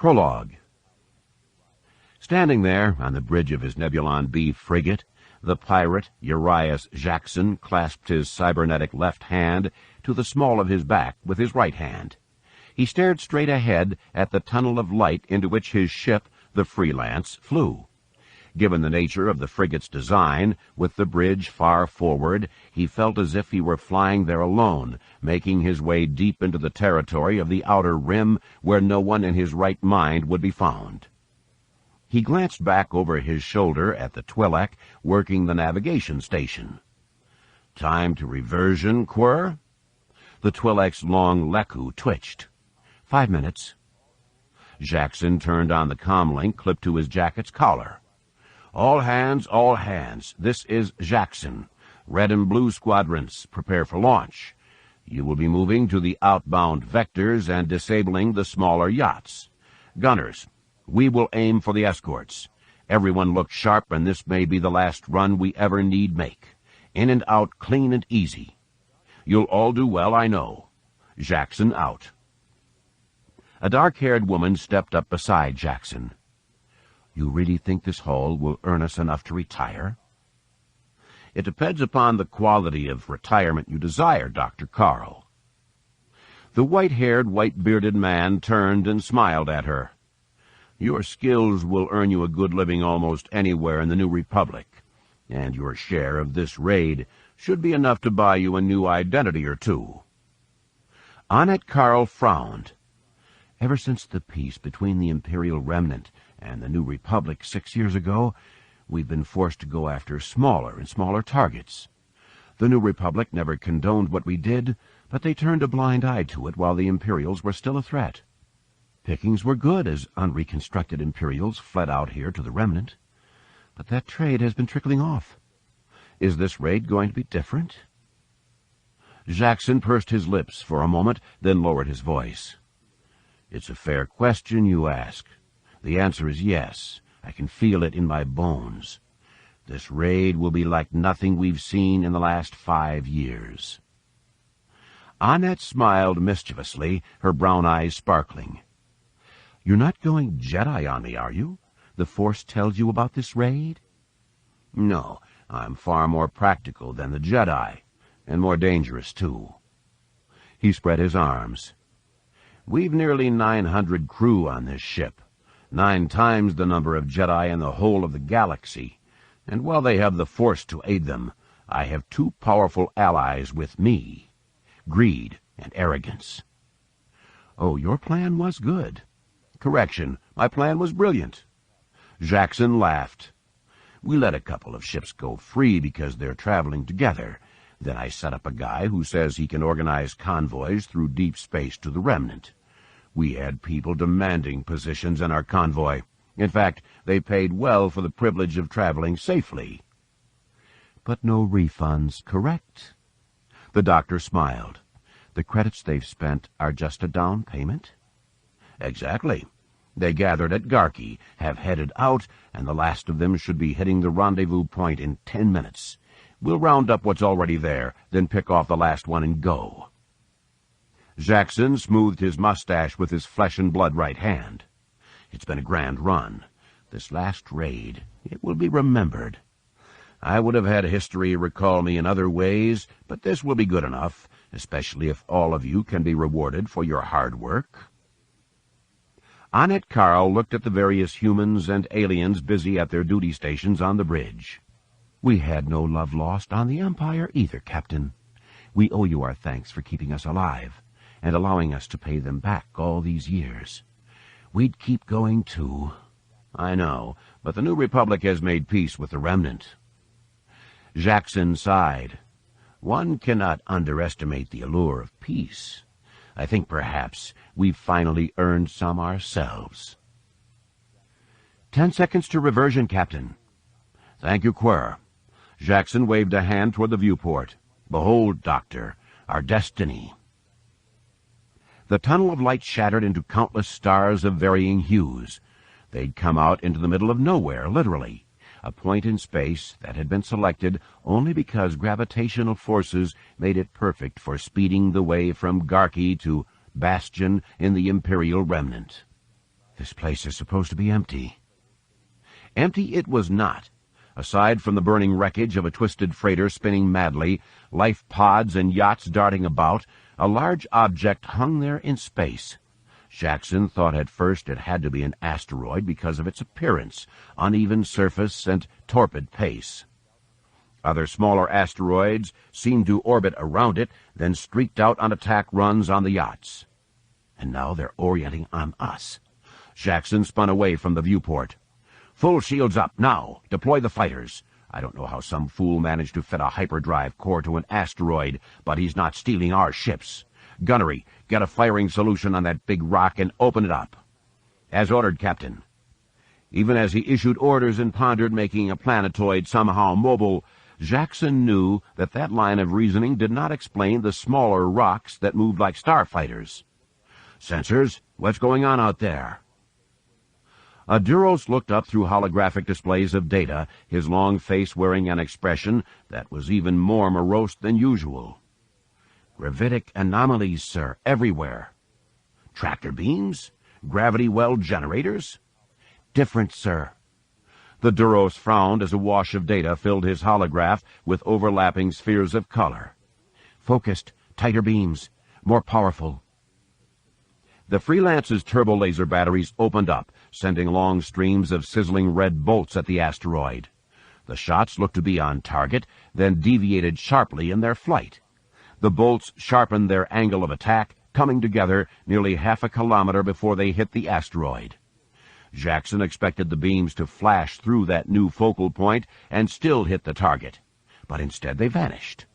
Prologue. Standing there on the bridge of his Nebulon B frigate, the pirate Urias Jackson clasped his cybernetic left hand to the small of his back with his right hand. He stared straight ahead at the tunnel of light into which his ship, the Freelance, flew. Given the nature of the frigate's design, with the bridge far forward, he felt as if he were flying there alone, making his way deep into the territory of the outer rim where no one in his right mind would be found. He glanced back over his shoulder at the Twi'lek working the navigation station. "Time to reversion, Quir?" The Twi'lek's long leku twitched. 5 minutes. Jackson turned on the comlink clipped to his jacket's collar. All hands, this is Jackson. Red and blue squadrons, prepare for launch. You will be moving to the outbound vectors and disabling the smaller yachts. Gunners, we will aim for the escorts. Everyone look sharp, and this may be the last run we ever need make. In and out, clean and easy. You'll all do well, I know. Jackson out. A dark-haired woman stepped up beside Jackson. "You really think this haul will earn us enough to retire?" "It depends upon the quality of retirement you desire, Dr. Carl." The white-haired, white-bearded man turned and smiled at her. "Your skills will earn you a good living almost anywhere in the New Republic, and your share of this raid should be enough to buy you a new identity or two." Annette Carl frowned. Ever since the peace between the Imperial Remnant and the New Republic 6 years ago, we've been forced to go after smaller and smaller targets. The New Republic never condoned what we did, but they turned a blind eye to it while the Imperials were still a threat. Pickings were good as unreconstructed Imperials fled out here to the Remnant, but that trade has been trickling off. Is this raid going to be different? Jackson pursed his lips for a moment, then lowered his voice. "It's a fair question you ask. The answer is yes. I can feel it in my bones. This raid will be like nothing we've seen in the last 5 years. Annette smiled mischievously, her brown eyes sparkling. "You're not going Jedi on me, are you? The Force tells you about this raid?" "No, I'm far more practical than the Jedi, and more dangerous, too." He spread his arms. "We've nearly 900 crew on this ship, 9 times the number of Jedi in the whole of the galaxy, and while they have the Force to aid them, I have 2 powerful allies with me, greed and arrogance." "Oh, your plan was good." "Correction, my plan was brilliant." Jackson laughed. "We let a couple of ships go free because they're traveling together. Then I set up a guy who says he can organize convoys through deep space to the Remnant. We had people demanding positions in our convoy. In fact, they paid well for the privilege of traveling safely." "But no refunds, correct?" The doctor smiled. "The credits they've spent are just a down payment?" "Exactly. They gathered at Garki, have headed out, and the last of them should be hitting the rendezvous point in 10 minutes. We'll round up what's already there, then pick off the last one and go." Jackson smoothed his mustache with his flesh-and-blood right hand. "It's been a grand run. This last raid, it will be remembered. I would have had history recall me in other ways, but this will be good enough, especially if all of you can be rewarded for your hard work." Annette Carl looked at the various humans and aliens busy at their duty stations on the bridge. "We had no love lost on the Empire either, Captain. We owe you our thanks for keeping us alive and allowing us to pay them back all these years. We'd keep going, too." "I know, but the New Republic has made peace with the Remnant." Jackson sighed. "One cannot underestimate the allure of peace. I think perhaps we've finally earned some ourselves." 10 seconds to reversion, Captain." "Thank you, Quir." Jackson waved a hand toward the viewport. "Behold, Doctor, our destiny." The tunnel of light shattered into countless stars of varying hues. They'd come out into the middle of nowhere, literally, a point in space that had been selected only because gravitational forces made it perfect for speeding the way from Garki to Bastion in the Imperial Remnant. This place is supposed to be empty. Empty it was not. Aside from the burning wreckage of a twisted freighter spinning madly, life pods and yachts darting about, a large object hung there in space. Jackson thought at first it had to be an asteroid because of its appearance, uneven surface, and torpid pace. Other smaller asteroids seemed to orbit around it, then streaked out on attack runs on the yachts. And now they're orienting on us. Jackson spun away from the viewport. Full shields up, now! Deploy the fighters! I don't know how some fool managed to fit a hyperdrive core to an asteroid, but he's not stealing our ships. Gunnery, get a firing solution on that big rock and open it up. As ordered, Captain. Even as he issued orders and pondered making a planetoid somehow mobile, Jackson knew that that line of reasoning did not explain the smaller rocks that moved like starfighters. Sensors, what's going on out there? A Duros looked up through holographic displays of data, his long face wearing an expression that was even more morose than usual. Gravitic anomalies, sir, everywhere. Tractor beams? Gravity well generators? Different, sir. The Duros frowned as a wash of data filled his holograph with overlapping spheres of color. Focused, tighter beams, more powerful. The Freelance's turbo-laser batteries opened up, sending long streams of sizzling red bolts at the asteroid. The shots looked to be on target, then deviated sharply in their flight. The bolts sharpened their angle of attack, coming together nearly half a kilometer before they hit the asteroid. Jackson expected the beams to flash through that new focal point and still hit the target, but instead they vanished.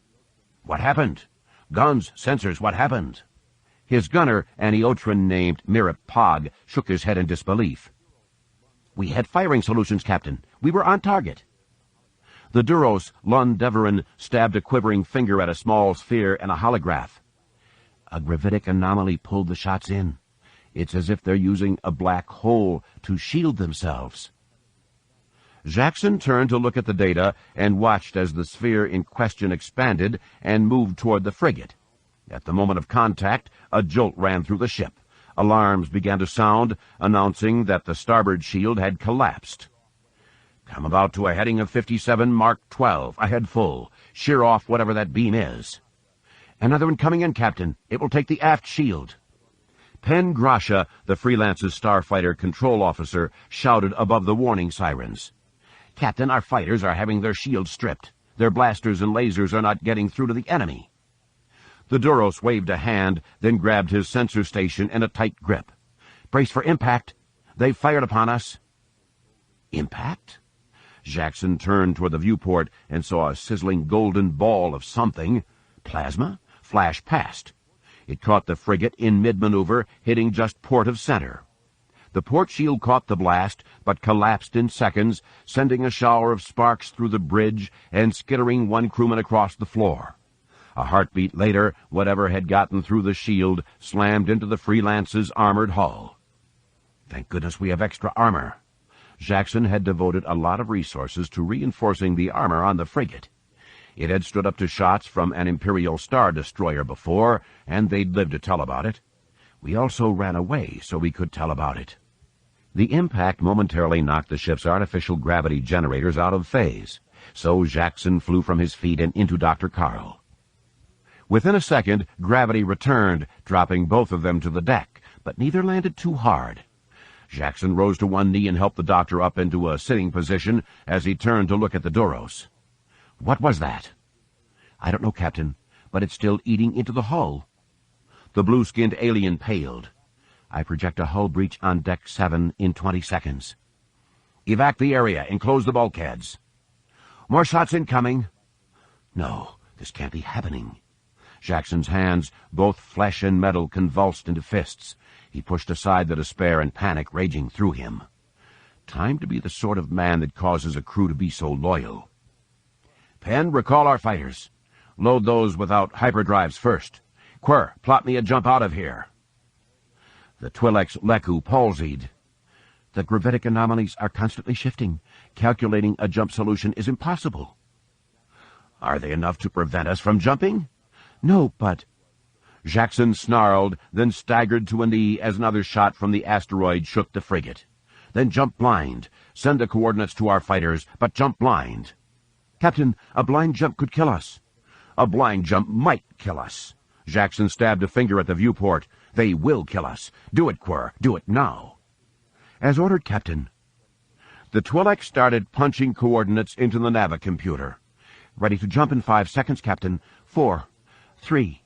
What happened? Guns, sensors, what happened? His gunner, an Eotran named Mirip Pog, shook his head in disbelief. We had firing solutions, Captain. We were on target. The Duros, Lund Deverin, stabbed a quivering finger at a small sphere in a holograph. A gravitic anomaly pulled the shots in. It's as if they're using a black hole to shield themselves. Jackson turned to look at the data and watched as the sphere in question expanded and moved toward the frigate. At the moment of contact, a jolt ran through the ship. Alarms began to sound, announcing that the starboard shield had collapsed. Come about to a heading of 57 Mark 12, ahead full. Shear off whatever that beam is. Another one coming in, Captain. It will take the aft shield. Pen Grasha, the Freelance's starfighter control officer, shouted above the warning sirens. Captain, our fighters are having their shields stripped. Their blasters and lasers are not getting through to the enemy. The Duros waved a hand, then grabbed his sensor station in a tight grip. Brace for impact. They've fired upon us. Impact? Jackson turned toward the viewport and saw a sizzling golden ball of something. Plasma? Flash past. It caught the frigate in mid-maneuver, hitting just port of center. The port shield caught the blast, but collapsed in seconds, sending a shower of sparks through the bridge and skittering one crewman across the floor. A heartbeat later, whatever had gotten through the shield slammed into the Freelance's armored hull. Thank goodness we have extra armor. Jackson had devoted a lot of resources to reinforcing the armor on the frigate. It had stood up to shots from an Imperial Star Destroyer before, and they'd lived to tell about it. We also ran away so we could tell about it. The impact momentarily knocked the ship's artificial gravity generators out of phase, so Jackson flew from his feet and into Dr. Carl. Within a second, gravity returned, dropping both of them to the deck, but neither landed too hard. Jackson rose to one knee and helped the doctor up into a sitting position as he turned to look at the Duros. What was that? I don't know, Captain, but it's still eating into the hull. The blue-skinned alien paled. I project a hull breach on Deck 7 in 20 seconds. Evac the area and close the bulkheads. More shots incoming. No, this can't be happening. Jackson's hands, both flesh and metal, convulsed into fists. He pushed aside the despair and panic raging through him. Time to be the sort of man that causes a crew to be so loyal. Penn, recall our fighters. Load those without hyperdrives first. Quir, plot me a jump out of here. The Twi'lek's Leku palsied. The gravitic anomalies are constantly shifting. Calculating a jump solution is impossible. Are they enough to prevent us from jumping? No, but... Jackson snarled, then staggered to a knee as another shot from the asteroid shook the frigate. "Then jump blind. Send the coordinates to our fighters, but jump blind." "Captain, a blind jump could kill us." "A blind jump might kill us." Jackson stabbed a finger at the viewport. "They will kill us. Do it, Quir. Do it now." "As ordered, Captain." The Twi'lek started punching coordinates into the navicomputer. "Ready to jump in 5 seconds, Captain. 4, 3...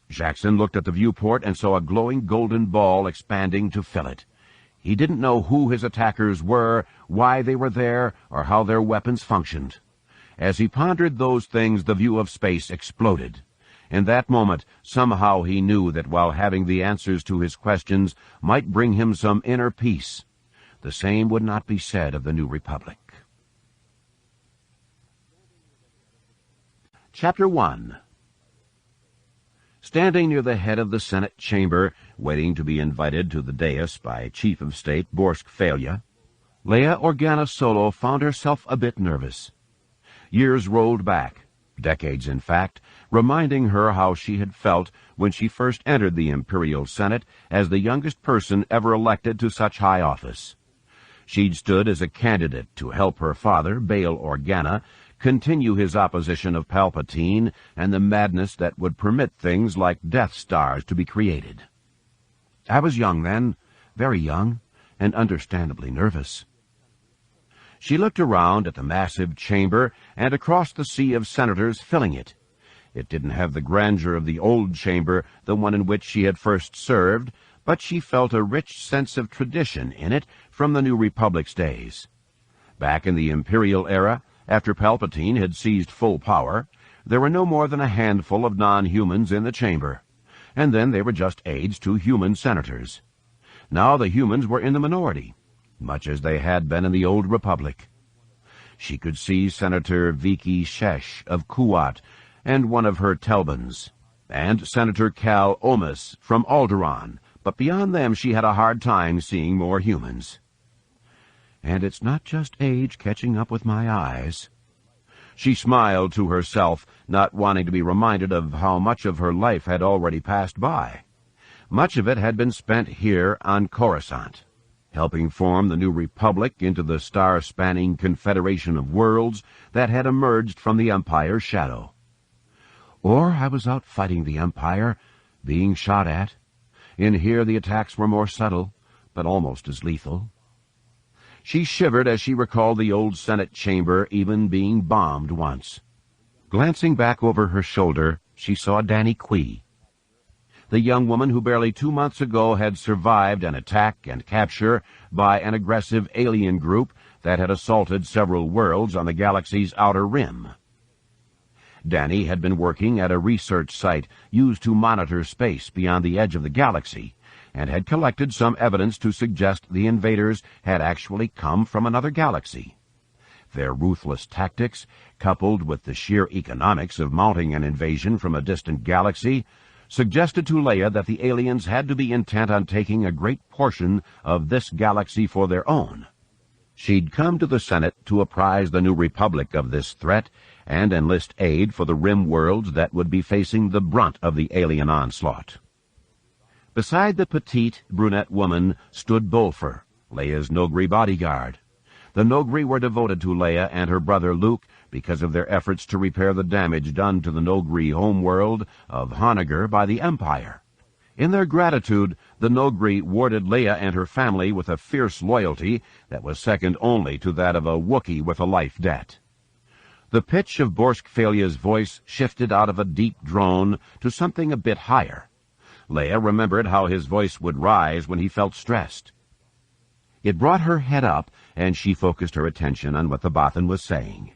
Jackson looked at the viewport and saw a glowing golden ball expanding to fill it. He didn't know who his attackers were, why they were there, or how their weapons functioned. As he pondered those things, the view of space exploded. In that moment, somehow he knew that while having the answers to his questions might bring him some inner peace, the same would not be said of the New Republic. Chapter 1. Standing near the head of the Senate chamber, waiting to be invited to the dais by Chief of State Borsk Failya, Leia Organa Solo found herself a bit nervous. Years rolled back, decades in fact, reminding her how she had felt when she first entered the Imperial Senate as the youngest person ever elected to such high office. She'd stood as a candidate to help her father, Bail Organa, continue his opposition of Palpatine and the madness that would permit things like Death Stars to be created. I was young then, very young, and understandably nervous. She looked around at the massive chamber and across the sea of senators filling it. It didn't have the grandeur of the old chamber, the one in which she had first served, but she felt a rich sense of tradition in it from the New Republic's days. Back in the Imperial era, after Palpatine had seized full power, there were no more than a handful of non-humans in the chamber, and then they were just aides to human senators. Now the humans were in the minority, much as they had been in the Old Republic. She could see Senator Viki Shesh of Kuat and one of her Telbans, and Senator Cal Omis from Alderaan, but beyond them she had a hard time seeing more humans. And it's not just age catching up with my eyes. She smiled to herself, not wanting to be reminded of how much of her life had already passed by. Much of it had been spent here on Coruscant, helping form the New Republic into the star-spanning confederation of worlds that had emerged from the Empire's shadow. Or I was out fighting the Empire, being shot at. In here the attacks were more subtle, but almost as lethal. She shivered as she recalled the old Senate chamber even being bombed once. Glancing back over her shoulder, she saw Danny Quee, the young woman who barely 2 months ago had survived an attack and capture by an aggressive alien group that had assaulted several worlds on the galaxy's outer rim. Danny had been working at a research site used to monitor space beyond the edge of the galaxy, and had collected some evidence to suggest the invaders had actually come from another galaxy. Their ruthless tactics, coupled with the sheer economics of mounting an invasion from a distant galaxy, suggested to Leia that the aliens had to be intent on taking a great portion of this galaxy for their own. She'd come to the Senate to apprise the New Republic of this threat and enlist aid for the rim worlds that would be facing the brunt of the alien onslaught. Beside the petite, brunette woman stood Bolfer, Leia's Noghri bodyguard. The Noghri were devoted to Leia and her brother Luke because of their efforts to repair the damage done to the Noghri homeworld of Honoghr by the Empire. In their gratitude, the Noghri warded Leia and her family with a fierce loyalty that was second only to that of a Wookiee with a life debt. The pitch of Borsk Failya's voice shifted out of a deep drone to something a bit higher. Leia remembered how his voice would rise when he felt stressed. It brought her head up, and she focused her attention on what the Bothan was saying.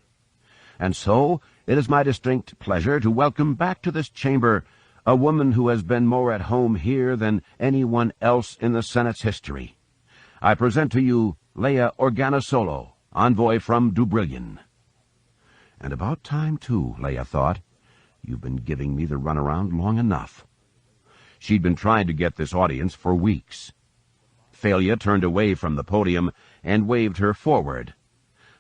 "And so, it is my distinct pleasure to welcome back to this chamber a woman who has been more at home here than anyone else in the Senate's history. I present to you Leia Organa Solo, envoy from Dubrillion." And about time, too, Leia thought. You've been giving me the runaround long enough. She'd been trying to get this audience for weeks. Failya turned away from the podium and waved her forward.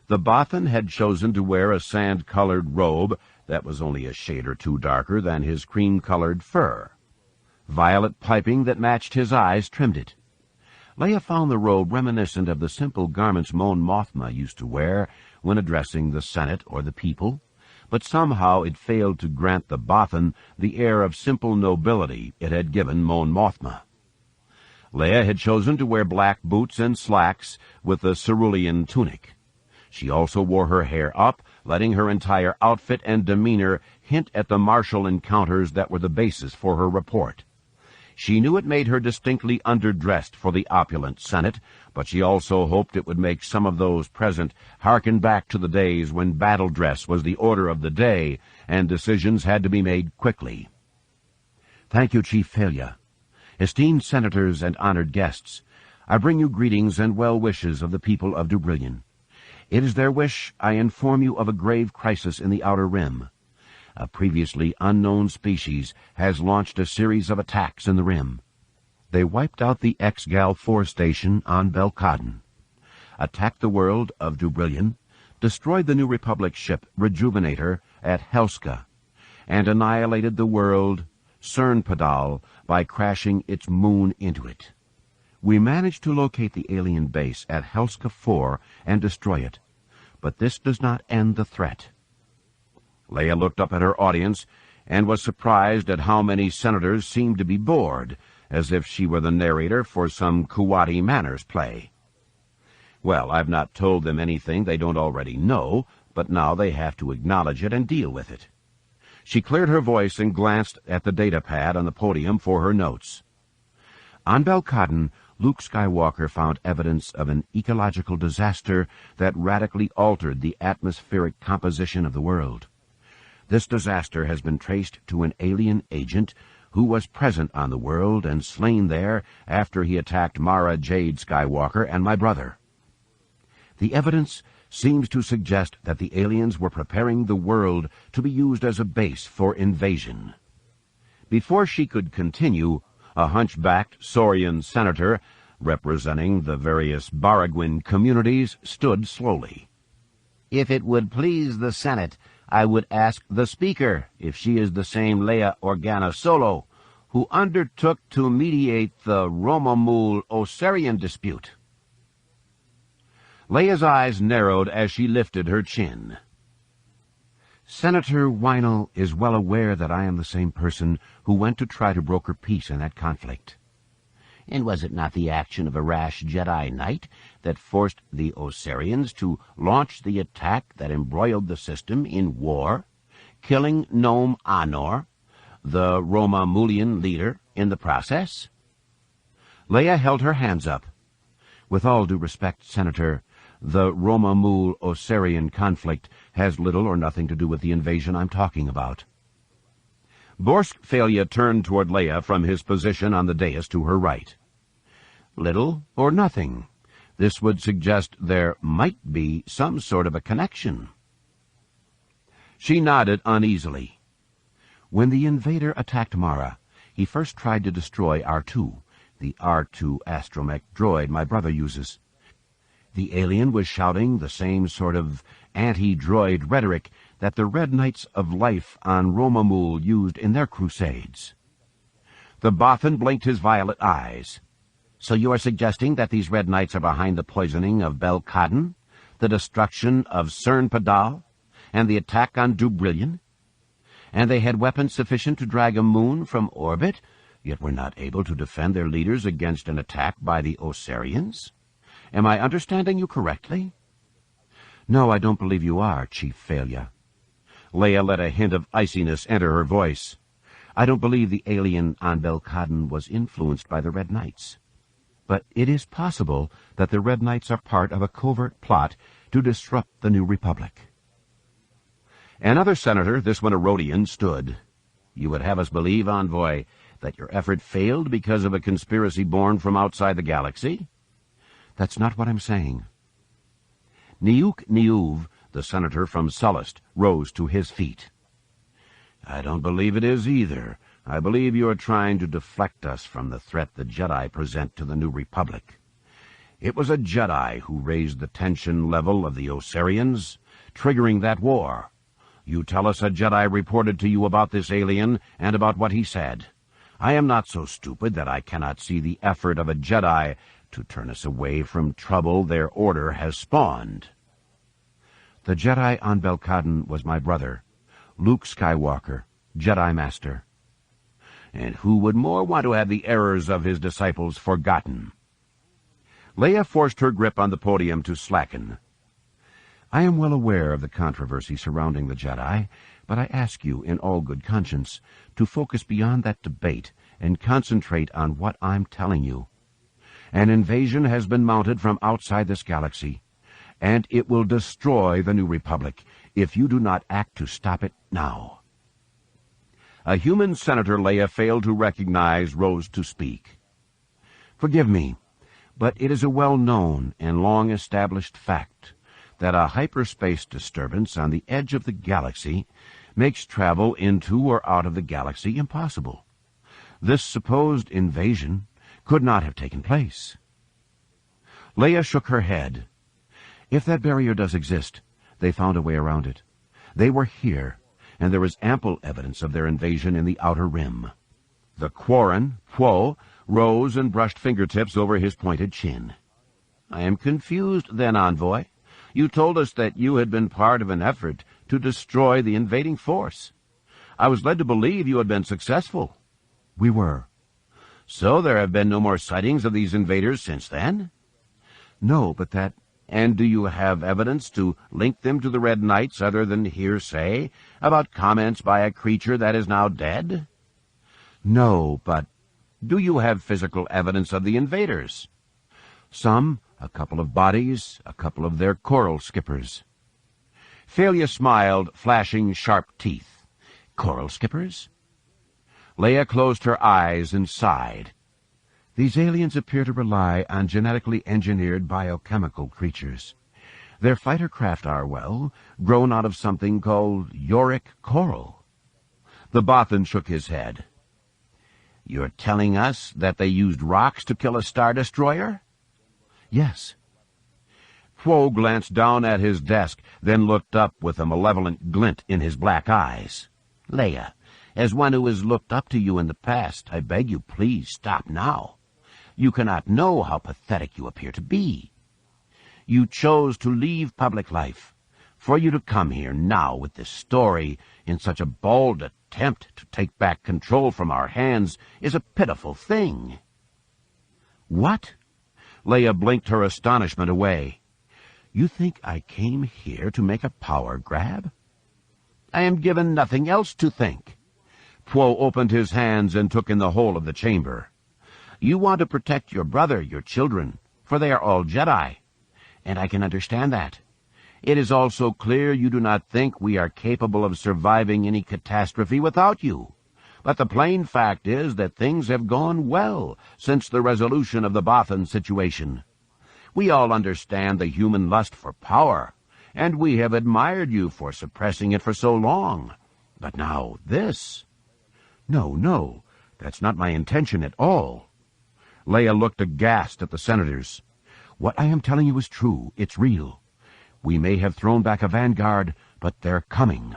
The Bothan had chosen to wear a sand-colored robe that was only a shade or two darker than his cream-colored fur. Violet piping that matched his eyes trimmed it. Leia found the robe reminiscent of the simple garments Mon Mothma used to wear when addressing the Senate or the people, but somehow it failed to grant the Bothan the air of simple nobility it had given Mon Mothma. Leia had chosen to wear black boots and slacks with a cerulean tunic. She also wore her hair up, letting her entire outfit and demeanor hint at the martial encounters that were the basis for her report. She knew it made her distinctly underdressed for the opulent Senate, but she also hoped it would make some of those present hearken back to the days when battle dress was the order of the day and decisions had to be made quickly. "Thank you, Chief Failure. Esteemed senators and honored guests, I bring you greetings and well wishes of the people of Dubrillion. It is their wish I inform you of a grave crisis in the Outer Rim. A previously unknown species has launched a series of attacks in the Rim. They wiped out the X-Gal 4 station on Belkadon, attacked the world of Dubrillion, destroyed the New Republic ship Rejuvenator at Helska, and annihilated the world Cernpadal by crashing its moon into it. We managed to locate the alien base at Helska 4 and destroy it, but this does not end the threat." Leia looked up at her audience and was surprised at how many senators seemed to be bored, as if she were the narrator for some Kuwati manners play. "Well, I've not told them anything they don't already know, but now they have to acknowledge it and deal with it." She cleared her voice and glanced at the data pad on the podium for her notes. On Belkadon, Luke Skywalker found evidence of an ecological disaster that radically altered the atmospheric composition of the world. This disaster has been traced to an alien agent who was present on the world and slain there after he attacked Mara Jade Skywalker and my brother. The evidence seems to suggest that the aliens were preparing the world to be used as a base for invasion. Before she could continue, a hunchbacked Saurian senator, representing the various Baragwin communities, stood slowly. "If it would please the Senate, I would ask the Speaker if she is the same Leia Organa Solo who undertook to mediate the Romamul-Osarian dispute." Leia's eyes narrowed as she lifted her chin. "Senator Weinel is well aware that I am the same person who went to try to broker peace in that conflict." "And was it not the action of a rash Jedi Knight that forced the Osarians to launch the attack that embroiled the system in war, killing Nome Anor, the Romamulian leader, in the process?" Leia held her hands up. "With all due respect, Senator, the Romamul-Osarian conflict has little or nothing to do with the invasion I'm talking about." Borsk Failure turned toward Leia from his position on the dais to her right. "Little or nothing. This would suggest there might be some sort of a connection." She nodded uneasily. "When the invader attacked Mara, he first tried to destroy R2, the R2 astromech droid my brother uses. The alien was shouting the same sort of anti-droid rhetoric that the Red Knights of Life on Romamul used in their crusades." The Bothan blinked his violet eyes. "So you are suggesting that these Red Knights are behind the poisoning of Belkadon, the destruction of Cernpadal, and the attack on Dubrillion? And they had weapons sufficient to drag a moon from orbit, yet were not able to defend their leaders against an attack by the Osarians? Am I understanding you correctly?" "No, I don't believe you are, Chief Failure." Leia let a hint of iciness enter her voice. "I don't believe the alien on Belkadon was influenced by the Red Knights. But it is possible that the Red Knights are part of a covert plot to disrupt the New Republic." Another senator, this one a Rhodian, stood. "You would have us believe, Envoy, that your effort failed because of a conspiracy born from outside the galaxy?" "That's not what I'm saying." Niuk Niuv, the senator from Sullust, rose to his feet. "I don't believe it is either. I believe you are trying to deflect us from the threat the Jedi present to the New Republic. It was a Jedi who raised the tension level of the Osarians, triggering that war. You tell us a Jedi reported to you about this alien and about what he said. I am not so stupid that I cannot see the effort of a Jedi to turn us away from trouble their order has spawned. The Jedi on Belkadon was my brother, Luke Skywalker, Jedi Master. And who would more want to have the errors of his disciples forgotten? Leia forced her grip on the podium to slacken. I am well aware of the controversy surrounding the Jedi, but I ask you, in all good conscience, to focus beyond that debate and concentrate on what I'm telling you. An invasion has been mounted from outside this galaxy, and it will destroy the New Republic if you do not act to stop it now. A human senator Leia failed to recognize rose to speak. Forgive me, but it is a well-known and long-established fact that a hyperspace disturbance on the edge of the galaxy makes travel into or out of the galaxy impossible. This supposed invasion could not have taken place. Leia shook her head. If that barrier does exist, they found a way around it. They were here, and there is ample evidence of their invasion in the outer rim. The Quarren, Quo, rose and brushed fingertips over his pointed chin. I am confused, then, Envoy. You told us that you had been part of an effort to destroy the invading force. I was led to believe you had been successful. We were. So there have been no more sightings of these invaders since then? No, but that... And do you have evidence to link them to the Red Knights other than hearsay about comments by a creature that is now dead? No, but do you have physical evidence of the invaders? Some, a couple of bodies, a couple of their coral skippers. Phalia smiled, flashing sharp teeth. Coral skippers? Leia closed her eyes and sighed. These aliens appear to rely on genetically engineered biochemical creatures. Their fighter craft are, well, grown out of something called yorick coral. The Bothan shook his head. You're telling us that they used rocks to kill a Star Destroyer? Yes. Quo glanced down at his desk, then looked up with a malevolent glint in his black eyes. Leia, as one who has looked up to you in the past, I beg you please stop now. You cannot know how pathetic you appear to be. You chose to leave public life. For you to come here now with this story in such a bold attempt to take back control from our hands is a pitiful thing. What? Leia blinked her astonishment away. You think I came here to make a power grab? I am given nothing else to think. Quo opened his hands and took in the whole of the chamber. You want to protect your brother, your children, for they are all Jedi, and I can understand that. It is also clear you do not think we are capable of surviving any catastrophe without you. But the plain fact is that things have gone well since the resolution of the Bothan situation. We all understand the human lust for power, and we have admired you for suppressing it for so long. But now this... No, that's not my intention at all. Leia looked aghast at the senators. What I am telling you is true. It's real. We may have thrown back a vanguard, but they're coming.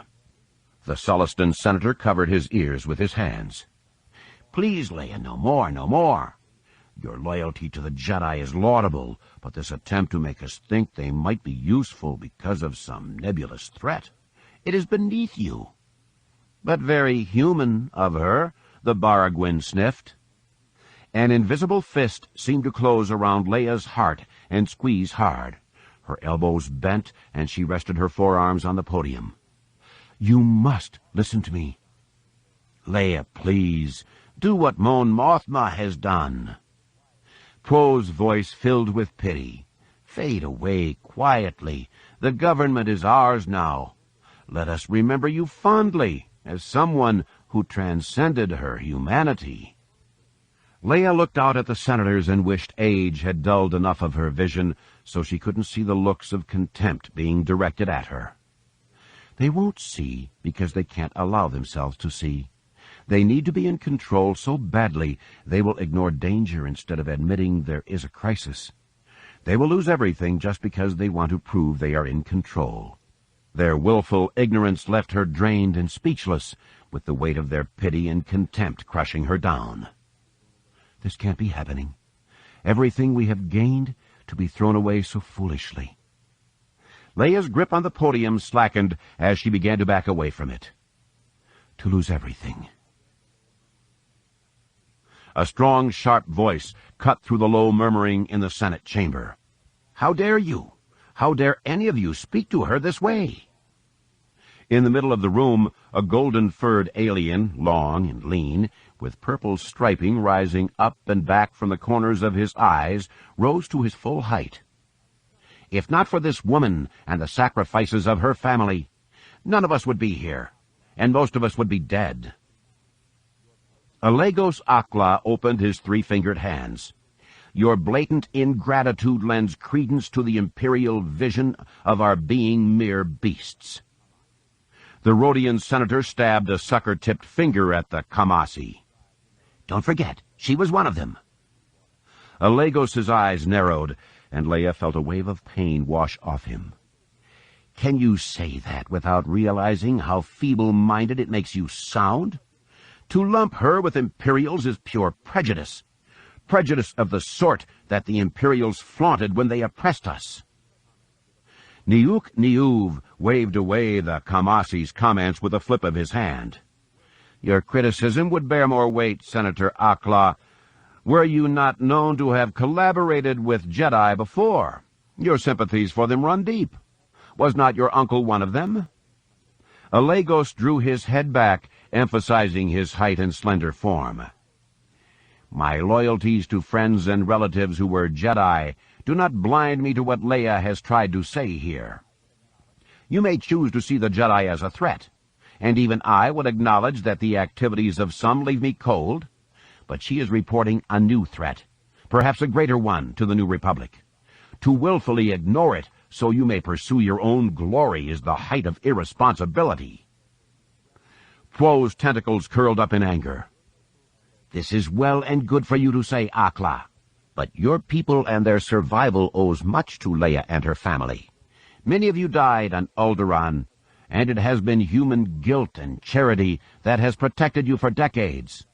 The Sullustan senator covered his ears with his hands. Please, Leia, no more. Your loyalty to the Jedi is laudable, but this attempt to make us think they might be useful because of some nebulous threat, it is beneath you. But very human of her, the Baragwin sniffed. An invisible fist seemed to close around Leia's heart and squeeze hard. Her elbows bent, and she rested her forearms on the podium. You must listen to me. Leia, please, do what Mon Mothma has done. Quo's voice filled with pity. Fade away quietly. The government is ours now. Let us remember you fondly as someone who transcended her humanity. Leia looked out at the senators and wished age had dulled enough of her vision so she couldn't see the looks of contempt being directed at her. They won't see because they can't allow themselves to see. They need to be in control so badly they will ignore danger instead of admitting there is a crisis. They will lose everything just because they want to prove they are in control. Their willful ignorance left her drained and speechless, with the weight of their pity and contempt crushing her down. This can't be happening. Everything we have gained to be thrown away so foolishly. Leia's grip on the podium slackened as she began to back away from it. To lose everything. A strong, sharp voice cut through the low murmuring in the Senate chamber. "How dare you? How dare any of you speak to her this way?" In the middle of the room, a golden-furred alien, long and lean, with purple striping rising up and back from the corners of his eyes, rose to his full height. "If not for this woman and the sacrifices of her family, none of us would be here, and most of us would be dead." Alegos Akla opened his three-fingered hands. "Your blatant ingratitude lends credence to the imperial vision of our being mere beasts." The Rhodian senator stabbed a sucker-tipped finger at the Kamasi. "Don't forget, she was one of them." Alegos's eyes narrowed, and Leia felt a wave of pain wash off him. "Can you say that without realizing how feeble-minded it makes you sound? To lump her with Imperials is pure prejudice. Prejudice of the sort that the Imperials flaunted when they oppressed us." Niuk Niuv waved away the Kamasi's comments with a flip of his hand. "Your criticism would bear more weight, Senator Akla, were you not known to have collaborated with Jedi before. Your sympathies for them run deep. Was not your uncle one of them?" Alegos drew his head back, emphasizing his height and slender form. "My loyalties to friends and relatives who were Jedi do not blind me to what Leia has tried to say here. You may choose to see the Jedi as a threat, and even I would acknowledge that the activities of some leave me cold, but she is reporting a new threat, perhaps a greater one, to the New Republic. To willfully ignore it so you may pursue your own glory is the height of irresponsibility." Quo's tentacles curled up in anger. "This is well and good for you to say, Akla, but your people and their survival owes much to Leia and her family. Many of you died on Alderaan, and it has been human guilt and charity that has protected you for decades.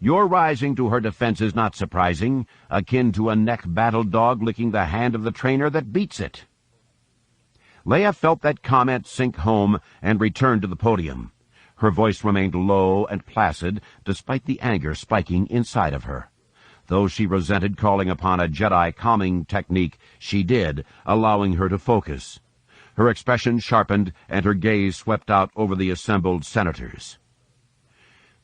Your rising to her defense is not surprising, akin to a neck-battle dog licking the hand of the trainer that beats it." Leia felt that comment sink home and returned to the podium. Her voice remained low and placid, despite the anger spiking inside of her. Though she resented calling upon a Jedi calming technique, she did, allowing her to focus. Her expression sharpened, and her gaze swept out over the assembled senators.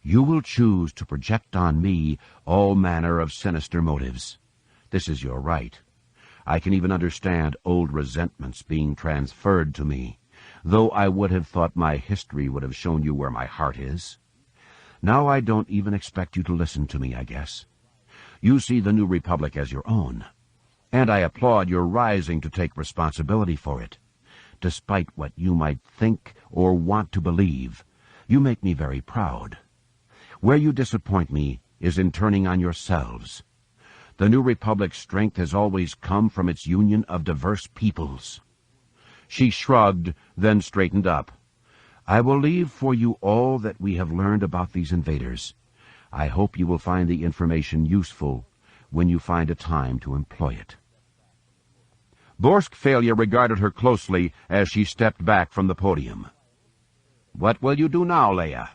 "You will choose to project on me all manner of sinister motives. This is your right. I can even understand old resentments being transferred to me, though I would have thought my history would have shown you where my heart is. Now I don't even expect you to listen to me, I guess. You see the New Republic as your own, and I applaud your rising to take responsibility for it. Despite what you might think or want to believe, you make me very proud. Where you disappoint me is in turning on yourselves. The New Republic's strength has always come from its union of diverse peoples." She shrugged, then straightened up. "I will leave for you all that we have learned about these invaders. I hope you will find the information useful when you find a time to employ it." Borsk Failure regarded her closely as she stepped back from the podium. "What will you do now, Leia?"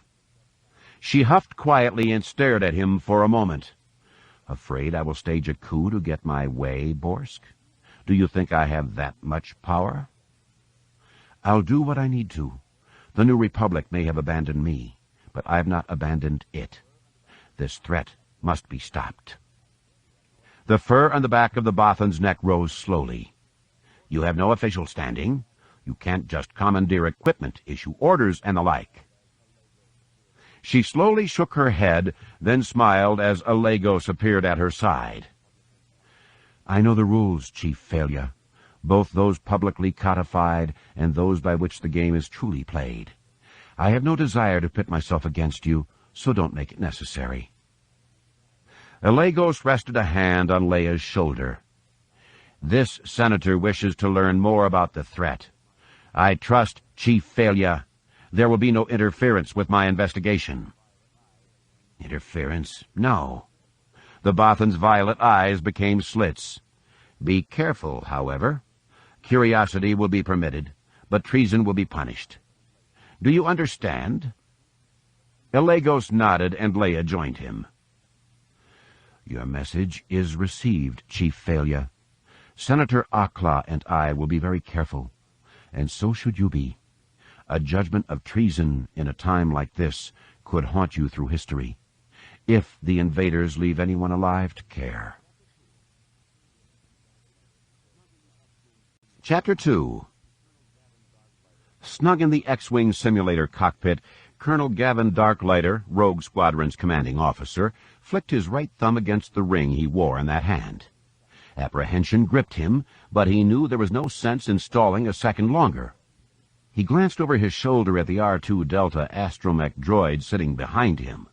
She huffed quietly and stared at him for a moment. "Afraid I will stage a coup to get my way, Borsk? Do you think I have that much power?" "I'll do what I need to. The New Republic may have abandoned me, but I've not abandoned it. This threat must be stopped." The fur on the back of the Bothan's neck rose slowly. "You have no official standing. You can't just commandeer equipment, issue orders, and the like." She slowly shook her head, then smiled as Alegos appeared at her side. "I know the rules, Chief Failure, both those publicly codified and those by which the game is truly played. I have no desire to pit myself against you, so don't make it necessary." Alegos rested a hand on Leia's shoulder. "This senator wishes to learn more about the threat. I trust, Chief Failure, there will be no interference with my investigation. Interference? No. The Bothan's violet eyes became slits. Be careful, however. Curiosity will be permitted, but treason will be punished. Do you understand? Elagos nodded, and Leia joined him. Your message is received, Chief Failure. Senator Akla and I will be very careful, and so should you be. A judgment of treason in a time like this could haunt you through history, if the invaders leave anyone alive to care. Chapter 2. Snug in the X-Wing simulator cockpit, Colonel Gavin Darklighter, Rogue Squadron's commanding officer, flicked his right thumb against the ring he wore in that hand. Apprehension gripped him, but he knew there was no sense in stalling a second longer. He glanced over his shoulder at the R2 Delta astromech droid sitting behind him.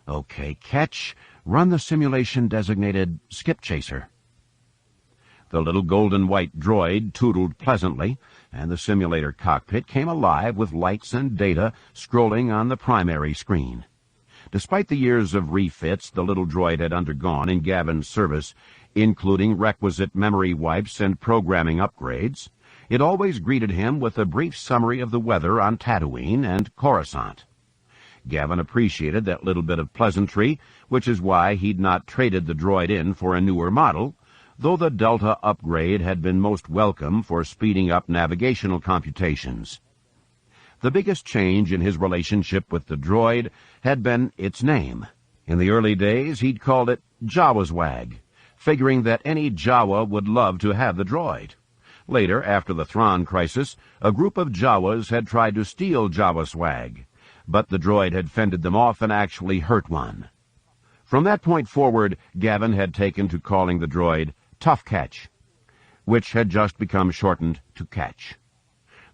Okay, Ketch, run the simulation designated Skip Chaser. The little golden-white droid tootled pleasantly, and the simulator cockpit came alive with lights and data scrolling on the primary screen. Despite the years of refits the little droid had undergone in Gavin's service, including requisite memory wipes and programming upgrades, it always greeted him with a brief summary of the weather on Tatooine and Coruscant. Gavin appreciated that little bit of pleasantry, which is why he'd not traded the droid in for a newer model, though the Delta upgrade had been most welcome for speeding up navigational computations. The biggest change in his relationship with the droid had been its name. In the early days, he'd called it Jawazwag, figuring that any Jawa would love to have the droid. Later, after the Thrawn crisis, a group of Jawas had tried to steal Jawaswag, but the droid had fended them off and actually hurt one. From that point forward, Gavin had taken to calling the droid Tough Catch, which had just become shortened to Catch.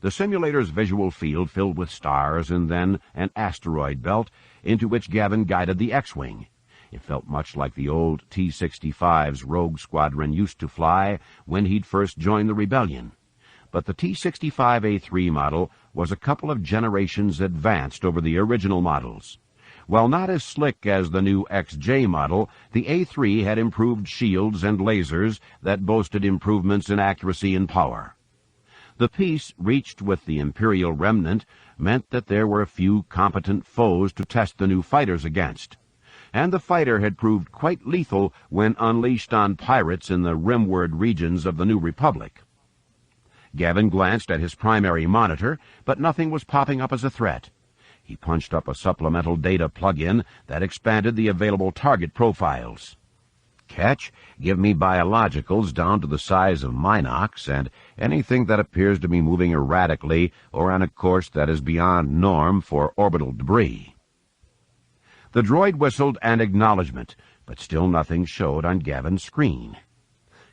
The simulator's visual field filled with stars and then an asteroid belt into which Gavin guided the X-Wing. It felt much like the old T-65s Rogue Squadron used to fly when he'd first joined the Rebellion. But the T-65A3 model was a couple of generations advanced over the original models. While not as slick as the new XJ model, the A3 had improved shields and lasers that boasted improvements in accuracy and power. The peace reached with the Imperial remnant meant that there were a few competent foes to test the new fighters against, and the fighter had proved quite lethal when unleashed on pirates in the rimward regions of the New Republic. Gavin glanced at his primary monitor, but nothing was popping up as a threat. He punched up a supplemental data plug-in that expanded the available target profiles. Ketch, give me biologicals down to the size of Minox and anything that appears to be moving erratically or on a course that is beyond norm for orbital debris. The droid whistled an acknowledgement, but still nothing showed on Gavin's screen.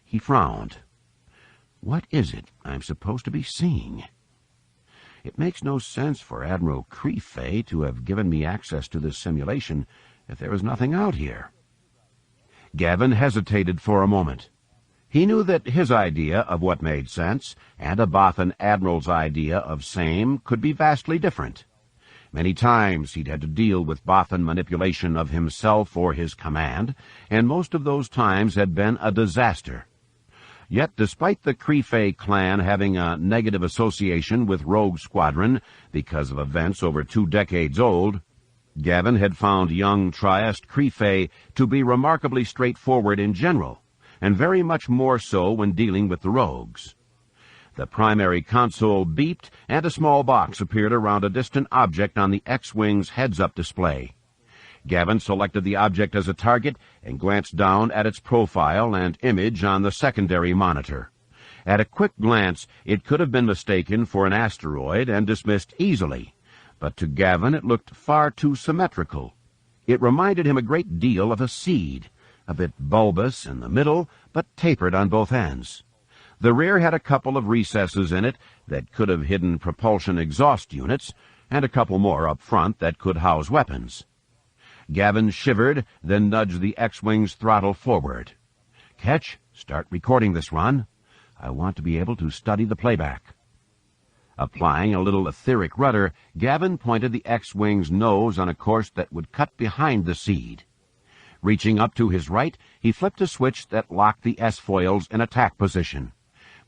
He frowned. What is it I'm supposed to be seeing? It makes no sense for Admiral Creefey to have given me access to this simulation if there is nothing out here. Gavin hesitated for a moment. He knew that his idea of what made sense and a Bothan admiral's idea of same could be vastly different. Many times he'd had to deal with Bothan manipulation of himself or his command, and most of those times had been a disaster. Yet, despite the Creefey clan having a negative association with Rogue Squadron because of events over 2 decades old, Gavin had found young Trieste Creefey to be remarkably straightforward in general, and very much more so when dealing with the rogues. The primary console beeped, and a small box appeared around a distant object on the X-Wing's heads-up display. Gavin selected the object as a target and glanced down at its profile and image on the secondary monitor. At a quick glance, it could have been mistaken for an asteroid and dismissed easily, but to Gavin it looked far too symmetrical. It reminded him a great deal of a seed, a bit bulbous in the middle, but tapered on both ends. The rear had a couple of recesses in it that could have hidden propulsion exhaust units, and a couple more up front that could house weapons. Gavin shivered, then nudged the X-Wing's throttle forward. Ketch, start recording this run. I want to be able to study the playback. Applying a little etheric rudder, Gavin pointed the X-Wing's nose on a course that would cut behind the seed. Reaching up to his right, he flipped a switch that locked the S-foils in attack position.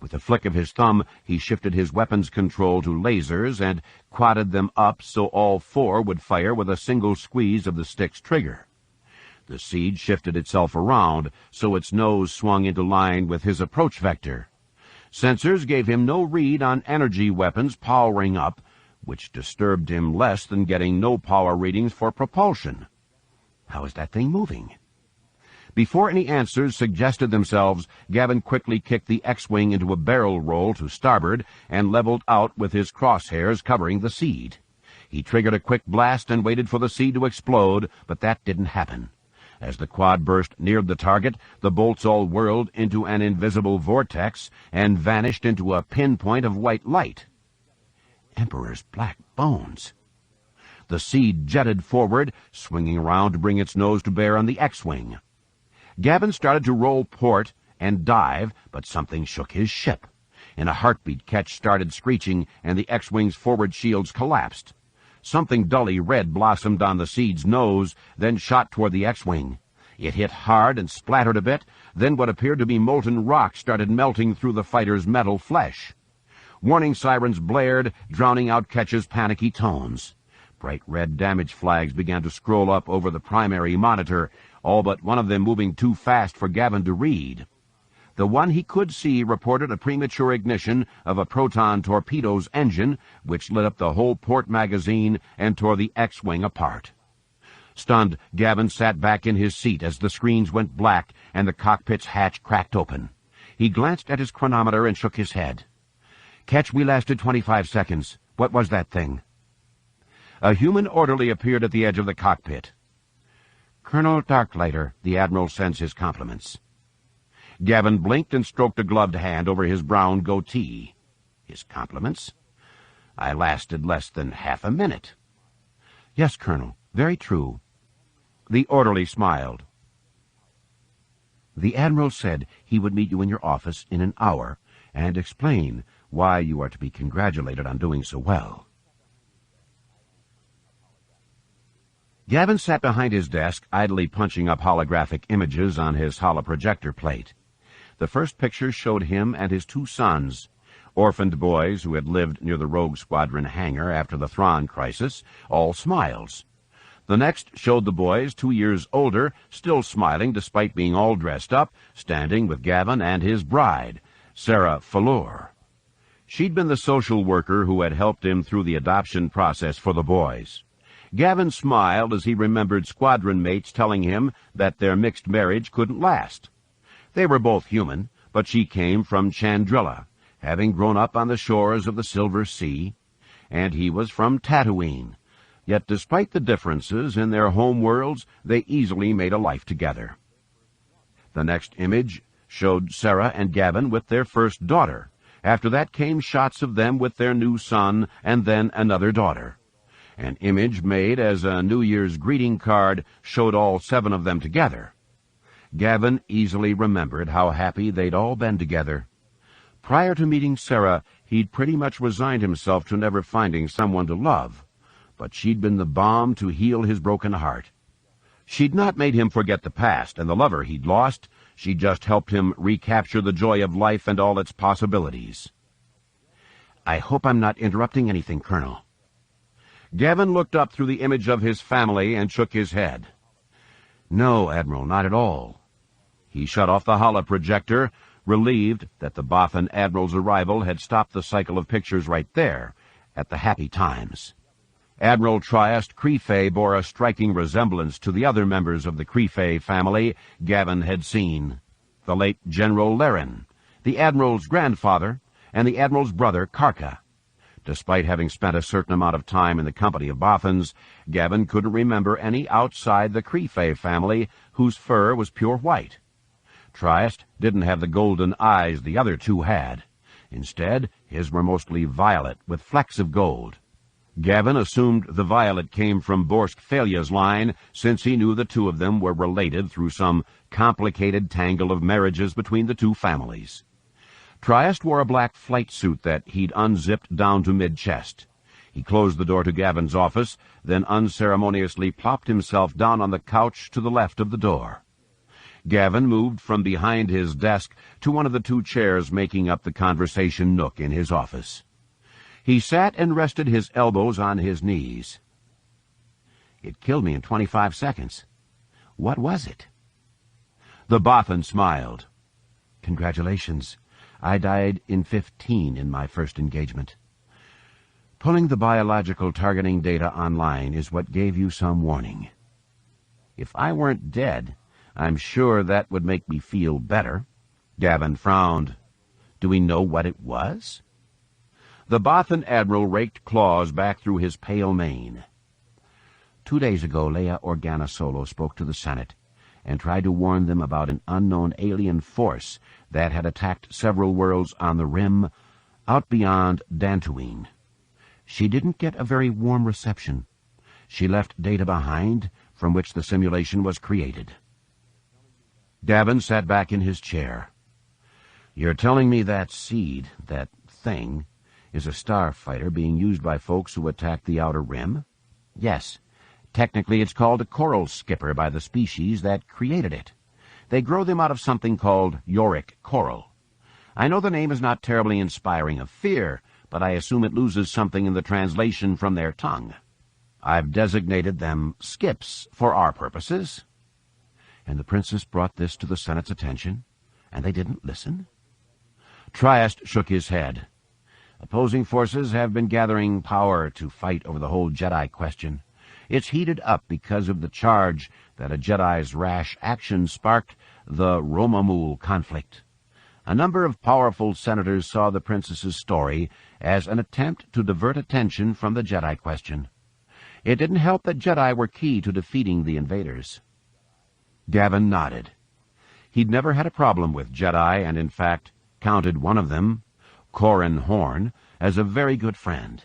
With a flick of his thumb, he shifted his weapons control to lasers and quadded them up so all four would fire with a single squeeze of the stick's trigger. The seed shifted itself around so its nose swung into line with his approach vector. Sensors gave him no read on energy weapons powering up, which disturbed him less than getting no power readings for propulsion. How is that thing moving? Before any answers suggested themselves, Gavin quickly kicked the X-Wing into a barrel roll to starboard and leveled out with his crosshairs covering the seed. He triggered a quick blast and waited for the seed to explode, but that didn't happen. As the quad burst neared the target, the bolts all whirled into an invisible vortex and vanished into a pinpoint of white light. Emperor's black bones. The seed jetted forward, swinging around to bring its nose to bear on the X-Wing. Gavin started to roll port and dive, but something shook his ship. In a heartbeat, Ketch started screeching, and the X-Wing's forward shields collapsed. Something dully red blossomed on the seed's nose, then shot toward the X-Wing. It hit hard and splattered a bit, then what appeared to be molten rock started melting through the fighter's metal flesh. Warning sirens blared, drowning out Ketch's panicky tones. Bright red damage flags began to scroll up over the primary monitor, all but one of them moving too fast for Gavin to read. The one he could see reported a premature ignition of a proton torpedo's engine, which lit up the whole port magazine and tore the X-Wing apart. Stunned, Gavin sat back in his seat as the screens went black and the cockpit's hatch cracked open. He glanced at his chronometer and shook his head. "Ketch, we lasted 25 seconds. What was that thing?" A human orderly appeared at the edge of the cockpit. "Colonel Darklighter, the Admiral sends his compliments." Gavin blinked and stroked a gloved hand over his brown goatee. "His compliments? I lasted less than half a minute." "Yes, Colonel, very true." The orderly smiled. "The Admiral said he would meet you in your office in an hour and explain why you are to be congratulated on doing so well." Gavin sat behind his desk, idly punching up holographic images on his holoprojector plate. The first picture showed him and his two sons, orphaned boys who had lived near the Rogue Squadron hangar after the Thrawn crisis, all smiles. The next showed the boys 2 years older, still smiling despite being all dressed up, standing with Gavin and his bride, Sarah Falor. She'd been the social worker who had helped him through the adoption process for the boys. Gavin smiled as he remembered squadron mates telling him that their mixed marriage couldn't last. They were both human, but she came from Chandrilla, having grown up on the shores of the Silver Sea, and he was from Tatooine. Yet despite the differences in their home worlds, they easily made a life together. The next image showed Sarah and Gavin with their first daughter. After that came shots of them with their new son and then another daughter. An image made as a New Year's greeting card showed all 7 of them together. Gavin easily remembered how happy they'd all been together. Prior to meeting Sarah, he'd pretty much resigned himself to never finding someone to love, but she'd been the balm to heal his broken heart. She'd not made him forget the past and the lover he'd lost. She just helped him recapture the joy of life and all its possibilities. "I hope I'm not interrupting anything, Colonel." Gavin looked up through the image of his family and shook his head. "No, Admiral, not at all." He shut off the holoprojector, relieved that the Bothan Admiral's arrival had stopped the cycle of pictures right there, at the happy times. Admiral Trieste Crefay bore a striking resemblance to the other members of the Crefay family Gavin had seen. The late General Laren, the Admiral's grandfather, and the Admiral's brother Karka. Despite having spent a certain amount of time in the company of Bothans, Gavin couldn't remember any outside the Crefay family whose fur was pure white. Trieste didn't have the golden eyes the other two had. Instead, his were mostly violet with flecks of gold. Gavin assumed the violet came from Borsk Thalia's line, since he knew the two of them were related through some complicated tangle of marriages between the two families. Trieste wore a black flight suit that he'd unzipped down to mid-chest. He closed the door to Gavin's office, then unceremoniously plopped himself down on the couch to the left of the door. Gavin moved from behind his desk to one of the two chairs making up the conversation nook in his office. He sat and rested his elbows on his knees. It killed me in 25 seconds. What was it? The Bothan smiled. Congratulations. I died in 15 in my first engagement. Pulling the biological targeting data online is what gave you some warning. If I weren't dead, I'm sure that would make me feel better. Gavin frowned. Do we know what it was? The Bothan admiral raked claws back through his pale mane. 2 days ago, Leia Organa Solo spoke to the Senate and tried to warn them about an unknown alien force that had attacked several worlds on the rim out beyond Dantooine. She didn't get a very warm reception. She left data behind from which the simulation was created. Gavin sat back in his chair. You're telling me that seed, that thing, is a starfighter being used by folks who attacked the Outer Rim? Yes. Technically, it's called a coral skipper by the species that created it. They grow them out of something called yorick coral. I know the name is not terribly inspiring of fear, but I assume it loses something in the translation from their tongue. I've designated them skips for our purposes. And the princess brought this to the Senate's attention, and they didn't listen? Trieste shook his head. Opposing forces have been gathering power to fight over the whole Jedi question. It's heated up because of the charge that a Jedi's rash action sparked the Romamul conflict. A number of powerful senators saw the princess's story as an attempt to divert attention from the Jedi question. It didn't help that Jedi were key to defeating the invaders. Gavin nodded. He'd never had a problem with Jedi and, in fact, counted one of them, Corran Horn, as a very good friend.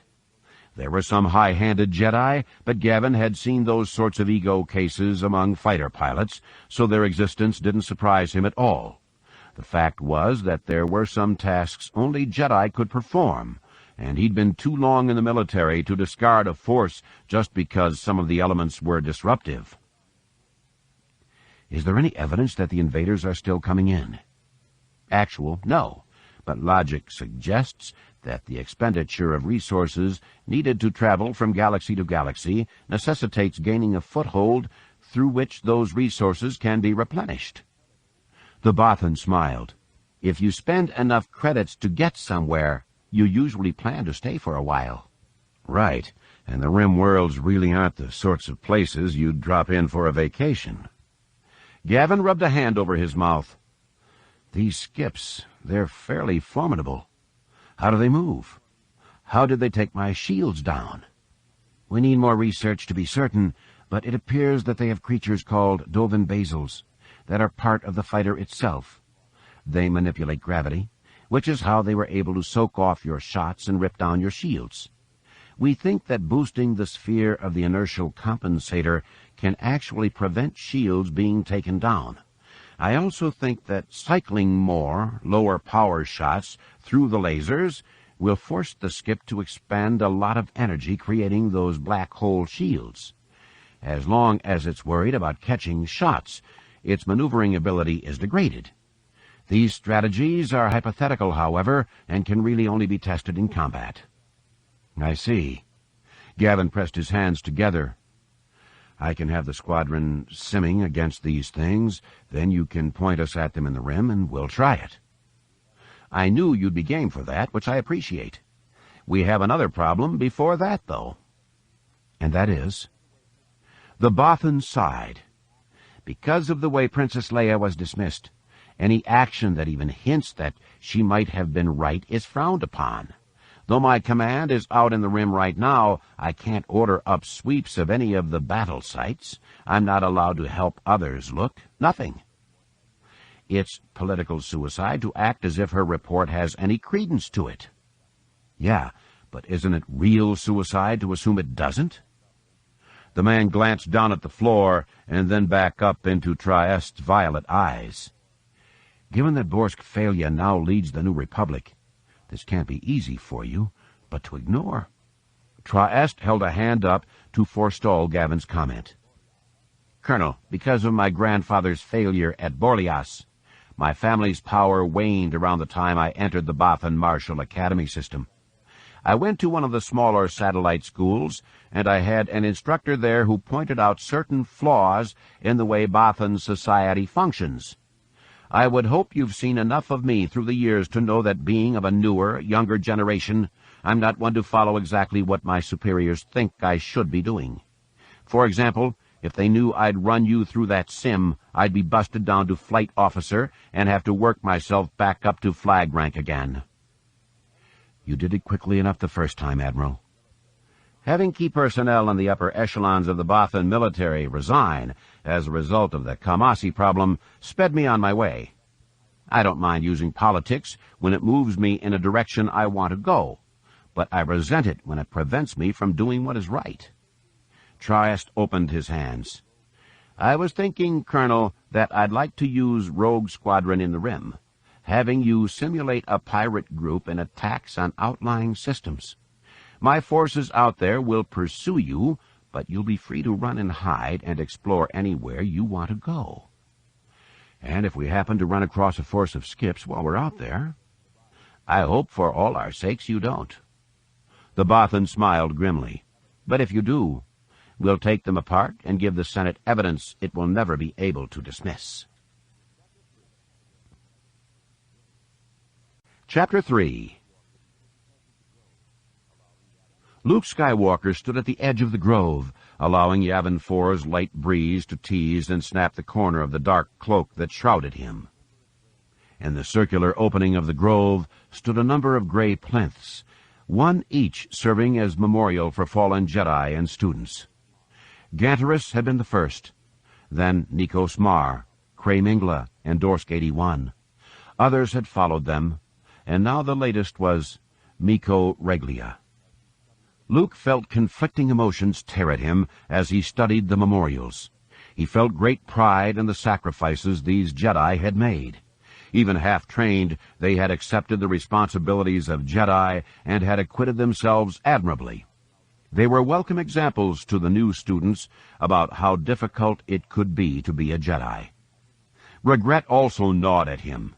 There were some high-handed Jedi, but Gavin had seen those sorts of ego cases among fighter pilots, so their existence didn't surprise him at all. The fact was that there were some tasks only Jedi could perform, and he'd been too long in the military to discard a force just because some of the elements were disruptive. Is there any evidence that the invaders are still coming in? Actual, no, but logic suggests that the expenditure of resources needed to travel from galaxy to galaxy necessitates gaining a foothold through which those resources can be replenished. The Bothan smiled. If you spend enough credits to get somewhere, you usually plan to stay for a while. Right, and the Rim worlds really aren't the sorts of places you'd drop in for a vacation. Gavin rubbed a hand over his mouth. These skips, they're fairly formidable. How do they move? How did they take my shields down? We need more research to be certain, but it appears that they have creatures called Dovin Basils that are part of the fighter itself. They manipulate gravity, which is how they were able to soak off your shots and rip down your shields. We think that boosting the sphere of the inertial compensator can actually prevent shields being taken down. I also think that cycling more, lower power shots through the lasers will force the skip to expend a lot of energy creating those black hole shields. As long as it's worried about catching shots, its maneuvering ability is degraded. These strategies are hypothetical, however, and can really only be tested in combat. I see. Gavin pressed his hands together. I can have the squadron simming against these things, then you can point us at them in the Rim, and we'll try it. I knew you'd be game for that, which I appreciate. We have another problem before that, though. And that is? The Bothan sighed. Because of the way Princess Leia was dismissed, any action that even hints that she might have been right is frowned upon. Though my command is out in the Rim right now, I can't order up sweeps of any of the battle sites. I'm not allowed to help others look. Nothing. It's political suicide to act as if her report has any credence to it. Yeah, but isn't it real suicide to assume it doesn't? The man glanced down at the floor and then back up into Trieste's violet eyes. Given that Borsk Failure now leads the New Republic, this can't be easy for you, but to ignore. Traest held a hand up to forestall Gavin's comment. Colonel, because of my grandfather's failure at Borlias, my family's power waned around the time I entered the Bothan Martial Academy system. I went to one of the smaller satellite schools, and I had an instructor there who pointed out certain flaws in the way Bothan society functions. I would hope you've seen enough of me through the years to know that being of a newer, younger generation, I'm not one to follow exactly what my superiors think I should be doing. For example, if they knew I'd run you through that sim, I'd be busted down to flight officer and have to work myself back up to flag rank again. You did it quickly enough the first time, Admiral. Having key personnel in the upper echelons of the Bothan military resign as a result of the Kamasi problem sped me on my way. I don't mind using politics when it moves me in a direction I want to go, but I resent it when it prevents me from doing what is right. Traest opened his hands. I was thinking, Colonel, that I'd like to use Rogue Squadron in the Rim, having you simulate a pirate group in attacks on outlying systems. My forces out there will pursue you, but you'll be free to run and hide and explore anywhere you want to go. And if we happen to run across a force of skips while we're out there, I hope for all our sakes you don't. The Bothan smiled grimly. But if you do, we'll take them apart and give the Senate evidence it will never be able to dismiss. Chapter 3. Luke Skywalker stood at the edge of the grove, allowing Yavin 4's light breeze to tease and snap the corner of the dark cloak that shrouded him. In the circular opening of the grove stood a number of gray plinths, one each serving as memorial for fallen Jedi and students. Ganterus had been the first, then Nikos Mar, Cray Mingla, and Dorsk 81. Others had followed them, and now the latest was Miko Reglia. Luke felt conflicting emotions tear at him as he studied the memorials. He felt great pride in the sacrifices these Jedi had made. Even half-trained, they had accepted the responsibilities of Jedi and had acquitted themselves admirably. They were welcome examples to the new students about how difficult it could be to be a Jedi. Regret also gnawed at him.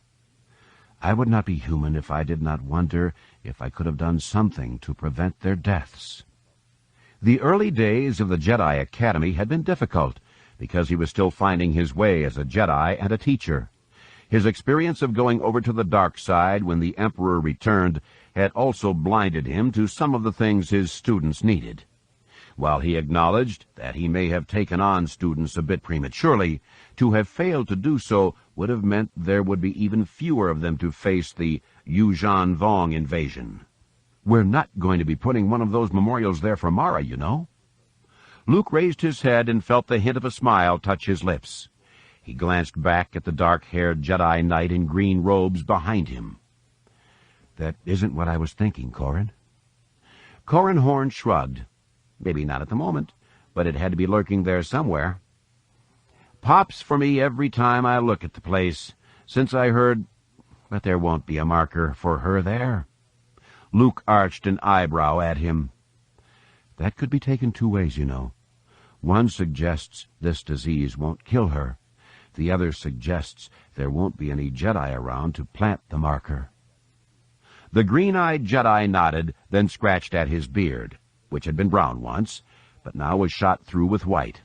I would not be human if I did not wonder if I could have done something to prevent their deaths. The early days of the Jedi Academy had been difficult because he was still finding his way as a Jedi and a teacher. His experience of going over to the dark side when the Emperor returned had also blinded him to some of the things his students needed. While he acknowledged that he may have taken on students a bit prematurely, to have failed to do so would have meant there would be even fewer of them to face the Yuuzhan Vong invasion. We're not going to be putting one of those memorials there for Mara, you know. Luke raised his head and felt the hint of a smile touch his lips. He glanced back at the dark-haired Jedi Knight in green robes behind him. That isn't what I was thinking, Corran. Corran Horn shrugged. Maybe not at the moment, but it had to be lurking there somewhere. Pops for me every time I look at the place, since I heard... But there won't be a marker for her there. Luke arched an eyebrow at him. That could be taken two ways, you know. One suggests this disease won't kill her. The other suggests there won't be any Jedi around to plant the marker. The green-eyed Jedi nodded, then scratched at his beard, which had been brown once, but now was shot through with white.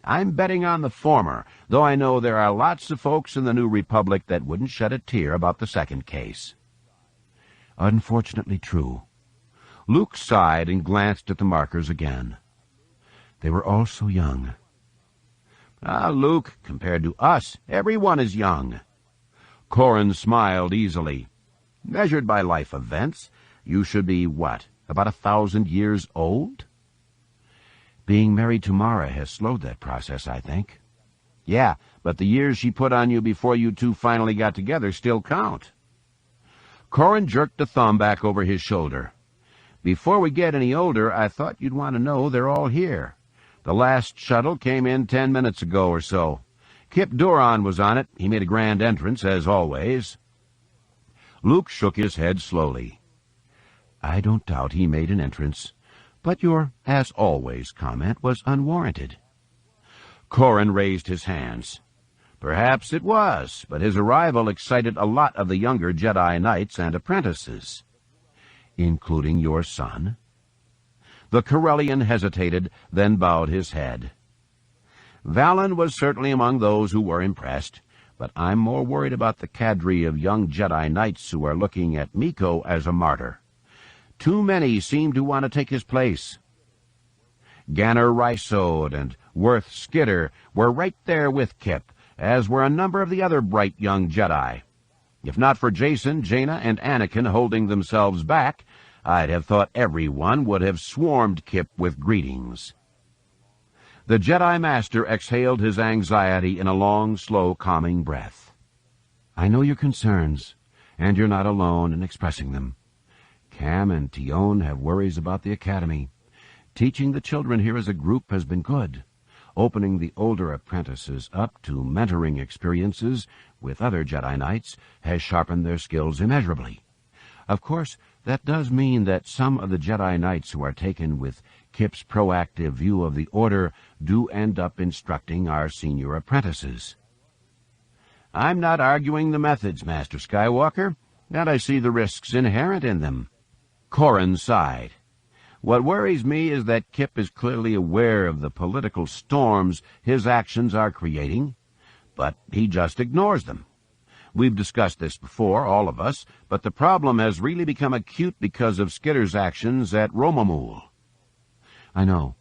I'm betting on the former, though I know there are lots of folks in the New Republic that wouldn't shed a tear about the second case. Unfortunately true. Luke sighed and glanced at the markers again. They were all so young. Ah, Luke, compared to us, everyone is young. Corran smiled easily. Measured by life events, you should be, what, about 1,000 years old? Being married to Mara has slowed that process, I think. Yeah, but the years she put on you before you two finally got together still count. Corran jerked a thumb back over his shoulder. Before we get any older, I thought you'd want to know they're all here. The last shuttle came in 10 minutes ago or so. Kip Duron was on it. He made a grand entrance, as always. Luke shook his head slowly. I don't doubt he made an entrance, but your as always comment was unwarranted. Corran raised his hands. Perhaps it was, but his arrival excited a lot of the younger Jedi Knights and apprentices. Including your son? The Corellian hesitated, then bowed his head. Valen was certainly among those who were impressed, but I'm more worried about the cadre of young Jedi Knights who are looking at Miko as a martyr. Too many seem to want to take his place. Ganner Rysode and Worth Skidder were right there with Kip, as were a number of the other bright young Jedi. If not for Jason, Jaina, and Anakin holding themselves back, I'd have thought everyone would have swarmed Kip with greetings. The Jedi Master exhaled his anxiety in a long, slow, calming breath. I know your concerns, and you're not alone in expressing them. Cam and Tion have worries about the Academy. Teaching the children here as a group has been good. Opening the older apprentices up to mentoring experiences with other Jedi Knights has sharpened their skills immeasurably. Of course, that does mean that some of the Jedi Knights who are taken with Kip's proactive view of the Order do end up instructing our senior apprentices. I'm not arguing the methods, Master Skywalker, and I see the risks inherent in them. Corran sighed. What worries me is that Kip is clearly aware of the political storms his actions are creating, but he just ignores them. We've discussed this before, all of us, but the problem has really become acute because of Skidder's actions at Romamul. I know.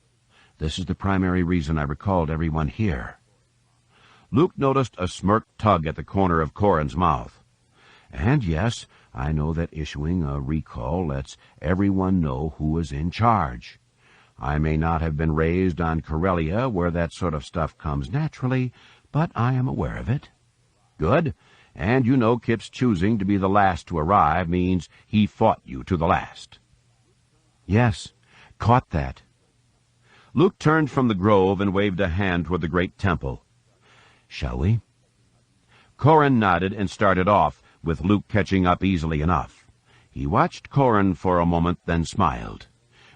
This is the primary reason I recalled everyone here. Luke noticed a smirk tug at the corner of Corran's mouth. And yes, I know that issuing a recall lets everyone know who is in charge. I may not have been raised on Corellia, where that sort of stuff comes naturally, but I am aware of it. Good. And you know Kip's choosing to be the last to arrive means he fought you to the last. Yes, caught that. Luke turned from the grove and waved a hand toward the great temple. Shall we? Corran nodded and started off, with Luke catching up easily enough. He watched Corran for a moment, then smiled.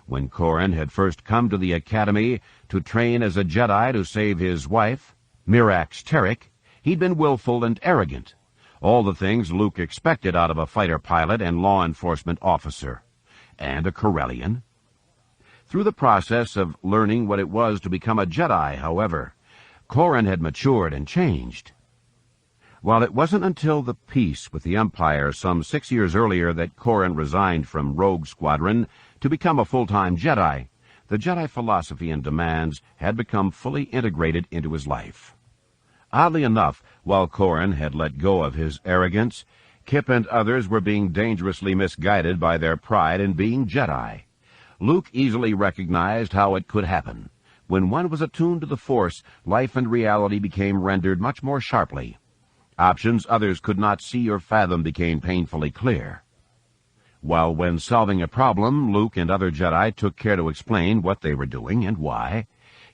When Corran had first come to the Academy to train as a Jedi to save his wife, Mirax Terrik, he'd been willful and arrogant. All the things Luke expected out of a fighter pilot and law enforcement officer. And a Corellian. Through the process of learning what it was to become a Jedi, however, Corran had matured and changed. While it wasn't until the peace with the Empire some 6 years earlier that Corran resigned from Rogue Squadron to become a full-time Jedi, the Jedi philosophy and demands had become fully integrated into his life. Oddly enough, while Corran had let go of his arrogance, Kip and others were being dangerously misguided by their pride in being Jedi. Luke easily recognized how it could happen. When one was attuned to the Force, life and reality became rendered much more sharply. Options others could not see or fathom became painfully clear. While when solving a problem, Luke and other Jedi took care to explain what they were doing and why,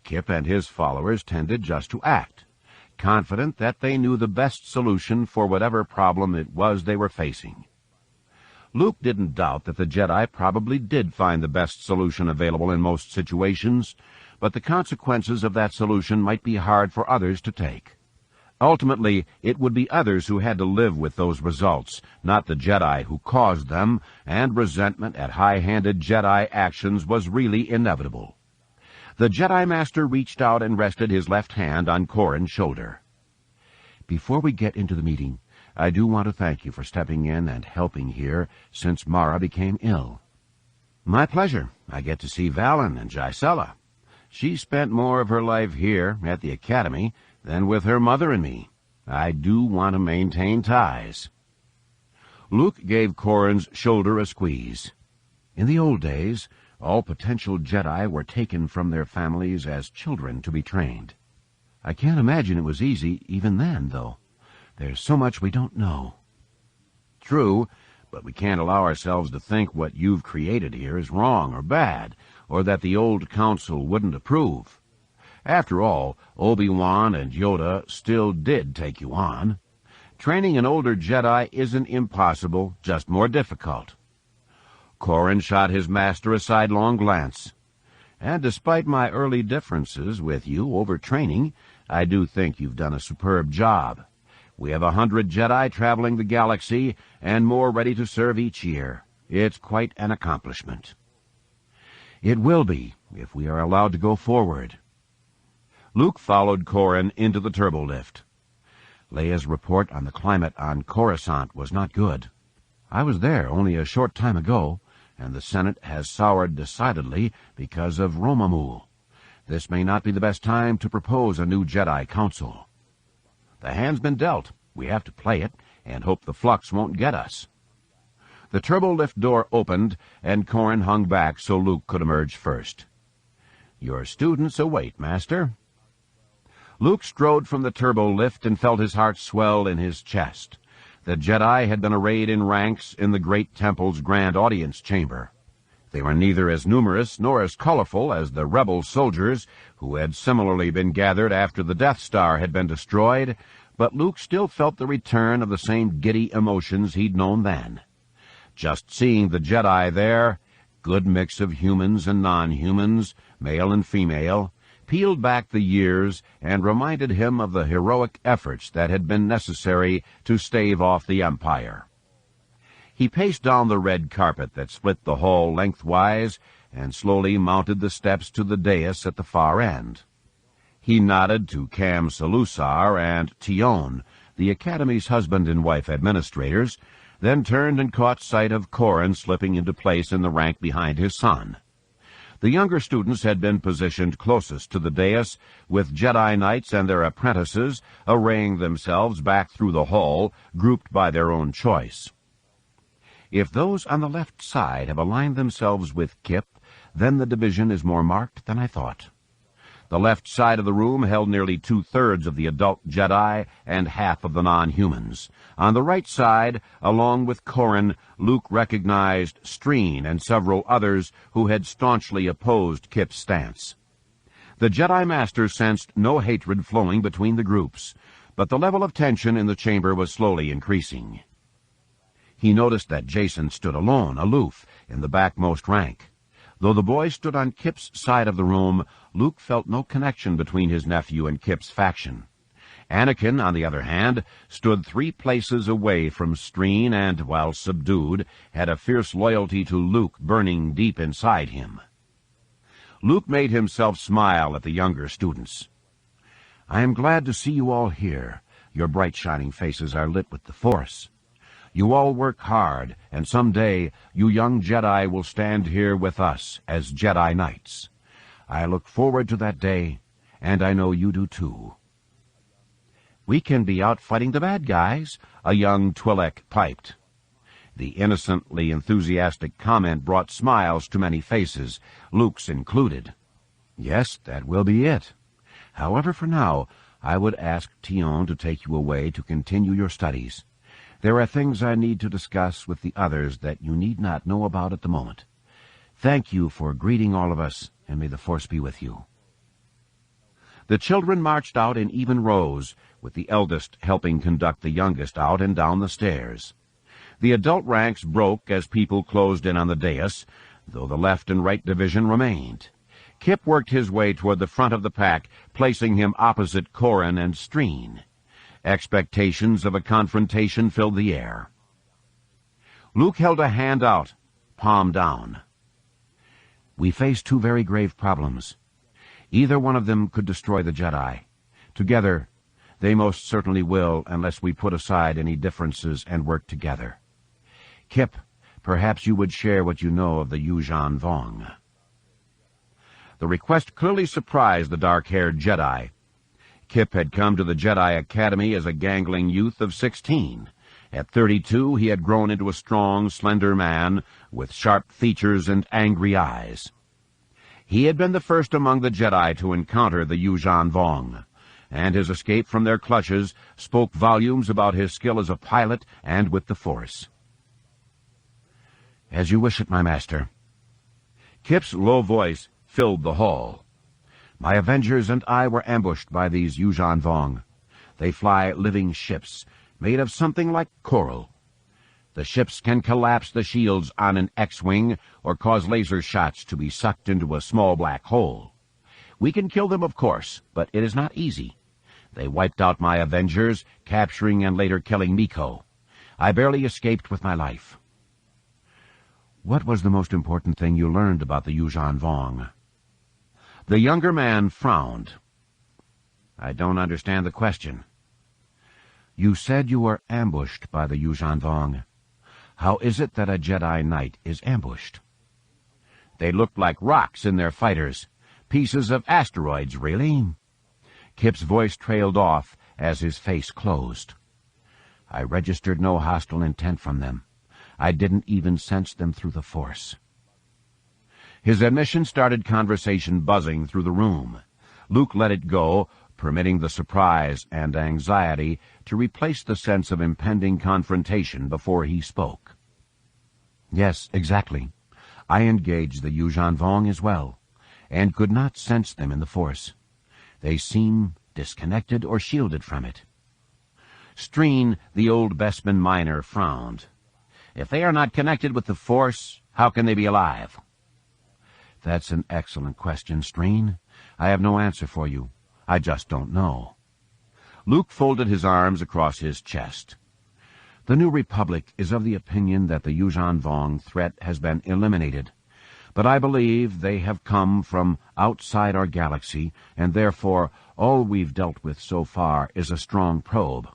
Kip and his followers tended just to act, confident that they knew the best solution for whatever problem it was they were facing. Luke didn't doubt that the Jedi probably did find the best solution available in most situations, but the consequences of that solution might be hard for others to take. Ultimately, it would be others who had to live with those results, not the Jedi who caused them, and resentment at high-handed Jedi actions was really inevitable. The Jedi Master reached out and rested his left hand on Corran's shoulder. Before we get into the meeting, I do want to thank you for stepping in and helping here since Mara became ill. My pleasure. I get to see Valen and Gisela. She spent more of her life here at the Academy than with her mother and me. I do want to maintain ties. Luke gave Corran's shoulder a squeeze. In the old days, all potential Jedi were taken from their families as children to be trained. I can't imagine it was easy even then, though. There's so much we don't know. True, but we can't allow ourselves to think what you've created here is wrong or bad, or that the old council wouldn't approve. After all, Obi-Wan and Yoda still did take you on. Training an older Jedi isn't impossible, just more difficult. Corran shot his master a sidelong glance. And despite my early differences with you over training, I do think you've done a superb job. We have 100 Jedi traveling the galaxy, and more ready to serve each year. It's quite an accomplishment. It will be, if we are allowed to go forward. Luke followed Corran into the turbolift. Leia's report on the climate on Coruscant was not good. I was there only a short time ago, and the Senate has soured decidedly because of Romamu. This may not be the best time to propose a new Jedi Council. The hand's been dealt. We have to play it, and hope the flux won't get us. The turbolift door opened, and Corran hung back so Luke could emerge first. Your students await, Master. Luke strode from the turbolift and felt his heart swell in his chest. The Jedi had been arrayed in ranks in the great temple's grand audience chamber. They were neither as numerous nor as colorful as the rebel soldiers who had similarly been gathered after the Death Star had been destroyed, but Luke still felt the return of the same giddy emotions he'd known then. Just seeing the Jedi there, good mix of humans and non-humans, male and female, peeled back the years and reminded him of the heroic efforts that had been necessary to stave off the Empire. He paced down the red carpet that split the hall lengthwise and slowly mounted the steps to the dais at the far end. He nodded to Cam Salusar and Tion, the Academy's husband and wife administrators, then turned and caught sight of Corran slipping into place in the rank behind his son. The younger students had been positioned closest to the dais, with Jedi Knights and their apprentices arraying themselves back through the hall, grouped by their own choice. If those on the left side have aligned themselves with Kip, then the division is more marked than I thought. The left side of the room held nearly 2/3 of the adult Jedi and half of the non-humans. On the right side, along with Corran, Luke recognized Streen and several others who had staunchly opposed Kip's stance. The Jedi Master sensed no hatred flowing between the groups, but the level of tension in the chamber was slowly increasing. He noticed that Jason stood alone, aloof, in the backmost rank. Though the boy stood on Kip's side of the room, Luke felt no connection between his nephew and Kip's faction. Anakin, on the other hand, stood 3 places away from Streen and, while subdued, had a fierce loyalty to Luke burning deep inside him. Luke made himself smile at the younger students. I am glad to see you all here. Your bright shining faces are lit with the Force. You all work hard, and someday you young Jedi will stand here with us as Jedi Knights. I look forward to that day, and I know you do too. We can be out fighting the bad guys, a young Twi'lek piped. The innocently enthusiastic comment brought smiles to many faces, Luke's included. Yes, that will be it. However, for now, I would ask Tion to take you away to continue your studies. There are things I need to discuss with the others that you need not know about at the moment. Thank you for greeting all of us, and may the Force be with you. The children marched out in even rows, with the eldest helping conduct the youngest out and down the stairs. The adult ranks broke as people closed in on the dais, though the left and right division remained. Kip worked his way toward the front of the pack, placing him opposite Corran and Streen. Expectations of a confrontation filled the air. Luke held a hand out, palm down. We face 2 very grave problems. Either one of them could destroy the Jedi. Together, they most certainly will, unless we put aside any differences and work together. Kip, perhaps you would share what you know of the Yuuzhan Vong. The request clearly surprised the dark-haired Jedi. Kip had come to the Jedi Academy as a gangling youth of 16. At 32, he had grown into a strong, slender man with sharp features and angry eyes. He had been the first among the Jedi to encounter the Yuuzhan Vong, and his escape from their clutches spoke volumes about his skill as a pilot and with the Force. As you wish it, my master. Kip's low voice filled the hall. My Avengers and I were ambushed by these Yuuzhan Vong. They fly living ships, made of something like coral. The ships can collapse the shields on an X-wing or cause laser shots to be sucked into a small black hole. We can kill them, of course, but it is not easy. They wiped out my Avengers, capturing and later killing Miko. I barely escaped with my life. What was the most important thing you learned about the Yuuzhan Vong? The younger man frowned. I don't understand the question. You said you were ambushed by the Yuuzhan Vong. How is it that a Jedi Knight is ambushed? They looked like rocks in their fighters. Pieces of asteroids, really. Kip's voice trailed off as his face closed. I registered no hostile intent from them. I didn't even sense them through the Force. His admission started conversation buzzing through the room. Luke let it go, permitting the surprise and anxiety to replace the sense of impending confrontation before he spoke. Yes, exactly. I engaged the Yuuzhan Vong as well, and could not sense them in the Force. They seem disconnected or shielded from it. Streen, the old Bespin miner, frowned. If they are not connected with the Force, how can they be alive? That's an excellent question, Streen. I have no answer for you. I just don't know. Luke folded his arms across his chest. The New Republic is of the opinion that the Yuuzhan Vong threat has been eliminated, but I believe they have come from outside our galaxy, and therefore all we've dealt with so far is a strong probe.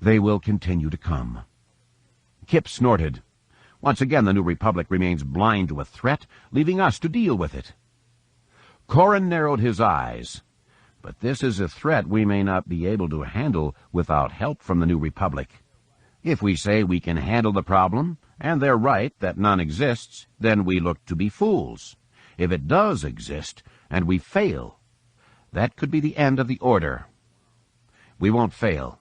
They will continue to come. Kip snorted. Once again the New Republic remains blind to a threat, leaving us to deal with it. Corran narrowed his eyes. But this is a threat we may not be able to handle without help from the New Republic. If we say we can handle the problem, and they're right that none exists, then we look to be fools. If it does exist, and we fail, that could be the end of the Order. We won't fail.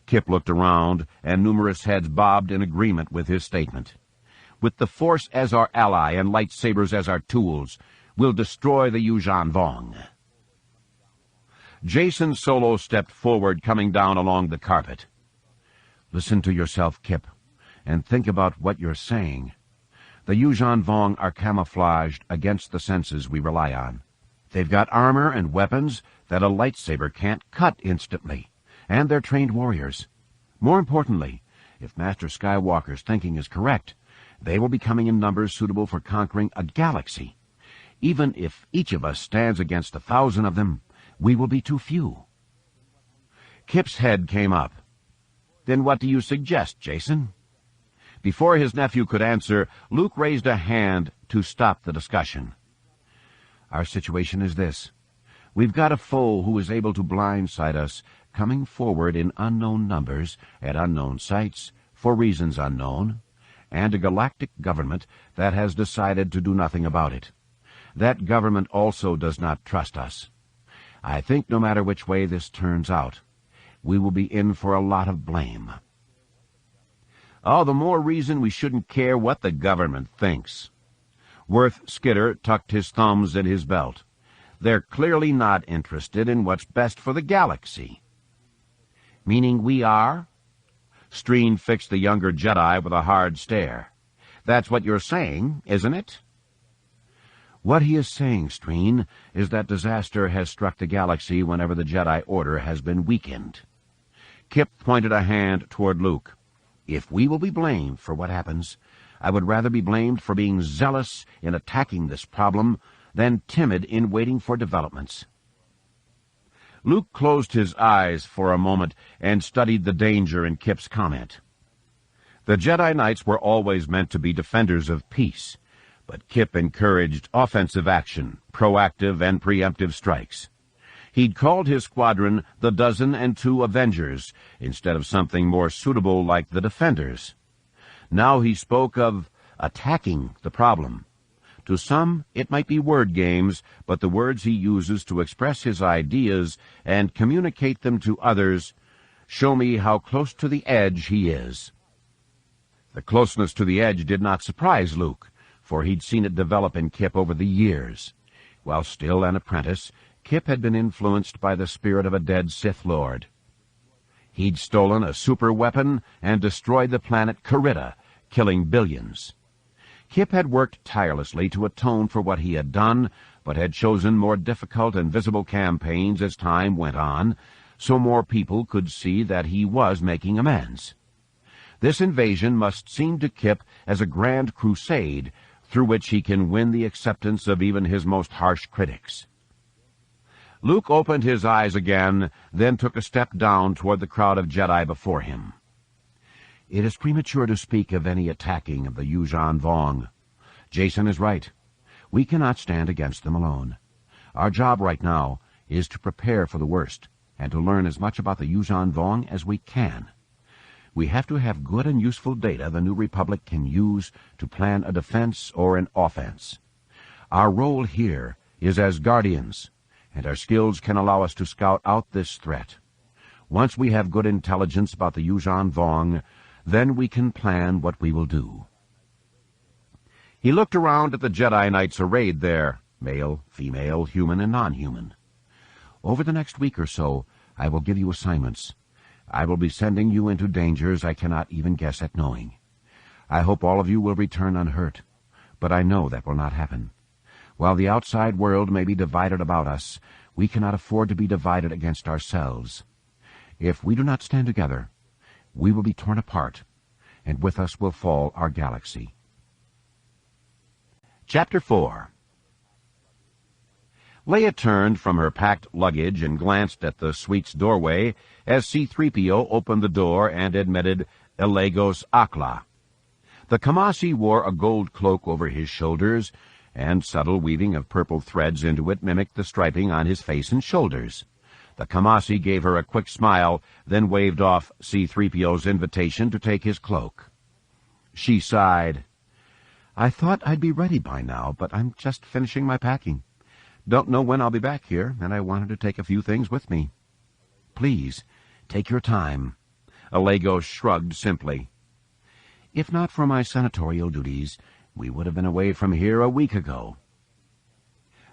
Kip looked around, and numerous heads bobbed in agreement with his statement. With the Force as our ally and lightsabers as our tools, we'll destroy the Yuuzhan Vong. Jason Solo stepped forward, coming down along the carpet. Listen to yourself, Kip, and think about what you're saying. The Yuuzhan Vong are camouflaged against the senses we rely on. They've got armor and weapons that a lightsaber can't cut instantly, and they're trained warriors. More importantly, if Master Skywalker's thinking is correct, they will be coming in numbers suitable for conquering a galaxy. Even if each of us stands against 1,000 of them, we will be too few. Kip's head came up. Then what do you suggest, Jason? Before his nephew could answer, Luke raised a hand to stop the discussion. Our situation is this. We've got a foe who is able to blindside us, coming forward in unknown numbers at unknown sites for reasons unknown, and a galactic government that has decided to do nothing about it. That government also does not trust us. I think no matter which way this turns out, we will be in for a lot of blame. All the more reason we shouldn't care what the government thinks. Worth Skidder tucked his thumbs in his belt. They're clearly not interested in what's best for the galaxy. Meaning we are? Streen fixed the younger Jedi with a hard stare. That's what you're saying, isn't it? What he is saying, Streen, is that disaster has struck the galaxy whenever the Jedi Order has been weakened. Kip pointed a hand toward Luke. If we will be blamed for what happens, I would rather be blamed for being zealous in attacking this problem than timid in waiting for developments. Luke closed his eyes for a moment and studied the danger in Kip's comment. The Jedi Knights were always meant to be defenders of peace, but Kip encouraged offensive action, proactive and preemptive strikes. He'd called his squadron the 12 Avengers, instead of something more suitable like the Defenders. Now he spoke of attacking the problem. To some, it might be word games, but the words he uses to express his ideas and communicate them to others show me how close to the edge he is. The closeness to the edge did not surprise Luke, for he'd seen it develop in Kip over the years. While still an apprentice, Kip had been influenced by the spirit of a dead Sith Lord. He'd stolen a super weapon and destroyed the planet Karita, killing billions. Kip had worked tirelessly to atone for what he had done, but had chosen more difficult and visible campaigns as time went on, so more people could see that he was making amends. This invasion must seem to Kip as a grand crusade through which he can win the acceptance of even his most harsh critics. Luke opened his eyes again, then took a step down toward the crowd of Jedi before him. It is premature to speak of any attacking of the Yuuzhan Vong. Jason is right. We cannot stand against them alone. Our job right now is to prepare for the worst and to learn as much about the Yuuzhan Vong as we can. We have to have good and useful data the New Republic can use to plan a defense or an offense. Our role here is as guardians, and our skills can allow us to scout out this threat. Once we have good intelligence about the Yuuzhan Vong, then we can plan what we will do. He looked around at the Jedi Knights arrayed there, male, female, human, and non-human. Over the next week or so, I will give you assignments. I will be sending you into dangers I cannot even guess at knowing. I hope all of you will return unhurt, but I know that will not happen. While the outside world may be divided about us, we cannot afford to be divided against ourselves. If we do not stand together, we will be torn apart, and with us will fall our galaxy. Chapter 4. Leia turned from her packed luggage and glanced at the suite's doorway as C-3PO opened the door and admitted Elegos Akla. The Kamasi wore a gold cloak over his shoulders, and subtle weaving of purple threads into it mimicked the striping on his face and shoulders. The Kamasi gave her a quick smile, then waved off C-3PO's invitation to take his cloak. She sighed. I thought I'd be ready by now, but I'm just finishing my packing. Don't know when I'll be back here, and I wanted to take a few things with me. Please, take your time. Elegos shrugged simply. If not for my senatorial duties, we would have been away from here a week ago.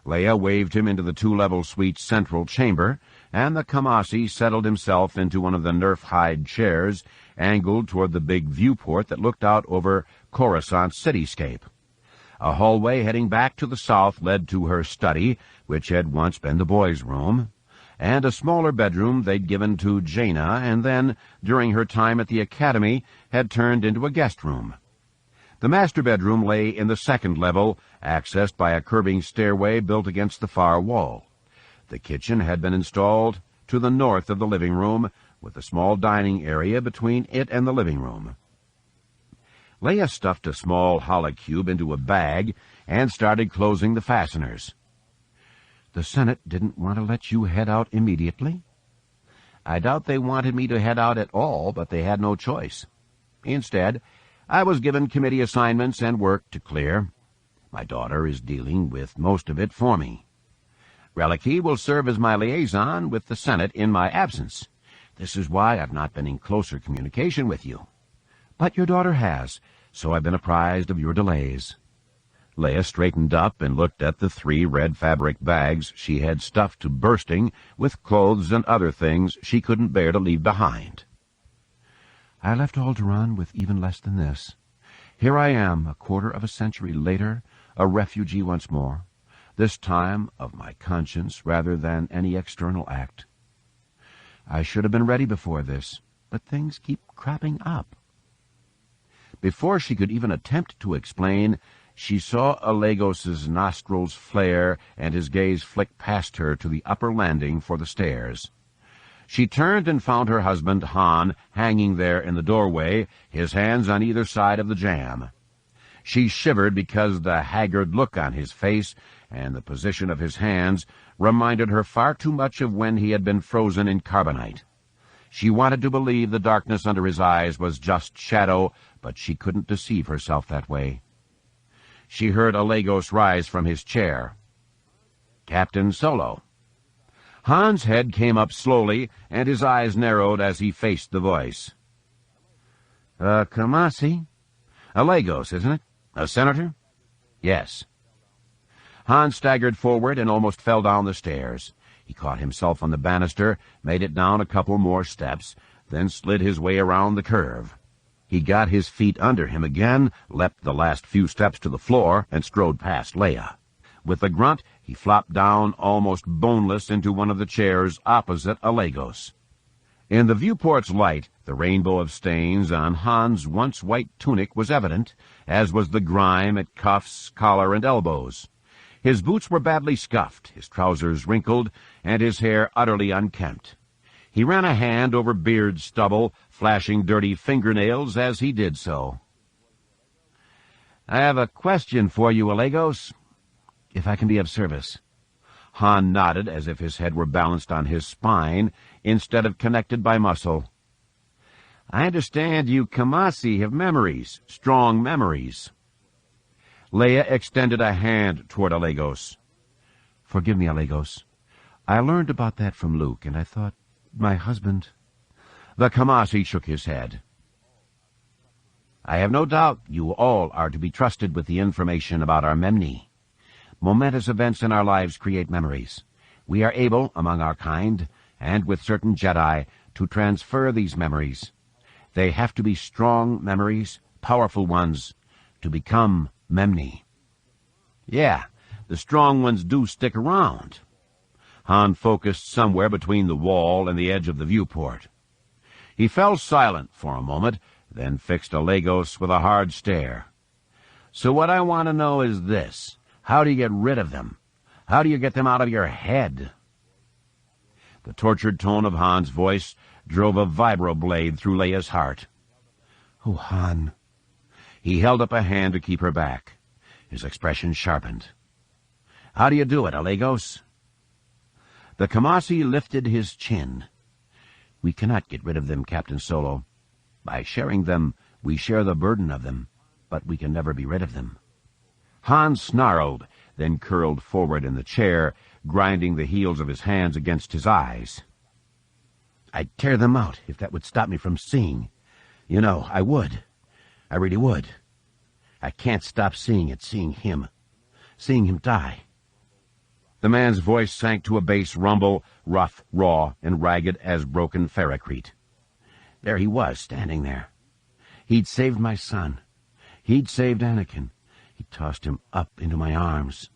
Leia waved him into the two-level suite's central chamber, and the Kamasi settled himself into one of the Nerf-hide chairs, angled toward the big viewport that looked out over Coruscant's cityscape. A hallway heading back to the south led to her study, which had once been the boys' room, and a smaller bedroom they'd given to Jaina, and then, during her time at the academy, had turned into a guest room. The master bedroom lay in the second level, accessed by a curving stairway built against the far wall. The kitchen had been installed to the north of the living room, with a small dining area between it and the living room. Leia stuffed a small holocube into a bag and started closing the fasteners. The Senate didn't want to let you head out immediately? I doubt they wanted me to head out at all, but they had no choice. Instead, I was given committee assignments and work to clear. My daughter is dealing with most of it for me. Relicky will serve as my liaison with the Senate in my absence. This is why I've not been in closer communication with you. But your daughter has, so I've been apprised of your delays. Leia straightened up and looked at the 3 red fabric bags she had stuffed to bursting with clothes and other things she couldn't bear to leave behind. I left Alderaan with even less than this. Here I am, a quarter of a century later, a refugee once more, this time of my conscience rather than any external act. I should have been ready before this, but things keep cropping up. Before she could even attempt to explain, she saw Elegos's nostrils flare and his gaze flick past her to the upper landing for the stairs. She turned and found her husband, Han, hanging there in the doorway, his hands on either side of the jamb. She shivered because the haggard look on his face and the position of his hands reminded her far too much of when he had been frozen in carbonite. She wanted to believe the darkness under his eyes was just shadow, but she couldn't deceive herself that way. She heard Elegos rise from his chair. Captain Solo. Han's head came up slowly, and his eyes narrowed as he faced the voice. Kamasi? Elegos, isn't it? A senator? Yes. Han staggered forward and almost fell down the stairs. He caught himself on the banister, made it down a couple more steps, then slid his way around the curve. He got his feet under him again, leapt the last few steps to the floor, and strode past Leia. With a grunt, he flopped down almost boneless into one of the chairs opposite Alegos. In the viewport's light, the rainbow of stains on Han's once white tunic was evident, as was the grime at cuffs, collar, and elbows. His boots were badly scuffed, his trousers wrinkled, and his hair utterly unkempt. He ran a hand over beard stubble, flashing dirty fingernails as he did so. "I have a question for you, Alegos, if I can be of service." Han nodded as if his head were balanced on his spine instead of connected by muscle. "I understand you Kamasi have memories, strong memories." Leia extended a hand toward Alegos. "Forgive me, Alegos. I learned about that from Luke, and I thought my husband—" The Kamasi shook his head. "I have no doubt you all are to be trusted with the information about our Memni. Momentous events in our lives create memories. We are able, among our kind, and with certain Jedi, to transfer these memories. They have to be strong memories, powerful ones, to become Memni." "Yeah, the strong ones do stick around." Han focused somewhere between the wall and the edge of the viewport. He fell silent for a moment, then fixed Alegos with a hard stare. "So what I want to know is this. How do you get rid of them? How do you get them out of your head?" The tortured tone of Han's voice drove a vibroblade through Leia's heart. "Oh, Han." He held up a hand to keep her back. His expression sharpened. "How do you do it, Alegos?" The Kamasi lifted his chin. "We cannot get rid of them, Captain Solo. By sharing them, we share the burden of them, but we can never be rid of them." Han snarled, then curled forward in the chair, grinding the heels of his hands against his eyes. "I'd tear them out if that would stop me from seeing. You know, I would. I really would. I can't stop seeing him die." The man's voice sank to a bass rumble, rough, raw, and ragged as broken ferrocrete. There he was, standing there. He'd saved my son. He'd saved Anakin. He tossed him up into my arms.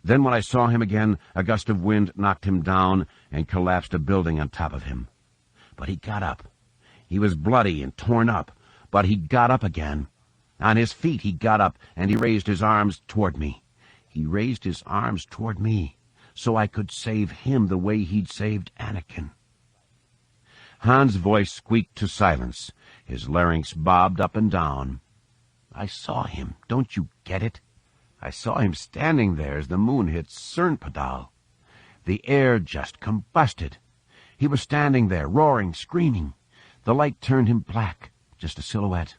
Then when I saw him again, a gust of wind knocked him down and collapsed a building on top of him. But he got up. He was bloody and torn up, but he got up again. On his feet he got up, and he raised his arms toward me. He raised his arms toward me, so I could save him the way he'd saved Anakin. Han's voice squeaked to silence. His larynx bobbed up and down. "I saw him, don't you get it? I saw him standing there as the moon hit Cernpadal. The air just combusted. He was standing there, roaring, screaming. The light turned him black, just a silhouette.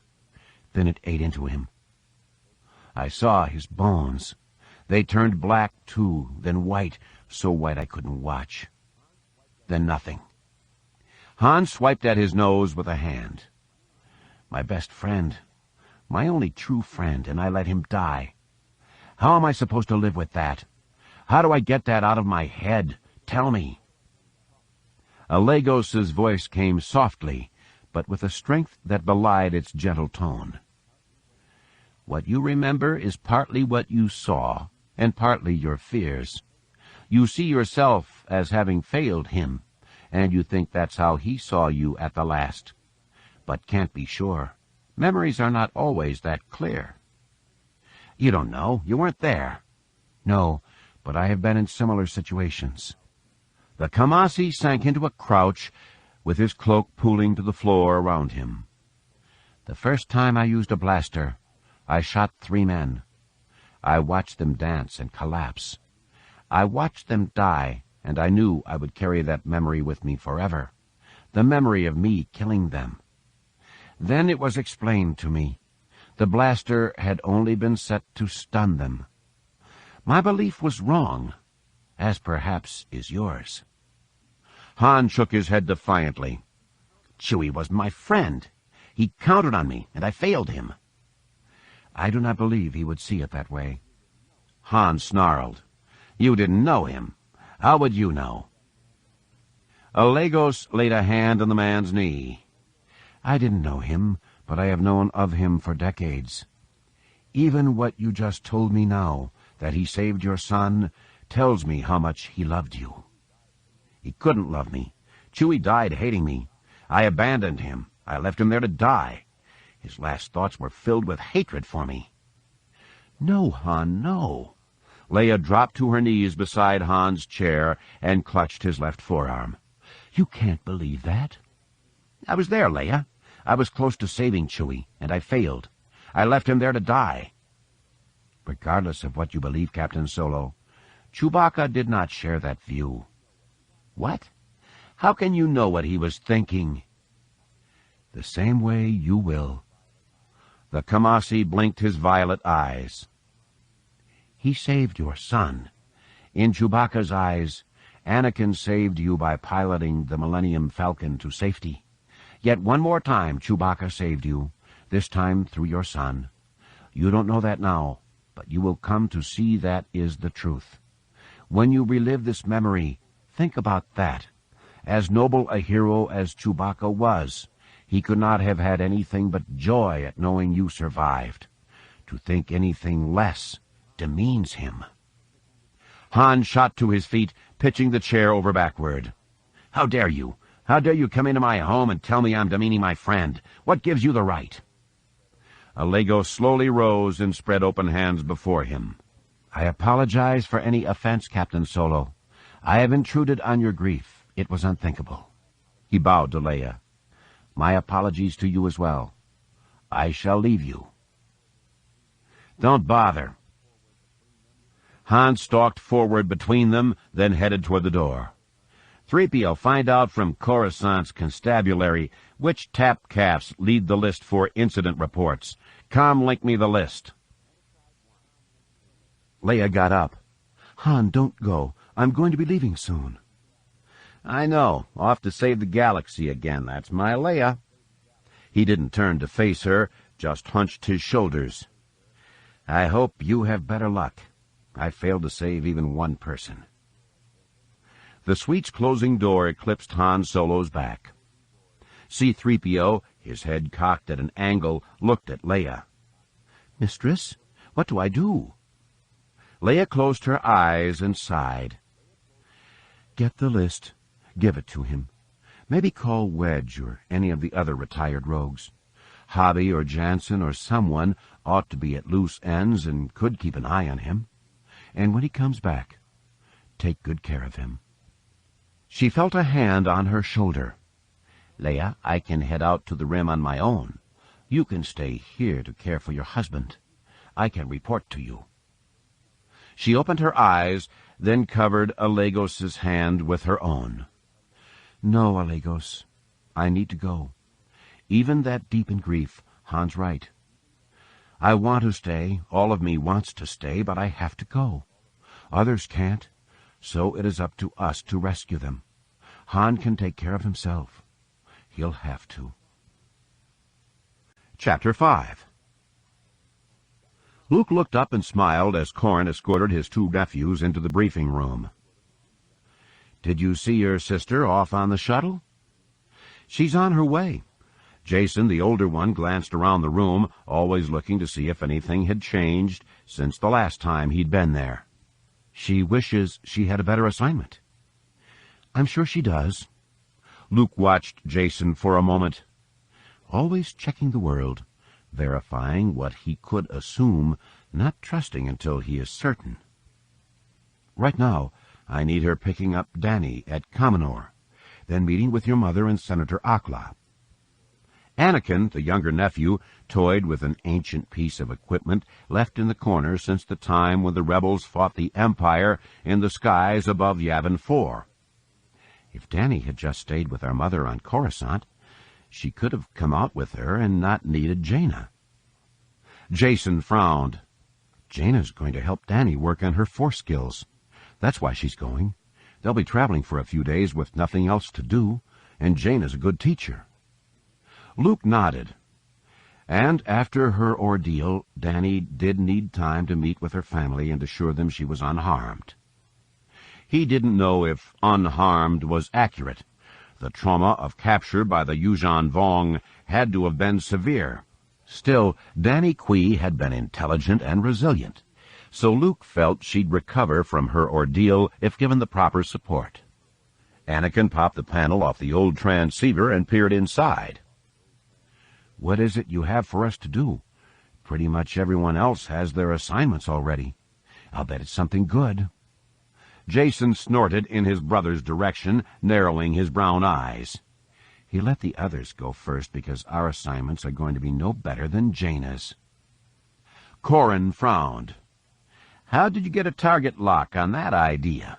Then it ate into him. I saw his bones. They turned black, too, then white, so white I couldn't watch. Then nothing." Han swiped at his nose with a hand. "My best friend, my only true friend, and I let him die. How am I supposed to live with that? How do I get that out of my head? Tell me." Alegos's voice came softly, but with a strength that belied its gentle tone. "What you remember is partly what you saw, and partly your fears. You see yourself as having failed him, and you think that's how he saw you at the last, but can't be sure. Memories are not always that clear. You don't know. You weren't there." "No, but I have been in similar situations." The Kamasi sank into a crouch, with his cloak pooling to the floor around him. "The first time I used a blaster, I shot 3 men. I watched them dance and collapse. I watched them die, and I knew I would carry that memory with me forever, the memory of me killing them. Then it was explained to me. The blaster had only been set to stun them. My belief was wrong, as perhaps is yours." Han shook his head defiantly. "Chewie was my friend. He counted on me, and I failed him." "I do not believe he would see it that way." Han snarled. "You didn't know him. How would you know? Alagos laid a hand on the man's knee. "I didn't know him, but I have known of him for decades. Even what you just told me now, that he saved your son, tells me how much he loved you." "He couldn't love me. Chewie died hating me. I abandoned him. I left him there to die. His last thoughts were filled with hatred for me." "No, Han, no." Leia dropped to her knees beside Han's chair and clutched his left forearm. "You can't believe that." "I was there, Leia. I was close to saving Chewie, and I failed. I left him there to die." "Regardless of what you believe, Captain Solo, Chewbacca did not share that view." "What? How can you know what he was thinking?" "The same way you will." The Kamasi blinked his violet eyes. "He saved your son. In Chewbacca's eyes, Anakin saved you by piloting the Millennium Falcon to safety. Yet one more time Chewbacca saved you, this time through your son. You don't know that now, but you will come to see that is the truth. When you relive this memory, think about that. As noble a hero as Chewbacca was, he could not have had anything but joy at knowing you survived. To think anything less demeans him." Han shot to his feet, pitching the chair over backward. "How dare you? How dare you come into my home and tell me I'm demeaning my friend? What gives you the right?" Alagos slowly rose and spread open hands before him. "I apologize for any offense, Captain Solo. I have intruded on your grief. It was unthinkable." He bowed to Leia. "My apologies to you as well. I shall leave you." "Don't bother." Han stalked forward between them, then headed toward the door. "3PO, find out from Coruscant's constabulary which tap calves lead the list for incident reports. Link me the list." Leia got up. "Han, don't go. I'm going to be leaving soon." "I know. Off to save the galaxy again. That's my Leia." He didn't turn to face her, just hunched his shoulders. "I hope you have better luck. I failed to save even one person." The suite's closing door eclipsed Han Solo's back. C-3PO, his head cocked at an angle, looked at Leia. "Mistress, what do I do?" Leia closed her eyes and sighed. "Get the list. Give it to him. Maybe call Wedge or any of the other retired rogues. Hobby or Jansen or someone ought to be at loose ends and could keep an eye on him. And when he comes back, take good care of him." She felt a hand on her shoulder. "Leia, I can head out to the Rim on my own. You can stay here to care for your husband. I can report to you." She opened her eyes, then covered Alagos's hand with her own. "No, Alagos, I need to go. Even that deep in grief, Han's right. I want to stay, all of me wants to stay, but I have to go. Others can't, so it is up to us to rescue them. Han can take care of himself. He'll have to." Chapter 5. Luke looked up and smiled as Corrin escorted his two nephews into the briefing room. "Did you see your sister off on the shuttle?" "She's on her way." Jason, the older one, glanced around the room, always looking to see if anything had changed since the last time he'd been there. "She wishes she had a better assignment." "I'm sure she does." Luke watched Jason for a moment. Always checking the world, verifying what he could assume, not trusting until he is certain. "Right now, I need her picking up Danny at Kaminoor, then meeting with your mother and Senator Akla." Anakin, the younger nephew, toyed with an ancient piece of equipment left in the corner since the time when the rebels fought the Empire in the skies above Yavin 4. If Danny had just stayed with our mother on Coruscant, she could have come out with her and not needed Jaina. Jason frowned. Jaina's going to help Danny work on her force skills. That's why she's going. They'll be traveling for a few days with nothing else to do, and Jaina's a good teacher. Luke nodded. And after her ordeal, Danny did need time to meet with her family and assure them she was unharmed. He didn't know if unharmed was accurate, The trauma of capture by the Yuuzhan Vong had to have been severe. Still, Danny Kui had been intelligent and resilient, so Luke felt she'd recover from her ordeal if given the proper support. Anakin popped the panel off the old transceiver and peered inside. "What is it you have for us to do? Pretty much everyone else has their assignments already. I'll bet it's something good." Jason snorted in his brother's direction, narrowing his brown eyes. He let the others go first because our assignments are going to be no better than Jaina's. Corran frowned. "How did you get a target lock on that idea?"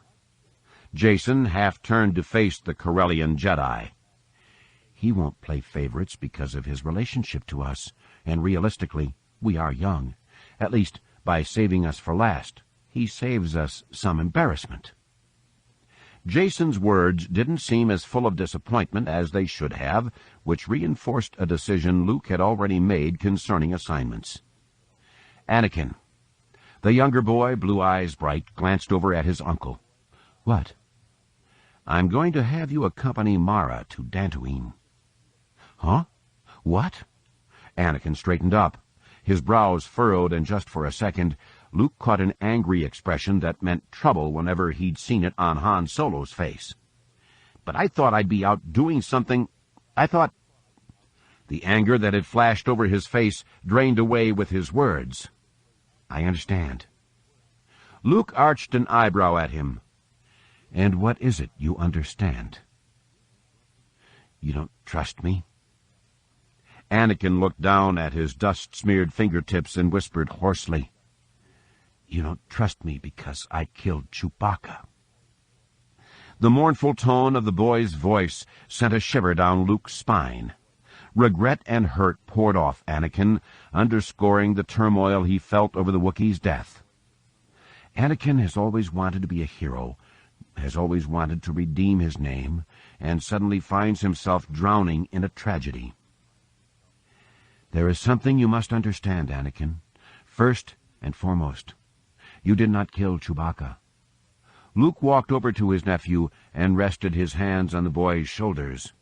Jason half turned to face the Corellian Jedi. "He won't play favorites because of his relationship to us, and realistically, we are young. At least, by saving us for last, he saves us some embarrassment." Jason's words didn't seem as full of disappointment as they should have, which reinforced a decision Luke had already made concerning assignments. "Anakin." The younger boy, blue eyes bright, glanced over at his uncle. "What?" "I'm going to have you accompany Mara to Dantooine." "Huh? What?" Anakin straightened up. His brows furrowed, and just for a second, Luke caught an angry expression that meant trouble whenever he'd seen it on Han Solo's face. "But I thought I'd be out doing something. I thought—" The anger that had flashed over his face drained away with his words. "I understand." Luke arched an eyebrow at him. "And what is it you understand?" "You don't trust me?" Anakin looked down at his dust-smeared fingertips and whispered hoarsely, "You don't trust me because I killed Chewbacca." The mournful tone of the boy's voice sent a shiver down Luke's spine. Regret and hurt poured off Anakin, underscoring the turmoil he felt over the Wookiee's death. Anakin has always wanted to be a hero, has always wanted to redeem his name, and suddenly finds himself drowning in a tragedy. "There is something you must understand, Anakin. First and foremost, you did not kill Chewbacca." Luke walked over to his nephew and rested his hands on the boy's shoulders.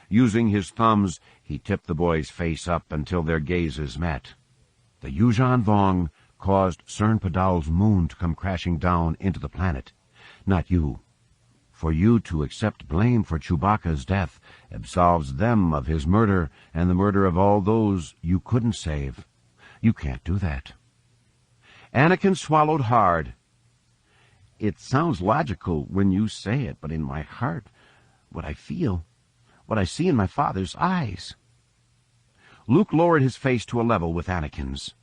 Using his thumbs, he tipped the boy's face up until their gazes met. "The Yuuzhan Vong caused Cern Padal's moon to come crashing down into the planet, not you. For you to accept blame for Chewbacca's death absolves them of his murder and the murder of all those you couldn't save. You can't do that." Anakin swallowed hard. "It sounds logical when you say it, but in my heart, what I feel, what I see in my father's eyes." Luke lowered his face to a level with Anakin's.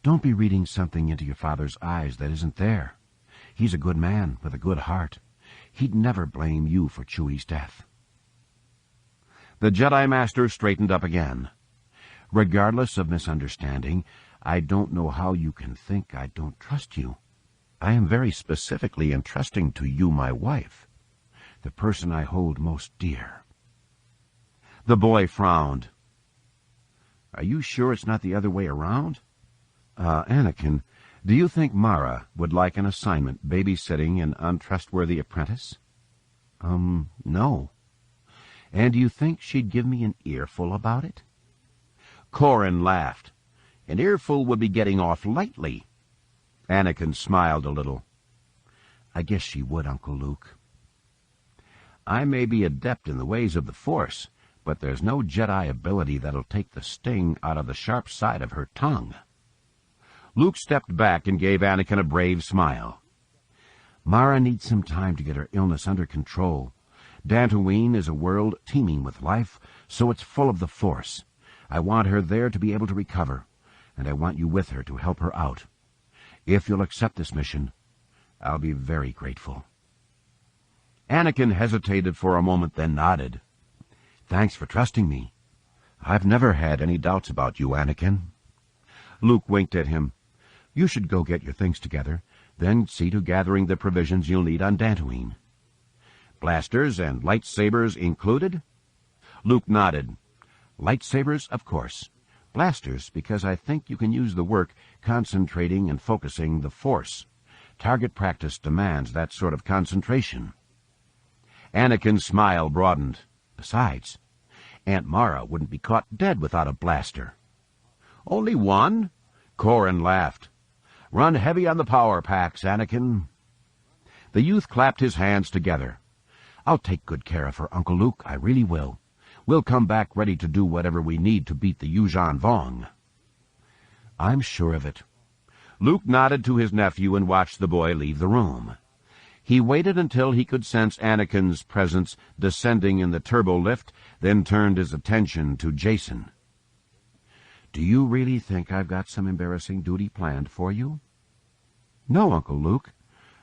"Don't be reading something into your father's eyes that isn't there. He's a good man with a good heart. He'd never blame you for Chewie's death." The Jedi Master straightened up again. "Regardless of misunderstanding, I don't know how you can think I don't trust you. I am very specifically entrusting to you my wife, the person I hold most dear." The boy frowned. "Are you sure it's not the other way around? Anakin, do you think Mara would like an assignment babysitting an untrustworthy apprentice?" No." "And do you think she'd give me an earful about it?" Corran laughed. "An earful would be getting off lightly." Anakin smiled a little. "I guess she would, Uncle Luke." "I may be adept in the ways of the Force, but there's no Jedi ability that'll take the sting out of the sharp side of her tongue." Luke stepped back and gave Anakin a brave smile. "Mara needs some time to get her illness under control. Dantooine is a world teeming with life, so it's full of the Force. I want her there to be able to recover, and I want you with her to help her out. If you'll accept this mission, I'll be very grateful." Anakin hesitated for a moment, then nodded. "Thanks for trusting me. I've never had any doubts about you, Anakin." Luke winked at him. "You should go get your things together, then see to gathering the provisions you'll need on Dantooine." "Blasters and lightsabers included?" Luke nodded. "Lightsabers, of course. Blasters, because I think you can use the work concentrating and focusing the Force. Target practice demands that sort of concentration." Anakin's smile broadened. Besides, Aunt Mara wouldn't be caught dead without a blaster. Only one? Corran laughed. Run heavy on the power packs, Anakin. The youth clapped his hands together. I'll take good care of her, Uncle Luke, I really will. We'll come back ready to do whatever we need to beat the Yuuzhan Vong. I'm sure of it. Luke nodded to his nephew and watched the boy leave the room. He waited until he could sense Anakin's presence descending in the turbo lift, then turned his attention to Jacen. Do you really think I've got some embarrassing duty planned for you? No, Uncle Luke.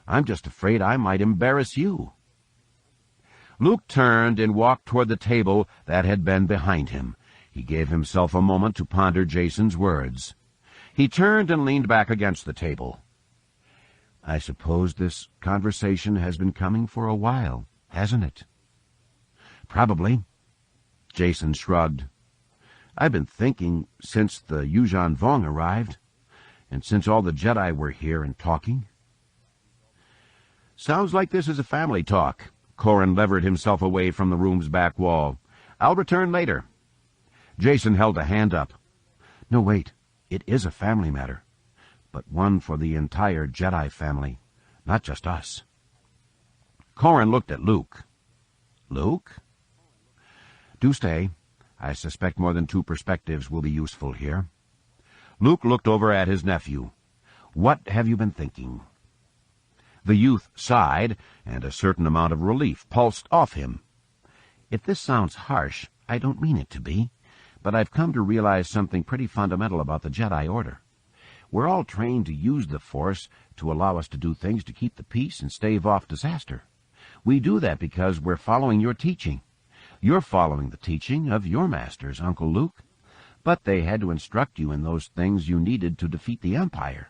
I'm just afraid I might embarrass you. Luke turned and walked toward the table that had been behind him. He gave himself a moment to ponder Jacen's words. He turned and leaned back against the table. I suppose this conversation has been coming for a while, hasn't it? Probably. Jacen shrugged. I've been thinking since the Yuuzhan Vong arrived, and since all the Jedi were here and talking. Sounds like this is a family talk. Corran levered himself away from the room's back wall. I'll return later. Jacen held a hand up. No, wait. It is a family matter, but one for the entire Jedi family, not just us. Corran looked at Luke. Luke? Do stay. I suspect more than two perspectives will be useful here. Luke looked over at his nephew. What have you been thinking? The youth sighed, and a certain amount of relief pulsed off him. If this sounds harsh, I don't mean it to be, but I've come to realize something pretty fundamental about the Jedi Order. We're all trained to use the Force to allow us to do things to keep the peace and stave off disaster. We do that because we're following your teaching. You're following the teaching of your masters, Uncle Luke. But they had to instruct you in those things you needed to defeat the Empire.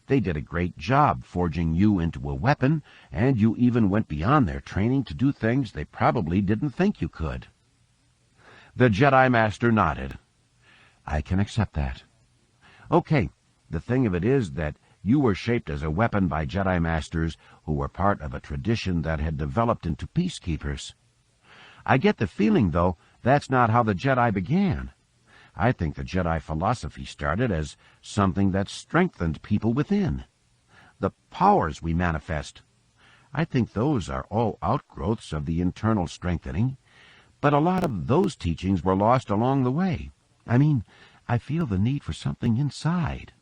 They did a great job forging you into a weapon, and you even went beyond their training to do things they probably didn't think you could. The Jedi Master nodded. I can accept that. Okay, the thing of it is that you were shaped as a weapon by Jedi Masters who were part of a tradition that had developed into peacekeepers. I get the feeling, though, that's not how the Jedi began. I think the Jedi philosophy started as something that strengthened people within. The powers we manifest. I think those are all outgrowths of the internal strengthening, but a lot of those teachings were lost along the way. I mean, I feel the need for something inside.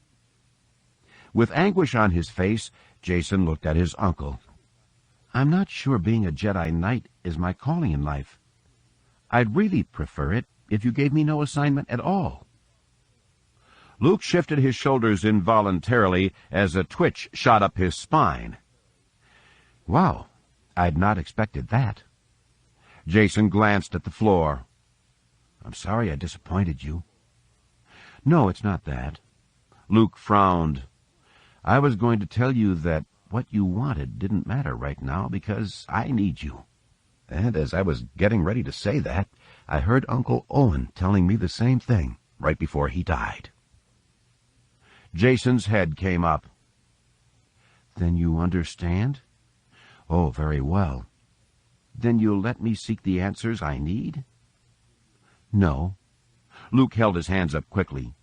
With anguish on his face, Jacen looked at his uncle. I'm not sure being a Jedi Knight is my calling in life. I'd really prefer it if you gave me no assignment at all. Luke shifted his shoulders involuntarily as a twitch shot up his spine. Wow, I'd not expected that. Jacen glanced at the floor. I'm sorry I disappointed you. No, it's not that. Luke frowned. I was going to tell you that what you wanted didn't matter right now because I need you. And as I was getting ready to say that, I heard Uncle Owen telling me the same thing right before he died. Jacen's head came up. Then you understand? Oh, very well. Then you'll let me seek the answers I need? No. Luke held his hands up quickly.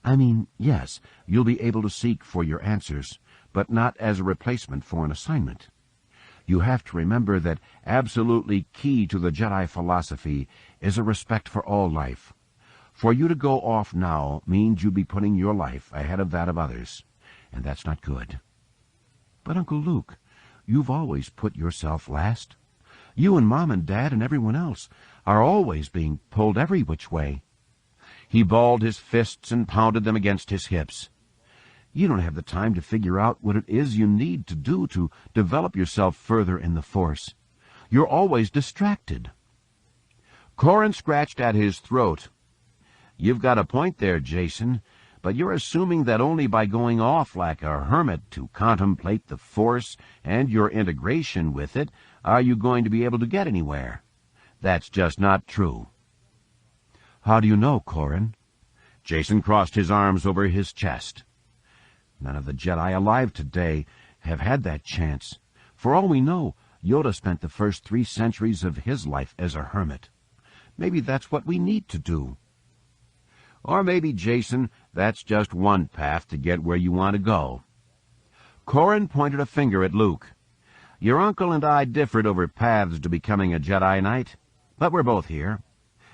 I mean, yes, you'll be able to seek for your answers, but not as a replacement for an assignment. You have to remember that absolutely key to the Jedi philosophy is a respect for all life. For you to go off now means you'd be putting your life ahead of that of others, and that's not good. But, Uncle Luke, you've always put yourself last. You and Mom and Dad and everyone else are always being pulled every which way. He balled his fists and pounded them against his hips. You don't have the time to figure out what it is you need to do to develop yourself further in the Force. You're always distracted. Corran scratched at his throat. You've got a point there, Jacen, but you're assuming that only by going off like a hermit to contemplate the Force and your integration with it are you going to be able to get anywhere. That's just not true. How do you know, Corran? Jacen crossed his arms over his chest. None of the Jedi alive today have had that chance. For all we know, Yoda spent the first 3 centuries of his life as a hermit. Maybe that's what we need to do. Or maybe, Jason, that's just one path to get where you want to go. Corran pointed a finger at Luke. Your uncle and I differed over paths to becoming a Jedi Knight, but we're both here.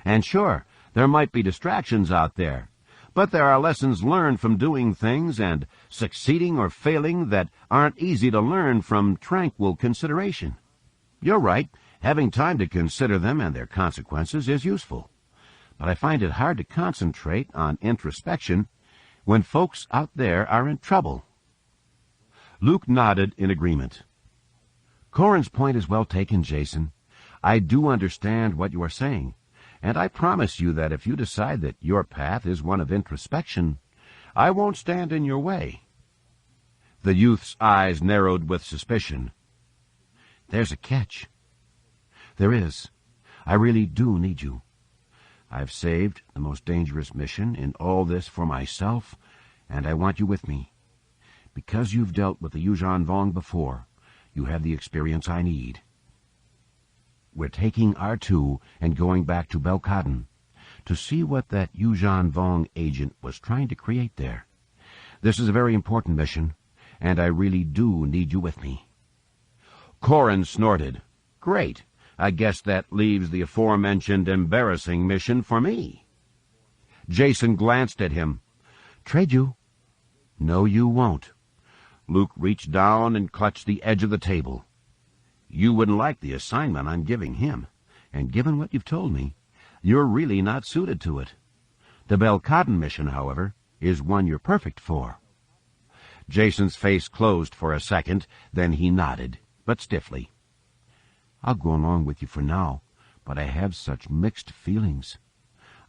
And sure, there might be distractions out there, but there are lessons learned from doing things and succeeding or failing that aren't easy to learn from tranquil consideration. You're right, having time to consider them and their consequences is useful. But I find it hard to concentrate on introspection when folks out there are in trouble. Luke nodded in agreement. Corran's point is well taken, Jason. I do understand what you are saying, and I promise you that if you decide that your path is one of introspection, I won't stand in your way. The youth's eyes narrowed with suspicion. There's a catch. There is. I really do need you. I've saved the most dangerous mission in all this for myself, and I want you with me. Because you've dealt with the Yuuzhan Vong before, you have the experience I need. We're taking R2 and going back to Belkaden to see what that Yuuzhan Vong agent was trying to create there. This is a very important mission, and I really do need you with me. Corran snorted. Great. I guess that leaves the aforementioned embarrassing mission for me. Jason glanced at him. Trade you? No, you won't. Luke reached down and clutched the edge of the table. You wouldn't like the assignment I'm giving him, and given what you've told me, you're really not suited to it. The Belkaden mission, however, is one you're perfect for. Jason's face closed for a second, then he nodded, but stiffly. I'll go along with you for now, but I have such mixed feelings.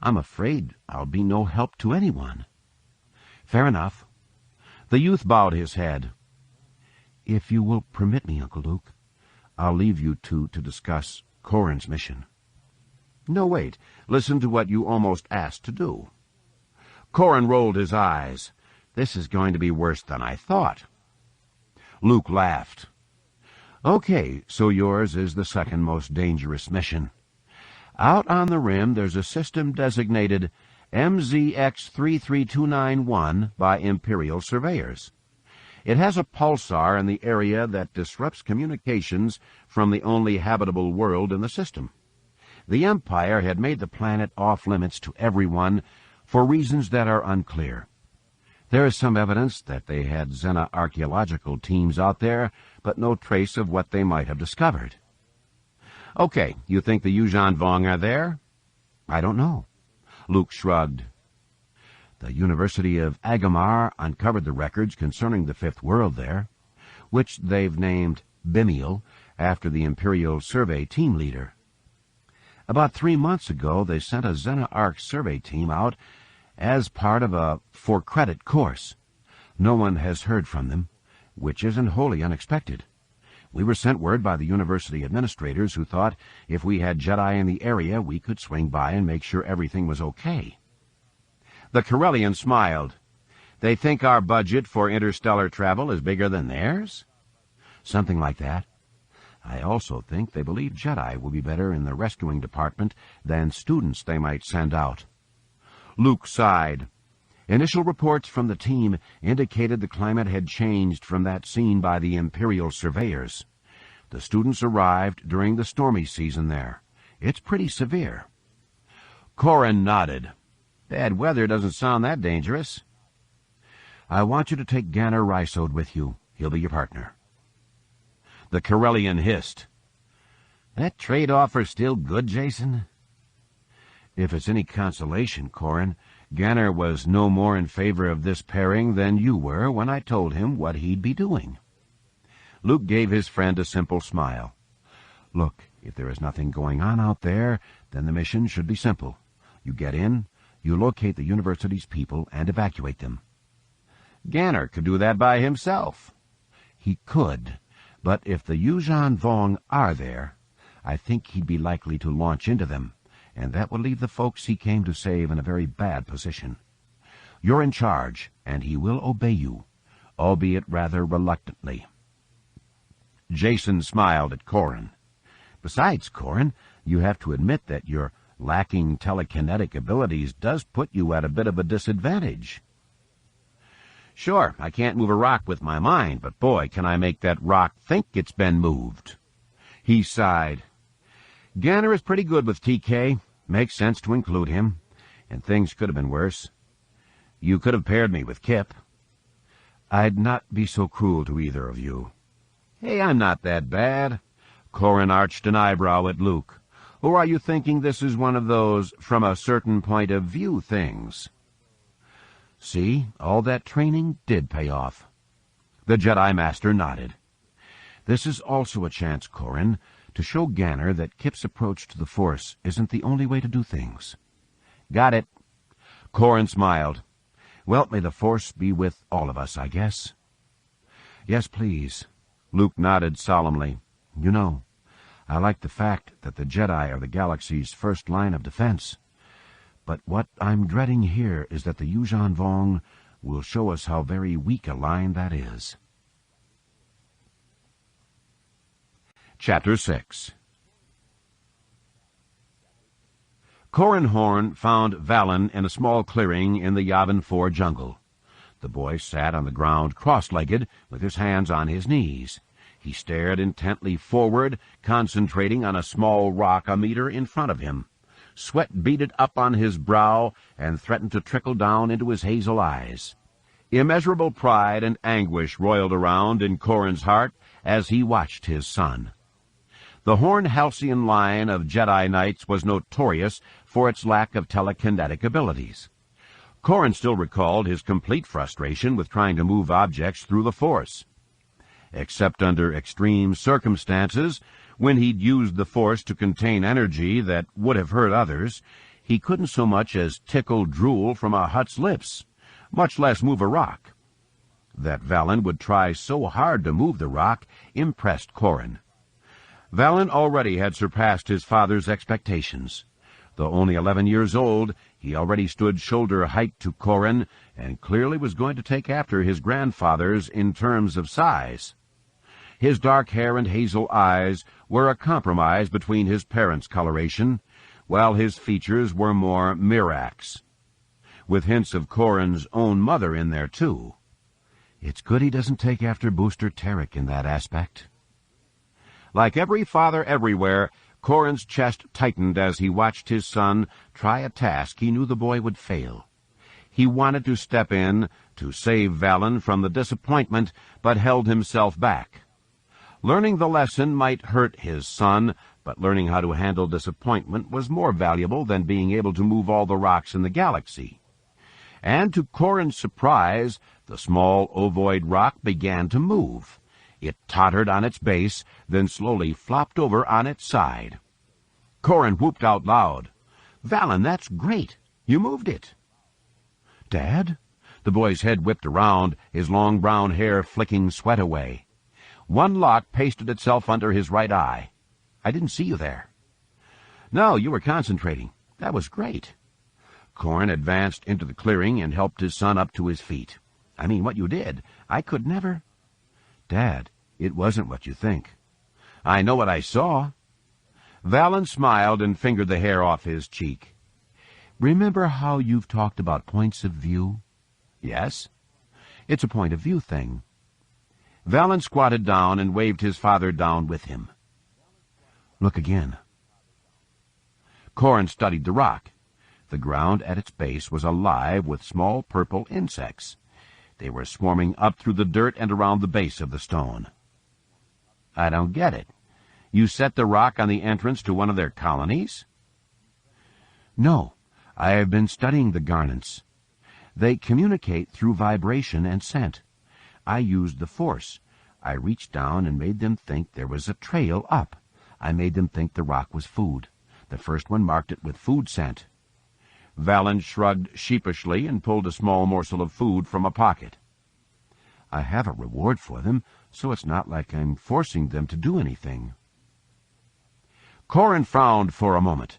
I'm afraid I'll be no help to anyone. Fair enough. The youth bowed his head. If you will permit me, Uncle Luke, I'll leave you two to discuss Corran's mission. No, wait. Listen to what you almost asked to do. Corran rolled his eyes. This is going to be worse than I thought. Luke laughed. Okay, so yours is the second most dangerous mission. Out on the rim, there's a system designated MZX-33291 by Imperial surveyors. It has a pulsar in the area that disrupts communications from the only habitable world in the system. The Empire had made the planet off-limits to everyone for reasons that are unclear. There is some evidence that they had Xena archaeological teams out there, but no trace of what they might have discovered. Okay, you think the Yuuzhan Vong are there? I don't know. Luke shrugged. The University of Agamar uncovered the records concerning the Fifth World there, which they've named Bimial after the Imperial Survey team leader. About 3 months ago, they sent a Xena Arc survey team out as part of a for-credit course. No one has heard from them, which isn't wholly unexpected. We were sent word by the university administrators who thought if we had Jedi in the area, we could swing by and make sure everything was okay. The Corellian smiled. They think our budget for interstellar travel is bigger than theirs? Something like that. I also think they believe Jedi will be better in the rescuing department than students they might send out. Luke sighed. Initial reports from the team indicated the climate had changed from that seen by the Imperial surveyors. The students arrived during the stormy season there. It's pretty severe. Corran nodded. Bad weather doesn't sound that dangerous. I want you to take Ganner Rysode with you. He'll be your partner. The Corellian hissed. That trade offer still good, Jason? If it's any consolation, Corran, Ganner was no more in favor of this pairing than you were when I told him what he'd be doing. Luke gave his friend a simple smile. Look, if there is nothing going on out there, then the mission should be simple. You get in, you locate the university's people, and evacuate them. Ganner could do that by himself. He could, but if the Yuuzhan Vong are there, I think he'd be likely to launch into them, and that would leave the folks he came to save in a very bad position. You're in charge, and he will obey you, albeit rather reluctantly. Jason smiled at Corrin. Besides, Corrin, you have to admit that your lacking telekinetic abilities does put you at a bit of a disadvantage. Sure, I can't move a rock with my mind, but boy, can I make that rock think it's been moved. He sighed. Ganner is pretty good with TK. Makes sense to include him. And things could have been worse. You could have paired me with Kip. I'd not be so cruel to either of you. Hey, I'm not that bad. Corrin arched an eyebrow at Luke. Or are you thinking this is one of those from a certain point of view things? See, all that training did pay off. The Jedi Master nodded. This is also a chance, Corrin, to show Ganner that Kip's approach to the Force isn't the only way to do things. Got it. Corrin smiled. Well, may the Force be with all of us, I guess. Yes, please. Luke nodded solemnly. You know, I like the fact that the Jedi are the galaxy's first line of defense. But what I'm dreading here is that the Yuuzhan Vong will show us how very weak a line that is. Chapter 6. Corrin Horn found Valen in a small clearing in the Yavin 4 jungle. The boy sat on the ground cross-legged, with his hands on his knees. He stared intently forward, concentrating on a small rock a meter in front of him. Sweat beaded up on his brow and threatened to trickle down into his hazel eyes. Immeasurable pride and anguish roiled around in Corrin's heart as he watched his son. The Horn Halcyon line of Jedi Knights was notorious for its lack of telekinetic abilities. Corrin still recalled his complete frustration with trying to move objects through the Force. Except under extreme circumstances, when he'd used the Force to contain energy that would have hurt others, he couldn't so much as tickle drool from a Hutt's lips, much less move a rock. That Valen would try so hard to move the rock impressed Corrin. Valen already had surpassed his father's expectations. Though only 11 years old, he already stood shoulder-height to Corrin and clearly was going to take after his grandfathers in terms of size. His dark hair and hazel eyes were a compromise between his parents' coloration, while his features were more Mirax, with hints of Corrin's own mother in there, too. It's good he doesn't take after Booster Terek in that aspect. Like every father everywhere, Corrin's chest tightened as he watched his son try a task he knew the boy would fail. He wanted to step in to save Valen from the disappointment, but held himself back. Learning the lesson might hurt his son, but learning how to handle disappointment was more valuable than being able to move all the rocks in the galaxy. And to Corrin's surprise, the small ovoid rock began to move. It tottered on its base, then slowly flopped over on its side. Corrin whooped out loud. "Valen, that's great! You moved it!" "Dad?" The boy's head whipped around, his long brown hair flicking sweat away. One lock pasted itself under his right eye. "I didn't see you there." "No, you were concentrating. That was great." Corrin advanced into the clearing and helped his son up to his feet. "I mean, what you did. I could never—" "Dad, it wasn't what you think." "I know what I saw." Valen smiled and fingered the hair off his cheek. "Remember how you've talked about points of view?" "Yes." "It's a point of view thing." Valen squatted down and waved his father down with him. "Look again." Corrin studied the rock. The ground at its base was alive with small purple insects. They were swarming up through the dirt and around the base of the stone. "I don't get it. You set the rock on the entrance to one of their colonies?" "No. I have been studying the garnets. They communicate through vibration and scent. I used the Force. I reached down and made them think there was a trail up. I made them think the rock was food. The first one marked it with food scent." Valen shrugged sheepishly and pulled a small morsel of food from a pocket. "I have a reward for them, so it's not like I'm forcing them to do anything." Corrin frowned for a moment.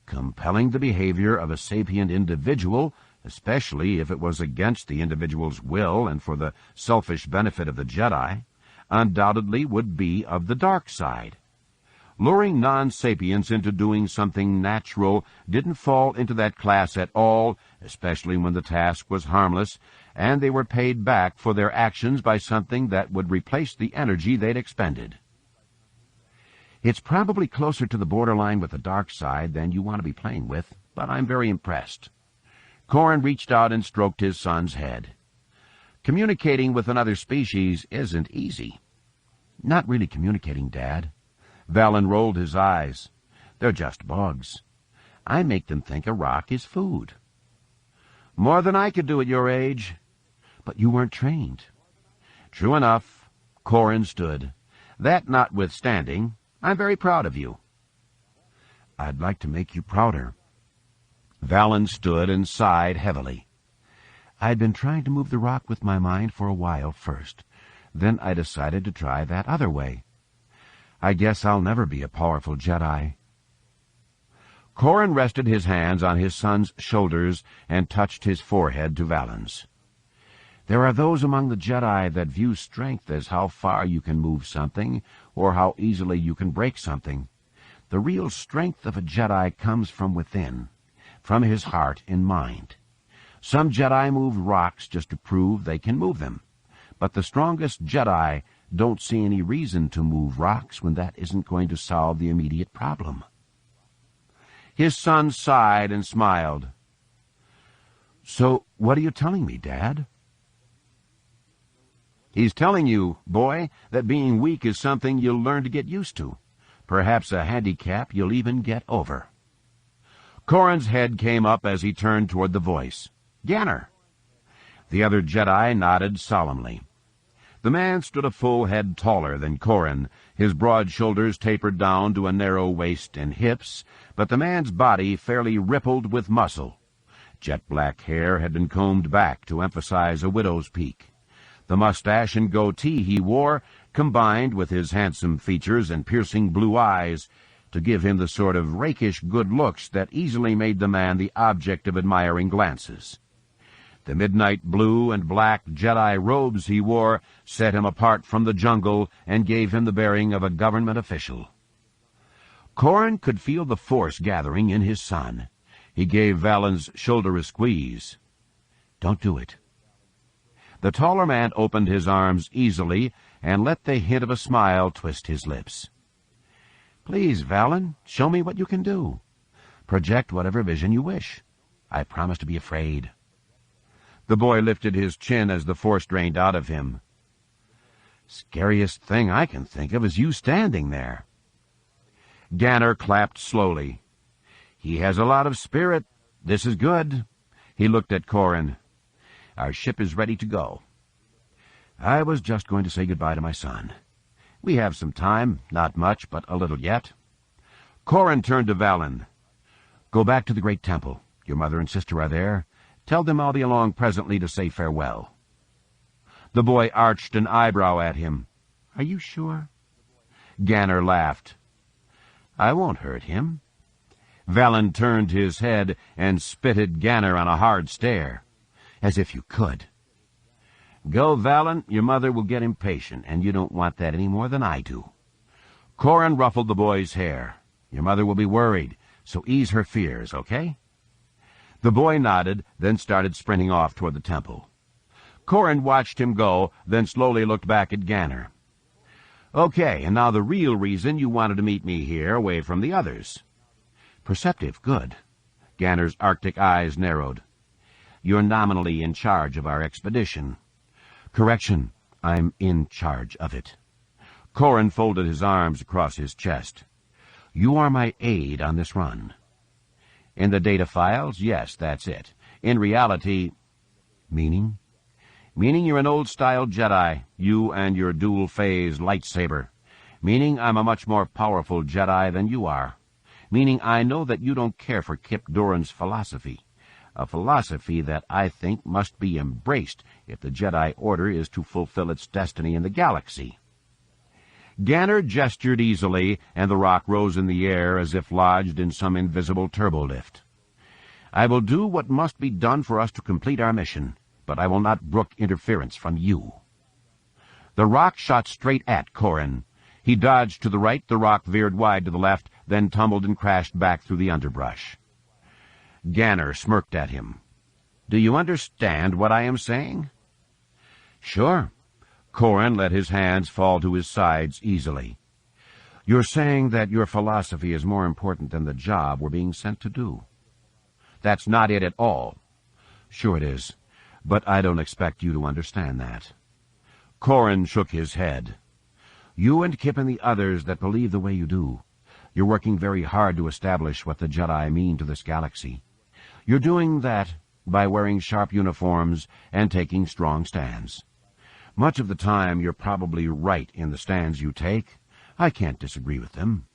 Compelling the behavior of a sapient individual, especially if it was against the individual's will and for the selfish benefit of the Jedi, undoubtedly would be of the dark side. Luring non-sapients into doing something natural didn't fall into that class at all, especially when the task was harmless, and they were paid back for their actions by something that would replace the energy they'd expended. It's probably closer to the borderline with the dark side than you want to be playing with, but I'm very impressed. Corrin reached out and stroked his son's head. Communicating with another species isn't easy. Not really communicating, Dad. Valen rolled his eyes. They're just bugs. I make them think a rock is food. More than I could do at your age. But you weren't trained. True enough. Corrin stood. That notwithstanding, I'm very proud of you. I'd like to make you prouder. Valen stood and sighed heavily. I'd been trying to move the rock with my mind for a while first. Then I decided to try that other way. I guess I'll never be a powerful Jedi. Corrin rested his hands on his son's shoulders and touched his forehead to Valen's. There are those among the Jedi that view strength as how far you can move something or how easily you can break something. The real strength of a Jedi comes from within, from his heart and mind. Some Jedi move rocks just to prove they can move them, but the strongest Jedi don't see any reason to move rocks when that isn't going to solve the immediate problem. His son sighed and smiled. So what are you telling me, Dad? He's telling you, boy, that being weak is something you'll learn to get used to. Perhaps a handicap you'll even get over. Corrin's head came up as he turned toward the voice. Ganner. The other Jedi nodded solemnly. The man stood a full head taller than Corrin. His broad shoulders tapered down to a narrow waist and hips, but the man's body fairly rippled with muscle. Jet-black hair had been combed back to emphasize a widow's peak. The mustache and goatee he wore combined with his handsome features and piercing blue eyes to give him the sort of rakish good looks that easily made the man the object of admiring glances. The midnight blue and black Jedi robes he wore set him apart from the jungle and gave him the bearing of a government official. Corrin could feel the force gathering in his son. He gave Valen's shoulder a squeeze. Don't do it. The taller man opened his arms easily and let the hint of a smile twist his lips. Please, Valen, show me what you can do. Project whatever vision you wish. I promise to be afraid. The boy lifted his chin as the force drained out of him. Scariest thing I can think of is you standing there. Ganner clapped slowly. He has a lot of spirit. This is good. He looked at Corrin. Our ship is ready to go. I was just going to say goodbye to my son. We have some time, not much, but a little yet. Corrin turned to Valen. Go back to the great temple. Your mother and sister are there. Tell them I'll be along presently to say farewell. The boy arched an eyebrow at him. Are you sure? Ganner laughed. I won't hurt him. Valen turned his head and spitted Ganner on a hard stare. As if you could. Go, Valen, your mother will get impatient, and you don't want that any more than I do. Corrin ruffled the boy's hair. Your mother will be worried, so ease her fears, okay? The boy nodded, then started sprinting off toward the temple. Corrin watched him go, then slowly looked back at Ganner. Okay, and now the real reason you wanted to meet me here, away from the others. Perceptive, good. Ganner's Arctic eyes narrowed. You're nominally in charge of our expedition. Correction, I'm in charge of it. Corrin folded his arms across his chest. You are my aide on this run. In the data files, yes, that's it. In reality, meaning? Meaning you're an old-style Jedi, you and your dual-phase lightsaber. Meaning I'm a much more powerful Jedi than you are. Meaning I know that you don't care for Kip Doran's philosophy. A philosophy that I think must be embraced if the Jedi Order is to fulfill its destiny in the galaxy. Ganner gestured easily, and the rock rose in the air as if lodged in some invisible turbolift. I will do what must be done for us to complete our mission, but I will not brook interference from you. The rock shot straight at Corrin. He dodged to the right, the rock veered wide to the left, then tumbled and crashed back through the underbrush. Ganner smirked at him. "Do you understand what I am saying?" "Sure." Corrin let his hands fall to his sides easily. "You're saying that your philosophy is more important than the job we're being sent to do." "That's not it at all." "Sure it is, but I don't expect you to understand that." Corrin shook his head. "You and Kip and the others that believe the way you do, you're working very hard to establish what the Jedi mean to this galaxy. You're doing that by wearing sharp uniforms and taking strong stands. Much of the time you're probably right in the stands you take. I can't disagree with them.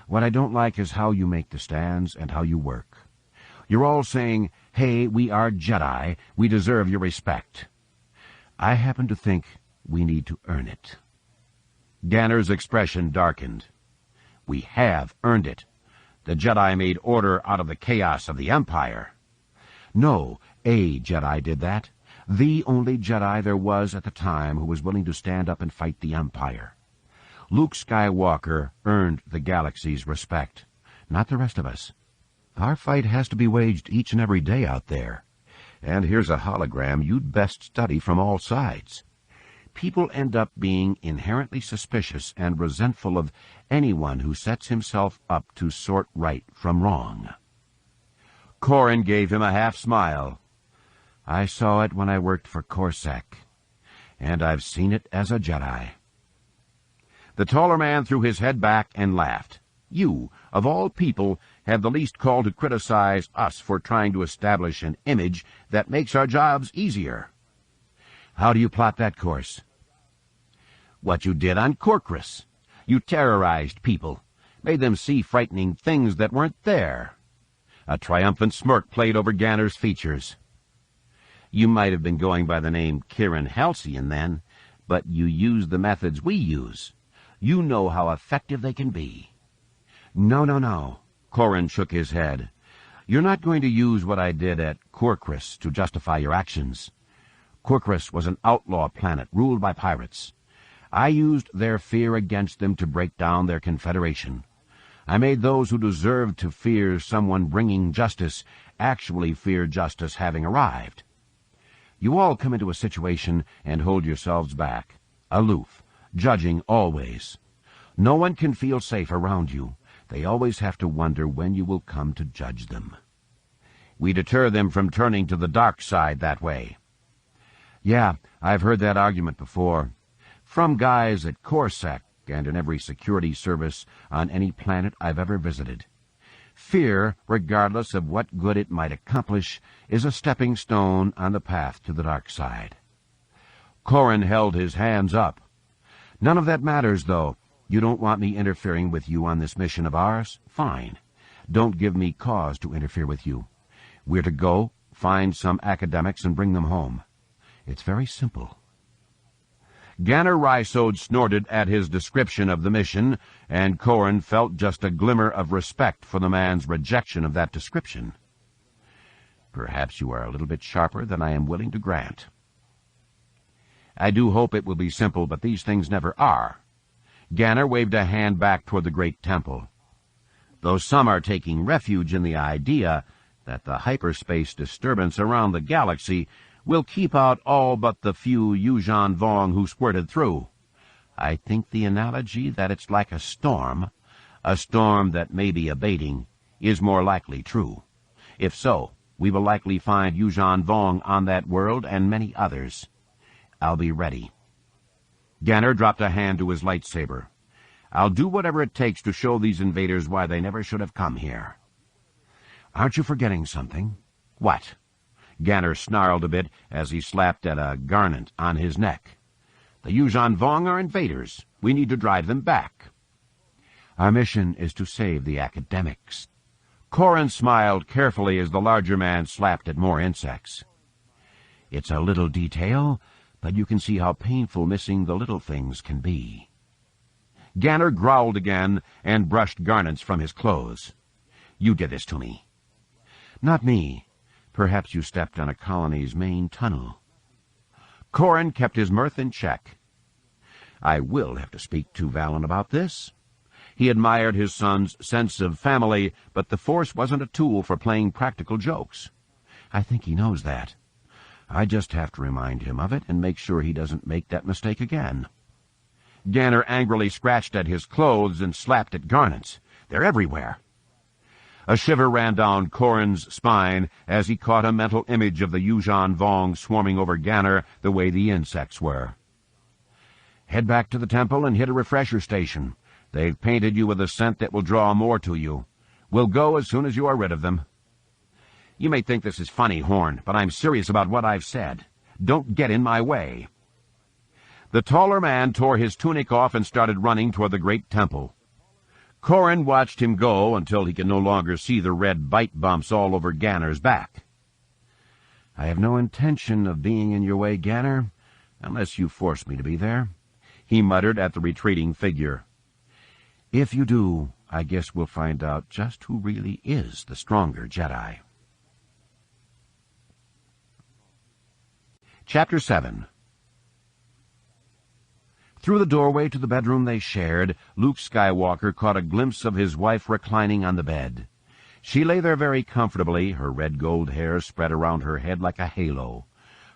What I don't like is how you make the stands and how you work. You're all saying, 'Hey, we are Jedi. We deserve your respect.' I happen to think we need to earn it." Ganner's expression darkened. "We have earned it. The Jedi made order out of the chaos of the Empire." "No, a Jedi did that. The only Jedi there was at the time who was willing to stand up and fight the Empire. Luke Skywalker earned the galaxy's respect, not the rest of us. Our fight has to be waged each and every day out there. And here's a hologram you'd best study from all sides. People end up being inherently suspicious and resentful of anyone who sets himself up to sort right from wrong." Corrin gave him a half-smile. "I saw it when I worked for Corsac, and I've seen it as a Jedi." The taller man threw his head back and laughed. "You, of all people, have the least call to criticize us for trying to establish an image that makes our jobs easier." "How do you plot that course?" "What you did on Corcris. You terrorized people, made them see frightening things that weren't there." A triumphant smirk played over Ganner's features. "You might have been going by the name Kieran Halcyon then, but you used the methods we use. You know how effective they can be." No. Corrin shook his head. "You're not going to use what I did at Corcris to justify your actions. Corcris was an outlaw planet ruled by pirates. I used their fear against them to break down their confederation. I made those who deserved to fear someone bringing justice actually fear justice having arrived. You all come into a situation and hold yourselves back, aloof, judging always. No one can feel safe around you. They always have to wonder when you will come to judge them. We deter them from turning to the dark side that way." "Yeah, I've heard that argument before. From guys at Corsac and in every security service on any planet I've ever visited. Fear, regardless of what good it might accomplish, is a stepping stone on the path to the dark side." Corrin held his hands up. "None of that matters, though. You don't want me interfering with you on this mission of ours? Fine. Don't give me cause to interfere with you. We're to go, find some academics, and bring them home. It's very simple." Ganner Rysode snorted at his description of the mission, and Corrin felt just a glimmer of respect for the man's rejection of that description. "Perhaps you are a little bit sharper than I am willing to grant." "I do hope it will be simple, but these things never are." Ganner waved a hand back toward the great temple. "Though some are taking refuge in the idea that the hyperspace disturbance around the galaxy will keep out all but the few Yuuzhan Vong who squirted through. I think the analogy that it's like a storm that may be abating, is more likely true. If so, we will likely find Yuuzhan Vong on that world and many others. I'll be ready." Ganner dropped a hand to his lightsaber. "I'll do whatever it takes to show these invaders why they never should have come here." "Aren't you forgetting something?" "What?" Ganner snarled a bit as he slapped at a garnet on his neck. "The Yuuzhan Vong are invaders. We need to drive them back." "Our mission is to save the academics." Corrin smiled carefully as the larger man slapped at more insects. "It's a little detail, but you can see how painful missing the little things can be." Ganner growled again and brushed garnets from his clothes. "You did this to me." "Not me. Perhaps you stepped on a colony's main tunnel." Corrin kept his mirth in check. I will have to speak to Valen about this. He admired his son's sense of family, but the Force wasn't a tool for playing practical jokes. I think he knows that. I just have to remind him of it and make sure he doesn't make that mistake again. Ganner angrily scratched at his clothes and slapped at garnets. They're everywhere. A shiver ran down Corrin's spine as he caught a mental image of the Yuuzhan Vong swarming over Ganner the way the insects were. Head back to the temple and hit a refresher station. They've painted you with a scent that will draw more to you. We'll go as soon as you are rid of them. You may think this is funny, Horn, but I'm serious about what I've said. Don't get in my way. The taller man tore his tunic off and started running toward the great temple. Corrin watched him go until he could no longer see the red bite bumps all over Ganner's back. I have no intention of being in your way, Ganner, unless you force me to be there, he muttered at the retreating figure. If you do, I guess we'll find out just who really is the stronger Jedi. Chapter 7. Through the doorway to the bedroom they shared, Luke Skywalker caught a glimpse of his wife reclining on the bed. She lay there very comfortably, her red-gold hair spread around her head like a halo.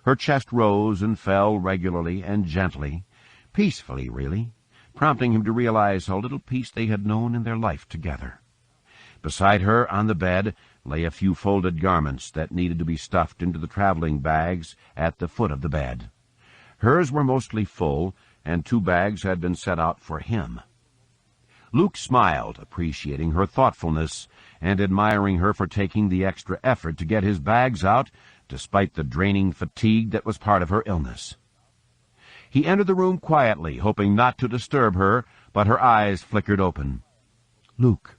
Her chest rose and fell regularly and gently, peacefully, really, prompting him to realize how little peace they had known in their life together. Beside her, on the bed, lay a few folded garments that needed to be stuffed into the traveling bags at the foot of the bed. Hers were mostly full, and 2 bags had been set out for him. Luke smiled, appreciating her thoughtfulness and admiring her for taking the extra effort to get his bags out, despite the draining fatigue that was part of her illness. He entered the room quietly, hoping not to disturb her, but her eyes flickered open. Luke,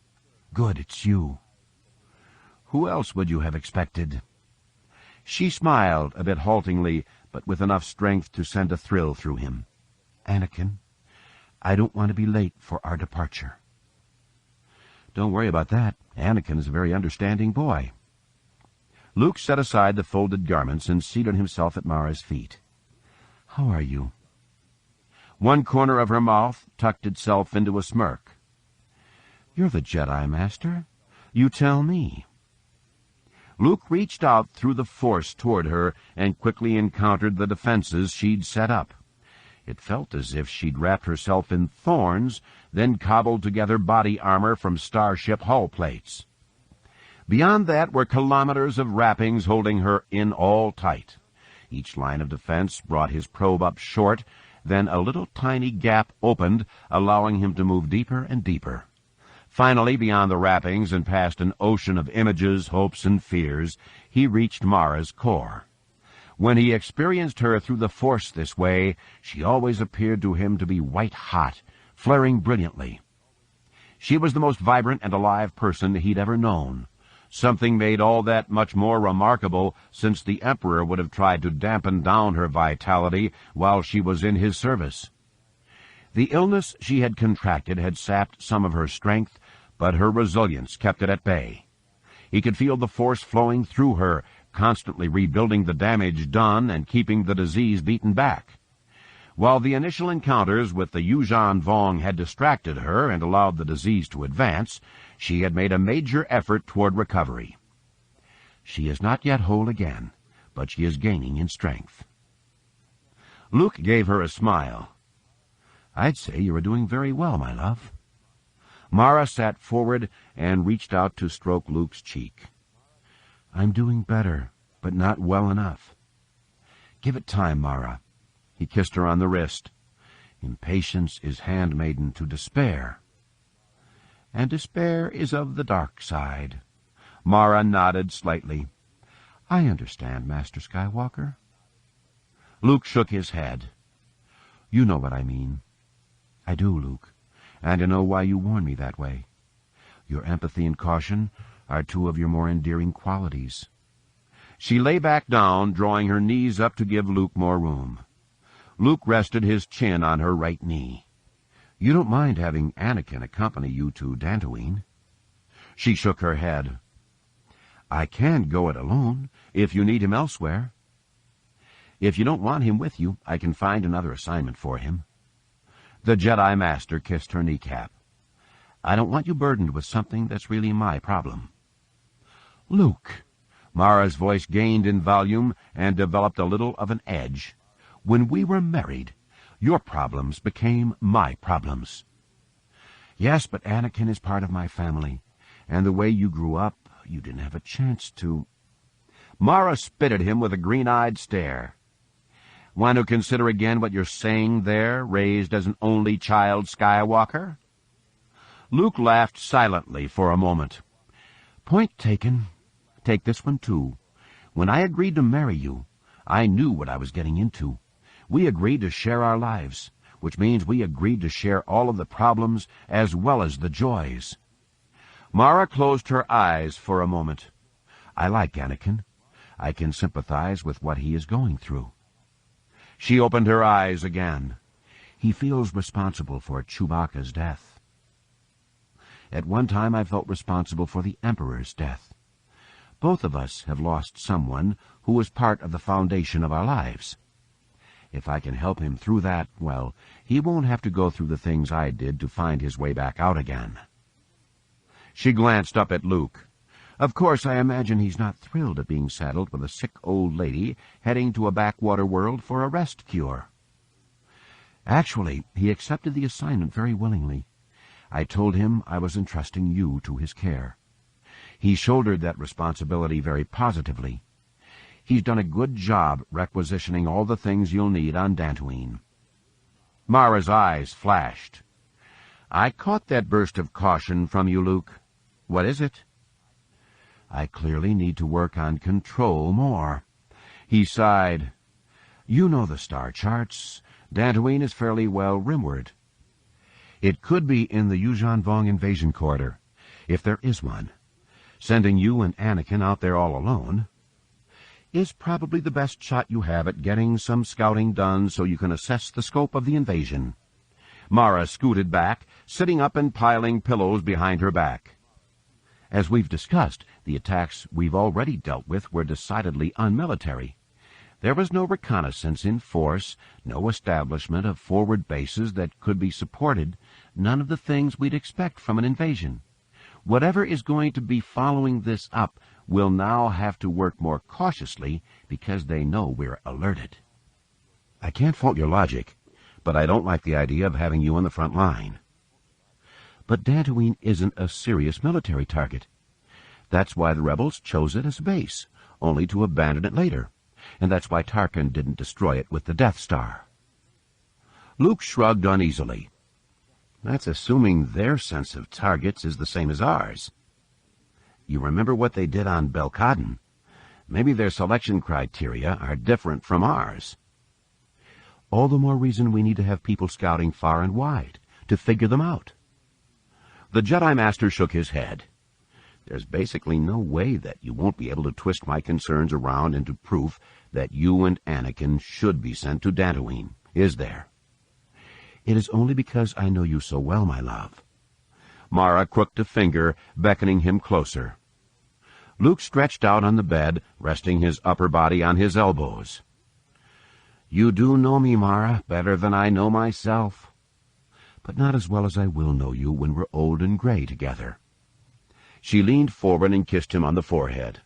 good, it's you. Who else would you have expected? She smiled, a bit haltingly, but with enough strength to send a thrill through him. Anakin, I don't want to be late for our departure. Don't worry about that. Anakin is a very understanding boy. Luke set aside the folded garments and seated himself at Mara's feet. How are you? One corner of her mouth tucked itself into a smirk. You're the Jedi Master. You tell me. Luke reached out through the Force toward her and quickly encountered the defenses she'd set up. It felt as if she'd wrapped herself in thorns, then cobbled together body armor from starship hull plates. Beyond that were kilometers of wrappings holding her in all tight. Each line of defense brought his probe up short, then a little tiny gap opened, allowing him to move deeper and deeper. Finally, beyond the wrappings and past an ocean of images, hopes, and fears, he reached Mara's core. When he experienced her through the Force this way, she always appeared to him to be white-hot, flaring brilliantly. She was the most vibrant and alive person he'd ever known. Something made all that much more remarkable, since the Emperor would have tried to dampen down her vitality while she was in his service. The illness she had contracted had sapped some of her strength, but her resilience kept it at bay. He could feel the Force flowing through her, constantly rebuilding the damage done and keeping the disease beaten back. While the initial encounters with the Yuuzhan Vong had distracted her and allowed the disease to advance, she had made a major effort toward recovery. She is not yet whole again, but she is gaining in strength. Luke gave her a smile. I'd say you are doing very well, my love. Mara sat forward and reached out to stroke Luke's cheek. I'm doing better, but not well enough. Give it time, Mara. He kissed her on the wrist. Impatience is handmaiden to despair. And despair is of the dark side. Mara nodded slightly. I understand, Master Skywalker. Luke shook his head. You know what I mean. I do, Luke, and I know why you warn me that way. Your empathy and caution are 2 of your more endearing qualities. She lay back down, drawing her knees up to give Luke more room. Luke rested his chin on her right knee. You don't mind having Anakin accompany you to Dantooine? She shook her head. I can go it alone, if you need him elsewhere. If you don't want him with you, I can find another assignment for him. The Jedi Master kissed her kneecap. "I don't want you burdened with something that's really my problem." "Luke," Mara's voice gained in volume and developed a little of an edge. "When we were married, your problems became my problems." "Yes, but Anakin is part of my family, and the way you grew up, you didn't have a chance to—" Mara spit at him with a green-eyed stare. "Want to consider again what you're saying there, raised as an only child Skywalker?" Luke laughed silently for a moment. "Point taken. Take this one, too. When I agreed to marry you, I knew what I was getting into. We agreed to share our lives, which means we agreed to share all of the problems as well as the joys." Mara closed her eyes for a moment. "I like Anakin. I can sympathize with what he is going through." She opened her eyes again. "He feels responsible for Chewbacca's death. At one time I felt responsible for the Emperor's death. Both of us have lost someone who was part of the foundation of our lives. If I can help him through that, well, he won't have to go through the things I did to find his way back out again." She glanced up at Luke. "Of course, I imagine he's not thrilled at being saddled with a sick old lady heading to a backwater world for a rest cure." "Actually, he accepted the assignment very willingly. I told him I was entrusting you to his care. He shouldered that responsibility very positively. He's done a good job requisitioning all the things you'll need on Dantooine." Mara's eyes flashed. "I caught that burst of caution from you, Luke. What is it?" "I clearly need to work on control more." He sighed. "You know the star charts. Dantooine is fairly well rimward. It could be in the Yuuzhan Vong invasion corridor, if there is one. Sending you and Anakin out there all alone is probably the best shot you have at getting some scouting done so you can assess the scope of the invasion." Mara scooted back, sitting up and piling pillows behind her back. "As we've discussed, the attacks we've already dealt with were decidedly unmilitary. There was no reconnaissance in force, no establishment of forward bases that could be supported, none of the things we'd expect from an invasion. Whatever is going to be following this up will now have to work more cautiously because they know we're alerted." "I can't fault your logic, but I don't like the idea of having you on the front line." "But Dantooine isn't a serious military target. That's why the rebels chose it as a base, only to abandon it later. And that's why Tarkin didn't destroy it with the Death Star." Luke shrugged uneasily. "That's assuming their sense of targets is the same as ours. You remember what they did on Belkadon? Maybe their selection criteria are different from ours." "All the more reason we need to have people scouting far and wide, to figure them out." The Jedi Master shook his head. "There's basically no way that you won't be able to twist my concerns around into proof that you and Anakin should be sent to Dantooine, is there?" "It is only because I know you so well, my love." Mara crooked a finger, beckoning him closer. Luke stretched out on the bed, resting his upper body on his elbows. "You do know me, Mara, better than I know myself." "But not as well as I will know you when we're old and gray together." She leaned forward and kissed him on the forehead.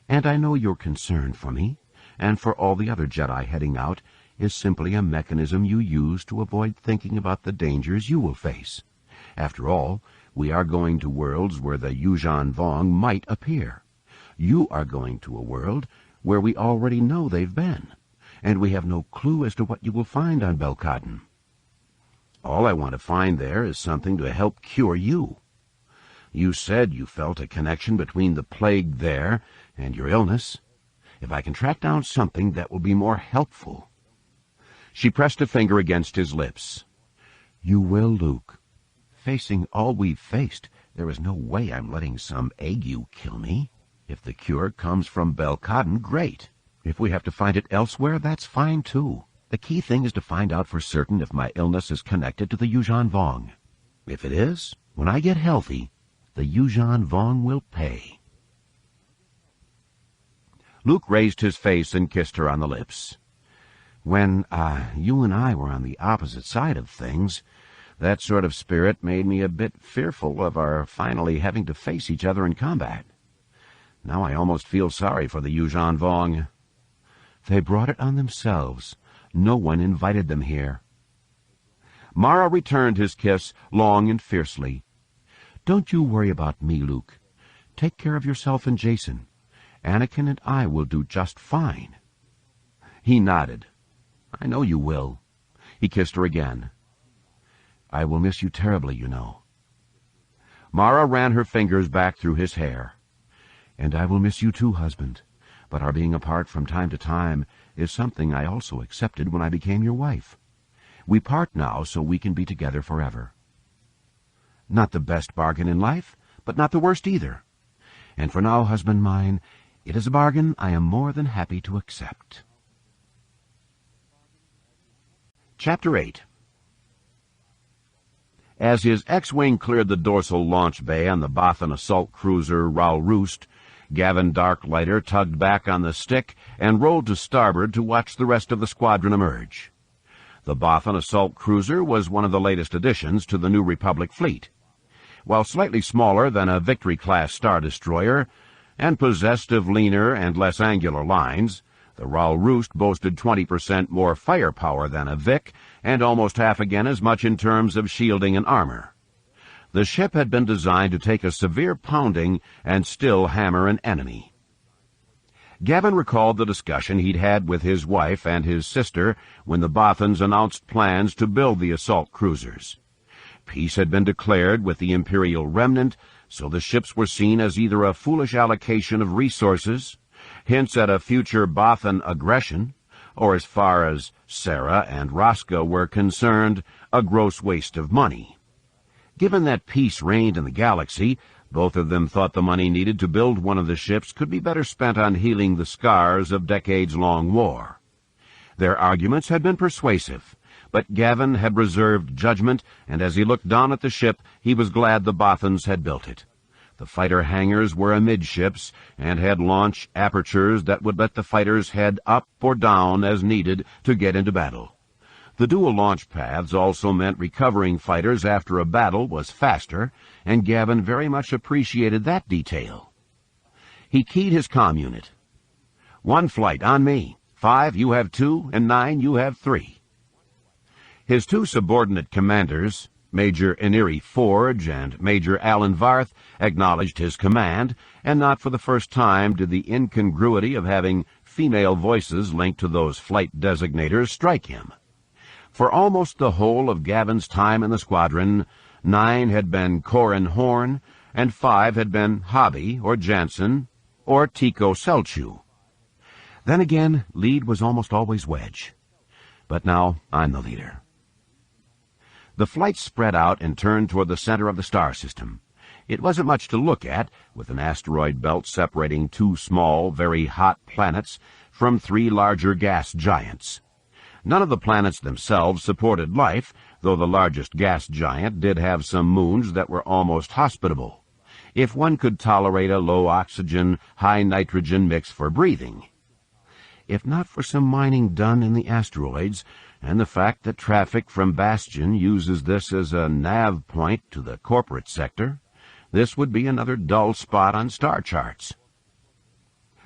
"And I know your concern for me, and for all the other Jedi heading out, is simply a mechanism you use to avoid thinking about the dangers you will face. After all, we are going to worlds where the Yuuzhan Vong might appear. You are going to a world where we already know they've been, and we have no clue as to what you will find on Belkadon. All I want to find there is something to help cure you. You said you felt a connection between the plague there and your illness. If I can track down something that will be more helpful—" She pressed a finger against his lips. "You will, Luke. Facing all we've faced, there is no way I'm letting some ague kill me. If the cure comes from Belkadon, great. If we have to find it elsewhere, that's fine, too. The key thing is to find out for certain if my illness is connected to the Yuuzhan Vong. If it is, when I get healthy, the Yuuzhan Vong will pay." Luke raised his face and kissed her on the lips. When you and I were on the opposite side of things, that sort of spirit made me a bit fearful of our finally having to face each other in combat. Now I almost feel sorry for the Yuuzhan Vong. They brought it on themselves. No one invited them here. Mara returned his kiss long and fiercely. Don't you worry about me, Luke. Take care of yourself and Jason. Anakin and I will do just fine. He nodded. I know you will. He kissed her again. I will miss you terribly, you know. Mara ran her fingers back through his hair. And I will miss you too, husband. But our being apart from time to time is something I also accepted when I became your wife. We part now so we can be together forever. Not the best bargain in life, but not the worst either. And for now, husband mine, it is a bargain I am more than happy to accept. Chapter 8. As his X-Wing cleared the dorsal launch bay on the Bothan assault cruiser Raul Roost, Gavin Darklighter tugged back on the stick and rolled to starboard to watch the rest of the squadron emerge. The Bothan assault cruiser was one of the latest additions to the New Republic fleet. While slightly smaller than a Victory-class Star Destroyer, and possessed of leaner and less angular lines, the Raul Roost boasted 20% more firepower than a Vic, and almost half again as much in terms of shielding and armor. The ship had been designed to take a severe pounding and still hammer an enemy. Gavin recalled the discussion he'd had with his wife and his sister when the Bothans announced plans to build the assault cruisers. Peace had been declared with the Imperial remnant, so the ships were seen as either a foolish allocation of resources, hints at a future Bothan aggression, or as far as Sarah and Rosca were concerned, a gross waste of money. Given that peace reigned in the galaxy, both of them thought the money needed to build one of the ships could be better spent on healing the scars of decades-long war. Their arguments had been persuasive, but Gavin had reserved judgment, and as he looked down at the ship, he was glad the Bothans had built it. The fighter hangars were amidships and had launch apertures that would let the fighters head up or down as needed to get into battle. The dual launch paths also meant recovering fighters after a battle was faster, and Gavin very much appreciated that detail. He keyed his comm unit. 1 flight on me. 5, you have 2, and 9, you have 3. His 2 subordinate commanders, Major Iniri Forge and Major Alan Varth, acknowledged his command, and not for the first time did the incongruity of having female voices linked to those flight designators strike him. For almost the whole of Gavin's time in the squadron, 9 had been Corin Horn, and 5 had been Hobby or Jansen or Tico Selchu. Then again, lead was almost always Wedge. But now I'm the leader. The flight spread out and turned toward the center of the star system. It wasn't much to look at, with an asteroid belt separating 2 small, very hot planets from 3 larger gas giants. None of the planets themselves supported life, though the largest gas giant did have some moons that were almost hospitable, if one could tolerate a low-oxygen, high-nitrogen mix for breathing. If not for some mining done in the asteroids, and the fact that traffic from Bastion uses this as a nav point to the corporate sector, this would be another dull spot on star charts.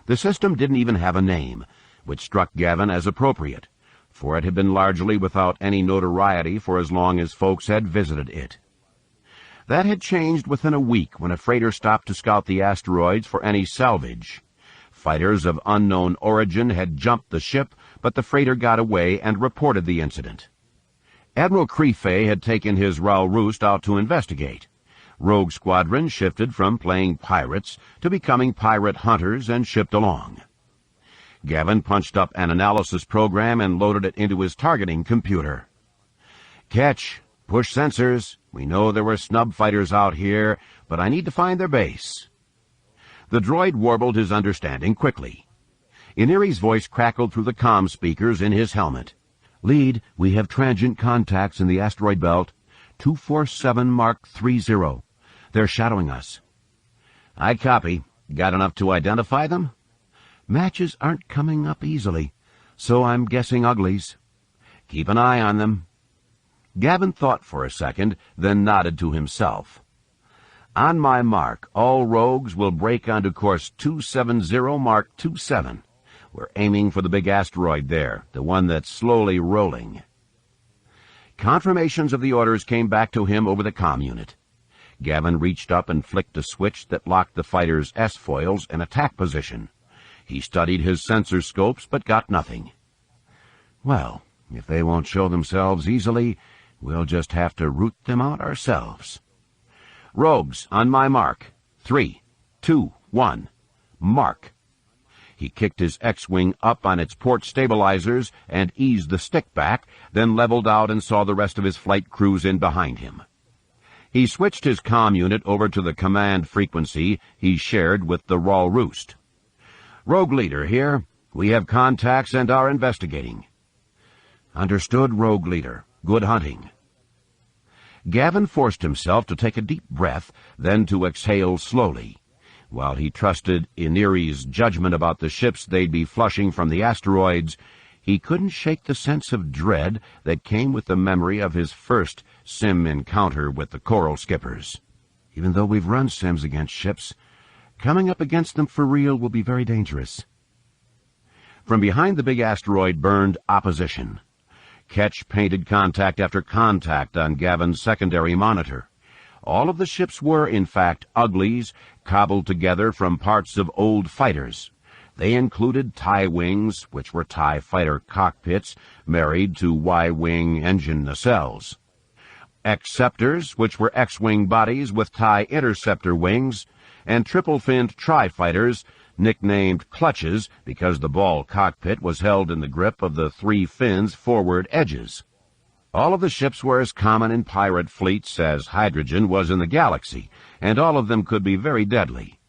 The system didn't even have a name, which struck Gavin as appropriate, for it had been largely without any notoriety for as long as folks had visited it. That had changed within a week when a freighter stopped to scout the asteroids for any salvage. Fighters of unknown origin had jumped the ship, but the freighter got away and reported the incident. Admiral Creefey had taken his Raul Roost out to investigate. Rogue Squadron shifted from playing pirates to becoming pirate hunters and shipped along. Gavin punched up an analysis program and loaded it into his targeting computer. Catch, push sensors. We know there were snub fighters out here, but I need to find their base. The droid warbled his understanding quickly. Iniri's voice crackled through the comm speakers in his helmet. Lead, we have transient contacts in the asteroid belt. 247 Mark 30. They're shadowing us. I copy. Got enough to identify them? Matches aren't coming up easily. So I'm guessing uglies. Keep an eye on them. Gavin thought for a second, then nodded to himself. On my mark, all rogues will break onto course 270 Mark 27. We're aiming for the big asteroid there, the one that's slowly rolling. Confirmations of the orders came back to him over the comm unit. Gavin reached up and flicked a switch that locked the fighter's S-foils in attack position. He studied his sensor scopes, but got nothing. Well, if they won't show themselves easily, we'll just have to root them out ourselves. Rogues, on my mark. 3, 2, 1. Mark. He kicked his X-wing up on its port stabilizers and eased the stick back, then leveled out and saw the rest of his flight cruise in behind him. He switched his comm unit over to the command frequency he shared with the Raw Roost. Rogue Leader here. We have contacts and are investigating. Understood, Rogue Leader. Good hunting. Gavin forced himself to take a deep breath, then to exhale slowly. While he trusted Iniri's judgment about the ships they'd be flushing from the asteroids, he couldn't shake the sense of dread that came with the memory of his first sim encounter with the Coral Skippers. Even though we've run sims against ships, coming up against them for real will be very dangerous. From behind the big asteroid burned opposition. Ketch painted contact after contact on Gavin's secondary monitor. All of the ships were, in fact, uglies, cobbled together from parts of old fighters. They included TIE wings, which were TIE fighter cockpits, married to Y-wing engine nacelles. X-Scepters, which were X-wing bodies with TIE interceptor wings, and triple-finned tri-fighters, nicknamed clutches because the ball cockpit was held in the grip of the 3 fins' forward edges. All of the ships were as common in pirate fleets as hydrogen was in the galaxy, and all of them could be very deadly.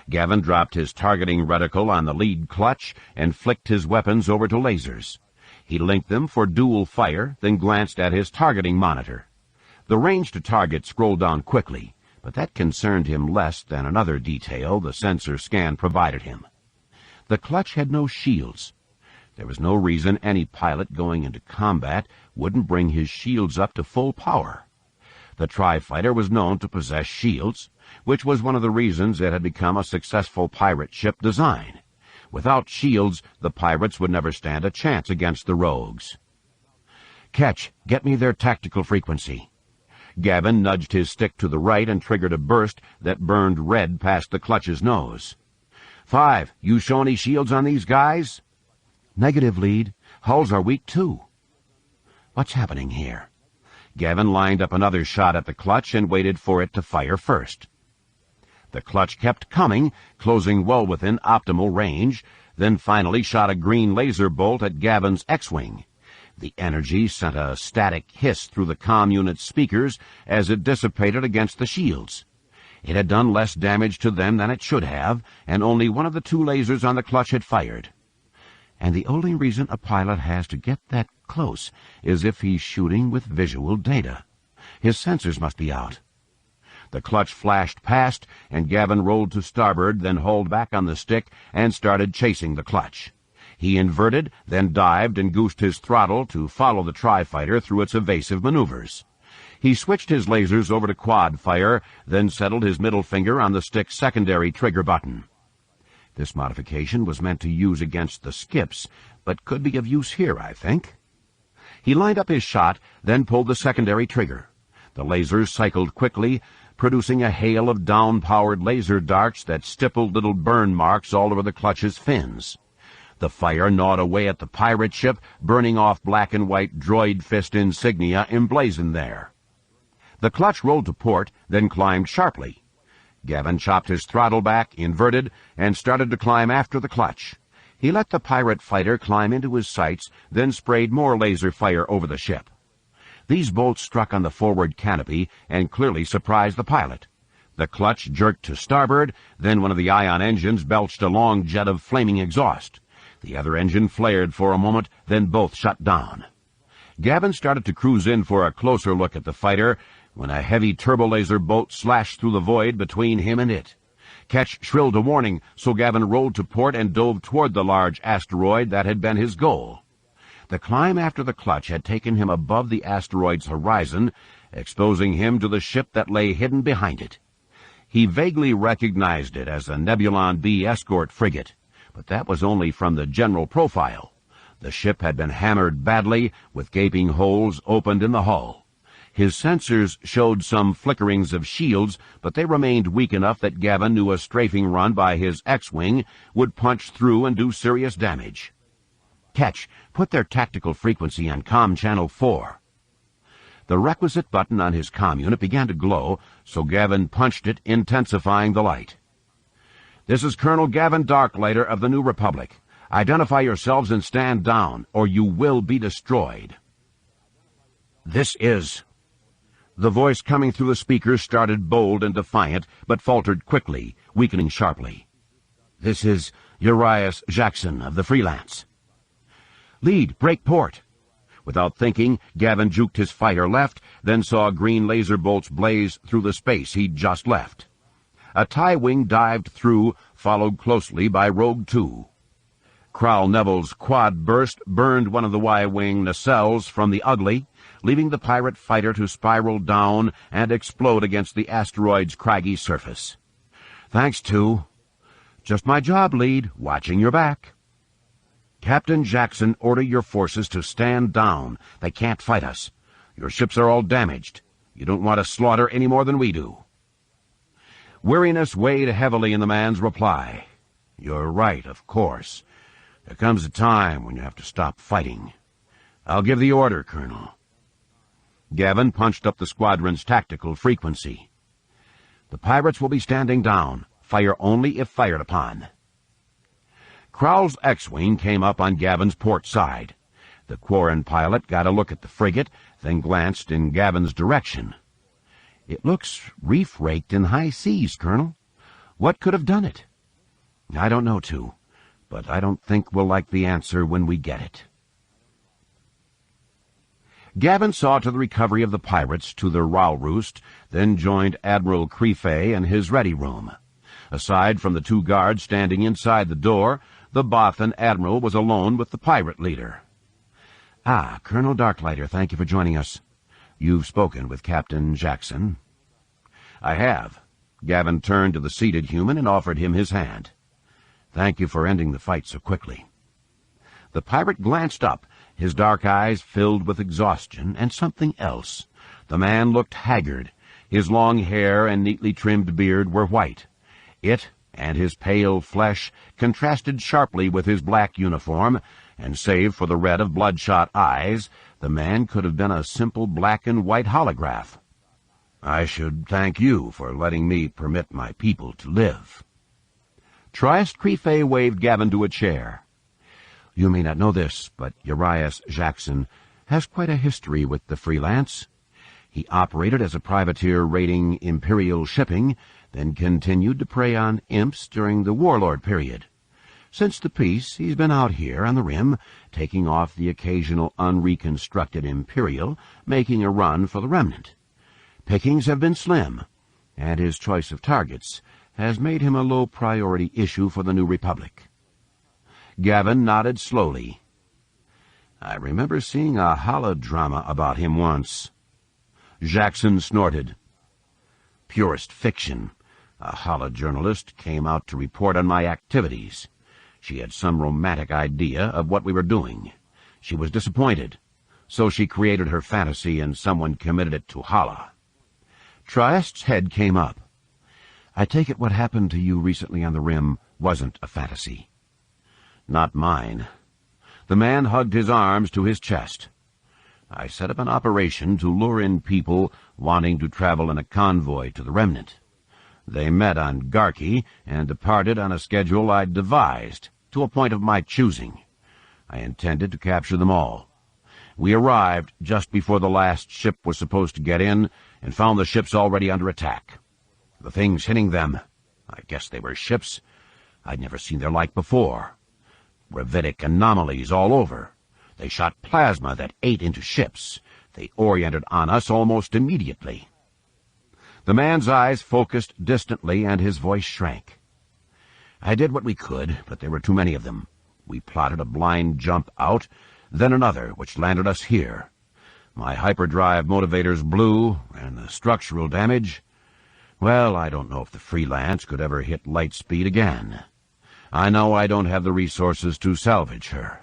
Gavin dropped his targeting reticle on the lead clutch and flicked his weapons over to lasers. He linked them for dual fire, then glanced at his targeting monitor. The range to target scrolled down quickly, but that concerned him less than another detail the sensor scan provided him. The clutch had no shields. There was no reason any pilot going into combat wouldn't bring his shields up to full power. The tri-fighter was known to possess shields, which was one of the reasons it had become a successful pirate ship design. Without shields, the pirates would never stand a chance against the rogues. Ketch, get me their tactical frequency. Gavin nudged his stick to the right and triggered a burst that burned red past the clutch's nose. 5, you show any shields on these guys? Negative, Lead. Hulls are weak, too. What's happening here? Gavin lined up another shot at the clutch and waited for it to fire first. The clutch kept coming, closing well within optimal range, then finally shot a green laser bolt at Gavin's X-wing. The energy sent a static hiss through the comm unit's speakers as it dissipated against the shields. It had done less damage to them than it should have, and only one of the 2 lasers on the clutch had fired. And the only reason a pilot has to get that close is if he's shooting with visual data. His sensors must be out. The clutch flashed past, and Gavin rolled to starboard, then hauled back on the stick and started chasing the clutch. He inverted, then dived and goosed his throttle to follow the tri-fighter through its evasive maneuvers. He switched his lasers over to quad fire, then settled his middle finger on the stick's secondary trigger button. This modification was meant to use against the skips, but could be of use here, I think. He lined up his shot, then pulled the secondary trigger. The lasers cycled quickly, producing a hail of down-powered laser darts that stippled little burn marks all over the clutch's fins. The fire gnawed away at the pirate ship, burning off black and white droid fist insignia emblazoned there. The clutch rolled to port, then climbed sharply. Gavin chopped his throttle back, inverted, and started to climb after the clutch. He let the pirate fighter climb into his sights, then sprayed more laser fire over the ship. These bolts struck on the forward canopy and clearly surprised the pilot. The clutch jerked to starboard, then one of the ion engines belched a long jet of flaming exhaust. The other engine flared for a moment, then both shut down. Gavin started to cruise in for a closer look at the fighter when a heavy turbolaser bolt slashed through the void between him and it. Ketch shrilled a warning, so Gavin rolled to port and dove toward the large asteroid that had been his goal. The climb after the clutch had taken him above the asteroid's horizon, exposing him to the ship that lay hidden behind it. He vaguely recognized it as a Nebulon B escort frigate, but that was only from the general profile. The ship had been hammered badly, with gaping holes opened in the hull. His sensors showed some flickerings of shields, but they remained weak enough that Gavin knew a strafing run by his X-Wing would punch through and do serious damage. Ketch, put their tactical frequency on COM Channel 4. The requisite button on his comm unit began to glow, so Gavin punched it, intensifying the light. "This is Colonel Gavin Darklighter of the New Republic. Identify yourselves and stand down, or you will be destroyed." "This is—" The voice coming through the speakers started bold and defiant, but faltered quickly, weakening sharply. "This is Urias Jackson of the Freelance." "Lead, break port." Without thinking, Gavin juked his fighter left, then saw green laser bolts blaze through the space he'd just left. A TIE wing dived through, followed closely by Rogue 2. Krall Neville's quad burst burned one of the Y-wing nacelles from the Ugly, leaving the pirate fighter to spiral down and explode against the asteroid's craggy surface. "Thanks, 2. Just my job, Lead, watching your back." "Captain Jackson, order your forces to stand down. They can't fight us. Your ships are all damaged. You don't want to slaughter any more than we do." Weariness weighed heavily in the man's reply. "You're right, of course. There comes a time when you have to stop fighting. I'll give the order, Colonel." Gavin punched up the squadron's tactical frequency. "The pirates will be standing down. Fire only if fired upon." Krall's X-Wing came up on Gavin's port side. The Quarren pilot got a look at the frigate, then glanced in Gavin's direction. "It looks reef-raked in high seas, Colonel. What could have done it?" "I don't know, too, but I don't think we'll like the answer when we get it." Gavin saw to the recovery of the pirates to the Rowroost, then joined Admiral Creefay in his ready room. Aside from the 2 guards standing inside the door, the Bothan Admiral was alone with the pirate leader. "Ah, Colonel Darklighter, thank you for joining us. You've spoken with Captain Jackson." "I have." Gavin turned to the seated human and offered him his hand. "Thank you for ending the fight so quickly." The pirate glanced up, his dark eyes filled with exhaustion and something else. The man looked haggard. His long hair and neatly trimmed beard were white. It and his pale flesh contrasted sharply with his black uniform, and save for the red of bloodshot eyes, the man could have been a simple black-and-white holograph. "I should thank you for letting me permit my people to live." Trieste Creefay waved Gavin to a chair. "You may not know this, but Urias Jackson has quite a history with the Freelance. He operated as a privateer raiding Imperial shipping, then continued to prey on imps during the Warlord period. Since the peace, he's been out here on the rim, taking off the occasional unreconstructed Imperial, making a run for the remnant. Pickings have been slim, and his choice of targets has made him a low-priority issue for the New Republic." Gavin nodded slowly. "I remember seeing a holodrama about him once." Jackson snorted. "Purest fiction. A holojournalist came out to report on my activities. She had some romantic idea of what we were doing. She was disappointed, so she created her fantasy and someone committed it to Hala." Trieste's head came up. "I take it what happened to you recently on the rim wasn't a fantasy." "Not mine." The man hugged his arms to his chest. "I set up an operation to lure in people wanting to travel in a convoy to the remnant. They met on Garki and departed on a schedule I'd devised, to a point of my choosing. I intended to capture them all. We arrived just before the last ship was supposed to get in and found the ships already under attack. The things hitting them, I guess they were ships. I'd never seen their like before. Gravitic anomalies all over. They shot plasma that ate into ships. They oriented on us almost immediately." The man's eyes focused distantly, and his voice shrank. "I did what we could, but there were too many of them. We plotted a blind jump out, then another, which landed us here. My hyperdrive motivators blew, and the structural damage... Well, I don't know if the Freelance could ever hit light speed again. I know I don't have the resources to salvage her."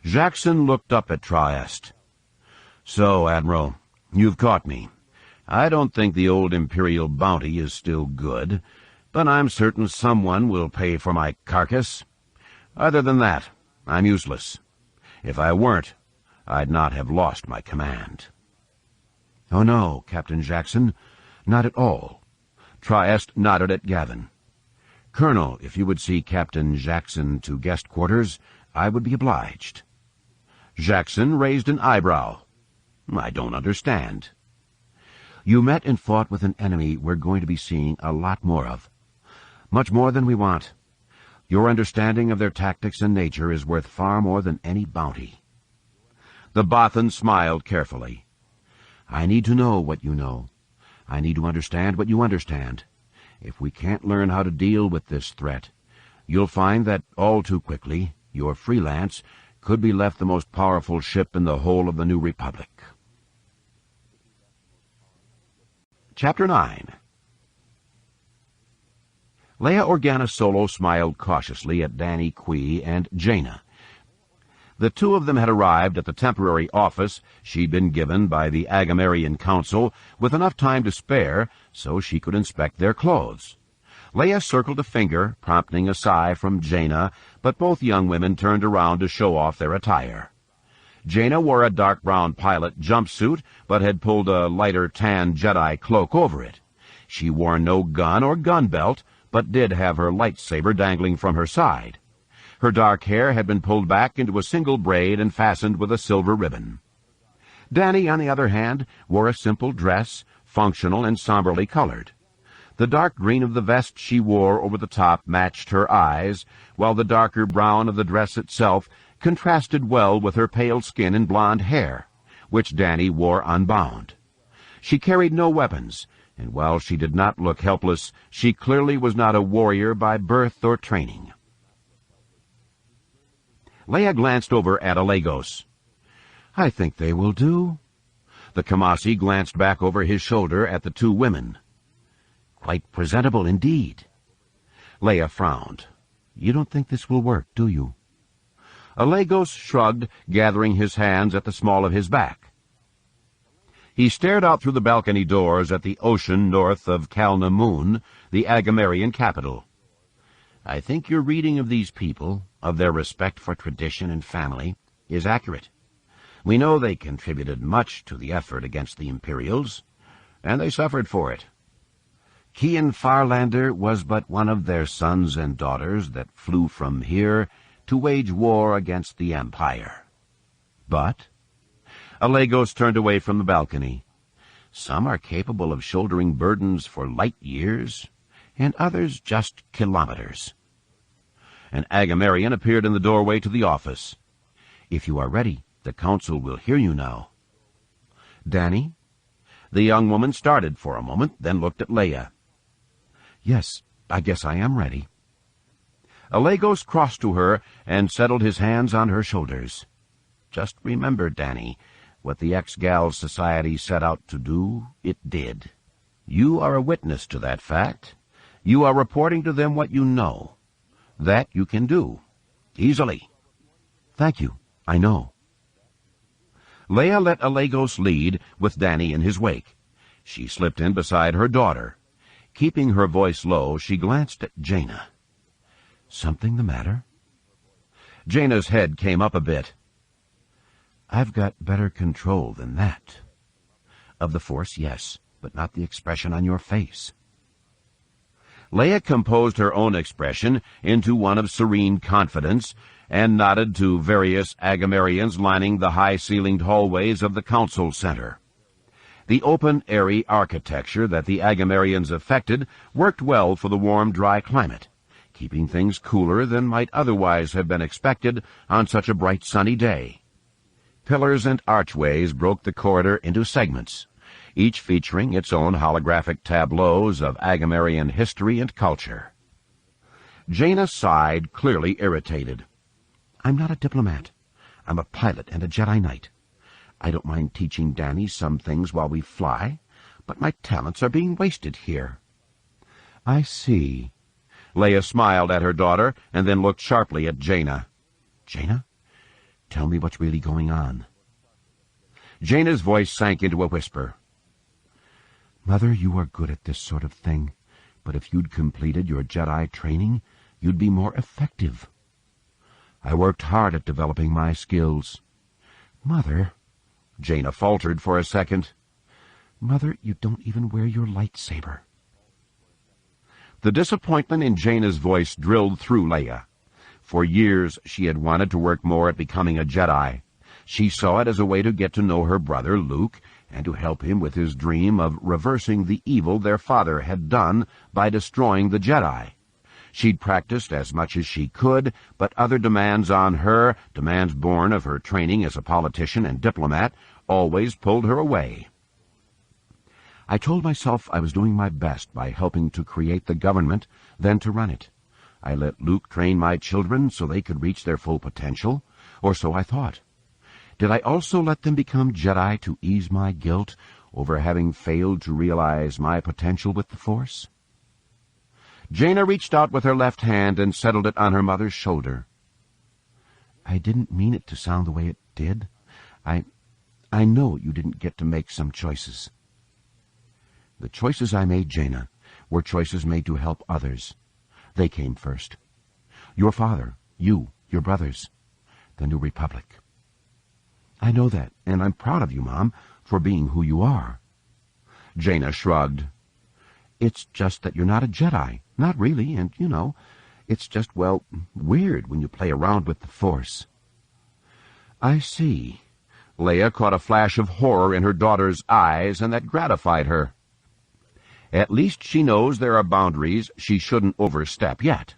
Jackson looked up at Trieste. "So, Admiral, you've caught me. I don't think the old Imperial bounty is still good, but I'm certain someone will pay for my carcass. Other than that, I'm useless. If I weren't, I'd not have lost my command." "Oh, no, Captain Jackson, not at all." Trieste nodded at Gavin. "Colonel, if you would see Captain Jackson to guest quarters, I would be obliged." Jackson raised an eyebrow. "I don't understand." "You met and fought with an enemy we're going to be seeing a lot more of. Much more than we want. Your understanding of their tactics and nature is worth far more than any bounty." The Bothan smiled carefully. "I need to know what you know. I need to understand what you understand. If we can't learn how to deal with this threat, you'll find that, all too quickly, your Freelance could be left the most powerful ship in the whole of the New Republic." Chapter 9. Leia Organa Solo smiled cautiously at Danny Quee and Jaina. The two of them had arrived at the temporary office she'd been given by the Agamarian Council with enough time to spare so she could inspect their clothes. Leia circled a finger, prompting a sigh from Jaina, but both young women turned around to show off their attire. Jaina wore a dark brown pilot jumpsuit, but had pulled a lighter tan Jedi cloak over it. She wore no gun or gun belt, but did have her lightsaber dangling from her side. Her dark hair had been pulled back into a single braid and fastened with a silver ribbon. Danny, on the other hand, wore a simple dress, functional and somberly colored. The dark green of the vest she wore over the top matched her eyes, while the darker brown of the dress itself contrasted well with her pale skin and blonde hair, which Danny wore unbound. She carried no weapons, and while she did not look helpless, she clearly was not a warrior by birth or training. Leia glanced over at Alagos. "I think they will do." The Kamasi glanced back over his shoulder at the two women. "Quite presentable indeed." Leia frowned. "You don't think this will work, do you?" Alagos shrugged, gathering his hands at the small of his back. He stared out through the balcony doors at the ocean north of Kalna Moon, the Agamarian capital. "I think your reading of these people, of their respect for tradition and family, is accurate. We know they contributed much to the effort against the Imperials, and they suffered for it. Kian Farlander was but one of their sons and daughters that flew from here to wage war against the Empire. But," Alagos turned away from the balcony, "some are capable of shouldering burdens for light years, and others just kilometers." An Agamarian appeared in the doorway to the office. "If you are ready, the Council will hear you now." "Danny?" The young woman started for a moment, then looked at Leia. "Yes, I guess I am ready." Alagos crossed to her and settled his hands on her shoulders. "Just remember, Danny, what the Ex-Gal Society set out to do, it did. You are a witness to that fact. You are reporting to them what you know. That you can do, easily." "Thank you, I know." Leia let Alagos lead, with Danny in his wake. She slipped in beside her daughter. Keeping her voice low, she glanced at Jaina. "Something the matter?" Jaina's head came up a bit. "I've got better control than that. Of the Force, yes, but not the expression on your face." Leia composed her own expression into one of serene confidence and nodded to various Agamarians lining the high-ceilinged hallways of the Council Center. The open, airy architecture that the Agamarians affected worked well for the warm, dry climate, keeping things cooler than might otherwise have been expected on such a bright, sunny day. Pillars and archways broke the corridor into segments. each featuring its own holographic tableaus of Agamarian history and culture. Jaina sighed, clearly irritated. "I'm not a diplomat. I'm a pilot and a Jedi Knight. I don't mind teaching Danny some things while we fly, but my talents are being wasted here." "I see." Leia smiled at her daughter and then looked sharply at Jaina. "Jaina, tell me what's really going on." Jaina's voice sank into a whisper. "Mother, you are good at this sort of thing, but if you'd completed your Jedi training, you'd be more effective. I worked hard at developing my skills." "Mother," Jaina faltered for a second. "Mother, you don't even wear your lightsaber." The disappointment in Jaina's voice drilled through Leia. For years she had wanted to work more at becoming a Jedi. She saw it as a way to get to know her brother, Luke, and to help him with his dream of reversing the evil their father had done by destroying the Jedi. She'd practiced as much as she could, but other demands on her, demands born of her training as a politician and diplomat, always pulled her away. "I told myself I was doing my best by helping to create the government, then to run it. I let Luke train my children so they could reach their full potential, or so I thought. Did I also let them become Jedi to ease my guilt over having failed to realize my potential with the Force?" Jaina reached out with her left hand and settled it on her mother's shoulder. "I didn't mean it to sound the way it did. I know you didn't get to make some choices." "The choices I made, Jaina, were choices made to help others. They came first. Your father, you, your brothers, the New Republic. I know that, and I'm proud of you, Mom, for being who you are." Jaina shrugged. "It's just that you're not a Jedi. Not really, and, it's just, well, weird when you play around with the Force." "I see." Leia caught a flash of horror in her daughter's eyes, and that gratified her. At least she knows there are boundaries she shouldn't overstep yet.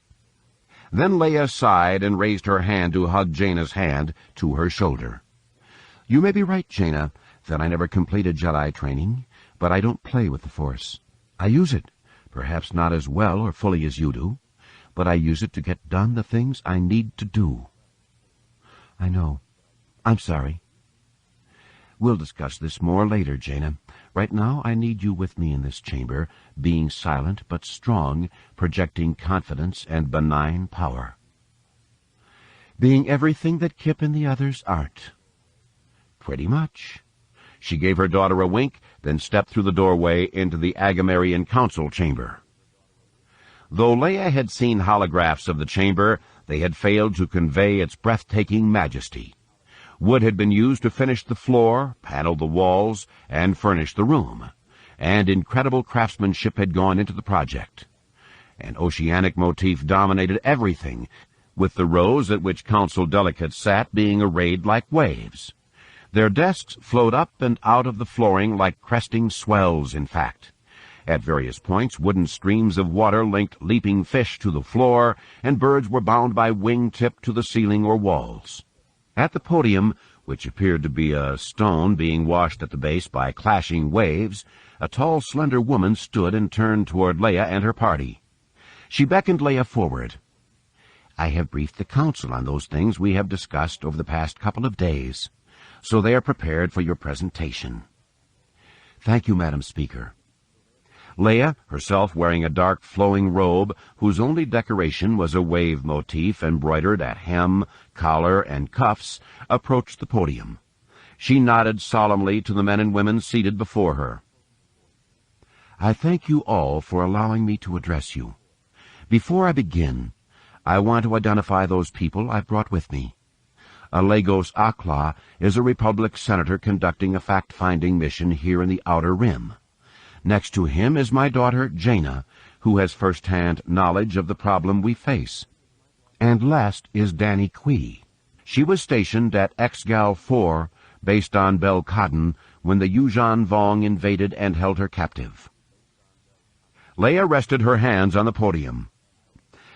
Then Leia sighed and raised her hand to hug Jaina's hand to her shoulder. "You may be right, Jaina, that I never completed Jedi training, but I don't play with the Force. I use it, perhaps not as well or fully as you do, but I use it to get done the things I need to do." "I know. I'm sorry." "We'll discuss this more later, Jaina. Right now I need you with me in this chamber, being silent but strong, projecting confidence and benign power." "Being everything that Kip and the others aren't." "Pretty much." She gave her daughter a wink, then stepped through the doorway into the Agamarian council chamber. Though Leia had seen holographs of the chamber, they had failed to convey its breathtaking majesty. Wood had been used to finish the floor, panel the walls, and furnish the room, and incredible craftsmanship had gone into the project. An oceanic motif dominated everything, with the rows at which council delegates sat being arrayed like waves. Their desks flowed up and out of the flooring like cresting swells, in fact. At various points, wooden streams of water linked leaping fish to the floor, and birds were bound by wing-tip to the ceiling or walls. At the podium, which appeared to be a stone being washed at the base by clashing waves, a tall, slender woman stood and turned toward Leia and her party. She beckoned Leia forward. "I have briefed the council on those things we have discussed over the past couple of days, so they are prepared for your presentation." "Thank you, Madam Speaker." Leia, herself wearing a dark flowing robe whose only decoration was a wave motif embroidered at hem, collar, and cuffs, approached the podium. She nodded solemnly to the men and women seated before her. "I thank you all for allowing me to address you. Before I begin, I want to identify those people I've brought with me. Alagos Akla is a Republic senator conducting a fact-finding mission here in the Outer Rim. Next to him is my daughter, Jaina, who has first-hand knowledge of the problem we face. And last is Danny Kui. She was stationed at Exgal 4, based on Belkadon, when the Yuuzhan Vong invaded and held her captive." Leia rested her hands on the podium.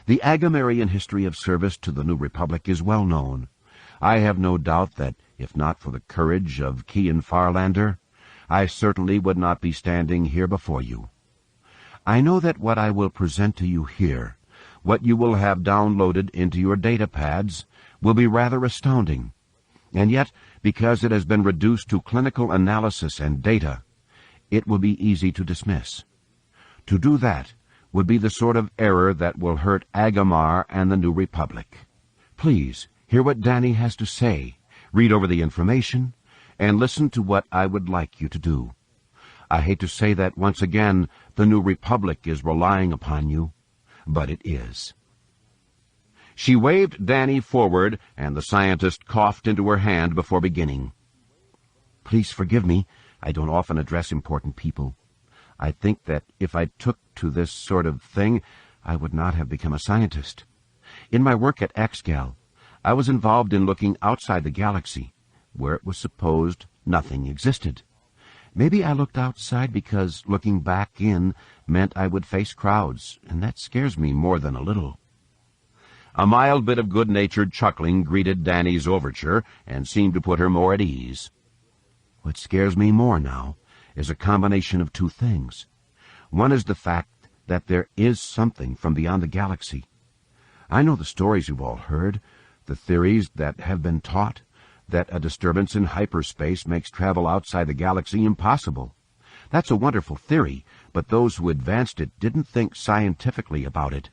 "The Agamarian history of service to the New Republic is well known. I have no doubt that, if not for the courage of Kian Farlander, I certainly would not be standing here before you. I know that what I will present to you here, what you will have downloaded into your data pads, will be rather astounding. And yet, because it has been reduced to clinical analysis and data, it will be easy to dismiss. To do that would be the sort of error that will hurt Agamar and the New Republic. Please, hear what Danny has to say, read over the information, and listen to what I would like you to do. I hate to say that once again the New Republic is relying upon you, but it is. She waved Danny forward, and the scientist coughed into her hand before beginning. Please forgive me. I don't often address important people. I think that if I took to this sort of thing, I would not have become a scientist. In my work at Axgal, I was involved in looking outside the galaxy, where it was supposed nothing existed. Maybe I looked outside because looking back in meant I would face crowds, and that scares me more than a little. A mild bit of good-natured chuckling greeted Danny's overture and seemed to put her more at ease. What scares me more now is a combination of two things. One is the fact that there is something from beyond the galaxy. I know the stories you've all heard, the theories that have been taught, that a disturbance in hyperspace makes travel outside the galaxy impossible. That's a wonderful theory, but those who advanced it didn't think scientifically about it.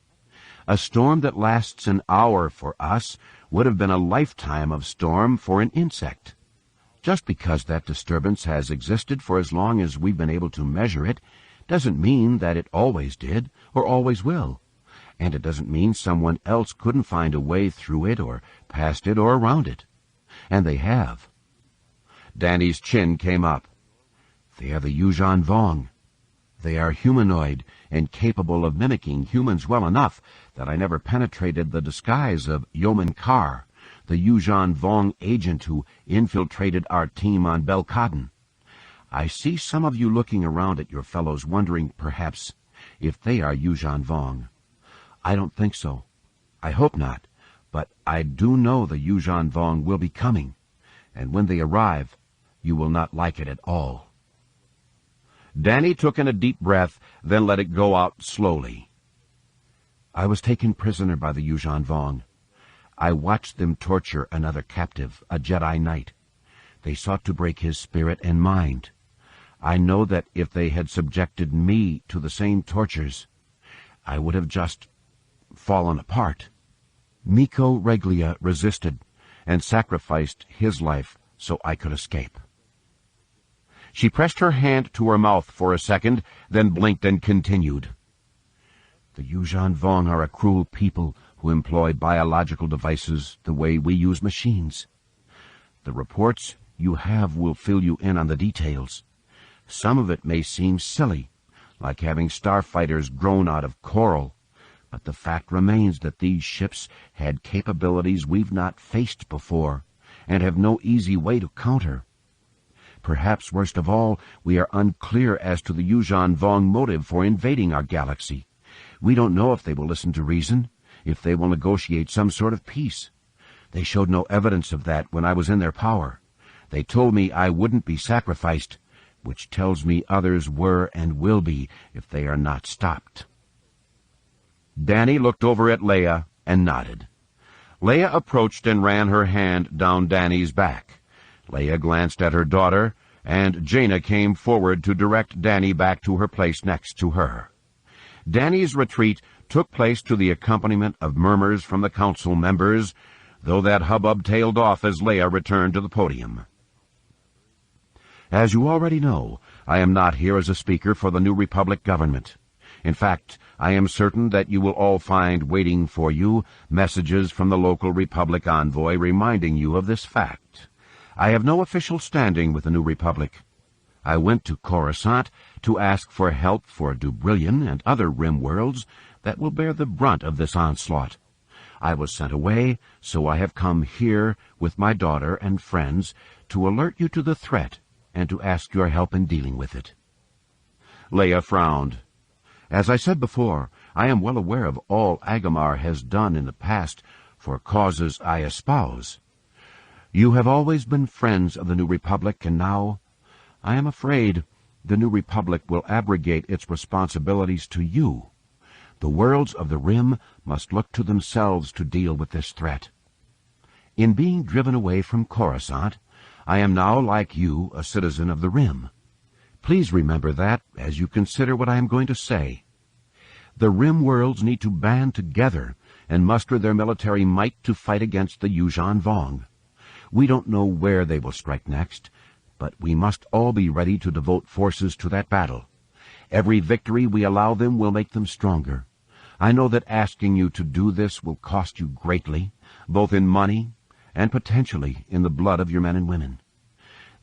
A storm that lasts an hour for us would have been a lifetime of storm for an insect. Just because that disturbance has existed for as long as we've been able to measure it doesn't mean that it always did or always will. And it doesn't mean someone else couldn't find a way through it or past it or around it. And they have. Danny's chin came up. They are the Yuuzhan Vong. They are humanoid and capable of mimicking humans well enough that I never penetrated the disguise of Yeoman Carr, the Yuuzhan Vong agent who infiltrated our team on Belkaden. I see some of you looking around at your fellows wondering, perhaps, if they are Yuuzhan Vong. I don't think so. I hope not, but I do know the Yuuzhan Vong will be coming, and when they arrive, you will not like it at all. Danny took in a deep breath, then let it go out slowly. I was taken prisoner by the Yuuzhan Vong. I watched them torture another captive, a Jedi Knight. They sought to break his spirit and mind. I know that if they had subjected me to the same tortures, I would have just fallen apart. Miko Reglia resisted and sacrificed his life so I could escape. She pressed her hand to her mouth for a second, then blinked and continued. The Yuuzhan Vong are a cruel people who employ biological devices the way we use machines. The reports you have will fill you in on the details. Some of it may seem silly, like having starfighters grown out of coral, but the fact remains that these ships had capabilities we've not faced before, and have no easy way to counter. Perhaps worst of all, we are unclear as to the Yuuzhan Vong motive for invading our galaxy. We don't know if they will listen to reason, if they will negotiate some sort of peace. They showed no evidence of that when I was in their power. They told me I wouldn't be sacrificed, which tells me others were and will be if they are not stopped. Danny looked over at Leia and nodded. Leia approached and ran her hand down Danny's back. Leia glanced at her daughter, and Jaina came forward to direct Danny back to her place next to her. Danny's retreat took place to the accompaniment of murmurs from the council members, though that hubbub tailed off as Leia returned to the podium. As you already know, I am not here as a speaker for the New Republic government. In fact, I am certain that you will all find waiting for you messages from the local Republic envoy reminding you of this fact. I have no official standing with the New Republic. I went to Coruscant to ask for help for Dubrillion and other rim worlds that will bear the brunt of this onslaught. I was sent away, so I have come here with my daughter and friends to alert you to the threat and to ask your help in dealing with it. Leia frowned. As I said before, I am well aware of all Agamar has done in the past for causes I espouse. You have always been friends of the New Republic, and now I am afraid the new republic will abrogate its responsibilities to you. The worlds of the Rim must look to themselves to deal with this threat. In being driven away from Coruscant, I am now, like you, a citizen of the Rim. Please remember that as you consider what I am going to say. The Rim worlds need to band together and muster their military might to fight against the Yuuzhan Vong. We don't know where they will strike next, but we must all be ready to devote forces to that battle. Every victory we allow them will make them stronger. I know that asking you to do this will cost you greatly, both in money and potentially in the blood of your men and women.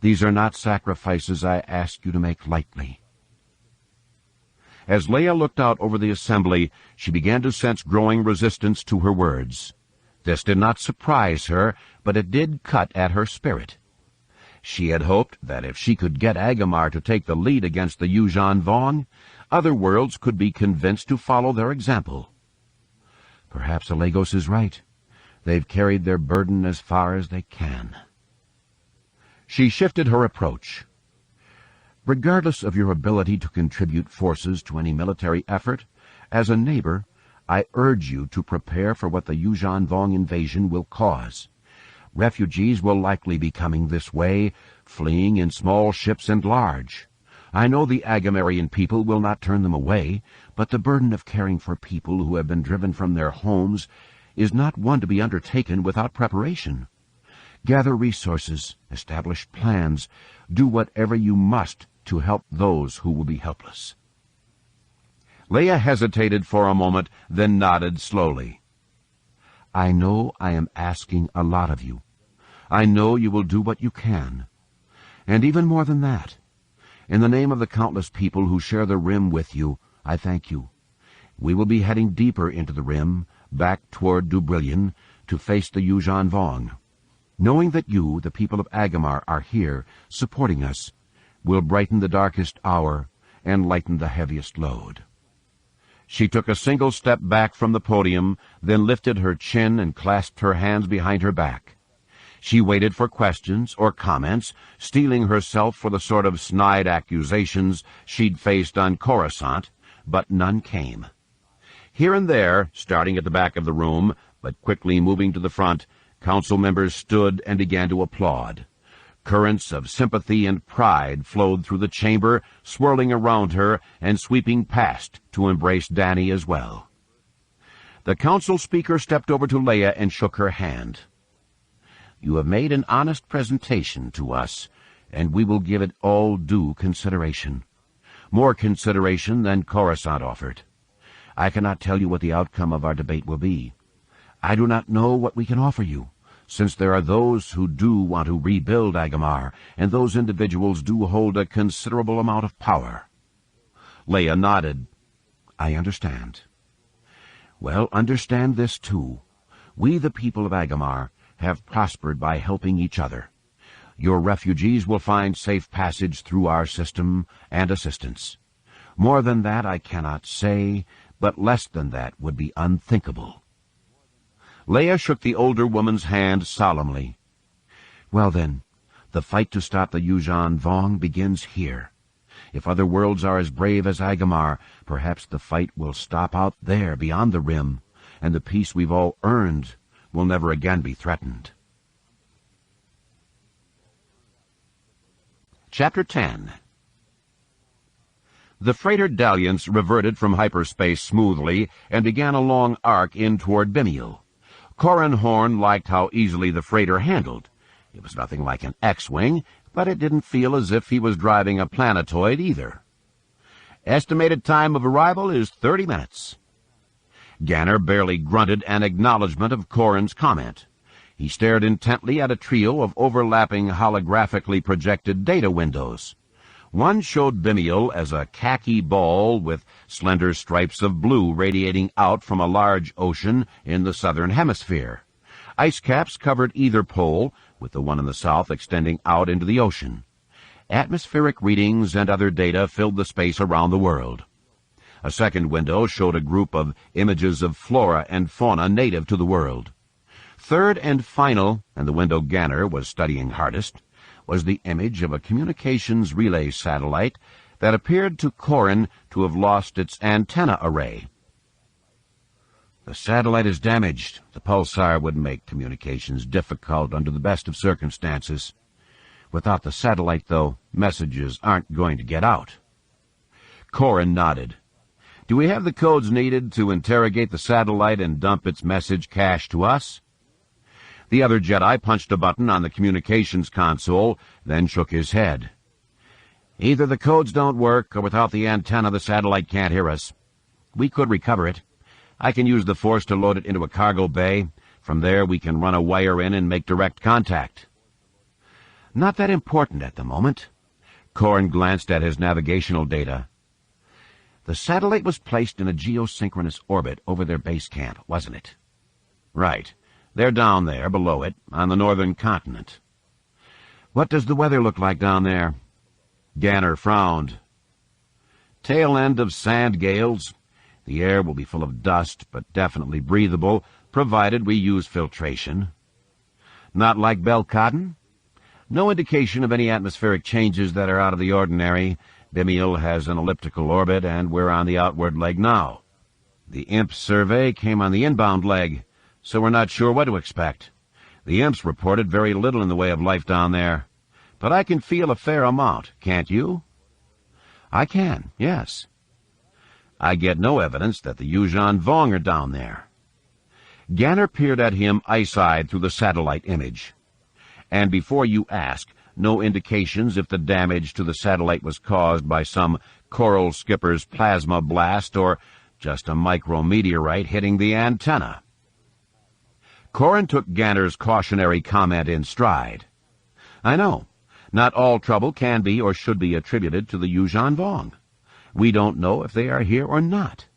These are not sacrifices I ask you to make lightly. As Leia looked out over the assembly, she began to sense growing resistance to her words. This did not surprise her, but it did cut at her spirit. She had hoped that if she could get Agamar to take the lead against the Yuuzhan Vong, other worlds could be convinced to follow their example. Perhaps Alagos is right. They've carried their burden as far as they can. She shifted her approach. Regardless of your ability to contribute forces to any military effort, as a neighbor, I urge you to prepare for what the Yuuzhan Vong invasion will cause. Refugees will likely be coming this way, fleeing in small ships and large. I know the Agamarian people will not turn them away, but the burden of caring for people who have been driven from their homes is not one to be undertaken without preparation. Gather resources, establish plans, do whatever you must to help those who will be helpless. Leia hesitated for a moment, then nodded slowly. I know I am asking a lot of you. I know you will do what you can. And even more than that, in the name of the countless people who share the Rim with you, I thank you. We will be heading deeper into the Rim, back toward Dubrillion, to face the Yuuzhan Vong. Knowing that you, the people of Agamar, are here, supporting us, will brighten the darkest hour and lighten the heaviest load. She took a single step back from the podium, then lifted her chin and clasped her hands behind her back. She waited for questions or comments, steeling herself for the sort of snide accusations she'd faced on Coruscant, but none came. Here and there, starting at the back of the room, but quickly moving to the front, council members stood and began to applaud. Currents of sympathy and pride flowed through the chamber, swirling around her and sweeping past to embrace Dany as well. The council speaker stepped over to Leia and shook her hand. You have made an honest presentation to us, and we will give it all due consideration. More consideration than Coruscant offered. I cannot tell you what the outcome of our debate will be. I do not know what we can offer you, since there are those who do want to rebuild Agamar, and those individuals do hold a considerable amount of power. Leia nodded. I understand. Well, understand this too. We, the people of Agamar, have prospered by helping each other. Your refugees will find safe passage through our system and assistance. More than that I cannot say, but less than that would be unthinkable. Leia shook the older woman's hand solemnly. Well then, the fight to stop the Yuuzhan Vong begins here. If other worlds are as brave as Agamar, perhaps the fight will stop out there beyond the Rim, and the peace we've all earned will never again be threatened. Chapter 10. The freighter dalliance reverted from hyperspace smoothly and began a long arc in toward Bimial. Corran Horn liked how easily the freighter handled. It was nothing like an X-Wing, but it didn't feel as if he was driving a planetoid either. Estimated time of arrival is 30 minutes. Ganner barely grunted an acknowledgment of Corran's comment. He stared intently at a trio of overlapping holographically projected data windows. One showed Bimial as a khaki ball with slender stripes of blue radiating out from a large ocean in the southern hemisphere. Ice caps covered either pole, with the one in the south extending out into the ocean. Atmospheric readings and other data filled the space around the world. A second window showed a group of images of flora and fauna native to the world. Third and final, and the window Ganner was studying hardest, was the image of a communications relay satellite that appeared to Corrin to have lost its antenna array. "The satellite is damaged. The pulsar would make communications difficult under the best of circumstances. Without the satellite, though, messages aren't going to get out." Corrin nodded. "Do we have the codes needed to interrogate the satellite and dump its message cache to us?" The other Jedi punched a button on the communications console, then shook his head. "Either the codes don't work, or without the antenna the satellite can't hear us. We could recover it. I can use the Force to load it into a cargo bay. From there we can run a wire in and make direct contact." "Not that important at the moment." Corrin glanced at his navigational data. "The satellite was placed in a geosynchronous orbit over their base camp, wasn't it?" "Right. They're down there, below it, on the northern continent." "What does the weather look like down there?" Ganner frowned. "Tail end of sand gales. The air will be full of dust, but definitely breathable, provided we use filtration." "Not like Belcodden?" "No indication of any atmospheric changes that are out of the ordinary. Bimiel has an elliptical orbit, and we're on the outward leg now. The Imp survey came on the inbound leg, so we're not sure what to expect. The Imps reported very little in the way of life down there, but I can feel a fair amount, can't you?" "I can, yes." "I get no evidence that the Yuuzhan Vong are down there." Ganner peered at him ice-eyed through the satellite image. "And before you ask, no indications if the damage to the satellite was caused by some coral skipper's plasma blast or just a micrometeorite hitting the antenna." Corrin took Ganner's cautionary comment in stride. "I know. Not all trouble can be or should be attributed to the Yuuzhan Vong. We don't know if they are here or not.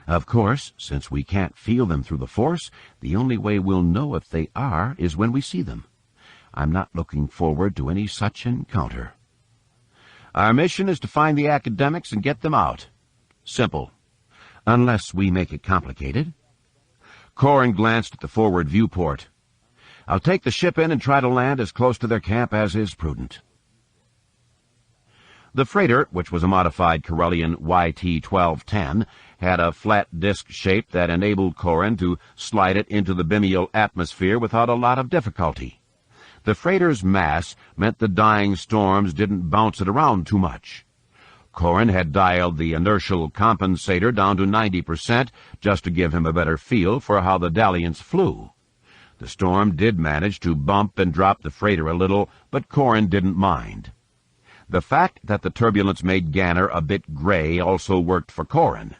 Of course, since we can't feel them through the Force, the only way we'll know if they are is when we see them. I'm not looking forward to any such encounter. Our mission is to find the academics and get them out. Simple. Unless we make it complicated." Corrin glanced at the forward viewport. "I'll take the ship in and try to land as close to their camp as is prudent." The freighter, which was a modified Corellian YT-1210, had a flat disk shape that enabled Corrin to slide it into the Bimiel atmosphere without a lot of difficulty. The freighter's mass meant the dying storms didn't bounce it around too much. Corrin had dialed the inertial compensator down to 90% just to give him a better feel for how the dalliance flew. The storm did manage to bump and drop the freighter a little, but Corrin didn't mind. The fact that the turbulence made Ganner a bit gray also worked for Corrin.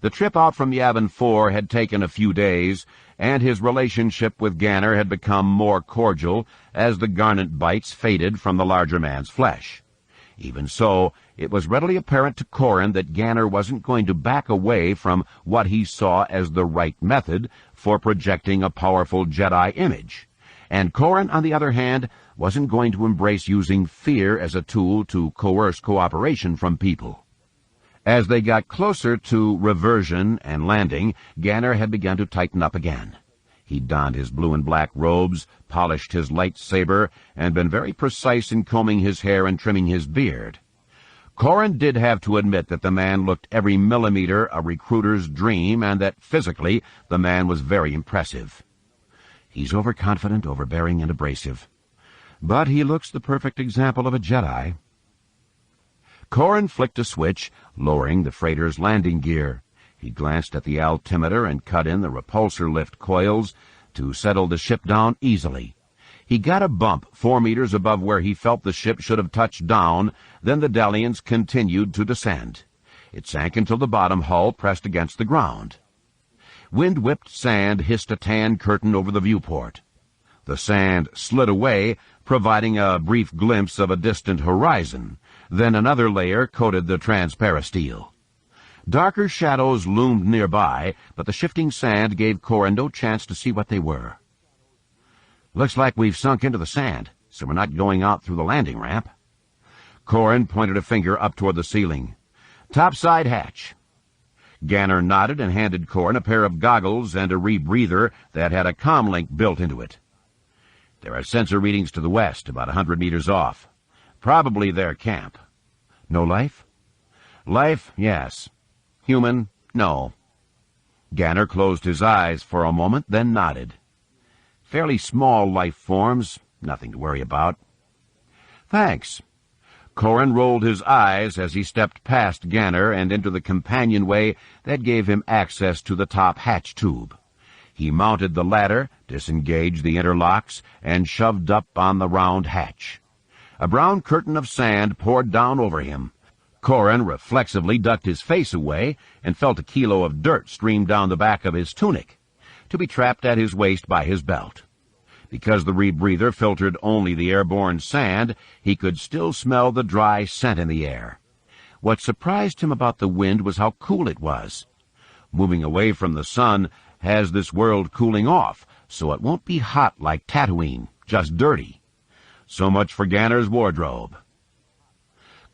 The trip out from Yavin 4 had taken a few days, and his relationship with Ganner had become more cordial as the garnet bites faded from the larger man's flesh. Even so, it was readily apparent to Corrin that Ganner wasn't going to back away from what he saw as the right method for projecting a powerful Jedi image, and Corrin, on the other hand, wasn't going to embrace using fear as a tool to coerce cooperation from people. As they got closer to reversion and landing, Ganner had begun to tighten up again. He'd donned his blue and black robes, polished his lightsaber, and been very precise in combing his hair and trimming his beard. Corrin did have to admit that the man looked every millimeter a recruiter's dream, and that physically the man was very impressive. He's overconfident, overbearing, and abrasive. But he looks the perfect example of a Jedi. Corrin flicked a switch, lowering the freighter's landing gear. He glanced at the altimeter and cut in the repulsor lift coils to settle the ship down easily. He got a bump 4 meters above where he felt the ship should have touched down, then the dalliance continued to descend. It sank until the bottom hull pressed against the ground. Wind-whipped sand hissed a tan curtain over the viewport. The sand slid away, providing a brief glimpse of a distant horizon. Then another layer coated the transparasteel. Darker shadows loomed nearby, but the shifting sand gave Corrin no chance to see what they were. "Looks like we've sunk into the sand, so we're not going out through the landing ramp." Corrin pointed a finger up toward the ceiling. "Topside hatch." Ganner nodded and handed Corrin a pair of goggles and a rebreather that had a comlink built into it. There are sensor readings to the west, about 100 meters off. Probably their camp. No life? Life, yes. Human, no. Ganner closed his eyes for a moment, then nodded. Fairly small life forms, nothing to worry about. Thanks. Corrin rolled his eyes as he stepped past Ganner and into the companionway that gave him access to the top hatch tube. He mounted the ladder, disengaged the interlocks, and shoved up on the round hatch. A brown curtain of sand poured down over him. Corrin reflexively ducked his face away and felt a kilo of dirt stream down the back of his tunic, to be trapped at his waist by his belt. Because the rebreather filtered only the airborne sand, he could still smell the dry scent in the air. What surprised him about the wind was how cool it was. Moving away from the sun has this world cooling off, so it won't be hot like Tatooine, just dirty. So much for Ganner's wardrobe.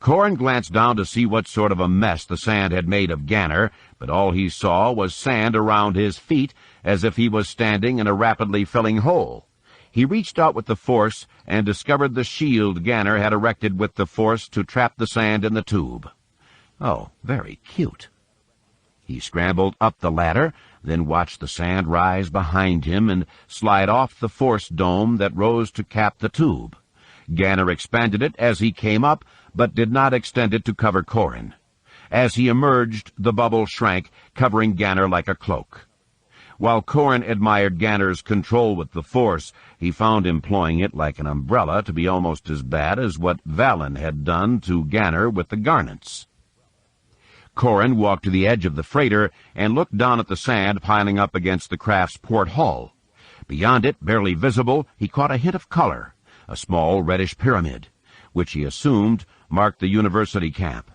Corrin glanced down to see what sort of a mess the sand had made of Ganner, but all he saw was sand around his feet, as if he was standing in a rapidly filling hole. He reached out with the Force and discovered the shield Ganner had erected with the Force to trap the sand in the tube. Oh, very cute. He scrambled up the ladder, then watched the sand rise behind him and slide off the Force dome that rose to cap the tube. Ganner expanded it as he came up, but did not extend it to cover Corrin. As he emerged, the bubble shrank, covering Ganner like a cloak. While Corrin admired Ganner's control with the Force, he found employing it like an umbrella to be almost as bad as what Valen had done to Ganner with the garnets. Corrin walked to the edge of the freighter and looked down at the sand piling up against the craft's port hull. Beyond it, barely visible, he caught a hint of color, a small reddish pyramid, which he assumed marked the university camp.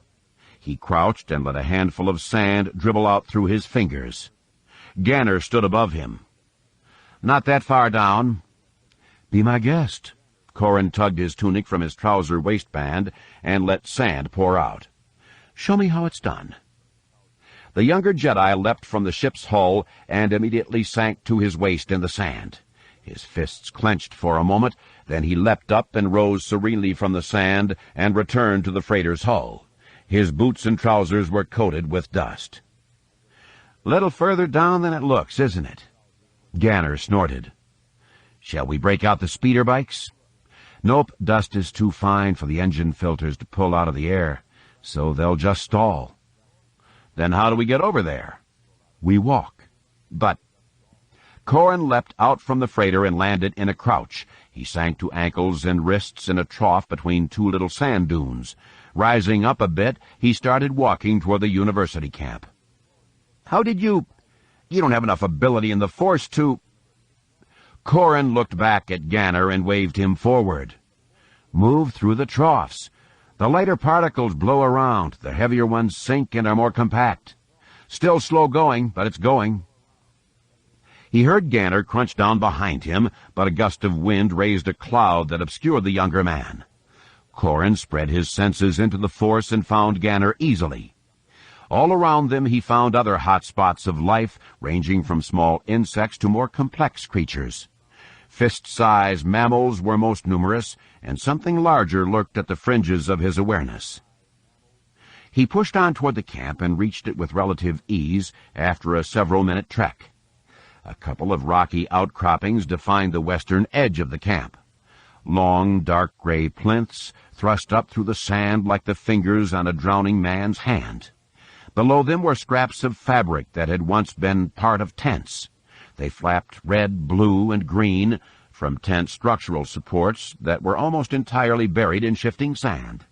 He crouched and let a handful of sand dribble out through his fingers. Ganner stood above him. Not that far down. Be my guest. Corrin tugged his tunic from his trouser waistband and let sand pour out. Show me how it's done. The younger Jedi leapt from the ship's hull and immediately sank to his waist in the sand. His fists clenched for a moment, then he leapt up and rose serenely from the sand and returned to the freighter's hull. His boots and trousers were coated with dust. Little further down than it looks, isn't it? Ganner snorted. Shall we break out the speeder bikes? Nope, dust is too fine for the engine filters to pull out of the air, so they'll just stall. Then how do we get over there? We walk. But Corrin leapt out from the freighter and landed in a crouch. He sank to ankles and wrists in a trough between two little sand dunes. Rising up a bit, he started walking toward the university camp. How did you don't have enough ability in the Force to... Corrin looked back at Ganner and waved him forward. Move through the troughs. The lighter particles blow around, the heavier ones sink and are more compact. Still slow going, but it's going. He heard Ganner crunch down behind him, but a gust of wind raised a cloud that obscured the younger man. Corrin spread his senses into the Force and found Ganner easily. All around them he found other hot spots of life, ranging from small insects to more complex creatures. Fist-sized mammals were most numerous, and something larger lurked at the fringes of his awareness. He pushed on toward the camp and reached it with relative ease after a several-minute trek. A couple of rocky outcroppings defined the western edge of the camp. Long, dark gray plinths thrust up through the sand like the fingers on a drowning man's hand. Below them were scraps of fabric that had once been part of tents. They flapped red, blue, and green from tent structural supports that were almost entirely buried in shifting sand.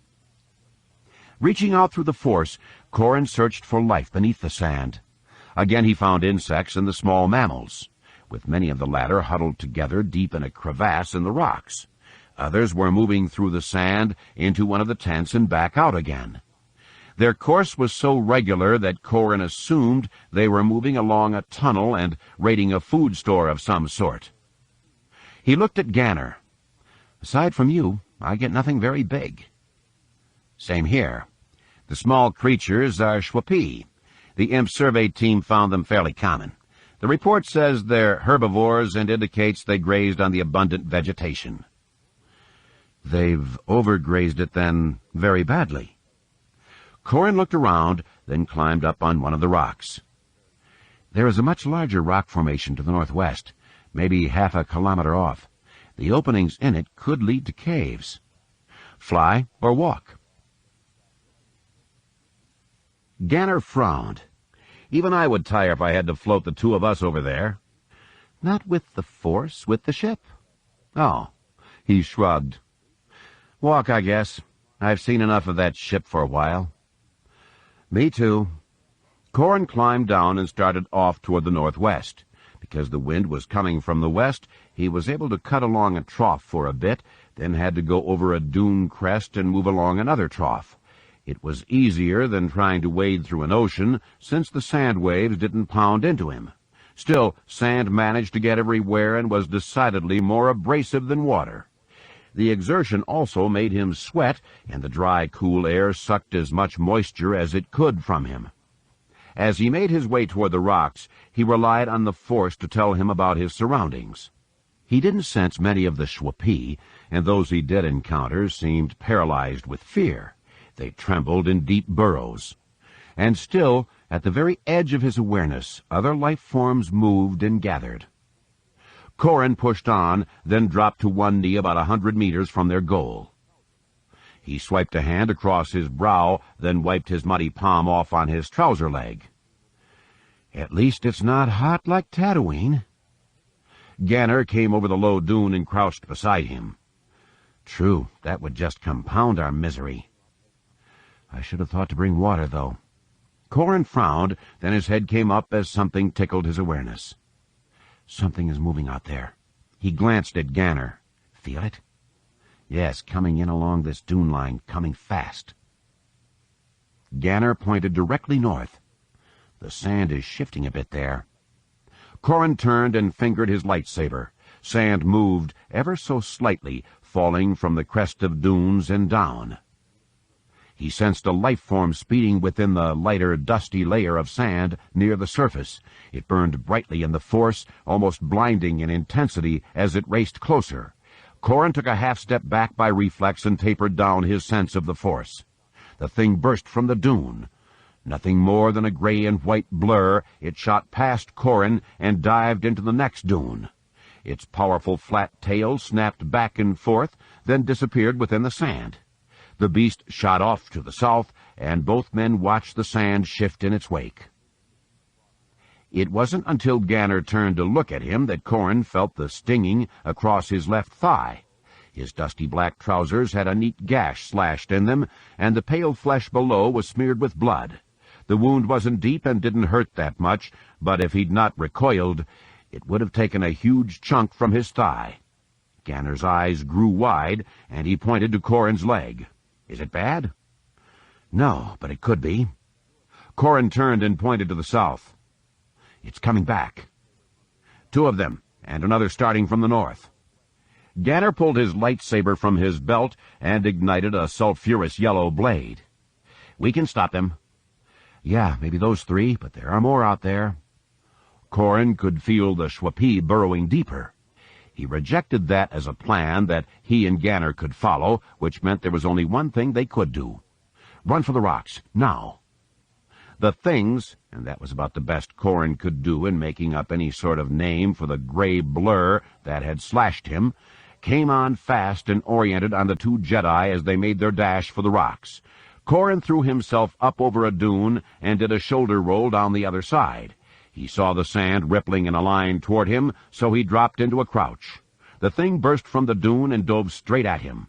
Reaching out through the Force, Corrin searched for life beneath the sand. Again he found insects and the small mammals, with many of the latter huddled together deep in a crevasse in the rocks. Others were moving through the sand into one of the tents and back out again. Their course was so regular that Corrin assumed they were moving along a tunnel and raiding a food store of some sort. He looked at Ganner. Aside from you, I get nothing very big. Same here. The small creatures are Schwapi. The imp survey team found them fairly common. The report says they're herbivores and indicates they grazed on the abundant vegetation. They've overgrazed it, then, very badly. Corin looked around, then climbed up on one of the rocks. There is a much larger rock formation to the northwest, maybe half a kilometer off. The openings in it could lead to caves. Fly or walk? Ganner frowned. Even I would tire if I had to float the two of us over there. Not with the Force, with the ship. Oh, he shrugged. Walk, I guess. I've seen enough of that ship for a while. Me too. Corin climbed down and started off toward the northwest. Because the wind was coming from the west, he was able to cut along a trough for a bit, then had to go over a dune crest and move along another trough. It was easier than trying to wade through an ocean, since the sand waves didn't pound into him. Still, sand managed to get everywhere and was decidedly more abrasive than water. The exertion also made him sweat, and the dry, cool air sucked as much moisture as it could from him. As he made his way toward the rocks, he relied on the Force to tell him about his surroundings. He didn't sense many of the Schwappi, and those he did encounter seemed paralyzed with fear. They trembled in deep burrows. And still, at the very edge of his awareness, other life forms moved and gathered. Corin pushed on, then dropped to one knee about 100 meters from their goal. He swiped a hand across his brow, then wiped his muddy palm off on his trouser leg. At least it's not hot like Tatooine. Ganner came over the low dune and crouched beside him. True, that would just compound our misery. I should have thought to bring water, though. Corin frowned, then his head came up as something tickled his awareness. Something is moving out there. He glanced at Ganner. Feel it? Yes, coming in along this dune line, coming fast. Ganner pointed directly north. The sand is shifting a bit there. Corin turned and fingered his lightsaber. Sand moved ever so slightly, falling from the crest of dunes and down. He sensed a life form speeding within the lighter, dusty layer of sand near the surface. It burned brightly in the Force, almost blinding in intensity as it raced closer. Corin took a half-step back by reflex and tapered down his sense of the Force. The thing burst from the dune. Nothing more than a gray and white blur, it shot past Corin and dived into the next dune. Its powerful flat tail snapped back and forth, then disappeared within the sand. The beast shot off to the south, and both men watched the sand shift in its wake. It wasn't until Ganner turned to look at him that Corin felt the stinging across his left thigh. His dusty black trousers had a neat gash slashed in them, and the pale flesh below was smeared with blood. The wound wasn't deep and didn't hurt that much, but if he'd not recoiled, it would have taken a huge chunk from his thigh. Ganner's eyes grew wide, and he pointed to Corin's leg. Is it bad? No, but it could be. Corin turned and pointed to the south. It's coming back. Two of them, and another starting from the north. Ganner pulled his lightsaber from his belt and ignited a sulphurous yellow blade. We can stop them. Yeah, maybe those three, but there are more out there. Corin could feel the Schwappi burrowing deeper. He rejected that as a plan that he and Ganner could follow, which meant there was only one thing they could do. Run for the rocks, now. The things, and that was about the best Corin could do in making up any sort of name for the gray blur that had slashed him, came on fast and oriented on the two Jedi as they made their dash for the rocks. Corin threw himself up over a dune and did a shoulder roll down the other side. He saw the sand rippling in a line toward him, so he dropped into a crouch. The thing burst from the dune and dove straight at him.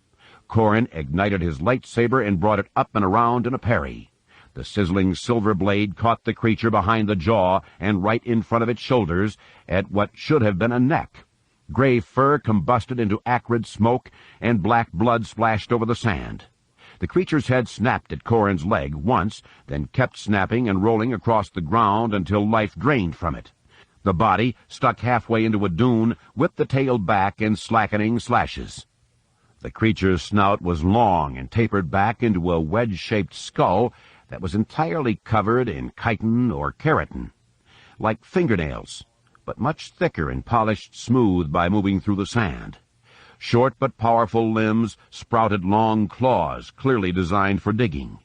Corin ignited his lightsaber and brought it up and around in a parry. The sizzling silver blade caught the creature behind the jaw and right in front of its shoulders at what should have been a neck. Gray fur combusted into acrid smoke, and black blood splashed over the sand. The creature's head snapped at Corin's leg once, then kept snapping and rolling across the ground until life drained from it. The body, stuck halfway into a dune, whipped the tail back in slackening slashes. The creature's snout was long and tapered back into a wedge-shaped skull that was entirely covered in chitin or keratin. Like fingernails, but much thicker and polished smooth by moving through the sand. Short but powerful limbs sprouted long claws, clearly designed for digging.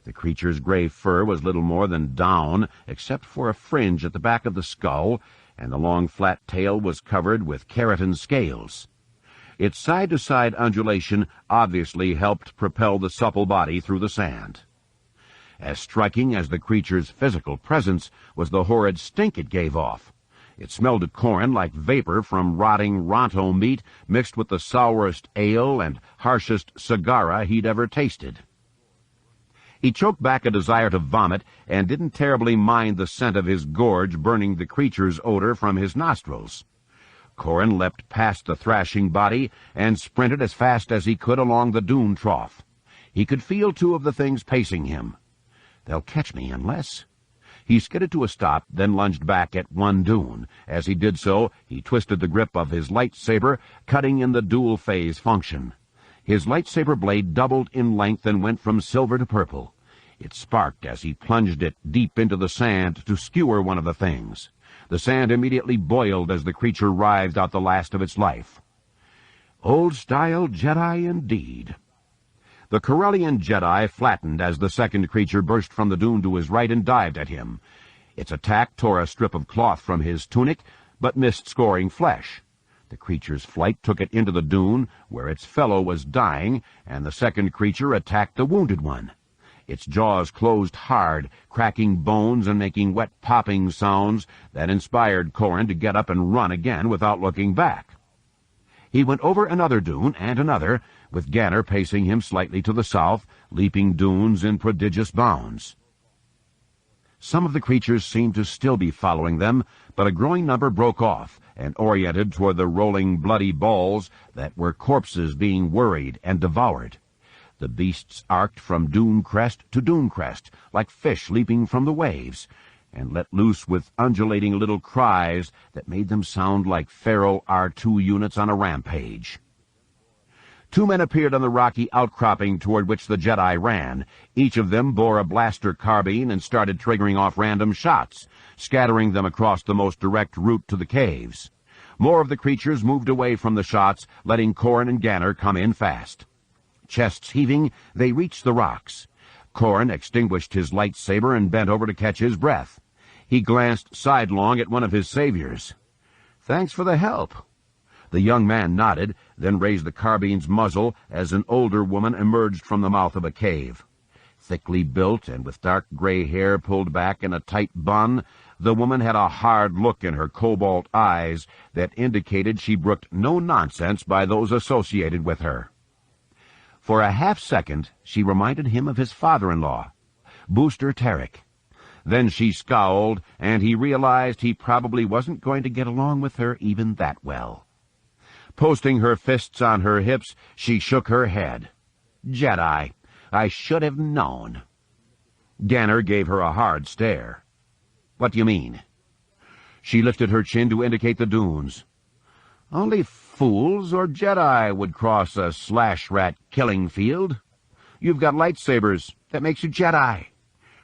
The creature's gray fur was little more than down, except for a fringe at the back of the skull, and the long flat tail was covered with keratin scales. Its side-to-side undulation obviously helped propel the supple body through the sand. As striking as the creature's physical presence was the horrid stink it gave off. It smelled to Corin like vapor from rotting Ronto meat mixed with the sourest ale and harshest cigara he'd ever tasted. He choked back a desire to vomit and didn't terribly mind the scent of his gorge burning the creature's odor from his nostrils. Corin leapt past the thrashing body and sprinted as fast as he could along the dune trough. He could feel two of the things pacing him. They'll catch me unless... He skidded to a stop, then lunged back at one dune. As he did so, he twisted the grip of his lightsaber, cutting in the dual-phase function. His lightsaber blade doubled in length and went from silver to purple. It sparked as he plunged it deep into the sand to skewer one of the things. The sand immediately boiled as the creature writhed out the last of its life. Old-style Jedi indeed. The Corellian Jedi flattened as the second creature burst from the dune to his right and dived at him. Its attack tore a strip of cloth from his tunic, but missed scoring flesh. The creature's flight took it into the dune, where its fellow was dying, and the second creature attacked the wounded one. Its jaws closed hard, cracking bones and making wet popping sounds that inspired Corin to get up and run again without looking back. He went over another dune and another, with Ganner pacing him slightly to the south, leaping dunes in prodigious bounds. Some of the creatures seemed to still be following them, but a growing number broke off and oriented toward the rolling bloody balls that were corpses being worried and devoured. The beasts arced from dune crest to dune crest, like fish leaping from the waves, and let loose with undulating little cries that made them sound like feral R2 units on a rampage. Two men appeared on the rocky outcropping toward which the Jedi ran. Each of them bore a blaster carbine and started triggering off random shots, scattering them across the most direct route to the caves. More of the creatures moved away from the shots, letting Corin and Ganner come in fast. Chests heaving, they reached the rocks. Corin extinguished his lightsaber and bent over to catch his breath. He glanced sidelong at one of his saviors. "Thanks for the help." The young man nodded, then raised the carbine's muzzle as an older woman emerged from the mouth of a cave. Thickly built and with dark gray hair pulled back in a tight bun, the woman had a hard look in her cobalt eyes that indicated she brooked no nonsense by those associated with her. For a half-second, she reminded him of his father-in-law, Booster Tarek. Then she scowled, and he realized he probably wasn't going to get along with her even that well. Posting her fists on her hips, she shook her head. "Jedi, I should have known." Ganner gave her a hard stare. "What do you mean?" She lifted her chin to indicate the dunes. "Only fools or Jedi would cross a slash-rat killing field. You've got lightsabers. That makes you Jedi."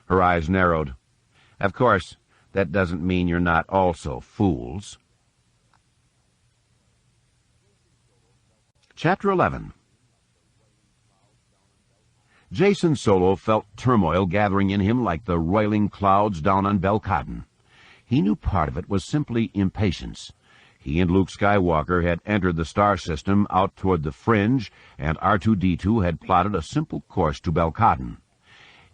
Her eyes narrowed. "Of course, that doesn't mean you're not also fools." Chapter 11. Jacen Solo felt turmoil gathering in him like the roiling clouds down on Belcodden. He knew part of it was simply impatience. He and Luke Skywalker had entered the star system out toward the Fringe, and R2-D2 had plotted a simple course to Belcodden.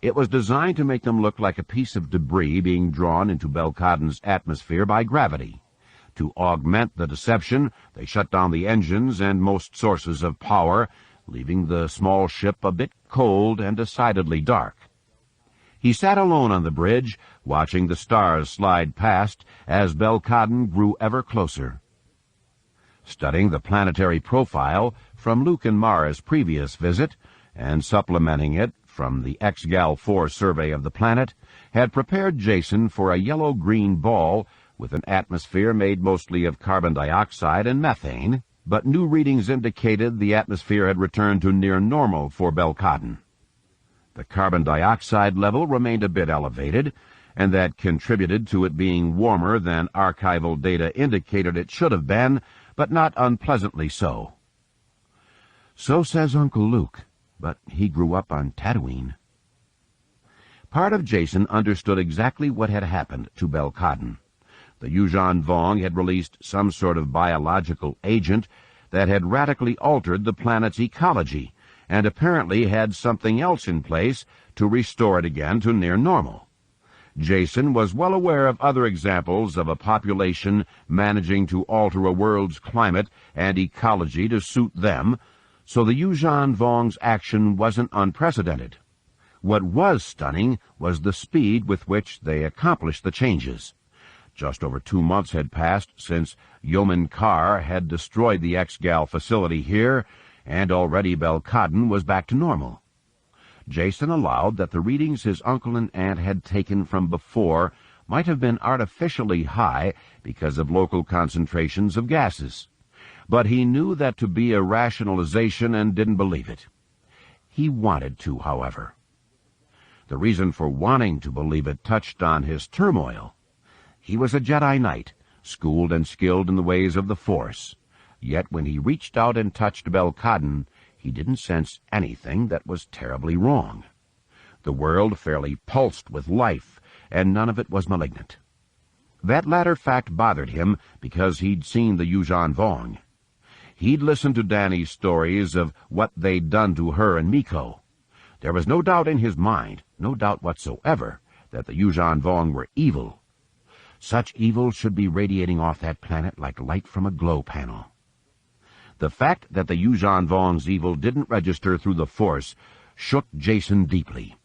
It was designed to make them look like a piece of debris being drawn into Belcodden's atmosphere by gravity. To augment the deception, they shut down the engines and most sources of power, leaving the small ship a bit cold and decidedly dark. He sat alone on the bridge, watching the stars slide past as Belcodden grew ever closer. Studying the planetary profile from Luke and Mara's previous visit, and supplementing it from the X-Gal 4 survey of the planet, had prepared Jacen for a yellow-green ball with an atmosphere made mostly of carbon dioxide and methane, but new readings indicated the atmosphere had returned to near normal for Belcodden. The carbon dioxide level remained a bit elevated, and that contributed to it being warmer than archival data indicated it should have been, but not unpleasantly so. So says Uncle Luke, but he grew up on Tatooine. Part of Jason understood exactly what had happened to Belkadon. The Yuuzhan Vong had released some sort of biological agent that had radically altered the planet's ecology, and apparently had something else in place to restore it again to near normal. Jason was well aware of other examples of a population managing to alter a world's climate and ecology to suit them, so the Yuuzhan Vong's action wasn't unprecedented. What was stunning was the speed with which they accomplished the changes. Just over 2 months had passed since Yeoman Carr had destroyed the X-Gal facility here, and already Belkadon was back to normal. Jason allowed that the readings his uncle and aunt had taken from before might have been artificially high because of local concentrations of gases. But he knew that to be a rationalization and didn't believe it. He wanted to, however. The reason for wanting to believe it touched on his turmoil. He was a Jedi Knight, schooled and skilled in the ways of the Force. Yet when he reached out and touched Belkadon, he didn't sense anything that was terribly wrong. The world fairly pulsed with life, and none of it was malignant. That latter fact bothered him because he'd seen the Yuuzhan Vong. He'd listened to Dani's stories of what they'd done to her and Miko. There was no doubt in his mind, no doubt whatsoever, that the Yuuzhan Vong were evil. Such evil should be radiating off that planet like light from a glow panel. The fact that the Yuuzhan Vong's evil didn't register through the Force shook Jason deeply.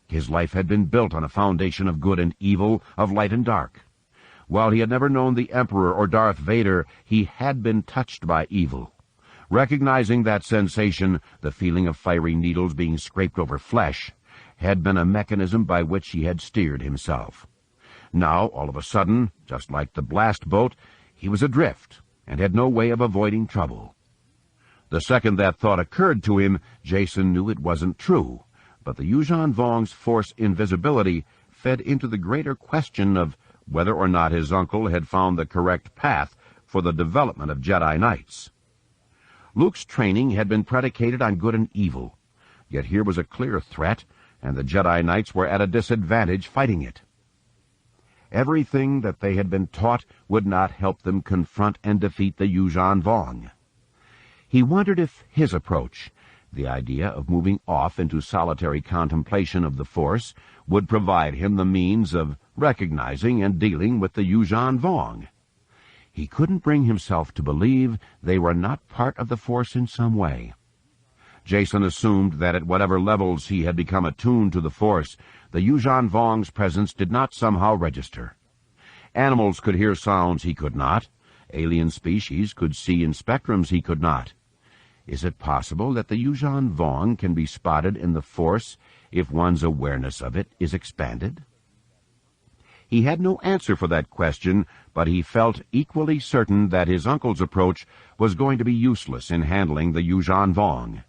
His life had been built on a foundation of good and evil, of light and dark. While he had never known the Emperor or Darth Vader, he had been touched by evil. Recognizing that sensation, the feeling of fiery needles being scraped over flesh, had been a mechanism by which he had steered himself. Now, all of a sudden, just like the blast boat, he was adrift and had no way of avoiding trouble. The second that thought occurred to him, Jason knew it wasn't true, but the Yuuzhan Vong's Force invisibility fed into the greater question of whether or not his uncle had found the correct path for the development of Jedi Knights. Luke's training had been predicated on good and evil, yet here was a clear threat, and the Jedi Knights were at a disadvantage fighting it. Everything that they had been taught would not help them confront and defeat the Yuuzhan Vong. He wondered if his approach, the idea of moving off into solitary contemplation of the Force, would provide him the means of recognizing and dealing with the Yuuzhan Vong. He couldn't bring himself to believe they were not part of the Force in some way. Jason assumed that at whatever levels he had become attuned to the Force, the Yuuzhan Vong's presence did not somehow register. Animals could hear sounds he could not. Alien species could see in spectrums he could not. Is it possible that the Yuuzhan Vong can be spotted in the Force if one's awareness of it is expanded? He had no answer for that question, but he felt equally certain that his uncle's approach was going to be useless in handling the Yuuzhan Vong.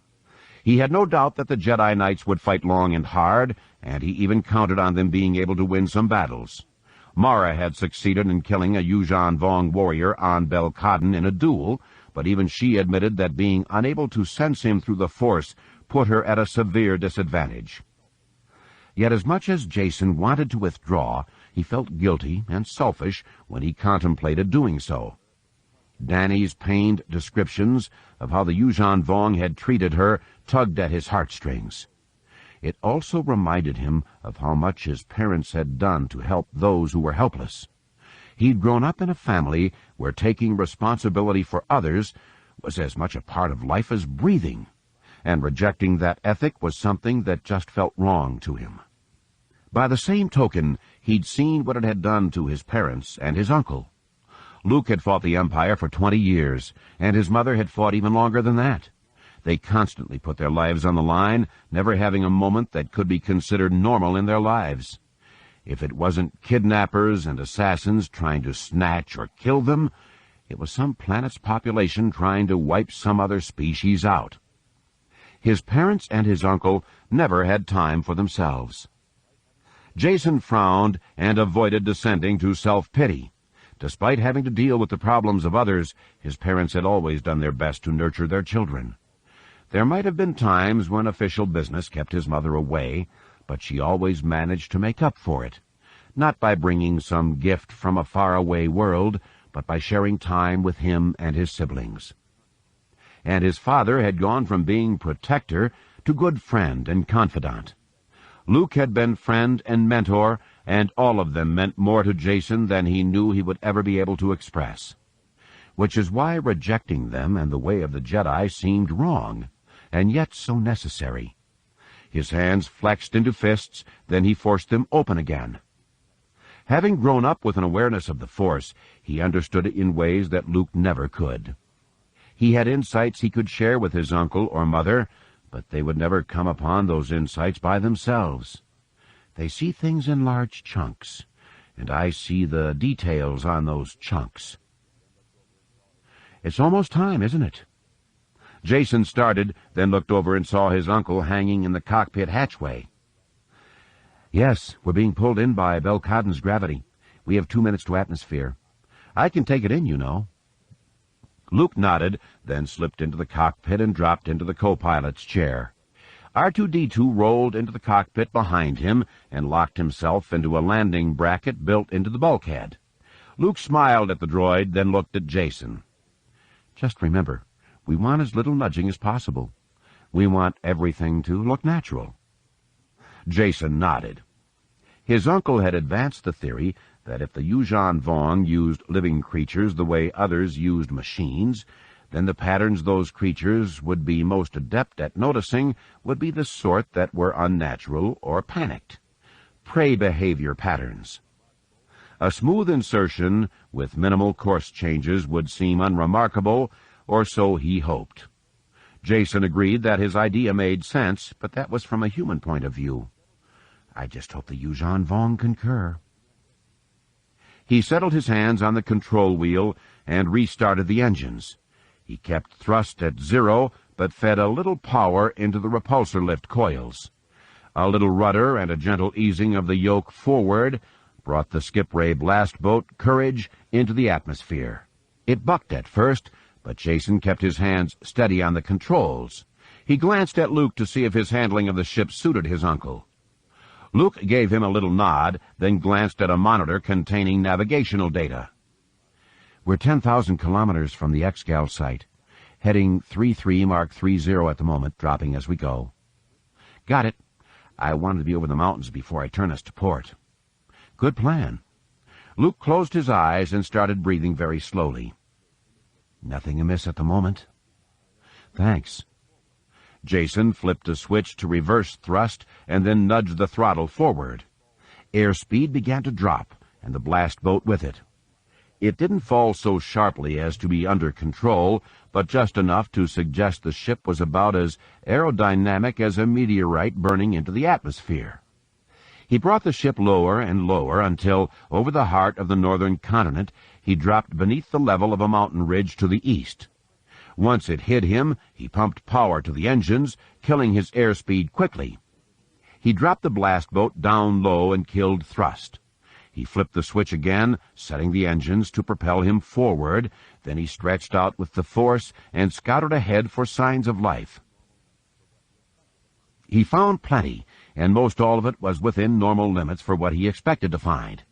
He had no doubt that the Jedi Knights would fight long and hard, and he even counted on them being able to win some battles. Mara had succeeded in killing a Yuuzhan Vong warrior on Belkadon in a duel, but even she admitted that being unable to sense him through the Force put her at a severe disadvantage. Yet as much as Jason wanted to withdraw, he felt guilty and selfish when he contemplated doing so. Dani's pained descriptions of how the Yuuzhan Vong had treated her tugged at his heartstrings. It also reminded him of how much his parents had done to help those who were helpless. He'd grown up in a family where taking responsibility for others was as much a part of life as breathing, and rejecting that ethic was something that just felt wrong to him. By the same token, he'd seen what it had done to his parents and his uncle. Luke had fought the Empire for 20 years, and his mother had fought even longer than that. They constantly put their lives on the line, never having a moment that could be considered normal in their lives. If it wasn't kidnappers and assassins trying to snatch or kill them, it was some planet's population trying to wipe some other species out. His parents and his uncle never had time for themselves. Jason frowned and avoided descending to self-pity. Despite having to deal with the problems of others, his parents had always done their best to nurture their children. There might have been times when official business kept his mother away, but she always managed to make up for it, not by bringing some gift from a faraway world, but by sharing time with him and his siblings. And his father had gone from being protector to good friend and confidant. Luke had been friend and mentor, and all of them meant more to Jason than he knew he would ever be able to express. Which is why rejecting them and the way of the Jedi seemed wrong, and yet so necessary. His hands flexed into fists, then he forced them open again. Having grown up with an awareness of the Force, he understood it in ways that Luke never could. He had insights he could share with his uncle or mother, but they would never come upon those insights by themselves. They see things in large chunks, and I see the details on those chunks. It's almost time, isn't it? Jason started, then looked over and saw his uncle hanging in the cockpit hatchway. Yes, we're being pulled in by Belcadden's gravity. We have 2 minutes to atmosphere. I can take it in, you know. Luke nodded, then slipped into the cockpit and dropped into the co-pilot's chair. R2-D2 rolled into the cockpit behind him and locked himself into a landing bracket built into the bulkhead. Luke smiled at the droid, then looked at Jason. Just remember, we want as little nudging as possible. We want everything to look natural. Jason nodded. His uncle had advanced the theory that if the Yuuzhan Vong used living creatures the way others used machines, then the patterns those creatures would be most adept at noticing would be the sort that were unnatural or panicked. Prey behavior patterns. A smooth insertion with minimal course changes would seem unremarkable, or so he hoped. Jason agreed that his idea made sense, but that was from a human point of view. I just hope the Yuuzhan Vong concur. He settled his hands on the control wheel and restarted the engines. He kept thrust at 0, but fed a little power into the repulsor lift coils. A little rudder and a gentle easing of the yoke forward brought the skip ray blast boat Courage into the atmosphere. It bucked at first, but Jason kept his hands steady on the controls. He glanced at Luke to see if his handling of the ship suited his uncle. Luke gave him a little nod, then glanced at a monitor containing navigational data. We're 10,000 kilometers from the X-Gal site, heading 33 Mark 30 at the moment, dropping as we go. Got it. I wanted to be over the mountains before I turn us to port. Good plan. Luke closed his eyes and started breathing very slowly. Nothing amiss at the moment. Thanks. Jason flipped a switch to reverse thrust and then nudged the throttle forward. Airspeed began to drop, and the blast boat with it. It didn't fall so sharply as to be under control, but just enough to suggest the ship was about as aerodynamic as a meteorite burning into the atmosphere. He brought the ship lower and lower until, over the heart of the northern continent, he dropped beneath the level of a mountain ridge to the east. Once it hid him, he pumped power to the engines, killing his airspeed quickly. He dropped the blast boat down low and killed thrust. He flipped the switch again, setting the engines to propel him forward. Then he stretched out with the force and scouted ahead for signs of life. He found plenty, and most all of it was within normal limits for what he expected to find.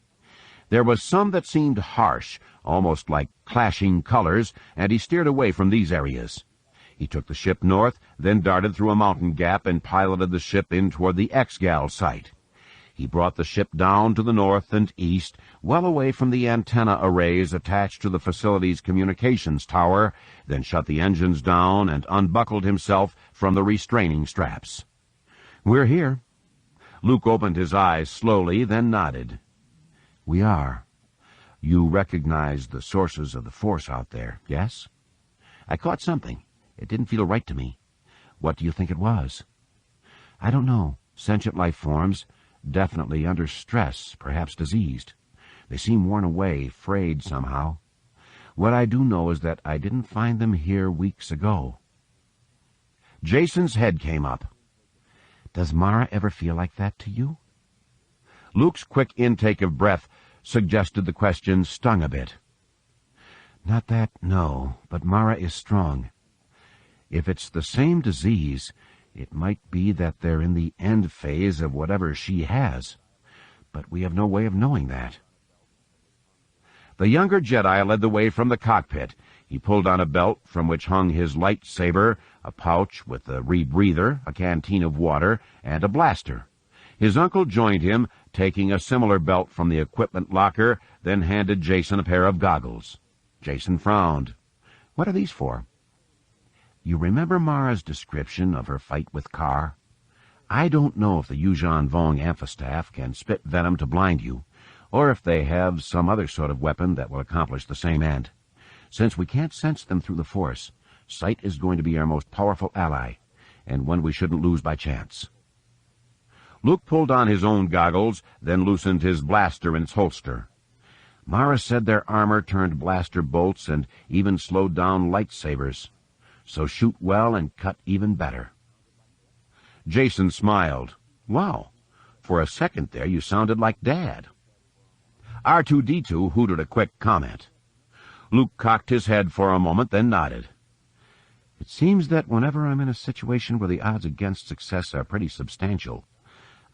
There was some that seemed harsh, almost like clashing colors, and he steered away from these areas. He took the ship north, then darted through a mountain gap and piloted the ship in toward the X-Gal site. He brought the ship down to the north and east, well away from the antenna arrays attached to the facility's communications tower, then shut the engines down and unbuckled himself from the restraining straps. We're here. Luke opened his eyes slowly, then nodded. We are. You recognize the sources of the Force out there, yes? I caught something. It didn't feel right to me. What do you think it was? I don't know. Sentient life forms, definitely under stress, perhaps diseased. They seem worn away, frayed somehow. What I do know is that I didn't find them here weeks ago. Jason's head came up. Does Mara ever feel like that to you? Luke's quick intake of breath suggested the question stung a bit. "Not that, no, but Mara is strong. If it's the same disease, it might be that they're in the end phase of whatever she has, but we have no way of knowing that." The younger Jedi led the way from the cockpit. He pulled on a belt from which hung his lightsaber, a pouch with a rebreather, a canteen of water, and a blaster. His uncle joined him, taking a similar belt from the equipment locker, then handed Jason a pair of goggles. Jason frowned. "What are these for?" "You remember Mara's description of her fight with Carr? I don't know if the Yuuzhan Vong amphistaff can spit venom to blind you, or if they have some other sort of weapon that will accomplish the same end. Since we can't sense them through the Force, sight is going to be our most powerful ally, and one we shouldn't lose by chance." Luke pulled on his own goggles, then loosened his blaster in its holster. "Mara said their armor turned blaster bolts and even slowed down lightsabers. So shoot well and cut even better." Jason smiled. "Wow, for a second there you sounded like Dad." R2-D2 hooted a quick comment. Luke cocked his head for a moment, then nodded. "It seems that whenever I'm in a situation where the odds against success are pretty substantial,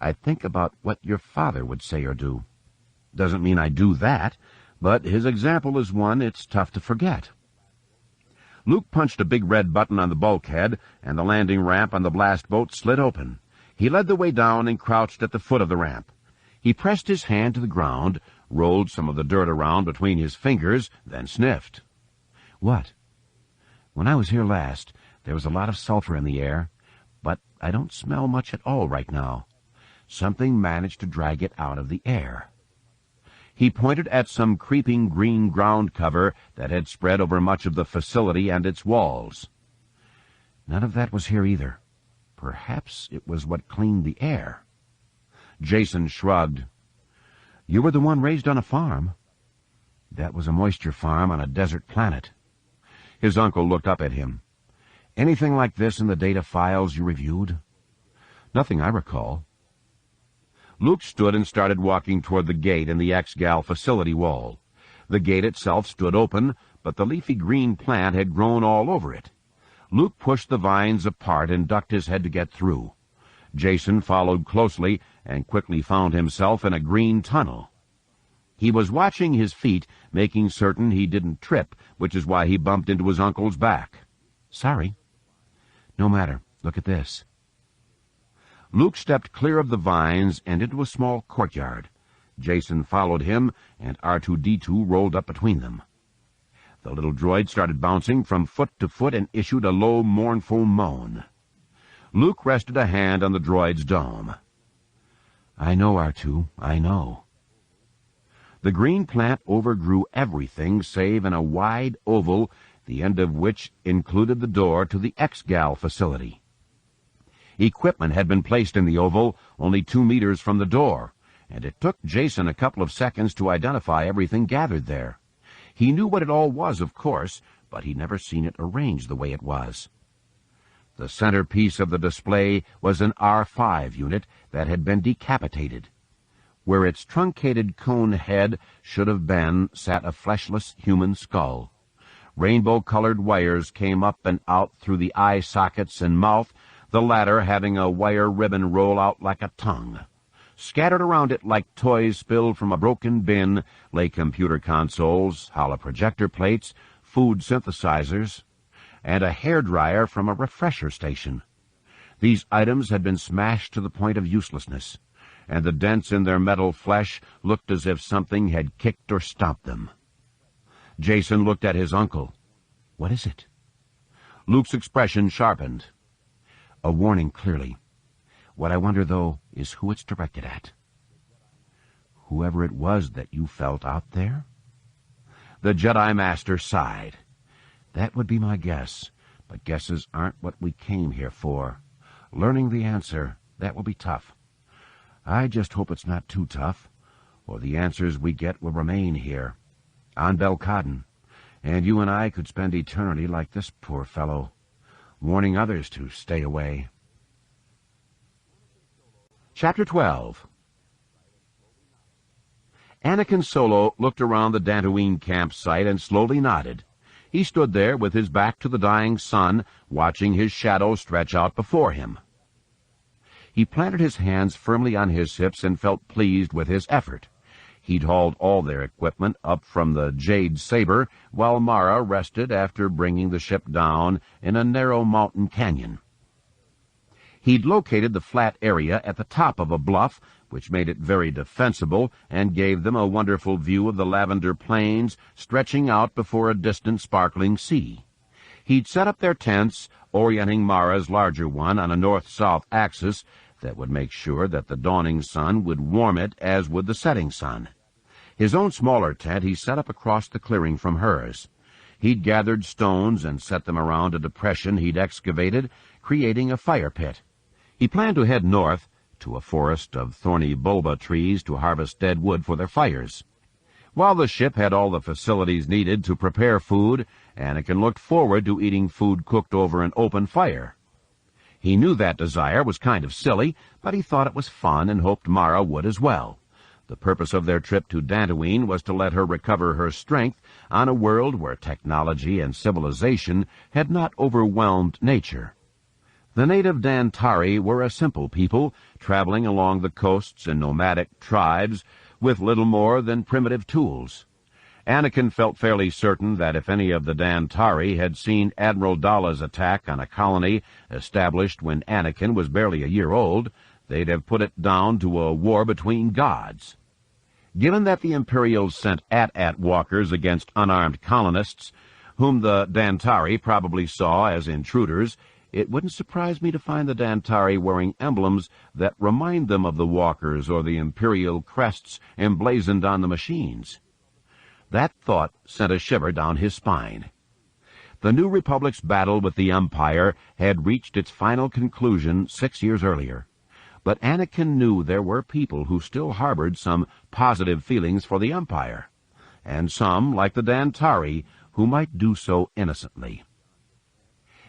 I think about what your father would say or do. Doesn't mean I do that, but his example is one it's tough to forget." Luke punched a big red button on the bulkhead, and the landing ramp on the blast boat slid open. He led the way down and crouched at the foot of the ramp. He pressed his hand to the ground, rolled some of the dirt around between his fingers, then sniffed. "What?" "When I was here last, there was a lot of sulfur in the air, but I don't smell much at all right now. Something managed to drag it out of the air." He pointed at some creeping green ground cover that had spread over much of the facility and its walls. "None of that was here either. Perhaps it was what cleaned the air." Jason shrugged. "You were the one raised on a farm." "That was a moisture farm on a desert planet." His uncle looked up at him. "Anything like this in the data files you reviewed?" "Nothing I recall." Luke stood and started walking toward the gate in the X-Gal facility wall. The gate itself stood open, but the leafy green plant had grown all over it. Luke pushed the vines apart and ducked his head to get through. Jason followed closely and quickly found himself in a green tunnel. He was watching his feet, making certain he didn't trip, which is why he bumped into his uncle's back. "Sorry." "No matter. Look at this." Luke stepped clear of the vines and into a small courtyard. Jason followed him, and R2-D2 rolled up between them. The little droid started bouncing from foot to foot and issued a low, mournful moan. Luke rested a hand on the droid's dome. "I know, R2, I know." The green plant overgrew everything save in a wide oval, the end of which included the door to the X-Gal facility. Equipment had been placed in the oval, only 2 meters from the door, and it took Jason a couple of seconds to identify everything gathered there. He knew what it all was, of course, but he'd never seen it arranged the way it was. The centerpiece of the display was an R5 unit that had been decapitated. Where its truncated cone head should have been sat a fleshless human skull. Rainbow-colored wires came up and out through the eye sockets and mouth, the latter having a wire ribbon roll out like a tongue. Scattered around it like toys spilled from a broken bin lay computer consoles, holoprojector plates, food synthesizers, and a hairdryer from a refresher station. These items had been smashed to the point of uselessness, and the dents in their metal flesh looked as if something had kicked or stomped them. Jason looked at his uncle. "What is it?" Luke's expression sharpened. "A warning, clearly. What I wonder, though, is who it's directed at." "Whoever it was that you felt out there?" The Jedi Master sighed. "That would be my guess, but guesses aren't what we came here for. Learning the answer, that will be tough. I just hope it's not too tough, or the answers we get will remain here, on Belkadon, and you and I could spend eternity like this poor fellow, warning others to stay away." Chapter 12. Anakin Solo looked around the Dantooine campsite and slowly nodded. He stood there with his back to the dying sun, watching his shadow stretch out before him. He planted his hands firmly on his hips and felt pleased with his effort. He'd hauled all their equipment up from the Jade Saber while Mara rested after bringing the ship down in a narrow mountain canyon. He'd located the flat area at the top of a bluff, which made it very defensible and gave them a wonderful view of the lavender plains stretching out before a distant sparkling sea. He'd set up their tents, orienting Mara's larger one on a north-south axis that would make sure that the dawning sun would warm it as would the setting sun. His own smaller tent he set up across the clearing from hers. He'd gathered stones and set them around a depression he'd excavated, creating a fire pit. He planned to head north to a forest of thorny bulba trees to harvest dead wood for their fires. While the ship had all the facilities needed to prepare food, Anakin looked forward to eating food cooked over an open fire. He knew that desire was kind of silly, but he thought it was fun and hoped Mara would as well. The purpose of their trip to Dantooine was to let her recover her strength on a world where technology and civilization had not overwhelmed nature. The native Dantari were a simple people, traveling along the coasts in nomadic tribes with little more than primitive tools. Anakin felt fairly certain that if any of the Dantari had seen Admiral Dalla's attack on a colony established when Anakin was barely a year old, they'd have put it down to a war between gods. Given that the Imperials sent AT-AT walkers against unarmed colonists, whom the Dantari probably saw as intruders, it wouldn't surprise me to find the Dantari wearing emblems that remind them of the walkers or the Imperial crests emblazoned on the machines. That thought sent a shiver down his spine. The New Republic's battle with the Empire had reached its final conclusion 6 years earlier. But Anakin knew there were people who still harbored some positive feelings for the Empire, and some, like the Dantari, who might do so innocently.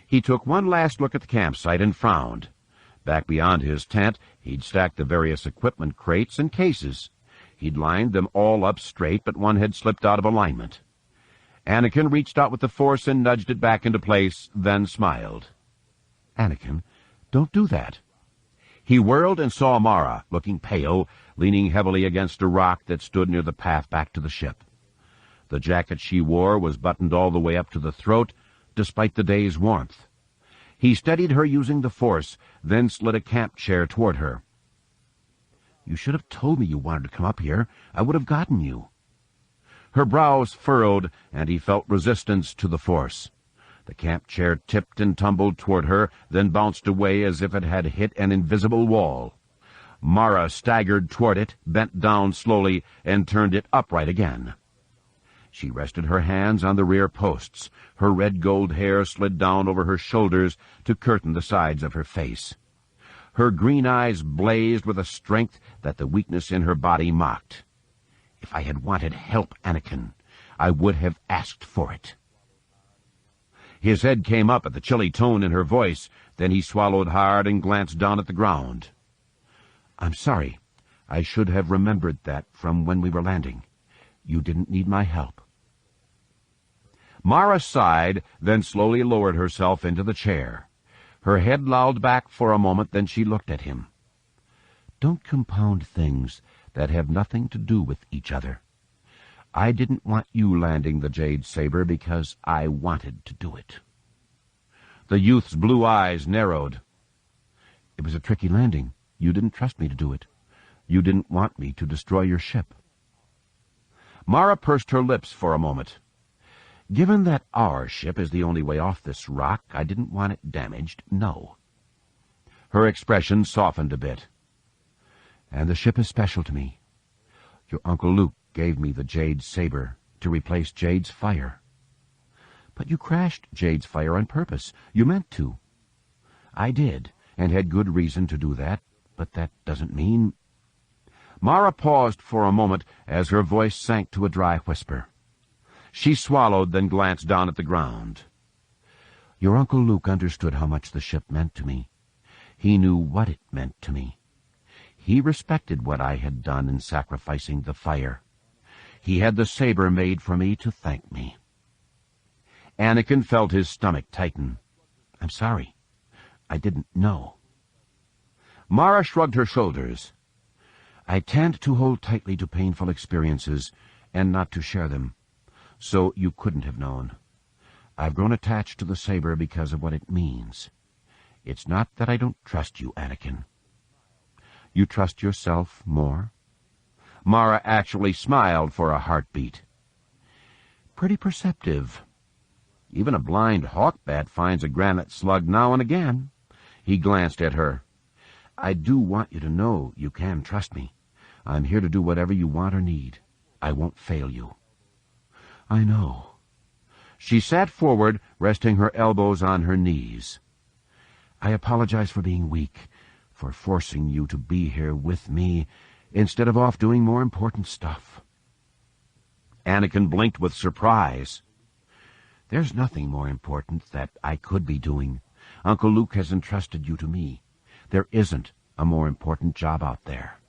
He took one last look at the campsite and frowned. Back beyond his tent, he'd stacked the various equipment crates and cases. He'd lined them all up straight, but one had slipped out of alignment. Anakin reached out with the Force and nudged it back into place, then smiled. "Anakin, don't do that." He whirled and saw Mara, looking pale, leaning heavily against a rock that stood near the path back to the ship. The jacket she wore was buttoned all the way up to the throat, despite the day's warmth. He steadied her using the Force, then slid a camp chair toward her. "You should have told me you wanted to come up here. I would have gotten you." Her brows furrowed, and he felt resistance to the Force. The camp chair tipped and tumbled toward her, then bounced away as if it had hit an invisible wall. Mara staggered toward it, bent down slowly, and turned it upright again. She rested her hands on the rear posts. Her red-gold hair slid down over her shoulders to curtain the sides of her face. Her green eyes blazed with a strength that the weakness in her body mocked. "If I had wanted help, Anakin, I would have asked for it." His head came up at the chilly tone in her voice. Then he swallowed hard and glanced down at the ground. "I'm sorry. I should have remembered that from when we were landing. You didn't need my help." Mara sighed, then slowly lowered herself into the chair. Her head lolled back for a moment, then she looked at him. "Don't compound things that have nothing to do with each other. I didn't want you landing the Jade Saber because I wanted to do it." The youth's blue eyes narrowed. "It was a tricky landing. You didn't trust me to do it. You didn't want me to destroy your ship." Mara pursed her lips for a moment. "Given that our ship is the only way off this rock, I didn't want it damaged, no." Her expression softened a bit. "And the ship is special to me. Your Uncle Luke gave me the Jade Saber to replace Jade's fire." "But you crashed Jade's fire on purpose. You meant to." "I did, and had good reason to do that, but that doesn't mean—" Mara paused for a moment as her voice sank to a dry whisper. She swallowed, then glanced down at the ground. "Your Uncle Luke understood how much the ship meant to me. He knew what it meant to me. He respected what I had done in sacrificing the fire. He had the saber made for me to thank me. Anakin felt his stomach tighten. I'm sorry. I didn't know. Mara shrugged her shoulders. I tend to hold tightly to painful experiences and not to share them, so you couldn't have known. I've grown attached to the saber because of what it means. It's not that I don't trust you, Anakin. You trust yourself more? Mara actually smiled for a heartbeat. Pretty perceptive. Even a blind hawkbat finds a granite slug now and again. He glanced at her. I do want you to know you can trust me. I'm here to do whatever you want or need. I won't fail you. I know. She sat forward, resting her elbows on her knees. I apologize for being weak, for forcing you to be here with me instead of off doing more important stuff. Anakin blinked with surprise. There's nothing more important that I could be doing. Uncle Luke has entrusted you to me. There isn't a more important job out there.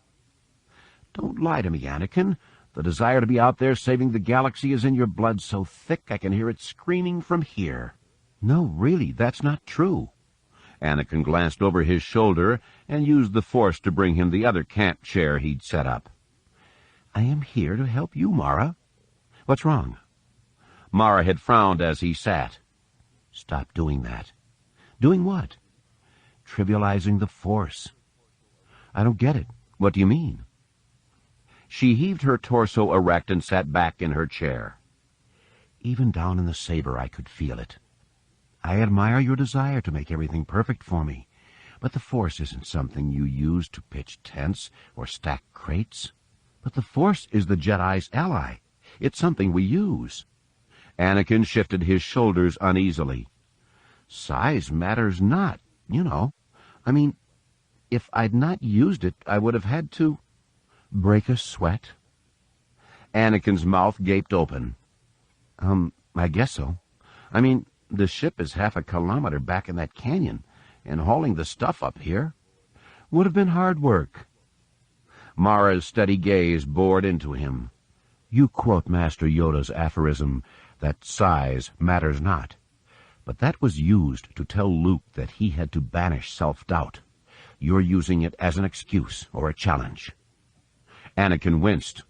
Don't lie to me, Anakin. The desire to be out there saving the galaxy is in your blood so thick I can hear it screaming from here. No, really, that's not true. Anakin glanced over his shoulder and used the Force to bring him the other camp chair he'd set up. I am here to help you, Mara. What's wrong? Mara had frowned as he sat. Stop doing that. Doing what? Trivializing the Force. I don't get it. What do you mean? She heaved her torso erect and sat back in her chair. Even down in the saber I could feel it. I admire your desire to make everything perfect for me, but the Force isn't something you use to pitch tents or stack crates. But the Force is the Jedi's ally. It's something we use. Anakin shifted his shoulders uneasily. Size matters not, you know. I mean, if I'd not used it, I would have had to break a sweat. Anakin's mouth gaped open. I guess so. I mean, the ship is 1/2 kilometer back in that canyon, and hauling the stuff up here would have been hard work. Mara's steady gaze bored into him. You quote Master Yoda's aphorism that size matters not, but that was used to tell Luke that he had to banish self-doubt. You're using it as an excuse or a challenge. Anakin winced.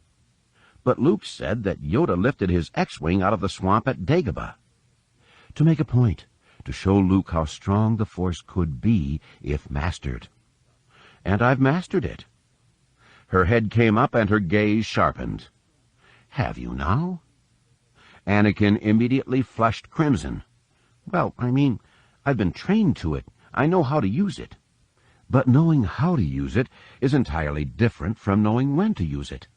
But Luke said that Yoda lifted his X-Wing out of the swamp at Dagobah. To make a point, to show Luke how strong the Force could be if mastered. And I've mastered it. Her head came up and her gaze sharpened. Have you now? Anakin immediately flushed crimson. Well, I mean, I've been trained to it. I know how to use it. But knowing how to use it is entirely different from knowing when to use it.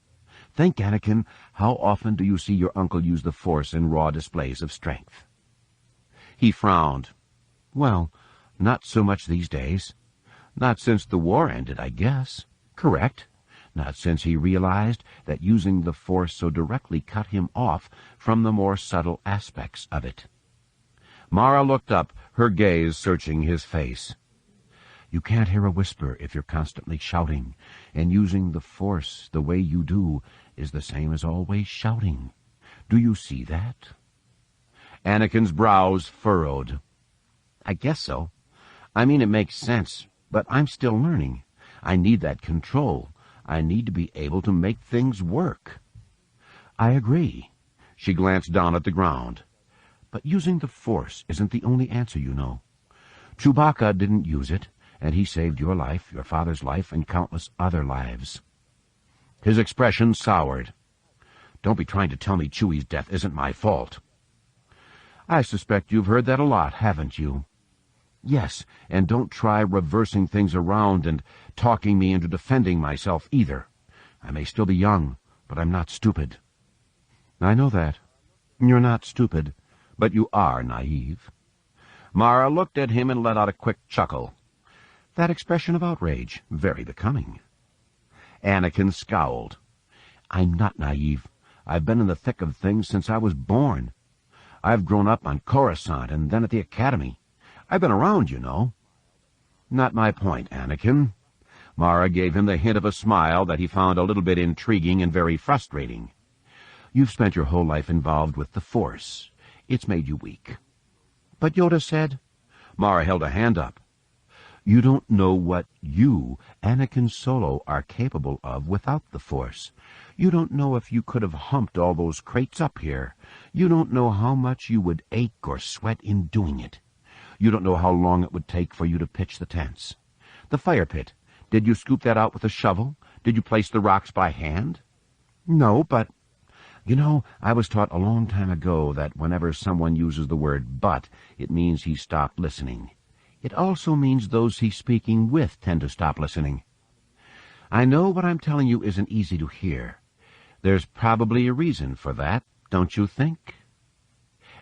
Think, Anakin, how often do you see your uncle use the Force in raw displays of strength? He frowned. Well, not so much these days. Not since the war ended, I guess. Correct. Not since he realized that using the Force so directly cut him off from the more subtle aspects of it. Mara looked up, her gaze searching his face. You can't hear a whisper if you're constantly shouting, and using the Force the way you do is the same as always shouting. Do you see that? Anakin's brows furrowed. I guess so. I mean, it makes sense, but I'm still learning. I need that control. I need to be able to make things work. I agree. She glanced down at the ground. But using the Force isn't the only answer, you know. Chewbacca didn't use it, and he saved your life, your father's life, and countless other lives. His expression soured. Don't be trying to tell me Chewie's death isn't my fault. I suspect you've heard that a lot, haven't you? Yes, and don't try reversing things around and talking me into defending myself either. I may still be young, but I'm not stupid. I know that. You're not stupid, but you are naive. Mara looked at him and let out a quick chuckle. That expression of outrage, very becoming. Anakin scowled. I'm not naive. I've been in the thick of things since I was born. I've grown up on Coruscant and then at the Academy. I've been around, you know. Not my point, Anakin. Mara gave him the hint of a smile that he found a little bit intriguing and very frustrating. You've spent your whole life involved with the Force. It's made you weak. But Yoda said, Mara held a hand up, you don't know what you, Anakin Solo, are capable of without the Force. You don't know if you could have humped all those crates up here. You don't know how much you would ache or sweat in doing it. You don't know how long it would take for you to pitch the tents. The fire pit, did you scoop that out with a shovel? Did you place the rocks by hand? No, but... You know, I was taught a long time ago that whenever someone uses the word but, it means he's stopped listening. It also means those he's speaking with tend to stop listening. I know what I'm telling you isn't easy to hear. There's probably a reason for that, don't you think?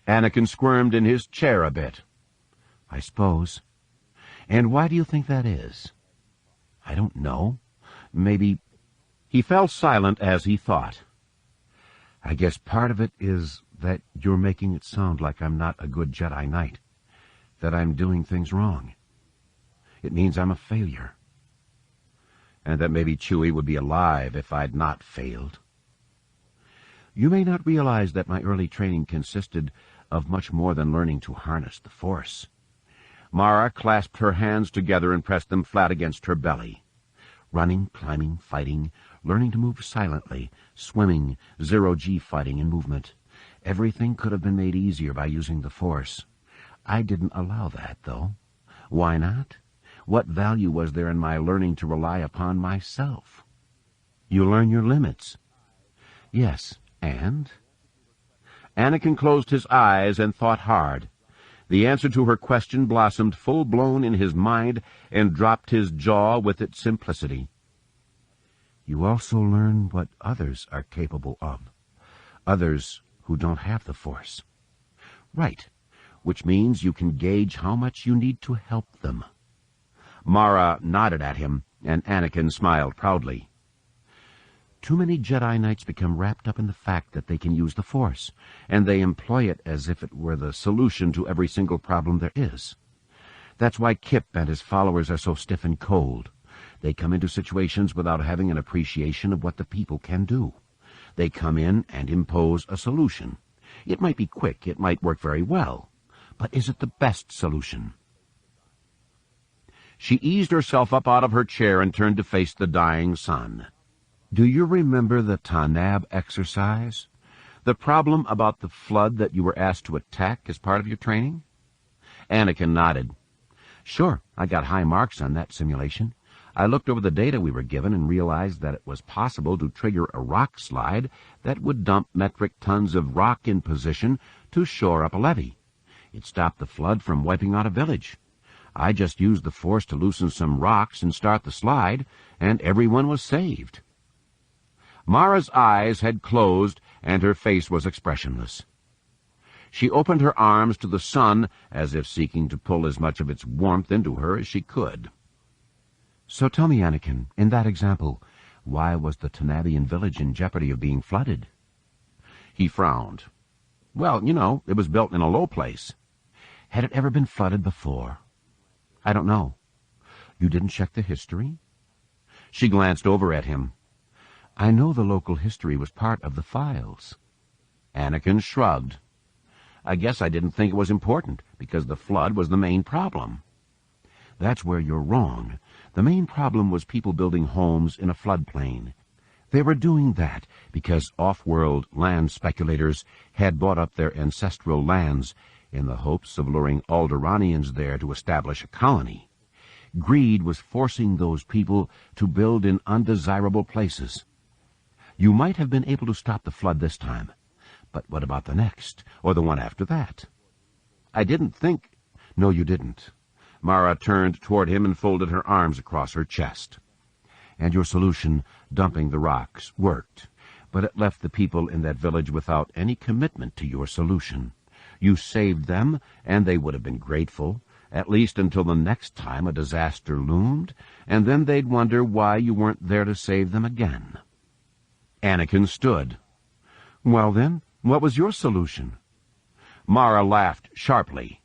Anakin squirmed in his chair a bit. I suppose. And why do you think that is? I don't know. Maybe... He fell silent as he thought. I guess part of it is that you're making it sound like I'm not a good Jedi Knight, that I'm doing things wrong. It means I'm a failure. And that maybe Chewie would be alive if I'd not failed. You may not realize that my early training consisted of much more than learning to harness the Force. Mara clasped her hands together and pressed them flat against her belly. Running, climbing, fighting, learning to move silently, swimming, zero-G fighting and movement. Everything could have been made easier by using the Force. I didn't allow that, though. Why not? What value was there in my learning to rely upon myself? You learn your limits. Yes, and? Anakin closed his eyes and thought hard. The answer to her question blossomed full-blown in his mind and dropped his jaw with its simplicity. You also learn what others are capable of. Others who don't have the Force. Right, which means you can gauge how much you need to help them. Mara nodded at him, and Anakin smiled proudly. Too many Jedi Knights become wrapped up in the fact that they can use the Force, and they employ it as if it were the solution to every single problem there is. That's why Kip and his followers are so stiff and cold. They come into situations without having an appreciation of what the people can do. They come in and impose a solution. It might be quick, it might work very well, but is it the best solution? She eased herself up out of her chair and turned to face the dying sun. Do you remember the Tanab exercise? The problem about the flood that you were asked to attack as part of your training? Anakin nodded. Sure, I got high marks on that simulation. I looked over the data we were given and realized that it was possible to trigger a rock slide that would dump metric tons of rock in position to shore up a levee. It stopped the flood from wiping out a village. I just used the Force to loosen some rocks and start the slide, and everyone was saved. Mara's eyes had closed, and her face was expressionless. She opened her arms to the sun, as if seeking to pull as much of its warmth into her as she could. So tell me, Anakin, in that example, why was the Tanabian village in jeopardy of being flooded? He frowned. Well, you know, it was built in a low place. Had it ever been flooded before? I don't know. You didn't check the history? She glanced over at him. I know the local history was part of the files. Anakin shrugged. I guess I didn't think it was important, because the flood was the main problem. That's where you're wrong. The main problem was people building homes in a floodplain. They were doing that because off-world land speculators had bought up their ancestral lands in the hopes of luring Alderaanians there to establish a colony. Greed was forcing those people to build in undesirable places. You might have been able to stop the flood this time, but what about the next, or the one after that? I didn't think... No, you didn't. Mara turned toward him and folded her arms across her chest. And your solution, dumping the rocks, worked, but it left the people in that village without any commitment to your solution. You saved them, and they would have been grateful, at least until the next time a disaster loomed, and then they'd wonder why you weren't there to save them again. Anakin stood. Well then, what was your solution? Mara laughed sharply.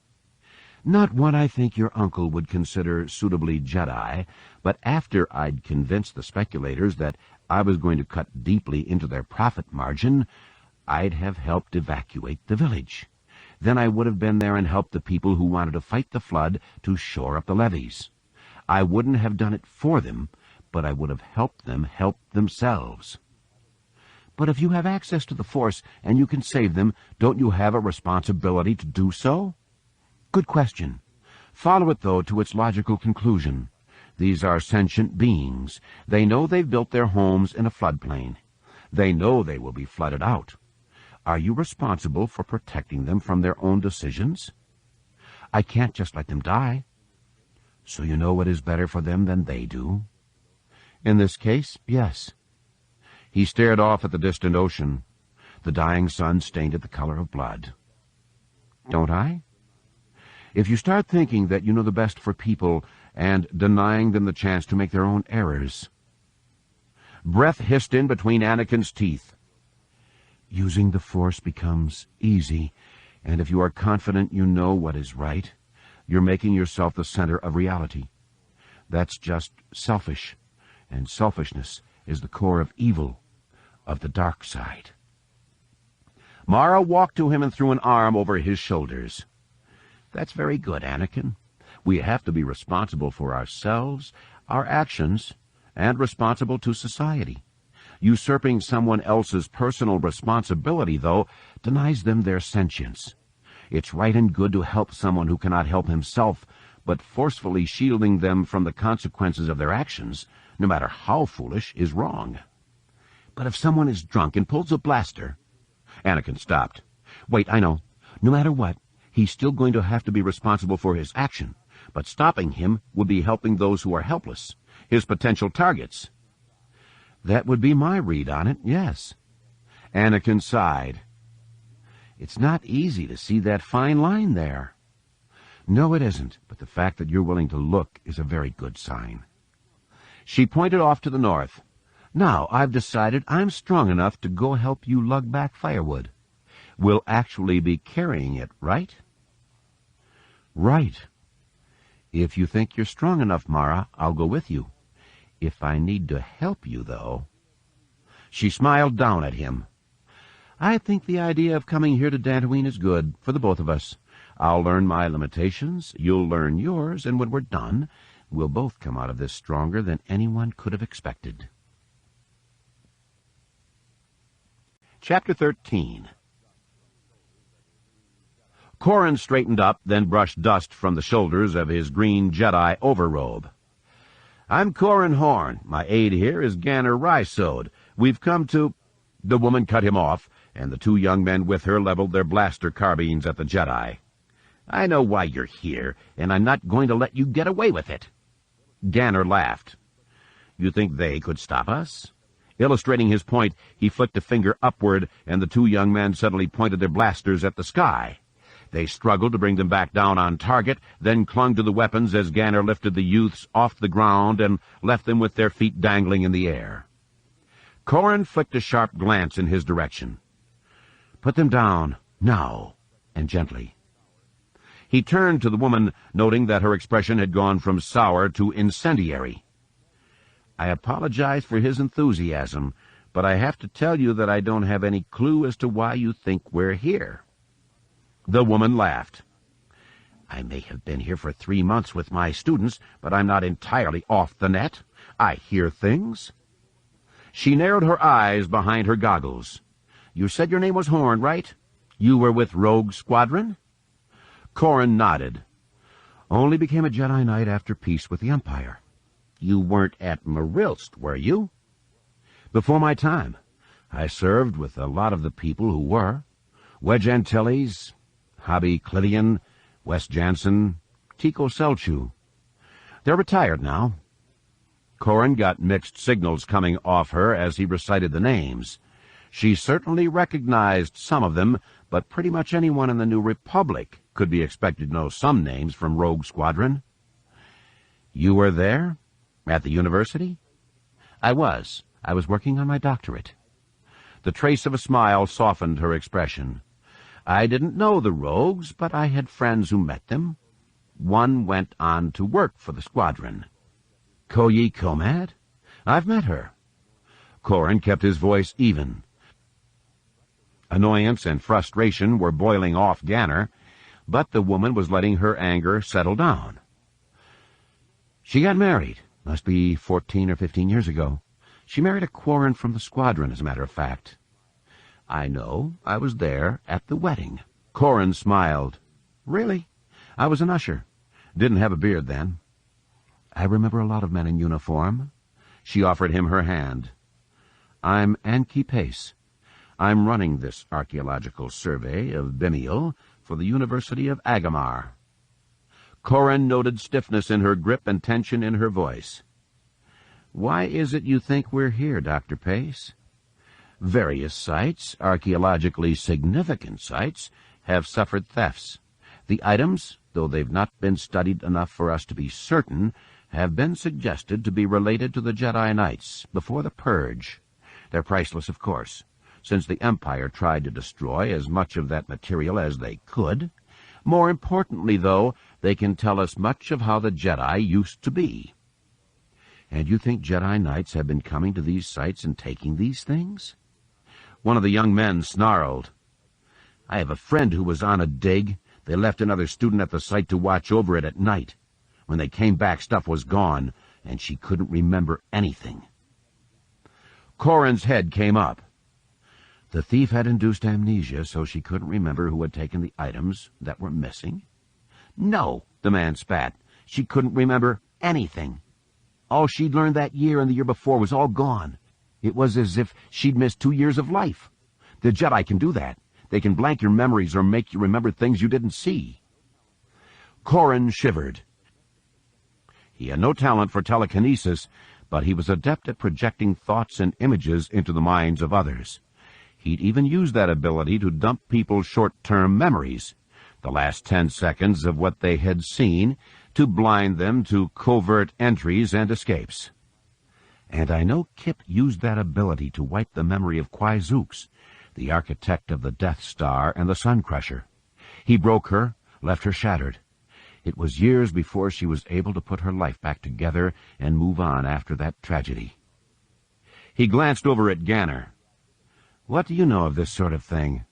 Not one I think your uncle would consider suitably Jedi, but after I'd convinced the speculators that I was going to cut deeply into their profit margin, I'd have helped evacuate the village. Then I would have been there and helped the people who wanted to fight the flood to shore up the levees. I wouldn't have done it for them, but I would have helped them help themselves. But if you have access to the Force and you can save them, don't you have a responsibility to do so? Good question. Follow it, though, to its logical conclusion. These are sentient beings. They know they've built their homes in a floodplain. They know they will be flooded out. Are you responsible for protecting them from their own decisions? I can't just let them die. So you know what is better for them than they do? In this case, yes. He stared off at the distant ocean. The dying sun stained it the color of blood. Don't I? If you start thinking that you know the best for people and denying them the chance to make their own errors. Breath hissed in between Anakin's teeth. Using the Force becomes easy, and if you are confident you know what is right, you're making yourself the center of reality. That's just selfish, and selfishness is the core of evil, of the dark side. Mara walked to him and threw an arm over his shoulders. That's very good, Anakin. We have to be responsible for ourselves, our actions, and responsible to society. Usurping someone else's personal responsibility, though, denies them their sentience. It's right and good to help someone who cannot help himself, but forcefully shielding them from the consequences of their actions, no matter how foolish, is wrong. But if someone is drunk and pulls a blaster... Anakin stopped. Wait, I know. No matter what, he's still going to have to be responsible for his action, but stopping him would be helping those who are helpless, his potential targets. That would be my read on it, yes. Anakin sighed. It's not easy to see that fine line there. No, it isn't, but the fact that you're willing to look is a very good sign. She pointed off to the north. Now, I've decided I'm strong enough to go help you lug back firewood. We'll actually be carrying it, right? Right. If you think you're strong enough, Mara, I'll go with you. If I need to help you, though... She smiled down at him. I think the idea of coming here to Dantooine is good for the both of us. I'll learn my limitations, you'll learn yours, and when we're done, we'll both come out of this stronger than anyone could have expected. Chapter 13. Corran straightened up, then brushed dust from the shoulders of his green Jedi overrobe. I'm Corran Horn. My aide here is Ganner Rysode. We've come to... The woman cut him off, and the two young men with her leveled their blaster carbines at the Jedi. I know why you're here, and I'm not going to let you get away with it. Ganner laughed. You think they could stop us? Illustrating his point, he flicked a finger upward, and the two young men suddenly pointed their blasters at the sky. They struggled to bring them back down on target, then clung to the weapons as Ganner lifted the youths off the ground and left them with their feet dangling in the air. Corran flicked a sharp glance in his direction. Put them down, now, and gently. He turned to the woman, noting that her expression had gone from sour to incendiary. I apologize for his enthusiasm, but I have to tell you that I don't have any clue as to why you think we're here. The woman laughed. I may have been here for 3 months with my students, but I'm not entirely off the net. I hear things. She narrowed her eyes behind her goggles. You said your name was Horn, right? You were with Rogue Squadron? Corran nodded. Only became a Jedi Knight after peace with the Empire. You weren't at Marilst, were you? Before my time. I served with a lot of the people who were. Wedge Antilles, Hobby Clidian, Wes Jansen, Tico Selchu. They're retired now. Corran got mixed signals coming off her as he recited the names. She certainly recognized some of them, but pretty much anyone in the New Republic could be expected to know some names from Rogue Squadron. You were there? At the university? I was. I was working on my doctorate. The trace of a smile softened her expression. I didn't know the Rogues, but I had friends who met them. One went on to work for the squadron. Koyi Komad? I've met her. Corran kept his voice even. Annoyance and frustration were boiling off Ganner, but the woman was letting her anger settle down. She got married. Must be 14 or 15 years ago. She married a Quarren from the squadron, as a matter of fact. I know. I was there at the wedding. Quarren smiled. Really? I was an usher. Didn't have a beard then. I remember a lot of men in uniform. She offered him her hand. I'm Anki Pace. I'm running this archaeological survey of Bimiel for the University of Agamar. Quarren noted stiffness in her grip and tension in her voice. Why is it you think we're here, Dr. Pace? Various sites, archaeologically significant sites, have suffered thefts. The items, though they've not been studied enough for us to be certain, have been suggested to be related to the Jedi Knights before the Purge. They're priceless, of course, since the Empire tried to destroy as much of that material as they could. More importantly, though, they can tell us much of how the Jedi used to be. And you think Jedi Knights have been coming to these sites and taking these things? One of the young men snarled. I have a friend who was on a dig. They left another student at the site to watch over it at night. When they came back, stuff was gone, and she couldn't remember anything. Quarren's head came up. The thief had induced amnesia, so she couldn't remember who had taken the items that were missing? No, the man spat. She couldn't remember anything. All she'd learned that year and the year before was all gone. It was as if she'd missed 2 years of life. The Jedi can do that. They can blank your memories or make you remember things you didn't see. Quarren shivered. He had no talent for telekinesis, but he was adept at projecting thoughts and images into the minds of others. He'd even used that ability to dump people's short-term memories, the last 10 seconds of what they had seen, to blind them to covert entries and escapes. And I know Kip used that ability to wipe the memory of Quizooks, the architect of the Death Star and the Sun Crusher. He broke her, left her shattered. It was years before she was able to put her life back together and move on after that tragedy. He glanced over at Ganner. What do you know of this sort of thing?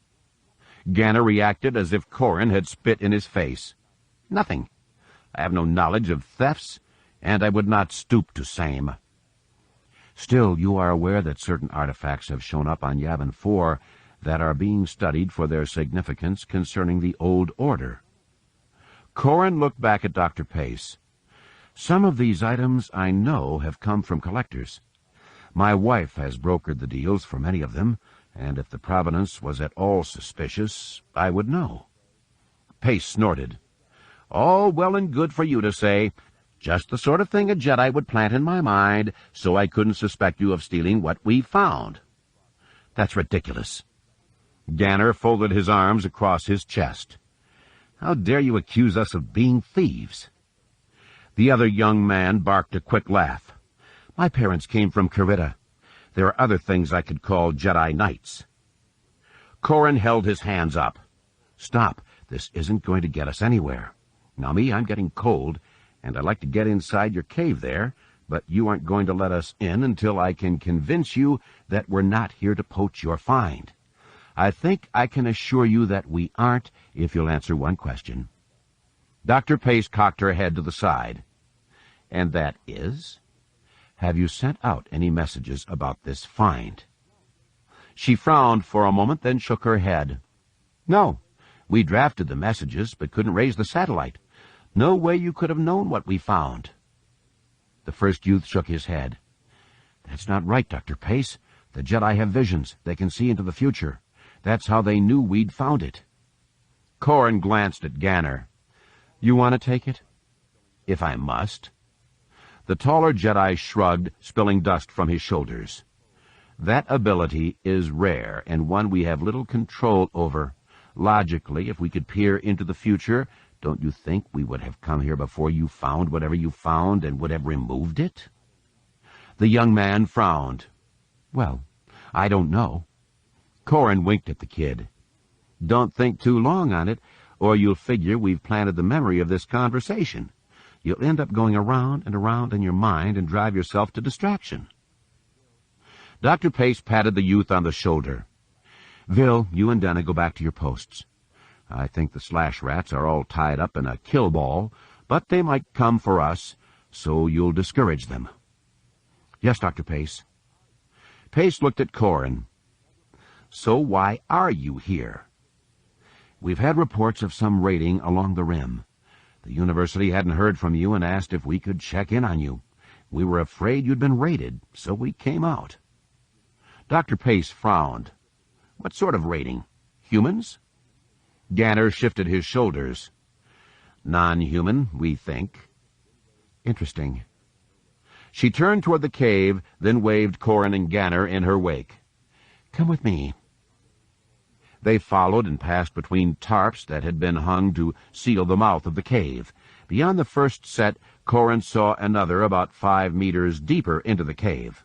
Ganner reacted as if Quarren had spit in his face. Nothing. I have no knowledge of thefts, and I would not stoop to same. Still, you are aware that certain artifacts have shown up on Yavin 4 that are being studied for their significance concerning the Old Order. Quarren looked back at Dr. Pace. Some of these items I know have come from collectors. My wife has brokered the deals for many of them, and if the provenance was at all suspicious, I would know. Pace snorted. All well and good for you to say. Just the sort of thing a Jedi would plant in my mind, so I couldn't suspect you of stealing what we found. That's ridiculous. Ganner folded his arms across his chest. How dare you accuse us of being thieves? The other young man barked a quick laugh. My parents came from Kerita. There are other things I could call Jedi Knights. Quarren held his hands up. Stop. This isn't going to get us anywhere. Now, I'm getting cold, and I'd like to get inside your cave there, but you aren't going to let us in until I can convince you that we're not here to poach your find. I think I can assure you that we aren't, if you'll answer one question. Dr. Pace cocked her head to the side. And that is? Have you sent out any messages about this find? She frowned for a moment, then shook her head. No, we drafted the messages, but couldn't raise the satellite. No way you could have known what we found. The first youth shook his head. That's not right, Dr. Pace. The Jedi have visions. They can see into the future. That's how they knew we'd found it. Quarren glanced at Ganner. You want to take it? If I must. The taller Jedi shrugged, spilling dust from his shoulders. That ability is rare, and one we have little control over. Logically, if we could peer into the future, don't you think we would have come here before you found whatever you found and would have removed it? The young man frowned. Well, I don't know. Quarren winked at the kid. Don't think too long on it, or you'll figure we've planted the memory of this conversation. You'll end up going around and around in your mind and drive yourself to distraction. Dr. Pace patted the youth on the shoulder. Vil, you and Denna go back to your posts. I think the slash rats are all tied up in a kill ball, but they might come for us, so you'll discourage them. Yes, Dr. Pace. Pace looked at Corin. So why are you here? We've had reports of some raiding along the rim. The university hadn't heard from you and asked if we could check in on you. We were afraid you'd been raided, so we came out. Dr. Pace frowned. What sort of raiding? Humans? Ganner shifted his shoulders. Non-human, we think. Interesting. She turned toward the cave, then waved Corin and Ganner in her wake. Come with me. They followed and passed between tarps that had been hung to seal the mouth of the cave. Beyond the first set, Corin saw another about 5 meters deeper into the cave.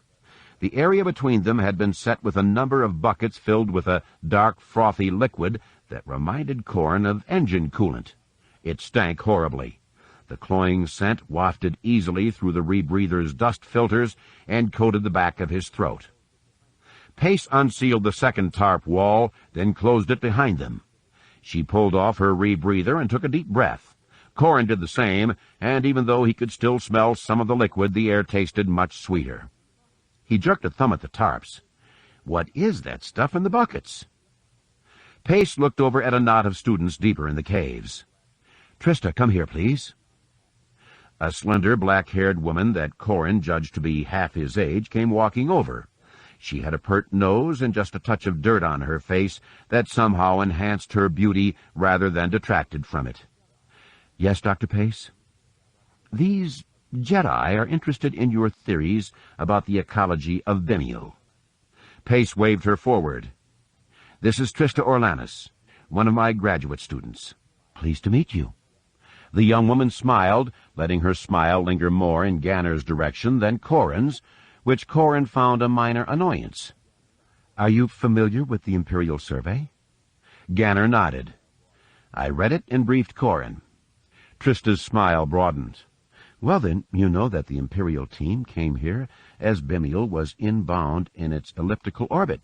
The area between them had been set with a number of buckets filled with a dark, frothy liquid that reminded Corin of engine coolant. It stank horribly. The cloying scent wafted easily through the rebreather's dust filters and coated the back of his throat. Pace unsealed the second tarp wall, then closed it behind them. She pulled off her rebreather and took a deep breath. Corin did the same, and even though he could still smell some of the liquid, the air tasted much sweeter. He jerked a thumb at the tarps. What is that stuff in the buckets? Pace looked over at a knot of students deeper in the caves. Trista, come here, please. A slender, black-haired woman that Corin judged to be half his age came walking over. She had a pert nose and just a touch of dirt on her face that somehow enhanced her beauty rather than detracted from it. Yes, Dr. Pace? These Jedi are interested in your theories about the ecology of Bemiel. Pace waved her forward. This is Trista Orlanis, one of my graduate students. Pleased to meet you. The young woman smiled, letting her smile linger more in Ganner's direction than Corin's, which Corin found a minor annoyance. Are you familiar with the Imperial Survey? Ganner nodded. I read it and briefed Corin. Trista's smile broadened. Well then, you know that the Imperial team came here as Bemiel was inbound in its elliptical orbit.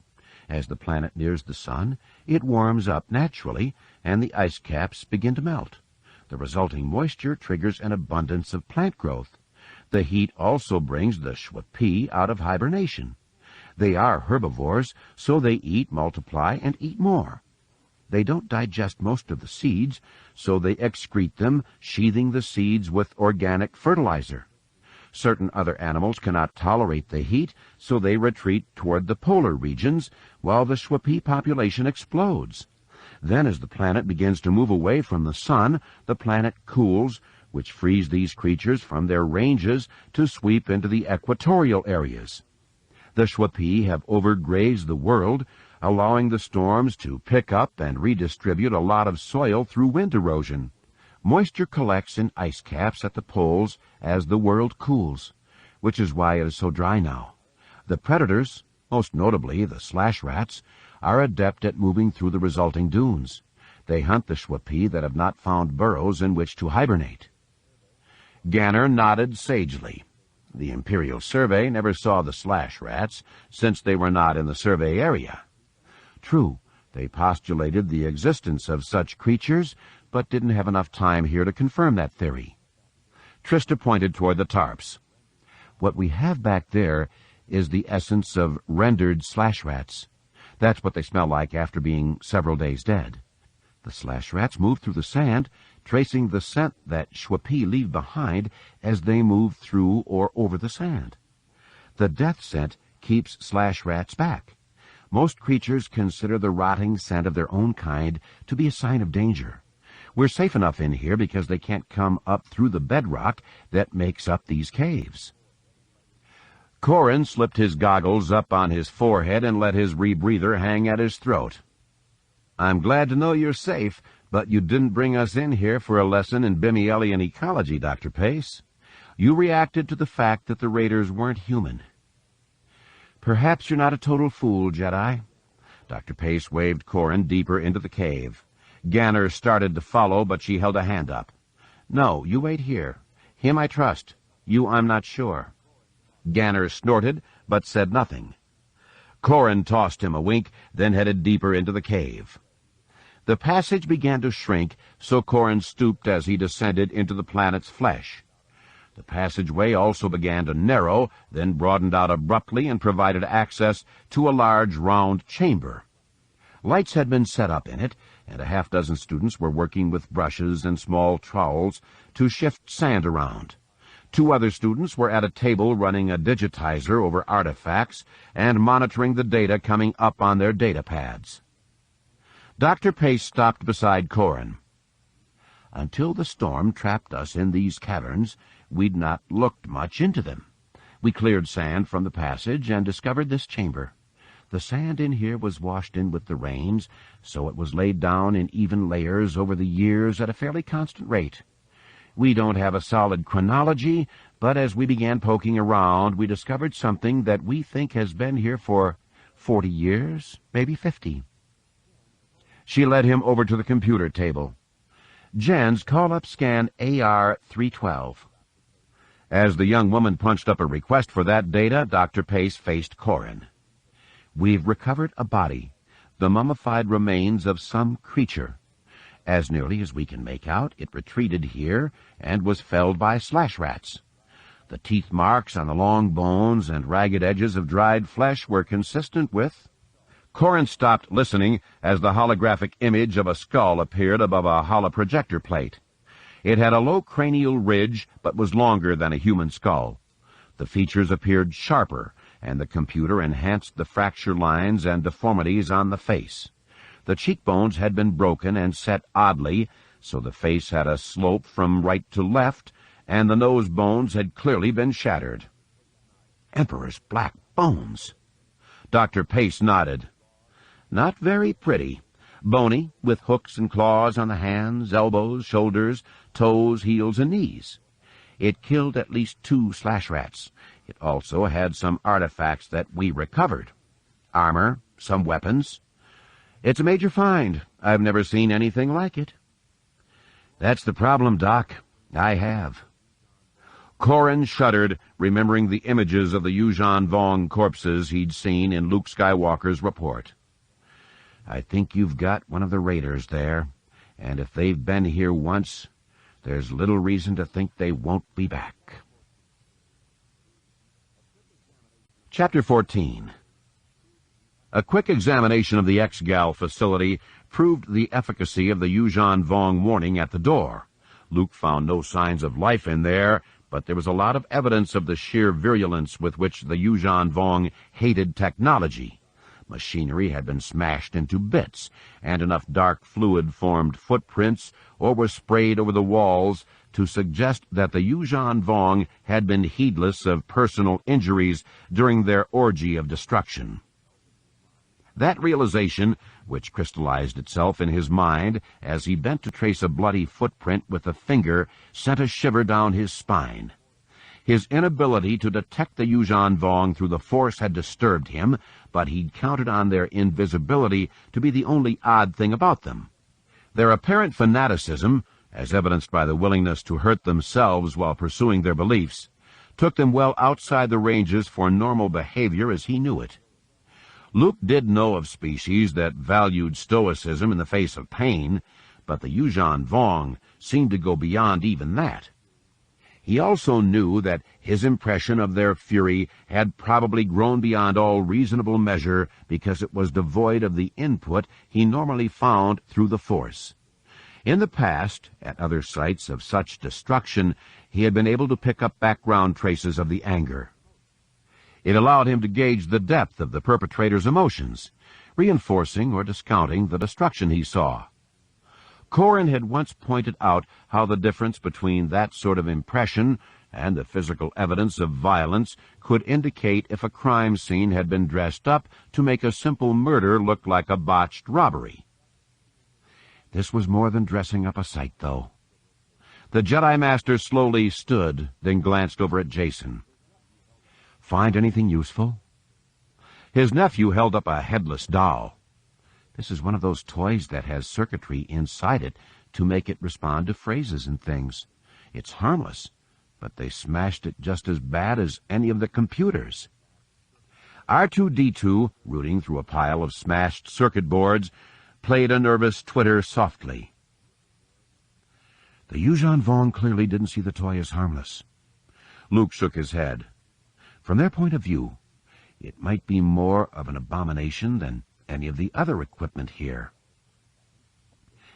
As the planet nears the sun, it warms up naturally, and the ice caps begin to melt. The resulting moisture triggers an abundance of plant growth. The heat also brings the Shwapi out of hibernation. They are herbivores, so they eat, multiply, and eat more. They don't digest most of the seeds, so they excrete them, sheathing the seeds with organic fertilizer. Certain other animals cannot tolerate the heat, so they retreat toward the polar regions, while the Shwapi population explodes. Then, as the planet begins to move away from the sun, the planet cools, which frees these creatures from their ranges to sweep into the equatorial areas. The Shwapi have overgrazed the world, allowing the storms to pick up and redistribute a lot of soil through wind erosion. Moisture collects in ice caps at the poles as the world cools, which is why it is so dry now. The predators, most notably the slash rats, are adept at moving through the resulting dunes. They hunt the Shwapi that have not found burrows in which to hibernate. Ganner nodded sagely. The Imperial Survey never saw the slash rats, since they were not in the survey area. True, they postulated the existence of such creatures, but didn't have enough time here to confirm that theory. Trista pointed toward the tarps. What we have back there is the essence of rendered slash rats. That's what they smell like after being several days dead. The slash rats move through the sand, tracing the scent that Shwapi leave behind as they move through or over the sand. The death scent keeps slash rats back. Most creatures consider the rotting scent of their own kind to be a sign of danger. We're safe enough in here because they can't come up through the bedrock that makes up these caves. Corin slipped his goggles up on his forehead and let his rebreather hang at his throat. I'm glad to know you're safe, but you didn't bring us in here for a lesson in Bemielian ecology, Dr. Pace. You reacted to the fact that the raiders weren't human. Perhaps you're not a total fool, Jedi. Dr. Pace waved Corin deeper into the cave. Ganner started to follow, but she held a hand up. No, you wait here. Him I trust. You I'm not sure. Ganner snorted, but said nothing. Corin tossed him a wink, then headed deeper into the cave. The passage began to shrink, so Corin stooped as he descended into the planet's flesh. The passageway also began to narrow, then broadened out abruptly and provided access to a large round chamber. Lights had been set up in it, and a half-dozen students were working with brushes and small trowels to shift sand around. 2 other students were at a table running a digitizer over artifacts and monitoring the data coming up on their data pads. Dr. Pace stopped beside Corin. Until the storm trapped us in these caverns, we'd not looked much into them. We cleared sand from the passage and discovered this chamber. The sand in here was washed in with the rains, so it was laid down in even layers over the years at a fairly constant rate. We don't have a solid chronology, but as we began poking around, we discovered something that we think has been here for 40 years, maybe 50. She led him over to the computer table. Jens, call up scan AR-312. As the young woman punched up a request for that data, Dr. Pace faced Corin. We've recovered a body, the mummified remains of some creature. As nearly as we can make out, it retreated here and was felled by slash rats. The teeth marks on the long bones and ragged edges of dried flesh were consistent with... Corin stopped listening as the holographic image of a skull appeared above a holoprojector plate. It had a low cranial ridge, but was longer than a human skull. The features appeared sharper, and the computer enhanced the fracture lines and deformities on the face. The cheekbones had been broken and set oddly, so the face had a slope from right to left, and the nose bones had clearly been shattered. Emperor's black bones! Dr. Pace nodded. Not very pretty. Bony, with hooks and claws on the hands, elbows, shoulders, toes, heels, and knees. It killed at least 2 slash rats. It also had some artifacts that we recovered. Armor, some weapons. It's a major find. I've never seen anything like it. That's the problem, Doc. I have. Corin shuddered, remembering the images of the Yuuzhan Vong corpses he'd seen in Luke Skywalker's report. I think you've got one of the raiders there, and if they've been here once, there's little reason to think they won't be back. Chapter 14. A quick examination of the X-Gal facility proved the efficacy of the Yuuzhan Vong warning at the door. Luke found no signs of life in there, but there was a lot of evidence of the sheer virulence with which the Yuuzhan Vong hated technology. Machinery had been smashed into bits, and enough dark fluid formed footprints or were sprayed over the walls to suggest that the Yuuzhan Vong had been heedless of personal injuries during their orgy of destruction. That realization, which crystallized itself in his mind as he bent to trace a bloody footprint with a finger, sent a shiver down his spine. His inability to detect the Yuuzhan Vong through the Force had disturbed him, but he'd counted on their invisibility to be the only odd thing about them. Their apparent fanaticism, as evidenced by the willingness to hurt themselves while pursuing their beliefs, took them well outside the ranges for normal behavior as he knew it. Luke did know of species that valued stoicism in the face of pain, but the Yuuzhan Vong seemed to go beyond even that. He also knew that his impression of their fury had probably grown beyond all reasonable measure because it was devoid of the input he normally found through the Force. In the past, at other sites of such destruction, he had been able to pick up background traces of the anger. It allowed him to gauge the depth of the perpetrator's emotions, reinforcing or discounting the destruction he saw. Corin had once pointed out how the difference between that sort of impression and the physical evidence of violence could indicate if a crime scene had been dressed up to make a simple murder look like a botched robbery. This was more than dressing up a site, though. The Jedi Master slowly stood, then glanced over at Jason. Find anything useful? His nephew held up a headless doll. This is one of those toys that has circuitry inside it to make it respond to phrases and things. It's harmless, but they smashed it just as bad as any of the computers. R2-D2, rooting through a pile of smashed circuit boards, played a nervous twitter softly. The Yuuzhan Vong clearly didn't see the toy as harmless. Luke shook his head. From their point of view, it might be more of an abomination than any of the other equipment here.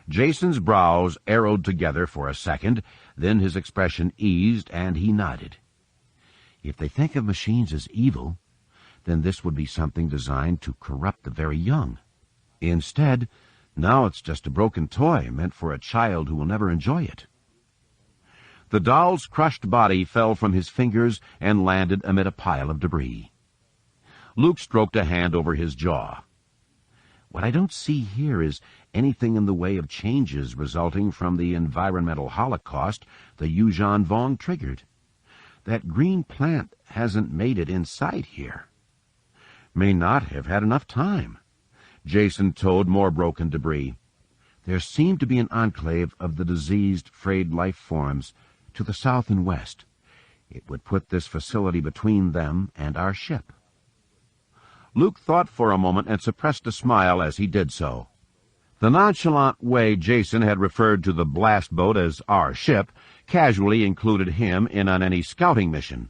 Jason's brows arrowed together for a second, then his expression eased and he nodded. If they think of machines as evil, then this would be something designed to corrupt the very young. Instead, now it's just a broken toy meant for a child who will never enjoy it. The doll's crushed body fell from his fingers and landed amid a pile of debris. Luke stroked a hand over his jaw. What I don't see here is anything in the way of changes resulting from the environmental holocaust the Yuuzhan Vong triggered. That green plant hasn't made it inside here. May not have had enough time. Jason towed more broken debris. There seemed to be an enclave of the diseased, frayed life forms to the south and west. It would put this facility between them and our ship. Luke thought for a moment and suppressed a smile as he did so. The nonchalant way Jason had referred to the blast boat as our ship casually included him in on any scouting mission.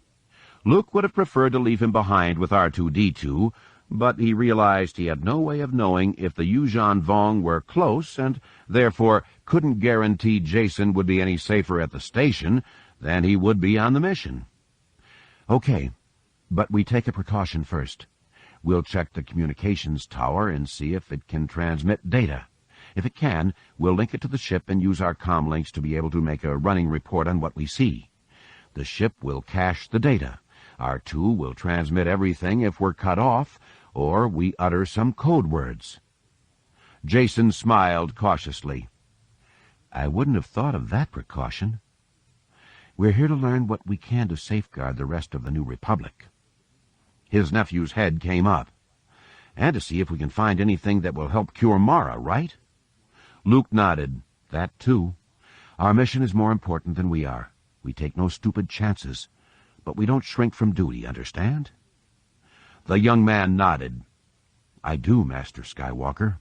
Luke would have preferred to leave him behind with R2-D2, but he realized he had no way of knowing if the Yuuzhan Vong were close and therefore couldn't guarantee Jason would be any safer at the station than he would be on the mission. Okay, but we take a precaution first. We'll check the communications tower and see if it can transmit data. If it can, we'll link it to the ship and use our comlinks to be able to make a running report on what we see. The ship will cache the data. R2 will transmit everything if we're cut off, or we utter some code words. Jason smiled cautiously. I wouldn't have thought of that precaution. We're here to learn what we can to safeguard the rest of the New Republic. His nephew's head came up. And to see if we can find anything that will help cure Mara, right? Luke nodded. That, too. Our mission is more important than we are. We take no stupid chances. But we don't shrink from duty, understand? The young man nodded. I do, Master Skywalker.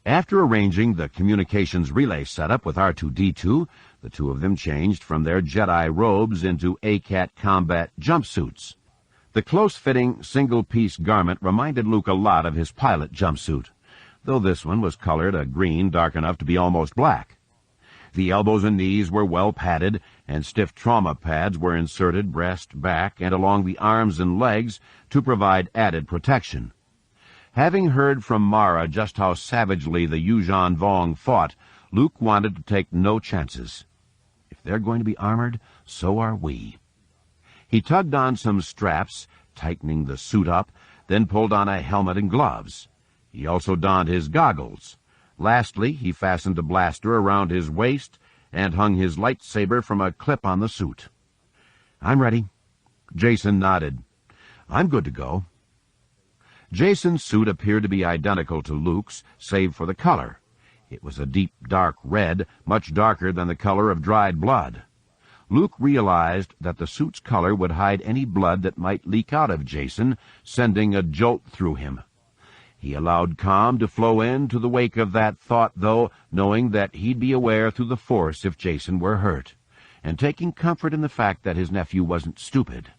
After arranging the communications relay setup with R2-D2, the two of them changed from their Jedi robes into ACAT combat jumpsuits. The close-fitting, single-piece garment reminded Luke a lot of his pilot jumpsuit, though this one was colored a green dark enough to be almost black. The elbows and knees were well padded, and stiff trauma pads were inserted breast, back, and along the arms and legs to provide added protection. Having heard from Mara just how savagely the Yuuzhan Vong fought, Luke wanted to take no chances. If they're going to be armored, so are we. He tugged on some straps, tightening the suit up, then pulled on a helmet and gloves. He also donned his goggles. Lastly, he fastened a blaster around his waist and hung his lightsaber from a clip on the suit. I'm ready. Jason nodded. I'm good to go. Jason's suit appeared to be identical to Luke's, save for the color. It was a deep, dark red, much darker than the color of dried blood. Luke realized that the suit's color would hide any blood that might leak out of Jason, sending a jolt through him. He allowed calm to flow into the wake of that thought, though, knowing that he'd be aware through the Force if Jason were hurt, and taking comfort in the fact that his nephew wasn't stupid.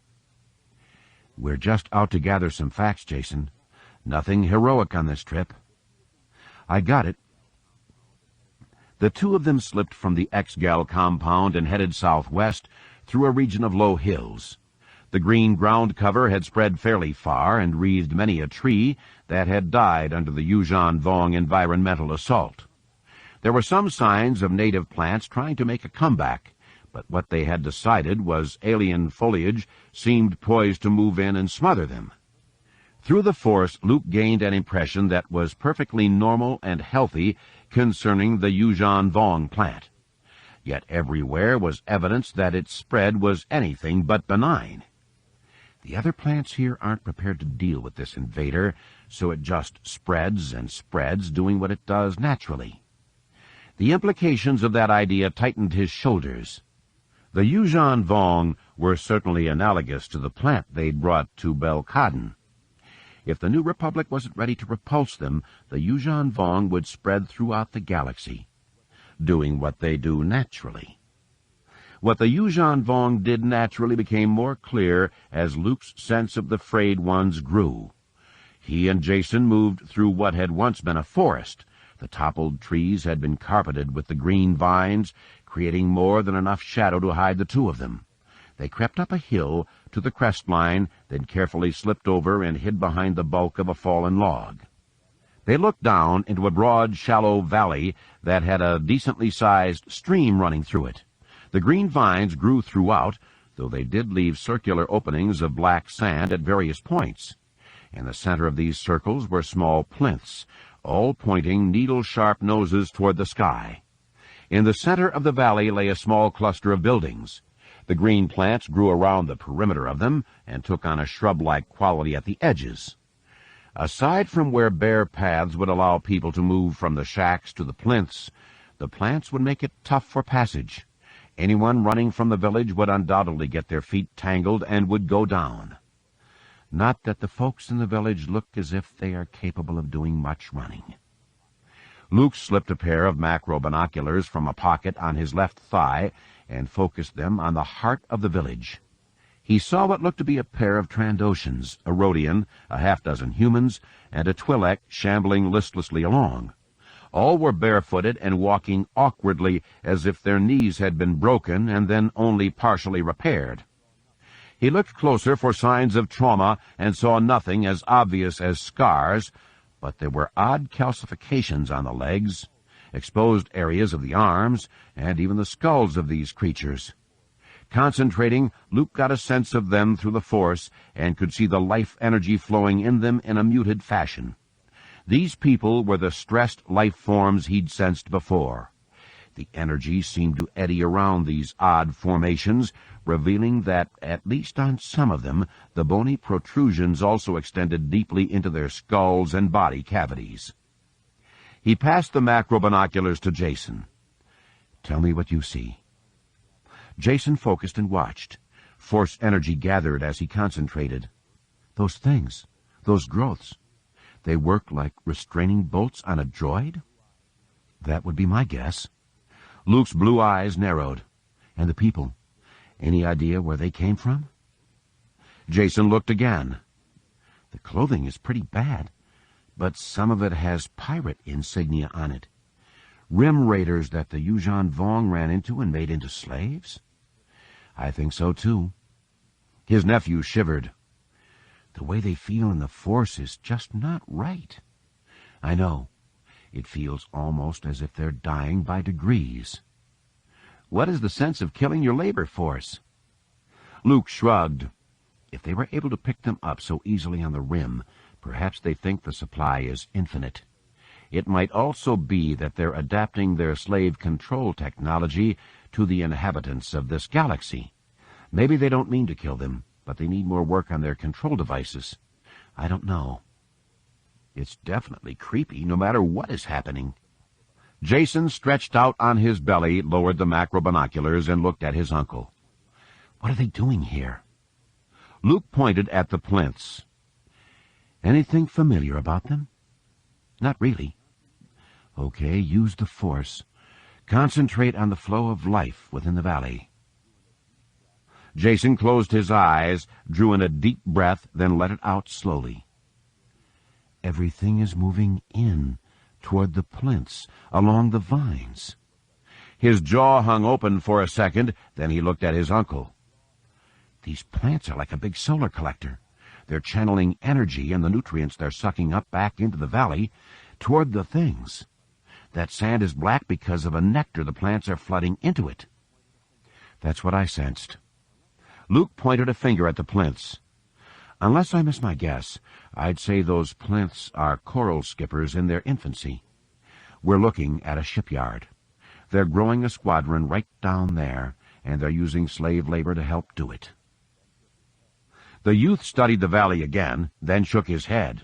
We're just out to gather some facts, Jason. Nothing heroic on this trip. I got it. The two of them slipped from the X-Gal compound and headed southwest through a region of low hills. The green ground cover had spread fairly far and wreathed many a tree that had died under the Yuuzhan Vong environmental assault. There were some signs of native plants trying to make a comeback, but what they had decided was alien foliage seemed poised to move in and smother them. Through the Force, Luke gained an impression that was perfectly normal and healthy concerning the Yuuzhan Vong plant. Yet everywhere was evidence that its spread was anything but benign. The other plants here aren't prepared to deal with this invader, so it just spreads and spreads, doing what it does naturally. The implications of that idea tightened his shoulders. The Yuuzhan Vong were certainly analogous to the plant they'd brought to Belkadin. If the New Republic wasn't ready to repulse them, the Yuuzhan Vong would spread throughout the galaxy, doing what they do naturally. What the Yuuzhan Vong did naturally became more clear as Luke's sense of the frayed ones grew. He and Jason moved through what had once been a forest. The toppled trees had been carpeted with the green vines, creating more than enough shadow to hide the two of them. They crept up a hill to the crest line, then carefully slipped over and hid behind the bulk of a fallen log. They looked down into a broad, shallow valley that had a decently sized stream running through it. The green vines grew throughout, though they did leave circular openings of black sand at various points. In the center of these circles were small plinths, all pointing needle-sharp noses toward the sky. In the center of the valley lay a small cluster of buildings. The green plants grew around the perimeter of them and took on a shrub-like quality at the edges. Aside from where bare paths would allow people to move from the shacks to the plinths, the plants would make it tough for passage. Anyone running from the village would undoubtedly get their feet tangled and would go down. Not that the folks in the village look as if they are capable of doing much running. Luke slipped a pair of macro binoculars from a pocket on his left thigh and focused them on the heart of the village. He saw what looked to be a pair of Trandoshans, a Rhodian, a half-dozen humans, and a Twi'lek shambling listlessly along. All were barefooted and walking awkwardly as if their knees had been broken and then only partially repaired. He looked closer for signs of trauma and saw nothing as obvious as scars, but there were odd calcifications on the legs, exposed areas of the arms, and even the skulls of these creatures. Concentrating, Luke got a sense of them through the Force and could see the life energy flowing in them in a muted fashion. These people were the stressed life forms he'd sensed before. The energy seemed to eddy around these odd formations, revealing that, at least on some of them, the bony protrusions also extended deeply into their skulls and body cavities. He passed the macro binoculars to Jason. "Tell me what you see." Jason focused and watched. Force energy gathered as he concentrated. "Those things, those growths, they work like restraining bolts on a droid?" "That would be my guess." Luke's blue eyes narrowed. "And the people, any idea where they came from?" Jason looked again. "The clothing is pretty bad, but some of it has pirate insignia on it. Rim raiders that the Yuuzhan Vong ran into and made into slaves?" "I think so, too." His nephew shivered. "The way they feel in the Force is just not right." "I know. It feels almost as if they're dying by degrees." "What is the sense of killing your labor force?" Luke shrugged. "If they were able to pick them up so easily on the rim, perhaps they think the supply is infinite. It might also be that they're adapting their slave control technology to the inhabitants of this galaxy. Maybe they don't mean to kill them, but they need more work on their control devices. I don't know." "It's definitely creepy, no matter what is happening." Jason stretched out on his belly, lowered the macro binoculars, and looked at his uncle. "What are they doing here?" Luke pointed at the plinths. "Anything familiar about them?" "Not really." "Okay, use the Force. Concentrate on the flow of life within the valley." Jason closed his eyes, drew in a deep breath, then let it out slowly. "Everything is moving in, toward the plinths, along the vines." His jaw hung open for a second, then he looked at his uncle. "These plants are like a big solar collector. They're channeling energy and the nutrients they're sucking up back into the valley, toward the things. That sand is black because of a nectar the plants are flooding into it." "That's what I sensed." Luke pointed a finger at the plinths. "Unless I miss my guess, I'd say those plinths are coral skippers in their infancy. We're looking at a shipyard. They're growing a squadron right down there, and they're using slave labor to help do it." The youth studied the valley again, then shook his head.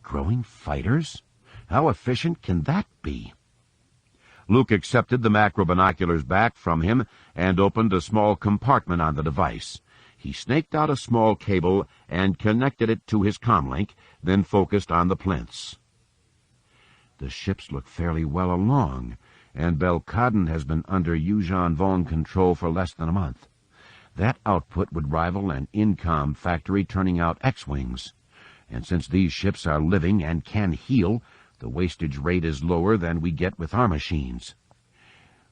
"Growing fighters? How efficient can that be?" Luke accepted the macro binoculars back from him and opened a small compartment on the device. He snaked out a small cable and connected it to his comlink, then focused on the plinths. The ships look fairly well along, and Belkadin has been under Yuuzhan Vong control for less than a month. That output would rival an Incom factory turning out X-Wings. And since these ships are living and can heal, the wastage rate is lower than we get with our machines.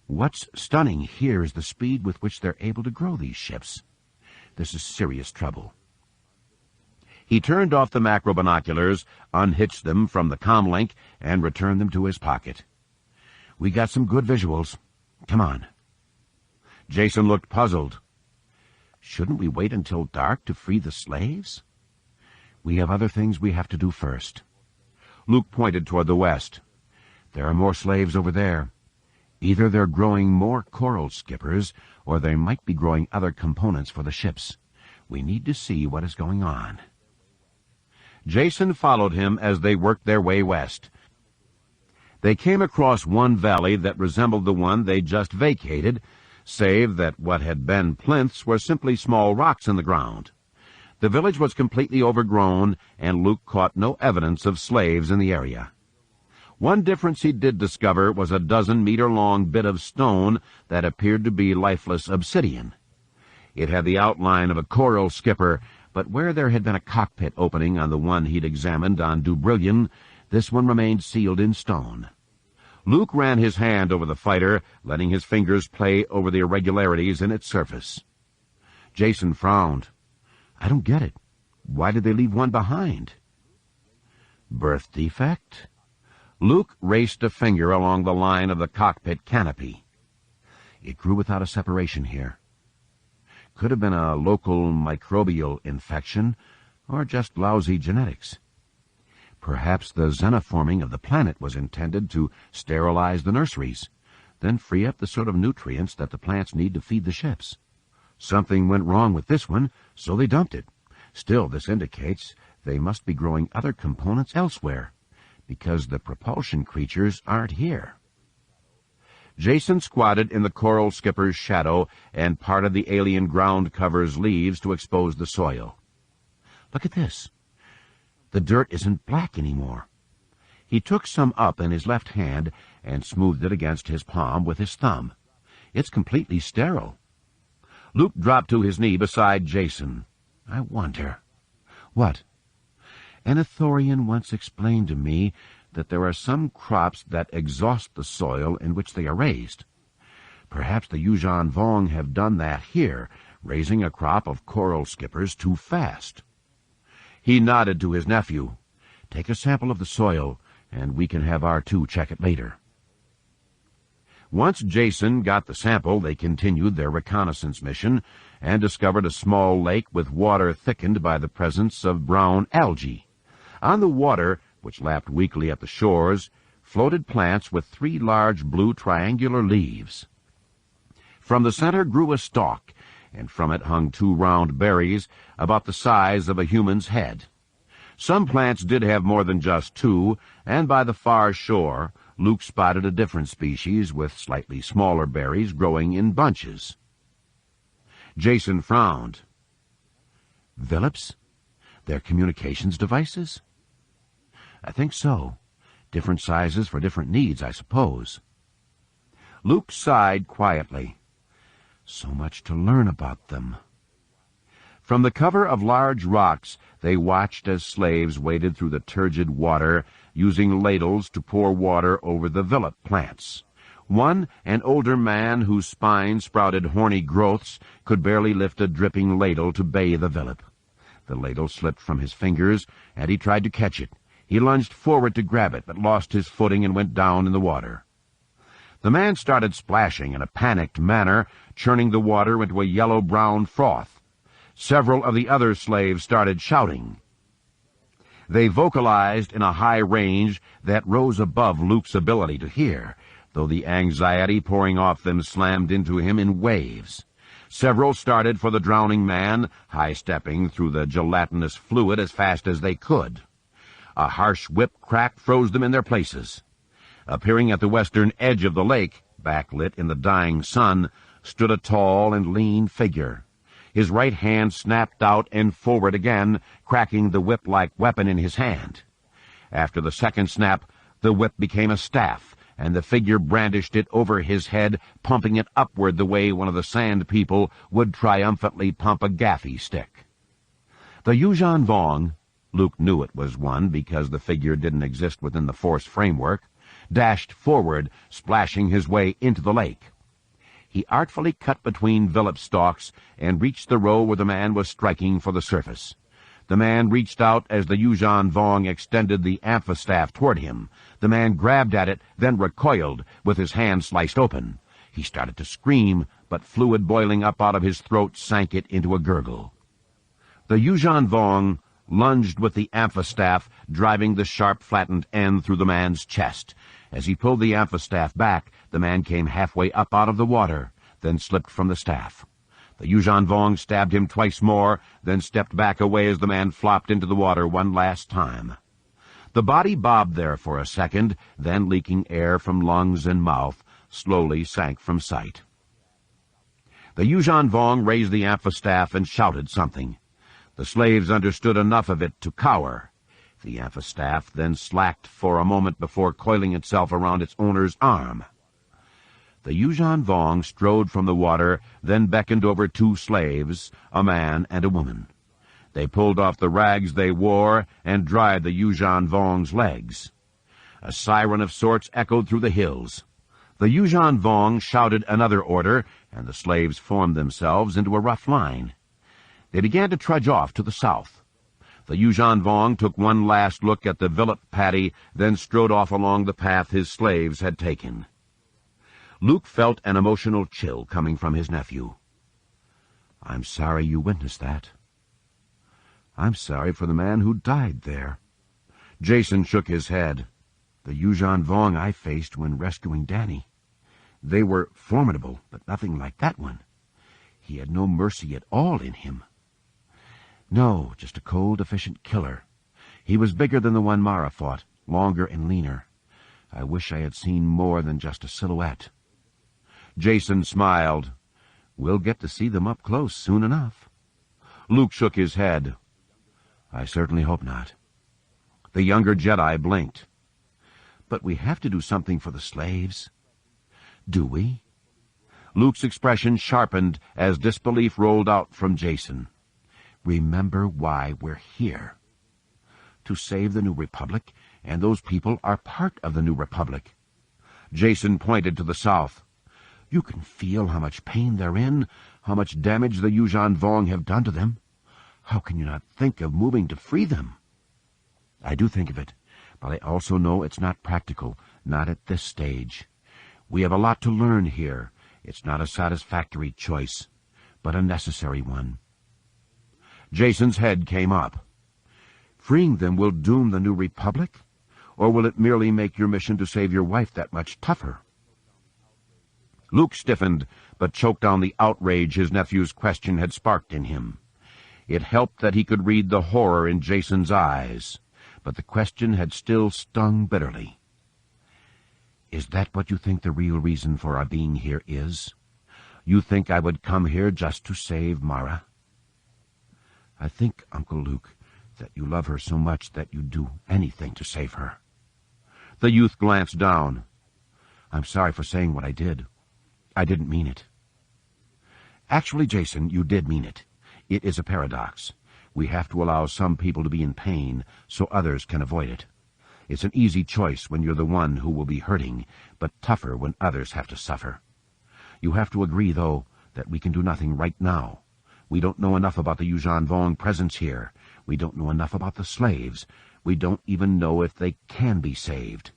What's stunning here is the speed with which they're able to grow these ships. This is serious trouble. He turned off the macro binoculars, unhitched them from the comlink, and returned them to his pocket. We got some good visuals. Come on. Jason looked puzzled. Shouldn't we wait until dark to free the slaves? We have other things we have to do first. Luke pointed toward the west. There are more slaves over there. Either they're growing more coral skippers, or they might be growing other components for the ships. We need to see what is going on. Jason followed him as they worked their way west. They came across one valley that resembled the one they just vacated, save that what had been plinths were simply small rocks in the ground. The village was completely overgrown, and Luke caught no evidence of slaves in the area. One difference he did discover was a dozen-meter-long bit of stone that appeared to be lifeless obsidian. It had the outline of a coral skipper, but where there had been a cockpit opening on the one he'd examined on Dubrillion, this one remained sealed in stone. Luke ran his hand over the fighter, letting his fingers play over the irregularities in its surface. Jason frowned. I don't get it. Why did they leave one behind? Birth defect? Luke raced a finger along the line of the cockpit canopy. It grew without a separation here. Could have been a local microbial infection, or just lousy genetics. Perhaps the xenoforming of the planet was intended to sterilize the nurseries, then free up the sort of nutrients that the plants need to feed the ships. Something went wrong with this one, so they dumped it. Still, this indicates they must be growing other components elsewhere, because the propulsion creatures aren't here. Jason squatted in the coral skipper's shadow and parted the alien ground cover's leaves to expose the soil. Look at this. The dirt isn't black anymore. He took some up in his left hand and smoothed it against his palm with his thumb. It's completely sterile. Luke dropped to his knee beside Jason. I wonder. What? An Ithorian once explained to me that there are some crops that exhaust the soil in which they are raised. Perhaps the Yuuzhan Vong have done that here, raising a crop of coral skippers too fast. He nodded to his nephew. Take a sample of the soil, and we can have R2 check it later. Once Jason got the sample, they continued their reconnaissance mission and discovered a small lake with water thickened by the presence of brown algae. On the water, which lapped weakly at the shores, floated plants with 3 large blue triangular leaves. From the center grew a stalk, and from it hung 2 round berries about the size of a human's head. Some plants did have more than just 2, and by the far shore, Luke spotted a different species with slightly smaller berries growing in bunches. Jason frowned. Villips? Their communications devices? I think so. Different sizes for different needs, I suppose. Luke sighed quietly. So much to learn about them. From the cover of large rocks, they watched as slaves waded through the turgid water, using ladles to pour water over the villip plants. One, an older man whose spine sprouted horny growths, could barely lift a dripping ladle to bathe a villip. The ladle slipped from his fingers, and he tried to catch it. He lunged forward to grab it, but lost his footing and went down in the water. The man started splashing in a panicked manner, churning the water into a yellow-brown froth. Several of the other slaves started shouting. They vocalized in a high range that rose above Luke's ability to hear, though the anxiety pouring off them slammed into him in waves. Several started for the drowning man, high-stepping through the gelatinous fluid as fast as they could. A harsh whip crack froze them in their places. Appearing at the western edge of the lake, backlit in the dying sun, stood a tall and lean figure. His right hand snapped out and forward again, cracking the whip-like weapon in his hand. After the second snap, the whip became a staff, and the figure brandished it over his head, pumping it upward the way one of the sand people would triumphantly pump a gaffy stick. The Yuuzhan Vong, Luke knew it was one because the figure didn't exist within the Force framework, dashed forward, splashing his way into the lake. He artfully cut between Vilip stalks and reached the row where the man was striking for the surface. The man reached out as the Yuuzhan Vong extended the amphistaff toward him. The man grabbed at it, then recoiled, with his hand sliced open. He started to scream, but fluid boiling up out of his throat sank it into a gurgle. The Yuuzhan Vong lunged with the amphistaff, driving the sharp, flattened end through the man's chest. As he pulled the amphistaff back, the man came halfway up out of the water, then slipped from the staff. The Yuuzhan Vong stabbed him twice more, then stepped back away as the man flopped into the water one last time. The body bobbed there for a second, then, leaking air from lungs and mouth, slowly sank from sight. The Yuuzhan Vong raised the amphistaff and shouted something. The slaves understood enough of it to cower. The amphistaff then slacked for a moment before coiling itself around its owner's arm. The Yuuzhan Vong strode from the water, then beckoned over two slaves, a man and a woman. They pulled off the rags they wore and dried the Yuuzhan Vong's legs. A siren of sorts echoed through the hills. The Yuuzhan Vong shouted another order, and the slaves formed themselves into a rough line. They began to trudge off to the south. The Yuuzhan Vong took one last look at the Vilip paddy, then strode off along the path his slaves had taken. Luke felt an emotional chill coming from his nephew. "I'm sorry you witnessed that." "I'm sorry for the man who died there." Jason shook his head. "The Yuuzhan Vong I faced when rescuing Danny. They were formidable, but nothing like that one. He had no mercy at all in him. No, just a cold, efficient killer. He was bigger than the one Mara fought, longer and leaner. I wish I had seen more than just a silhouette." Jason smiled. "We'll get to see them up close soon enough." Luke shook his head. "I certainly hope not." The younger Jedi blinked. "But we have to do something for the slaves." "Do we?" Luke's expression sharpened as disbelief rolled out from Jason. "Remember why we're here. To save the New Republic, and those people are part of the New Republic." Jason pointed to the south. "You can feel how much pain they're in, how much damage the Yuuzhan Vong have done to them. How can you not think of moving to free them?" "I do think of it, but I also know it's not practical, not at this stage. We have a lot to learn here. It's not a satisfactory choice, but a necessary one." Jason's head came up. "Freeing them will doom the New Republic? Or will it merely make your mission to save your wife that much tougher?" Luke stiffened, but choked down the outrage his nephew's question had sparked in him. It helped that he could read the horror in Jason's eyes, but the question had still stung bitterly. "Is that what you think the real reason for our being here is? You think I would come here just to save Mara?" "I think, Uncle Luke, that you love her so much that you'd do anything to save her." The youth glanced down. "I'm sorry for saying what I did. I didn't mean it." "Actually, Jason, you did mean it. It is a paradox. We have to allow some people to be in pain so others can avoid it. It's an easy choice when you're the one who will be hurting, but tougher when others have to suffer. You have to agree, though, that we can do nothing right now. We don't know enough about the Yuuzhan Vong presence here. We don't know enough about the slaves. We don't even know if they can be saved.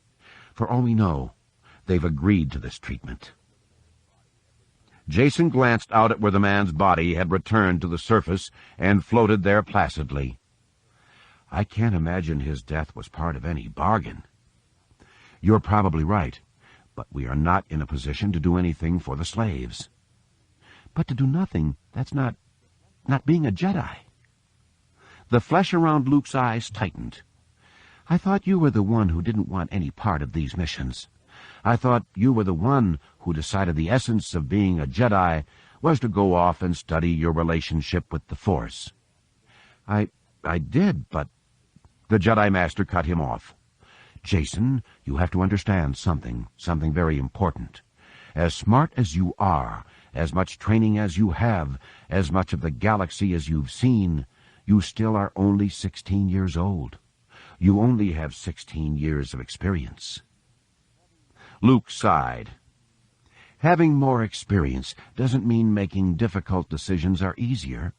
For all we know, they've agreed to this treatment." Jason glanced out at where the man's body had returned to the surface and floated there placidly. "I can't imagine his death was part of any bargain." "You're probably right, but we are not in a position to do anything for the slaves." "But to do nothing, that's not being a Jedi." The flesh around Luke's eyes tightened. "I thought you were the one who didn't want any part of these missions. I thought you were the one who decided the essence of being a Jedi was to go off and study your relationship with the Force. I did, but... The Jedi Master cut him off. Jason, you have to understand something very important. As smart as you are, as much training as you have, as much of the galaxy as you've seen, you still are only 16 years old. You only have 16 years of experience. Luke sighed. Having more experience doesn't mean making difficult decisions are easier,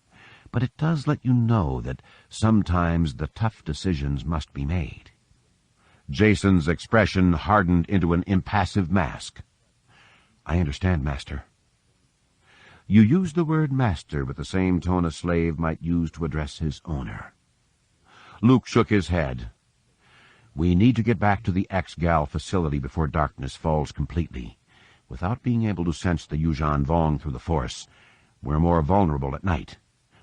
but it does let you know that sometimes the tough decisions must be made. Jason's expression hardened into an impassive mask. I understand, Master. You use the word master with the same tone a slave might use to address his owner. Luke shook his head. We need to get back to the X-Gal facility before darkness falls completely. Without being able to sense the Yuuzhan Vong through the Force, we're more vulnerable at night.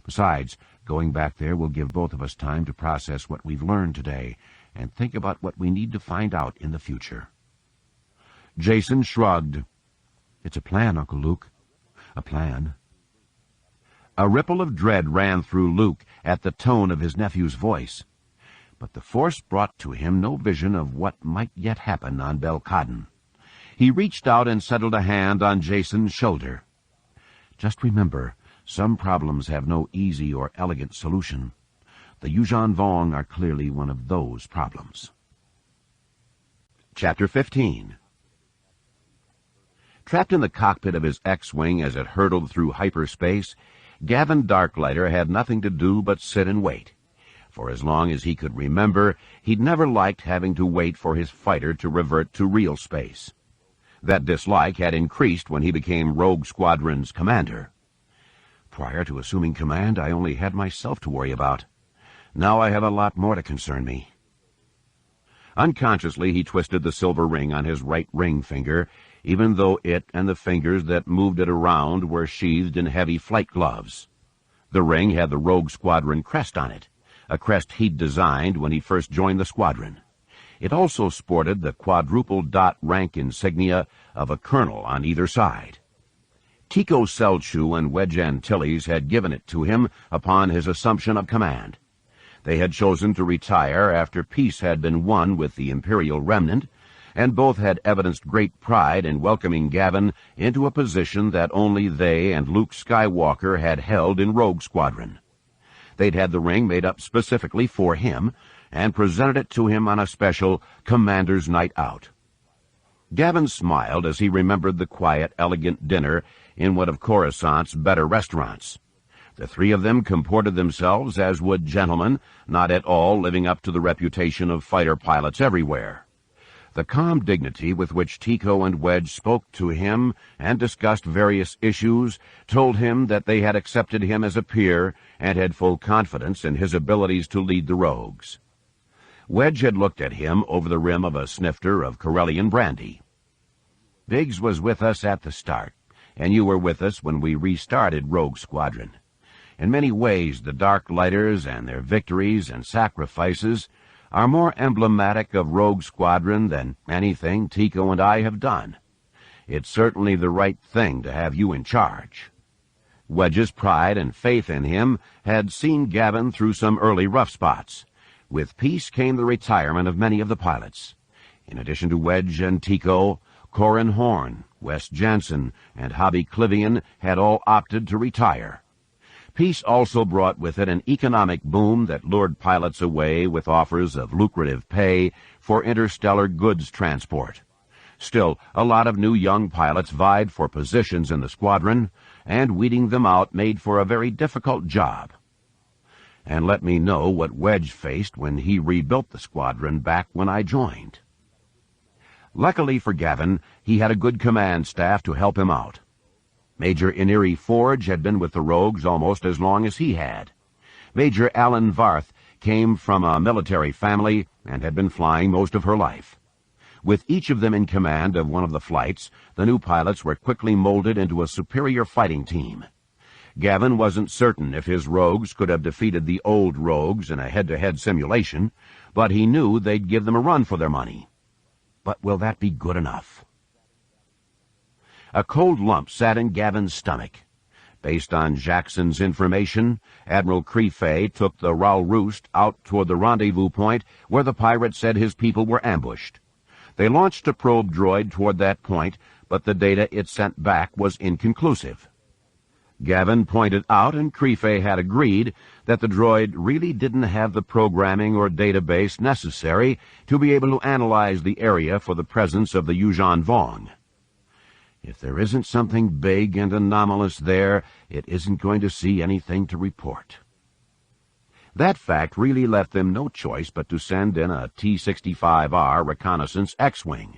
Besides, going back there will give both of us time to process what we've learned today and think about what we need to find out in the future. Jason shrugged. It's a plan, Uncle Luke. A plan. A ripple of dread ran through Luke at the tone of his nephew's voice. But the Force brought to him no vision of what might yet happen on Belkadon. He reached out and settled a hand on Jason's shoulder. Just remember, some problems have no easy or elegant solution. The Yuuzhan Vong are clearly one of those problems. Chapter 15. Trapped in the cockpit of his X-Wing as it hurtled through hyperspace, Gavin Darklighter had nothing to do but sit and wait. For as long as he could remember, he'd never liked having to wait for his fighter to revert to real space. That dislike had increased when he became Rogue Squadron's commander. Prior to assuming command, I only had myself to worry about. Now I have a lot more to concern me. Unconsciously, he twisted the silver ring on his right ring finger, even though it and the fingers that moved it around were sheathed in heavy flight gloves. The ring had the Rogue Squadron crest on it, a crest he'd designed when he first joined the squadron. It also sported the quadruple dot rank insignia of a colonel on either side. Tico Selchu and Wedge Antilles had given it to him upon his assumption of command. They had chosen to retire after peace had been won with the Imperial remnant, and both had evidenced great pride in welcoming Gavin into a position that only they and Luke Skywalker had held in Rogue Squadron. They'd had the ring made up specifically for him, and presented it to him on a special Commander's Night Out. Gavin smiled as he remembered the quiet, elegant dinner in one of Coruscant's better restaurants. The three of them comported themselves as would gentlemen, not at all living up to the reputation of fighter pilots everywhere. The calm dignity with which Tico and Wedge spoke to him and discussed various issues told him that they had accepted him as a peer and had full confidence in his abilities to lead the rogues. Wedge had looked at him over the rim of a snifter of Corellian brandy. Biggs was with us at the start, and you were with us when we restarted Rogue Squadron. In many ways, the Darklighters and their victories and sacrifices are more emblematic of Rogue Squadron than anything Tico and I have done. It's certainly the right thing to have you in charge. Wedge's pride and faith in him had seen Gavin through some early rough spots. With peace came the retirement of many of the pilots. In addition to Wedge and Tico, Corin Horn, Wes Jansen, and Hobby Clivian had all opted to retire. Peace also brought with it an economic boom that lured pilots away with offers of lucrative pay for interstellar goods transport. Still, a lot of new young pilots vied for positions in the squadron, and weeding them out made for a very difficult job. And let me know what Wedge faced when he rebuilt the squadron back when I joined. Luckily for Gavin, he had a good command staff to help him out. Major Iniri Forge had been with the Rogues almost as long as he had. Major Alan Varth came from a military family and had been flying most of her life. With each of them in command of one of the flights, the new pilots were quickly molded into a superior fighting team. Gavin wasn't certain if his Rogues could have defeated the old Rogues in a head-to-head simulation, but he knew they'd give them a run for their money. But will that be good enough? A cold lump sat in Gavin's stomach. Based on Jackson's information, Admiral Creefay took the Ral Roost out toward the rendezvous point where the pirate said his people were ambushed. They launched a probe droid toward that point, but the data it sent back was inconclusive. Gavin pointed out, and Creefay had agreed, that the droid really didn't have the programming or database necessary to be able to analyze the area for the presence of the Yuuzhan Vong. If there isn't something big and anomalous there, it isn't going to see anything to report. That fact really left them no choice but to send in a T-65R reconnaissance X-Wing.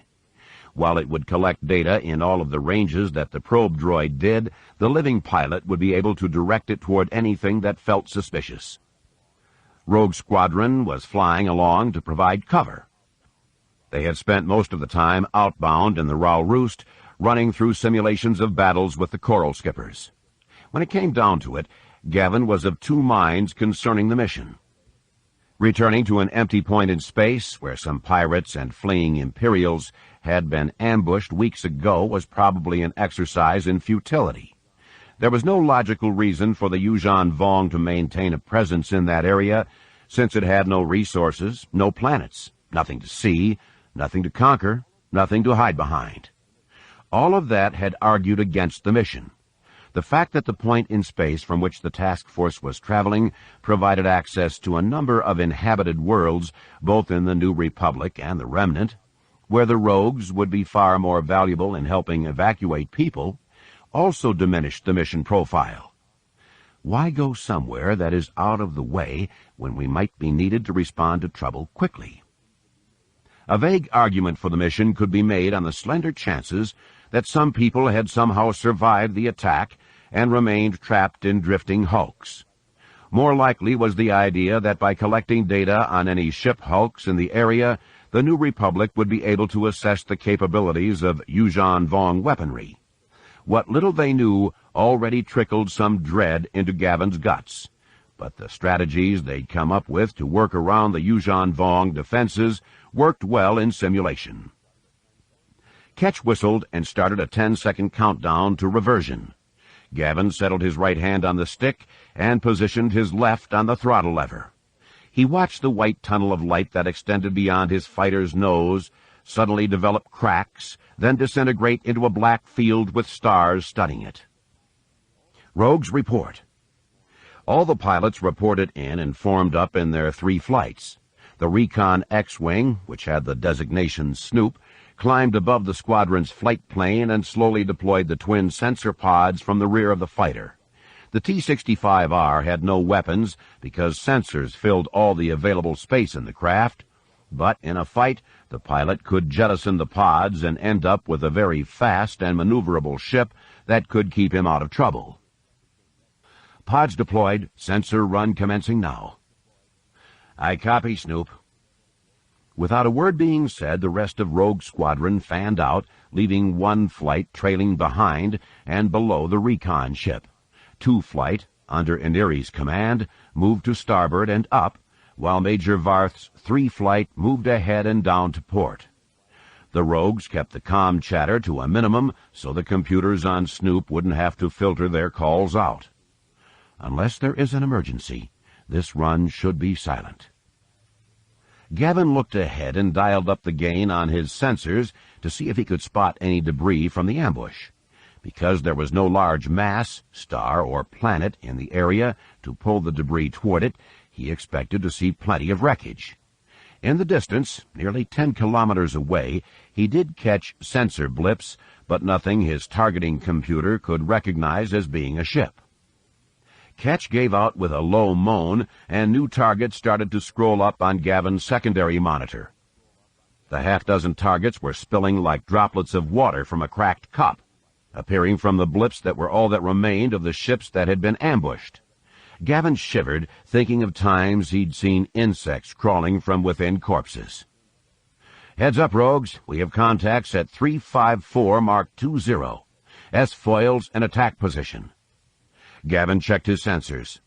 While it would collect data in all of the ranges that the probe droid did, the living pilot would be able to direct it toward anything that felt suspicious. Rogue Squadron was flying along to provide cover. They had spent most of the time outbound in the Ral Roost, running through simulations of battles with the Coral Skippers. When it came down to it, Gavin was of two minds concerning the mission. Returning to an empty point in space, where some pirates and fleeing Imperials had been ambushed weeks ago, was probably an exercise in futility. There was no logical reason for the Yuuzhan Vong to maintain a presence in that area, since it had no resources, no planets, nothing to see, nothing to conquer, nothing to hide behind. All of that had argued against the mission. The fact that the point in space from which the task force was traveling provided access to a number of inhabited worlds, both in the New Republic and the Remnant, where the rogues would be far more valuable in helping evacuate people, also diminished the mission profile. Why go somewhere that is out of the way when we might be needed to respond to trouble quickly? A vague argument for the mission could be made on the slender chances that some people had somehow survived the attack and remained trapped in drifting hulks. More likely was the idea that by collecting data on any ship hulks in the area, the New Republic would be able to assess the capabilities of Yuuzhan Vong weaponry. What little they knew already trickled some dread into Gavin's guts, but the strategies they'd come up with to work around the Yuuzhan Vong defenses worked well in simulation. Ketch whistled and started a 10-second countdown to reversion. Gavin settled his right hand on the stick and positioned his left on the throttle lever. He watched the white tunnel of light that extended beyond his fighter's nose suddenly develop cracks, then disintegrate into a black field with stars studding it. Rogues report. All the pilots reported in and formed up in their 3 flights. The Recon X-Wing, which had the designation Snoop, climbed above the squadron's flight plane and slowly deployed the twin sensor pods from the rear of the fighter. The T-65R had no weapons because sensors filled all the available space in the craft, but in a fight, the pilot could jettison the pods and end up with a very fast and maneuverable ship that could keep him out of trouble. Pods deployed, sensor run commencing now. I copy, Snoop. Without a word being said, the rest of Rogue Squadron fanned out, leaving 1 flight trailing behind and below the recon ship. 2 flight, under Iniri's command, moved to starboard and up, while Major Varth's 3 flight moved ahead and down to port. The rogues kept the comm chatter to a minimum so the computers on Snoop wouldn't have to filter their calls out. Unless there is an emergency, this run should be silent. Gavin looked ahead and dialed up the gain on his sensors to see if he could spot any debris from the ambush. Because there was no large mass, star, or planet in the area to pull the debris toward it, he expected to see plenty of wreckage. In the distance, nearly 10 kilometers away, he did catch sensor blips, but nothing his targeting computer could recognize as being a ship. Ketch gave out with a low moan, and new targets started to scroll up on Gavin's secondary monitor. The half-dozen targets were spilling like droplets of water from a cracked cup, appearing from the blips that were all that remained of the ships that had been ambushed. Gavin shivered, thinking of times he'd seen insects crawling from within corpses. Heads up, rogues. We have contacts at 354 Mark 20. S-foils in attack position. Gavin checked his sensors.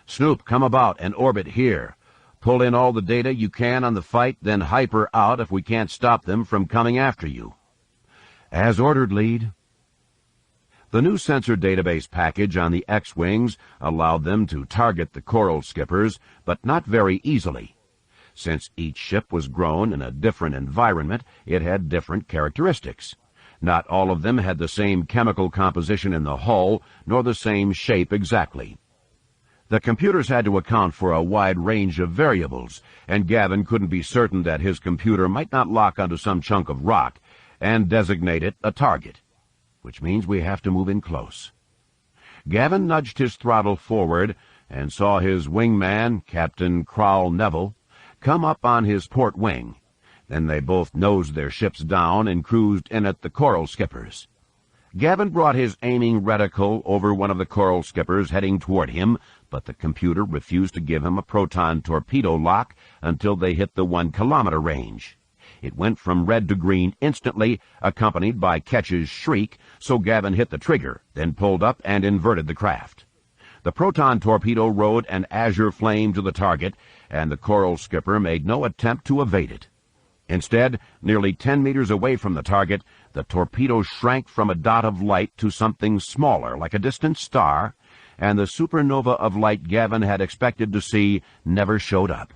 Snoop, come about and orbit here. Pull in all the data you can on the fight, then hyper out if we can't stop them from coming after you." "As ordered, Lead." The new sensor database package on the X-Wings allowed them to target the Coral Skippers, but not very easily. Since each ship was grown in a different environment, it had different characteristics. Not all of them had the same chemical composition in the hull, nor the same shape exactly. The computers had to account for a wide range of variables, and Gavin couldn't be certain that his computer might not lock onto some chunk of rock and designate it a target, which means we have to move in close. Gavin nudged his throttle forward and saw his wingman, Captain Crowell Neville, come up on his port wing. Then they both nosed their ships down and cruised in at the Coral Skippers. Gavin brought his aiming reticle over one of the Coral Skippers heading toward him, but the computer refused to give him a proton torpedo lock until they hit the 1-kilometer range. It went from red to green instantly, accompanied by Ketch's shriek, so Gavin hit the trigger, then pulled up and inverted the craft. The proton torpedo rode an azure flame to the target, and the Coral Skipper made no attempt to evade it. Instead, nearly 10 meters away from the target, the torpedo shrank from a dot of light to something smaller, like a distant star, and the supernova of light Gavin had expected to see never showed up.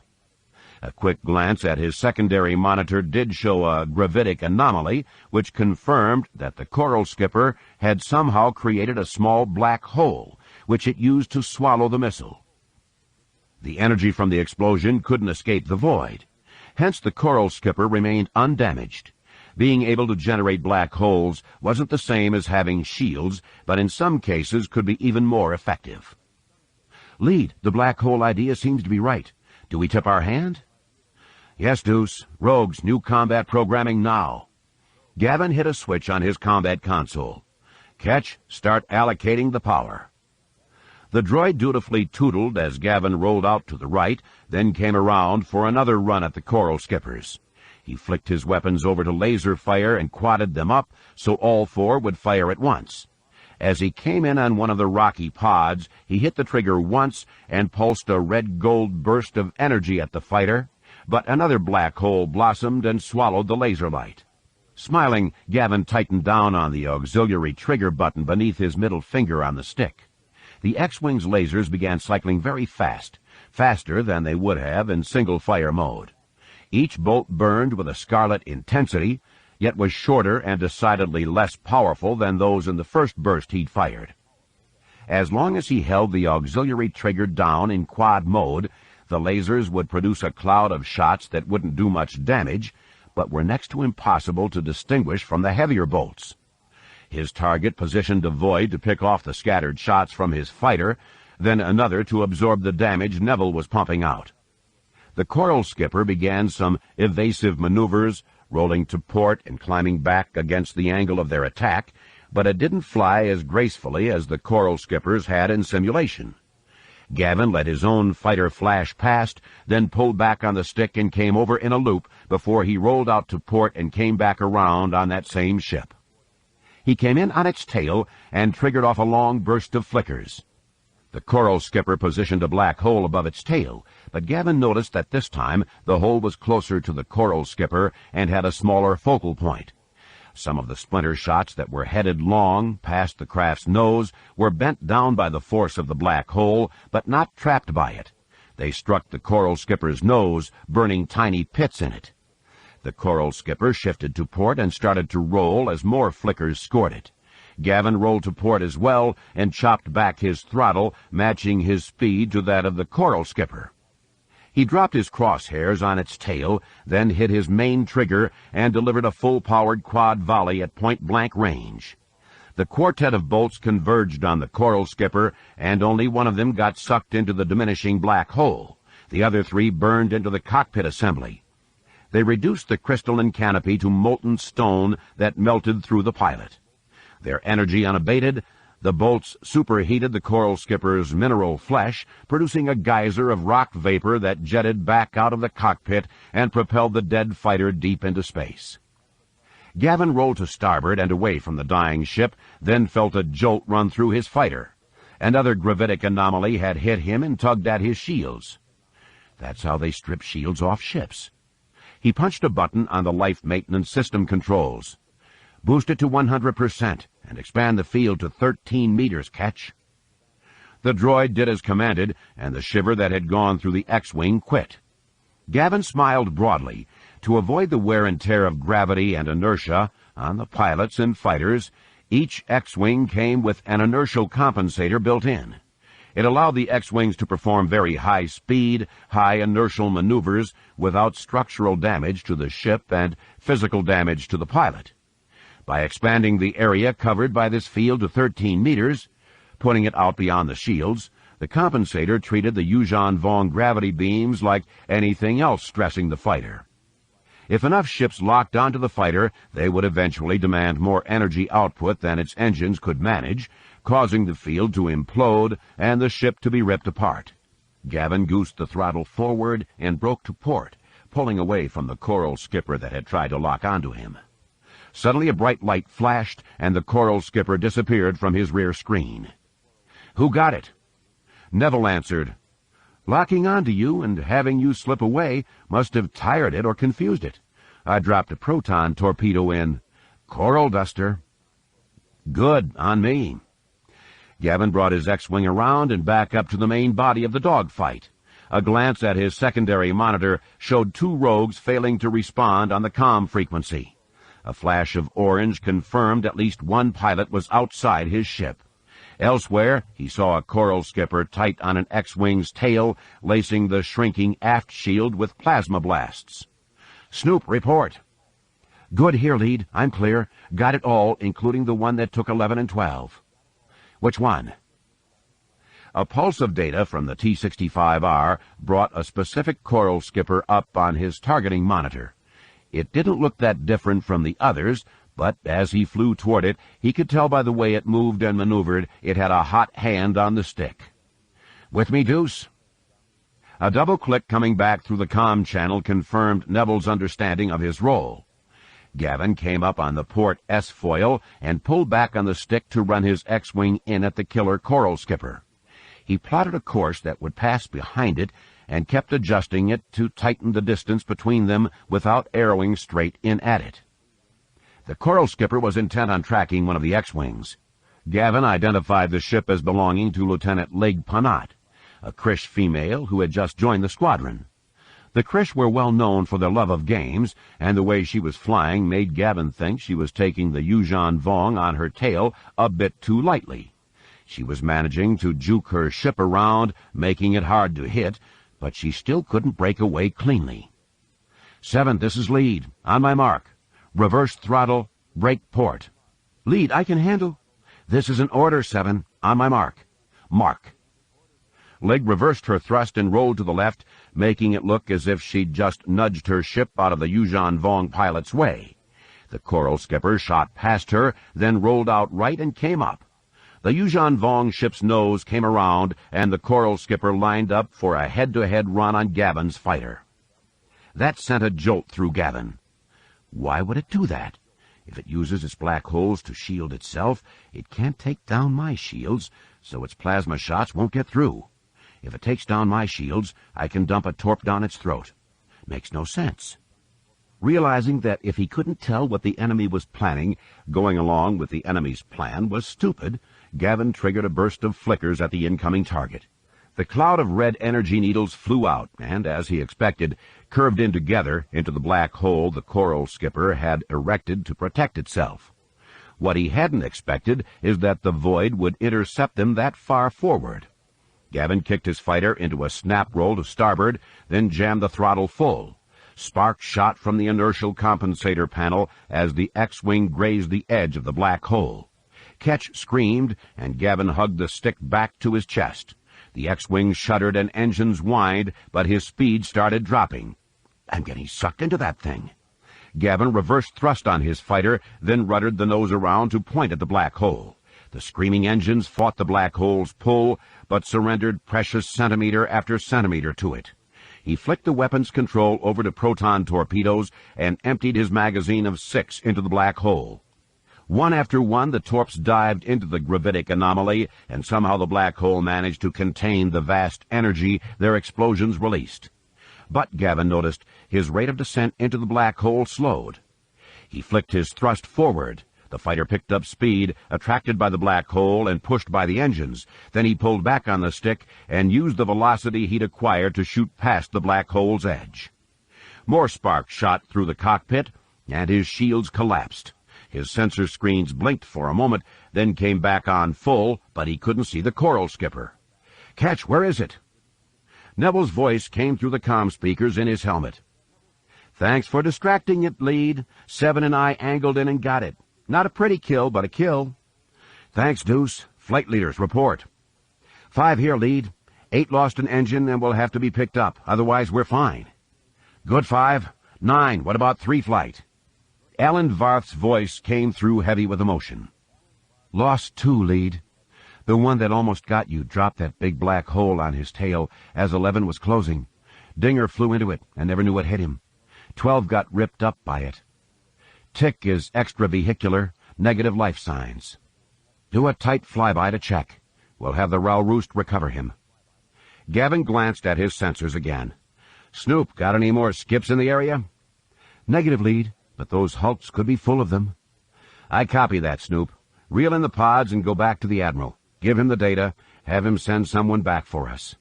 A quick glance at his secondary monitor did show a gravitic anomaly, which confirmed that the Coral Skipper had somehow created a small black hole, which it used to swallow the missile. The energy from the explosion couldn't escape the void. Hence the Coral Skipper remained undamaged. Being able to generate black holes wasn't the same as having shields, but in some cases could be even more effective. "Lead, the black hole idea seems to be right. Do we tip our hand?" "Yes, Deuce. Rogues, new combat programming now." Gavin hit a switch on his combat console. "Ketch, start allocating the power." The droid dutifully tootled as Gavin rolled out to the right, then came around for another run at the Coral Skippers. He flicked his weapons over to laser fire and quadded them up so all four would fire at once. As he came in on one of the rocky pods, he hit the trigger once and pulsed a red-gold burst of energy at the fighter, but another black hole blossomed and swallowed the laser light. Smiling, Gavin tightened down on the auxiliary trigger button beneath his middle finger on the stick. The X-Wing's lasers began cycling very fast, faster than they would have in single-fire mode. Each bolt burned with a scarlet intensity, yet was shorter and decidedly less powerful than those in the first burst he'd fired. As long as he held the auxiliary trigger down in quad mode, the lasers would produce a cloud of shots that wouldn't do much damage, but were next to impossible to distinguish from the heavier bolts. His target positioned a void to pick off the scattered shots from his fighter, then another to absorb the damage Neville was pumping out. The Coral Skipper began some evasive maneuvers, rolling to port and climbing back against the angle of their attack, but it didn't fly as gracefully as the Coral Skippers had in simulation. Gavin let his own fighter flash past, then pulled back on the stick and came over in a loop before he rolled out to port and came back around on that same ship. He came in on its tail and triggered off a long burst of flickers. The Coral Skipper positioned a black hole above its tail, but Gavin noticed that this time the hole was closer to the Coral Skipper and had a smaller focal point. Some of the splinter shots that were headed long past the craft's nose were bent down by the force of the black hole, but not trapped by it. They struck the Coral Skipper's nose, burning tiny pits in it. The Coral Skipper shifted to port and started to roll as more flickers scored it. Gavin rolled to port as well and chopped back his throttle, matching his speed to that of the Coral Skipper. He dropped his crosshairs on its tail, then hit his main trigger and delivered a full-powered quad volley at point-blank range. The quartet of bolts converged on the Coral Skipper, and only one of them got sucked into the diminishing black hole. The other three burned into the cockpit assembly. They reduced the crystalline canopy to molten stone that melted through the pilot. Their energy unabated, the bolts superheated the Coral Skipper's mineral flesh, producing a geyser of rock vapor that jetted back out of the cockpit and propelled the dead fighter deep into space. Gavin rolled to starboard and away from the dying ship, then felt a jolt run through his fighter. Another gravitic anomaly had hit him and tugged at his shields. That's how they strip shields off ships. He punched a button on the life maintenance system controls. Boost it to 100% and expand the field to 13 meters, Ketch. The droid did as commanded, and the shiver that had gone through the X-Wing quit. Gavin smiled broadly. To avoid the wear and tear of gravity and inertia on the pilots and fighters, each X-Wing came with an inertial compensator built in. It allowed the X-Wings to perform very high-speed, high-inertial maneuvers without structural damage to the ship and physical damage to the pilot. By expanding the area covered by this field to 13 meters, putting it out beyond the shields, the compensator treated the Yuuzhan Vong gravity beams like anything else stressing the fighter. If enough ships locked onto the fighter, they would eventually demand more energy output than its engines could manage, causing the field to implode and the ship to be ripped apart. Gavin goosed the throttle forward and broke to port, pulling away from the coral skipper that had tried to lock onto him. Suddenly a bright light flashed, and the coral skipper disappeared from his rear screen. "Who got it?" Neville answered. "Locking onto you and having you slip away must have tired it or confused it. I dropped a proton torpedo in. Coral duster." "Good, on me." Gavin brought his X-Wing around and back up to the main body of the dogfight. A glance at his secondary monitor showed 2 rogues failing to respond on the comm frequency. A flash of orange confirmed at least one pilot was outside his ship. Elsewhere, he saw a coral skipper tight on an X-Wing's tail, lacing the shrinking aft shield with plasma blasts. "Snoop, report." "Good here, Lead. I'm clear. Got it all, including the one that took 11 and 12. "Which one?" A pulse of data from the T-65R brought a specific coral skipper up on his targeting monitor. It didn't look that different from the others, but as he flew toward it, he could tell by the way it moved and maneuvered it had a hot hand on the stick. "With me, Deuce?" A double click coming back through the comm channel confirmed Neville's understanding of his role. Gavin came up on the port S-foil and pulled back on the stick to run his X-Wing in at the killer coral skipper. He plotted a course that would pass behind it and kept adjusting it to tighten the distance between them without arrowing straight in at it. The coral skipper was intent on tracking one of the X-Wings. Gavin identified the ship as belonging to Lieutenant Lig Panat, a Krish female who had just joined the squadron. The Krish were well known for their love of games, and the way she was flying made Gavin think she was taking the Yuuzhan Vong on her tail a bit too lightly. She was managing to juke her ship around, making it hard to hit, but she still couldn't break away cleanly. 7, this is Lead. On my mark. Reverse throttle, brake port. Lead, I can handle. This is an order, 7. On my mark. Mark. Lig reversed her thrust and rolled to the left, making it look as if she'd just nudged her ship out of the Yuuzhan Vong pilot's way. The coral skipper shot past her, then rolled out right and came up. The Yuuzhan Vong ship's nose came around, and the coral skipper lined up for a head-to-head run on Gavin's fighter. That sent a jolt through Gavin. Why would it do that? If it uses its black holes to shield itself, it can't take down my shields, so its plasma shots won't get through. If it takes down my shields, I can dump a torp down its throat. Makes no sense. Realizing that if he couldn't tell what the enemy was planning, going along with the enemy's plan was stupid, Gavin triggered a burst of flickers at the incoming target. The cloud of red energy needles flew out and, as he expected, curved in together into the black hole the coral skipper had erected to protect itself. What he hadn't expected is that the void would intercept them that far forward. Gavin kicked his fighter into a snap roll to starboard, then jammed the throttle full. Sparks shot from the inertial compensator panel as the X-Wing grazed the edge of the black hole. Ketch screamed, and Gavin hugged the stick back to his chest. The X-Wing shuddered and engines whined, but his speed started dropping. I'm getting sucked into that thing. Gavin reversed thrust on his fighter, then ruddered the nose around to point at the black hole. The screaming engines fought the black hole's pull, but surrendered precious centimeter after centimeter to it. He flicked the weapons control over to proton torpedoes and emptied his magazine of 6 into the black hole. One after one, the torps dived into the gravitic anomaly, and somehow the black hole managed to contain the vast energy their explosions released. But Gavin noticed his rate of descent into the black hole slowed. He flicked his thrust forward. The fighter picked up speed, attracted by the black hole and pushed by the engines. Then he pulled back on the stick and used the velocity he'd acquired to shoot past the black hole's edge. More sparks shot through the cockpit, and his shields collapsed. His sensor screens blinked for a moment, then came back on full, but he couldn't see the coral skipper. "Ketch, where is it?" Neville's voice came through the comm speakers in his helmet. "Thanks for distracting it, Lead. Seven and I angled in and got it. Not a pretty kill, but a kill." "Thanks, Deuce. Flight leaders, report." 5 here, Lead. 8 lost an engine and will have to be picked up. Otherwise, we're fine." "Good, 5. 9, what about 3 flight?" Alan Varth's voice came through heavy with emotion. "Lost 2, Lead. The one that almost got you dropped that big black hole on his tail as 11 was closing. Dinger flew into it and never knew what hit him. 12 got ripped up by it. Tick is extravehicular, negative life signs. Do a tight flyby to check. We'll have the Rau'Roost recover him." Gavin glanced at his sensors again. "Snoop, got any more skips in the area?" "Negative, Lead, but those hulks could be full of them." "I copy that, Snoop. Reel in the pods and go back to the Admiral. Give him the data. Have him send someone back for us."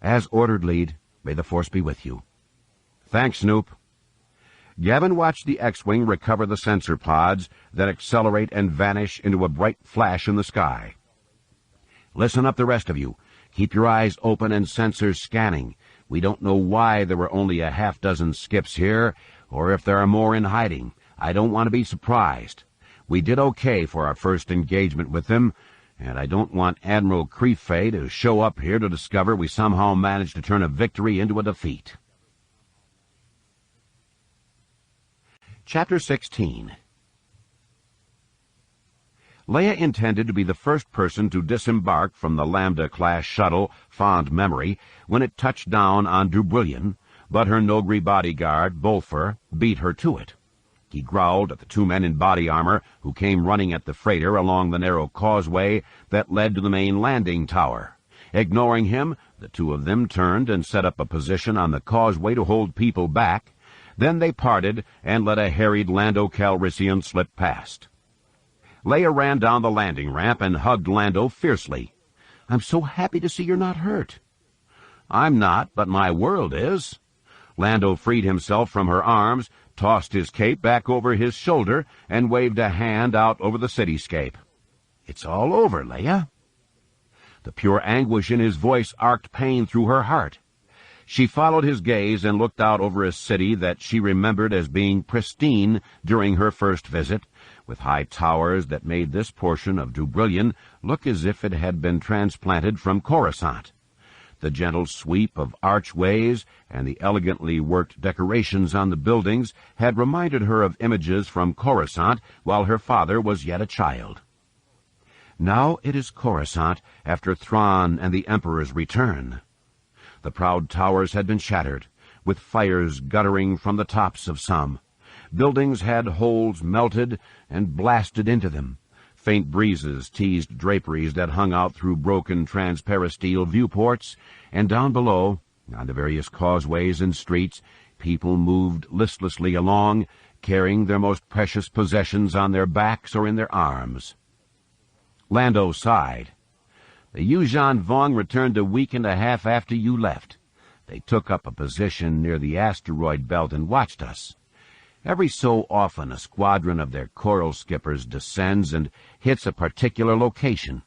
"As ordered, Lead. May the Force be with you." "Thanks, Snoop." Gavin watched the X-Wing recover the sensor pods, then accelerate and vanish into a bright flash in the sky. "Listen up, the rest of you. Keep your eyes open and sensors scanning. We don't know why there were only a half-dozen skips here, or if there are more in hiding. I don't want to be surprised. We did okay for our first engagement with them, and I don't want Admiral Creefey to show up here to discover we somehow managed to turn a victory into a defeat." Chapter 16. Leia intended to be the first person to disembark from the Lambda-class shuttle Fond Memory when it touched down on Dubrillion, but her Nogri bodyguard, Bolfer, beat her to it. He growled at the 2 men in body armor who came running at the freighter along the narrow causeway that led to the main landing tower. Ignoring him, the 2 of them turned and set up a position on the causeway to hold people back. Then they parted and let a harried Lando Calrissian slip past. Leia ran down the landing ramp and hugged Lando fiercely. "I'm so happy to see you're not hurt." "I'm not, but my world is." Lando freed himself from her arms, tossed his cape back over his shoulder, and waved a hand out over the cityscape. "It's all over, Leia." The pure anguish in his voice arced pain through her heart. She followed his gaze and looked out over a city that she remembered as being pristine during her first visit, with high towers that made this portion of Dubrillion look as if it had been transplanted from Coruscant. The gentle sweep of archways and the elegantly worked decorations on the buildings had reminded her of images from Coruscant while her father was yet a child. Now it is Coruscant after Thrawn and the Emperor's return. The proud towers had been shattered, with fires guttering from the tops of some. Buildings had holes melted and blasted into them. Faint breezes teased draperies that hung out through broken transparasteel viewports, and down below, on the various causeways and streets, people moved listlessly along, carrying their most precious possessions on their backs or in their arms. Lando sighed. "The Yuuzhan Vong returned a week and a half after you left. They took up a position near the asteroid belt and watched us. Every so often a squadron of their coral skippers descends and hits a particular location.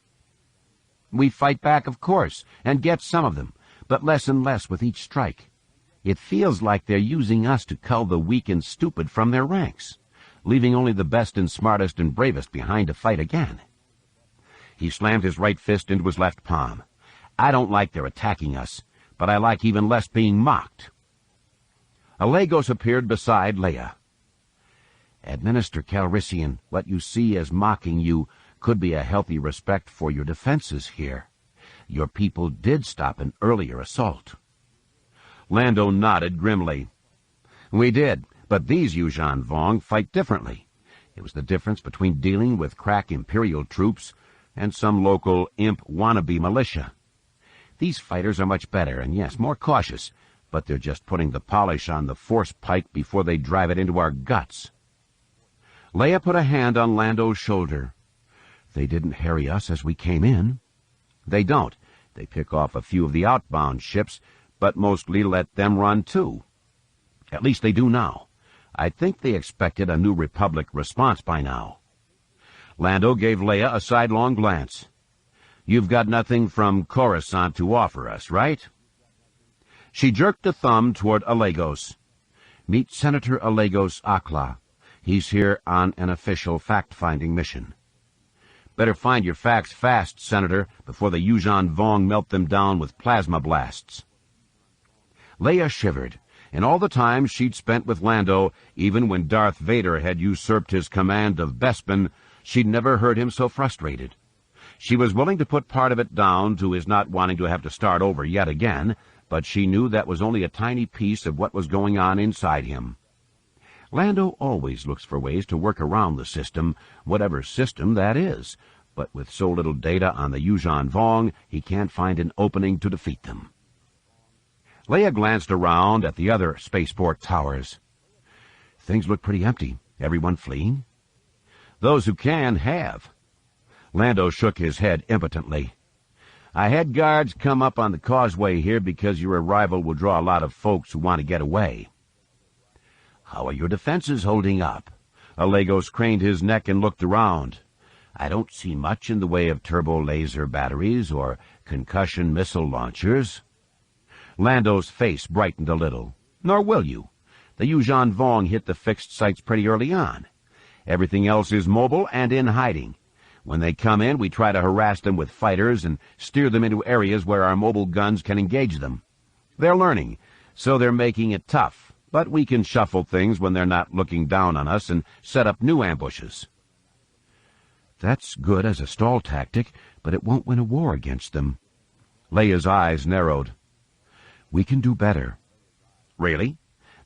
We fight back, of course, and get some of them, but less and less with each strike. It feels like they're using us to cull the weak and stupid from their ranks, leaving only the best and smartest and bravest behind to fight again." He slammed his right fist into his left palm. "I don't like their attacking us, but I like even less being mocked." Alagos appeared beside Leia. "Administrator Calrissian, what you see as mocking you could be a healthy respect for your defenses here. Your people did stop an earlier assault." Lando nodded grimly. "We did, but these Yuuzhan Vong fight differently. It was the difference between dealing with crack Imperial troops and some local imp wannabe militia. These fighters are much better and, yes, more cautious, but they're just putting the polish on the force pike before they drive it into our guts. Leia put a hand on Lando's shoulder. They didn't harry us as we came in. They don't. They pick off a few of the outbound ships, but mostly let them run too. At least they do now. I think they expected a New Republic response by now. Lando gave Leia a sidelong glance. You've got nothing from Coruscant to offer us, right? She jerked a thumb toward Alagos. Meet Senator Alagos Akla. He's here on an official fact-finding mission. Better find your facts fast, Senator, before the Yuuzhan Vong melt them down with plasma blasts. Leia shivered, and all the time she'd spent with Lando, even when Darth Vader had usurped his command of Bespin, she'd never heard him so frustrated. She was willing to put part of it down to his not wanting to have to start over yet again, but she knew that was only a tiny piece of what was going on inside him. Lando always looks for ways to work around the system, whatever system that is, but with so little data on the Yuuzhan Vong, he can't find an opening to defeat them. Leia glanced around at the other spaceport towers. Things look pretty empty. Everyone fleeing? Those who can have. Lando shook his head impotently. I had guards come up on the causeway here because your arrival will draw a lot of folks who want to get away. How are your defenses holding up? Alagos craned his neck and looked around. I don't see much in the way of turbo laser batteries or concussion missile launchers. Lando's face brightened a little. Nor will you. The Yuuzhan Vong hit the fixed sites pretty early on. Everything else is mobile and in hiding. When they come in, we try to harass them with fighters and steer them into areas where our mobile guns can engage them. They're learning, so they're making it tough, but we can shuffle things when they're not looking down on us and set up new ambushes. That's good as a stall tactic, but it won't win a war against them. Leia's eyes narrowed. We can do better. Really?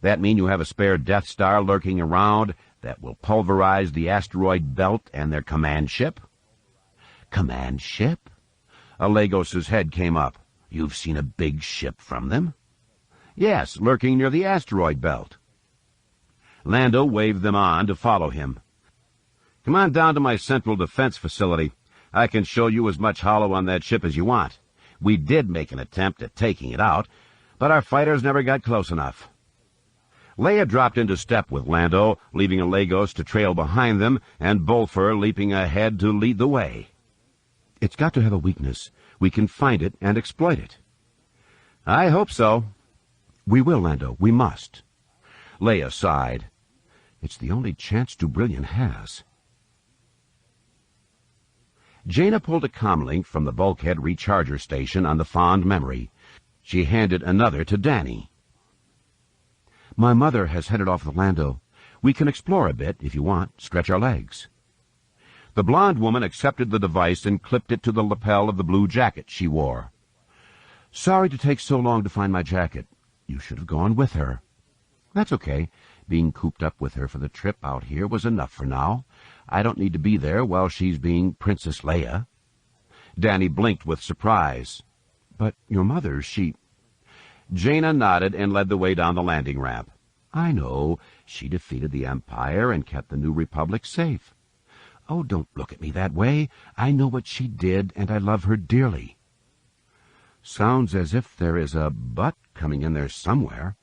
That mean you have a spare Death Star lurking around that will pulverize the asteroid belt and their command ship? Command ship? Alagos's head came up. You've seen a big ship from them? Yes, lurking near the asteroid belt. Lando waved them on to follow him. Come on down to my central defense facility. I can show you as much hollow on that ship as you want. We did make an attempt at taking it out, but our fighters never got close enough. Leia dropped into step with Lando, leaving Alagos to trail behind them, and Bolfer leaping ahead to lead the way. It's got to have a weakness. We can find it and exploit it. I hope so. We will, Lando. We must. Leia sighed. It's the only chance Dubrillion has. Jaina pulled a comlink from the bulkhead recharger station on the fond memory. She handed another to Danny. My mother has headed off with Lando. We can explore a bit, if you want, stretch our legs. The blonde woman accepted the device and clipped it to the lapel of the blue jacket she wore. Sorry to take so long to find my jacket. You should have gone with her. That's okay. Being cooped up with her for the trip out here was enough for now. I don't need to be there while she's being Princess Leia. Danny blinked with surprise. But your mother, she... Jaina nodded and led the way down the landing ramp. I know. She defeated the Empire and kept the New Republic safe. Oh, don't look at me that way. I know what she did, and I love her dearly. Sounds as if there is a but coming in there somewhere.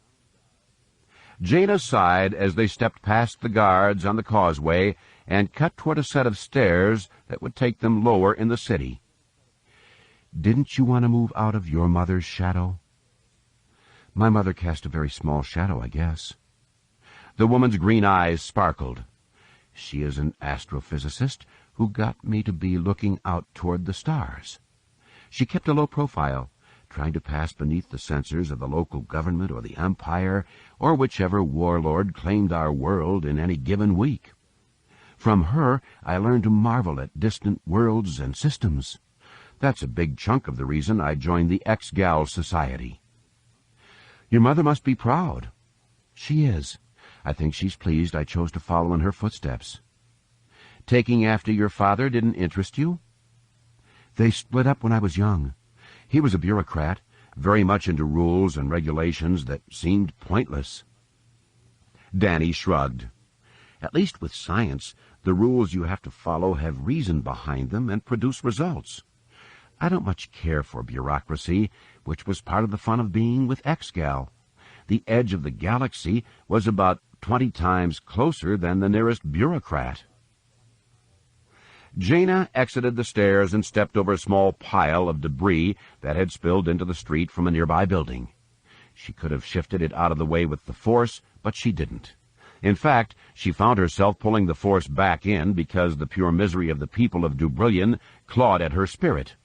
Jaina sighed as they stepped past the guards on the causeway and cut toward a set of stairs that would take them lower in the city. Didn't you want to move out of your mother's shadow? My mother cast a very small shadow, I guess. The woman's green eyes sparkled. She is an astrophysicist who got me to be looking out toward the stars. She kept a low profile, trying to pass beneath the censors of the local government or the Empire, or whichever warlord claimed our world in any given week. From her, I learned to marvel at distant worlds and systems. That's a big chunk of the reason I joined the Ex-Gal Society. Your mother must be proud. She is. I think she's pleased I chose to follow in her footsteps. Taking after your father didn't interest you? They split up when I was young. He was a bureaucrat. very much into rules and regulations that seemed pointless. Danny shrugged. At least with science, the rules you have to follow have reason behind them and produce results. I don't much care for bureaucracy, which was part of the fun of being with X-Gal. The edge of the galaxy was about 20 times closer than the nearest bureaucrat. Jaina exited the stairs and stepped over a small pile of debris that had spilled into the street from a nearby building. She could have shifted it out of the way with the force, but she didn't. In fact, she found herself pulling the force back in because the pure misery of the people of Dubrillion clawed at her spirit.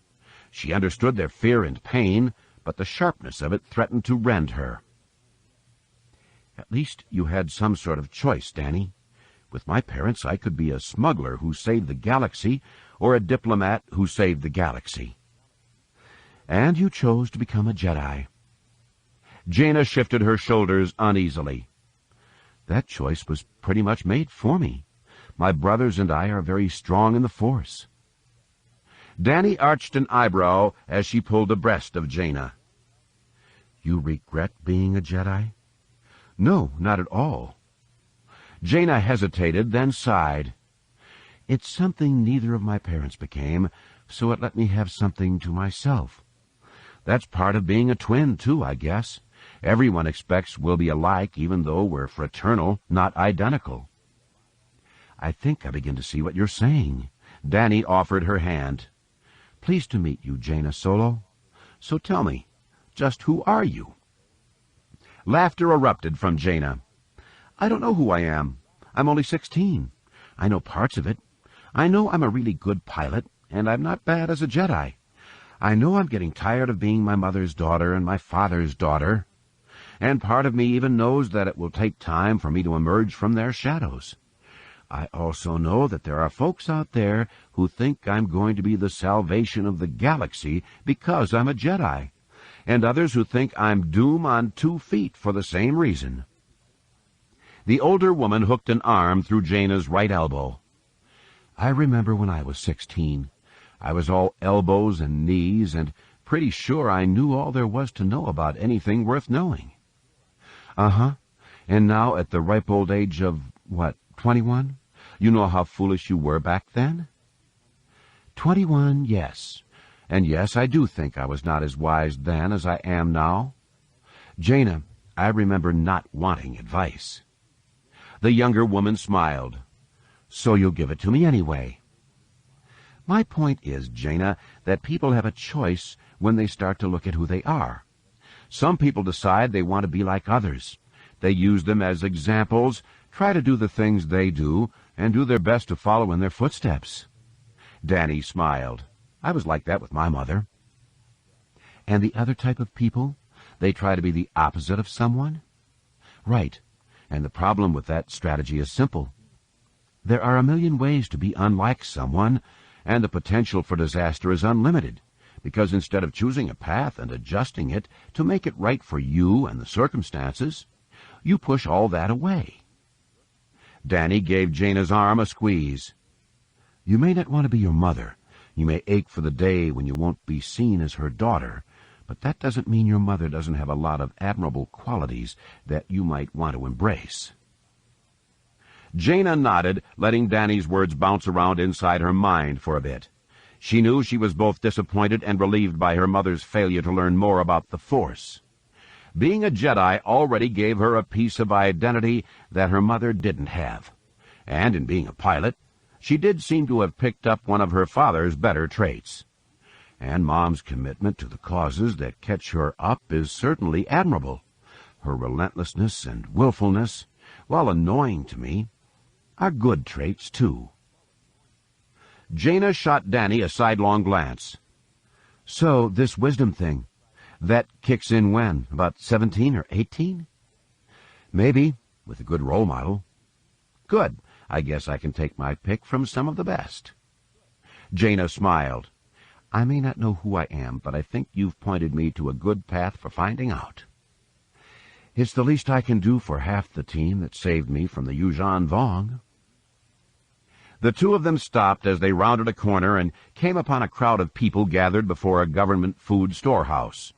She understood their fear and pain, but the sharpness of it threatened to rend her. At least you had some sort of choice, Danny. With my parents, I could be a smuggler who saved the galaxy or a diplomat who saved the galaxy. And you chose to become a Jedi. Jaina shifted her shoulders uneasily. That choice was pretty much made for me. My brothers and I are very strong in the Force. Danny arched an eyebrow as she pulled abreast of Jaina. You regret being a Jedi? No, not at all. Jaina hesitated, then sighed. It's something neither of my parents became, so it let me have something to myself. That's part of being a twin, too, I guess. Everyone expects we'll be alike, even though we're fraternal, not identical. I think I begin to see what you're saying. Danny offered her hand. Pleased to meet you, Jaina Solo. So tell me, just who are you? Laughter erupted from Jaina. I don't know who I am. I'm only 16. I know parts of it. I know I'm a really good pilot, and I'm not bad as a Jedi. I know I'm getting tired of being my mother's daughter and my father's daughter. And part of me even knows that it will take time for me to emerge from their shadows. I also know that there are folks out there who think I'm going to be the salvation of the galaxy because I'm a Jedi, and others who think I'm doom on 2 feet for the same reason. The older woman hooked an arm through Jaina's right elbow. I remember when I was 16. I was all elbows and knees, and pretty sure I knew all there was to know about anything worth knowing. Uh-huh. And now at the ripe old age of, 21? You know how foolish you were back then? 21, yes. And yes, I do think I was not as wise then as I am now. Jaina, I remember not wanting advice. The younger woman smiled. So you'll give it to me anyway. My point is, Jaina, that people have a choice when they start to look at who they are. Some people decide they want to be like others. They use them as examples, try to do the things they do, and do their best to follow in their footsteps. Danny smiled. I was like that with my mother. And the other type of people? They try to be the opposite of someone? Right. And the problem with that strategy is simple. There are a million ways to be unlike someone, and the potential for disaster is unlimited, because instead of choosing a path and adjusting it to make it right for you and the circumstances, you push all that away. Danny gave Jaina's arm a squeeze. You may not want to be your mother. You may ache for the day when you won't be seen as her daughter, but that doesn't mean your mother doesn't have a lot of admirable qualities that you might want to embrace. Jaina nodded, letting Danny's words bounce around inside her mind for a bit. She knew she was both disappointed and relieved by her mother's failure to learn more about the Force. Being a Jedi already gave her a piece of identity that her mother didn't have. And in being a pilot, she did seem to have picked up one of her father's better traits. And Mom's commitment to the causes that catch her up is certainly admirable. Her relentlessness and willfulness, while annoying to me, are good traits, too. Jaina shot Danny a sidelong glance. So, this wisdom thing, that kicks in when? About 17 or 18? Maybe, with a good role model. Good. I guess I can take my pick from some of the best. Jaina smiled. I may not know who I am, but I think you've pointed me to a good path for finding out. It's the least I can do for half the team that saved me from the Yuuzhan Vong. The two of them stopped as they rounded a corner and came upon a crowd of people gathered before a government food storehouse.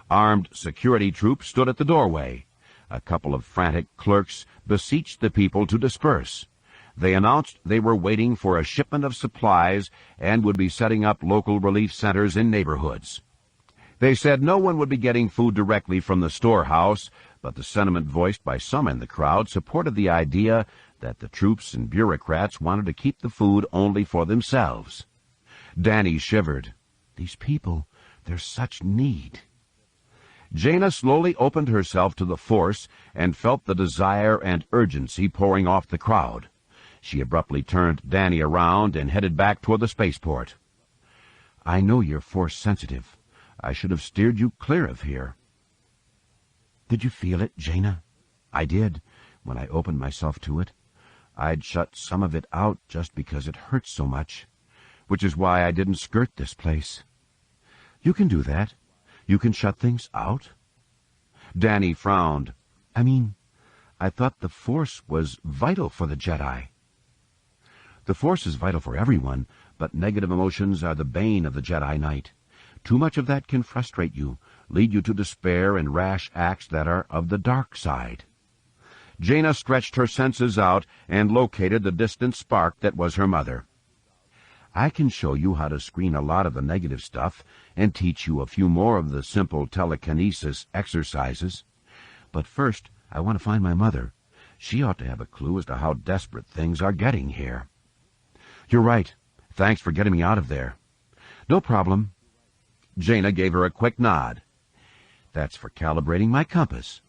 Armed security troops stood at the doorway. A couple of frantic clerks beseeched the people to disperse. They announced they were waiting for a shipment of supplies and would be setting up local relief centers in neighborhoods. They said no one would be getting food directly from the storehouse, but the sentiment voiced by some in the crowd supported the idea that the troops and bureaucrats wanted to keep the food only for themselves. Danny shivered. These people, there's such need. Jaina slowly opened herself to the force and felt the desire and urgency pouring off the crowd. She abruptly turned Danny around and headed back toward the spaceport. I know you're force-sensitive. I should have steered you clear of here. Did you feel it, Jaina? I did, when I opened myself to it. I'd shut some of it out just because it hurt so much, which is why I didn't skirt this place. You can do that. You can shut things out. Danny frowned. I thought the Force was vital for the Jedi. The Force is vital for everyone, but negative emotions are the bane of the Jedi Knight. Too much of that can frustrate you, lead you to despair and rash acts that are of the dark side. Jaina stretched her senses out and located the distant spark that was her mother. I can show you how to screen a lot of the negative stuff and teach you a few more of the simple telekinesis exercises. But first, I want to find my mother. She ought to have a clue as to how desperate things are getting here. You're right. Thanks for getting me out of there. No problem. Jaina gave her a quick nod. That's for calibrating my compass.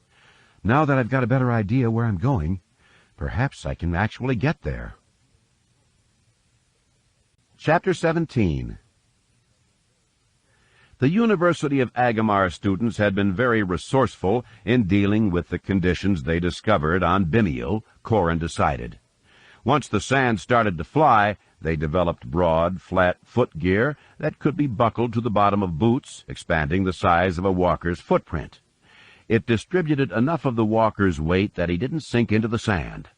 Now that I've got a better idea where I'm going, perhaps I can actually get there. Chapter 17. The University of Agamar students had been very resourceful in dealing with the conditions they discovered on Bimial, Corran decided. Once the sand started to fly, they developed broad, flat footgear that could be buckled to the bottom of boots, expanding the size of a walker's footprint. It distributed enough of the walker's weight that he didn't sink into the sand.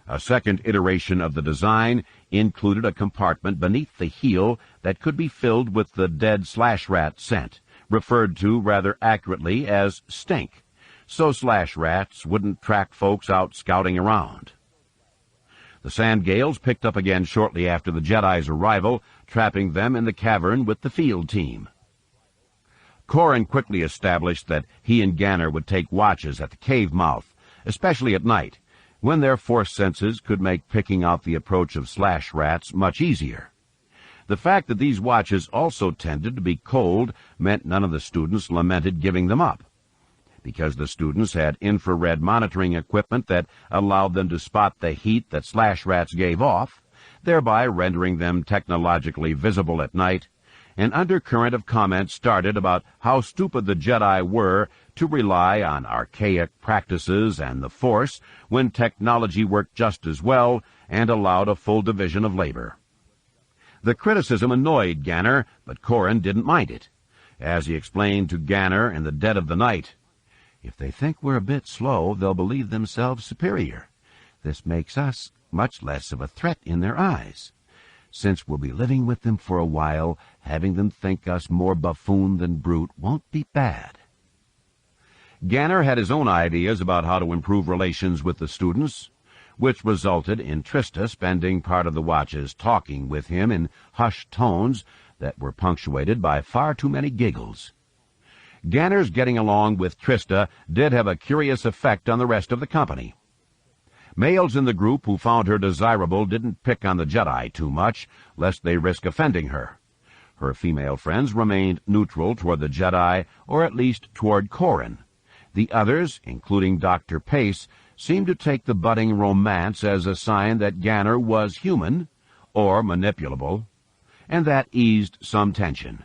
A second iteration of the design included a compartment beneath the heel that could be filled with the dead slash rat scent, referred to rather accurately as stink, so slash rats wouldn't track folks out scouting around. The sand gales picked up again shortly after the Jedi's arrival, trapping them in the cavern with the field team. Corran quickly established that he and Ganner would take watches at the cave mouth, especially at night, when their force senses could make picking out the approach of slash rats much easier. The fact that these watches also tended to be cold meant none of the students lamented giving them up, because the students had infrared monitoring equipment that allowed them to spot the heat that slash rats gave off, thereby rendering them technologically visible at night. An undercurrent of comment started about how stupid the Jedi were to rely on archaic practices and the Force when technology worked just as well and allowed a full division of labor. The criticism annoyed Ganner, but Corran didn't mind it. As he explained to Ganner in the dead of the night, if they think we're a bit slow, they'll believe themselves superior. This makes us much less of a threat in their eyes. Since we'll be living with them for a while, having them think us more buffoon than brute won't be bad. Ganner had his own ideas about how to improve relations with the students, which resulted in Trista spending part of the watches talking with him in hushed tones that were punctuated by far too many giggles. Ganner's getting along with Trista did have a curious effect on the rest of the company. Males in the group who found her desirable didn't pick on the Jedi too much, lest they risk offending her. Her female friends remained neutral toward the Jedi, or at least toward Corran. The others, including Dr. Pace, seemed to take the budding romance as a sign that Ganner was human, or manipulable, and that eased some tension.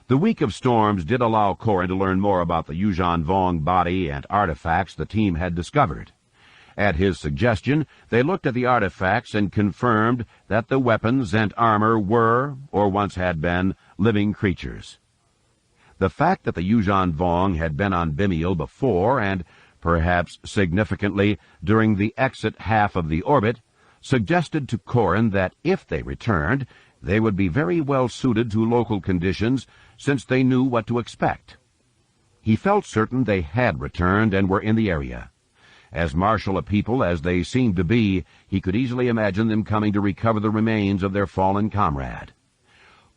The week of storms did allow Corran to learn more about the Yuuzhan Vong body and artifacts the team had discovered. At his suggestion, they looked at the artifacts and confirmed that the weapons and armor were, or once had been, living creatures. The fact that the Yuuzhan Vong had been on Bimial before, and perhaps significantly during the exit half of the orbit, suggested to Corran that if they returned, they would be very well suited to local conditions, since they knew what to expect. He felt certain they had returned and were in the area. As martial a people as they seemed to be, he could easily imagine them coming to recover the remains of their fallen comrade.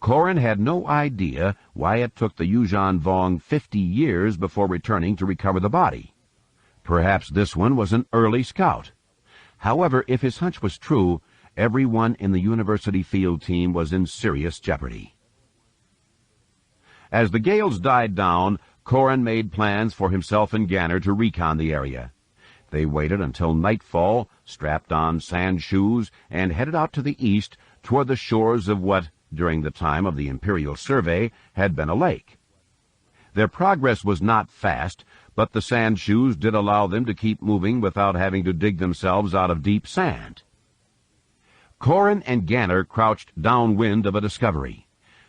Corrin had no idea why it took the Yuuzhan Vong 50 years before returning to recover the body. Perhaps this one was an early scout. However, if his hunch was true, everyone in the university field team was in serious jeopardy. As the gales died down, Corrin made plans for himself and Ganner to recon the area. They waited until nightfall, strapped on sand shoes, and headed out to the east toward the shores of what, during the time of the Imperial Survey, had been a lake. Their progress was not fast, but the sand shoes did allow them to keep moving without having to dig themselves out of deep sand. Corrin and Ganner crouched downwind of a discovery.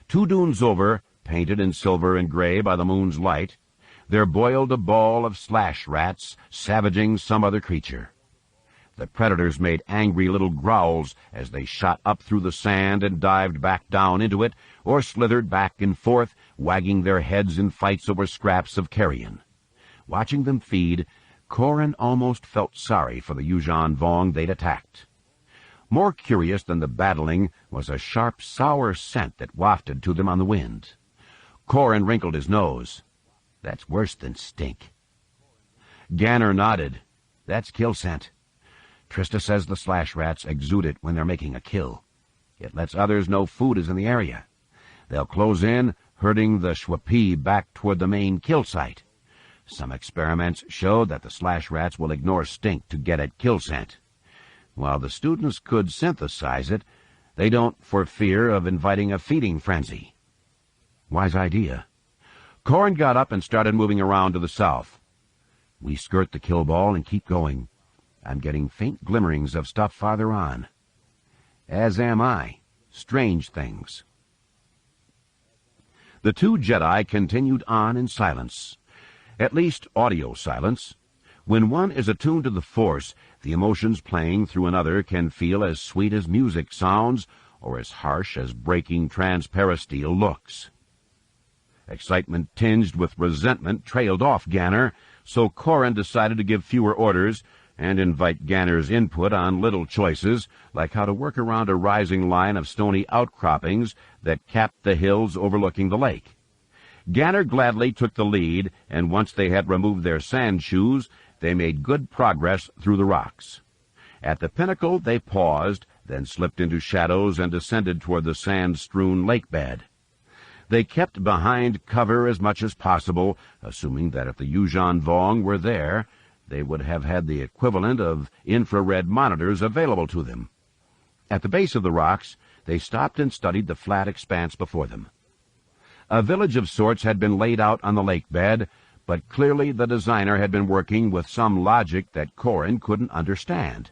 2 dunes over, painted in silver and gray by the moon's light, there boiled a ball of slash rats, savaging some other creature. The predators made angry little growls as they shot up through the sand and dived back down into it, or slithered back and forth, wagging their heads in fights over scraps of carrion. Watching them feed, Corrin almost felt sorry for the Yuuzhan Vong they'd attacked. More curious than the battling was a sharp, sour scent that wafted to them on the wind. Corrin wrinkled his nose. That's worse than stink. Ganner nodded. That's kill scent. Trista says the slash rats exude it when they're making a kill. It lets others know food is in the area. They'll close in, herding the Shwapee back toward the main kill site. Some experiments show that the slash rats will ignore stink to get at kill scent. While the students could synthesize it, they don't for fear of inviting a feeding frenzy. Wise idea. Corrin got up and started moving around to the south. We skirt the kill ball and keep going. I'm getting faint glimmerings of stuff farther on. As am I. Strange things. The 2 Jedi continued on in silence. At least audio silence. When one is attuned to the Force, the emotions playing through another can feel as sweet as music sounds or as harsh as breaking transparasteel looks. Excitement tinged with resentment trailed off Ganner, so Corrin decided to give fewer orders and invite Ganner's input on little choices, like how to work around a rising line of stony outcroppings that capped the hills overlooking the lake. Ganner gladly took the lead, and once they had removed their sand shoes, they made good progress through the rocks. At the pinnacle they paused, then slipped into shadows and descended toward the sand-strewn lake bed. They kept behind cover as much as possible, assuming that if the Yuuzhan Vong were there, they would have had the equivalent of infrared monitors available to them. At the base of the rocks, they stopped and studied the flat expanse before them. A village of sorts had been laid out on the lake bed, but clearly the designer had been working with some logic that Corrin couldn't understand.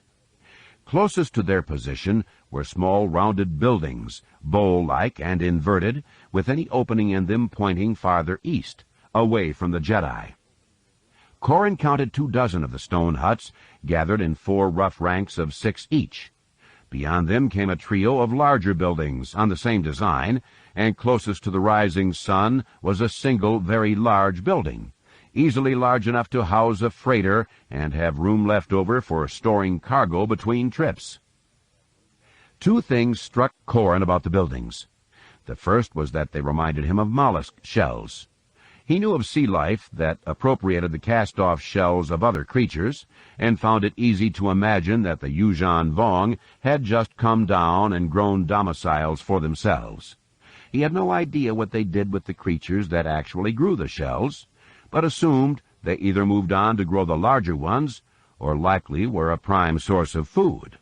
Closest to their position were small rounded buildings, bowl-like and inverted, with any opening in them pointing farther east, away from the Jedi. Corrin counted 24 of the stone huts, gathered in 4 rough ranks of 6 each. Beyond them came a trio of larger buildings on the same design, and closest to the rising sun was a single very large building, easily large enough to house a freighter and have room left over for storing cargo between trips. 2 things struck Corrin about the buildings. The first was that they reminded him of mollusk shells. He knew of sea life that appropriated the cast-off shells of other creatures, and found it easy to imagine that the Yuuzhan Vong had just come down and grown domiciles for themselves. He had no idea what they did with the creatures that actually grew the shells, but assumed they either moved on to grow the larger ones, or likely were a prime source of food.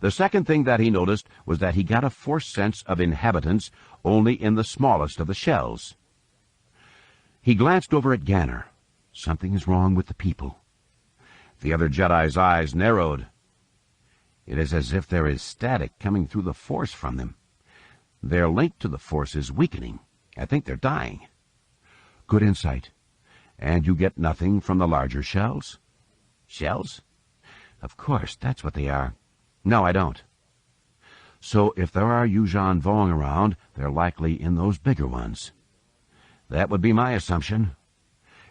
The second thing that he noticed was that he got a Force sense of inhabitants only in the smallest of the shells. He glanced over at Ganner. Something is wrong with the people. The other Jedi's eyes narrowed. It is as if there is static coming through the Force from them. Their link to the Force is weakening. I think they're dying. Good insight. And you get nothing from the larger shells? Shells? Of course, that's what they are. No, I don't. So if there are Yuuzhan Vong around, they're likely in those bigger ones. That would be my assumption.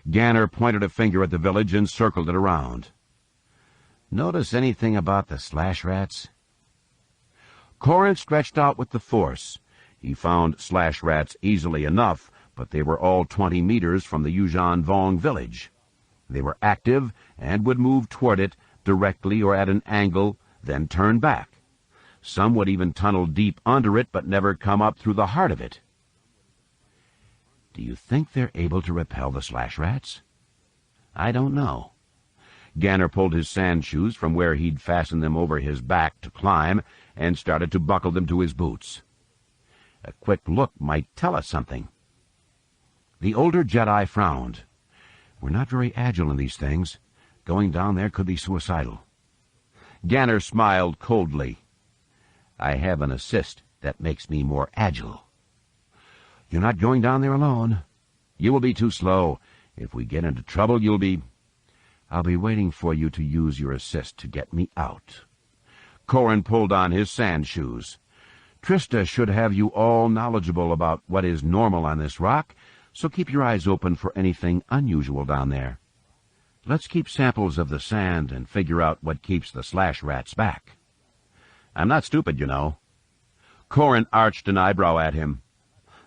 Ganner pointed a finger at the village and circled it around. Notice anything about the slash rats? Corrin stretched out with the force. He found slash rats easily enough, but they were all 20 meters from the Yuuzhan Vong village. They were active and would move toward it directly or at an angle, then turn back. Some would even tunnel deep under it but never come up through the heart of it. Do you think they're able to repel the slash rats? I don't know. Ganner pulled his sand shoes from where he'd fastened them over his back to climb and started to buckle them to his boots. A quick look might tell us something. The older Jedi frowned. We're not very agile in these things. Going down there could be suicidal. Ganner smiled coldly. I have an assist that makes me more agile. You're not going down there alone. You will be too slow. If we get into trouble, I'll be waiting for you to use your assist to get me out. Corrin pulled on his sand shoes. Trista should have you all knowledgeable about what is normal on this rock, so keep your eyes open for anything unusual down there. Let's keep samples of the sand and figure out what keeps the slash rats back. I'm not stupid, you know. Corrin arched an eyebrow at him.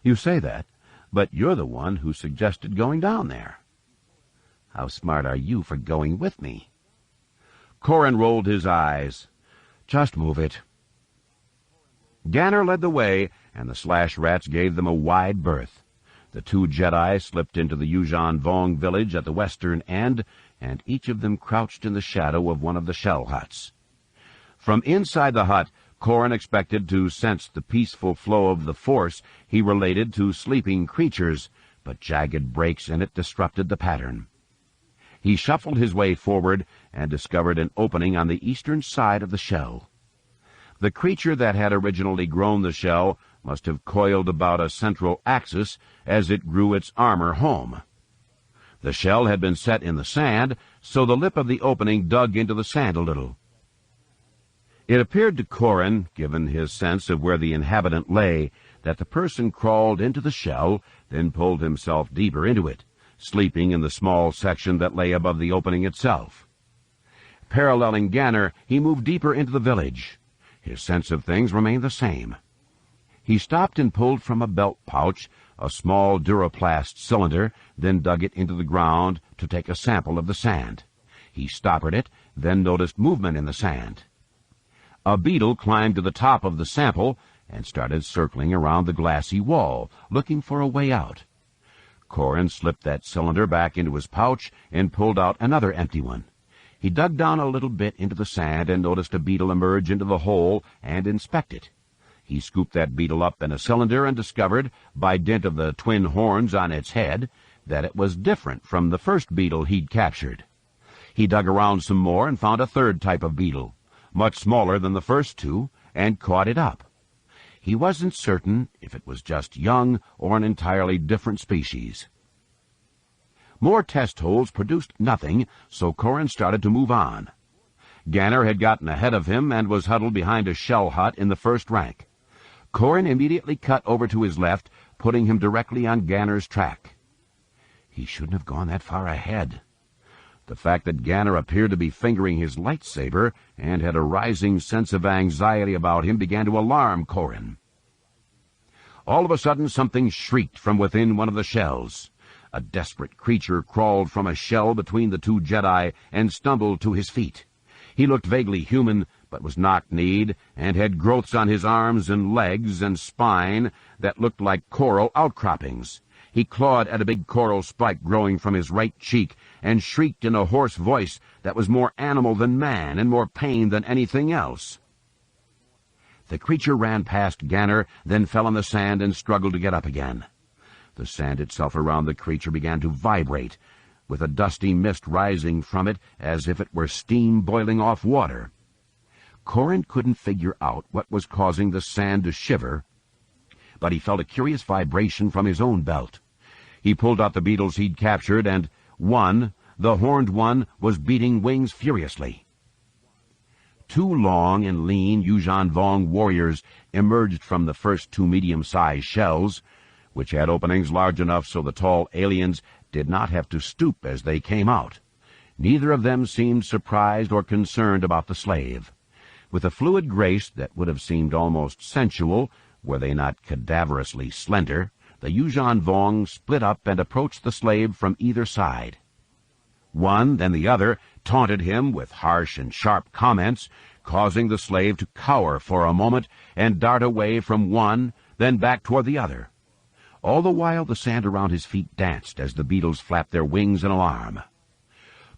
You say that, but you're the one who suggested going down there. How smart are you for going with me? Corrin rolled his eyes. Just move it. Ganner led the way, and the slash rats gave them a wide berth. The two Jedi slipped into the Yuuzhan Vong village at the western end, and each of them crouched in the shadow of one of the shell huts. From inside the hut, Corrin expected to sense the peaceful flow of the force he related to sleeping creatures, but jagged breaks in it disrupted the pattern. He shuffled his way forward and discovered an opening on the eastern side of the shell. The creature that had originally grown the shell must have coiled about a central axis as it grew its armor home. The shell had been set in the sand, so the lip of the opening dug into the sand a little. It appeared to Corrin, given his sense of where the inhabitant lay, that the person crawled into the shell, then pulled himself deeper into it, sleeping in the small section that lay above the opening itself. Paralleling Ganner, he moved deeper into the village. His sense of things remained the same. He stopped and pulled from a belt pouch a small Duraplast cylinder, then dug it into the ground to take a sample of the sand. He stoppered it, then noticed movement in the sand. A beetle climbed to the top of the sample and started circling around the glassy wall, looking for a way out. Corrin slipped that cylinder back into his pouch and pulled out another empty one. He dug down a little bit into the sand and noticed a beetle emerge into the hole and inspect it. He scooped that beetle up in a cylinder and discovered, by dint of the twin horns on its head, that it was different from the first beetle he'd captured. He dug around some more and found a third type of beetle, much smaller than the first two, and caught it up. He wasn't certain if it was just young or an entirely different species. More test holes produced nothing, so Corrin started to move on. Ganner had gotten ahead of him and was huddled behind a shell hut in the first rank. Corrin immediately cut over to his left, putting him directly on Ganner's track. He shouldn't have gone that far ahead. The fact that Ganner appeared to be fingering his lightsaber and had a rising sense of anxiety about him began to alarm Corrin. All of a sudden, something shrieked from within one of the shells. A desperate creature crawled from a shell between the two Jedi and stumbled to his feet. He looked vaguely human, but was knock-kneed, and had growths on his arms and legs and spine that looked like coral outcroppings. He clawed at a big coral spike growing from his right cheek and shrieked in a hoarse voice that was more animal than man and more pain than anything else. The creature ran past Ganner, then fell on the sand and struggled to get up again. The sand itself around the creature began to vibrate, with a dusty mist rising from it as if it were steam boiling off water. Corrin couldn't figure out what was causing the sand to shiver, but he felt a curious vibration from his own belt. He pulled out the beetles he'd captured, and one, the horned one, was beating wings furiously. Two long and lean Yuuzhan Vong warriors emerged from the first two medium-sized shells. which had openings large enough so the tall aliens did not have to stoop as they came out. Neither of them seemed surprised or concerned about the slave. With a fluid grace that would have seemed almost sensual, were they not cadaverously slender, the Yuuzhan Vong split up and approached the slave from either side. One, then the other, taunted him with harsh and sharp comments, causing the slave to cower for a moment and dart away from one, then back toward the other. All the while the sand around his feet danced as the beetles flapped their wings in alarm.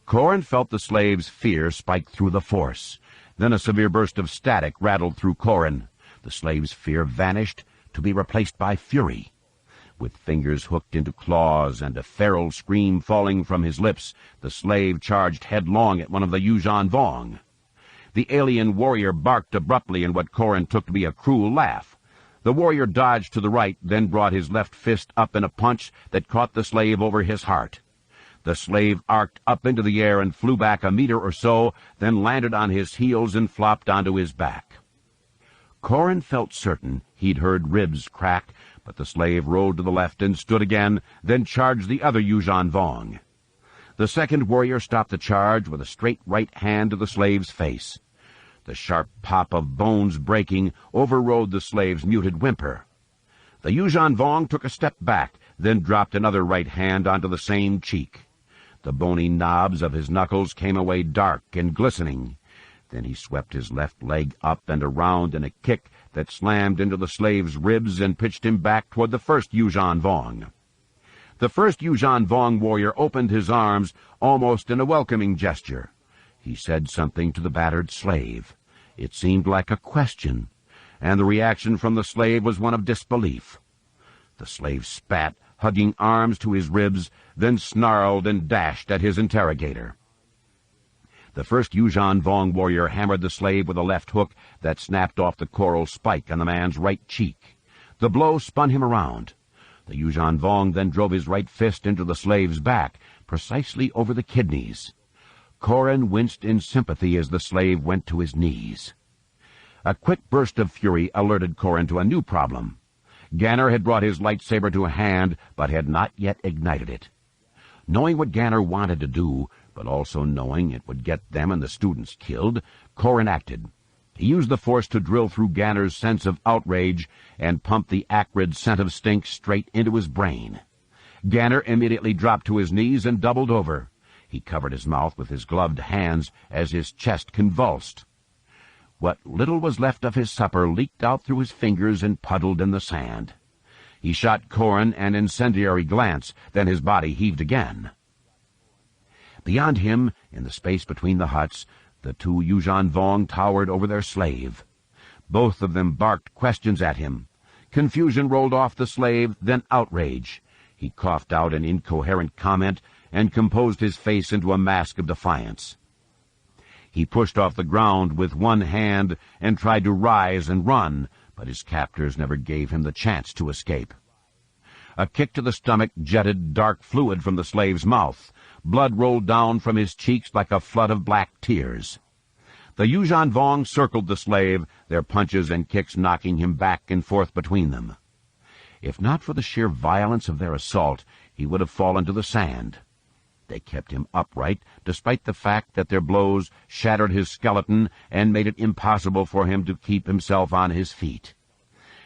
Corrin felt the slave's fear spike through the force. Then a severe burst of static rattled through Corrin. The slave's fear vanished, to be replaced by fury. With fingers hooked into claws and a feral scream falling from his lips, the slave charged headlong at one of the Yuuzhan Vong. The alien warrior barked abruptly in what Corrin took to be a cruel laugh. The warrior dodged to the right, then brought his left fist up in a punch that caught the slave over his heart. The slave arced up into the air and flew back a meter or so, then landed on his heels and flopped onto his back. Corrin felt certain he'd heard ribs crack, but the slave rolled to the left and stood again, then charged the other Yuuzhan Vong. The second warrior stopped the charge with a straight right hand to the slave's face. The sharp pop of bones breaking overrode the slave's muted whimper. The Yuuzhan Vong took a step back, then dropped another right hand onto the same cheek. The bony knobs of his knuckles came away dark and glistening. Then he swept his left leg up and around in a kick that slammed into the slave's ribs and pitched him back toward the first Yuuzhan Vong. The first Yuuzhan Vong warrior opened his arms almost in a welcoming gesture. He said something to the battered slave. It seemed like a question, and the reaction from the slave was one of disbelief. The slave spat, hugging arms to his ribs, then snarled and dashed at his interrogator. The first Yuuzhan Vong warrior hammered the slave with a left hook that snapped off the coral spike on the man's right cheek. The blow spun him around. The Yuuzhan Vong then drove his right fist into the slave's back, precisely over the kidneys. Corrin winced in sympathy as the slave went to his knees. A quick burst of fury alerted Corrin to a new problem. Ganner had brought his lightsaber to a hand, but had not yet ignited it. Knowing what Ganner wanted to do, but also knowing it would get them and the students killed, Corrin acted. He used the Force to drill through Ganner's sense of outrage and pump the acrid scent of stink straight into his brain. Ganner immediately dropped to his knees and doubled over. He covered his mouth with his gloved hands as his chest convulsed. What little was left of his supper leaked out through his fingers and puddled in the sand. He shot Corrin an incendiary glance, then his body heaved again. Beyond him, in the space between the huts, the two Yuuzhan Vong towered over their slave. Both of them barked questions at him. Confusion rolled off the slave, then outrage. He coughed out an incoherent comment and composed his face into a mask of defiance. He pushed off the ground with one hand and tried to rise and run, but his captors never gave him the chance to escape. A kick to the stomach jetted dark fluid from the slave's mouth. Blood rolled down from his cheeks like a flood of black tears. The Yuuzhan Vong circled the slave, their punches and kicks knocking him back and forth between them. If not for the sheer violence of their assault, he would have fallen to the sand. They kept him upright, despite the fact that their blows shattered his skeleton and made it impossible for him to keep himself on his feet.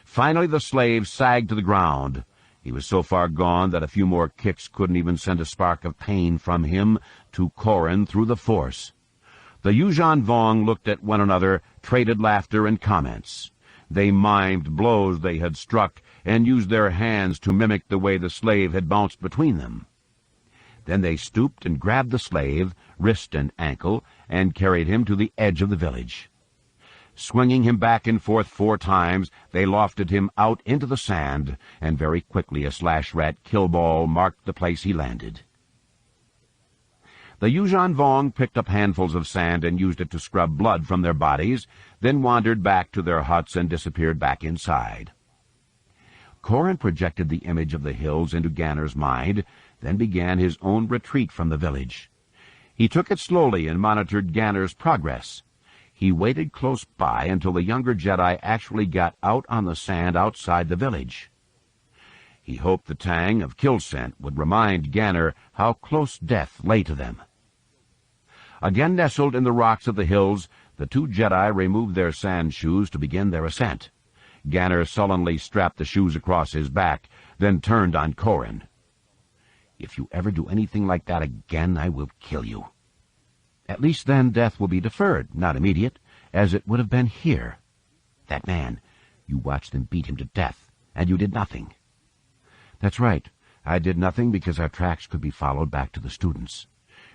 Finally the slave sagged to the ground. He was so far gone that a few more kicks couldn't even send a spark of pain from him to Corrin through the Force. The Yuuzhan Vong looked at one another, traded laughter and comments. They mimed blows they had struck and used their hands to mimic the way the slave had bounced between them. Then they stooped and grabbed the slave, wrist and ankle, and carried him to the edge of the village. Swinging him back and forth 4 times, they lofted him out into the sand, and very quickly a slash-rat kill ball marked the place he landed. The Yuuzhan Vong picked up handfuls of sand and used it to scrub blood from their bodies, then wandered back to their huts and disappeared back inside. Corrin projected the image of the hills into Ganner's mind, then began his own retreat from the village. He took it slowly and monitored Ganner's progress. He waited close by until the younger Jedi actually got out on the sand outside the village. He hoped the tang of kill scent would remind Ganner how close death lay to them. Again nestled in the rocks of the hills, the two Jedi removed their sand shoes to begin their ascent. Ganner sullenly strapped the shoes across his back, then turned on Corrin. "If you ever do anything like that again, I will kill you. At least then death will be deferred, not immediate, as it would have been here. That man, you watched them beat him to death, and you did nothing." "That's right. I did nothing because our tracks could be followed back to the students.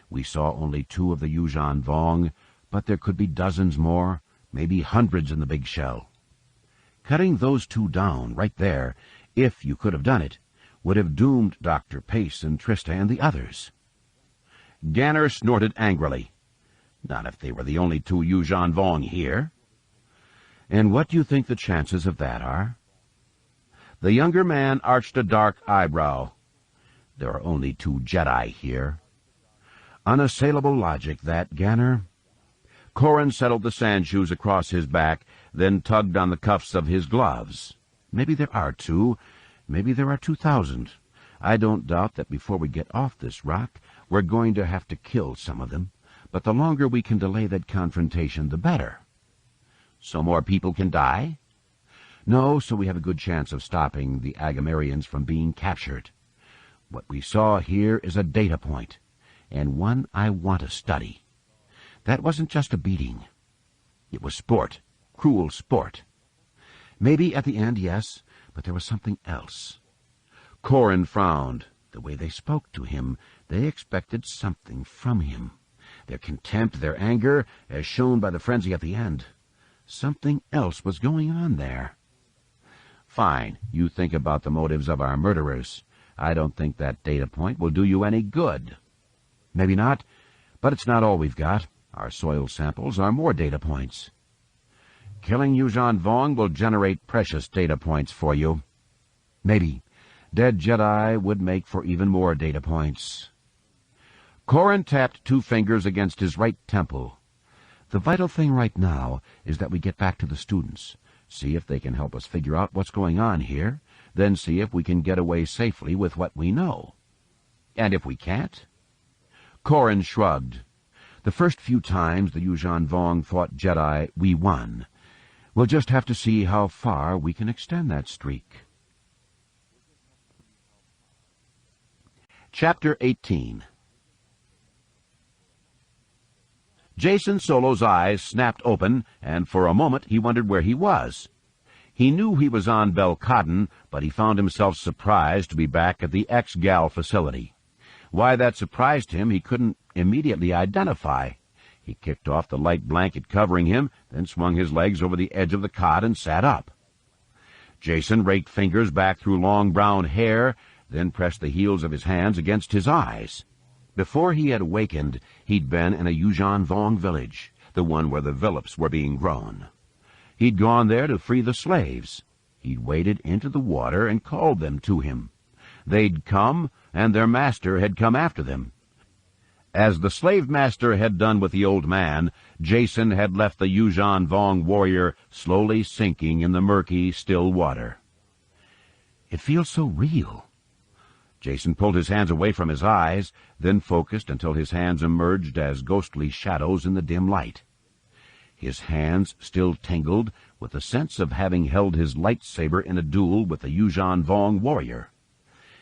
We saw only 2 of the Yuuzhan Vong, but there could be dozens more, maybe hundreds in the big shell. Cutting those 2 down, right there, if you could have done it, would have doomed Dr. Pace and Trista and the others." Ganner snorted angrily. "Not if they were the only 2 Yuuzhan Vong here." "And what do you think the chances of that are?" The younger man arched a dark eyebrow. "There are only 2 Jedi here." Unassailable logic, that, Ganner. Corrin settled the sand shoes across his back, then tugged on the cuffs of his gloves. "Maybe there are 2. Maybe there are 2,000. I don't doubt that before we get off this rock, we're going to have to kill some of them, but the longer we can delay that confrontation, the better." "So more people can die?" "No, so we have a good chance of stopping the Agamarians from being captured. What we saw here is a data point, and one I want to study. That wasn't just a beating. It was sport, cruel sport. Maybe at the end, yes, but there was something else." Corrin frowned. The way they spoke to him, they expected something from him. Their contempt, their anger, as shown by the frenzy at the end. Something else was going on there. "Fine, you think about the motives of our murderers. I don't think that data point will do you any good." "Maybe not, but it's not all we've got. Our soil samples are more data points." "Killing Yuuzhan Vong will generate precious data points for you." "Maybe. Dead Jedi would make for even more data points." Corrin tapped 2 fingers against his right temple. "The vital thing right now is that we get back to the students, see if they can help us figure out what's going on here, then see if we can get away safely with what we know." "And if we can't?" Corrin shrugged. "The first few times the Yuuzhan Vong fought Jedi, we won. We'll just have to see how far we can extend that streak." Chapter 18. Jacen Solo's eyes snapped open, and for a moment he wondered where he was. He knew he was on Belcodden, but he found himself surprised to be back at the X-Gal facility. Why that surprised him he couldn't immediately identify. He kicked off the light blanket covering him, then swung his legs over the edge of the cot and sat up. Jacen raked fingers back through long brown hair, then pressed the heels of his hands against his eyes. Before he had awakened, he'd been in a Yuuzhan Vong village, the one where the Villips were being grown. He'd gone there to free the slaves. He'd waded into the water and called them to him. They'd come, and their master had come after them. As the slave master had done with the old man, Jacen had left the Yuuzhan Vong warrior slowly sinking in the murky, still water. "It feels so real." Jacen pulled his hands away from his eyes, then focused until his hands emerged as ghostly shadows in the dim light. His hands still tingled with the sense of having held his lightsaber in a duel with the Yuuzhan Vong warrior.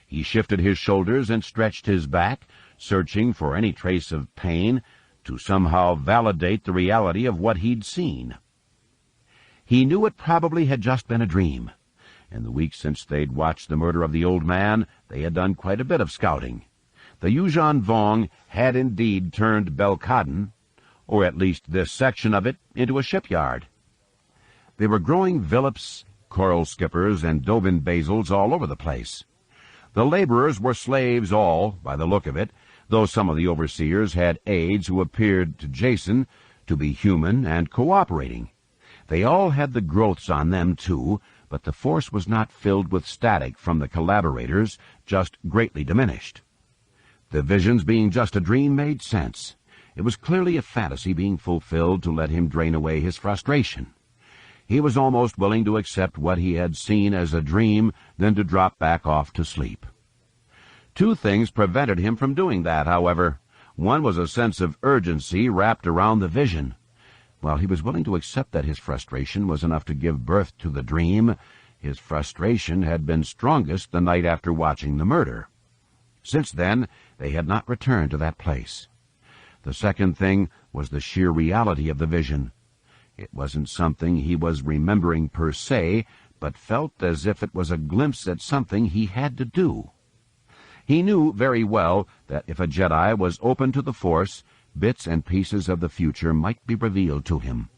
He shifted his shoulders and stretched his back, searching for any trace of pain to somehow validate the reality of what he'd seen. He knew it probably had just been a dream. In the weeks since they'd watched the murder of the old man, they had done quite a bit of scouting. The Yuuzhan Vong had indeed turned Belcodden, or at least this section of it, into a shipyard. They were growing Villips, coral skippers, and Dovin basils all over the place. The laborers were slaves all, by the look of it, though some of the overseers had aides who appeared to Jacen to be human and cooperating. They all had the growths on them, too, but the force was not filled with static from the collaborators, just greatly diminished. The visions being just a dream made sense. It was clearly a fantasy being fulfilled to let him drain away his frustration. He was almost willing to accept what he had seen as a dream than to drop back off to sleep. Two things prevented him from doing that, however. One was a sense of urgency wrapped around the vision. While he was willing to accept that his frustration was enough to give birth to the dream, his frustration had been strongest the night after watching the murder. Since then, they had not returned to that place. The second thing was the sheer reality of the vision. It wasn't something he was remembering per se, but felt as if it was a glimpse at something he had to do. He knew very well that if a Jedi was open to the Force, bits and pieces of the future might be revealed to him.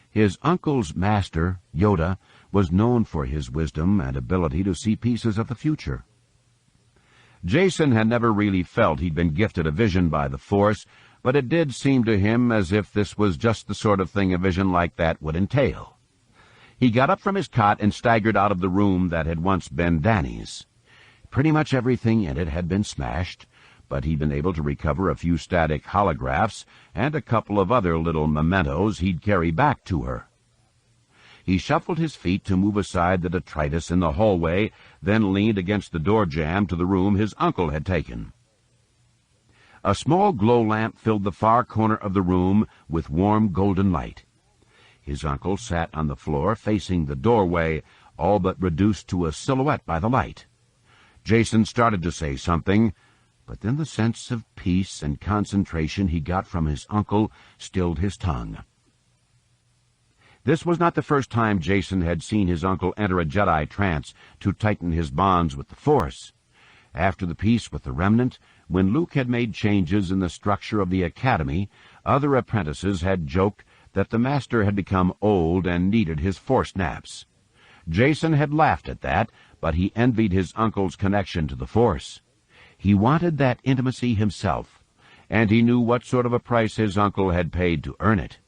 His uncle's master, Yoda, was known for his wisdom and ability to see pieces of the future. Jason had never really felt he'd been gifted a vision by the Force, but it did seem to him as if this was just the sort of thing a vision like that would entail. He got up from his cot and staggered out of the room that had once been Danny's. Pretty much everything in it had been smashed, but he'd been able to recover a few static holographs and a couple of other little mementos he'd carry back to her. He shuffled his feet to move aside the detritus in the hallway, then leaned against the door jamb to the room his uncle had taken. A small glow lamp filled the far corner of the room with warm golden light. His uncle sat on the floor facing the doorway, all but reduced to a silhouette by the light. Jason started to say something, but then the sense of peace and concentration he got from his uncle stilled his tongue. This was not the first time Jason had seen his uncle enter a Jedi trance to tighten his bonds with the Force. After the peace with the Remnant, when Luke had made changes in the structure of the Academy, other apprentices had joked that the Master had become old and needed his Force naps. Jason had laughed at that, but he envied his uncle's connection to the Force. He wanted that intimacy himself, and he knew what sort of a price his uncle had paid to earn it.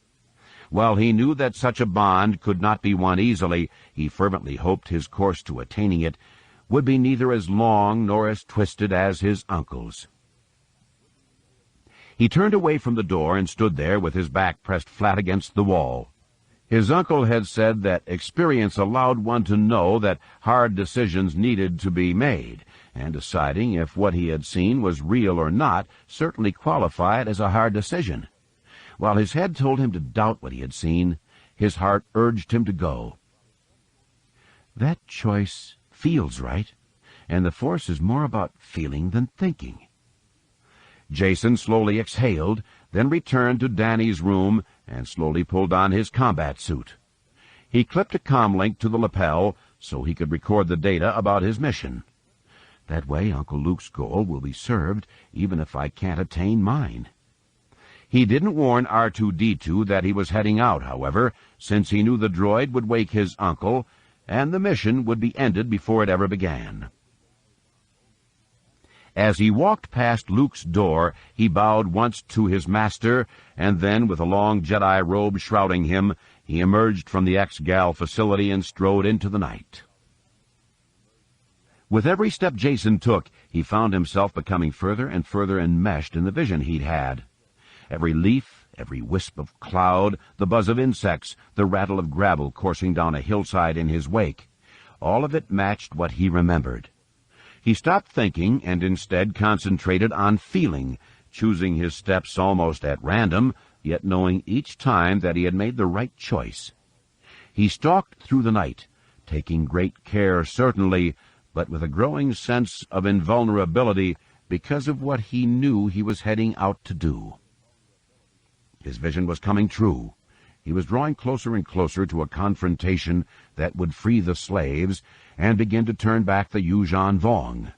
While he knew that such a bond could not be won easily, he fervently hoped his course to attaining it would be neither as long nor as twisted as his uncle's. He turned away from the door and stood there with his back pressed flat against the wall. His uncle had said that experience allowed one to know that hard decisions needed to be made, and deciding if what he had seen was real or not certainly qualified as a hard decision. While his head told him to doubt what he had seen, his heart urged him to go. That choice feels right, and the Force is more about feeling than thinking. Jason slowly exhaled, then returned to Danny's room and slowly pulled on his combat suit. He clipped a comlink to the lapel so he could record the data about his mission. That way Uncle Luke's goal will be served even if I can't attain mine. He didn't warn R2-D2 that he was heading out, however, since he knew the droid would wake his uncle, and the mission would be ended before it ever began. As he walked past Luke's door, he bowed once to his master, and then, with a long Jedi robe shrouding him, he emerged from the X-Gal facility and strode into the night. With every step Jason took, he found himself becoming further and further enmeshed in the vision he'd had. Every leaf, every wisp of cloud, the buzz of insects, the rattle of gravel coursing down a hillside in his wake, all of it matched what he remembered. He stopped thinking and instead concentrated on feeling, choosing his steps almost at random, yet knowing each time that he had made the right choice. He stalked through the night, taking great care certainly, but with a growing sense of invulnerability because of what he knew he was heading out to do. His vision was coming true. He was drawing closer and closer to a confrontation that would free the slaves and begin to turn back the Yuuzhan Vong.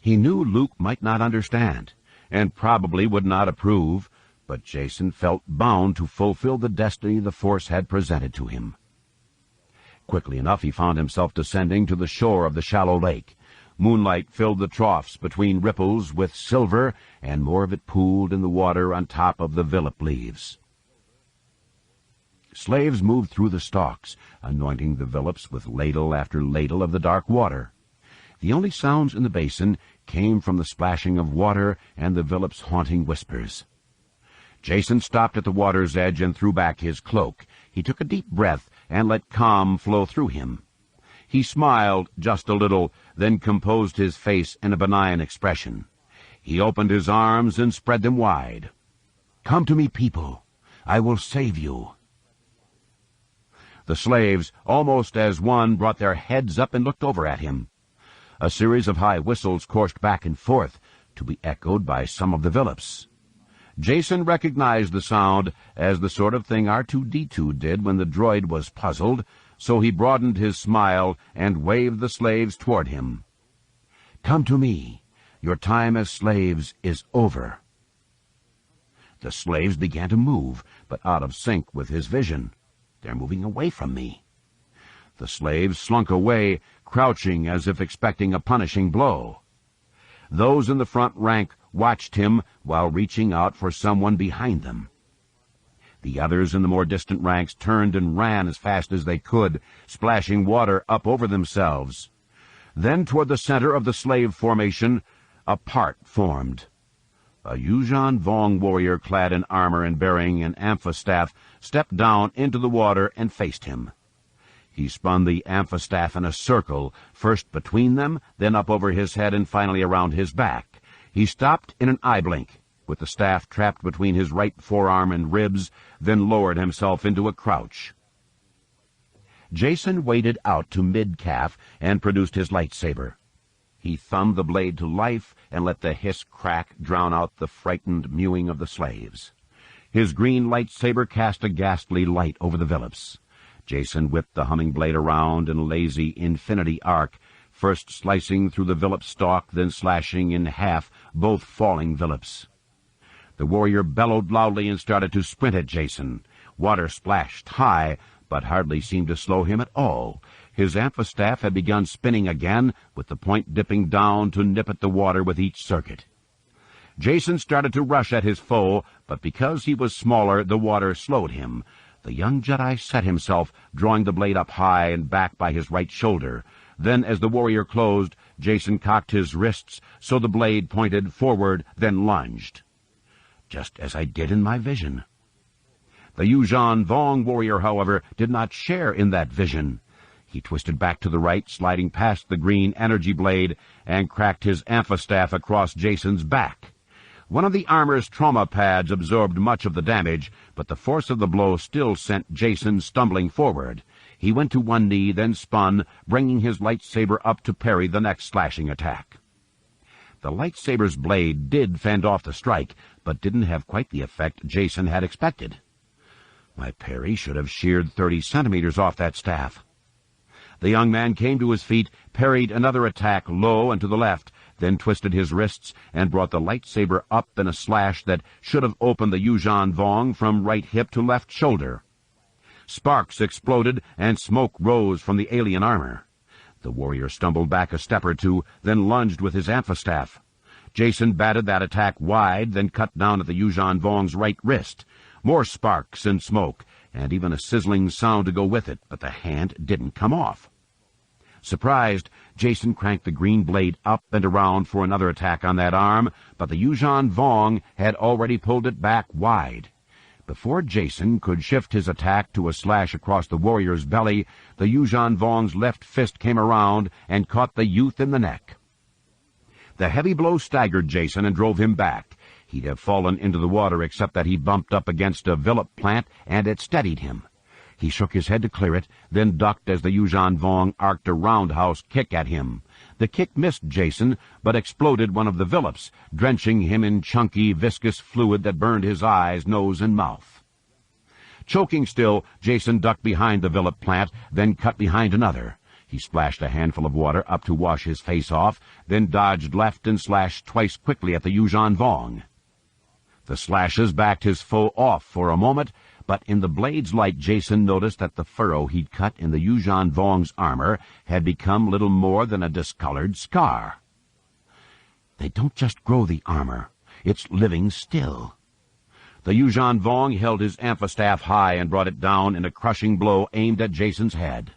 He knew Luke might not understand, and probably would not approve, but Jason felt bound to fulfill the destiny the Force had presented to him. Quickly enough he found himself descending to the shore of the shallow lake. Moonlight filled the troughs between ripples with silver, and more of it pooled in the water on top of the villip leaves. Slaves moved through the stalks, anointing the villips with ladle after ladle of the dark water. The only sounds in the basin came from the splashing of water and the villips' haunting whispers. Jason stopped at the water's edge and threw back his cloak. He took a deep breath and let calm flow through him. He smiled just a little, then composed his face in a benign expression. He opened his arms and spread them wide. "Come to me, people. I will save you." The slaves, almost as one, brought their heads up and looked over at him. A series of high whistles coursed back and forth, to be echoed by some of the Villips. Jason recognized the sound as the sort of thing R2-D2 did when the droid was puzzled, so he broadened his smile and waved the slaves toward him. "Come to me. Your time as slaves is over." The slaves began to move, but out of sync with his vision. "They're moving away from me." The slaves slunk away, crouching as if expecting a punishing blow. Those in the front rank watched him while reaching out for someone behind them. The others in the more distant ranks turned and ran as fast as they could, splashing water up over themselves. Then toward the center of the slave formation, a part formed. A Yuuzhan Vong warrior clad in armor and bearing an amphistaff stepped down into the water and faced him. He spun the amphistaff in a circle, first between them, then up over his head and finally around his back. He stopped in an eye blink, with the staff trapped between his right forearm and ribs, then lowered himself into a crouch. Jason waded out to mid-calf and produced his lightsaber. He thumbed the blade to life and let the hiss crack drown out the frightened mewing of the slaves. His green lightsaber cast a ghastly light over the Villips. Jason whipped the humming blade around in a lazy infinity arc, first slicing through the Villip stalk, then slashing in half both falling Villips. The warrior bellowed loudly and started to sprint at Jason. Water splashed high, but hardly seemed to slow him at all. His amphistaff had begun spinning again, with the point dipping down to nip at the water with each circuit. Jason started to rush at his foe, but because he was smaller, the water slowed him. The young Jedi set himself, drawing the blade up high and back by his right shoulder. Then, as the warrior closed, Jason cocked his wrists so the blade pointed forward, then lunged. Just as I did in my vision. The Yuuzhan Vong warrior, however, did not share in that vision. He twisted back to the right, sliding past the green energy blade, and cracked his amphistaff across Jason's back. One of the armor's trauma pads absorbed much of the damage, but the force of the blow still sent Jason stumbling forward. He went to one knee, then spun, bringing his lightsaber up to parry the next slashing attack. The lightsaber's blade did fend off the strike, but didn't have quite the effect Jason had expected. My parry should have sheared 30 centimeters off that staff. The young man came to his feet, parried another attack low and to the left, then twisted his wrists and brought the lightsaber up in a slash that should have opened the Yuuzhan Vong from right hip to left shoulder. Sparks exploded and smoke rose from the alien armor. The warrior stumbled back a step or two, then lunged with his amphistaff. Jason batted that attack wide, then cut down at the Yuuzhan Vong's right wrist. More sparks and smoke, and even a sizzling sound to go with it, but the hand didn't come off. Surprised, Jason cranked the green blade up and around for another attack on that arm, but the Yuuzhan Vong had already pulled it back wide. Before Jason could shift his attack to a slash across the warrior's belly, the Yuuzhan Vong's left fist came around and caught the youth in the neck. The heavy blow staggered Jason and drove him back. He'd have fallen into the water except that he bumped up against a Villip plant, and it steadied him. He shook his head to clear it, then ducked as the Yuuzhan Vong arced a roundhouse kick at him. The kick missed Jason, but exploded one of the Villips, drenching him in chunky, viscous fluid that burned his eyes, nose, and mouth. Choking still, Jason ducked behind the Villip plant, then cut behind another. He splashed a handful of water up to wash his face off, then dodged left and slashed twice quickly at the Yuuzhan Vong. The slashes backed his foe off for a moment, but in the blade's light Jason noticed that the furrow he'd cut in the Yuuzhan Vong's armor had become little more than a discolored scar. They don't just grow the armor, it's living still. The Yuuzhan Vong held his amphistaff high and brought it down in a crushing blow aimed at Jason's head.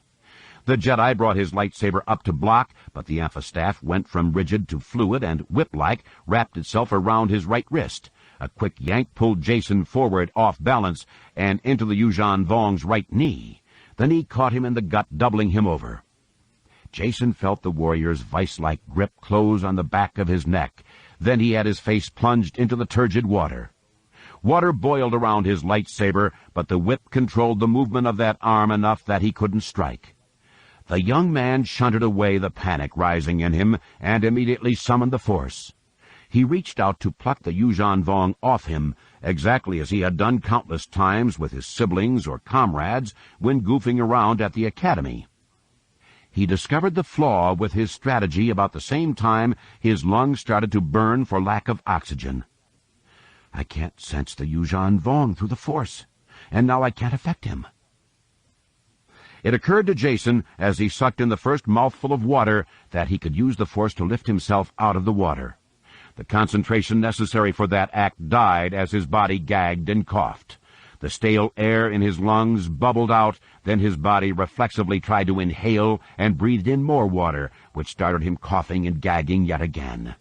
The Jedi brought his lightsaber up to block, but the amphistaff went from rigid to fluid and whip-like, wrapped itself around his right wrist. A quick yank pulled Jason forward off balance and into the Yuuzhan Vong's right knee. The knee caught him in the gut, doubling him over. Jason felt the warrior's vice-like grip close on the back of his neck. Then he had his face plunged into the turgid water. Water boiled around his lightsaber, but the whip controlled the movement of that arm enough that he couldn't strike. The young man shunted away the panic rising in him and immediately summoned the Force. He reached out to pluck the Yuuzhan Vong off him, exactly as he had done countless times with his siblings or comrades when goofing around at the academy. He discovered the flaw with his strategy about the same time his lungs started to burn for lack of oxygen. I can't sense the Yuuzhan Vong through the Force, and now I can't affect him. It occurred to Jason as he sucked in the first mouthful of water that he could use the Force to lift himself out of the water. The concentration necessary for that act died as his body gagged and coughed. The stale air in his lungs bubbled out, then his body reflexively tried to inhale and breathed in more water, which started him coughing and gagging yet again.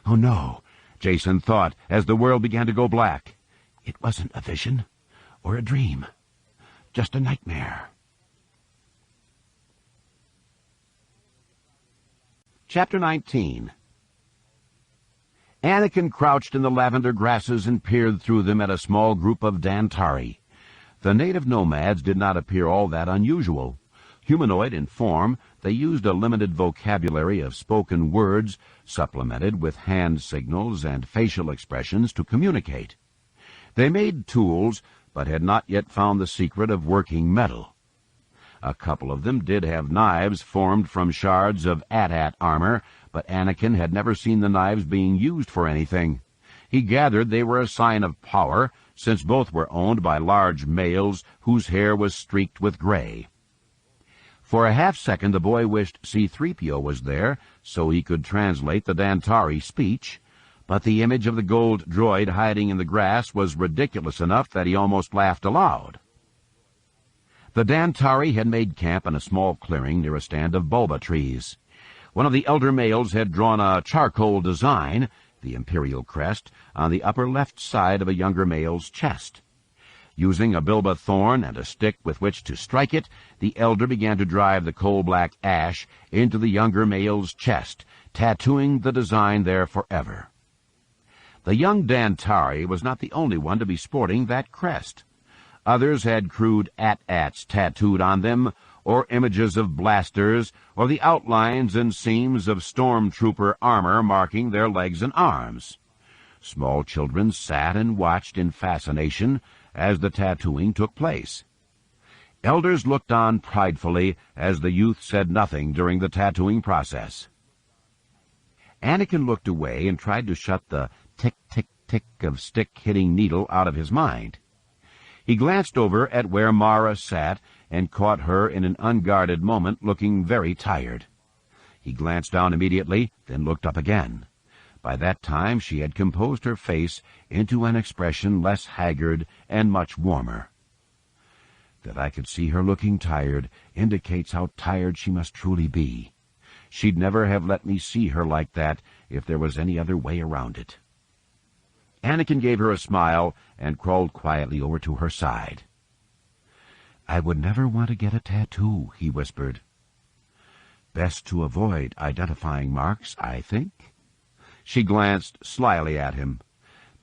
Oh no, Jason thought as the world began to go black. It wasn't a vision or a dream, just a nightmare. Chapter 19. Anakin crouched in the lavender grasses and peered through them at a small group of Dantari. The native nomads did not appear all that unusual. Humanoid in form, they used a limited vocabulary of spoken words, supplemented with hand signals and facial expressions to communicate. They made tools, but had not yet found the secret of working metal. A couple of them did have knives formed from shards of AT-AT armor, but Anakin had never seen the knives being used for anything. He gathered they were a sign of power, since both were owned by large males whose hair was streaked with gray. For a half-second the boy wished C-3PO was there, so he could translate the Dantari speech, but the image of the gold droid hiding in the grass was ridiculous enough that he almost laughed aloud. The Dantari had made camp in a small clearing near a stand of bulba trees. One of the elder males had drawn a charcoal design, the imperial crest, on the upper left side of a younger male's chest. Using a bilba thorn and a stick with which to strike it, the elder began to drive the coal-black ash into the younger male's chest, tattooing the design there forever. The young Dantari was not the only one to be sporting that crest. Others had crude AT-ATs tattooed on them, or images of blasters, or the outlines and seams of stormtrooper armor marking their legs and arms. Small children sat and watched in fascination as the tattooing took place. Elders looked on pridefully as the youth said nothing during the tattooing process. Anakin looked away and tried to shut the tick-tick-tick of stick-hitting needle out of his mind. He glanced over at where Mara sat and caught her in an unguarded moment looking very tired. He glanced down immediately, then looked up again. By that time she had composed her face into an expression less haggard and much warmer. That I could see her looking tired indicates how tired she must truly be. She'd never have let me see her like that if there was any other way around it. Anakin gave her a smile and crawled quietly over to her side. I would never want to get a tattoo, he whispered. Best to avoid identifying marks, I think. She glanced slyly at him.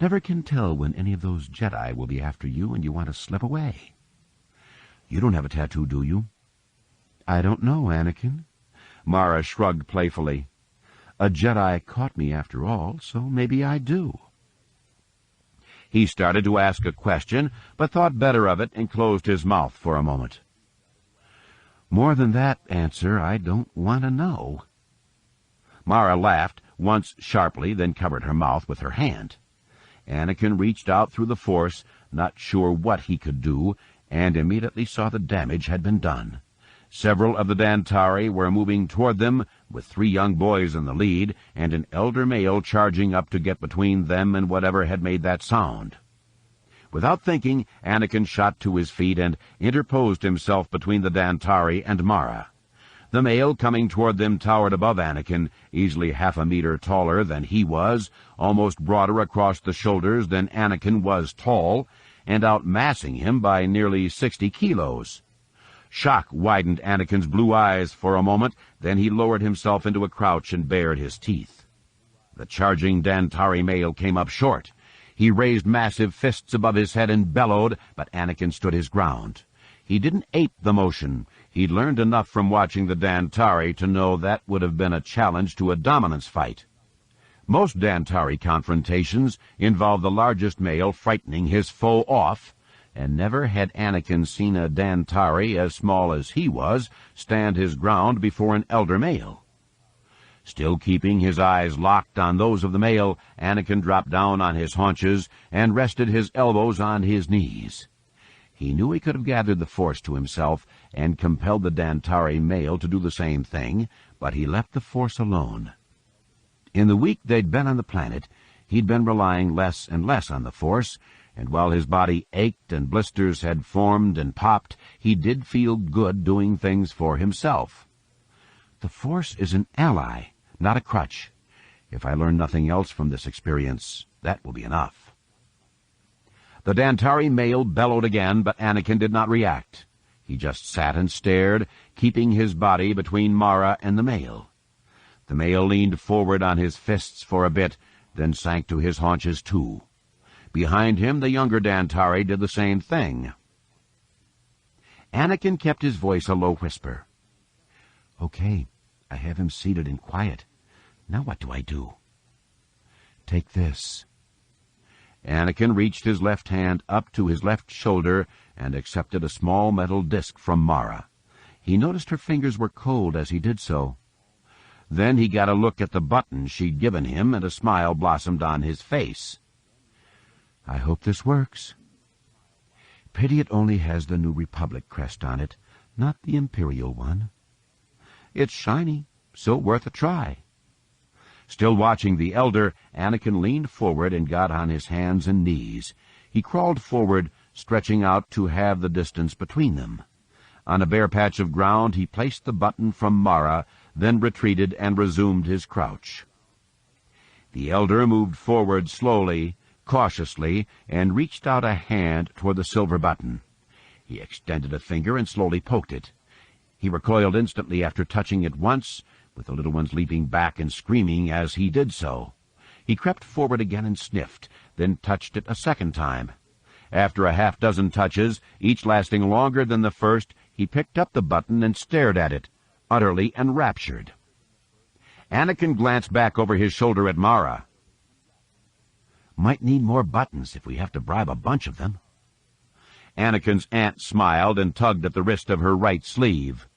Never can tell when any of those Jedi will be after you and you want to slip away. You don't have a tattoo, do you? I don't know, Anakin. Mara shrugged playfully. A Jedi caught me after all, so maybe I do. He started to ask a question, but thought better of it and closed his mouth for a moment. More than that answer, I don't want to know. Mara laughed, once sharply, then covered her mouth with her hand. Anakin reached out through the Force, not sure what he could do, and immediately saw the damage had been done. Several of the Dantari were moving toward them, with 3 young boys in the lead, and an elder male charging up to get between them and whatever had made that sound. Without thinking, Anakin shot to his feet and interposed himself between the Dantari and Mara. The male coming toward them towered above Anakin, easily half a meter taller than he was, almost broader across the shoulders than Anakin was tall, and outmassing him by nearly 60 kilos. Shock widened Anakin's blue eyes for a moment, then he lowered himself into a crouch and bared his teeth. The charging Dantari male came up short. He raised massive fists above his head and bellowed, but Anakin stood his ground. He didn't ape the motion. He'd learned enough from watching the Dantari to know that would have been a challenge to a dominance fight. Most Dantari confrontations involve the largest male frightening his foe off, and never had Anakin seen a Dantari as small as he was stand his ground before an elder male. Still keeping his eyes locked on those of the male, Anakin dropped down on his haunches and rested his elbows on his knees. He knew he could have gathered the force to himself and compelled the Dantari male to do the same thing, but he left the force alone. In the week they'd been on the planet, he'd been relying less and less on the force, and while his body ached and blisters had formed and popped, he did feel good doing things for himself. The force is an ally, not a crutch. If I learn nothing else from this experience, that will be enough. The Dantari male bellowed again, but Anakin did not react. He just sat and stared, keeping his body between Mara and the male. The male leaned forward on his fists for a bit, then sank to his haunches too. Behind him, the younger Dantari did the same thing. Anakin kept his voice a low whisper. "Okay, I have him seated and quiet. Now what do I do?" "Take this." Anakin reached his left hand up to his left shoulder and accepted a small metal disc from Mara. He noticed her fingers were cold as he did so. Then he got a look at the button she'd given him, and a smile blossomed on his face. "I hope this works. Pity it only has the New Republic crest on it, not the Imperial one. It's shiny, so worth a try." Still watching the elder, Anakin leaned forward and got on his hands and knees. He crawled forward, stretching out to have the distance between them. On a bare patch of ground he placed the button from Mara, then retreated and resumed his crouch. The elder moved forward slowly, cautiously, and reached out a hand toward the silver button. He extended a finger and slowly poked it. He recoiled instantly after touching it once, with the little ones leaping back and screaming as he did so. He crept forward again and sniffed, then touched it a second time. After a half-dozen touches, each lasting longer than the first, he picked up the button and stared at it, utterly enraptured. Anakin glanced back over his shoulder at Mara. "Might need more buttons if we have to bribe a bunch of them." Anakin's aunt smiled and tugged at the wrist of her right sleeve.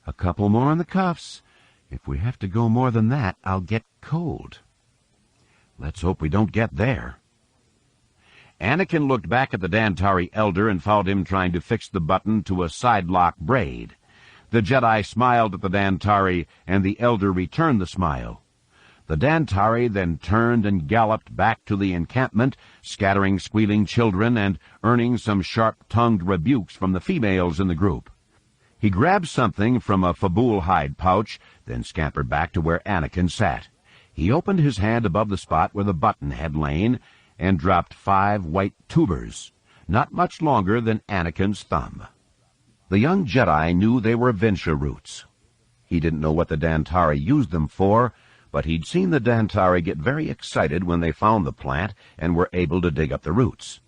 "A couple more on the cuffs. If we have to go more than that, I'll get cold." "Let's hope we don't get there." Anakin looked back at the Dantari elder and found him trying to fix the button to a side-lock braid. The Jedi smiled at the Dantari, and the elder returned the smile. The Dantari then turned and galloped back to the encampment, scattering squealing children and earning some sharp-tongued rebukes from the females in the group. He grabbed something from a fabool hide pouch, then scampered back to where Anakin sat. He opened his hand above the spot where the button had lain and dropped 5 white tubers, not much longer than Anakin's thumb. The young Jedi knew they were Vinsha roots. He didn't know what the Dantari used them for, but he'd seen the Dantari get very excited when they found the plant and were able to dig up the roots.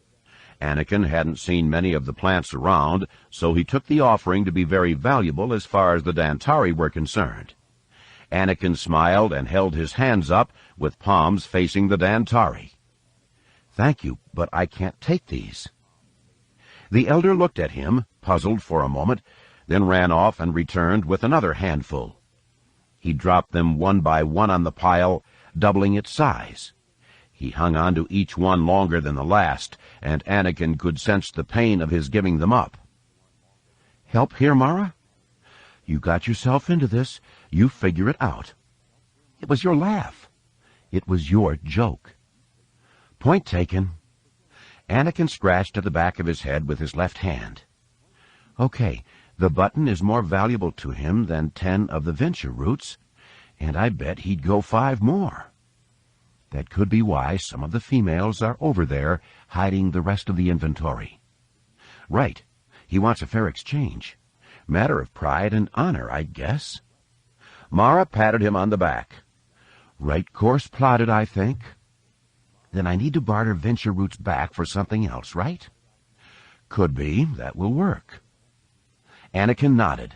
Anakin hadn't seen many of the plants around, so he took the offering to be very valuable as far as the Dantari were concerned. Anakin smiled and held his hands up, with palms facing the Dantari. "Thank you, but I can't take these." The elder looked at him, puzzled for a moment, then ran off and returned with another handful. He dropped them one by one on the pile, doubling its size. He hung on to each one longer than the last, and Anakin could sense the pain of his giving them up. "Help here, Mara? You got yourself into this. You figure it out. It was your laugh. It was your joke." "Point taken." Anakin scratched at the back of his head with his left hand. "Okay, The button is more valuable to him than 10 of the venture roots, and I bet he'd go 5 more. That could be why some of the females are over there hiding the rest of the inventory. Right. He wants a fair exchange. Matter of pride and honor, I guess. Mara patted him on the back. Right course plotted, I think. Then I need to barter venture roots back for something else, right? Could be. That will work. Anakin nodded.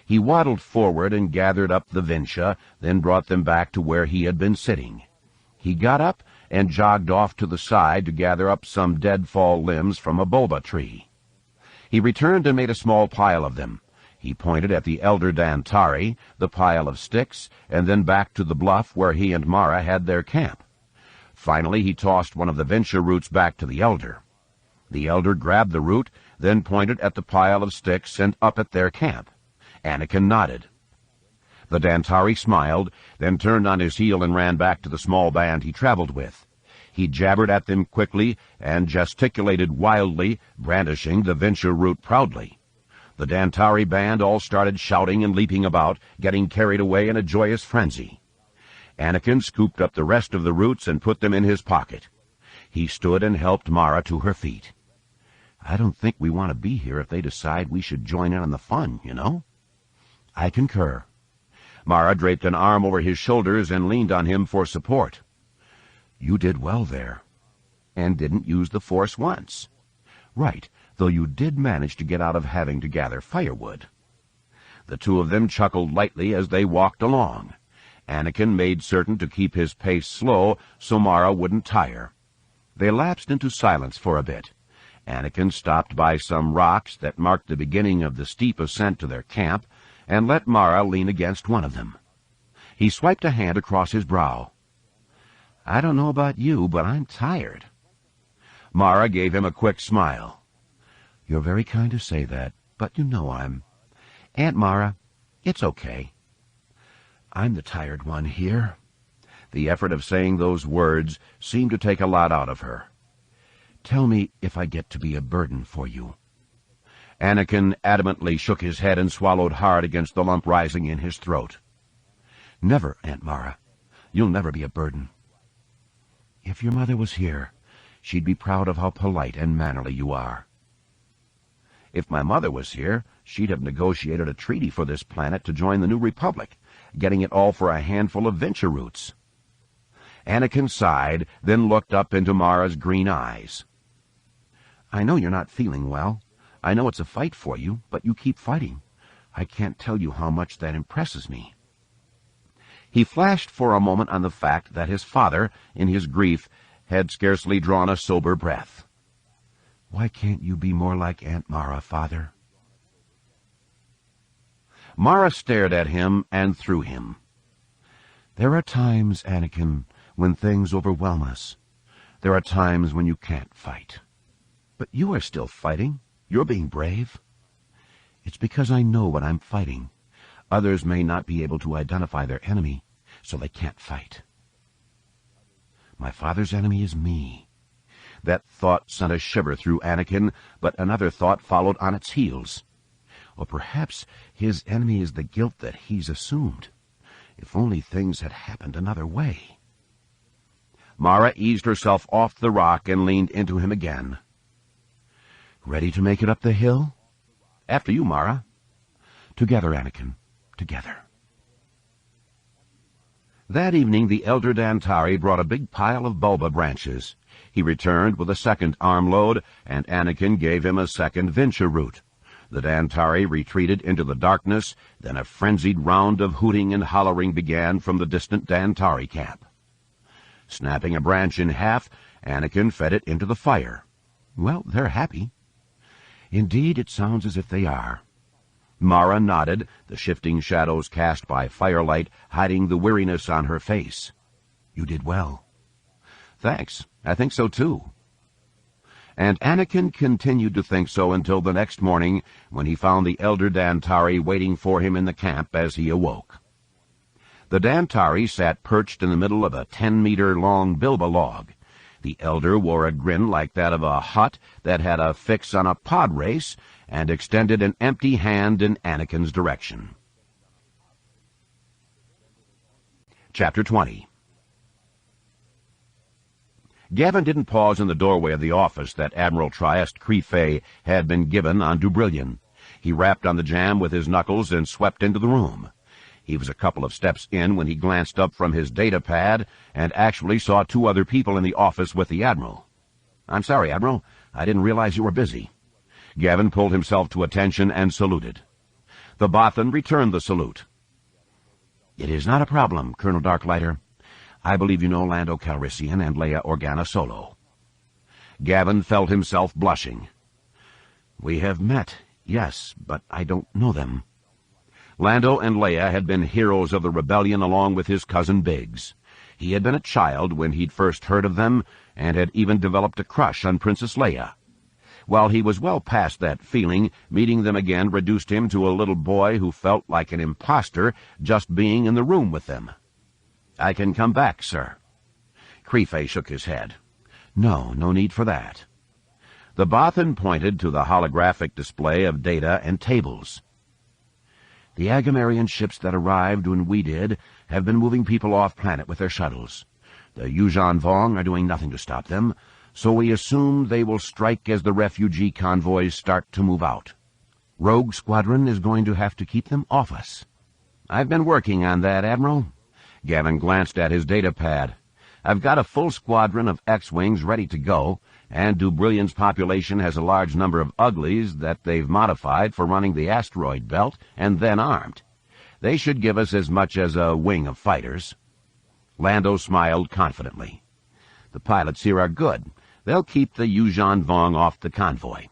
He waddled forward and gathered up the Vincia, then brought them back to where he had been sitting. He got up and jogged off to the side to gather up some dead-fall limbs from a bulba tree. He returned and made a small pile of them. He pointed at the elder Dantari, the pile of sticks, and then back to the bluff where he and Mara had their camp. Finally, he tossed one of the venture roots back to the elder. The elder grabbed the root, then pointed at the pile of sticks and up at their camp. Anakin nodded. The Dantari smiled, then turned on his heel and ran back to the small band he traveled with. He jabbered at them quickly and gesticulated wildly, brandishing the venture root proudly. The Dantari band all started shouting and leaping about, getting carried away in a joyous frenzy. Anakin scooped up the rest of the roots and put them in his pocket. He stood and helped Mara to her feet. I don't think we want to be here if they decide we should join in on the fun, you know? I concur. Mara draped an arm over his shoulders and leaned on him for support. You did well there, and didn't use the Force once. Right, though you did manage to get out of having to gather firewood. The two of them chuckled lightly as they walked along. Anakin made certain to keep his pace slow so Mara wouldn't tire. They lapsed into silence for a bit. Anakin stopped by some rocks that marked the beginning of the steep ascent to their camp and let Mara lean against one of them. He swiped a hand across his brow. I don't know about you, but I'm tired. Mara gave him a quick smile. You're very kind to say that, but you know Aunt Mara, it's okay. I'm the tired one here. The effort of saying those words seemed to take a lot out of her. Tell me if I get to be a burden for you. Anakin adamantly shook his head and swallowed hard against the lump rising in his throat. Never, Aunt Mara. You'll never be a burden. If your mother was here, she'd be proud of how polite and mannerly you are. If my mother was here, she'd have negotiated a treaty for this planet to join the new republic, getting it all for a handful of venture roots. Anakin sighed, then looked up into Mara's green eyes. I know you're not feeling well. I know it's a fight for you, but you keep fighting. I can't tell you how much that impresses me. He flashed for a moment on the fact that his father, in his grief, had scarcely drawn a sober breath. Why can't you be more like Aunt Mara, Father? Mara stared at him and through him. There are times, Anakin, when things overwhelm us. There are times when you can't fight. But you are still fighting. You're being brave. It's because I know what I'm fighting. Others may not be able to identify their enemy, so they can't fight. My father's enemy is me. That thought sent a shiver through Anakin, but another thought followed on its heels. Or perhaps his enemy is the guilt that he's assumed. If only things had happened another way. Mara eased herself off the rock and leaned into him again. Ready to make it up the hill? After you, Mara. Together, Anakin. Together. That evening the elder Dantari brought a big pile of bulba branches. He returned with a second armload, and Anakin gave him a second venture root. The Dantari retreated into the darkness, then a frenzied round of hooting and hollering began from the distant Dantari camp. Snapping a branch in half, Anakin fed it into the fire. Well, they're happy. Indeed, it sounds as if they are. Mara nodded, the shifting shadows cast by firelight hiding the weariness on her face. You did well. Thanks. I think so, too. And Anakin continued to think so until the next morning, when he found the elder Dantari waiting for him in the camp as he awoke. The Dantari sat perched in the middle of a 10-meter-long bilba log. The elder wore a grin like that of a Hutt that had a fix on a pod race and extended an empty hand in Anakin's direction. Chapter 20. Gavin didn't pause in the doorway of the office that Admiral Trieste Crefay had been given on Dubrillion. He rapped on the jamb with his knuckles and swept into the room. He was a couple of steps in when he glanced up from his data pad and actually saw two other people in the office with the Admiral. "I'm sorry, Admiral. I didn't realize you were busy." Gavin pulled himself to attention and saluted. The Bothan returned the salute. "It is not a problem, Colonel Darklighter. I believe you know Lando Calrissian and Leia Organa Solo." Gavin felt himself blushing. "We have met, yes, but I don't know them." Lando and Leia had been heroes of the rebellion along with his cousin Biggs. He had been a child when he'd first heard of them and had even developed a crush on Princess Leia. While he was well past that feeling, meeting them again reduced him to a little boy who felt like an imposter just being in the room with them. "I can come back, sir." Crefay shook his head. "No need for that." The Bothan pointed to the holographic display of data and tables. "The Agamarian ships that arrived when we did have been moving people off-planet with their shuttles. The Yuuzhan Vong are doing nothing to stop them, so we assume they will strike as the refugee convoys start to move out. Rogue Squadron is going to have to keep them off us." "I've been working on that, Admiral." Gavin glanced at his data pad. "I've got a full squadron of X-Wings ready to go, and Dubrillion's population has a large number of uglies that they've modified for running the asteroid belt and then armed. They should give us as much as a wing of fighters." Lando smiled confidently. "The pilots here are good. They'll keep the Yuuzhan Vong off the convoy."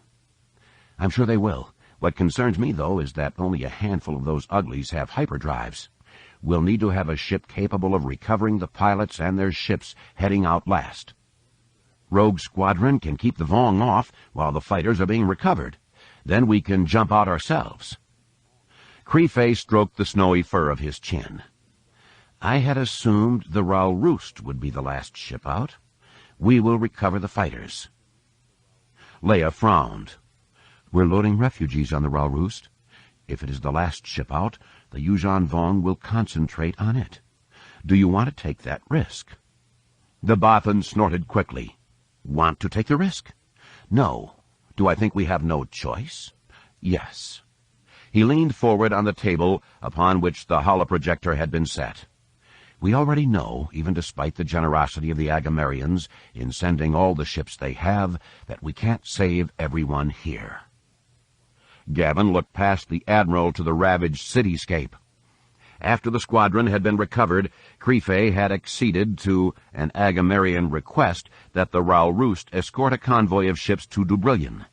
"I'm sure they will. What concerns me, though, is that only a handful of those uglies have hyperdrives. We'll need to have a ship capable of recovering the pilots and their ships heading out last. Rogue Squadron can keep the Vong off while the fighters are being recovered. Then we can jump out ourselves." Crefay stroked the snowy fur of his chin. "I had assumed the Raul Roost would be the last ship out. We will recover the fighters." Leia frowned. "We're loading refugees on the Raul Roost. If it is the last ship out, the Yuuzhan Vong will concentrate on it. Do you want to take that risk?" The Bothan snorted quickly. "Want to take the risk? No. Do I think we have no choice? Yes." He leaned forward on the table upon which the holoprojector had been set. "We already know, even despite the generosity of the Agamarians in sending all the ships they have, that we can't save everyone here." Gavin looked past the Admiral to the ravaged cityscape. After the squadron had been recovered, Crefay had acceded to an Agamarian request that the Raul Roost escort a convoy of ships to Dubrillion.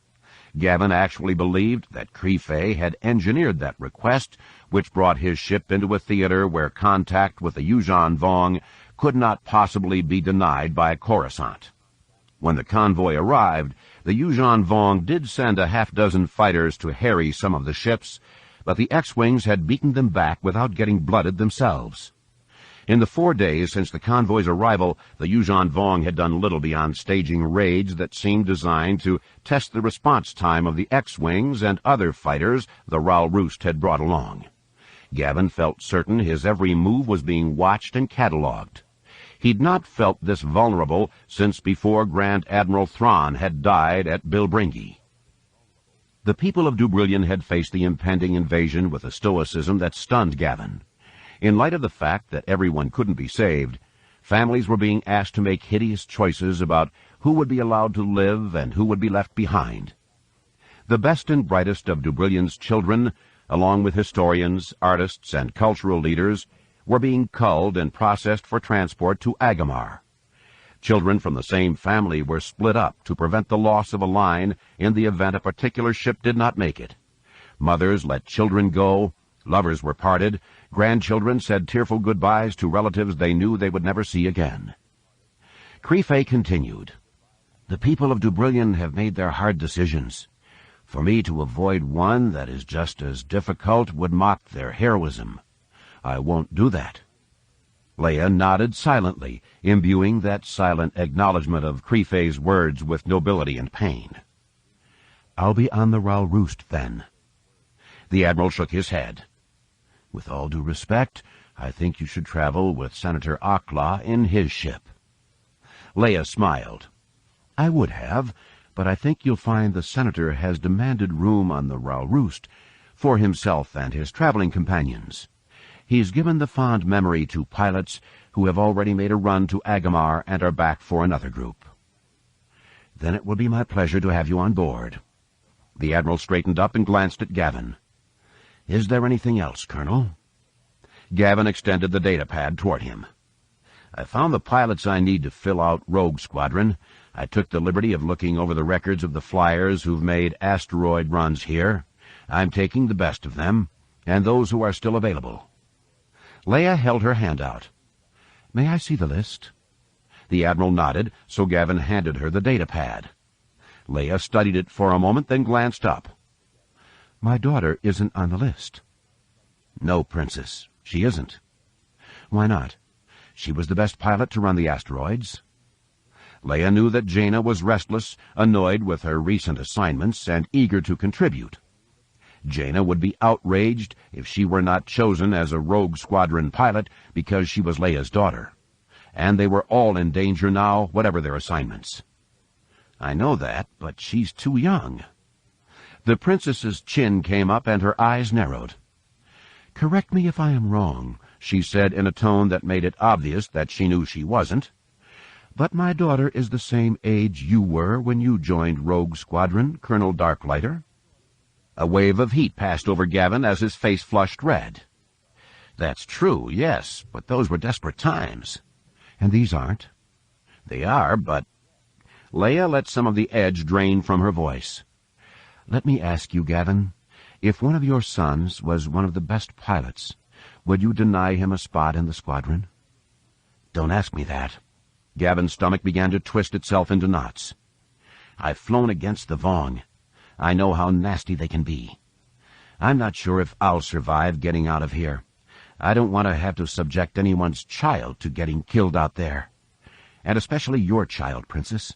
Gavin actually believed that Crefay had engineered that request, which brought his ship into a theater where contact with the Yuuzhan Vong could not possibly be denied by Coruscant. When the convoy arrived, the Yuuzhan Vong did send a half-dozen fighters to harry some of the ships, but the X-Wings had beaten them back without getting blooded themselves. In the 4 days since the convoy's arrival, the Yuuzhan Vong had done little beyond staging raids that seemed designed to test the response time of the X-Wings and other fighters the Raul Roost had brought along. Gavin felt certain his every move was being watched and catalogued. He'd not felt this vulnerable since before Grand Admiral Thrawn had died at Bilbringi. The people of Dubrillion had faced the impending invasion with a stoicism that stunned Gavin. In light of the fact that everyone couldn't be saved, families were being asked to make hideous choices about who would be allowed to live and who would be left behind. The best and brightest of Dubrillion's children, along with historians, artists, and cultural leaders, were being culled and processed for transport to Agamar. Children from the same family were split up to prevent the loss of a line in the event a particular ship did not make it. Mothers let children go, lovers were parted, grandchildren said tearful goodbyes to relatives they knew they would never see again. Crefay continued, "The people of Dubrillion have made their hard decisions. For me to avoid one that is just as difficult would mock their heroism. I won't do that." Leia nodded silently, imbuing that silent acknowledgment of Crefe's words with nobility and pain. "I'll be on the Ral Roost, then." The Admiral shook his head. "With all due respect, I think you should travel with Senator Akla in his ship." Leia smiled. "I would have, but I think you'll find the Senator has demanded room on the Ral Roost for himself and his traveling companions. He's given the fond memory to pilots who have already made a run to Agamar and are back for another group." "Then it will be my pleasure to have you on board." The Admiral straightened up and glanced at Gavin. "Is there anything else, Colonel?" Gavin extended the data pad toward him. "I found the pilots I need to fill out Rogue Squadron. I took the liberty of looking over the records of the flyers who've made asteroid runs here. I'm taking the best of them, and those who are still available." Leia held her hand out. "May I see the list?" The Admiral nodded, so Gavin handed her the data pad. Leia studied it for a moment, then glanced up. "My daughter isn't on the list." "No, Princess, she isn't." "Why not? She was the best pilot to run the asteroids." Leia knew that Jaina was restless, annoyed with her recent assignments, and eager to contribute. Jaina would be outraged if she were not chosen as a Rogue Squadron pilot because she was Leia's daughter. And they were all in danger now, whatever their assignments. "I know that, but she's too young." The Princess's chin came up and her eyes narrowed. "Correct me if I am wrong," she said in a tone that made it obvious that she knew she wasn't. "But my daughter is the same age you were when you joined Rogue Squadron, Colonel Darklighter." A wave of heat passed over Gavin as his face flushed red. "That's true, yes, but those were desperate times." "And these aren't?" "They are, but—" Leia let some of the edge drain from her voice. "Let me ask you, Gavin, if one of your sons was one of the best pilots, would you deny him a spot in the squadron?" "Don't ask me that." Gavin's stomach began to twist itself into knots. "I've flown against the Vong. I know how nasty they can be. I'm not sure if I'll survive getting out of here. I don't want to have to subject anyone's child to getting killed out there. And especially your child, Princess.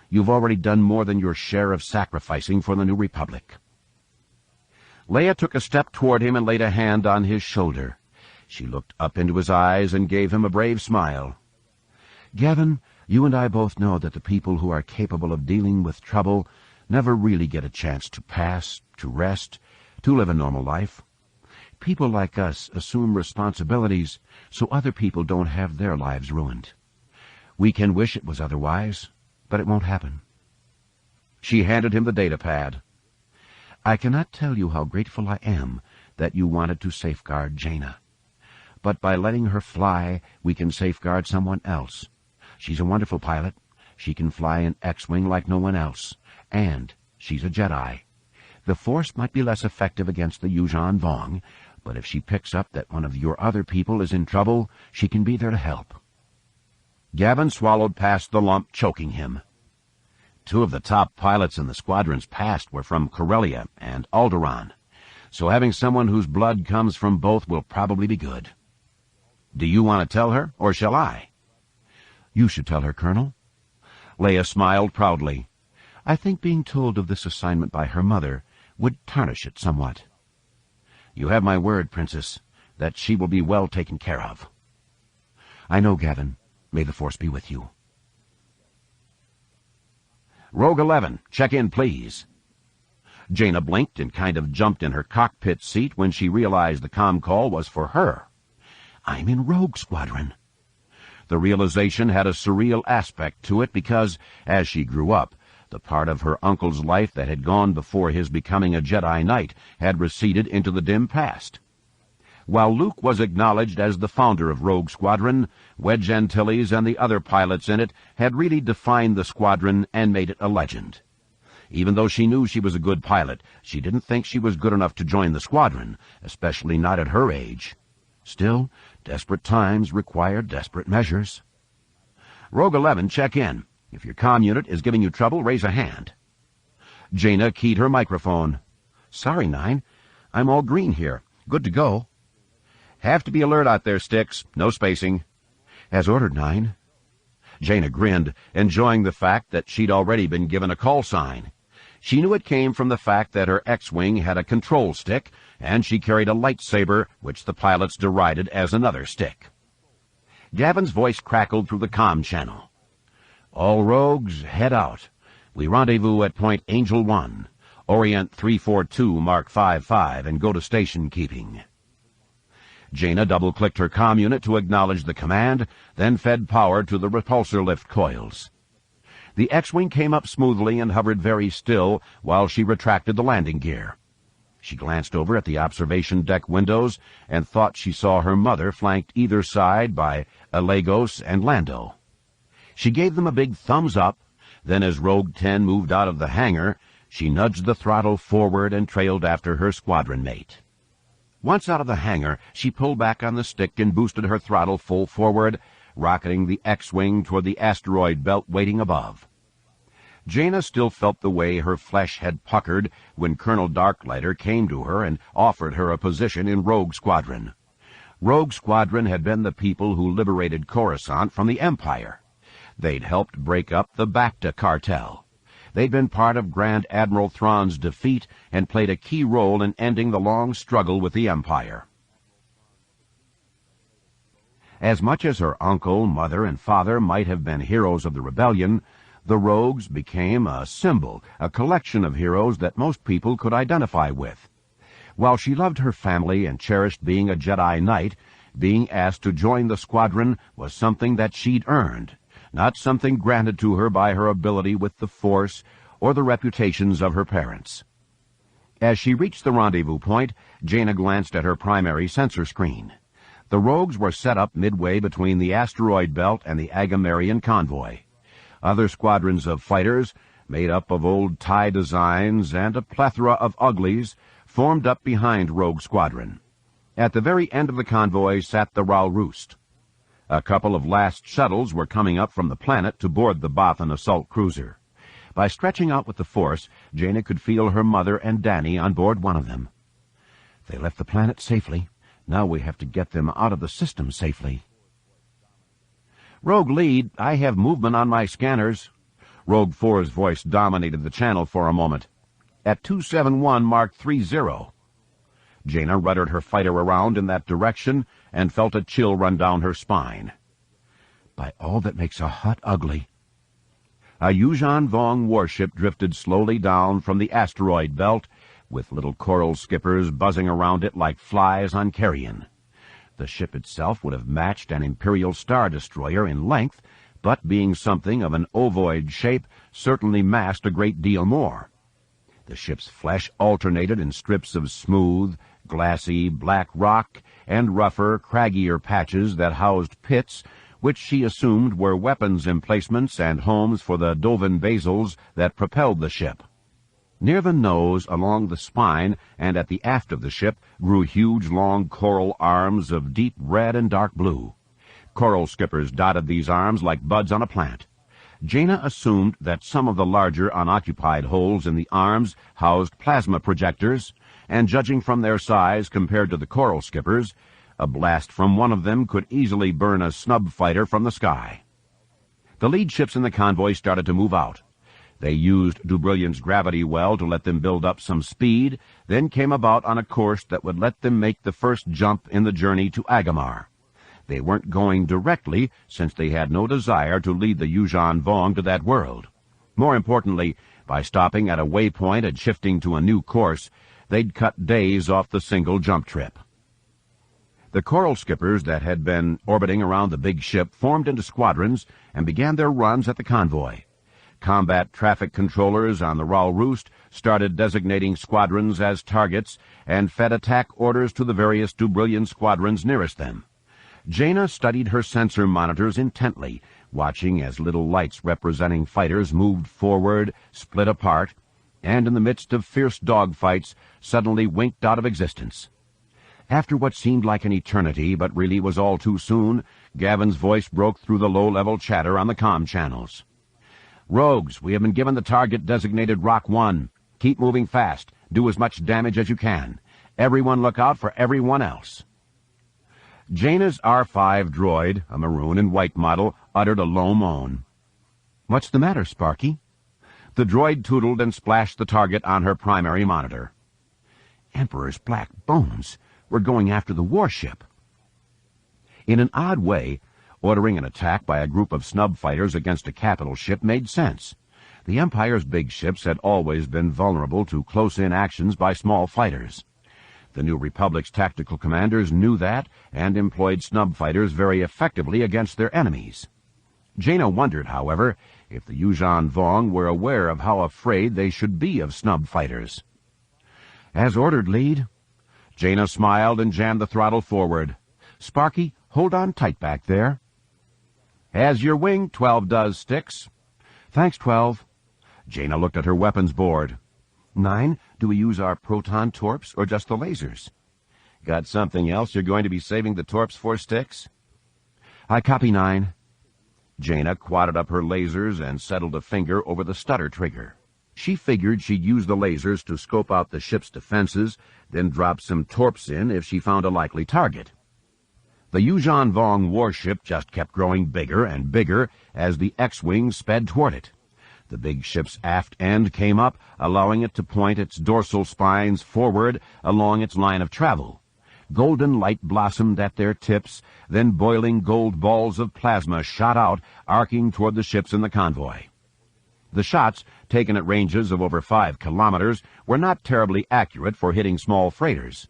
You've already done more than your share of sacrificing for the New Republic." Leia took a step toward him and laid a hand on his shoulder. She looked up into his eyes and gave him a brave smile. "Gavin, you and I both know that the people who are capable of dealing with trouble never really get a chance to pass, to rest, to live a normal life. People like us assume responsibilities so other people don't have their lives ruined. We can wish it was otherwise, but it won't happen." She handed him the data pad. "I cannot tell you how grateful I am that you wanted to safeguard Jaina. But by letting her fly, we can safeguard someone else. She's a wonderful pilot. She can fly an X-Wing like no one else. And she's a Jedi. The Force might be less effective against the Yuuzhan Vong, but if she picks up that one of your other people is in trouble, she can be there to help." Gavin swallowed past the lump choking him. Two of the top pilots in the squadron's past were from Corellia and Alderaan, so having someone whose blood comes from both will probably be good. "Do you want to tell her, or shall I?" "You should tell her, Colonel." Leia smiled proudly. "I think being told of this assignment by her mother would tarnish it somewhat." "You have my word, Princess, that she will be well taken care of." "I know, Gavin. May the Force be with you." "Rogue 11, check in, please." Jaina blinked and kind of jumped in her cockpit seat when she realized the comm call was for her. "I'm in Rogue Squadron." The realization had a surreal aspect to it because, as she grew up, the part of her uncle's life that had gone before his becoming a Jedi Knight had receded into the dim past. While Luke was acknowledged as the founder of Rogue Squadron, Wedge Antilles and the other pilots in it had really defined the squadron and made it a legend. Even though she knew she was a good pilot, she didn't think she was good enough to join the squadron, especially not at her age. Still, desperate times require desperate measures. "Rogue 11, check in. If your comm unit is giving you trouble, raise a hand." Jaina keyed her microphone. "Sorry, 9. I'm all green here. Good to go." "Have to be alert out there, Sticks. No spacing. "As ordered, 9. Jaina grinned, enjoying the fact that she'd already been given a call sign. She knew it came from the fact that her X-Wing had a control stick, and she carried a lightsaber, which the pilots derided as another stick. Gavin's voice crackled through the comm channel. "All rogues, head out. We rendezvous at Point Angel 1, Orient 342 Mark 55, and go to station keeping." Jaina double-clicked her comm unit to acknowledge the command, then fed power to the repulsor lift coils. The X-Wing came up smoothly and hovered very still while she retracted the landing gear. She glanced over at the observation deck windows and thought she saw her mother flanked either side by Alagos and Lando. She gave them a big thumbs up, then as Rogue 10 moved out of the hangar, she nudged the throttle forward and trailed after her squadron mate. Once out of the hangar, she pulled back on the stick and boosted her throttle full forward, rocketing the X-Wing toward the asteroid belt waiting above. Jaina still felt the way her flesh had puckered when Colonel Darklighter came to her and offered her a position in Rogue Squadron. Rogue Squadron had been the people who liberated Coruscant from the Empire. They'd helped break up the Bacta cartel. They'd been part of Grand Admiral Thrawn's defeat and played a key role in ending the long struggle with the Empire. As much as her uncle, mother, and father might have been heroes of the rebellion, the Rogues became a symbol, a collection of heroes that most people could identify with. While she loved her family and cherished being a Jedi Knight, being asked to join the squadron was something that she'd earned, not something granted to her by her ability with the Force or the reputations of her parents. As she reached the rendezvous point, Jaina glanced at her primary sensor screen. The Rogues were set up midway between the asteroid belt and the Agamarian convoy. Other squadrons of fighters, made up of old TIE designs and a plethora of uglies, formed up behind Rogue Squadron. At the very end of the convoy sat the Ral Roost. A couple of last shuttles were coming up from the planet to board the Bothan assault cruiser. By stretching out with the Force, Jaina could feel her mother and Danny on board one of them. "They left the planet safely. Now we have to get them out of the system safely." "Rogue Lead, I have movement on my scanners." Rogue 4's voice dominated the channel for a moment. "At 271 Mark 30. Jaina ruddered her fighter around in that direction and felt a chill run down her spine. "By all that makes a Hutt ugly." A Yuuzhan Vong warship drifted slowly down from the asteroid belt, with little coral skippers buzzing around it like flies on carrion. The ship itself would have matched an Imperial Star Destroyer in length, but being something of an ovoid shape, certainly massed a great deal more. The ship's flesh alternated in strips of smooth, glassy black rock and rougher, craggier patches that housed pits, which she assumed were weapons emplacements and homes for the Dovan basils that propelled the ship. Near the nose, along the spine, and at the aft of the ship grew huge long coral arms of deep red and dark blue. Coral skippers dotted these arms like buds on a plant. Jaina assumed that some of the larger unoccupied holes in the arms housed plasma projectors, and judging from their size compared to the coral skippers, a blast from one of them could easily burn a snub fighter from the sky. The lead ships in the convoy started to move out. They used Dubrillian's gravity well to let them build up some speed, then came about on a course that would let them make the first jump in the journey to Agamar. They weren't going directly, since they had no desire to lead the Yuuzhan Vong to that world. More importantly, by stopping at a waypoint and shifting to a new course, they'd cut days off the single jump trip. The coral skippers that had been orbiting around the big ship formed into squadrons and began their runs at the convoy. Combat traffic controllers on the Ral Roost started designating squadrons as targets and fed attack orders to the various Dubrillian squadrons nearest them. Jaina studied her sensor monitors intently, watching as little lights representing fighters moved forward, split apart, and in the midst of fierce dogfights suddenly winked out of existence. After what seemed like an eternity, but really was all too soon, Gavin's voice broke through the low-level chatter on the comm channels. "Rogues, we have been given the target designated Rock 1. Keep moving fast. Do as much damage as you can. Everyone look out for everyone else." Jaina's R5 droid, a maroon and white model, uttered a low moan. "What's the matter, Sparky?" The droid tootled and splashed the target on her primary monitor. Emperor's black bones were going after the warship. In an odd way, ordering an attack by a group of snub fighters against a capital ship made sense. The Empire's big ships had always been vulnerable to close-in actions by small fighters. The New Republic's tactical commanders knew that and employed snub fighters very effectively against their enemies. Jaina wondered, however, if the Yuuzhan Vong were aware of how afraid they should be of snub fighters. "As ordered, Lead." Jaina smiled and jammed the throttle forward. "Sparky, hold on tight back there." "As your wing, 12 does, Sticks." "Thanks, 12. Jaina looked at her weapons board. 9, do we use our proton torps or just the lasers?" "Got something else you're going to be saving the torps for, Sticks?" "I copy, 9. Jaina quadded up her lasers and settled a finger over the stutter trigger. She figured she'd use the lasers to scope out the ship's defenses, then drop some torps in if she found a likely target. The Yuuzhan Vong warship just kept growing bigger and bigger as the X-Wing sped toward it. The big ship's aft end came up, allowing it to point its dorsal spines forward along its line of travel. Golden light blossomed at their tips, then boiling gold balls of plasma shot out, arcing toward the ships in the convoy. The shots, taken at ranges of over 5 kilometers, were not terribly accurate for hitting small freighters.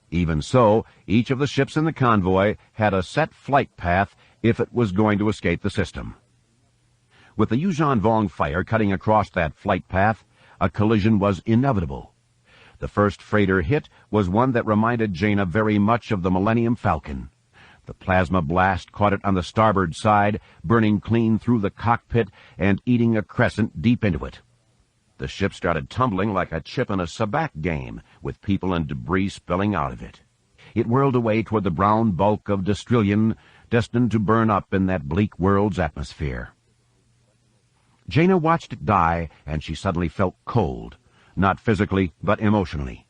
Even so, each of the ships in the convoy had a set flight path if it was going to escape the system. With the Yuuzhan Vong fire cutting across that flight path, a collision was inevitable. The first freighter hit was one that reminded Jaina very much of the Millennium Falcon. The plasma blast caught it on the starboard side, burning clean through the cockpit and eating a crescent deep into it. The ship started tumbling like a chip in a sabacc game, with people and debris spilling out of it. It whirled away toward the brown bulk of Destrillion, destined to burn up in that bleak world's atmosphere. Jaina watched it die, and she suddenly felt cold, not physically, but emotionally.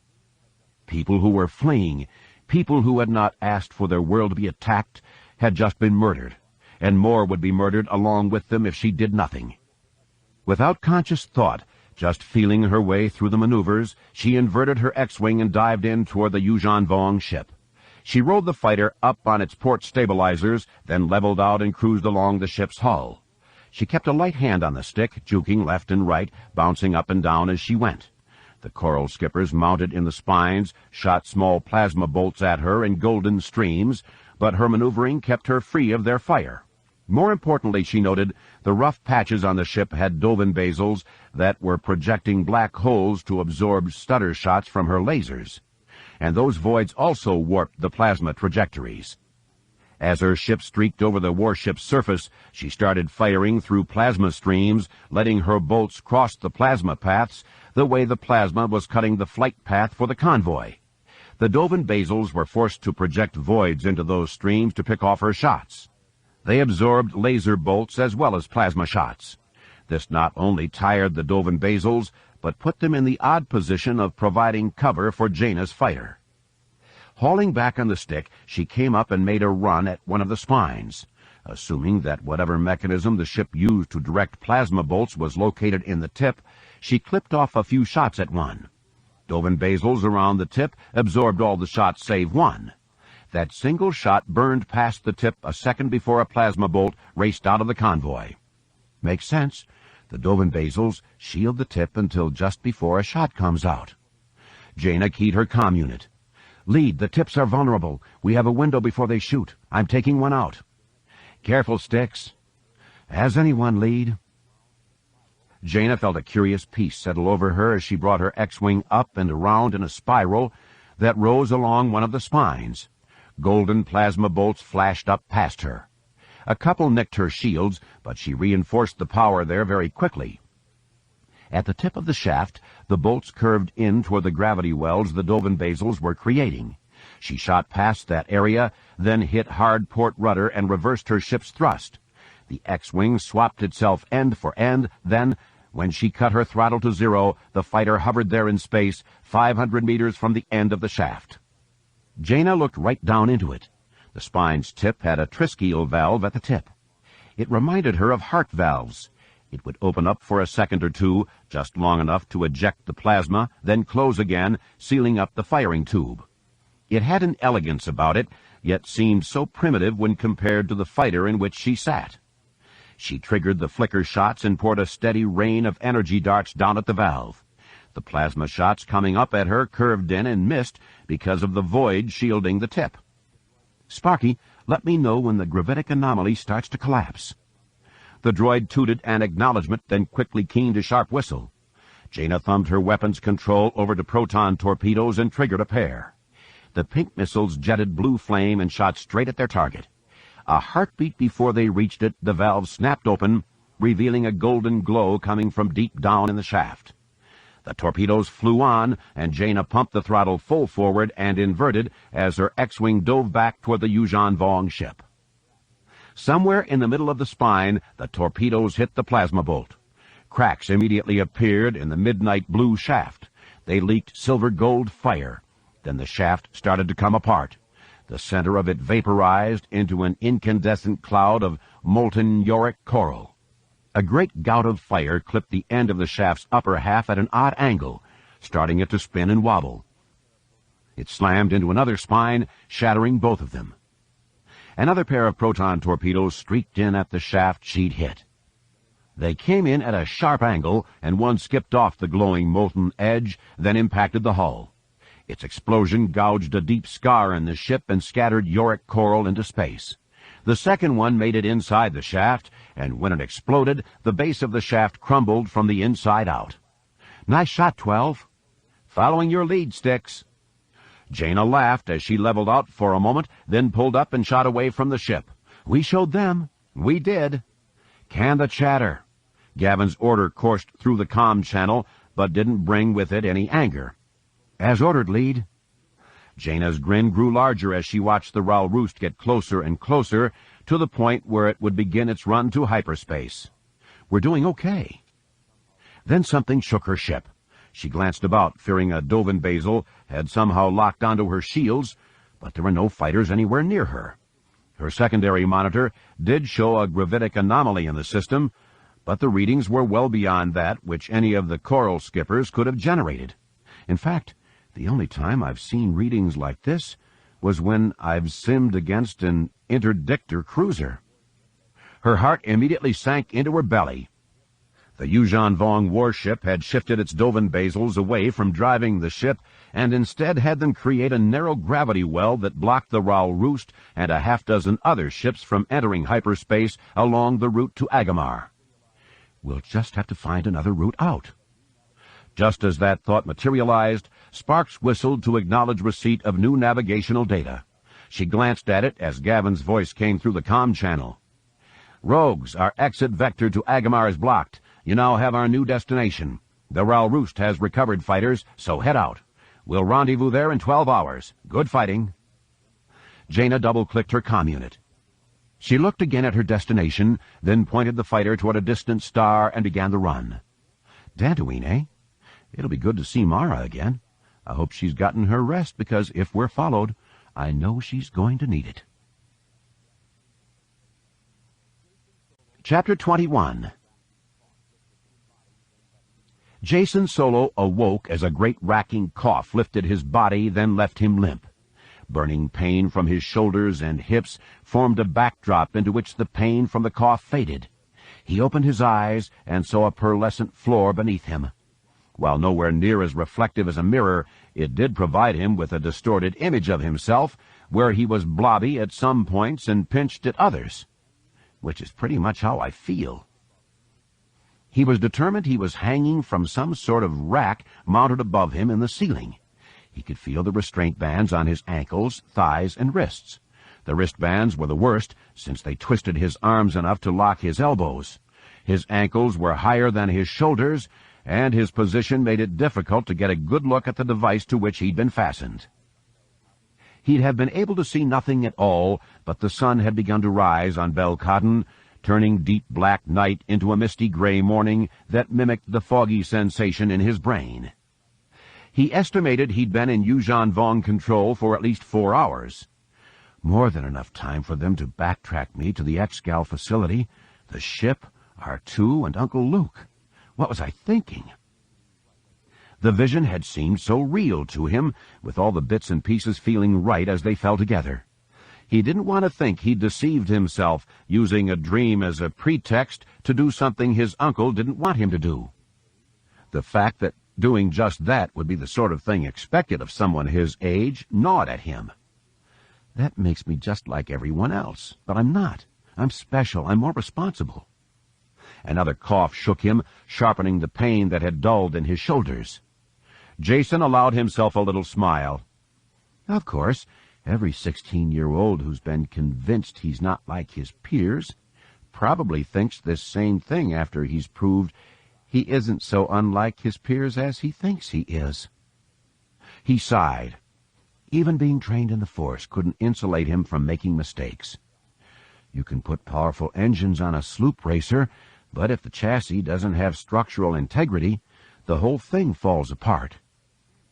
People who were fleeing, people who had not asked for their world to be attacked, had just been murdered, and more would be murdered along with them if she did nothing. Without conscious thought, just feeling her way through the maneuvers, she inverted her X-Wing and dived in toward the Yuuzhan Vong ship. She rolled the fighter up on its port stabilizers, then leveled out and cruised along the ship's hull. She kept a light hand on the stick, juking left and right, bouncing up and down as she went. The coral skippers mounted in the spines shot small plasma bolts at her in golden streams, but her maneuvering kept her free of their fire. More importantly, she noted, the rough patches on the ship had Dovin basals that were projecting black holes to absorb stutter shots from her lasers, and those voids also warped the plasma trajectories. As her ship streaked over the warship's surface, she started firing through plasma streams, letting her bolts cross the plasma paths the way the plasma was cutting the flight path for the convoy. The Dovin basals were forced to project voids into those streams to pick off her shots. They absorbed laser bolts as well as plasma shots. This not only tired the Dovin basals, but put them in the odd position of providing cover for Jaina's fighter. Hauling back on the stick, she came up and made a run at one of the spines. Assuming that whatever mechanism the ship used to direct plasma bolts was located in the tip, she clipped off a few shots at one. Dovin basals around the tip absorbed all the shots save one. That single shot burned past the tip a second before a plasma bolt raced out of the convoy. Makes sense. The Dovin basals shield the tip until just before a shot comes out. Jaina keyed her comm unit. "Lead, the tips are vulnerable. We have a window before they shoot. I'm taking one out." "Careful, Sticks." "As anyone, Lead." Jaina felt a curious peace settle over her as she brought her X-Wing up and around in a spiral that rose along one of the spines. Golden plasma bolts flashed up past her. A couple nicked her shields, but she reinforced the power there very quickly. At the tip of the shaft, the bolts curved in toward the gravity wells the Dovin basals were creating. She shot past that area, then hit hard port rudder and reversed her ship's thrust. The X-Wing swapped itself end for end, then, when she cut her throttle to 0, the fighter hovered there in space, 500 meters from the end of the shaft. Jaina looked right down into it. The spine's tip had a triskele valve at the tip. It reminded her of heart valves. It would open up for a second or two, just long enough to eject the plasma, then close again, sealing up the firing tube. It had an elegance about it, yet seemed so primitive when compared to the fighter in which she sat. She triggered the flicker shots and poured a steady rain of energy darts down at the valve. The plasma shots coming up at her curved in and missed because of the void shielding the tip. "Sparky, let me know when the gravitic anomaly starts to collapse." The droid tooted an acknowledgement, then quickly keened a sharp whistle. Jaina thumbed her weapons control over to proton torpedoes and triggered a pair. The pink missiles jetted blue flame and shot straight at their target. A heartbeat before they reached it, the valve snapped open, revealing a golden glow coming from deep down in the shaft. The torpedoes flew on, and Jaina pumped the throttle full forward and inverted as her X-wing dove back toward the Yuuzhan Vong ship. Somewhere in the middle of the spine, the torpedoes hit the plasma bolt. Cracks immediately appeared in the midnight blue shaft. They leaked silver-gold fire. Then the shaft started to come apart. The center of it vaporized into an incandescent cloud of molten yorick coral. A great gout of fire clipped the end of the shaft's upper half at an odd angle, starting it to spin and wobble. It slammed into another spine, shattering both of them. Another pair of proton torpedoes streaked in at the shaft she'd hit. They came in at a sharp angle, and one skipped off the glowing molten edge, then impacted the hull. Its explosion gouged a deep scar in the ship and scattered yorick coral into space. The second one made it inside the shaft, and when it exploded, the base of the shaft crumbled from the inside out. "Nice shot, 12. "Following your lead, Sticks." Jaina laughed as she leveled out for a moment, then pulled up and shot away from the ship. "We showed them." "We did." "Can the chatter." Gavin's order coursed through the comm channel, but didn't bring with it any anger. "As ordered, lead." Jaina's grin grew larger as she watched the Ral Roost get closer and closer to the point where it would begin its run to hyperspace. "We're doing okay." Then something shook her ship. She glanced about, fearing a Dovin Basil had somehow locked onto her shields, but there were no fighters anywhere near her. Her secondary monitor did show a gravitic anomaly in the system, but the readings were well beyond that which any of the Coral skippers could have generated. In fact, the only time I've seen readings like this was when I've simmed against an interdictor cruiser. Her heart immediately sank into her belly. The Yuuzhan Vong warship had shifted its Dovin Basils away from driving the ship and instead had them create a narrow gravity well that blocked the Ral Roost and a half-dozen other ships from entering hyperspace along the route to Agamar. We'll just have to find another route out. Just as that thought materialized, Sparks whistled to acknowledge receipt of new navigational data. She glanced at it as Gavin's voice came through the comm channel. "Rogues, our exit vector to Agamar is blocked. You now have our new destination. The Ral Roost has recovered fighters, so head out. We'll rendezvous there in 12 hours. Good fighting." Jaina double-clicked her comm unit. She looked again at her destination, then pointed the fighter toward a distant star and began the run. "Dantooine, eh? It'll be good to see Mara again. I hope she's gotten her rest, because if we're followed, I know she's going to need it." Chapter 21. Jason Solo awoke as a great racking cough lifted his body, then left him limp. Burning pain from his shoulders and hips formed a backdrop into which the pain from the cough faded. He opened his eyes and saw a pearlescent floor beneath him. While nowhere near as reflective as a mirror, it did provide him with a distorted image of himself, where he was blobby at some points and pinched at others. Which is pretty much how I feel. He was determined he was hanging from some sort of rack mounted above him in the ceiling. He could feel the restraint bands on his ankles, thighs, and wrists. The wristbands were the worst, since they twisted his arms enough to lock his elbows. His ankles were higher than his shoulders, and his position made it difficult to get a good look at the device to which he'd been fastened. He'd have been able to see nothing at all, but the sun had begun to rise on Bel Cotton, turning deep black night into a misty gray morning that mimicked the foggy sensation in his brain. He estimated he'd been in Yuuzhan Vong control for at least 4 hours. More than enough time for them to backtrack me to the Excal facility, the ship, R2, and Uncle Luke. What was I thinking? The vision had seemed so real to him, with all the bits and pieces feeling right as they fell together. He didn't want to think he'd deceived himself, using a dream as a pretext to do something his uncle didn't want him to do. The fact that doing just that would be the sort of thing expected of someone his age gnawed at him. That makes me just like everyone else, but I'm not. I'm special. I'm more responsible. Another cough shook him, sharpening the pain that had dulled in his shoulders. Jason allowed himself a little smile. Of course, every 16-year-old who's been convinced he's not like his peers probably thinks this same thing after he's proved he isn't so unlike his peers as he thinks he is. He sighed. Even being trained in the Force couldn't insulate him from making mistakes. You can put powerful engines on a sloop racer, but if the chassis doesn't have structural integrity, the whole thing falls apart.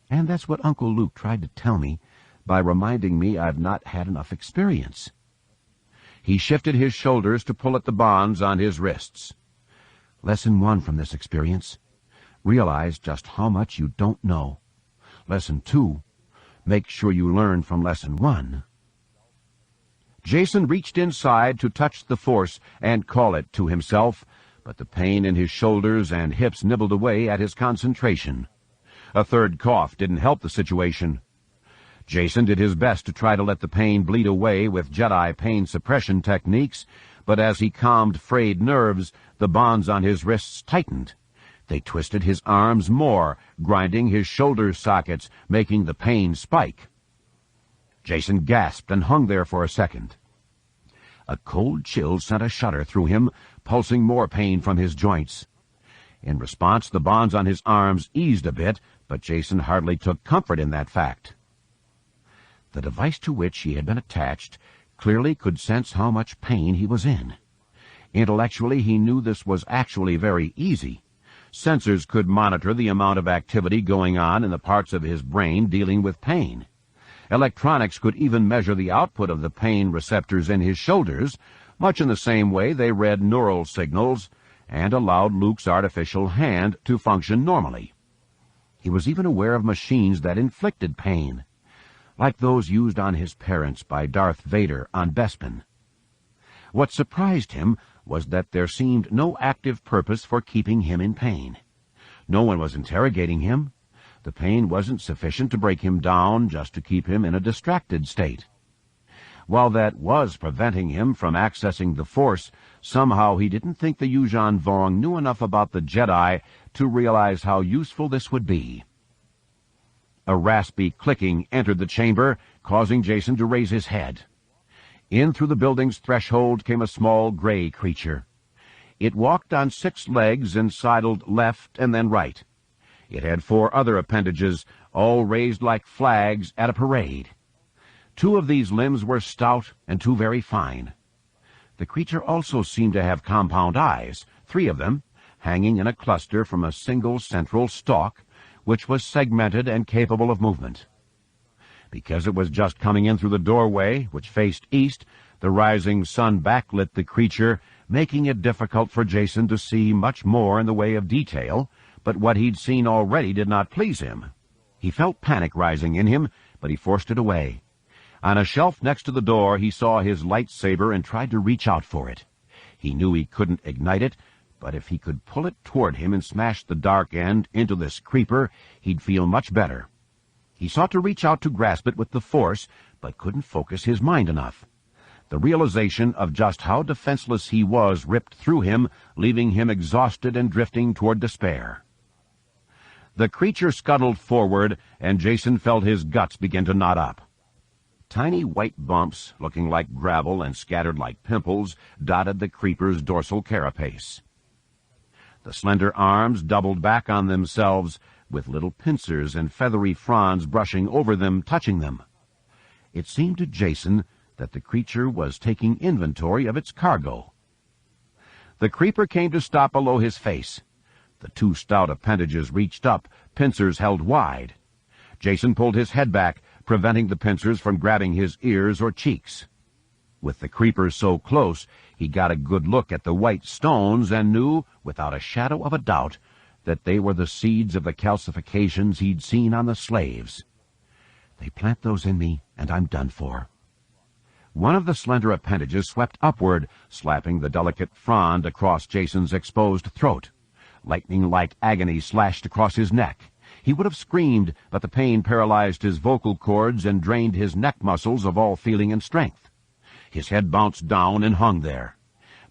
And that's what Uncle Luke tried to tell me by reminding me I've not had enough experience. He shifted his shoulders to pull at the bonds on his wrists. Lesson 1 from this experience: realize just how much you don't know. Lesson 2: make sure you learn from Lesson 1. Jason reached inside to touch the Force and call it to himself, but the pain in his shoulders and hips nibbled away at his concentration. A third cough didn't help the situation. Jason did his best to try to let the pain bleed away with Jedi pain suppression techniques, but as he calmed frayed nerves, the bonds on his wrists tightened. They twisted his arms more, grinding his shoulder sockets, making the pain spike. Jason gasped and hung there for a second. A cold chill sent a shudder through him, pulsing more pain from his joints. In response, the bonds on his arms eased a bit, but Jason hardly took comfort in that fact. The device to which he had been attached clearly could sense how much pain he was in. Intellectually, he knew this was actually very easy. Sensors could monitor the amount of activity going on in the parts of his brain dealing with pain. Electronics could even measure the output of the pain receptors in his shoulders, much in the same way they read neural signals and allowed Luke's artificial hand to function normally. He was even aware of machines that inflicted pain, like those used on his parents by Darth Vader on Bespin. What surprised him was that there seemed no active purpose for keeping him in pain. No one was interrogating him. The pain wasn't sufficient to break him down, just to keep him in a distracted state. While that was preventing him from accessing the Force, somehow he didn't think the Yuuzhan Vong knew enough about the Jedi to realize how useful this would be. A raspy clicking entered the chamber, causing Jason to raise his head. In through the building's threshold came a small gray creature. It walked on 6 legs and sidled left and then right. It had 4 other appendages, all raised like flags at a parade. 2 of these limbs were stout and 2 very fine. The creature also seemed to have compound eyes, 3 of them, hanging in a cluster from a single central stalk, which was segmented and capable of movement. Because it was just coming in through the doorway, which faced east, the rising sun backlit the creature, making it difficult for Jason to see much more in the way of detail, but what he'd seen already did not please him. He felt panic rising in him, but he forced it away. On a shelf next to the door, he saw his lightsaber and tried to reach out for it. He knew he couldn't ignite it, but if he could pull it toward him and smash the dark end into this creeper, he'd feel much better. He sought to reach out to grasp it with the Force, but couldn't focus his mind enough. The realization of just how defenseless he was ripped through him, leaving him exhausted and drifting toward despair. The creature scuttled forward, and Jason felt his guts begin to knot up. Tiny white bumps, looking like gravel and scattered like pimples, dotted the creeper's dorsal carapace. The slender arms doubled back on themselves, with little pincers and feathery fronds brushing over them, touching them. It seemed to Jason that the creature was taking inventory of its cargo. The creeper came to stop below his face. The 2 stout appendages reached up, pincers held wide. Jason pulled his head back, preventing the pincers from grabbing his ears or cheeks. With the creepers so close, he got a good look at the white stones and knew, without a shadow of a doubt, that they were the seeds of the calcifications he'd seen on the slaves. They plant those in me, and I'm done for. One of the slender appendages swept upward, slapping the delicate frond across Jason's exposed throat. Lightning-like agony slashed across his neck. He would have screamed, but the pain paralyzed his vocal cords and drained his neck muscles of all feeling and strength. His head bounced down and hung there.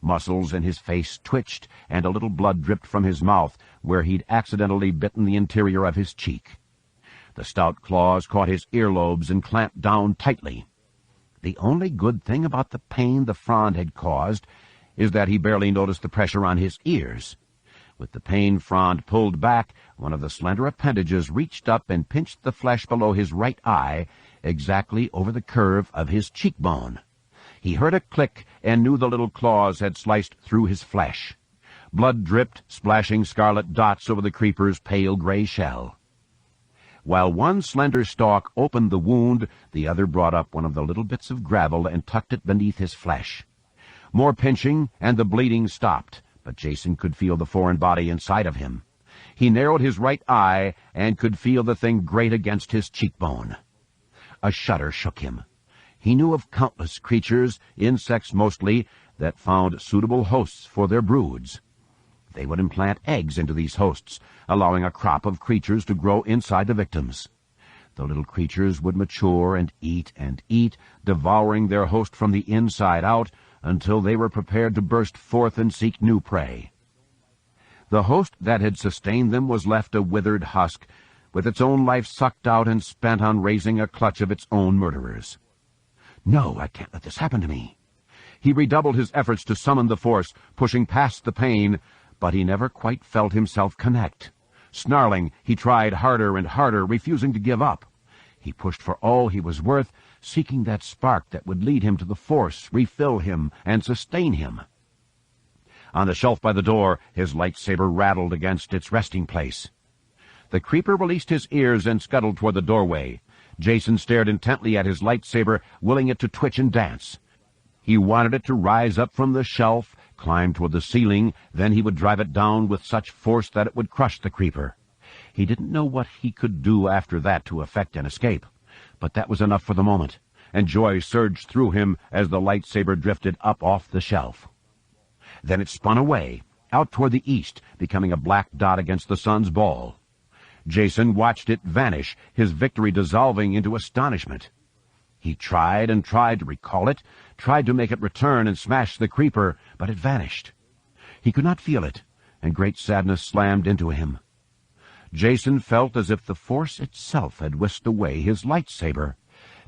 Muscles in his face twitched, and a little blood dripped from his mouth, where he'd accidentally bitten the interior of his cheek. The stout claws caught his earlobes and clamped down tightly. The only good thing about the pain the frond had caused is that he barely noticed the pressure on his ears. With the pain frond pulled back, one of the slender appendages reached up and pinched the flesh below his right eye, exactly over the curve of his cheekbone. He heard a click and knew the little claws had sliced through his flesh. Blood dripped, splashing scarlet dots over the creeper's pale gray shell. While one slender stalk opened the wound, the other brought up one of the little bits of gravel and tucked it beneath his flesh. More pinching, and the bleeding stopped, but Jason could feel the foreign body inside of him. He narrowed his right eye and could feel the thing grate against his cheekbone. A shudder shook him. He knew of countless creatures, insects mostly, that found suitable hosts for their broods. They would implant eggs into these hosts, allowing a crop of creatures to grow inside the victims. The little creatures would mature and eat, devouring their host from the inside out until they were prepared to burst forth and seek new prey. The host that had sustained them was left a withered husk, with its own life sucked out and spent on raising a clutch of its own murderers. No, I can't let this happen to me. He redoubled his efforts to summon the force, pushing past the pain, but he never quite felt himself connect. Snarling, he tried harder and harder, refusing to give up. He pushed for all he was worth, seeking that spark that would lead him to the force, refill him, and sustain him. On the shelf by the door, his lightsaber rattled against its resting place. The creeper released his ears and scuttled toward the doorway. Jason stared intently at his lightsaber, willing it to twitch and dance. He wanted it to rise up from the shelf, climb toward the ceiling, then he would drive it down with such force that it would crush the creeper. He didn't know what he could do after that to effect an escape, but that was enough for the moment, and joy surged through him as the lightsaber drifted up off the shelf. Then it spun away, out toward the east, becoming a black dot against the sun's ball. Jason watched it vanish, his victory dissolving into astonishment. He tried and tried to recall it, tried to make it return and smash the creeper, but it vanished. He could not feel it, and great sadness slammed into him. Jason felt as if the Force itself had whisked away his lightsaber,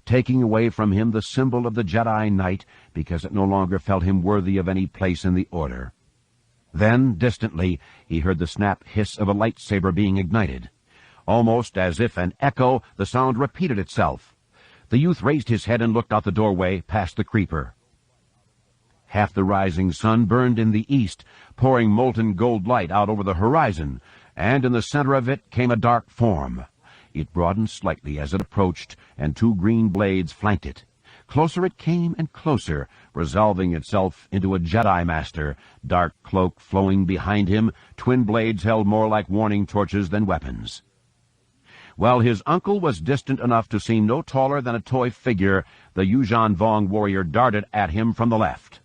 taking away from him the symbol of the Jedi Knight because it no longer felt him worthy of any place in the Order. Then, distantly, he heard the snap hiss of a lightsaber being ignited. Almost as if an echo, the sound repeated itself. The youth raised his head and looked out the doorway, past the creeper. Half the rising sun burned in the east, pouring molten gold light out over the horizon, and in the center of it came a dark form. It broadened slightly as it approached, and two green blades flanked it. Closer it came and closer, resolving itself into a Jedi Master, dark cloak flowing behind him, twin blades held more like warning torches than weapons. While his uncle was distant enough to seem no taller than a toy figure, the Yuuzhan Vong warrior darted at him from the left.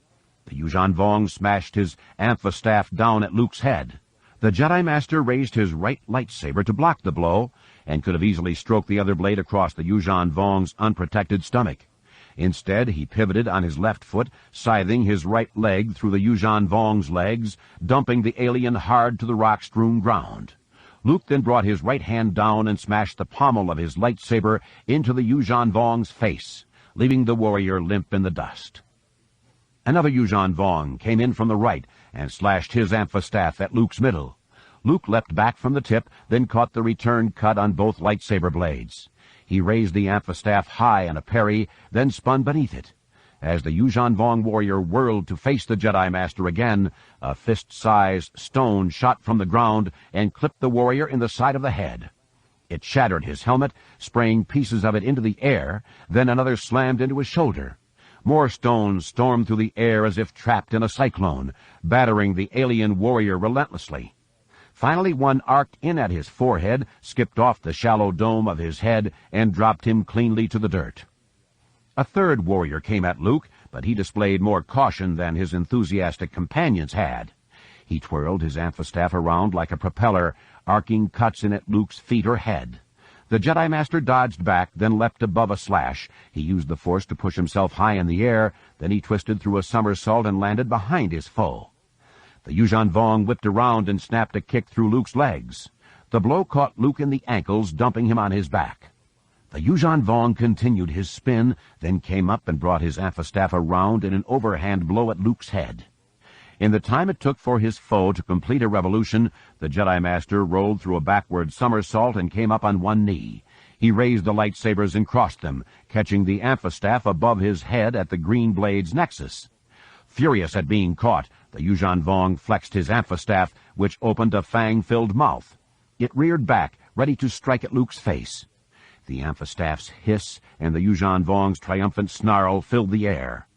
The Yuuzhan Vong smashed his amphistaff down at Luke's head. The Jedi Master raised his right lightsaber to block the blow, and could have easily stroked the other blade across the Yuuzhan Vong's unprotected stomach. Instead, he pivoted on his left foot, scything his right leg through the Yuuzhan Vong's legs, dumping the alien hard to the rock-strewn ground. Luke then brought his right hand down and smashed the pommel of his lightsaber into the Yuuzhan Vong's face, leaving the warrior limp in the dust. Another Yuuzhan Vong came in from the right and slashed his amphistaff at Luke's middle. Luke leapt back from the tip, then caught the return cut on both lightsaber blades. He raised the amphistaff high in a parry, then spun beneath it. As the Yuuzhan Vong warrior whirled to face the Jedi Master again, a fist-sized stone shot from the ground and clipped the warrior in the side of the head. It shattered his helmet, spraying pieces of it into the air, then another slammed into his shoulder. More stones stormed through the air as if trapped in a cyclone, battering the alien warrior relentlessly. Finally, one arced in at his forehead, skipped off the shallow dome of his head, and dropped him cleanly to the dirt. A third warrior came at Luke, but he displayed more caution than his enthusiastic companions had. He twirled his amphistaff around like a propeller, arcing cuts in at Luke's feet or head. The Jedi Master dodged back, then leapt above a slash. He used the force to push himself high in the air, then he twisted through a somersault and landed behind his foe. The Yuuzhan Vong whipped around and snapped a kick through Luke's legs. The blow caught Luke in the ankles, dumping him on his back. The Yuuzhan Vong continued his spin, then came up and brought his amphistaff around in an overhand blow at Luke's head. In the time it took for his foe to complete a revolution, the Jedi Master rolled through a backward somersault and came up on one knee. He raised the lightsabers and crossed them, catching the amphistaff above his head at the green blade's nexus. Furious at being caught, the Yuuzhan Vong flexed his amphistaff, which opened a fang-filled mouth. It reared back, ready to strike at Luke's face. The amphistaff's hiss and the Yuuzhan Vong's triumphant snarl filled the air.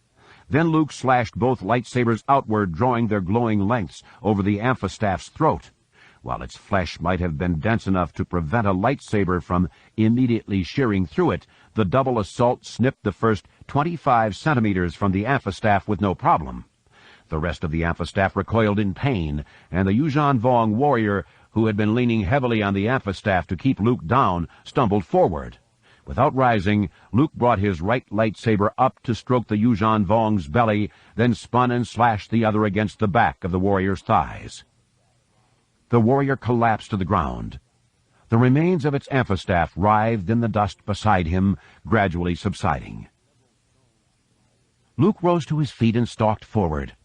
Then Luke slashed both lightsabers outward, drawing their glowing lengths over the amphistaff's throat. While its flesh might have been dense enough to prevent a lightsaber from immediately shearing through it, the double assault snipped the first 25 centimeters from the amphistaff with no problem. The rest of the amphistaff recoiled in pain, and the Yuuzhan Vong warrior, who had been leaning heavily on the amphistaff to keep Luke down, stumbled forward. Without rising, Luke brought his right lightsaber up to stroke the Yuuzhan Vong's belly, then spun and slashed the other against the back of the warrior's thighs. The warrior collapsed to the ground. The remains of its amphistaff writhed in the dust beside him, gradually subsiding. Luke rose to his feet and stalked forward.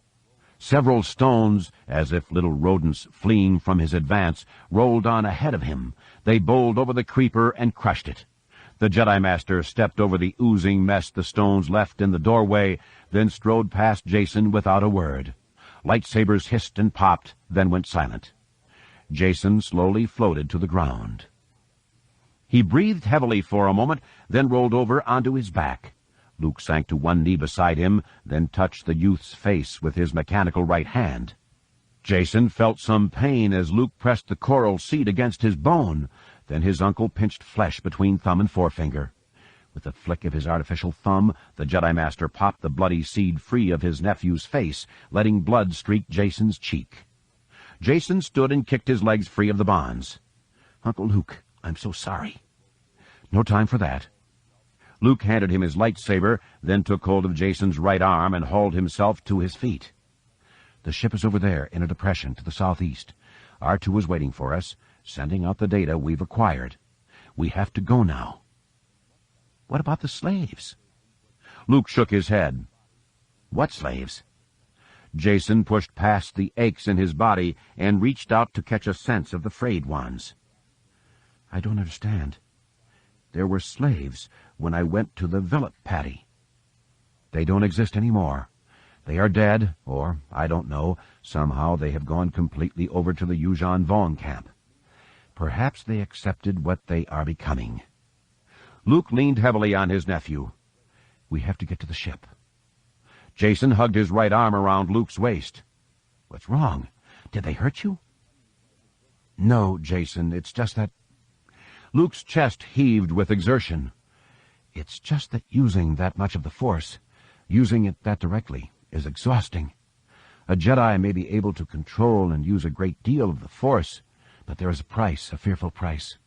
Several stones, as if little rodents fleeing from his advance, rolled on ahead of him. They bowled over the creeper and crushed it. The Jedi Master stepped over the oozing mess the stones left in the doorway, then strode past Jason without a word. Lightsabers hissed and popped, then went silent. Jason slowly floated to the ground. He breathed heavily for a moment, then rolled over onto his back. Luke sank to one knee beside him, then touched the youth's face with his mechanical right hand. Jason felt some pain as Luke pressed the coral seed against his bone. Then his uncle pinched flesh between thumb and forefinger. With a flick of his artificial thumb, the Jedi Master popped the bloody seed free of his nephew's face, letting blood streak Jason's cheek. Jason stood and kicked his legs free of the bonds. "Uncle Luke, I'm so sorry." "No time for that." Luke handed him his lightsaber, then took hold of Jason's right arm and hauled himself to his feet. "The ship is over there, in a depression to the southeast. R2 is waiting for us, sending out the data we've acquired. We have to go now." "What about the slaves?" Luke shook his head. "What slaves?" Jason pushed past the aches in his body and reached out to catch a sense of the frayed ones. "I don't understand. There were slaves when I went to the Vilip Patty. They don't exist anymore. They are dead, or, I don't know, somehow they have gone completely over to the Yuuzhan Vong camp. Perhaps they accepted what they are becoming." Luke leaned heavily on his nephew. "We have to get to the ship." Jason hugged his right arm around Luke's waist. "What's wrong? Did they hurt you?" "No, Jason, it's just that—" Luke's chest heaved with exertion. "It's just that using that much of the Force, using it that directly, is exhausting. A Jedi may be able to control and use a great deal of the Force, but there is a price, a fearful price.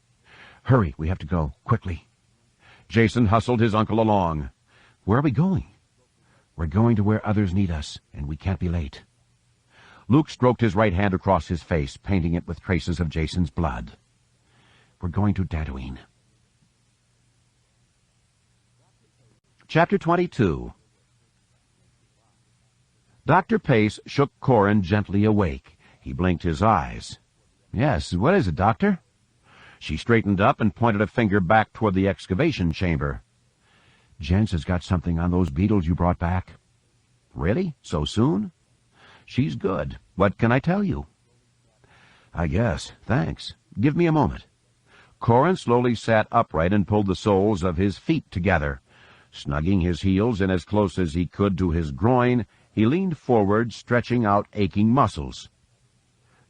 Hurry, we have to go, quickly." Jason hustled his uncle along. "Where are we going?" "We're going to where others need us, and we can't be late." Luke stroked his right hand across his face, painting it with traces of Jason's blood. "We're going to Dantooine." Chapter 22. Dr. Pace shook Corrin gently awake. He blinked his eyes. "Yes, what is it, Doctor?" She straightened up and pointed a finger back toward the excavation chamber. "Jens has got something on those beetles you brought back." "Really? So soon?" "She's good. What can I tell you?" "I guess. Thanks. Give me a moment." Corin slowly sat upright and pulled the soles of his feet together. Snugging his heels in as close as he could to his groin, he leaned forward, stretching out aching muscles.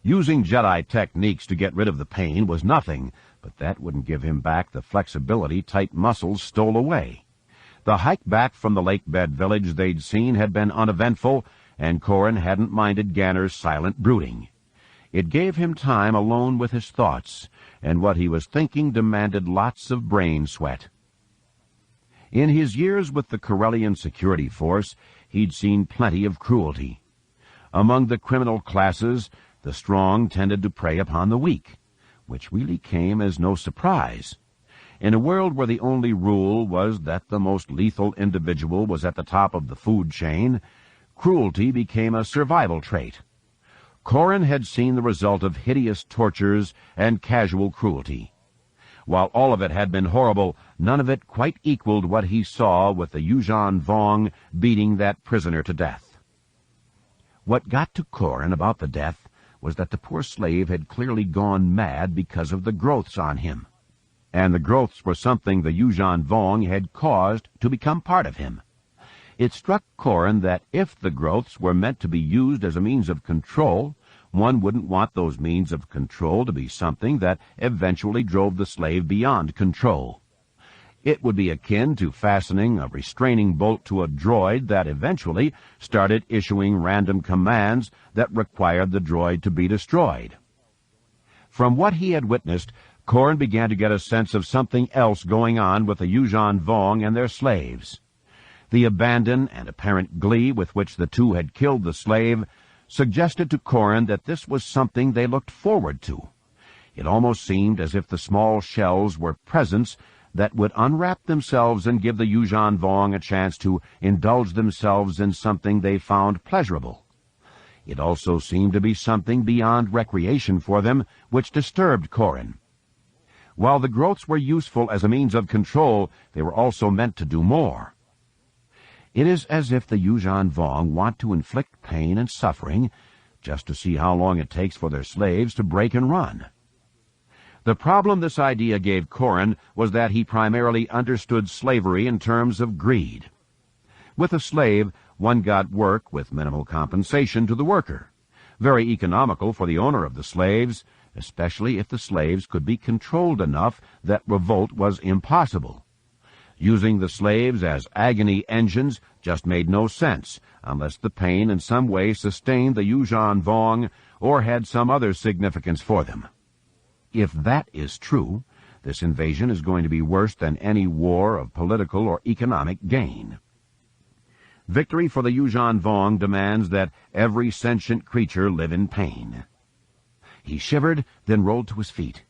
Using Jedi techniques to get rid of the pain was nothing, but that wouldn't give him back the flexibility tight muscles stole away. The hike back from the lake bed village they'd seen had been uneventful, and Corin hadn't minded Ganner's silent brooding. It gave him time alone with his thoughts, and what he was thinking demanded lots of brain sweat. In his years with the Corellian security force, he'd seen plenty of cruelty. Among the criminal classes, the strong tended to prey upon the weak, which really came as no surprise. In a world where the only rule was that the most lethal individual was at the top of the food chain, cruelty became a survival trait. Corin had seen the result of hideous tortures and casual cruelty. While all of it had been horrible, none of it quite equaled what he saw with the Yuuzhan Vong beating that prisoner to death. What got to Corin about the death was that the poor slave had clearly gone mad because of the growths on him. And the growths were something the Yuuzhan Vong had caused to become part of him. It struck Corin that if the growths were meant to be used as a means of control, one wouldn't want those means of control to be something that eventually drove the slave beyond control. It would be akin to fastening a restraining bolt to a droid that eventually started issuing random commands that required the droid to be destroyed. From what he had witnessed, Corin began to get a sense of something else going on with the Yuuzhan Vong and their slaves. The abandon and apparent glee with which the two had killed the slave suggested to Corin that this was something they looked forward to. It almost seemed as if the small shells were presents that would unwrap themselves and give the Yuuzhan Vong a chance to indulge themselves in something they found pleasurable. It also seemed to be something beyond recreation for them, which disturbed Corin. While the growths were useful as a means of control, they were also meant to do more. It is as if the Yuuzhan Vong want to inflict pain and suffering just to see how long it takes for their slaves to break and run. The problem this idea gave Corin was that he primarily understood slavery in terms of greed. With a slave, one got work with minimal compensation to the worker, very economical for the owner of the slaves, especially if the slaves could be controlled enough that revolt was impossible. Using the slaves as agony engines just made no sense unless the pain in some way sustained the Yuuzhan Vong or had some other significance for them. If that is true, this invasion is going to be worse than any war of political or economic gain. Victory for the Yuuzhan Vong demands that every sentient creature live in pain. He shivered, then rolled to his feet.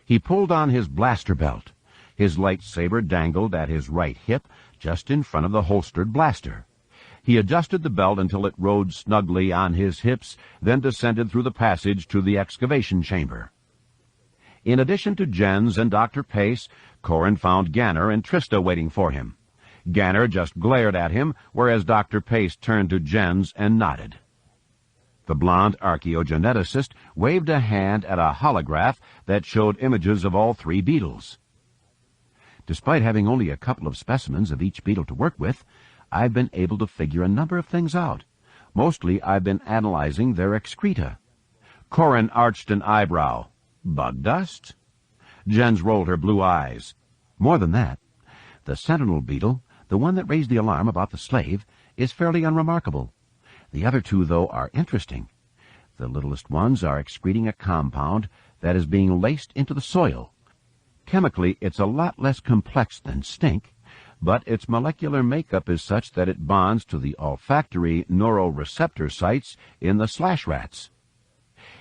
He pulled on his blaster belt. His lightsaber dangled at his right hip, just in front of the holstered blaster. He adjusted the belt until it rode snugly on his hips, then descended through the passage to the excavation chamber. In addition to Jens and Dr. Pace, Corin found Ganner and Trista waiting for him. Ganner just glared at him, whereas Dr. Pace turned to Jens and nodded. The blond archaeogeneticist waved a hand at a holograph that showed images of all three beetles. Despite having only a couple of specimens of each beetle to work with, I've been able to figure a number of things out. Mostly I've been analyzing their excreta. Corin arched an eyebrow. Bug dust? Jens rolled her blue eyes. More than that. The sentinel beetle, the one that raised the alarm about the slave, is fairly unremarkable. The other two, though, are interesting. The littlest ones are excreting a compound that is being laced into the soil. Chemically, it's a lot less complex than stink, but its molecular makeup is such that it bonds to the olfactory neuroreceptor sites in the slash rats.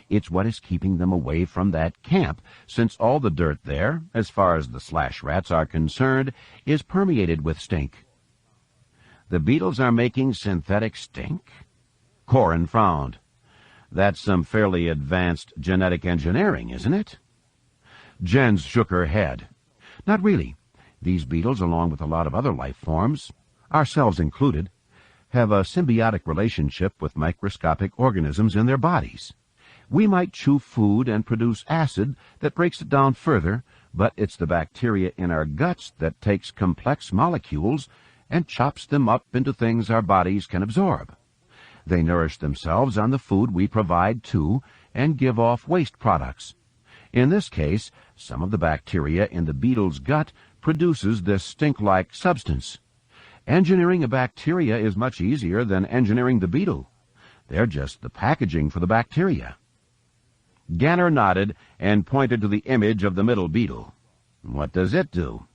It's what is keeping them away from that camp, since all the dirt there, as far as the slash rats are concerned, is permeated with stink. The beetles are making synthetic stink? Corin frowned. That's some fairly advanced genetic engineering, isn't it? Jens shook her head. Not really. These beetles, along with a lot of other life forms, ourselves included, have a symbiotic relationship with microscopic organisms in their bodies. We might chew food and produce acid that breaks it down further, but it's the bacteria in our guts that takes complex molecules and chops them up into things our bodies can absorb. They nourish themselves on the food we provide too and give off waste products. In this case, some of the bacteria in the beetle's gut produces this stink-like substance. Engineering a bacteria is much easier than engineering the beetle. They're just the packaging for the bacteria. Ganner nodded and pointed to the image of the middle beetle. What does it do?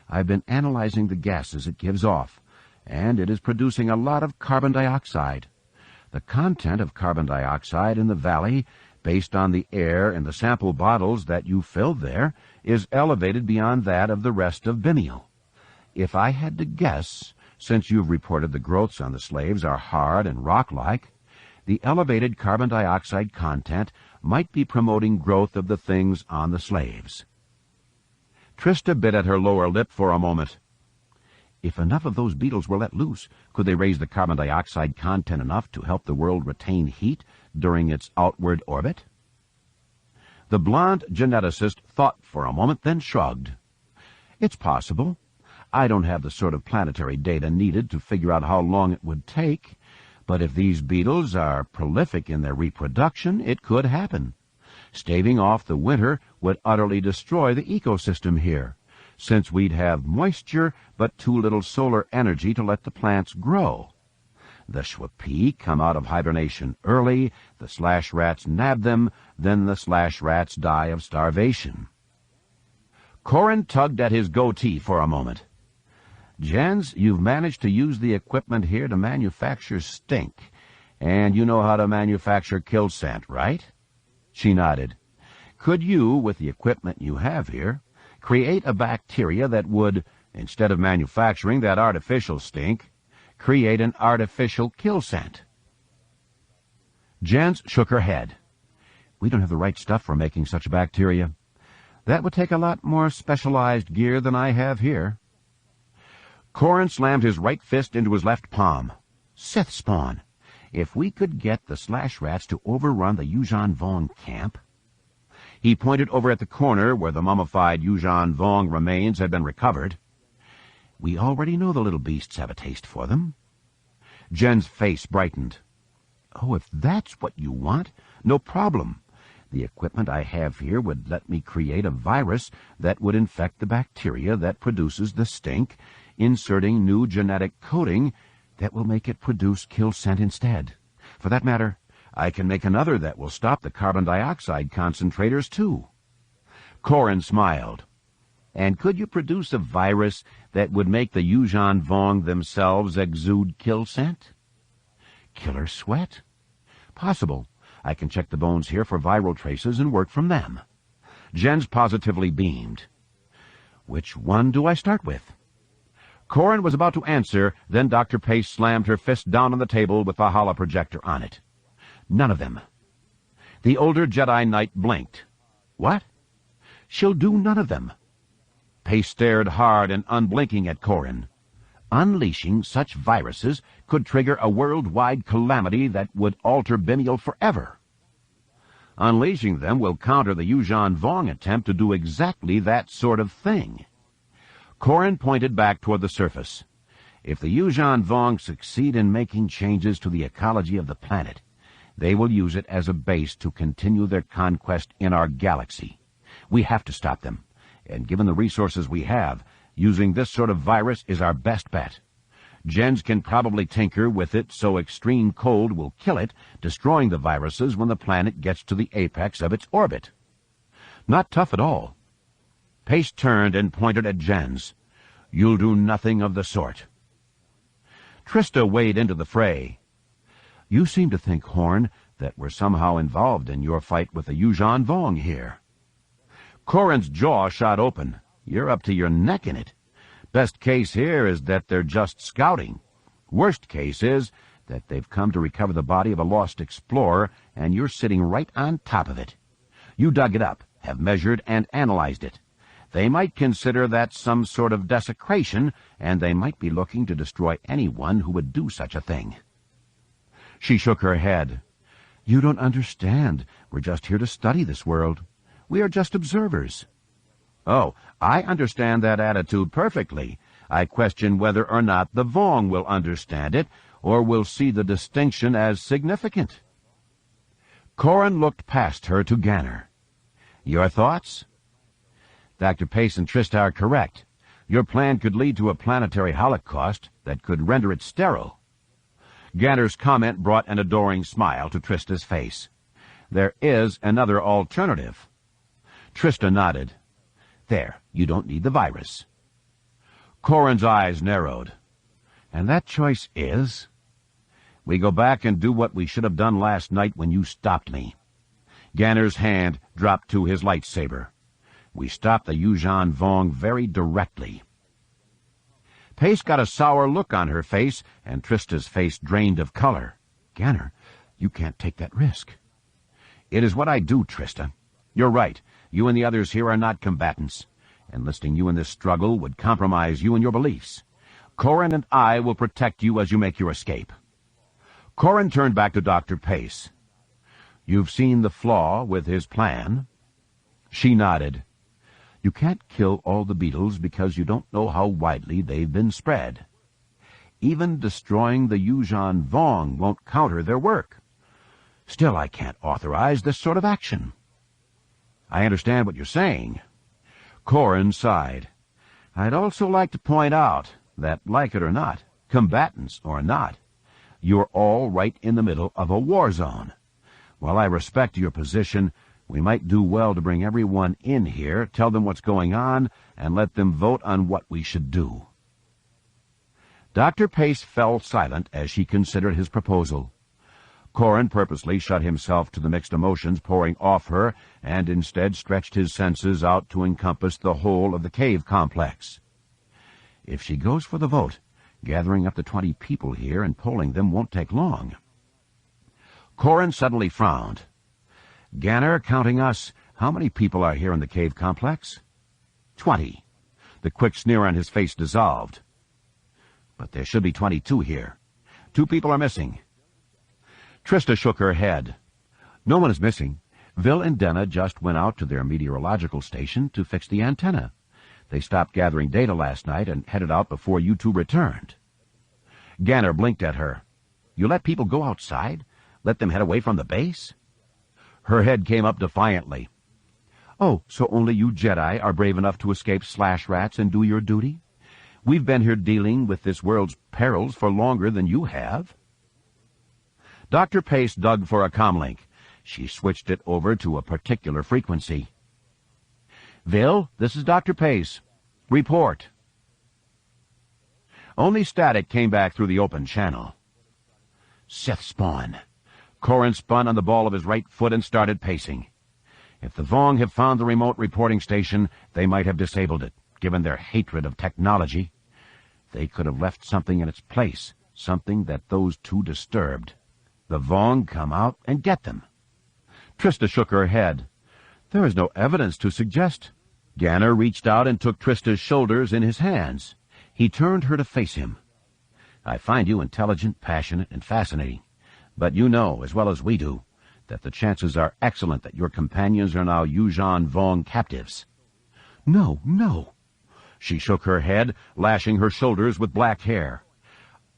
I've been analyzing the gases it gives off, and it is producing a lot of carbon dioxide. The content of carbon dioxide in the valley, based on the air in the sample bottles that you filled there, is elevated beyond that of the rest of Bimial. If I had to guess, since you've reported the growths on the slaves are hard and rock-like, the elevated carbon dioxide content might be promoting growth of the things on the slaves. Trista bit at her lower lip for a moment. If enough of those beetles were let loose, could they raise the carbon dioxide content enough to help the world retain heat during its outward orbit? The blonde geneticist thought for a moment, then shrugged. It's possible. I don't have the sort of planetary data needed to figure out how long it would take, but if these beetles are prolific in their reproduction, it could happen. Staving off the winter would utterly destroy the ecosystem here, since we'd have moisture but too little solar energy to let the plants grow. The Schwappi come out of hibernation early, the slash rats nab them, then the slash rats die of starvation. Corin tugged at his goatee for a moment. Jens, you've managed to use the equipment here to manufacture stink, and you know how to manufacture kill scent, right? She nodded. Could you, with the equipment you have here, create a bacteria that would, instead of manufacturing that artificial stink, create an artificial kill scent? Jens shook her head. We don't have the right stuff for making such a bacteria. That would take a lot more specialized gear than I have here. Corin slammed his right fist into his left palm. Sith spawn. If we could get the slash rats to overrun the Yuuzhan Vong camp. He pointed over at the corner where the mummified Yuuzhan Vong remains had been recovered. We already know the little beasts have a taste for them. Jen's face brightened. Oh, if that's what you want, no problem. The equipment I have here would let me create a virus that would infect the bacteria that produces the stink, inserting new genetic coding that will make it produce kill scent instead. For that matter, I can make another that will stop the carbon dioxide concentrators, too. Corin smiled. And could you produce a virus that would make the Yuuzhan Vong themselves exude kill scent? Killer sweat? Possible. I can check the bones here for viral traces and work from them. Jens positively beamed. Which one do I start with? Corin was about to answer, then Dr. Pace slammed her fist down on the table with the holoprojector on it. None of them. The older Jedi Knight blinked. What? She'll do none of them. Pace stared hard and unblinking at Corin. Unleashing such viruses could trigger a worldwide calamity that would alter Bimial forever. Unleashing them will counter the Yuuzhan Vong attempt to do exactly that sort of thing. Corin pointed back toward the surface. If the Yuuzhan Vong succeed in making changes to the ecology of the planet, they will use it as a base to continue their conquest in our galaxy. We have to stop them, and given the resources we have, using this sort of virus is our best bet. Jens can probably tinker with it so extreme cold will kill it, destroying the viruses when the planet gets to the apex of its orbit. Not tough at all. Pace turned and pointed at Jens. You'll do nothing of the sort. Trista waded into the fray. You seem to think, Horn, that we're somehow involved in your fight with the Yuuzhan Vong here. Corin's jaw shot open. You're up to your neck in it. Best case here is that they're just scouting. Worst case is that they've come to recover the body of a lost explorer, and you're sitting right on top of it. You dug it up, have measured and analyzed it. They might consider that some sort of desecration, and they might be looking to destroy anyone who would do such a thing. She shook her head. You don't understand. We're just here to study this world. We are just observers. Oh, I understand that attitude perfectly. I question whether or not the Vong will understand it, or will see the distinction as significant. Corrin looked past her to Ganner. Your thoughts? Dr. Pace and Trista are correct. Your plan could lead to a planetary holocaust that could render it sterile. Ganner's comment brought an adoring smile to Trista's face. There is another alternative. Trista nodded. There, you don't need the virus. Corrin's eyes narrowed. And that choice is? We go back and do what we should have done last night when you stopped me. Ganner's hand dropped to his lightsaber. We stopped the Yuuzhan Vong very directly. Pace got a sour look on her face, and Trista's face drained of color. Ganner, you can't take that risk. It is what I do, Trista. You're right. You and the others here are not combatants. Enlisting you in this struggle would compromise you and your beliefs. Corrin and I will protect you as you make your escape. Corrin turned back to Dr. Pace. You've seen the flaw with his plan? She nodded. You can't kill all the beetles because you don't know how widely they've been spread. Even destroying the Yuuzhan Vong won't counter their work. Still, I can't authorize this sort of action. I understand what you're saying. Corrin sighed. I'd also like to point out that, like it or not, combatants or not, you're all right in the middle of a war zone. While I respect your position, we might do well to bring everyone in here, tell them what's going on, and let them vote on what we should do. Dr. Pace fell silent as she considered his proposal. Corrin purposely shut himself to the mixed emotions pouring off her and instead stretched his senses out to encompass the whole of the cave complex. If she goes for the vote, gathering up the 20 people here and polling them won't take long. Corrin suddenly frowned. Ganner, counting us, how many people are here in the cave complex? 20. The quick sneer on his face dissolved. But there should be 22 here. 2 people are missing. Trista shook her head. No one is missing. Vil and Denna just went out to their meteorological station to fix the antenna. They stopped gathering data last night and headed out before you two returned. Ganner blinked at her. You let people go outside? Let them head away from the base? Her head came up defiantly. Oh, so only you Jedi are brave enough to escape slash rats and do your duty? We've been here dealing with this world's perils for longer than you have. Dr. Pace dug for a comlink. She switched it over to a particular frequency. Vil, this is Dr. Pace. Report. Only static came back through the open channel. Sith spawn. Corrin spun on the ball of his right foot and started pacing. If the Vong have found the remote reporting station, they might have disabled it, given their hatred of technology. They could have left something in its place, something that those two disturbed. The Vong come out and get them. Trista shook her head. There is no evidence to suggest. Ganner reached out and took Trista's shoulders in his hands. He turned her to face him. I find you intelligent, passionate, and fascinating. But you know, as well as we do, that the chances are excellent that your companions are now Yuuzhan Vong captives. No, no. She shook her head, lashing her shoulders with black hair.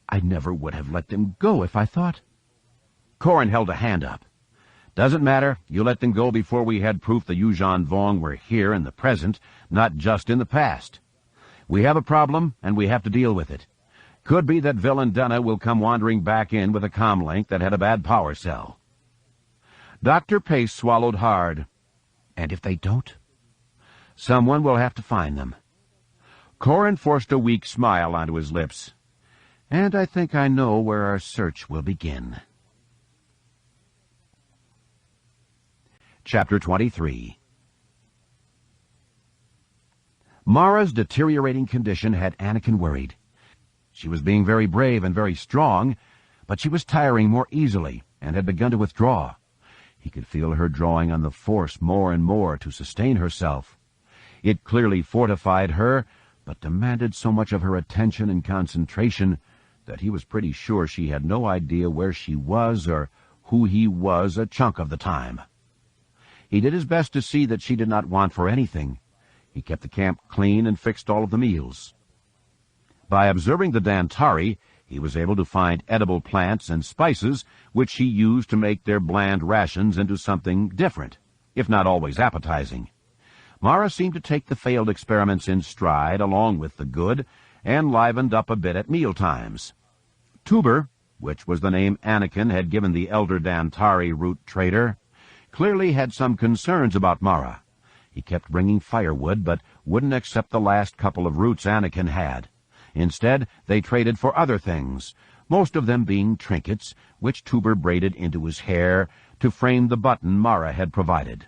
I never would have let them go if I thought... Corrin held a hand up. Doesn't matter. You let them go before we had proof the Yuuzhan Vong were here in the present, not just in the past. We have a problem, and we have to deal with it. Could be that Vil and Denna will come wandering back in with a comlink that had a bad power cell. Dr. Pace swallowed hard. And if they don't? Someone will have to find them. Corrin forced a weak smile onto his lips. And I think I know where our search will begin. Chapter 23. Mara's deteriorating condition had Anakin worried. She was being very brave and very strong, but she was tiring more easily and had begun to withdraw. He could feel her drawing on the Force more and more to sustain herself. It clearly fortified her, but demanded so much of her attention and concentration that he was pretty sure she had no idea where she was or who he was a chunk of the time. He did his best to see that she did not want for anything. He kept the camp clean and fixed all of the meals. By observing the Dantari, he was able to find edible plants and spices which he used to make their bland rations into something different, if not always appetizing. Mara seemed to take the failed experiments in stride along with the good, and livened up a bit at mealtimes. Tuber, which was the name Anakin had given the elder Dantari root trader, clearly had some concerns about Mara. He kept bringing firewood, but wouldn't accept the last couple of roots Anakin had. Instead, they traded for other things, most of them being trinkets, which Tuber braided into his hair to frame the button Mara had provided.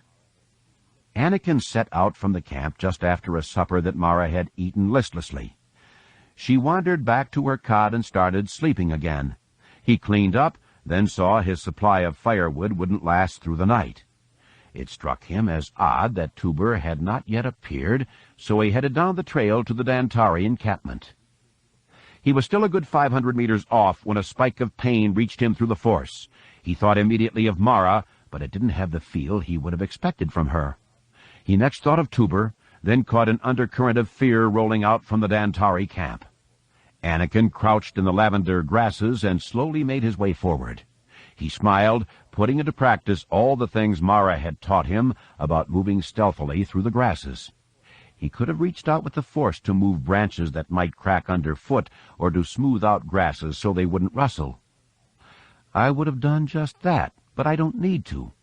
Anakin set out from the camp just after a supper that Mara had eaten listlessly. She wandered back to her cot and started sleeping again. He cleaned up, then saw his supply of firewood wouldn't last through the night. It struck him as odd that Tuber had not yet appeared, so he headed down the trail to the Dantari encampment. He was still a good 500 meters off when a spike of pain reached him through the force. He thought immediately of Mara, but it didn't have the feel he would have expected from her. He next thought of Tuber, then caught an undercurrent of fear rolling out from the Dantari camp. Anakin crouched in the lavender grasses and slowly made his way forward. He smiled, putting into practice all the things Mara had taught him about moving stealthily through the grasses. He could have reached out with the force to move branches that might crack underfoot or to smooth out grasses so they wouldn't rustle. I would have done just that, but I don't need to.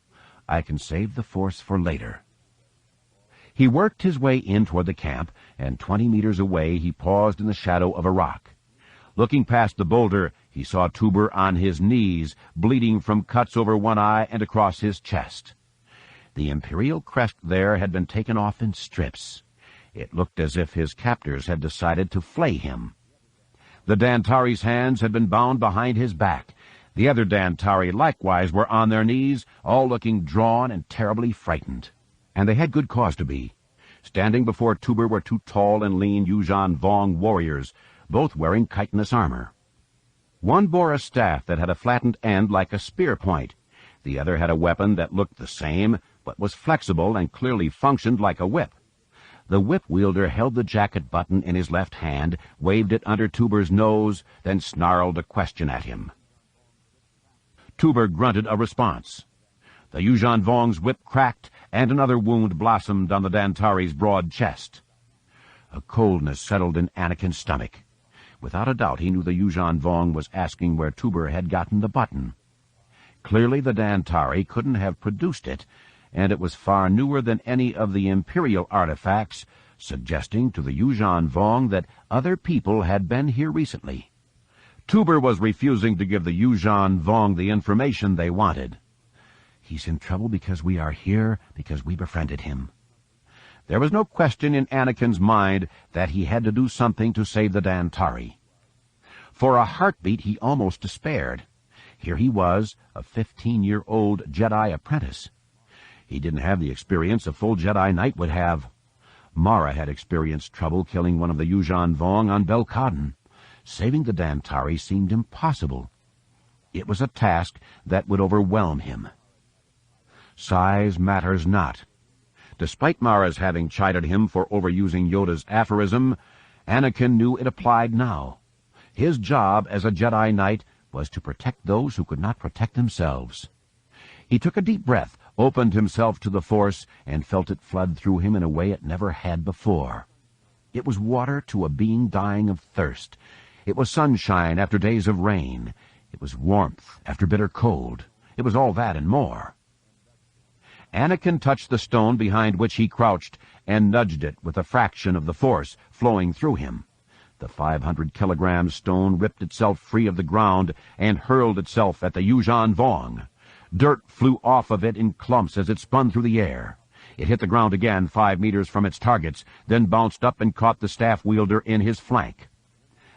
I can save the force for later. He worked his way in toward the camp, and 20 meters away he paused in the shadow of a rock. Looking past the boulder, he saw Tuber on his knees, bleeding from cuts over one eye and across his chest. The imperial crest there had been taken off in strips. It looked as if his captors had decided to flay him. The Dantari's hands had been bound behind his back. The other Dantari likewise were on their knees, all looking drawn and terribly frightened. And they had good cause to be. Standing before Tuber were two tall and lean Yuuzhan Vong warriors, both wearing chitinous armor. One bore a staff that had a flattened end like a spear point. The other had a weapon that looked the same, but was flexible and clearly functioned like a whip. The whip-wielder held the jacket button in his left hand, waved it under Tuber's nose, then snarled a question at him. Tuber grunted a response. The Yuuzhan Vong's whip cracked, and another wound blossomed on the Dantari's broad chest. A coldness settled in Anakin's stomach. Without a doubt he knew the Yuuzhan Vong was asking where Tuber had gotten the button. Clearly the Dantari couldn't have produced it, and it was far newer than any of the imperial artifacts, suggesting to the Yuuzhan Vong that other people had been here recently. Tuber was refusing to give the Yuuzhan Vong the information they wanted. He's in trouble because we are here, because we befriended him. There was no question in Anakin's mind that he had to do something to save the Dantari. For a heartbeat he almost despaired. Here he was, a 15-year-old Jedi apprentice. He didn't have the experience a full Jedi Knight would have. Mara had experienced trouble killing one of the Yuuzhan Vong on Belkaden. Saving the Dantari seemed impossible. It was a task that would overwhelm him. Size matters not. Despite Mara's having chided him for overusing Yoda's aphorism, Anakin knew it applied now. His job as a Jedi Knight was to protect those who could not protect themselves. He took a deep breath, opened himself to the Force, and felt it flood through him in a way it never had before. It was water to a being dying of thirst. It was sunshine after days of rain. It was warmth after bitter cold. It was all that and more. Anakin touched the stone behind which he crouched and nudged it with a fraction of the force flowing through him. The 500-kilogram stone ripped itself free of the ground and hurled itself at the Yuuzhan Vong. Dirt flew off of it in clumps as it spun through the air. It hit the ground again 5 meters from its targets, then bounced up and caught the staff-wielder in his flank.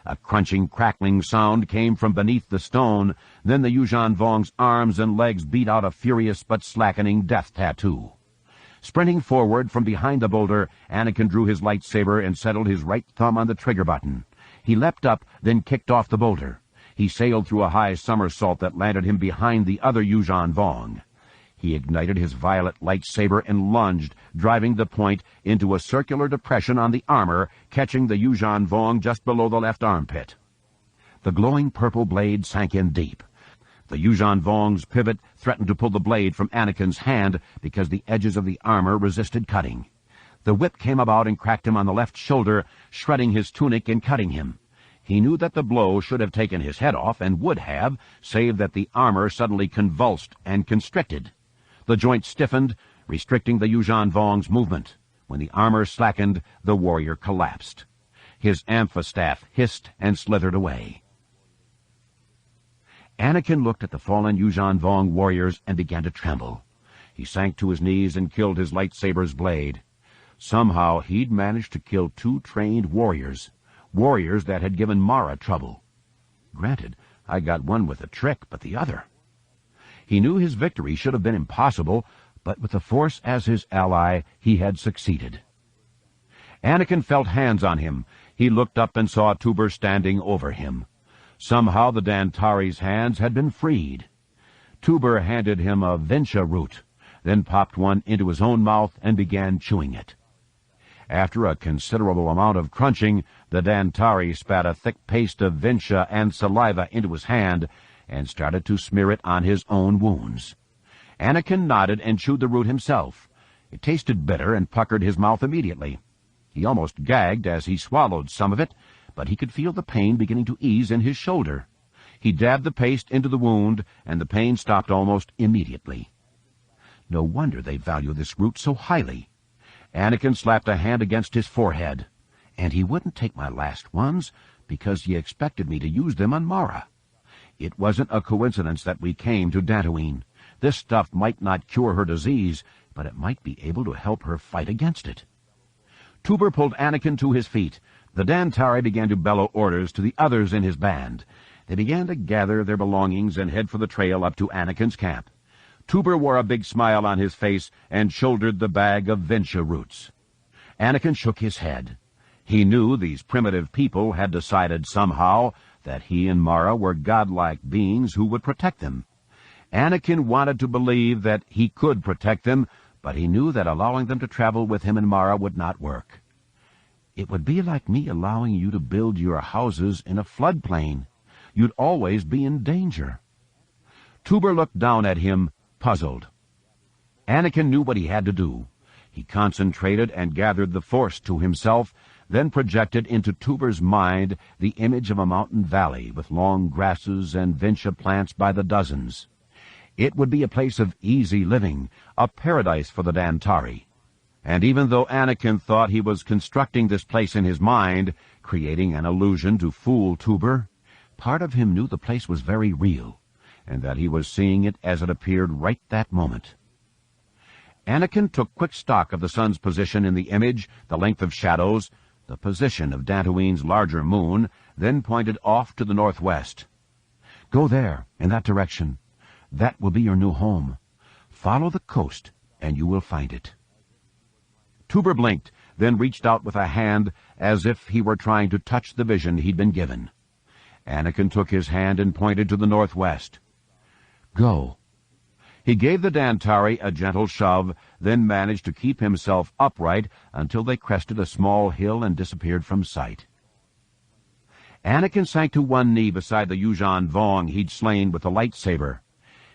A crunching, crackling sound came from beneath the stone. Then the Yuuzhan Vong's arms and legs beat out a furious but slackening death tattoo. Sprinting forward from behind the boulder, Anakin drew his lightsaber and settled his right thumb on the trigger button. He leapt up, then kicked off the boulder. He sailed through a high somersault that landed him behind the other Yuuzhan Vong. He ignited his violet lightsaber and lunged, driving the point into a circular depression on the armor, catching the Yuuzhan Vong just below the left armpit. The glowing purple blade sank in deep. The Yuuzhan Vong's pivot threatened to pull the blade from Anakin's hand because the edges of the armor resisted cutting. The whip came about and cracked him on the left shoulder, shredding his tunic and cutting him. He knew that the blow should have taken his head off, and would have, save that the armor suddenly convulsed and constricted. The joint stiffened, restricting the Yuuzhan Vong's movement. When the armor slackened, the warrior collapsed. His amphistaff hissed and slithered away. Anakin looked at the fallen Yuuzhan Vong warriors and began to tremble. He sank to his knees and killed his lightsaber's blade. Somehow he'd managed to kill 2 trained warriors that had given Mara trouble. Granted, I got one with a trick, but the other... He knew his victory should have been impossible, but with the Force as his ally, he had succeeded. Anakin felt hands on him. He looked up and saw Tuber standing over him. Somehow the Dantari's hands had been freed. Tuber handed him a Vencha root, then popped one into his own mouth and began chewing it. After a considerable amount of crunching, the Dantari spat a thick paste of Vencha and saliva into his hand and started to smear it on his own wounds. Anakin nodded and chewed the root himself. It tasted bitter and puckered his mouth immediately. He almost gagged as he swallowed some of it, but he could feel the pain beginning to ease in his shoulder. He dabbed the paste into the wound, and the pain stopped almost immediately. No wonder they value this root so highly. Anakin slapped a hand against his forehead. And he wouldn't take my last ones, because he expected me to use them on Mara. It wasn't a coincidence that we came to Dantooine. This stuff might not cure her disease, but it might be able to help her fight against it. Tuber pulled Anakin to his feet. The Dantari began to bellow orders to the others in his band. They began to gather their belongings and head for the trail up to Anakin's camp. Tuber wore a big smile on his face and shouldered the bag of Vencha roots. Anakin shook his head. He knew these primitive people had decided somehow that he and Mara were godlike beings who would protect them. Anakin wanted to believe that he could protect them, but he knew that allowing them to travel with him and Mara would not work. It would be like me allowing you to build your houses in a floodplain. You'd always be in danger. Tuber looked down at him, puzzled. Anakin knew what he had to do. He concentrated and gathered the Force to himself, then projected into Tuber's mind the image of a mountain valley with long grasses and Vencha plants by the dozens. It would be a place of easy living, a paradise for the Dantari. And even though Anakin thought he was constructing this place in his mind, creating an illusion to fool Tuber, part of him knew the place was very real, and that he was seeing it as it appeared right that moment. Anakin took quick stock of the sun's position in the image, the length of shadows, the position of Dantooine's larger moon, then pointed off to the northwest. "Go there, in that direction. That will be your new home. Follow the coast, and you will find it." Tuber blinked, then reached out with a hand as if he were trying to touch the vision he'd been given. Anakin took his hand and pointed to the northwest. "Go." He gave the Dantari a gentle shove, then managed to keep himself upright until they crested a small hill and disappeared from sight. Anakin sank to one knee beside the Yuuzhan Vong he'd slain with the lightsaber.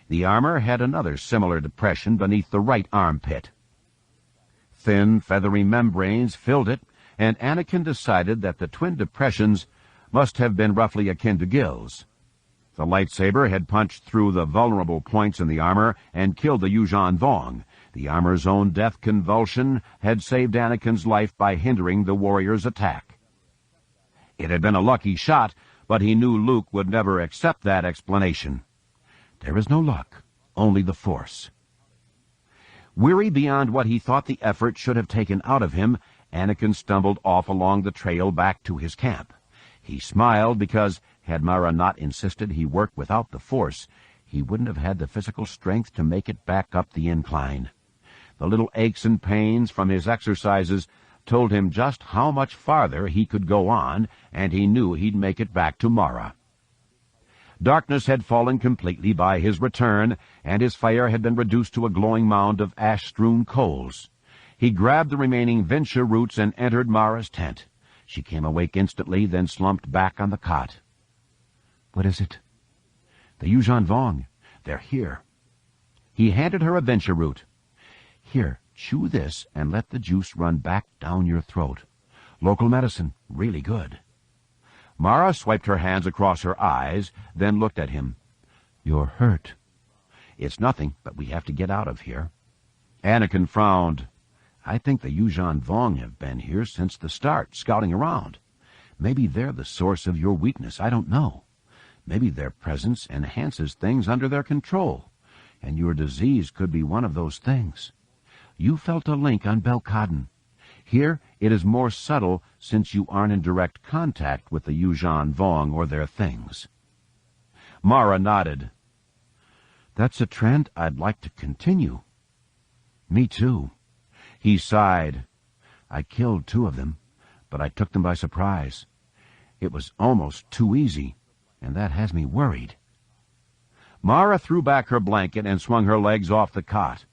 The armor had another similar depression beneath the right armpit. Thin, feathery membranes filled it, and Anakin decided that the twin depressions must have been roughly akin to gills. The lightsaber had punched through the vulnerable points in the armor and killed the Yuuzhan Vong. The armor's own death convulsion had saved Anakin's life by hindering the warrior's attack. It had been a lucky shot, but he knew Luke would never accept that explanation. There is no luck, only the Force. Weary beyond what he thought the effort should have taken out of him, Anakin stumbled off along the trail back to his camp. He smiled because, had Mara not insisted he work without the Force, he wouldn't have had the physical strength to make it back up the incline. The little aches and pains from his exercises told him just how much farther he could go on, and he knew he'd make it back to Mara. Darkness had fallen completely by his return, and his fire had been reduced to a glowing mound of ash-strewn coals. He grabbed the remaining Venture roots and entered Mara's tent. She came awake instantly, then slumped back on the cot. "What is it?" "The Yuuzhan Vong. They're here." He handed her a Venture root. "Here, chew this and let the juice run back down your throat. Local medicine, really good." Mara swiped her hands across her eyes, then looked at him. "You're hurt." "It's nothing, but we have to get out of here." Anakin frowned. "I think the Yuuzhan Vong have been here since the start, scouting around. Maybe they're the source of your weakness, I don't know. Maybe their presence enhances things under their control, and your disease could be one of those things. You felt a link on Belkadon. Here it is more subtle since you aren't in direct contact with the Yuuzhan Vong or their things." Mara nodded. "That's a trend I'd like to continue." "Me too." He sighed. "I killed 2 of them, but I took them by surprise. It was almost too easy, and that has me worried." Mara threw back her blanket and swung her legs off the cot.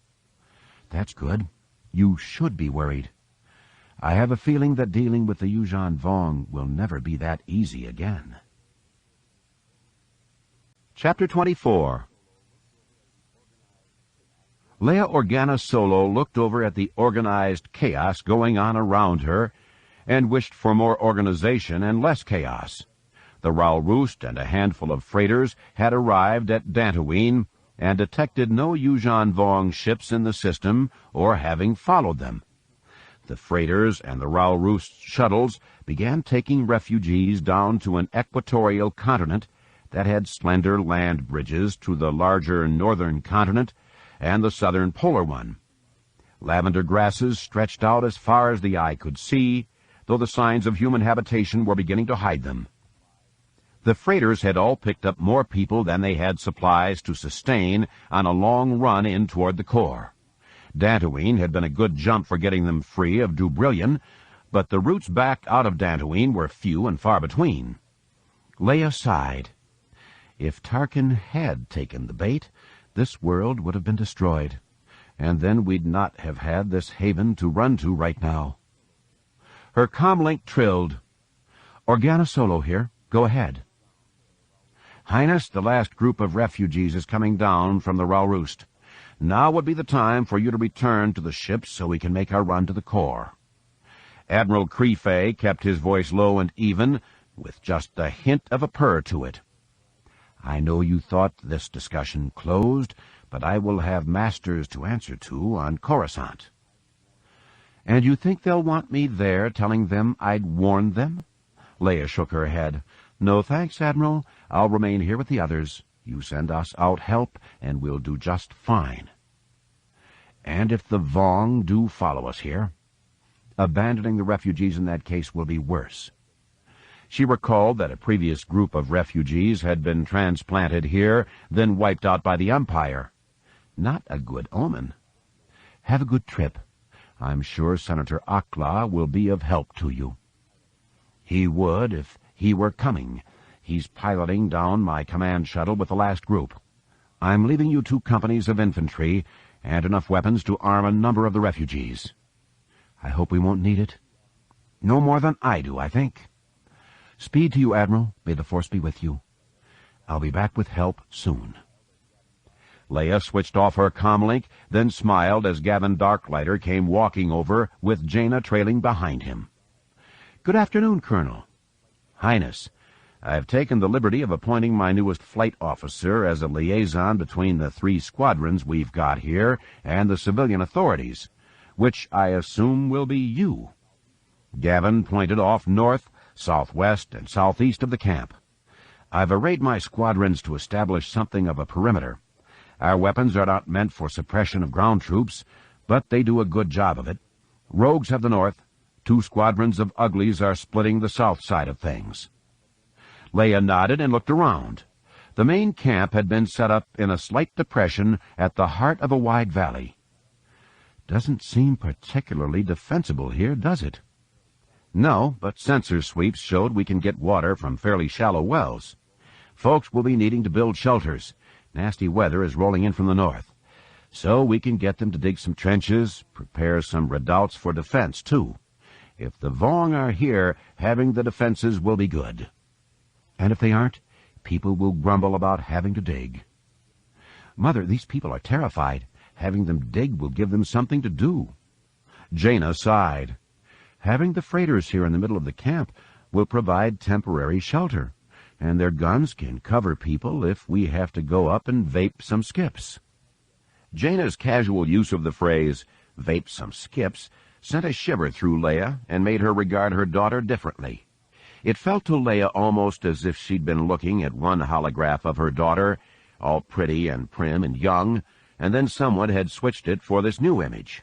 "That's good. You should be worried. I have a feeling that dealing with the Yuuzhan Vong will never be that easy again." Chapter 24. Leia Organa Solo looked over at the organized chaos going on around her and wished for more organization and less chaos. The Raul Roost and a handful of freighters had arrived at Dantooine and detected no Yuuzhan Vong ships in the system or having followed them. The freighters and the Raul Roost shuttles began taking refugees down to an equatorial continent that had slender land bridges to the larger northern continent and the southern polar one. Lavender grasses stretched out as far as the eye could see, though the signs of human habitation were beginning to hide them. The freighters had all picked up more people than they had supplies to sustain on a long run in toward the core. Dantooine had been a good jump for getting them free of Dubrillion, but the routes back out of Dantooine were few and far between. Leia sighed. If Tarkin had taken the bait, this world would have been destroyed, and then we'd not have had this haven to run to right now. Her comlink trilled. "Organa Solo here. Go ahead." "Highness, the last group of refugees is coming down from the Raul Roost. Now would be the time for you to return to the ships so we can make our run to the core." Admiral Creefay kept his voice low and even, with just a hint of a purr to it. "I know you thought this discussion closed, but I will have masters to answer to on Coruscant." "And you think they'll want me there telling them I'd warned them?" Leia shook her head. "No thanks, Admiral. I'll remain here with the others. You send us out help, and we'll do just fine." "And if the Vong do follow us here?" "Abandoning the refugees in that case will be worse." She recalled that a previous group of refugees had been transplanted here, then wiped out by the Empire. Not a good omen. "Have a good trip. I'm sure Senator Akla will be of help to you." "He would if he were coming. He's piloting down my command shuttle with the last group. I'm leaving you 2 companies of infantry and enough weapons to arm a number of the refugees." "I hope we won't need it." "No more than I do, I think." "Speed to you, Admiral. May the Force be with you. I'll be back with help soon." Leia switched off her comlink, then smiled as Gavin Darklighter came walking over with Jaina trailing behind him. "Good afternoon, Colonel." "Highness, I've taken the liberty of appointing my newest flight officer as a liaison between the 3 squadrons we've got here and the civilian authorities, which I assume will be you." Gavin pointed off north, southwest, and southeast of the camp. "I've arrayed my squadrons to establish something of a perimeter. Our weapons are not meant for suppression of ground troops, but they do a good job of it. Rogues have the north. 2 squadrons of uglies are splitting the south side of things." Leia nodded and looked around. The main camp had been set up in a slight depression at the heart of a wide valley. "Doesn't seem particularly defensible here, does it?" "No, but sensor sweeps showed we can get water from fairly shallow wells. Folks will be needing to build shelters. Nasty weather is rolling in from the north. So we can get them to dig some trenches, prepare some redoubts for defense, too. If the Vong are here, having the defenses will be good. And if they aren't, people will grumble about having to dig. Mother, these people are terrified. Having them dig will give them something to do. Jaina sighed. Having the freighters here in the middle of the camp will provide temporary shelter, and their guns can cover people if we have to go up and vape some skips. Jaina's casual use of the phrase, vape some skips, sent a shiver through Leia and made her regard her daughter differently. It felt to Leia almost as if she'd been looking at one holograph of her daughter, all pretty and prim and young, and then someone had switched it for this new image.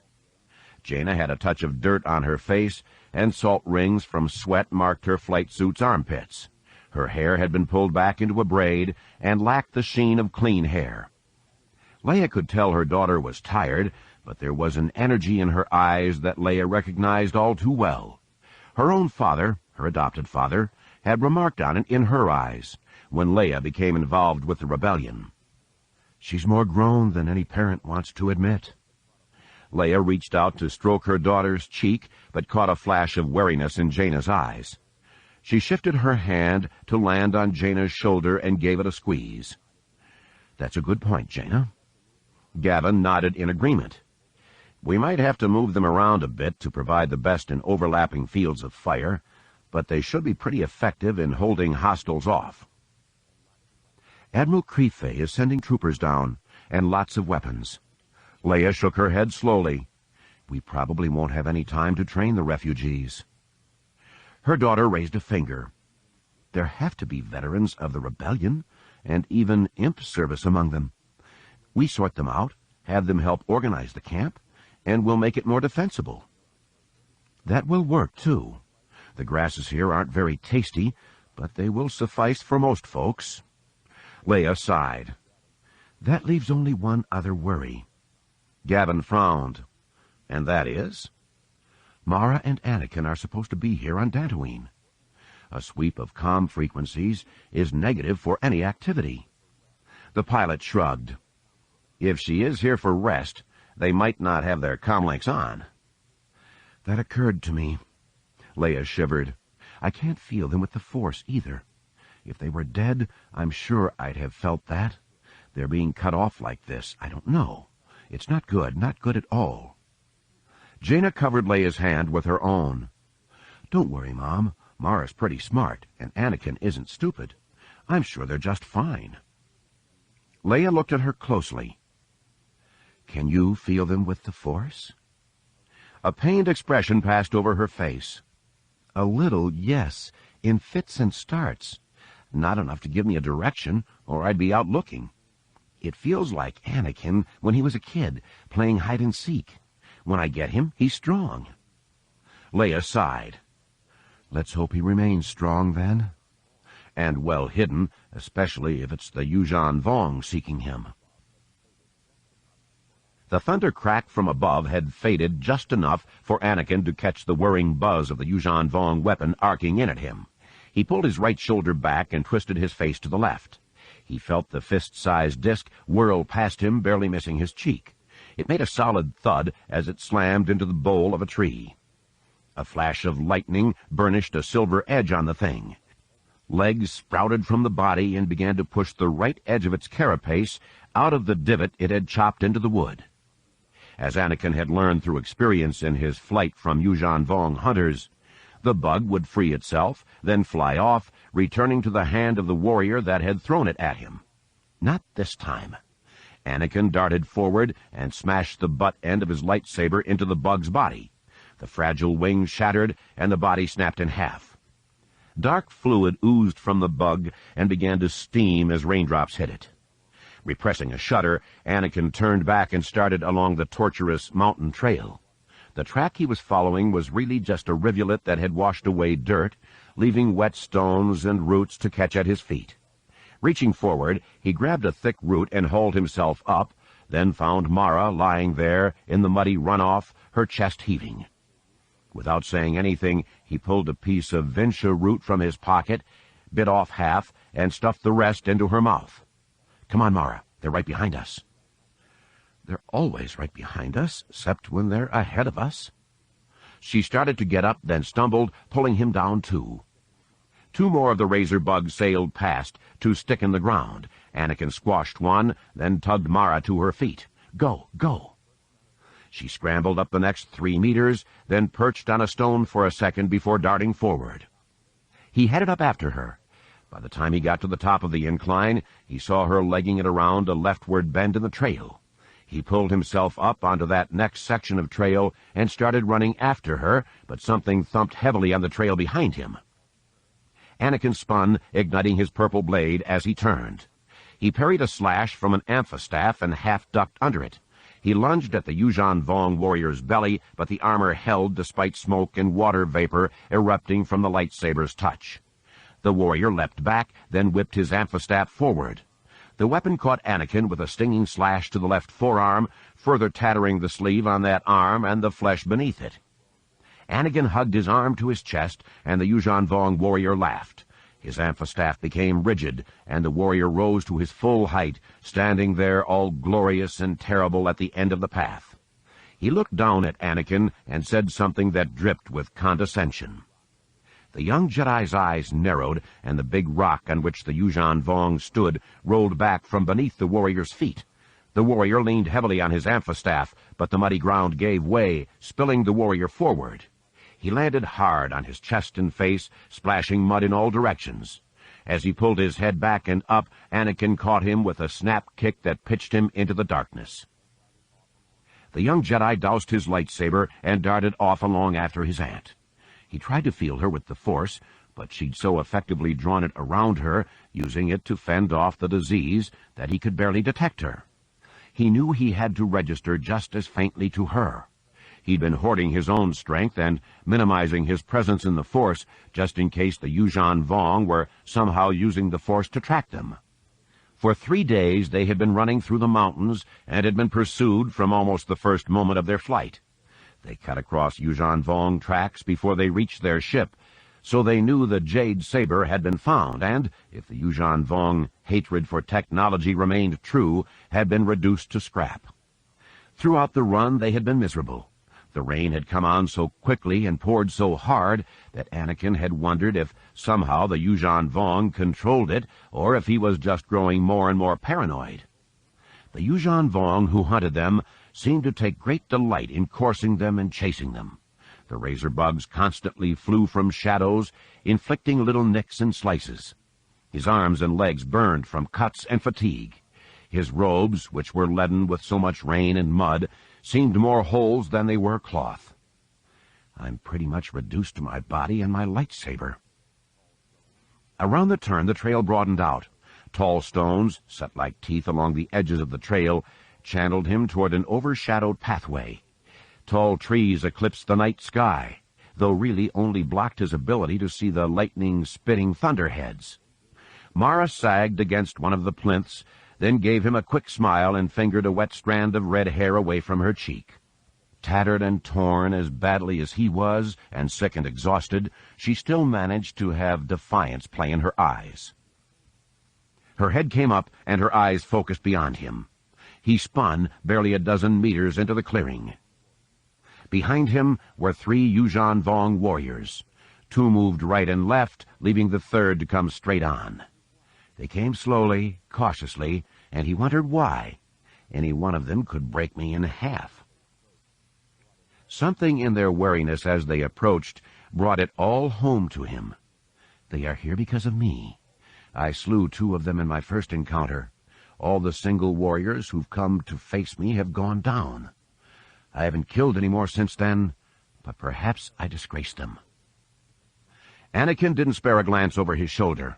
Jaina had a touch of dirt on her face, and salt rings from sweat marked her flight suit's armpits. Her hair had been pulled back into a braid and lacked the sheen of clean hair. Leia could tell her daughter was tired, but there was an energy in her eyes that Leia recognized all too well. Her own father, her adopted father, had remarked on it in her eyes when Leia became involved with the rebellion. She's more grown than any parent wants to admit. Leia reached out to stroke her daughter's cheek, but caught a flash of wariness in Jaina's eyes. She shifted her hand to land on Jaina's shoulder and gave it a squeeze. That's a good point, Jaina. Gavin nodded in agreement. We might have to move them around a bit to provide the best in overlapping fields of fire, but they should be pretty effective in holding hostiles off. Admiral Creefei is sending troopers down, and lots of weapons. Leia shook her head slowly. We probably won't have any time to train the refugees. Her daughter raised a finger. There have to be veterans of the rebellion, and even imp service among them. We sort them out, have them help organize the camp, and we'll make it more defensible. That will work, too. The grasses here aren't very tasty, but they will suffice for most folks. Leia sighed. That leaves only one other worry. Gavin frowned. And that is? Mara and Anakin are supposed to be here on Dantooine. A sweep of comm frequencies is negative for any activity. The pilot shrugged. If she is here for rest, they might not have their comlinks on. That occurred to me. Leia shivered. I can't feel them with the Force, either. If they were dead, I'm sure I'd have felt that. They're being cut off like this. I don't know. It's not good at all. Jaina covered Leia's hand with her own. Don't worry, Mom. Mara's pretty smart, and Anakin isn't stupid. I'm sure they're just fine. Leia looked at her closely. Can you feel them with the Force? A pained expression passed over her face. A little, yes, in fits and starts. Not enough to give me a direction, or I'd be out looking. It feels like Anakin when he was a kid, playing hide-and-seek. When I get him, he's strong. Leia sighed. Let's hope he remains strong, then. And well hidden, especially if it's the Yuuzhan Vong seeking him. The thunder crack from above had faded just enough for Anakin to catch the whirring buzz of the Yuuzhan Vong weapon arcing in at him. He pulled his right shoulder back and twisted his face to the left. He felt the fist-sized disc whirl past him, barely missing his cheek. It made a solid thud as it slammed into the bole of a tree. A flash of lightning burnished a silver edge on the thing. Legs sprouted from the body and began to push the right edge of its carapace out of the divot it had chopped into the wood. As Anakin had learned through experience in his flight from Yuuzhan Vong hunters, the bug would free itself, then fly off, returning to the hand of the warrior that had thrown it at him. Not this time. Anakin darted forward and smashed the butt end of his lightsaber into the bug's body. The fragile wings shattered, and the body snapped in half. Dark fluid oozed from the bug and began to steam as raindrops hit it. Repressing a shudder, Anakin turned back and started along the tortuous mountain trail. The track he was following was really just a rivulet that had washed away dirt, leaving wet stones and roots to catch at his feet. Reaching forward, he grabbed a thick root and hauled himself up, then found Mara lying there in the muddy runoff, her chest heaving. Without saying anything, he pulled a piece of Vinsha root from his pocket, bit off half, and stuffed the rest into her mouth. "Come on, Mara. They're right behind us." "They're always right behind us, except when they're ahead of us." She started to get up, then stumbled, pulling him down too. Two more of the razor bugs sailed past to stick in the ground. Anakin squashed one, then tugged Mara to her feet. "Go, go." She scrambled up the next 3 meters, then perched on a stone for a second before darting forward. He headed up after her. By the time he got to the top of the incline, he saw her legging it around a leftward bend in the trail. He pulled himself up onto that next section of trail and started running after her, but something thumped heavily on the trail behind him. Anakin spun, igniting his purple blade as he turned. He parried a slash from an amphistaff and half-ducked under it. He lunged at the Yuuzhan Vong warrior's belly, but the armor held despite smoke and water vapor erupting from the lightsaber's touch. The warrior leapt back, then whipped his amphistaff forward. The weapon caught Anakin with a stinging slash to the left forearm, further tattering the sleeve on that arm and the flesh beneath it. Anakin hugged his arm to his chest, and the Yuuzhan Vong warrior laughed. His amphistaff became rigid, and the warrior rose to his full height, standing there all glorious and terrible at the end of the path. He looked down at Anakin and said something that dripped with condescension. The young Jedi's eyes narrowed, and the big rock on which the Yuuzhan Vong stood rolled back from beneath the warrior's feet. The warrior leaned heavily on his amphistaff, but the muddy ground gave way, spilling the warrior forward. He landed hard on his chest and face, splashing mud in all directions. As he pulled his head back and up, Anakin caught him with a snap kick that pitched him into the darkness. The young Jedi doused his lightsaber and darted off along after his aunt. He tried to feel her with the Force, but she'd so effectively drawn it around her, using it to fend off the disease, that he could barely detect her. He knew he had to register just as faintly to her. He'd been hoarding his own strength and minimizing his presence in the Force just in case the Yuuzhan Vong were somehow using the Force to track them. For 3 days they had been running through the mountains and had been pursued from almost the first moment of their flight. They cut across Yuuzhan Vong tracks before they reached their ship, so they knew the Jade Saber had been found and, if the Yuuzhan Vong hatred for technology remained true, had been reduced to scrap. Throughout the run they had been miserable. The rain had come on so quickly and poured so hard that Anakin had wondered if somehow the Yuuzhan Vong controlled it, or if he was just growing more and more paranoid. The Yuuzhan Vong who hunted them seemed to take great delight in coursing them and chasing them. The razor bugs constantly flew from shadows, inflicting little nicks and slices. His arms and legs burned from cuts and fatigue. His robes, which were leaden with so much rain and mud, seemed more holes than they were cloth. I'm pretty much reduced to my body and my lightsaber. Around the turn, the trail broadened out. Tall stones, set like teeth along the edges of the trail, channeled him toward an overshadowed pathway. Tall trees eclipsed the night sky, though really only blocked his ability to see the lightning-spitting thunderheads. Mara sagged against one of the plinths, then gave him a quick smile and fingered a wet strand of red hair away from her cheek. Tattered and torn as badly as he was, and sick and exhausted, she still managed to have defiance play in her eyes. Her head came up, and her eyes focused beyond him. He spun barely a dozen meters into the clearing. Behind him were 3 Yuuzhan Vong warriors. 2 moved right and left, leaving the third to come straight on. They came slowly, cautiously, and he wondered why. Any one of them could break me in half. Something in their wariness as they approached brought it all home to him. They are here because of me. I slew 2 of them in my first encounter. All the single warriors who've come to face me have gone down. I haven't killed any more since then, but perhaps I disgraced them. Anakin didn't spare a glance over his shoulder.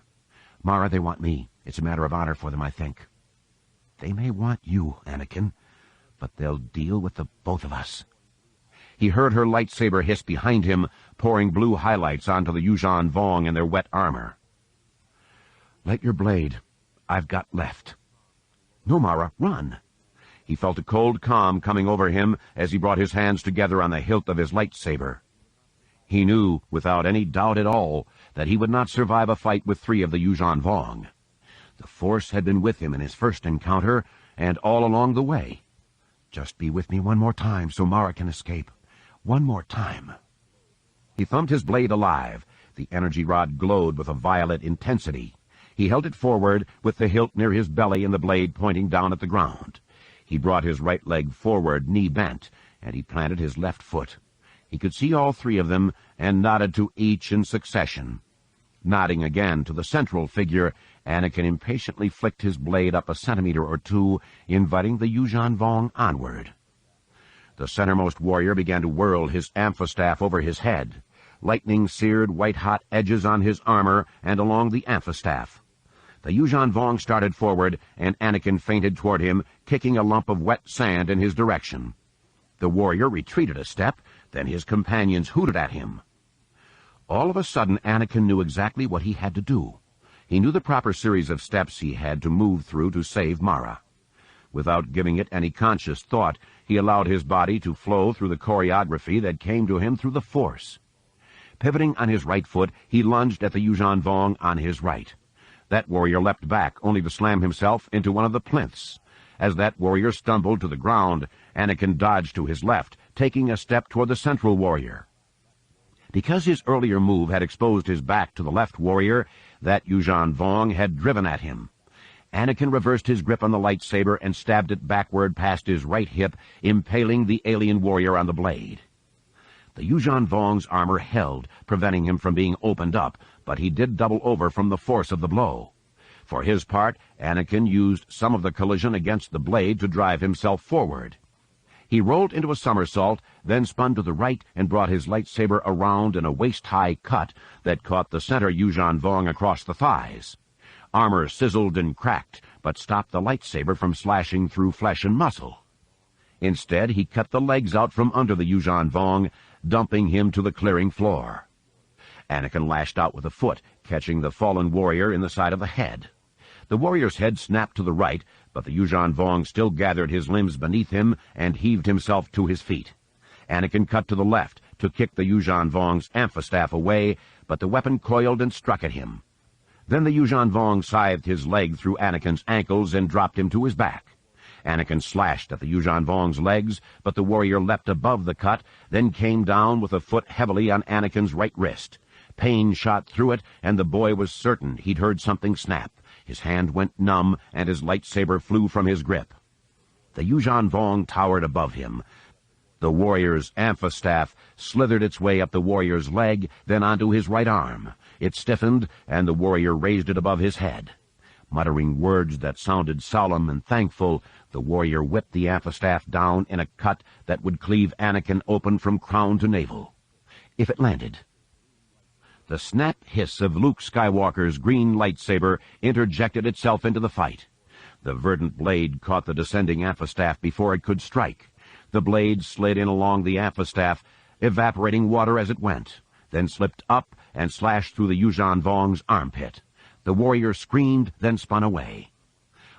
Mara, they want me. It's a matter of honor for them, I think. They may want you, Anakin, but they'll deal with the both of us. He heard her lightsaber hiss behind him, pouring blue highlights onto the Yuuzhan Vong in their wet armor. Light your blade. I've got left. No, Mara, run. He felt a cold calm coming over him as he brought his hands together on the hilt of his lightsaber. He knew, without any doubt at all, that he would not survive a fight with 3 of the Yuuzhan Vong. The Force had been with him in his first encounter, and all along the way. Just be with me one more time so Mara can escape. One more time. He thumbed his blade alive. The energy rod glowed with a violet intensity. He held it forward, with the hilt near his belly and the blade pointing down at the ground. He brought his right leg forward, knee bent, and he planted his left foot. He could see all 3 of them, and nodded to each in succession. Nodding again to the central figure, Anakin impatiently flicked his blade up a centimeter or 2, inviting the Yuuzhan Vong onward. The centermost warrior began to whirl his amphistaff over his head. Lightning seared white-hot edges on his armor and along the amphistaff. The Yuuzhan Vong started forward, and Anakin feinted toward him, kicking a lump of wet sand in his direction. The warrior retreated a step, then his companions hooted at him. All of a sudden, Anakin knew exactly what he had to do. He knew the proper series of steps he had to move through to save Mara. Without giving it any conscious thought, he allowed his body to flow through the choreography that came to him through the Force. Pivoting on his right foot, he lunged at the Yuuzhan Vong on his right. That warrior leapt back, only to slam himself into one of the plinths. As that warrior stumbled to the ground, Anakin dodged to his left, taking a step toward the central warrior. Because his earlier move had exposed his back to the left warrior, that Yuuzhan Vong had driven at him. Anakin reversed his grip on the lightsaber and stabbed it backward past his right hip, impaling the alien warrior on the blade. The Yuuzhan Vong's armor held, preventing him from being opened up, but he did double over from the force of the blow. For his part, Anakin used some of the collision against the blade to drive himself forward. He rolled into a somersault, then spun to the right and brought his lightsaber around in a waist-high cut that caught the center Yuuzhan Vong across the thighs. Armor sizzled and cracked, but stopped the lightsaber from slashing through flesh and muscle. Instead, he cut the legs out from under the Yuuzhan Vong, dumping him to the clearing floor. Anakin lashed out with a foot, catching the fallen warrior in the side of the head. The warrior's head snapped to the right, but the Yuuzhan Vong still gathered his limbs beneath him and heaved himself to his feet. Anakin cut to the left to kick the Yuuzhan Vong's amphistaff away, but the weapon coiled and struck at him. Then the Yuuzhan Vong scythed his leg through Anakin's ankles and dropped him to his back. Anakin slashed at the Yuuzhan Vong's legs, but the warrior leapt above the cut, then came down with a foot heavily on Anakin's right wrist. Pain shot through it, and the boy was certain he'd heard something snap. His hand went numb, and his lightsaber flew from his grip. The Yuuzhan Vong towered above him. The warrior's amphistaff slithered its way up the warrior's leg, then onto his right arm. It stiffened, and the warrior raised it above his head. Muttering words that sounded solemn and thankful, the warrior whipped the amphistaff down in a cut that would cleave Anakin open from crown to navel. If it landed. The snap hiss of Luke Skywalker's green lightsaber interjected itself into the fight. The verdant blade caught the descending amphistaff before it could strike. The blade slid in along the amphistaff, evaporating water as it went, then slipped up and slashed through the Yuuzhan Vong's armpit. The warrior screamed, then spun away.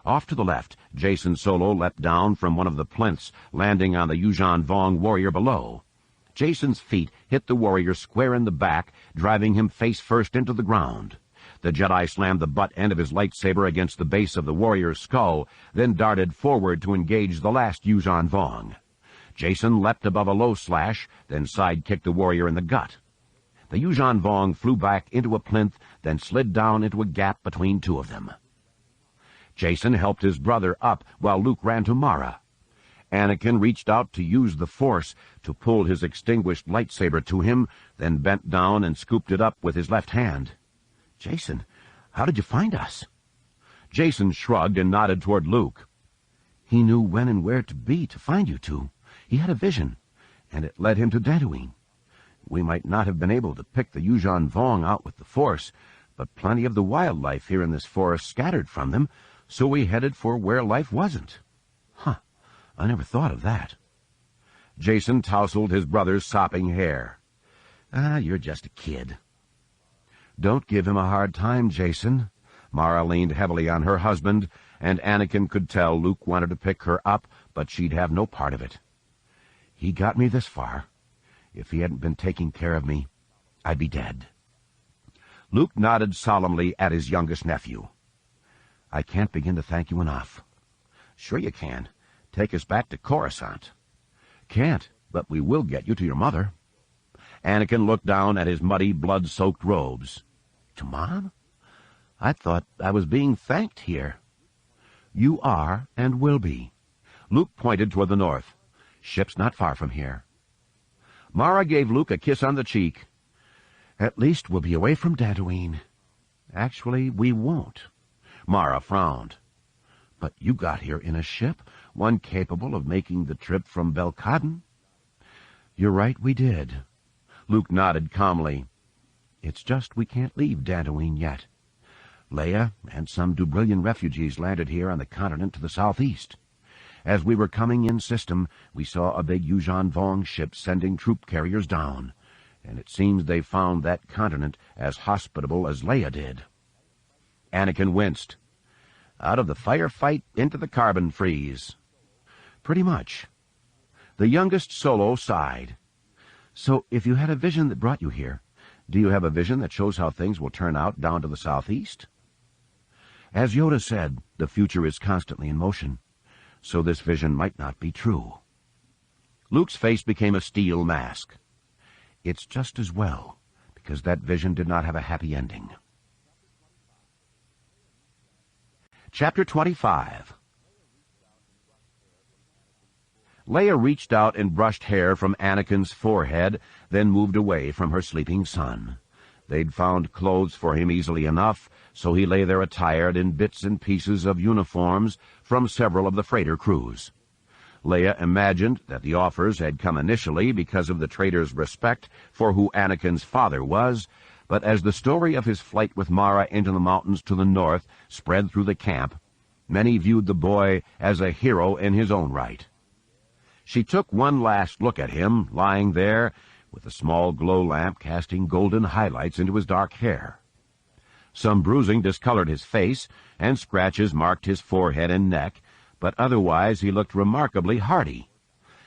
Off to the left, Jacen Solo leapt down from one of the plinths, landing on the Yuuzhan Vong warrior below. Jacen's feet hit the warrior square in the back, driving him face first into the ground. The Jedi slammed the butt end of his lightsaber against the base of the warrior's skull, then darted forward to engage the last Yuuzhan Vong. Jacen leapt above a low slash, then side-kicked the warrior in the gut. The Yuuzhan Vong flew back into a plinth, then slid down into a gap between 2 of them. Jacen helped his brother up while Luke ran to Mara. Anakin reached out to use the Force to pull his extinguished lightsaber to him, then bent down and scooped it up with his left hand. "Jacen, how did you find us?" Jacen shrugged and nodded toward Luke. "He knew when and where to be to find you two. He had a vision, and it led him to Dantooine. We might not have been able to pick the Yuuzhan Vong out with the Force, but plenty of the wildlife here in this forest scattered from them, so we headed for where life wasn't." "Huh, I never thought of that." Jacen tousled his brother's sopping hair. You're just a kid." "Don't give him a hard time, Jacen." Mara leaned heavily on her husband, and Anakin could tell Luke wanted to pick her up, but she'd have no part of it. "He got me this far. If he hadn't been taking care of me, I'd be dead. Luke nodded solemnly at his youngest nephew. I can't begin to thank you enough. Sure you can. Take us back to Coruscant. Can't, but we will get you to your mother. Anakin looked down at his muddy, blood-soaked robes. To Mom? I thought I was being thanked here. You are and will be. Luke pointed toward the north. Ship's not far from here. Mara gave Luke a kiss on the cheek. At least we'll be away from Dantooine. Actually, we won't. Mara frowned. But you got here in a ship, one capable of making the trip from Belcodon. You're right, we did. Luke nodded calmly. It's just we can't leave Dantooine yet. Leia and some Dubrillian refugees landed here on the continent to the southeast. As we were coming in system, we saw a big Yuuzhan Vong ship sending troop carriers down, and it seems they found that continent as hospitable as Leia did. Anakin winced. Out of the firefight into the carbon freeze. Pretty much. The youngest Solo sighed. So if you had a vision that brought you here, do you have a vision that shows how things will turn out down to the southeast? As Yoda said, the future is constantly in motion, so this vision might not be true. Luke's face became a steel mask. It's just as well, because that vision did not have a happy ending. Chapter 25. Leia reached out and brushed hair from Anakin's forehead, then moved away from her sleeping son. They'd found clothes for him easily enough, so he lay there attired in bits and pieces of uniforms from several of the freighter crews. Leia imagined that the offers had come initially because of the trader's respect for who Anakin's father was, but as the story of his flight with Mara into the mountains to the north spread through the camp, many viewed the boy as a hero in his own right. She took one last look at him, lying there, with a small glow lamp casting golden highlights into his dark hair. Some bruising discolored his face, and scratches marked his forehead and neck, but otherwise he looked remarkably hardy.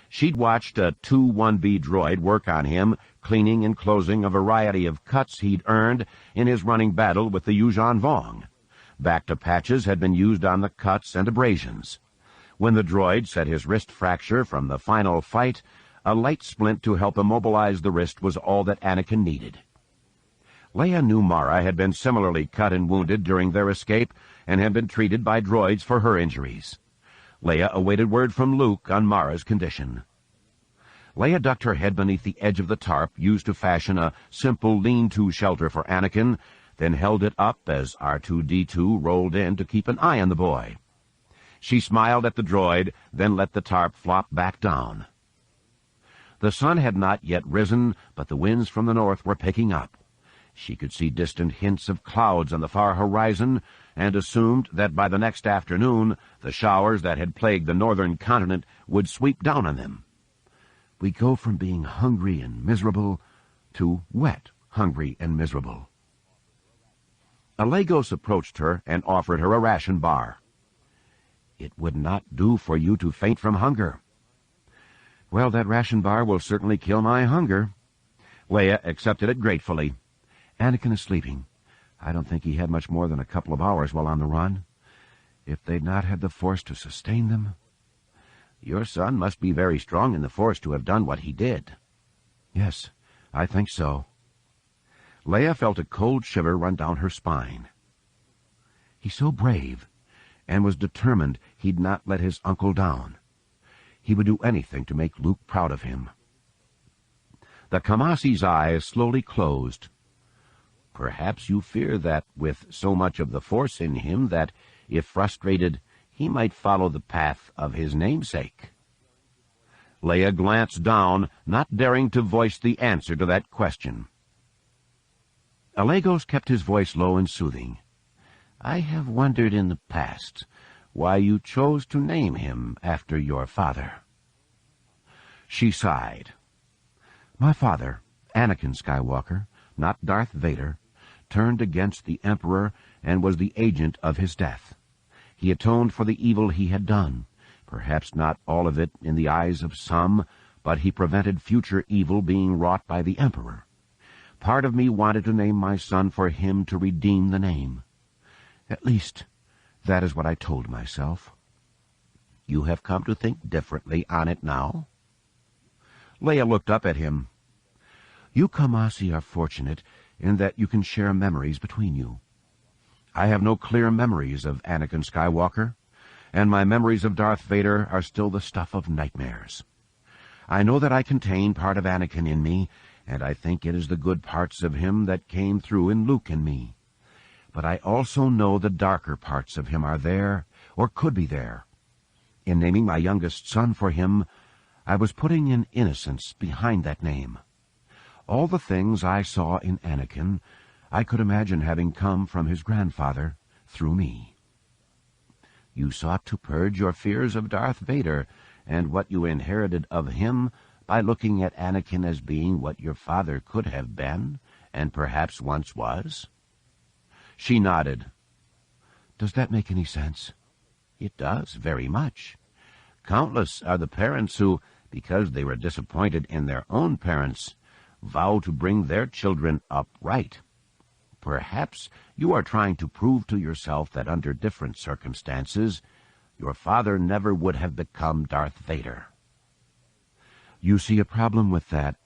She'd watched a 2-1B droid work on him, cleaning and closing a variety of cuts he'd earned in his running battle with the Yuuzhan Vong. Back-to-patches had been used on the cuts and abrasions. When the droid set his wrist fracture from the final fight, a light splint to help immobilize the wrist was all that Anakin needed. Leia knew Mara had been similarly cut and wounded during their escape and had been treated by droids for her injuries. Leia awaited word from Luke on Mara's condition. Leia ducked her head beneath the edge of the tarp used to fashion a simple lean-to shelter for Anakin, then held it up as R2-D2 rolled in to keep an eye on the boy. She smiled at the droid, then let the tarp flop back down. The sun had not yet risen, but the winds from the north were picking up. She could see distant hints of clouds on the far horizon, and assumed that by the next afternoon the showers that had plagued the northern continent would sweep down on them. We go from being hungry and miserable to wet, hungry, and miserable. A Lagos approached her and offered her a ration bar. It would not do for you to faint from hunger. Well, that ration bar will certainly kill my hunger. Leia accepted it gratefully. Anakin is sleeping. I don't think he had much more than a couple of hours while on the run. If they'd not had the Force to sustain them... Your son must be very strong in the Force to have done what he did. Yes, I think so. Leia felt a cold shiver run down her spine. He's so brave, and was determined he'd not let his uncle down. He would do anything to make Luke proud of him. The Kamasi's eyes slowly closed. Perhaps you fear that, with so much of the Force in him, that, if frustrated, he might follow the path of his namesake. Leia glanced down, not daring to voice the answer to that question. Alagos kept his voice low and soothing. I have wondered in the past why you chose to name him after your father. She sighed. My father, Anakin Skywalker, not Darth Vader, turned against the Emperor and was the agent of his death. He atoned for the evil he had done, perhaps not all of it in the eyes of some, but he prevented future evil being wrought by the Emperor. Part of me wanted to name my son for him to redeem the name. At least, that is what I told myself. You have come to think differently on it now?" Leia looked up at him. "You Kamasi are fortunate in that you can share memories between you. I have no clear memories of Anakin Skywalker, and my memories of Darth Vader are still the stuff of nightmares. I know that I contain part of Anakin in me, and I think it is the good parts of him that came through in Luke and me. But I also know the darker parts of him are there, or could be there. In naming my youngest son for him, I was putting an innocence behind that name. All the things I saw in Anakin, I could imagine having come from his grandfather through me. You sought to purge your fears of Darth Vader and what you inherited of him by looking at Anakin as being what your father could have been and perhaps once was?" She nodded. "Does that make any sense?" "It does, very much. Countless are the parents who, because they were disappointed in their own parents, vow to bring their children up right. Perhaps you are trying to prove to yourself that under different circumstances, your father never would have become Darth Vader." "You see a problem with that,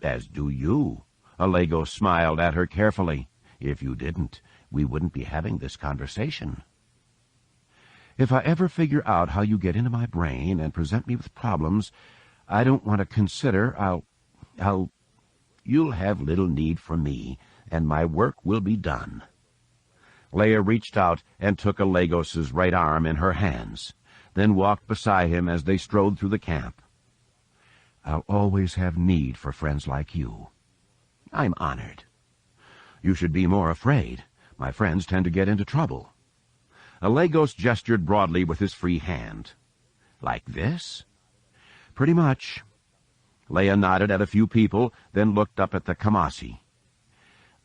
as do you." Alego smiled at her carefully. "If you didn't, we wouldn't be having this conversation. If I ever figure out how you get into my brain and present me with problems I don't want to consider, you'll have little need for me, and my work will be done." Leia reached out and took Alegos's right arm in her hands, then walked beside him as they strode through the camp. "I'll always have need for friends like you." "I'm honored." "You should be more afraid. My friends tend to get into trouble." Alegos gestured broadly with his free hand. "Like this?" "Pretty much." Leia nodded at a few people, then looked up at the Kamasi.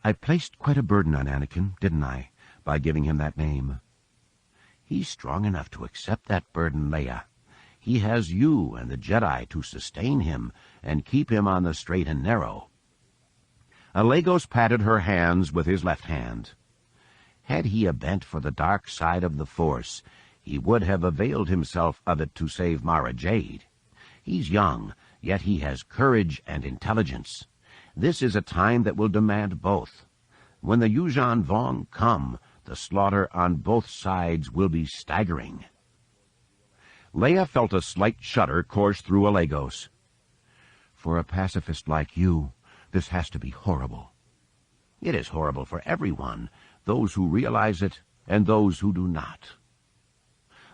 "I placed quite a burden on Anakin, didn't I, by giving him that name?" "He's strong enough to accept that burden, Leia. He has you and the Jedi to sustain him and keep him on the straight and narrow." Alegos patted her hands with his left hand. "Had he a bent for the dark side of the Force, he would have availed himself of it to save Mara Jade. He's young, yet he has courage and intelligence. This is a time that will demand both. When the Yuuzhan Vong come, the slaughter on both sides will be staggering." Leia felt a slight shudder course through Alegos. "For a pacifist like you, this has to be horrible." "It is horrible for everyone, those who realize it and those who do not."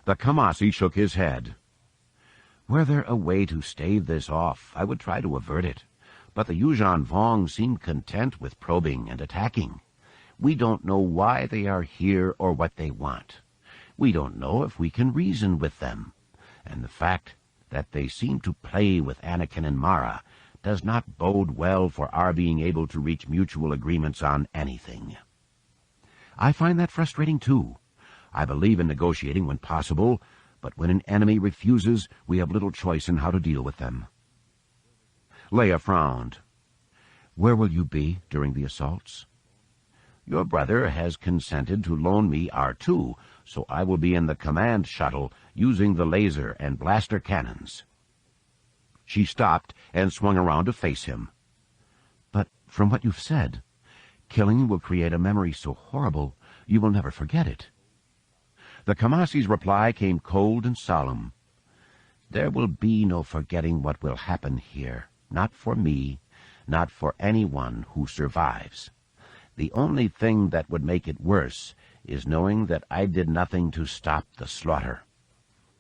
The Kamasi shook his head. "Were there a way to stave this off, I would try to avert it. But the Yuuzhan Vong seem content with probing and attacking. We don't know why they are here or what they want. We don't know if we can reason with them. And the fact that they seem to play with Anakin and Mara does not bode well for our being able to reach mutual agreements on anything." "I find that frustrating, too. I believe in negotiating when possible, but when an enemy refuses, we have little choice in how to deal with them." Leia frowned. "Where will you be during the assaults?" "Your brother has consented to loan me R2, so I will be in the command shuttle using the laser and blaster cannons." She stopped and swung around to face him. "But from what you've said, killing will create a memory so horrible you will never forget it." The Kamasi's reply came cold and solemn. "There will be no forgetting what will happen here, not for me, not for anyone who survives. The only thing that would make it worse is knowing that I did nothing to stop the slaughter.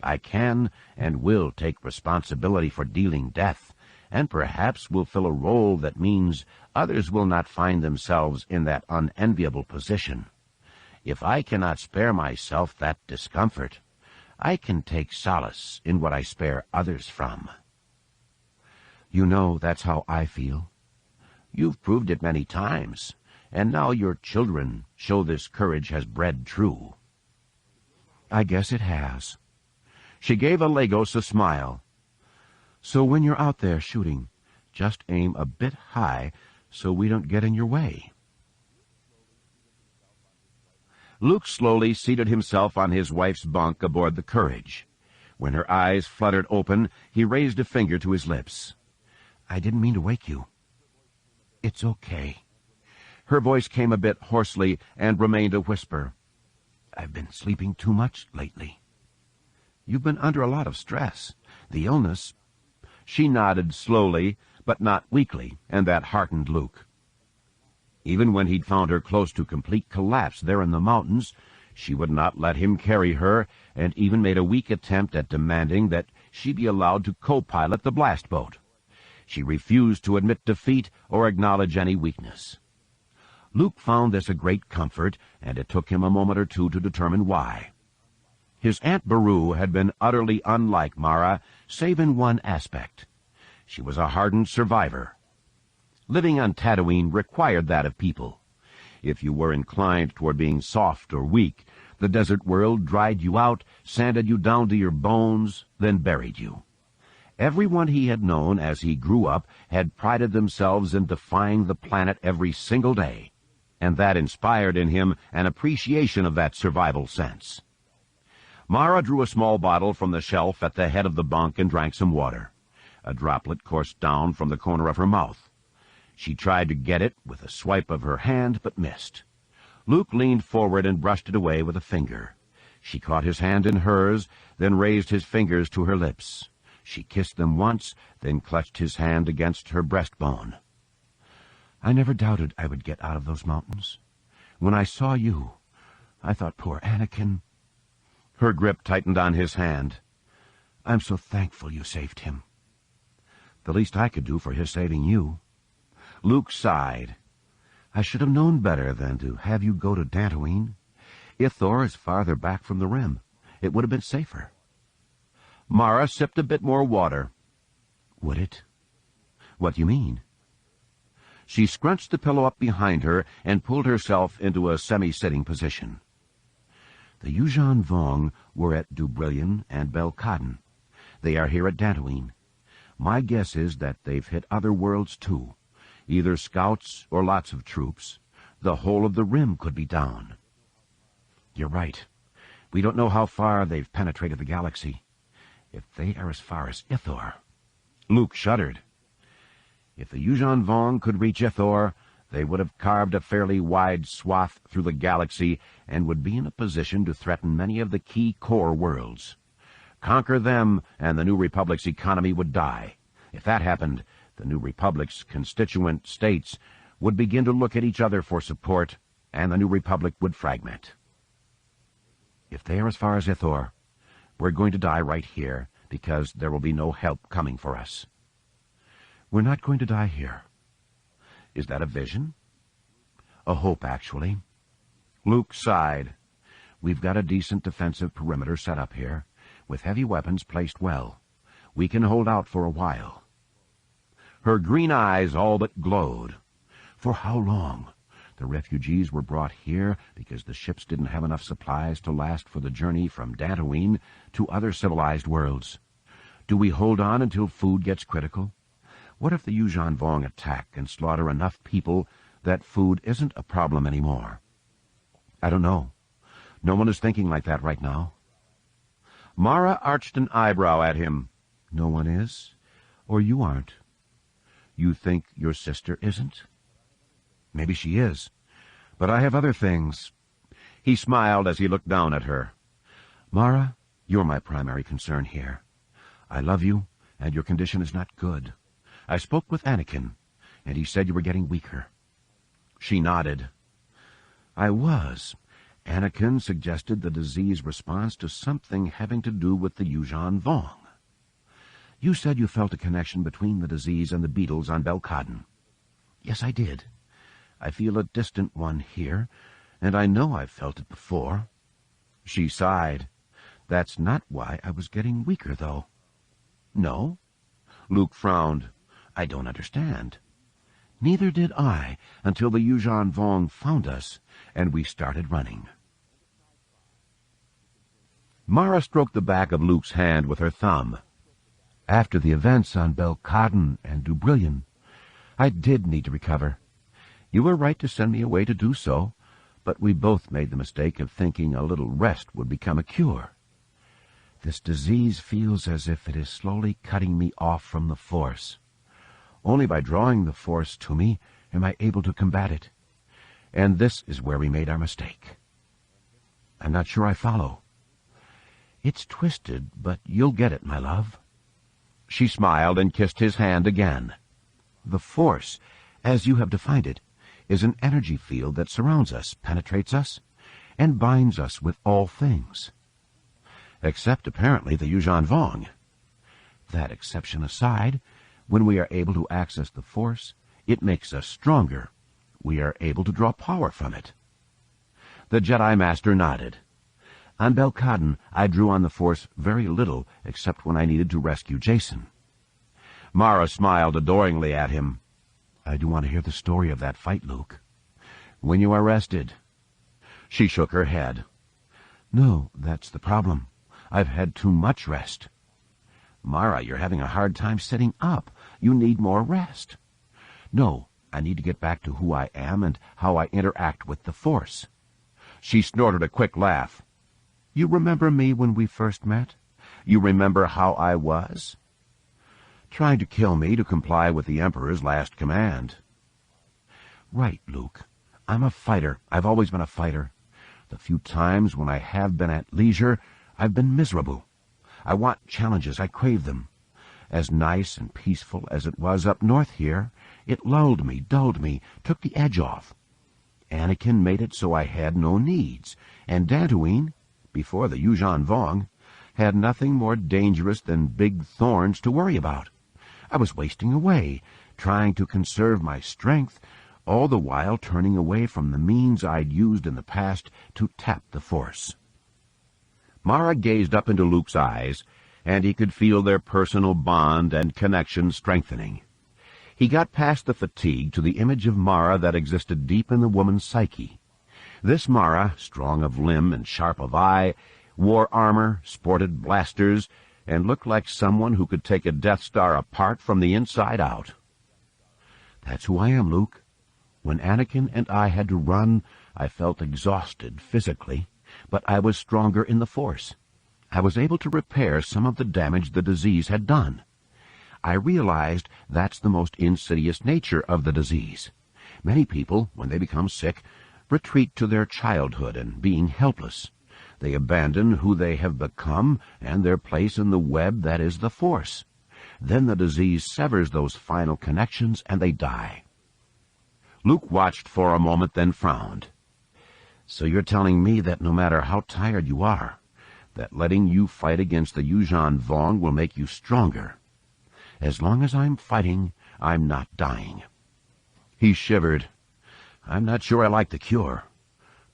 I can and will take responsibility for dealing death, and perhaps will fill a role that means others will not find themselves in that unenviable position. If I cannot spare myself that discomfort, I can take solace in what I spare others from." "You know that's how I feel." "You've proved it many times, and now your children show this courage has bred true." "I guess it has." She gave Alegos a smile. "So when you're out there shooting, just aim a bit high so we don't get in your way. Luke slowly seated himself on his wife's bunk aboard the Courage. When her eyes fluttered open, he raised a finger to his lips. "I didn't mean to wake you." "It's okay." Her voice came a bit hoarsely and remained a whisper. "I've been sleeping too much lately." "You've been under a lot of stress. The illness—" She nodded slowly, but not weakly, and that heartened Luke. Even when he'd found her close to complete collapse there in the mountains, she would not let him carry her, and even made a weak attempt at demanding that she be allowed to co-pilot the blast boat. She refused to admit defeat or acknowledge any weakness. Luke found this a great comfort, and it took him a moment or two to determine why. His Aunt Beru had been utterly unlike Mara, save in one aspect. She was a hardened survivor. Living on Tatooine required that of people. If you were inclined toward being soft or weak, the desert world dried you out, sanded you down to your bones, then buried you. Everyone he had known as he grew up had prided themselves in defying the planet every single day, and that inspired in him an appreciation of that survival sense. Mara drew a small bottle from the shelf at the head of the bunk and drank some water. A droplet coursed down from the corner of her mouth. She tried to get it with a swipe of her hand, but missed. Luke leaned forward and brushed it away with a finger. She caught his hand in hers, then raised his fingers to her lips. She kissed them once, then clutched his hand against her breastbone. "I never doubted I would get out of those mountains. When I saw you, I thought poor Anakin—" Her grip tightened on his hand. "I'm so thankful you saved him." "The least I could do for his saving you." Luke sighed. "I should have known better than to have you go to Dantooine. Ithor is farther back from the rim. It would have been safer." Mara sipped a bit more water. "Would it? What do you mean?" She scrunched the pillow up behind her and pulled herself into a semi-sitting position. "The Yuuzhan Vong were at Dubrillion and Belkadon. They are here at Dantooine. My guess is that they've hit other worlds, too. Either scouts or lots of troops. The whole of the rim could be down." "You're right. We don't know how far they've penetrated the galaxy. If they are as far as Ithor—" Luke shuddered. If the Yuuzhan Vong could reach Ithor, they would have carved a fairly wide swath through the galaxy and would be in a position to threaten many of the key core worlds. Conquer them, and the New Republic's economy would die. If that happened, the New Republic's constituent states would begin to look at each other for support, and the New Republic would fragment. "If they are as far as Ithor, we're going to die right here, because there will be no help coming for us." "We're not going to die here." "Is that a vision?" "A hope, actually." Luke sighed. "We've got a decent defensive perimeter set up here, with heavy weapons placed well. We can hold out for a while." Her green eyes all but glowed. For how long? The refugees were brought here because the ships didn't have enough supplies to last for the journey from Dantooine to other civilized worlds. Do we hold on until food gets critical? What if the Yuuzhan Vong attack and slaughter enough people that food isn't a problem anymore? I don't know. No one is thinking like that right now. Mara arched an eyebrow at him. "No one is? Or you aren't? You think your sister isn't?" "Maybe she is, but I have other things." He smiled as he looked down at her. "Mara, you're my primary concern here. I love you, and your condition is not good. I spoke with Anakin, and he said you were getting weaker." She nodded. "I was. Anakin suggested the disease responds to something having to do with the Yuuzhan Vong. You said you felt a connection between the disease and the beetles on Belkadon." "Yes, I did. I feel a distant one here, and I know I've felt it before." She sighed. "That's not why I was getting weaker, though." "No?" Luke frowned. "I don't understand." "Neither did I until the Yuuzhan Vong found us, and we started running." Mara stroked the back of Luke's hand with her thumb. "After the events on Belkadon and Dubrillion, I did need to recover. You were right to send me away to do so, but we both made the mistake of thinking a little rest would become a cure. This disease feels as if it is slowly cutting me off from the Force. Only by drawing the Force to me am I able to combat it. And this is where we made our mistake. I'm not sure I follow. It's twisted, but you'll get it, my love. She smiled and kissed his hand again. The Force, as you have defined it, is an energy field that surrounds us, penetrates us, and binds us with all things. Except, apparently, the Yuuzhan Vong. That exception aside, when we are able to access the Force, it makes us stronger. We are able to draw power from it. The Jedi Master nodded. On Belkadon, I drew on the Force very little, except when I needed to rescue Jason. Mara smiled adoringly at him. I do want to hear the story of that fight, Luke. When you are rested. She shook her head. No, that's the problem. I've had too much rest. Mara, you're having a hard time sitting up. You need more rest. No, I need to get back to who I am and how I interact with the Force. She snorted a quick laugh. You remember me when we first met? You remember how I was? Trying to kill me to comply with the Emperor's last command. Right, Luke. I'm a fighter. I've always been a fighter. The few times when I have been at leisure, I've been miserable. I want challenges. I crave them. As nice and peaceful as it was up north here, it lulled me, dulled me, took the edge off. Anakin made it so I had no needs, and Dantooine, before the Yuuzhan Vong, had nothing more dangerous than big thorns to worry about. I was wasting away, trying to conserve my strength, all the while turning away from the means I'd used in the past to tap the Force. Mara gazed up into Luke's eyes, and he could feel their personal bond and connection strengthening. He got past the fatigue to the image of Mara that existed deep in the woman's psyche. This Mara, strong of limb and sharp of eye, wore armor, sported blasters, and looked like someone who could take a Death Star apart from the inside out. That's who I am, Luke. When Anakin and I had to run, I felt exhausted physically, but I was stronger in the Force. I was able to repair some of the damage the disease had done. I realized that's the most insidious nature of the disease. Many people, when they become sick, retreat to their childhood and being helpless. They abandon who they have become and their place in the web that is the Force. Then the disease severs those final connections and they die. Luke watched for a moment, then frowned. So you're telling me that no matter how tired you are, that letting you fight against the Yuuzhan Vong will make you stronger. As long as I'm fighting, I'm not dying. He shivered. I'm not sure I like the cure,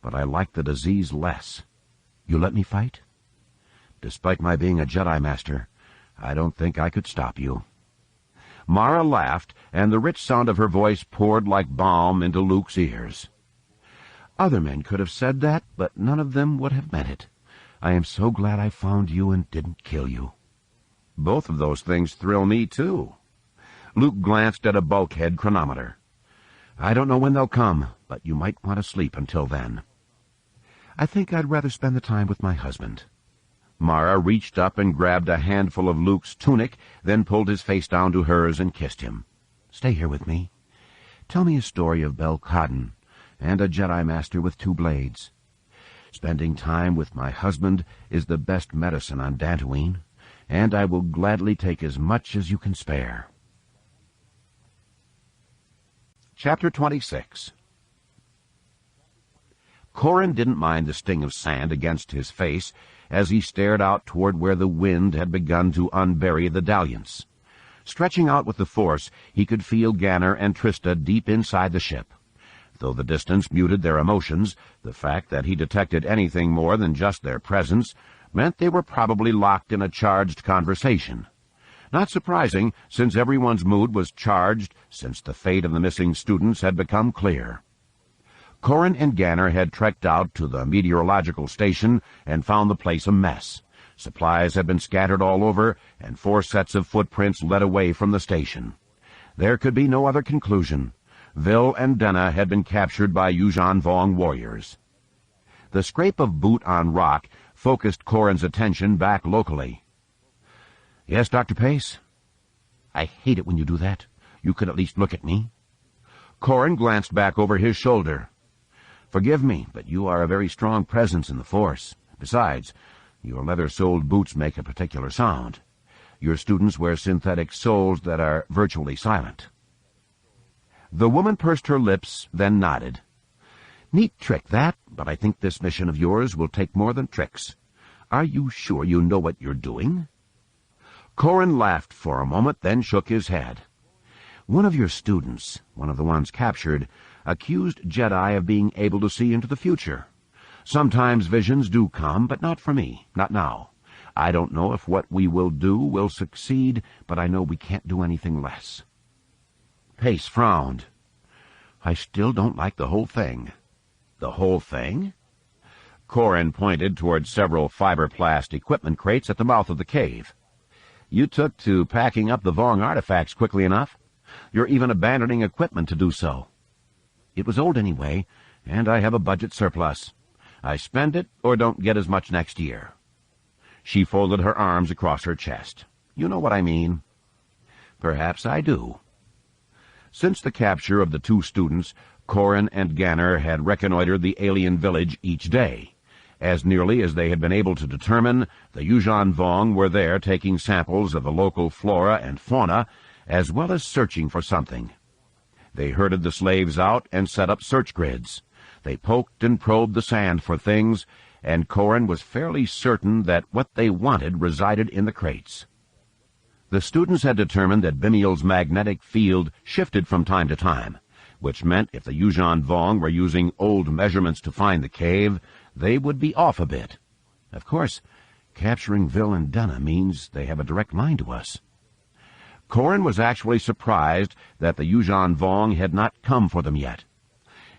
but I like the disease less. You let me fight? Despite my being a Jedi Master, I don't think I could stop you. Mara laughed, and the rich sound of her voice poured like balm into Luke's ears. Other men could have said that, but none of them would have meant it. I am so glad I found you and didn't kill you. Both of those things thrill me, too. Luke glanced at a bulkhead chronometer. I don't know when they'll come, but you might want to sleep until then. I think I'd rather spend the time with my husband. Mara reached up and grabbed a handful of Luke's tunic, then pulled his face down to hers and kissed him. Stay here with me. Tell me a story of Belkadon and a Jedi Master with two blades. Spending time with my husband is the best medicine on Dantooine, and I will gladly take as much as you can spare. Chapter 26. Corran didn't mind the sting of sand against his face as he stared out toward where the wind had begun to unbury the dalliance. Stretching out with the Force, he could feel Ganner and Trista deep inside the ship. Though the distance muted their emotions, the fact that he detected anything more than just their presence meant they were probably locked in a charged conversation. Not surprising, since everyone's mood was charged since the fate of the missing students had become clear. Corran and Ganner had trekked out to the meteorological station and found the place a mess. Supplies had been scattered all over, and 4 sets of footprints led away from the station. There could be no other conclusion. Vil and Denna had been captured by Yuuzhan Vong warriors. The scrape of boot on rock focused Corin's attention back locally. "Yes, Dr. Pace?" "I hate it when you do that. You could at least look at me." Corin glanced back over his shoulder. "Forgive me, but you are a very strong presence in the Force. Besides, your leather-soled boots make a particular sound. Your students wear synthetic soles that are virtually silent." The woman pursed her lips, then nodded. "Neat trick, that, but I think this mission of yours will take more than tricks. Are you sure you know what you're doing?" Corin laughed for a moment, then shook his head. "One of your students, one of the ones captured, accused Jedi of being able to see into the future. Sometimes visions do come, but not for me, not now. I don't know if what we will do will succeed, but I know we can't do anything less." Pace frowned. "I still don't like the whole thing." "The whole thing?" Corin pointed toward several fiberplast equipment crates at the mouth of the cave. "You took to packing up the Vong artifacts quickly enough. You're even abandoning equipment to do so." "It was old anyway, and I have a budget surplus. I spend it or don't get as much next year." She folded her arms across her chest. "You know what I mean." "Perhaps I do." Since the capture of the two students, Corin and Ganner had reconnoitered the alien village each day. As nearly as they had been able to determine, the Yuuzhan Vong were there taking samples of the local flora and fauna, as well as searching for something. They herded the slaves out and set up search grids. They poked and probed the sand for things, and Corin was fairly certain that what they wanted resided in the crates. The students had determined that Bimial's magnetic field shifted from time to time, which meant if the Yuuzhan Vong were using old measurements to find the cave, they would be off a bit. Of course, capturing Vil and Denna means they have a direct line to us. Corin was actually surprised that the Yuuzhan Vong had not come for them yet.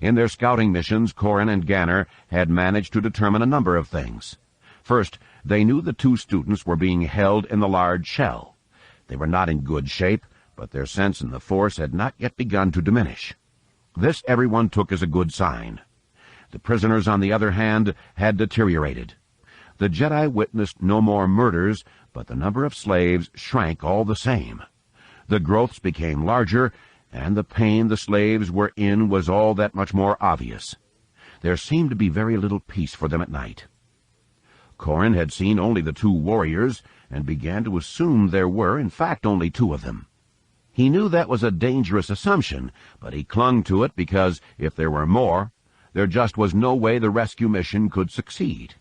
In their scouting missions, Corin and Ganner had managed to determine a number of things. First, they knew the two students were being held in the large shell. They were not in good shape, but their sense in the Force had not yet begun to diminish. This everyone took as a good sign. The prisoners, on the other hand, had deteriorated. The Jedi witnessed no more murders, but the number of slaves shrank all the same. The growths became larger, and the pain the slaves were in was all that much more obvious. There seemed to be very little peace for them at night. Corin had seen only the two warriors, and began to assume there were, in fact, only two of them. He knew that was a dangerous assumption, but he clung to it because, if there were more, there just was no way the rescue mission could succeed.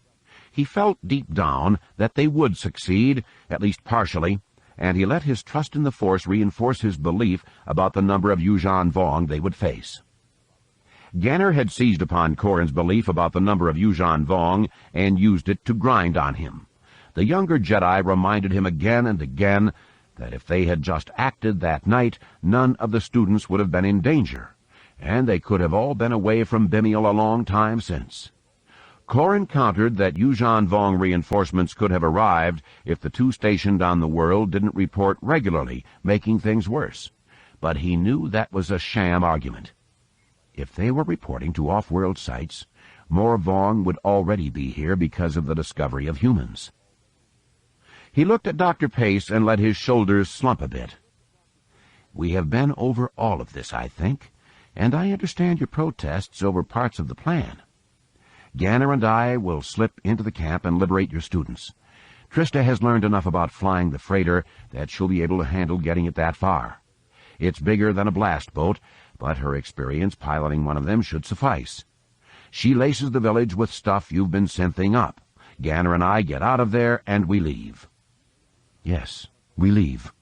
He felt deep down that they would succeed, at least partially, and he let his trust in the Force reinforce his belief about the number of Yuuzhan Vong they would face. Ganner had seized upon Corin's belief about the number of Yuuzhan Vong and used it to grind on him. The younger Jedi reminded him again and again that if they had just acted that night, none of the students would have been in danger, and they could have all been away from Bimial a long time since. Corin countered that Yuuzhan Vong reinforcements could have arrived if the two stationed on the world didn't report regularly, making things worse. But he knew that was a sham argument. If they were reporting to off-world sites, more Vong would already be here because of the discovery of humans. He looked at Dr. Pace and let his shoulders slump a bit. "We have been over all of this, I think, and I understand your protests over parts of the plan. Ganner and I will slip into the camp and liberate your students. Trista has learned enough about flying the freighter that she'll be able to handle getting it that far. It's bigger than a blast boat, but her experience piloting one of them should suffice. She laces the village with stuff you've been synthing up. Ganner and I get out of there, and we leave." "Yes, we leave.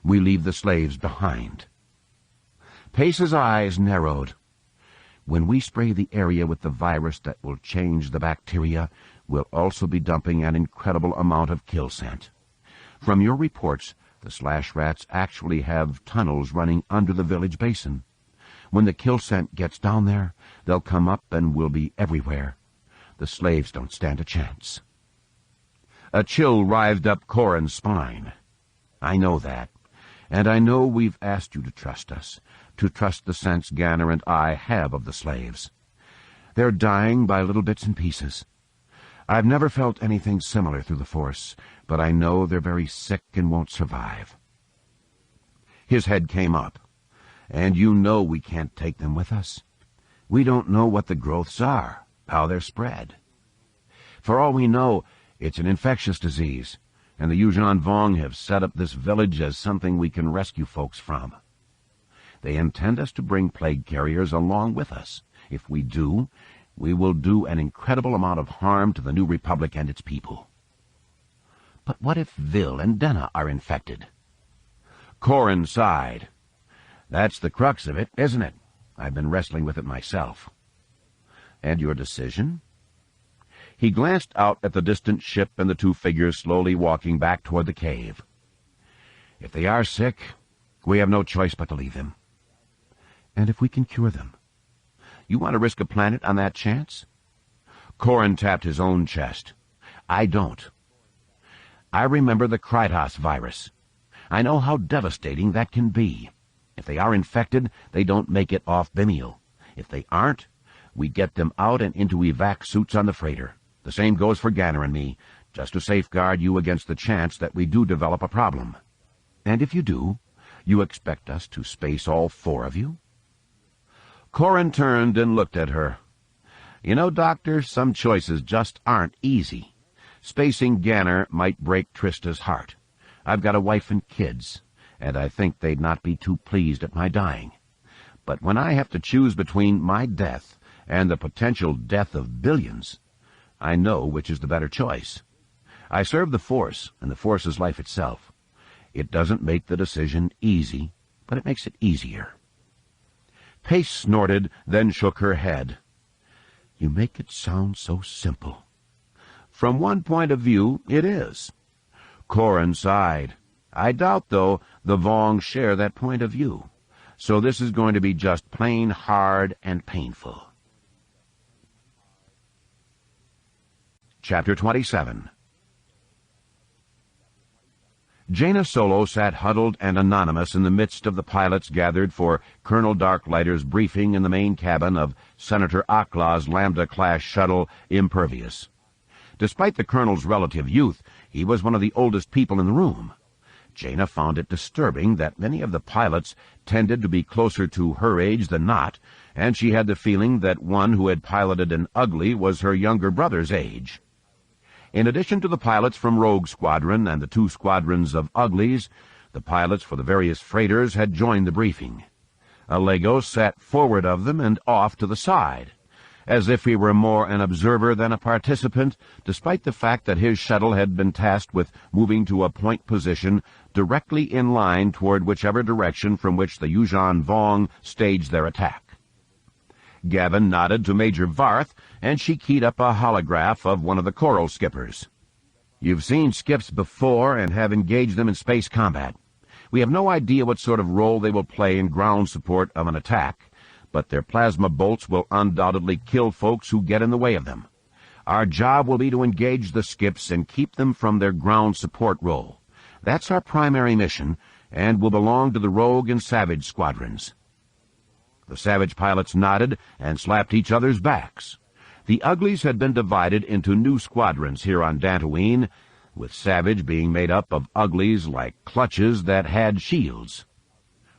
We leave the slaves behind." Pace's eyes narrowed. "When we spray the area with the virus that will change the bacteria, we'll also be dumping an incredible amount of kill scent. From your reports, the slash rats actually have tunnels running under the village basin. When the kill scent gets down there, they'll come up and we'll be everywhere. The slaves don't stand a chance." A chill writhed up Corin's spine. "I know that. And I know we've asked you to trust us, to trust the sense Ganner and I have of the slaves. They're dying by little bits and pieces. I've never felt anything similar through the Force, but I know they're very sick and won't survive." His head came up. "And you know we can't take them with us. We don't know what the growths are, how they're spread. For all we know, it's an infectious disease, and the Yuuzhan Vong have set up this village as something we can rescue folks from. They intend us to bring plague carriers along with us. If we do, we will do an incredible amount of harm to the New Republic and its people." "But what if Vil and Denna are infected?" Corran sighed. "That's the crux of it, isn't it? I've been wrestling with it myself." "And your decision?" He glanced out at the distant ship and the two figures slowly walking back toward the cave. "If they are sick, we have no choice but to leave them." "And if we can cure them? You want to risk a planet on that chance?" Corran tapped his own chest. "I don't. I remember the Krytos virus. I know how devastating that can be. If they are infected, they don't make it off Bimial. If they aren't, we get them out and into evac suits on the freighter. The same goes for Ganner and me, just to safeguard you against the chance that we do develop a problem. And if you do, you expect us to space all four of you?" Corran turned and looked at her. "You know, Doctor, some choices just aren't easy. Spacing Ganner might break Trista's heart. I've got a wife and kids, and I think they'd not be too pleased at my dying. But when I have to choose between my death and the potential death of billions, I know which is the better choice. I serve the Force, and the Force is life itself. It doesn't make the decision easy, but it makes it easier." Pace snorted, then shook her head. "You make it sound so simple." "From one point of view, it is." Corran sighed. "I doubt, though, the Vong share that point of view. So this is going to be just plain hard and painful." Chapter 27. Jaina Solo sat huddled and anonymous in the midst of the pilots gathered for Colonel Darklighter's briefing in the main cabin of Senator Aklaw's Lambda-class shuttle Impervious. Despite the colonel's relative youth, he was one of the oldest people in the room. Jaina found it disturbing that many of the pilots tended to be closer to her age than not, and she had the feeling that one who had piloted an Ugly was her younger brother's age. In addition to the pilots from Rogue Squadron and the two squadrons of Uglies, the pilots for the various freighters had joined the briefing. Alego sat forward of them and off to the side, as if he were more an observer than a participant, despite the fact that his shuttle had been tasked with moving to a point position directly in line toward whichever direction from which the Yuuzhan Vong staged their attack. Gavin nodded to Major Varth, and she keyed up a holograph of one of the Coral skippers. "You've seen skips before and have engaged them in space combat. We have no idea what sort of role they will play in ground support of an attack, but their plasma bolts will undoubtedly kill folks who get in the way of them. Our job will be to engage the skips and keep them from their ground support role. That's our primary mission, and will belong to the Rogue and Savage squadrons." The Savage pilots nodded and slapped each other's backs. The Uglies had been divided into new squadrons here on Dantooine, with Savage being made up of Uglies like clutches that had shields.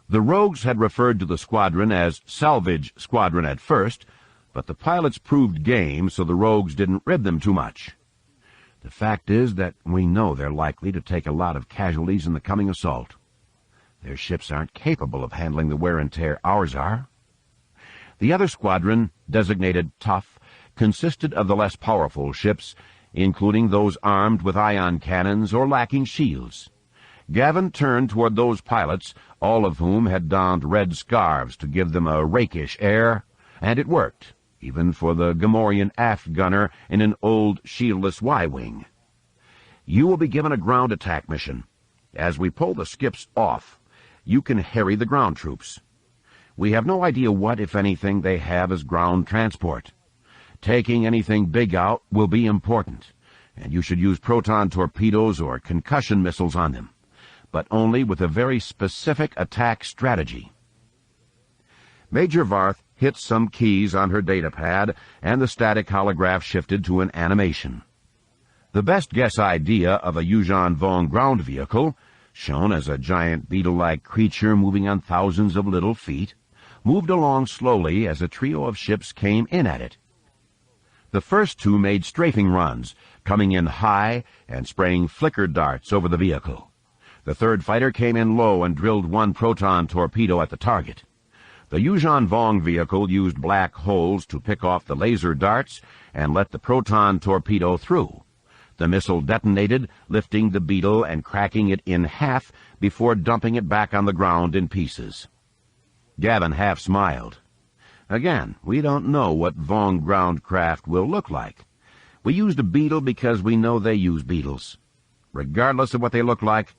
The Rogues had referred to the squadron as Salvage Squadron at first, but the pilots proved game, so the Rogues didn't rib them too much. "The fact is that we know they're likely to take a lot of casualties in the coming assault. Their ships aren't capable of handling the wear and tear ours are." The other squadron, designated Tough, consisted of the less powerful ships, including those armed with ion cannons or lacking shields. Gavin turned toward those pilots, all of whom had donned red scarves to give them a rakish air, and it worked, even for the Gamorrean aft gunner in an old shieldless Y-wing. "You will be given a ground attack mission. As we pull the skips off, you can harry the ground troops. We have no idea what, if anything, they have as ground transport. Taking anything big out will be important, and you should use proton torpedoes or concussion missiles on them. but only with a very specific attack strategy. Major Varth hit some keys on her datapad, and the static holograph shifted to an animation. The best guess idea of a Yuuzhan Vong ground vehicle, shown as a giant beetle-like creature moving on thousands of little feet, moved along slowly as a trio of ships came in at it. The first two made strafing runs, coming in high and spraying flicker darts over the vehicle. The third fighter came in low and drilled one proton torpedo at the target. The Yuuzhan Vong vehicle used black holes to pick off the laser darts and let the proton torpedo through. The missile detonated, lifting the beetle and cracking it in half before dumping it back on the ground in pieces. Gavin half smiled. Again, we don't know what Vong ground craft will look like. We used a beetle because we know they use beetles. Regardless of what they look like,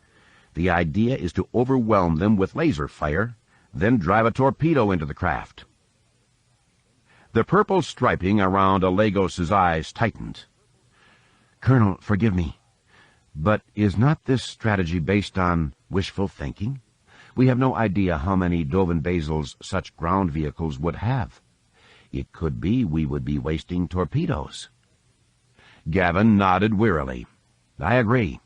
the idea is to overwhelm them with laser fire, then drive a torpedo into the craft. The purple striping around Alagos's eyes tightened. Colonel, forgive me, but is not this strategy based on wishful thinking? We have no idea how many Dovin Basil's such ground vehicles would have. It could be we would be wasting torpedoes. Gavin nodded wearily. I agree,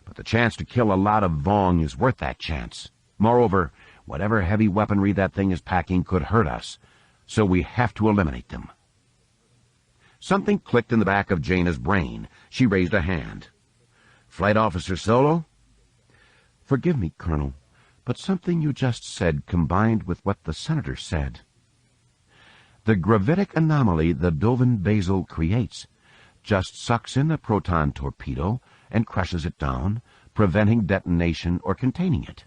but the chance to kill a lot of Vong is worth that chance. Moreover, whatever heavy weaponry that thing is packing could hurt us, so we have to eliminate them. Something clicked in the back of Jaina's brain. She raised a hand. Flight Officer Solo? Forgive me, Colonel, but something you just said combined with what the Senator said. The gravitic anomaly the Dovin Basil creates just sucks in a proton torpedo and crushes it down, preventing detonation or containing it.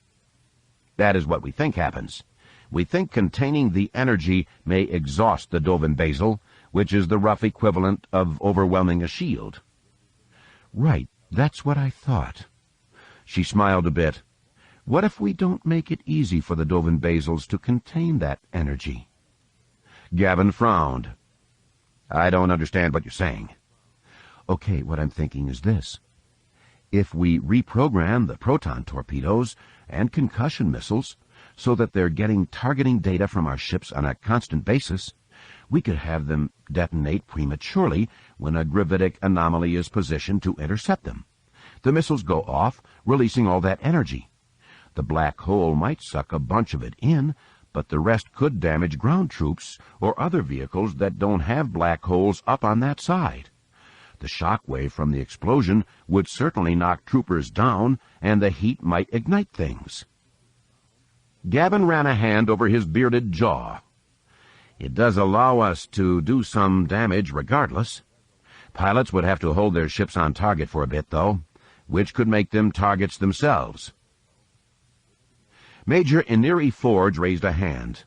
That is what we think happens. We think containing the energy may exhaust the Dovin Basil, which is the rough equivalent of overwhelming a shield. Right, that's what I thought. She smiled a bit. What if we don't make it easy for the Dovin Basils to contain that energy? Gavin frowned. I don't understand what you're saying. Okay, what I'm thinking is this. If we reprogram the proton torpedoes and concussion missiles so that they're getting targeting data from our ships on a constant basis, we could have them detonate prematurely when a gravitic anomaly is positioned to intercept them. The missiles go off, releasing all that energy. The black hole might suck a bunch of it in, but the rest could damage ground troops or other vehicles that don't have black holes up on that side. The shock wave from the explosion would certainly knock troopers down, and the heat might ignite things. Gavin ran a hand over his bearded jaw. It does allow us to do some damage regardless. Pilots would have to hold their ships on target for a bit, though, which could make them targets themselves. Major Iniri Forge raised a hand.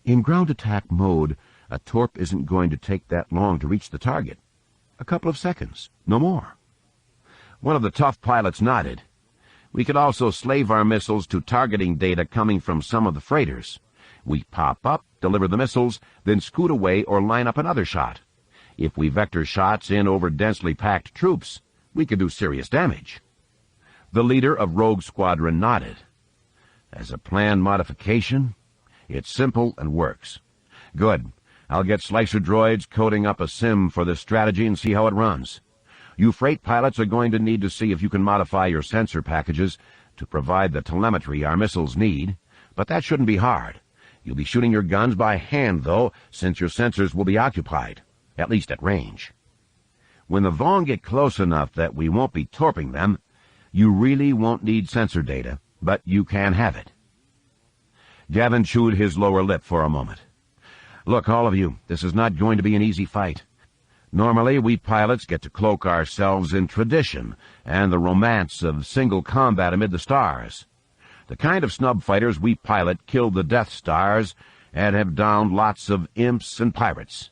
In ground attack mode, a torp isn't going to take that long to reach the target. A couple of seconds, no more. One of the tough pilots nodded. We could also slave our missiles to targeting data coming from some of the freighters. We pop up, deliver the missiles, then scoot away or line up another shot. If we vector shots in over densely packed troops, we could do serious damage. The leader of Rogue Squadron nodded. As a plan modification, it's simple and works. Good. I'll get slicer droids coding up a sim for this strategy and see how it runs. You freight pilots are going to need to see if you can modify your sensor packages to provide the telemetry our missiles need, but that shouldn't be hard. You'll be shooting your guns by hand, though, since your sensors will be occupied, at least at range. When the Vong get close enough that we won't be torping them, you really won't need sensor data, but you can have it. Gavin chewed his lower lip for a moment. Look, all of you, this is not going to be an easy fight. Normally, we pilots get to cloak ourselves in tradition and the romance of single combat amid the stars. The kind of snub fighters we pilot kill the Death Stars and have downed lots of imps and pirates.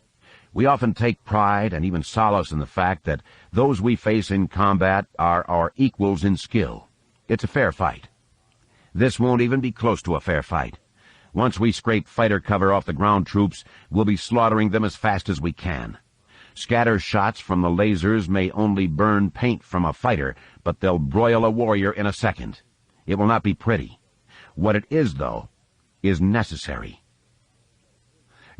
We often take pride and even solace in the fact that those we face in combat are our equals in skill. It's a fair fight. This won't even be close to a fair fight. Once we scrape fighter cover off the ground troops, we'll be slaughtering them as fast as we can. Scatter shots from the lasers may only burn paint from a fighter, but they'll broil a warrior in a second. It will not be pretty. What it is, though, is necessary.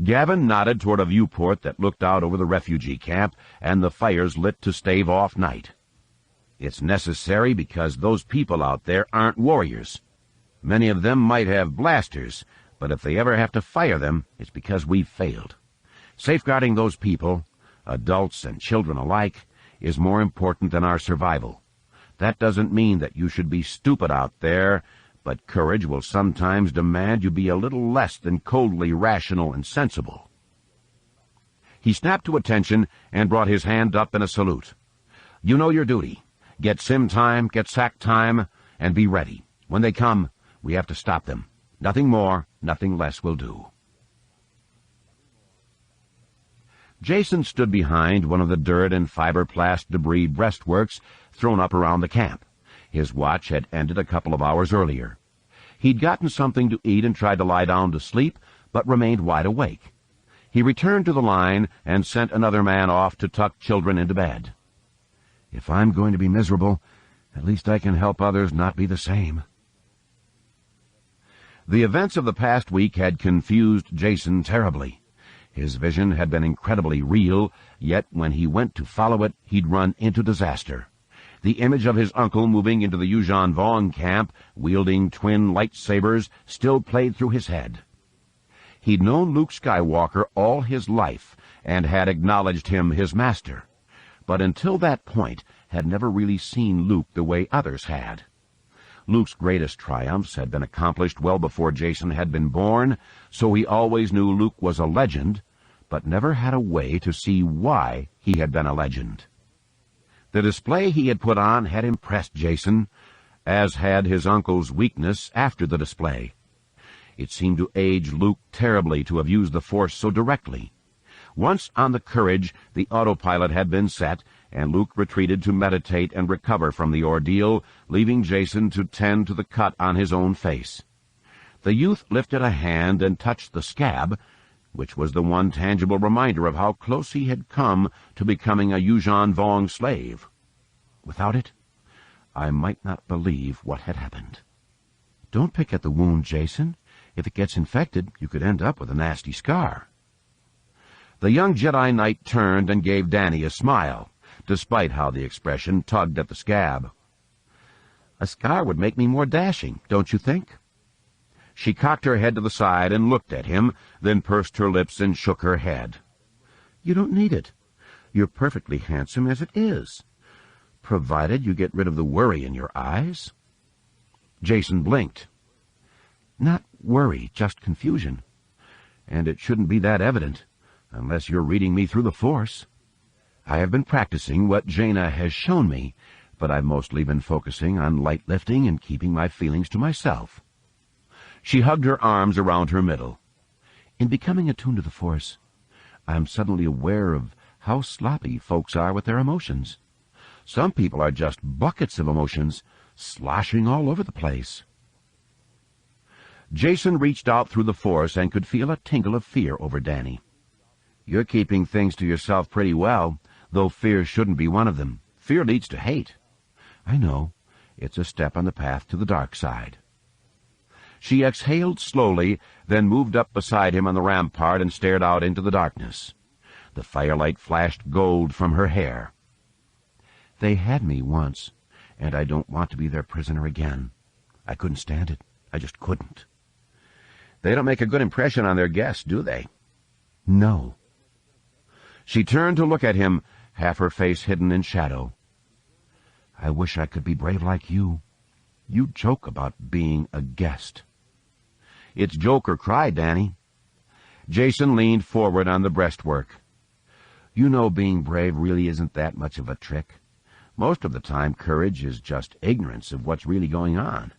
Gavin nodded toward a viewport that looked out over the refugee camp and the fires lit to stave off night. It's necessary because those people out there aren't warriors. Many of them might have blasters, but if they ever have to fire them, it's because we've failed. Safeguarding those people, adults and children alike, is more important than our survival. That doesn't mean that you should be stupid out there, but courage will sometimes demand you be a little less than coldly rational and sensible. He snapped to attention and brought his hand up in a salute. You know your duty. Get sim time, get sack time, and be ready. When they come, we have to stop them. Nothing more, nothing less will do. Jason stood behind one of the dirt and fiberplast debris breastworks thrown up around the camp. His watch had ended a couple of hours earlier. He'd gotten something to eat and tried to lie down to sleep, but remained wide awake. He returned to the line and sent another man off to tuck children into bed. If I'm going to be miserable, at least I can help others not be the same. The events of the past week had confused Jason terribly. His vision had been incredibly real, yet when he went to follow it, he'd run into disaster. The image of his uncle moving into the Yuuzhan Vong camp, wielding twin lightsabers, still played through his head. He'd known Luke Skywalker all his life and had acknowledged him his master, but until that point had never really seen Luke the way others had. Luke's greatest triumphs had been accomplished well before Jason had been born, so he always knew Luke was a legend, but never had a way to see why he had been a legend. The display he had put on had impressed Jason, as had his uncle's weakness after the display. It seemed to age Luke terribly to have used the Force so directly. Once on the Courage, the autopilot had been set, and Luke retreated to meditate and recover from the ordeal, leaving Jason to tend to the cut on his own face. The youth lifted a hand and touched the scab, which was the one tangible reminder of how close he had come to becoming a Yuuzhan Vong slave. Without it, I might not believe what had happened. Don't pick at the wound, Jason. If it gets infected, you could end up with a nasty scar. The young Jedi Knight turned and gave Danny a smile, despite how the expression tugged at the scab. A scar would make me more dashing, don't you think? She cocked her head to the side and looked at him, then pursed her lips and shook her head. You don't need it. You're perfectly handsome as it is, provided you get rid of the worry in your eyes. Jason blinked. Not worry, just confusion. And it shouldn't be that evident, unless you're reading me through the Force. I have been practicing what Jaina has shown me, but I've mostly been focusing on light lifting and keeping my feelings to myself. She hugged her arms around her middle. In becoming attuned to the Force, I'm suddenly aware of how sloppy folks are with their emotions. Some people are just buckets of emotions, sloshing all over the place. Jason reached out through the Force and could feel a tingle of fear over Danny. You're keeping things to yourself pretty well, though fear shouldn't be one of them. Fear leads to hate. I know. It's a step on the path to the dark side. She exhaled slowly, then moved up beside him on the rampart and stared out into the darkness. The firelight flashed gold from her hair. They had me once, and I don't want to be their prisoner again. I couldn't stand it. I just couldn't. They don't make a good impression on their guests, do they? No. She turned to look at him, half her face hidden in shadow. I wish I could be brave like you. You joke about being a guest. It's joke or cry, Danny. Jason leaned forward on the breastwork. You know being brave really isn't that much of a trick. Most of the time, courage is just ignorance of what's really going on.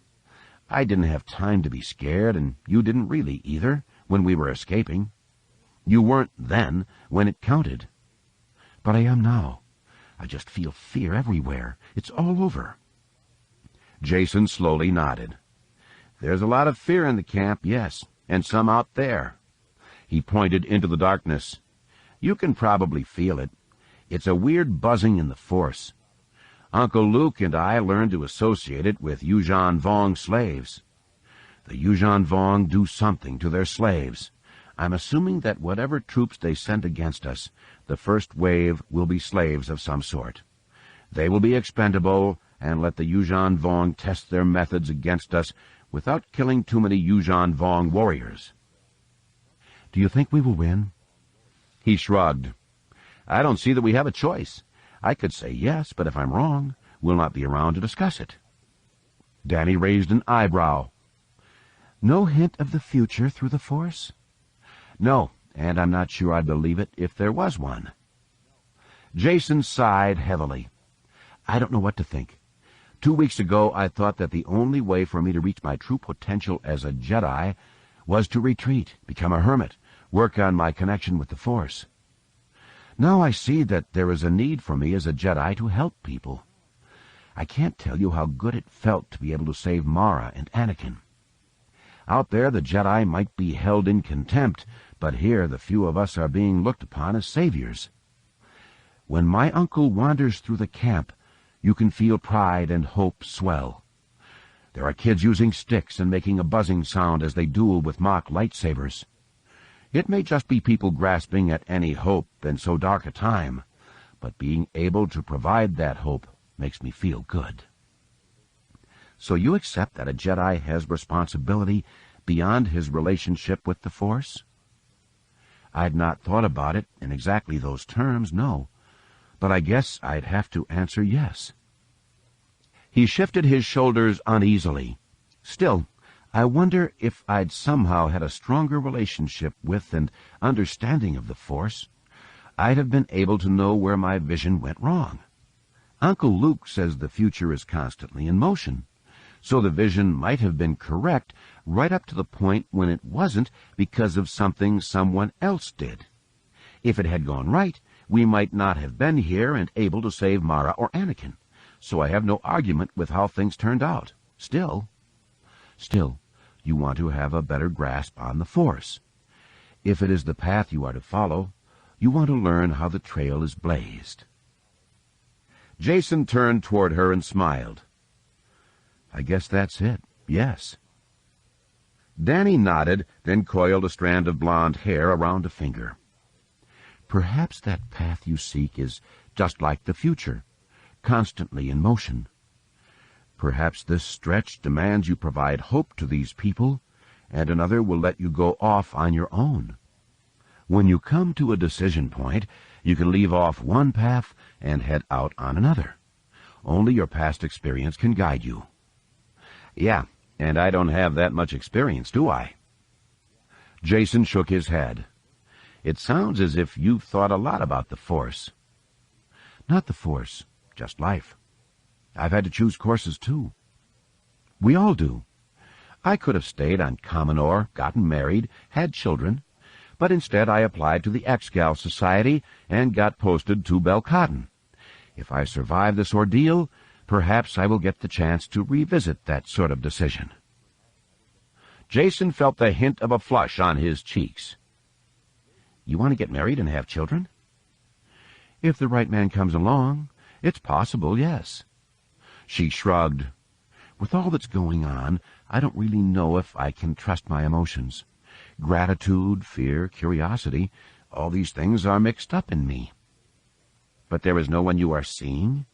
I didn't have time to be scared, and you didn't really either, when we were escaping. You weren't then, when it counted. But I am now. I just feel fear everywhere. It's all over. Jason slowly nodded. There's a lot of fear in the camp, yes, and some out there. He pointed into the darkness. You can probably feel it. It's a weird buzzing in the Force. Uncle Luke and I learned to associate it with Yuuzhan Vong slaves. The Yuuzhan Vong do something to their slaves. I'm assuming that whatever troops they send against us, the first wave will be slaves of some sort. They will be expendable, and let the Yuuzhan Vong test their methods against us without killing too many Yuuzhan Vong warriors. Do you think we will win? He shrugged. I don't see that we have a choice. I could say yes, but if I'm wrong, we'll not be around to discuss it. Danny raised an eyebrow. No hint of the future through the Force? No, and I'm not sure I'd believe it if there was one. Jason sighed heavily. I don't know what to think. 2 weeks ago, I thought that the only way for me to reach my true potential as a Jedi was to retreat, become a hermit, work on my connection with the Force. Now I see that there is a need for me as a Jedi to help people. I can't tell you how good it felt to be able to save Mara and Anakin. Out there, the Jedi might be held in contempt, but here the few of us are being looked upon as saviors. When my uncle wanders through the camp, you can feel pride and hope swell. There are kids using sticks and making a buzzing sound as they duel with mock lightsabers. It may just be people grasping at any hope in so dark a time, but being able to provide that hope makes me feel good. So you accept that a Jedi has responsibility beyond his relationship with the Force? I'd not thought about it in exactly those terms, no, but I guess I'd have to answer yes. He shifted his shoulders uneasily. Still, I wonder if I'd somehow had a stronger relationship with and understanding of the Force. I'd have been able to know where my vision went wrong. Uncle Luke says the future is constantly in motion, so the vision might have been correct right up to the point when it wasn't because of something someone else did. If it had gone right, we might not have been here and able to save Mara or Anakin, so I have no argument with how things turned out. Still, you want to have a better grasp on the Force. If it is the path you are to follow, you want to learn how the trail is blazed. Jason turned toward her and smiled. I guess that's it, yes. Danny nodded, then coiled a strand of blonde hair around a finger. Perhaps that path you seek is just like the future, constantly in motion. Perhaps this stretch demands you provide hope to these people, and another will let you go off on your own. When you come to a decision point, you can leave off one path and head out on another. Only your past experience can guide you. Yeah, and I don't have that much experience, do I? Jason shook his head. It sounds as if you've thought a lot about the Force. Not the Force, just life. I've had to choose courses, too. We all do. I could have stayed on Commodore, gotten married, had children, but instead I applied to the Exgal Society and got posted to Belcodden. If I survive this ordeal, perhaps I will get the chance to revisit that sort of decision. Jason felt the hint of a flush on his cheeks. You want to get married and have children? If the right man comes along, it's possible, yes. She shrugged. With all that's going on, I don't really know if I can trust my emotions. Gratitude, fear, curiosity, all these things are mixed up in me. But there is no one you are seeing?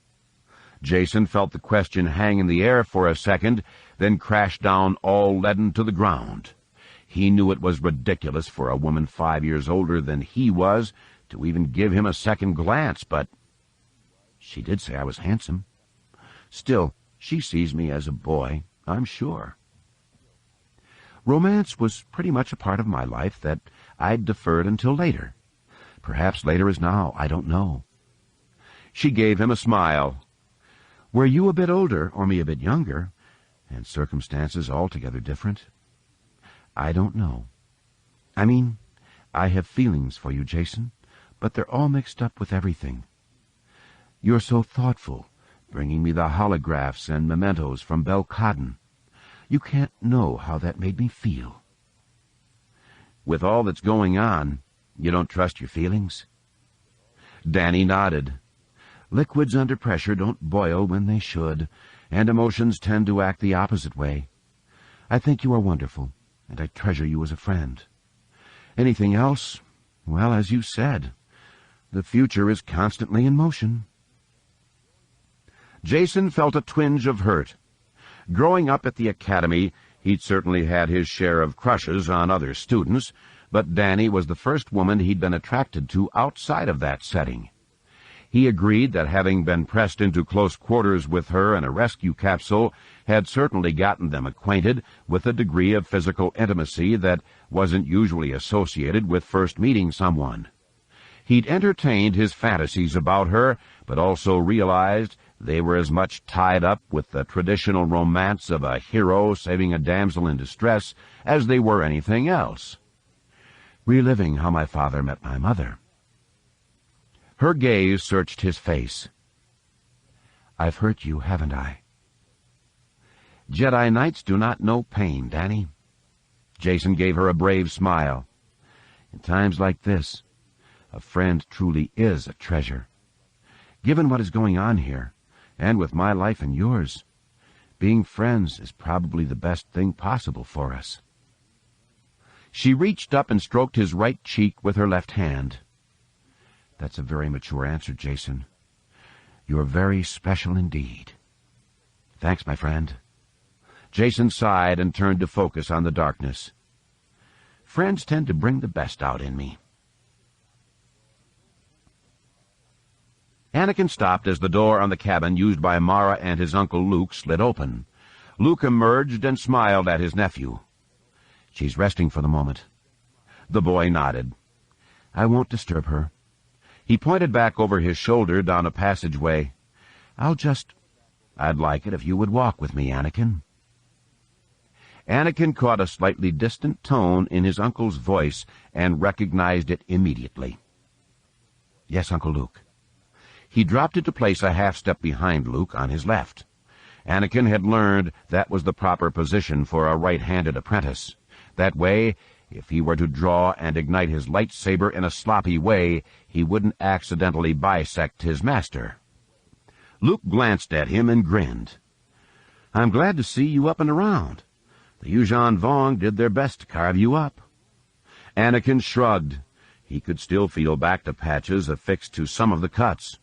Jason felt the question hang in the air for a second, then crash down all leaden to the ground. He knew it was ridiculous for a woman 5 years older than he was to even give him a second glance, but she did say I was handsome. Still, she sees me as a boy, I'm sure. Romance was pretty much a part of my life that I'd deferred until later. Perhaps later is now, I don't know. She gave him a smile. Were you a bit older, or me a bit younger, and circumstances altogether different? I don't know. I mean, I have feelings for you, Jason, but they're all mixed up with everything. You're so thoughtful, bringing me the holographs and mementos from Belcodden. You can't know how that made me feel. With all that's going on, you don't trust your feelings? Danny nodded. Liquids under pressure don't boil when they should, and emotions tend to act the opposite way. I think you are wonderful, and I treasure you as a friend. Anything else? Well, as you said, the future is constantly in motion." Jason felt a twinge of hurt. Growing up at the academy, he'd certainly had his share of crushes on other students, but Danny was the first woman he'd been attracted to outside of that setting. He agreed that having been pressed into close quarters with her in a rescue capsule had certainly gotten them acquainted with a degree of physical intimacy that wasn't usually associated with first meeting someone. He'd entertained his fantasies about her, but also realized they were as much tied up with the traditional romance of a hero saving a damsel in distress as they were anything else. Reliving how my father met my mother. Her gaze searched his face. "I've hurt you, haven't I?" "Jedi Knights do not know pain, Danny." Jason gave her a brave smile. "In times like this, a friend truly is a treasure. Given what is going on here, and with my life and yours, being friends is probably the best thing possible for us." She reached up and stroked his right cheek with her left hand. "That's a very mature answer, Jason. You're very special indeed." "Thanks, my friend." Jason sighed and turned to focus on the darkness. "Friends tend to bring the best out in me." Anakin stopped as the door on the cabin used by Mara and his Uncle Luke slid open. Luke emerged and smiled at his nephew. "She's resting for the moment." The boy nodded. "I won't disturb her." He pointed back over his shoulder down a passageway. "I'd like it if you would walk with me, Anakin." Anakin caught a slightly distant tone in his uncle's voice and recognized it immediately. "Yes, Uncle Luke." He dropped into place a half-step behind Luke on his left. Anakin had learned that was the proper position for a right-handed apprentice. That way, if he were to draw and ignite his lightsaber in a sloppy way, he wouldn't accidentally bisect his master. Luke glanced at him and grinned. "I'm glad to see you up and around. The Yuuzhan Vong did their best to carve you up." Anakin shrugged. He could still feel back patches affixed to some of the cuts.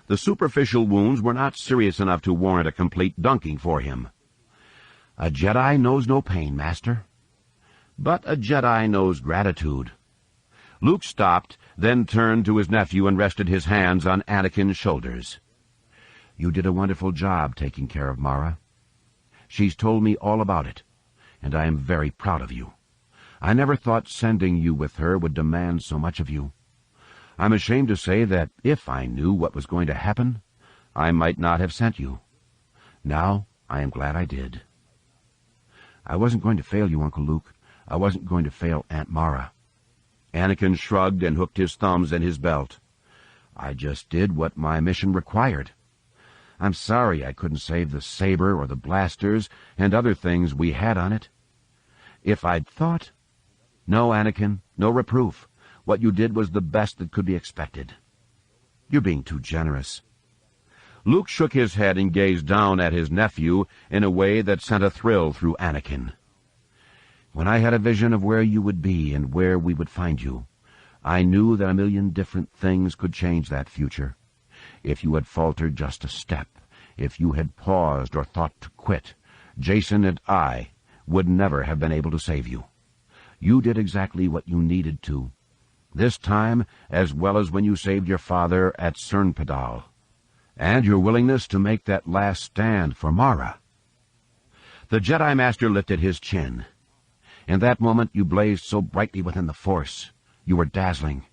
The superficial wounds were not serious enough to warrant a complete dunking for him. "A Jedi knows no pain, Master." "But a Jedi knows gratitude." Luke stopped, then turned to his nephew and rested his hands on Anakin's shoulders. "You did a wonderful job taking care of Mara. She's told me all about it, and I am very proud of you. I never thought sending you with her would demand so much of you. I'm ashamed to say that if I knew what was going to happen, I might not have sent you. Now I am glad I did." "I wasn't going to fail you, Uncle Luke. I wasn't going to fail Aunt Mara." Anakin shrugged and hooked his thumbs in his belt. "I just did what my mission required. I'm sorry I couldn't save the saber or the blasters and other things we had on it. If I'd thought—" "No, Anakin, no reproof. What you did was the best that could be expected." "You're being too generous." Luke shook his head and gazed down at his nephew in a way that sent a thrill through Anakin. "When I had a vision of where you would be and where we would find you, I knew that a million different things could change that future. If you had faltered just a step, if you had paused or thought to quit, Jason and I would never have been able to save you. You did exactly what you needed to, this time as well as when you saved your father at Cernpedal, and your willingness to make that last stand for Mara." The Jedi Master lifted his chin. "In that moment you blazed so brightly within the Force. You were dazzling.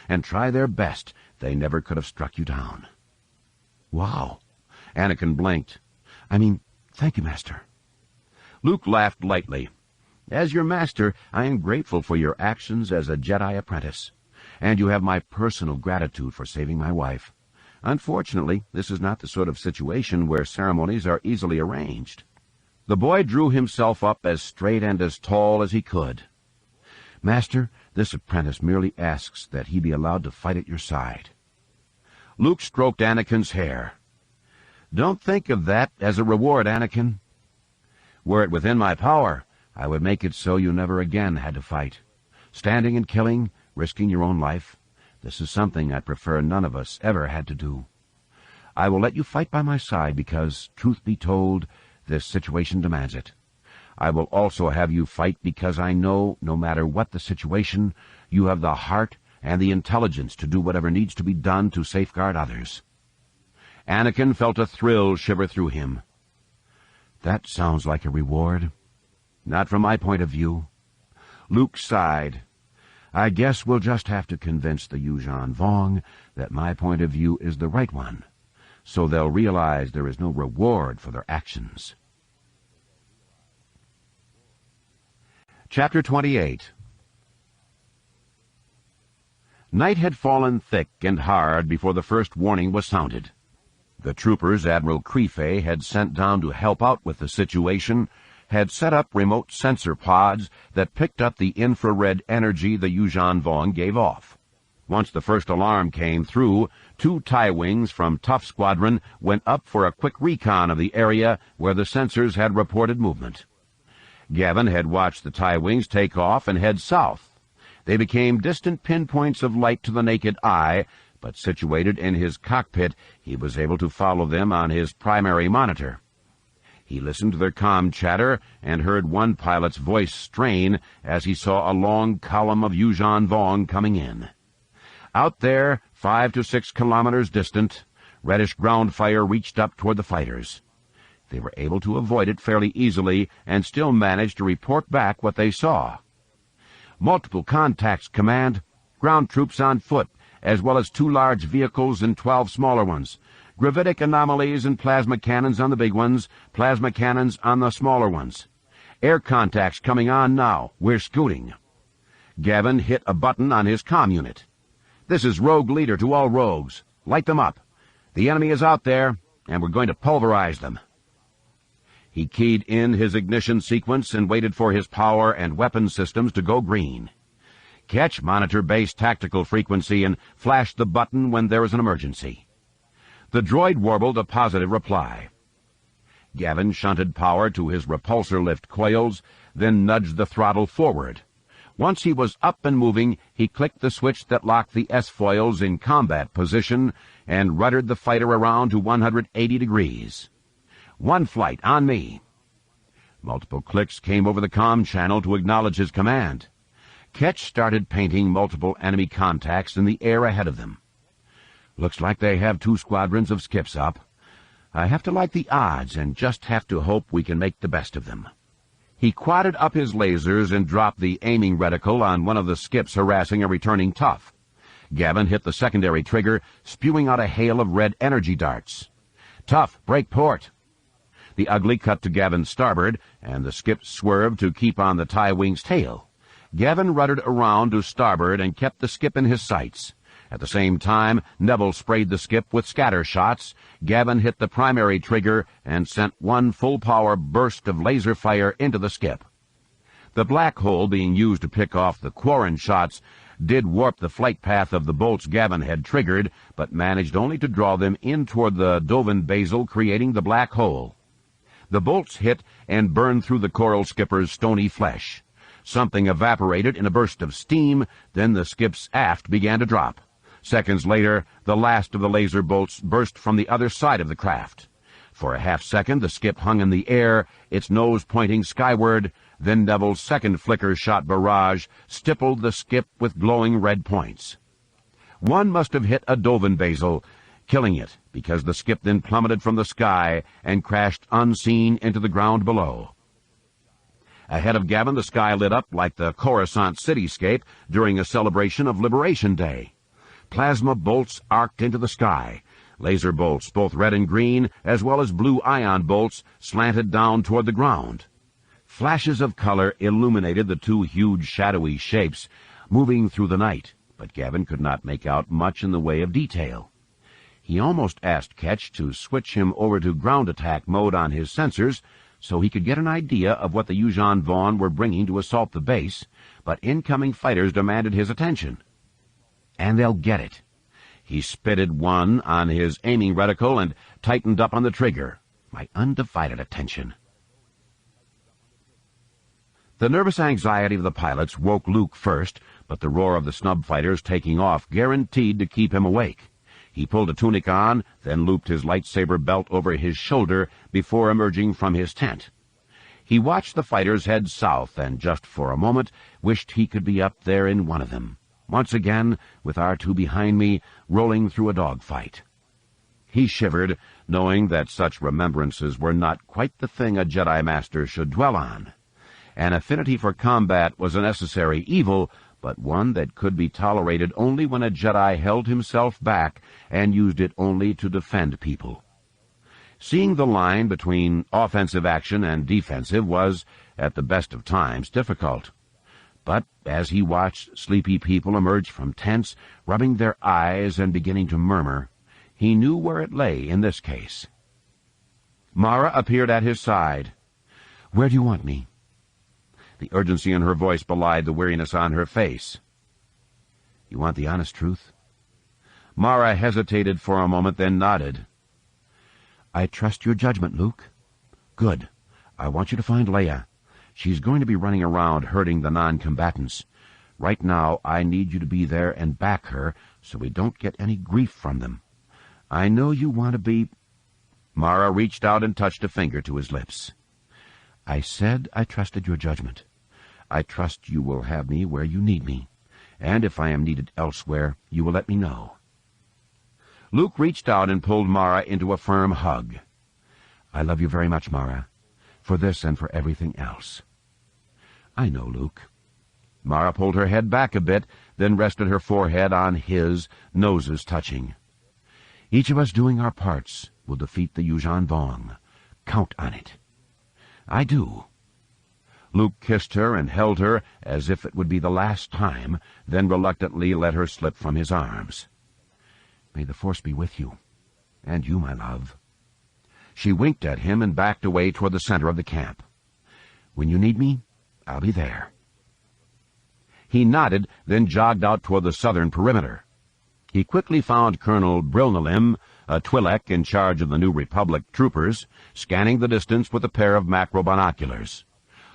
And try their best, they never could have struck you down." "Wow." Anakin blinked. Thank you, Master." Luke laughed lightly. "As your master, I am grateful for your actions as a Jedi apprentice, and you have my personal gratitude for saving my wife. Unfortunately, this is not the sort of situation where ceremonies are easily arranged." The boy drew himself up as straight and as tall as he could. "Master, this apprentice merely asks that he be allowed to fight at your side." Luke stroked Anakin's hair. "Don't think of that as a reward, Anakin. Were it within my power, I would make it so you never again had to fight. Standing and killing, risking your own life, this is something I'd prefer none of us ever had to do. I will let you fight by my side because, truth be told, this situation demands it. I will also have you fight because I know, no matter what the situation, you have the heart and the intelligence to do whatever needs to be done to safeguard others." Anakin felt a thrill shiver through him. "That sounds like a reward. Not from my point of view." Luke sighed. "I guess we'll just have to convince the Yuuzhan Vong that my point of view is the right one, so they'll realize there is no reward for their actions." Chapter 28. Night had fallen thick and hard before the first warning was sounded. The troopers Admiral Creefey had sent down to help out with the situation had set up remote sensor pods that picked up the infrared energy the Yuuzhan Vong gave off. Once the first alarm came through, 2 TIE wings from Tough Squadron went up for a quick recon of the area where the sensors had reported movement. Gavin had watched the TIE wings take off and head south. They became distant pinpoints of light to the naked eye, but situated in his cockpit, he was able to follow them on his primary monitor. He listened to their comm chatter and heard one pilot's voice strain as he saw a long column of Yuuzhan Vong coming in. Out there, 5 to 6 kilometers distant, reddish ground fire reached up toward the fighters. They were able to avoid it fairly easily and still managed to report back what they saw. "Multiple contacts, Command. Ground troops on foot, as well as 2 large vehicles and 12 smaller ones. Gravitic anomalies and plasma cannons on the big ones, plasma cannons on the smaller ones. Air contacts coming on now. We're scooting." Gavin hit a button on his comm unit. "This is Rogue Leader to all rogues. Light them up. The enemy is out there, and we're going to pulverize them." He keyed in his ignition sequence and waited for his power and weapon systems to go green. "Ketch, monitor base tactical frequency and flash the button when there is an emergency." The droid warbled a positive reply. Gavin shunted power to his repulsor lift coils, then nudged the throttle forward. Once he was up and moving, he clicked the switch that locked the S-foils in combat position and ruddered the fighter around to 180 degrees. "One flight, on me." Multiple clicks came over the comm channel to acknowledge his command. Ketch started painting multiple enemy contacts in the air ahead of them. "Looks like they have 2 squadrons of skips up. I have to like the odds and just have to hope we can make the best of them." He quadded up his lasers and dropped the aiming reticle on one of the skips harassing a returning Tough. Gavin hit the secondary trigger, spewing out a hail of red energy darts. "Tough, break port." The Ugly cut to Gavin's starboard, and the skip swerved to keep on the TIE wing's tail. Gavin ruddered around to starboard and kept the skip in his sights. At the same time, Neville sprayed the skip with scatter shots. Gavin hit the primary trigger and sent 1 full-power burst of laser fire into the skip. The black hole being used to pick off the Quarren shots did warp the flight path of the bolts Gavin had triggered, but managed only to draw them in toward the Dovin Basal, creating the black hole. The bolts hit and burned through the coral skipper's stony flesh. Something evaporated in a burst of steam, then the skip's aft began to drop. Seconds later, the last of the laser bolts burst from the other side of the craft. For a half-second, the skip hung in the air, its nose pointing skyward. Then Neville's second flicker-shot barrage stippled the skip with glowing red points. One must have hit a Dovin Basal, killing it, because the skip then plummeted from the sky and crashed unseen into the ground below. Ahead of Gavin, the sky lit up like the Coruscant cityscape during a celebration of Liberation Day. Plasma bolts arced into the sky. Laser bolts, both red and green, as well as blue ion bolts, slanted down toward the ground. Flashes of color illuminated the 2 huge shadowy shapes moving through the night, but Gavin could not make out much in the way of detail. He almost asked Ketch to switch him over to ground attack mode on his sensors so he could get an idea of what the Yuuzhan Vong were bringing to assault the base, but incoming fighters demanded his attention. And they'll get it. He spitted one on his aiming reticle and tightened up on the trigger. My undivided attention. The nervous anxiety of the pilots woke Luke first, but the roar of the snub fighters taking off guaranteed to keep him awake. He pulled a tunic on, then looped his lightsaber belt over his shoulder before emerging from his tent. He watched the fighters head south and just for a moment wished he could be up there in one of them, once again with R2 behind me, rolling through a dogfight. He shivered, knowing that such remembrances were not quite the thing a Jedi Master should dwell on. An affinity for combat was a necessary evil, but one that could be tolerated only when a Jedi held himself back and used it only to defend people. Seeing the line between offensive action and defensive was, at the best of times, difficult. But as he watched sleepy people emerge from tents, rubbing their eyes and beginning to murmur, he knew where it lay in this case. Mara appeared at his side. "Where do you want me?" The urgency in her voice belied the weariness on her face. "You want the honest truth?" Mara hesitated for a moment, then nodded. "I trust your judgment, Luke." "Good. I want you to find Leia. She's going to be running around hurting the non-combatants. Right now, I need you to be there and back her so we don't get any grief from them. I know you want to be—" Mara reached out and touched a finger to his lips. "I said I trusted your judgment. I trust you will have me where you need me, and if I am needed elsewhere, you will let me know." Luke reached out and pulled Mara into a firm hug. "I love you very much, Mara, for this and for everything else." "I know, Luke." Mara pulled her head back a bit, then rested her forehead on his, noses touching. "Each of us doing our parts will defeat the Yuuzhan Vong. Count on it." "I do." Luke kissed her and held her as if it would be the last time, then reluctantly let her slip from his arms. "May the Force be with you, and you, my love." She winked at him and backed away toward the center of the camp. "When you need me, I'll be there." He nodded, then jogged out toward the southern perimeter. He quickly found Colonel Brilnalim, a Twi'lek in charge of the New Republic troopers, scanning the distance with a pair of macro binoculars.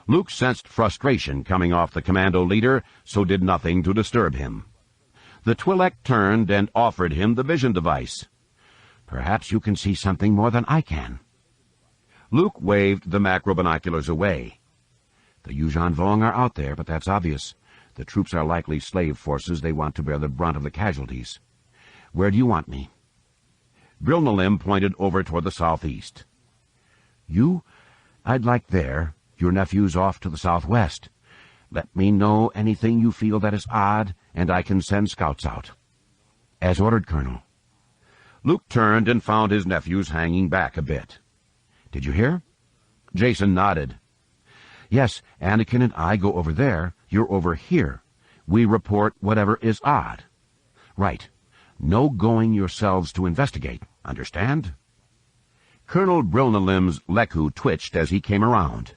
Luke sensed frustration coming off the commando leader, so did nothing to disturb him. The Twi'lek turned and offered him the vision device. "Perhaps you can see something more than I can." Luke waved the macro binoculars away. "The Yuuzhan Vong are out there, but that's obvious. The troops are likely slave forces. They want to bear the brunt of the casualties. Where do you want me?" Brilnalim pointed over toward the southeast. "You? I'd like there. Your nephew's off to the southwest. Let me know anything you feel that is odd, and I can send scouts out." "As ordered, Colonel." Luke turned and found his nephews hanging back a bit. "Did you hear?" Jason nodded. "Yes, Anakin and I go over there. You're over here. We report whatever is odd." "Right. No going yourselves to investigate. Understand?" Colonel Brilnalim's Leku twitched as he came around.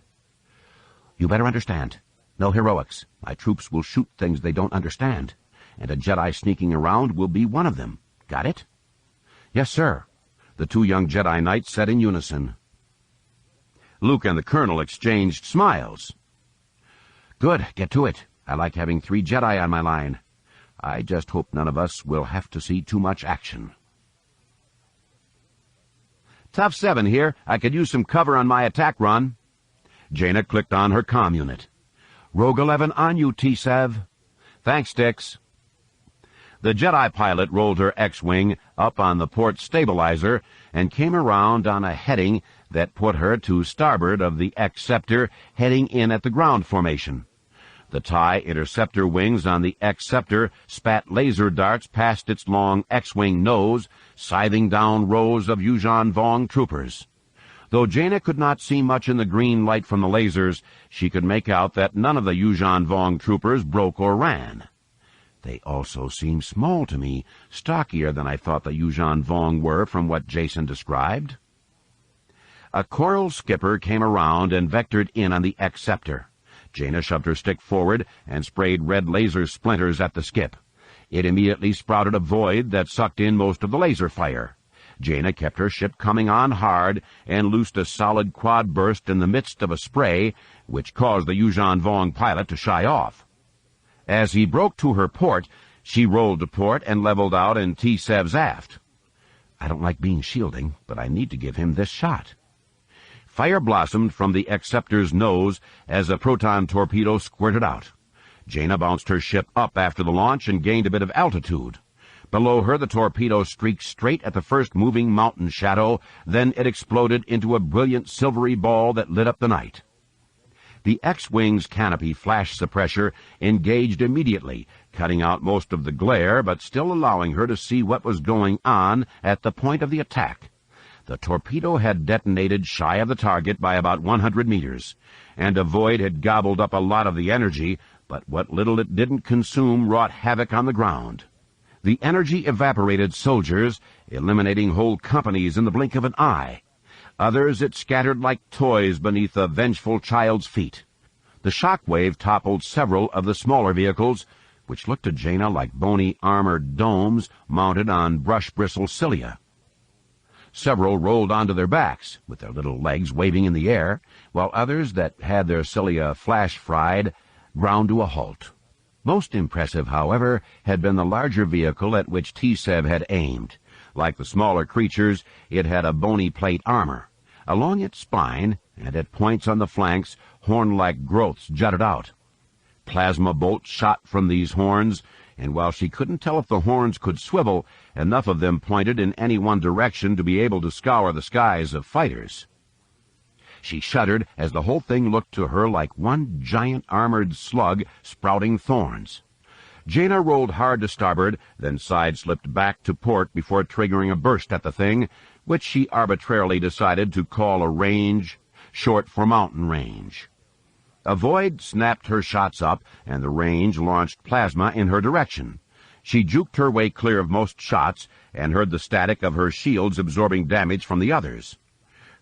"You better understand. No heroics. My troops will shoot things they don't understand, and a Jedi sneaking around will be one of them. Got it?" "Yes, sir," the two young Jedi Knights said in unison. Luke and the Colonel exchanged smiles. "Good, get to it. I like having 3 Jedi on my line. I just hope none of us will have to see too much action." "Tough 7 here. I could use some cover on my attack run." Jaina clicked on her comm unit. "Rogue 11 on you, T-Sev." "Thanks, Dix." The Jedi pilot rolled her X-Wing up on the port stabilizer and came around on a heading that put her to starboard of the X-Scepter, heading in at the ground formation. The TIE interceptor wings on the X-Scepter spat laser darts past its long X-Wing nose, scything down rows of Yuuzhan Vong troopers. Though Jaina could not see much in the green light from the lasers, she could make out that none of the Yuuzhan Vong troopers broke or ran. They also seemed small to me, stockier than I thought the Yuuzhan Vong were from what Jason described. A coral skipper came around and vectored in on the X-Scepter. Jaina shoved her stick forward and sprayed red laser splinters at the skip. It immediately sprouted a void that sucked in most of the laser fire. Jaina kept her ship coming on hard and loosed a solid quad burst in the midst of a spray, which caused the Yuuzhan Vong pilot to shy off. As he broke to her port, she rolled to port and leveled out in T-Sev's aft. I don't like being shielding, but I need to give him this shot. Fire blossomed from the Acceptor's nose as a proton torpedo squirted out. Jaina bounced her ship up after the launch and gained a bit of altitude. Below her, the torpedo streaked straight at the first moving mountain shadow, then it exploded into a brilliant silvery ball that lit up the night. The X-Wing's canopy flash suppressor engaged immediately, cutting out most of the glare, but still allowing her to see what was going on at the point of the attack. The torpedo had detonated shy of the target by about 100 meters, and a void had gobbled up a lot of the energy, but what little it didn't consume wrought havoc on the ground. The energy evaporated soldiers, eliminating whole companies in the blink of an eye. Others it scattered like toys beneath a vengeful child's feet. The shock wave toppled several of the smaller vehicles, which looked to Jaina like bony armored domes mounted on brush-bristle cilia. Several rolled onto their backs, with their little legs waving in the air, while others that had their cilia flash-fried ground to a halt. Most impressive, however, had been the larger vehicle at which T-Sev had aimed. Like the smaller creatures, it had a bony plate armor. Along its spine, and at points on the flanks, horn-like growths jutted out. Plasma bolts shot from these horns, and while she couldn't tell if the horns could swivel, enough of them pointed in any one direction to be able to scour the skies of fighters. She shuddered as the whole thing looked to her like one giant armored slug sprouting thorns. Jaina rolled hard to starboard, then side-slipped back to port before triggering a burst at the thing, which she arbitrarily decided to call a range, short for mountain range. A void snapped her shots up, and the range launched plasma in her direction. She juked her way clear of most shots and heard the static of her shields absorbing damage from the others.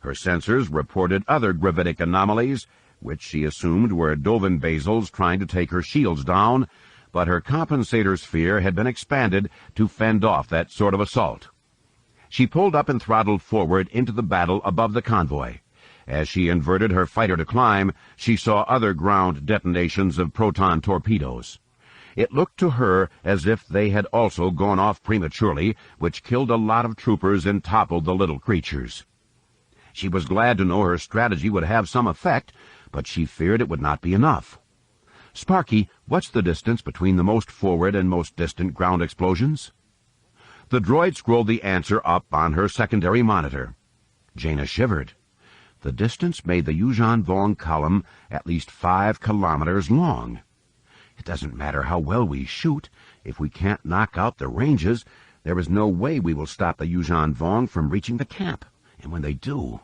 Her sensors reported other gravitic anomalies, which she assumed were Dovan basals trying to take her shields down, but her compensator sphere had been expanded to fend off that sort of assault. She pulled up and throttled forward into the battle above the convoy. As she inverted her fighter to climb, she saw other ground detonations of proton torpedoes. It looked to her as if they had also gone off prematurely, which killed a lot of troopers and toppled the little creatures. She was glad to know her strategy would have some effect, but she feared it would not be enough. "Sparky, what's the distance between the most forward and most distant ground explosions?" The droid scrolled the answer up on her secondary monitor. Jaina shivered. The distance made the Yuuzhan Vong column at least 5 kilometers long. It doesn't matter how well we shoot. If we can't knock out the ranges, there is no way we will stop the Yuuzhan Vong from reaching the camp. And when they do...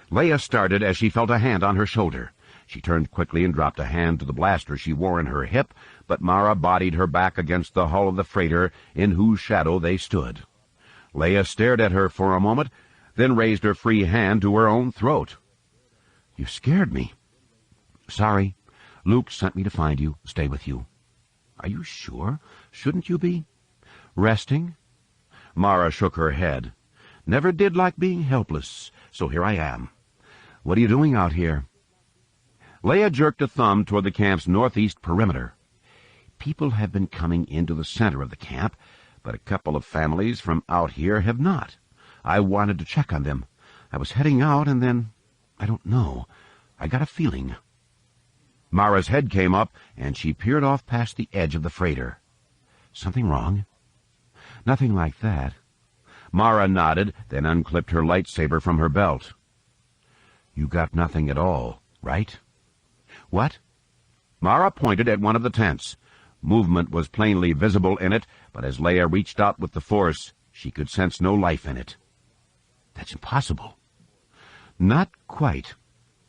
Leia started as she felt a hand on her shoulder. She turned quickly and dropped a hand to the blaster she wore in her hip, but Mara bodied her back against the hull of the freighter in whose shadow they stood. Leia stared at her for a moment, then raised her free hand to her own throat. "You scared me." "Sorry. Luke sent me to find you, stay with you." "Are you sure? Shouldn't you be?" "Resting?" Mara shook her head. "Never did like being helpless, so here I am. What are you doing out here?" Leia jerked a thumb toward the camp's northeast perimeter. "People have been coming into the center of the camp, but a couple of families from out here have not. I wanted to check on them. I was heading out, and then, I don't know, I got a feeling." Mara's head came up, and she peered off past the edge of the freighter. "Something wrong?" "Nothing like that." Mara nodded, then unclipped her lightsaber from her belt. "You got nothing at all, right?" "What?" Mara pointed at one of the tents. Movement was plainly visible in it, but as Leia reached out with the Force, she could sense no life in it. "That's impossible." "Not quite."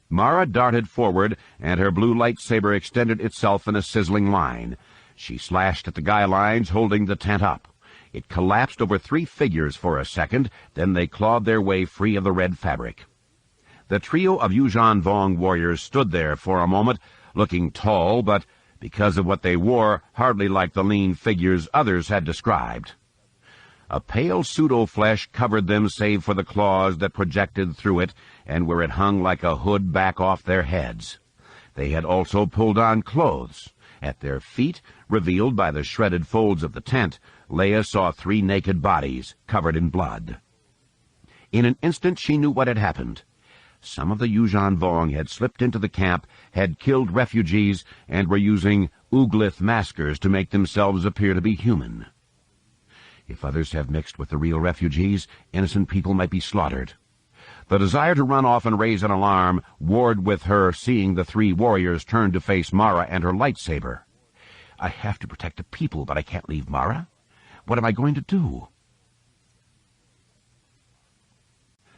Mara darted forward, and her blue lightsaber extended itself in a sizzling line. She slashed at the guy lines, holding the tent up. It collapsed over 3 figures for a second, then they clawed their way free of the red fabric. The trio of Yuuzhan Vong warriors stood there for a moment, looking tall, but because of what they wore, hardly like the lean figures others had described. A pale pseudo-flesh covered them save for the claws that projected through it and where it hung like a hood back off their heads. They had also pulled on clothes. At their feet, revealed by the shredded folds of the tent, Leia saw 3 naked bodies covered in blood. In an instant she knew what had happened. Some of the Yuuzhan Vong had slipped into the camp, had killed refugees, and were using Uglith maskers to make themselves appear to be human. If others have mixed with the real refugees, innocent people might be slaughtered. The desire to run off and raise an alarm warred with her seeing the 3 warriors turn to face Mara and her lightsaber. I have to protect the people, but I can't leave Mara. What am I going to do?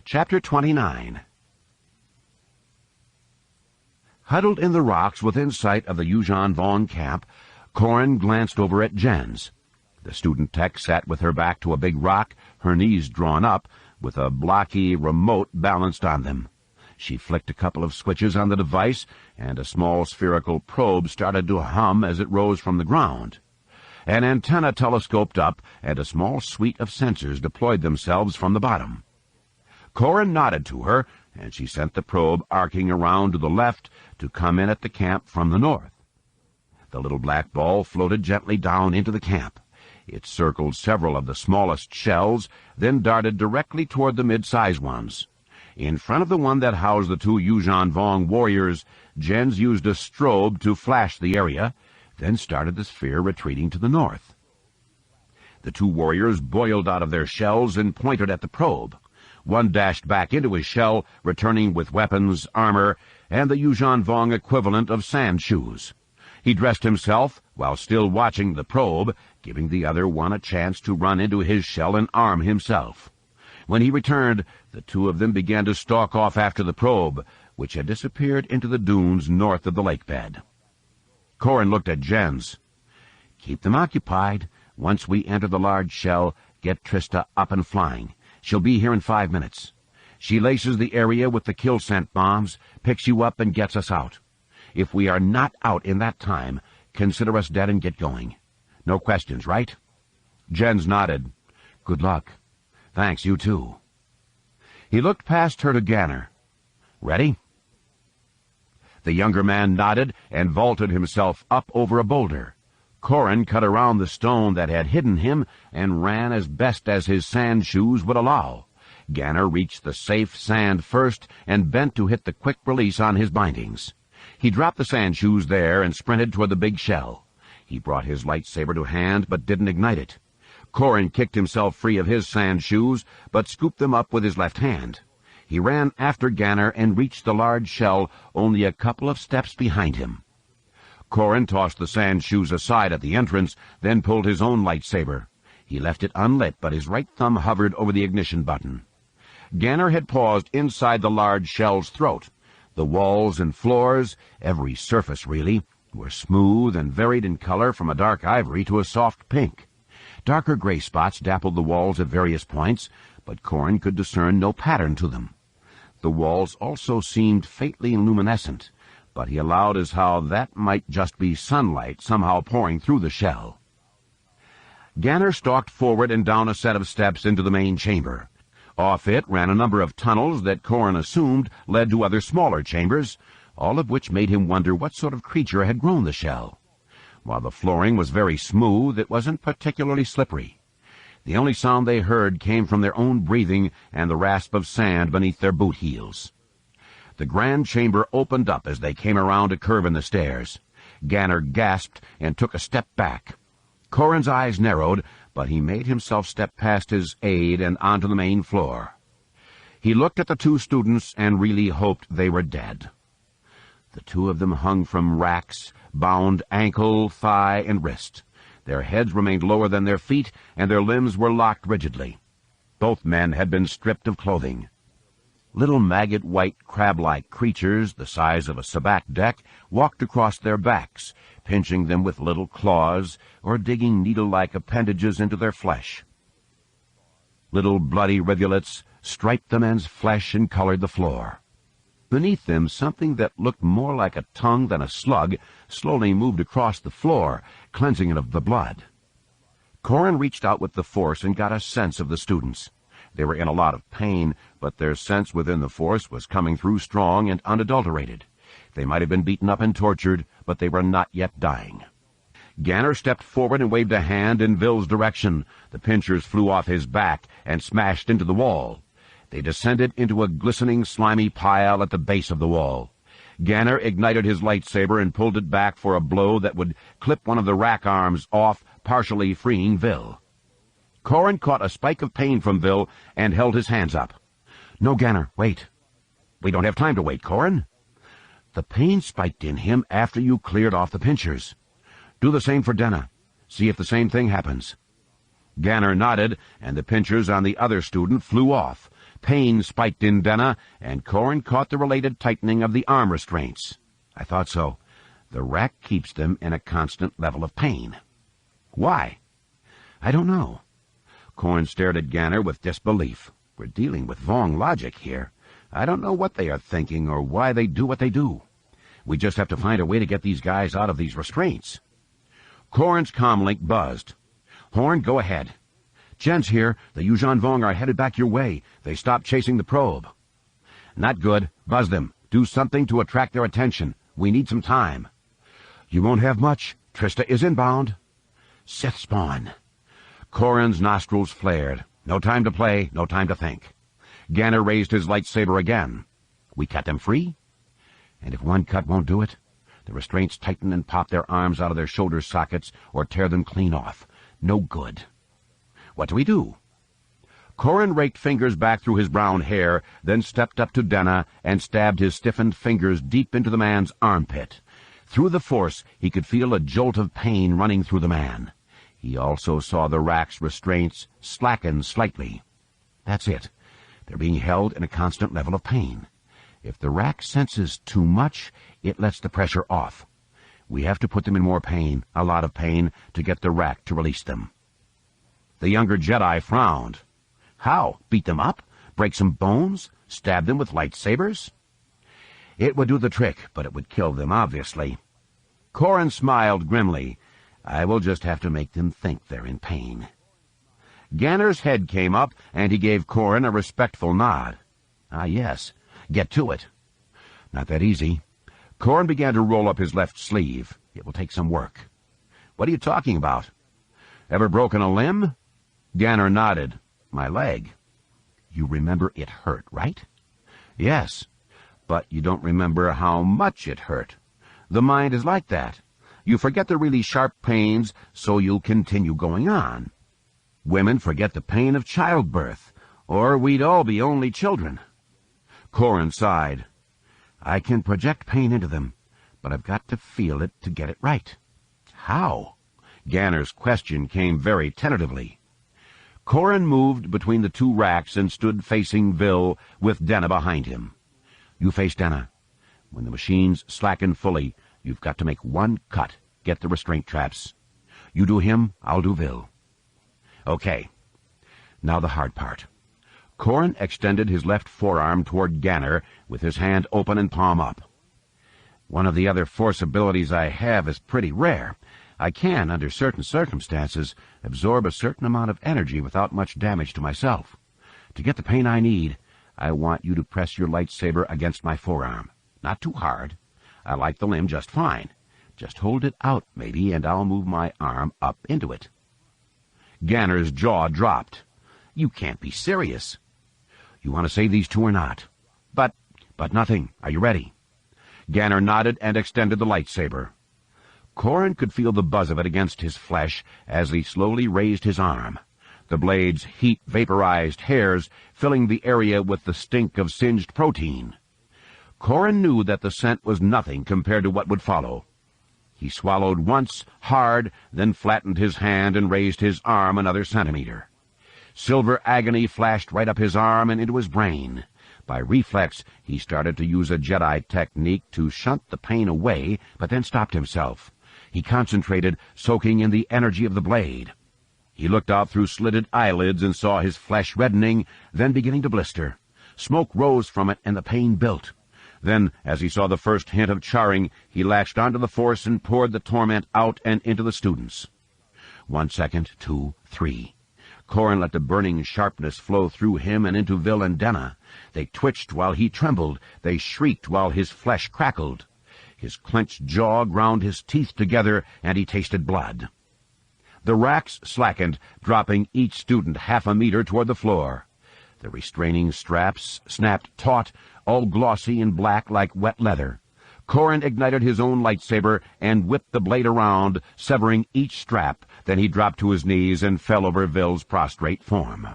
Chapter 29. Huddled in the rocks within sight of the Yuuzhan Vong camp, Corrin glanced over at Jens. The student tech sat with her back to a big rock, her knees drawn up, with a blocky remote balanced on them. She flicked a couple of switches on the device, and a small spherical probe started to hum as it rose from the ground. An antenna telescoped up, and a small suite of sensors deployed themselves from the bottom. Corrin nodded to her, and she sent the probe arcing around to the left to come in at the camp from the north. The little black ball floated gently down into the camp. It circled several of the smallest shells, then darted directly toward the mid-size ones. In front of the one that housed the 2 Yuuzhan Vong warriors, Jens used a strobe to flash the area, then started the sphere retreating to the north. The 2 warriors boiled out of their shells and pointed at the probe. One dashed back into his shell, returning with weapons, armor, and the Yuuzhan Vong equivalent of sand shoes. He dressed himself while still watching the probe, giving the other one a chance to run into his shell and arm himself. When he returned, the 2 of them began to stalk off after the probe, which had disappeared into the dunes north of the lake bed. Corrin looked at Jens. "Keep them occupied. Once we enter the large shell, get Trista up and flying. She'll be here in 5 minutes. She laces the area with the kill scent bombs, picks you up, and gets us out. If we are not out in that time, consider us dead and get going. No questions, right?" Jens nodded. "Good luck." "Thanks, you too." He looked past her to Ganner. "Ready?" The younger man nodded and vaulted himself up over a boulder. Corrin cut around the stone that had hidden him and ran as best as his sand shoes would allow. Ganner reached the safe sand first and bent to hit the quick release on his bindings. He dropped the sand shoes there and sprinted toward the big shell. He brought his lightsaber to hand but didn't ignite it. Corrin kicked himself free of his sand shoes but scooped them up with his left hand. He ran after Ganner and reached the large shell only a couple of steps behind him. Corrin tossed the sand shoes aside at the entrance, then pulled his own lightsaber. He left it unlit, but his right thumb hovered over the ignition button. Ganner had paused inside the large shell's throat. The walls and floors, every surface really, were smooth and varied in color from a dark ivory to a soft pink. Darker gray spots dappled the walls at various points, but Corrin could discern no pattern to them. The walls also seemed faintly luminescent, but he allowed as how that might just be sunlight somehow pouring through the shell. Ganner stalked forward and down a set of steps into the main chamber. Off it ran a number of tunnels that Corrin assumed led to other smaller chambers, all of which made him wonder what sort of creature had grown the shell. While the flooring was very smooth, it wasn't particularly slippery. The only sound they heard came from their own breathing and the rasp of sand beneath their boot heels. The grand chamber opened up as they came around a curve in the stairs. Ganner gasped and took a step back. Corrin's eyes narrowed, but he made himself step past his aide and onto the main floor. He looked at the 2 students and really hoped they were dead. The 2 of them hung from racks, bound ankle, thigh, and wrist. Their heads remained lower than their feet, and their limbs were locked rigidly. Both men had been stripped of clothing. Little maggot-white crab-like creatures, the size of a sabacc deck, walked across their backs, pinching them with little claws or digging needle-like appendages into their flesh. Little bloody rivulets striped the men's flesh and colored the floor. Beneath them, something that looked more like a tongue than a slug slowly moved across the floor, cleansing it of the blood. Corin reached out with the force and got a sense of the students. They were in a lot of pain, but their sense within the force was coming through strong and unadulterated. They might have been beaten up and tortured, but they were not yet dying. Ganner stepped forward and waved a hand in Ville's direction. The pincers flew off his back and smashed into the wall. They descended into a glistening, slimy pile at the base of the wall. Ganner ignited his lightsaber and pulled it back for a blow that would clip one of the rack arms off, partially freeing Ville. Corin caught a spike of pain from Ville and held his hands up. "No, Ganner, wait. We don't have time to wait, Corin. The pain spiked in him after you cleared off the pincers. Do the same for Denna. See if the same thing happens." Ganner nodded, and the pincers on the other student flew off. Pain spiked in Denna, and Corin caught the related tightening of the arm restraints. "I thought so. The rack keeps them in a constant level of pain." "Why?" "I don't know." Corin stared at Ganner with disbelief. "We're dealing with Vong logic here. I don't know what they are thinking or why they do what they do. We just have to find a way to get these guys out of these restraints." Corin's comlink buzzed. "Horn, go ahead. Jen's here. The Yuuzhan Vong are headed back your way. They stopped chasing the probe." "Not good. Buzz them. Do something to attract their attention. We need some time." "You won't have much. Trista is inbound." "Sith spawn." Corin's nostrils flared. No time to play, no time to think. Ganner raised his lightsaber again. "We cut them free?" "And if one cut won't do it, the restraints tighten and pop their arms out of their shoulder sockets or tear them clean off. No good." "What do we do?" Corin raked fingers back through his brown hair, then stepped up to Denna and stabbed his stiffened fingers deep into the man's armpit. Through the force, he could feel a jolt of pain running through the man. He also saw the rack's restraints slacken slightly. That's it. They're being held in a constant level of pain. If the rack senses too much, it lets the pressure off. We have to put them in more pain, a lot of pain, to get the rack to release them. The younger Jedi frowned. "How? Beat them up? Break some bones? Stab them with lightsabers?" "It would do the trick, but it would kill them, obviously." Corin smiled grimly. "I will just have to make them think they're in pain." Ganner's head came up, and he gave Corin a respectful nod. "Ah, yes. Get to it." "Not that easy." Corin began to roll up his left sleeve. "It will take some work." "What are you talking about?" "Ever broken a limb?" Ganner nodded. "My leg." "You remember it hurt, right?" "Yes. But you don't remember how much it hurt. The mind is like that. You forget the really sharp pains, so you'll continue going on. Women forget the pain of childbirth, or we'd all be only children." Corin sighed. "I can project pain into them, but I've got to feel it to get it right." "How?" Ganner's question came very tentatively. Corin moved between the two racks and stood facing Ville with Denna behind him. "You face Denna. When the machines slacken fully, you've got to make one cut, get the restraint traps. You do him, I'll do Ville." "Okay." Now the hard part. Corin extended his left forearm toward Ganner with his hand open and palm up. "One of the other force abilities I have is pretty rare. I can, under certain circumstances, absorb a certain amount of energy without much damage to myself. To get the pain I need, I want you to press your lightsaber against my forearm. Not too hard. I like the limb just fine. Just hold it out, maybe, and I'll move my arm up into it." Ganner's jaw dropped. "You can't be serious." "You want to save these two or not?" But nothing. Are you ready?" Ganner nodded and extended the lightsaber. Corin could feel the buzz of it against his flesh as he slowly raised his arm. The blade's heat vaporized hairs, filling the area with the stink of singed protein. Corin knew that the scent was nothing compared to what would follow. He swallowed once, hard, then flattened his hand and raised his arm another centimeter. Silver agony flashed right up his arm and into his brain. By reflex, he started to use a Jedi technique to shunt the pain away, but then stopped himself. He concentrated, soaking in the energy of the blade. He looked out through slitted eyelids and saw his flesh reddening, then beginning to blister. Smoke rose from it, and the pain built. Then, as he saw the first hint of charring, he latched onto the force and poured the torment out and into the students. 1 second, 2, 3. Corin let the burning sharpness flow through him and into Vil and Denna. They twitched while he trembled. They shrieked while his flesh crackled. His clenched jaw ground his teeth together, and he tasted blood. The racks slackened, dropping each student half a meter toward the floor. The restraining straps snapped taut, all glossy and black like wet leather. Corin ignited his own lightsaber and whipped the blade around, severing each strap. Then he dropped to his knees and fell over Vil's prostrate form.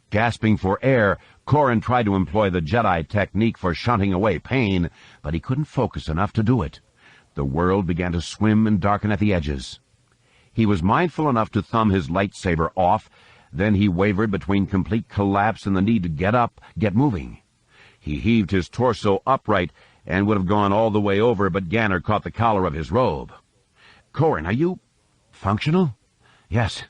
Gasping for air, Corin tried to employ the Jedi technique for shunting away pain, but he couldn't focus enough to do it. The world began to swim and darken at the edges. He was mindful enough to thumb his lightsaber off. Then he wavered between complete collapse and the need to get up, get moving. He heaved his torso upright and would have gone all the way over, but Ganner caught the collar of his robe. "Corin, are you functional?" "Yes."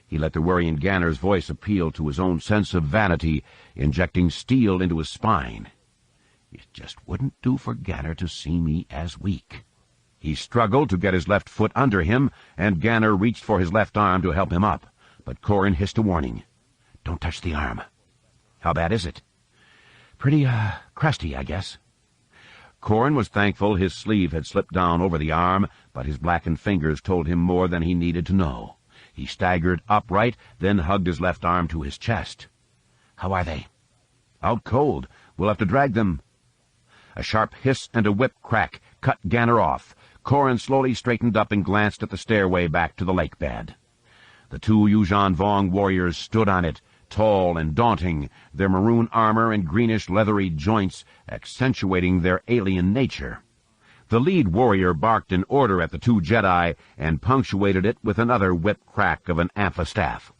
He let the worrying Ganner's voice appeal to his own sense of vanity, injecting steel into his spine. "It just wouldn't do for Ganner to see me as weak." He struggled to get his left foot under him, and Ganner reached for his left arm to help him up. But Corin hissed a warning. "Don't touch the arm." "How bad is it?" "Pretty, crusty, I guess." Corin was thankful his sleeve had slipped down over the arm, but his blackened fingers told him more than he needed to know. He staggered upright, then hugged his left arm to his chest. "How are they?" "Out cold. We'll have to drag them." A sharp hiss and a whip crack cut Ganner off. Corin slowly straightened up and glanced at the stairway back to the lake bed. The two Yuuzhan Vong warriors stood on it, tall and daunting, their maroon armor and greenish leathery joints accentuating their alien nature. The lead warrior barked an order at the two Jedi and punctuated it with another whip crack of an amphistaff.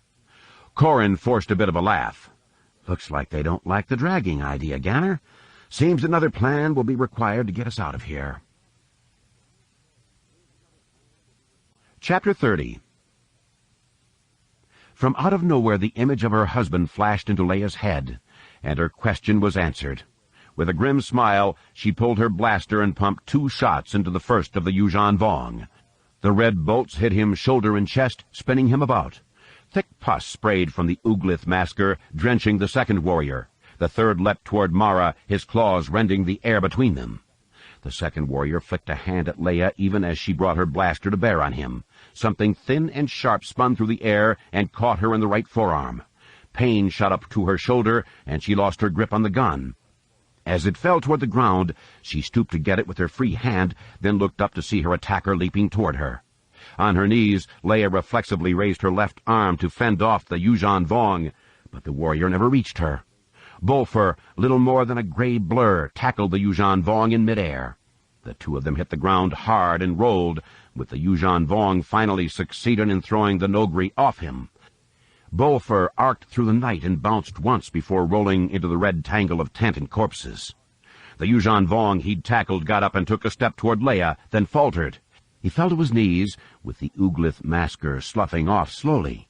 Corin forced a bit of a laugh. "Looks like they don't like the dragging idea, Ganner. Seems another plan will be required to get us out of here." Chapter 30. From out of nowhere the image of her husband flashed into Leia's head, and her question was answered. With a grim smile, she pulled her blaster and pumped 2 shots into the first of the Yuuzhan Vong. The red bolts hit him shoulder and chest, spinning him about. Thick pus sprayed from the Uglith masker, drenching the second warrior. The third leapt toward Mara, his claws rending the air between them. The second warrior flicked a hand at Leia even as she brought her blaster to bear on him. Something thin and sharp spun through the air and caught her in the right forearm. Pain shot up to her shoulder, and she lost her grip on the gun. As it fell toward the ground, she stooped to get it with her free hand, then looked up to see her attacker leaping toward her. On her knees, Leia reflexively raised her left arm to fend off the Yuuzhan Vong, but the warrior never reached her. Bolfer, little more than a gray blur, tackled the Yuuzhan Vong in midair. The two of them hit the ground hard and rolled, with the Yuuzhan Vong finally succeeded in throwing the Nogri off him. Bolfer arced through the night and bounced once before rolling into the red tangle of tent and corpses. The Yuuzhan Vong he'd tackled got up and took a step toward Leia, then faltered. He fell to his knees, with the Uglith masker sloughing off slowly.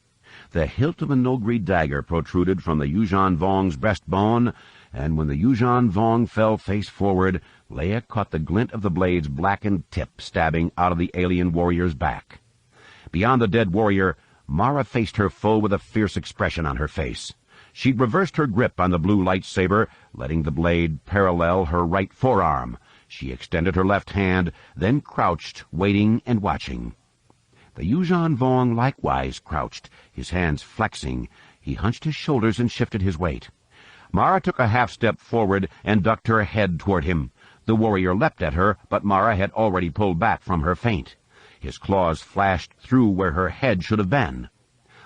The hilt of a Nogri dagger protruded from the Yuuzhan Vong's breastbone, and when the Yuuzhan Vong fell face forward, Leia caught the glint of the blade's blackened tip stabbing out of the alien warrior's back. Beyond the dead warrior, Mara faced her foe with a fierce expression on her face. She'd reversed her grip on the blue lightsaber, letting the blade parallel her right forearm. She extended her left hand, then crouched, waiting and watching. The Yuuzhan Vong likewise crouched, his hands flexing. He hunched his shoulders and shifted his weight. Mara took a half-step forward and ducked her head toward him. The warrior leapt at her, but Mara had already pulled back from her feint. His claws flashed through where her head should have been.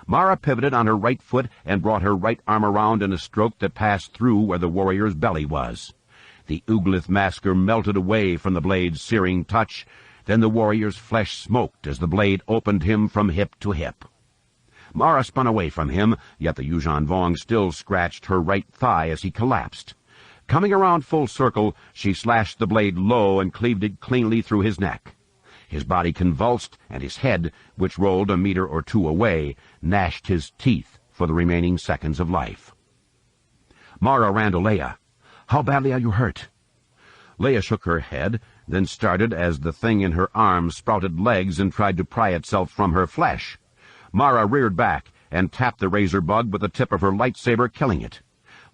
Mara pivoted on her right foot and brought her right arm around in a stroke that passed through where the warrior's belly was. The Uglith masker melted away from the blade's searing touch. Then the warrior's flesh smoked as the blade opened him from hip to hip. Mara spun away from him, yet the Yuuzhan Vong still scratched her right thigh as he collapsed. Coming around full circle, she slashed the blade low and cleaved it cleanly through his neck. His body convulsed, and his head, which rolled a meter or two away, gnashed his teeth for the remaining seconds of life. Mara ran to Leia. "How badly are you hurt?" Leia shook her head, then started as the thing in her arms sprouted legs and tried to pry itself from her flesh. Mara reared back and tapped the razor bug with the tip of her lightsaber, killing it.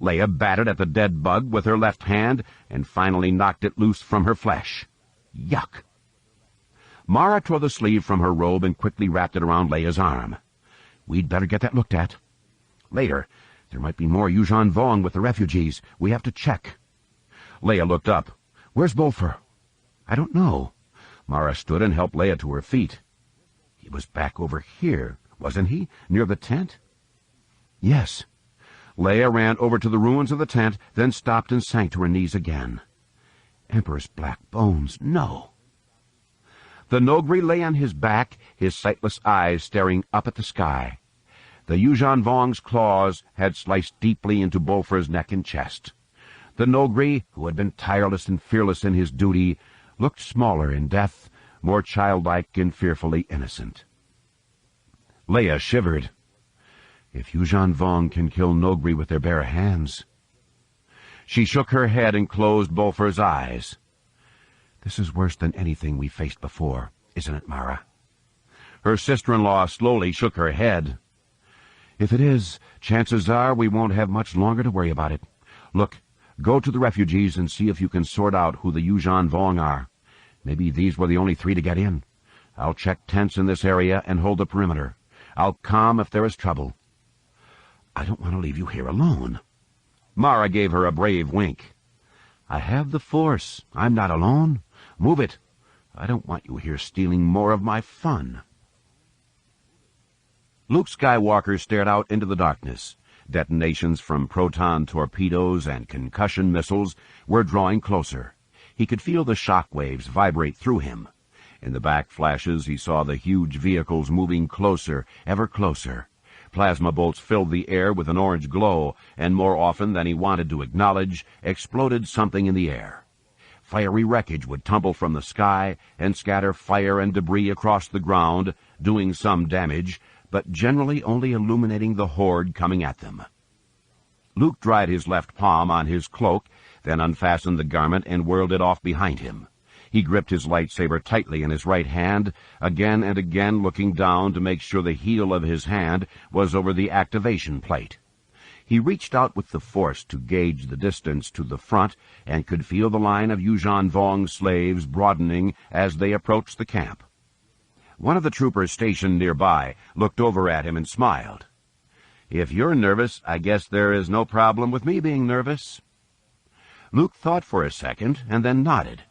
Leia batted at the dead bug with her left hand and finally knocked it loose from her flesh. Yuck! Mara tore the sleeve from her robe and quickly wrapped it around Leia's arm. We'd better get that looked at. Later, there might be more Yuuzhan Vong with the refugees. We have to check. Leia looked up. Where's Bolfer? I don't know. Mara stood and helped Leia to her feet. He was back over here, wasn't he? Near the tent? Yes. Leia ran over to the ruins of the tent, then stopped and sank to her knees again. Emperor's black bones, no. The Nogri lay on his back, his sightless eyes staring up at the sky. The Yuuzhan Vong's claws had sliced deeply into Bolfer's neck and chest. The Nogri, who had been tireless and fearless in his duty, looked smaller in death, more childlike and fearfully innocent. Leia shivered. If Yuuzhan Vong can kill Nogri with their bare hands... She shook her head and closed Bolfer's eyes. This is worse than anything we faced before, isn't it, Mara? Her sister-in-law slowly shook her head. If it is, chances are we won't have much longer to worry about it. Look, go to the refugees and see if you can sort out who the Yuuzhan Vong are. Maybe these were the only 3 to get in. I'll check tents in this area and hold the perimeter. I'll come if there is trouble. I don't want to leave you here alone. Mara gave her a brave wink. I have the Force. I'm not alone. Move it. I don't want you here stealing more of my fun. Luke Skywalker stared out into the darkness. Detonations from proton torpedoes and concussion missiles were drawing closer. He could feel the shock waves vibrate through him. In the back flashes, he saw the huge vehicles moving closer, ever closer. Plasma bolts filled the air with an orange glow, and more often than he wanted to acknowledge, exploded something in the air. Fiery wreckage would tumble from the sky and scatter fire and debris across the ground, doing some damage, but generally only illuminating the horde coming at them. Luke dried his left palm on his cloak, then unfastened the garment and whirled it off behind him. He gripped his lightsaber tightly in his right hand, again and again looking down to make sure the heel of his hand was over the activation plate. He reached out with the Force to gauge the distance to the front and could feel the line of Yuuzhan Vong slaves broadening as they approached the camp. One of the troopers stationed nearby looked over at him and smiled. If you're nervous, I guess there is no problem with me being nervous. Luke thought for a second and then nodded.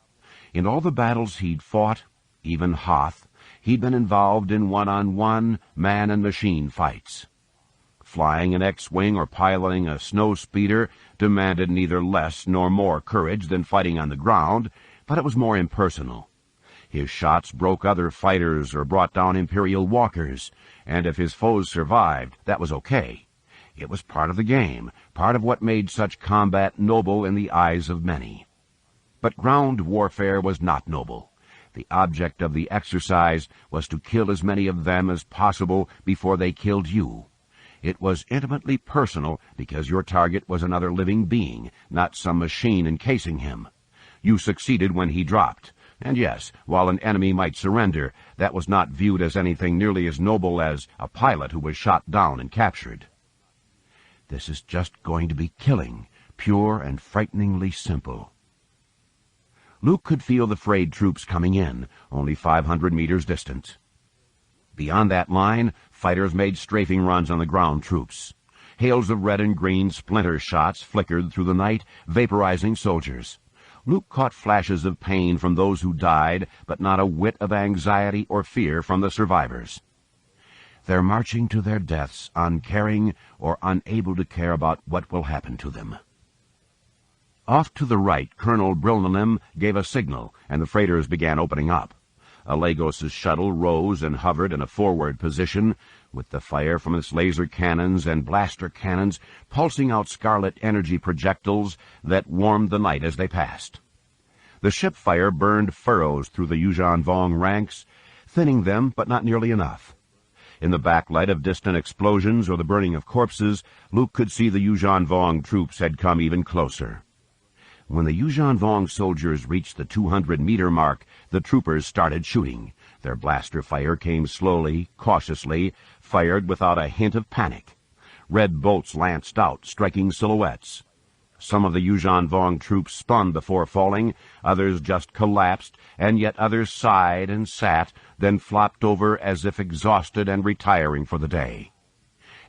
In all the battles he'd fought, even Hoth, he'd been involved in one-on-one man-and-machine fights. Flying an X-Wing or piloting a snow speeder demanded neither less nor more courage than fighting on the ground, but it was more impersonal. His shots broke other fighters or brought down Imperial walkers, and if his foes survived, that was okay. It was part of the game, part of what made such combat noble in the eyes of many. But ground warfare was not noble. The object of the exercise was to kill as many of them as possible before they killed you. It was intimately personal because your target was another living being, not some machine encasing him. You succeeded when he dropped. And yes, while an enemy might surrender, that was not viewed as anything nearly as noble as a pilot who was shot down and captured. This is just going to be killing, pure and frighteningly simple. Luke could feel the frayed troops coming in, only 500 meters distant. Beyond that line, fighters made strafing runs on the ground troops. Hails of red and green splinter shots flickered through the night, vaporizing soldiers. Luke caught flashes of pain from those who died, but not a whit of anxiety or fear from the survivors. They're marching to their deaths, uncaring or unable to care about what will happen to them. Off to the right, Colonel Brilnalim gave a signal, and the freighters began opening up. Alagos's shuttle rose and hovered in a forward position, with the fire from its laser cannons and blaster cannons pulsing out scarlet energy projectiles that warmed the night as they passed. The ship fire burned furrows through the Yuuzhan Vong ranks, thinning them, but not nearly enough. In the backlight of distant explosions or the burning of corpses, Luke could see the Yuuzhan Vong troops had come even closer. When the Yuuzhan Vong soldiers reached the 200-meter mark, the troopers started shooting. Their blaster fire came slowly, cautiously, fired without a hint of panic. Red bolts lanced out, striking silhouettes. Some of the Yuuzhan Vong troops spun before falling, others just collapsed, and yet others sighed and sat, then flopped over as if exhausted and retiring for the day.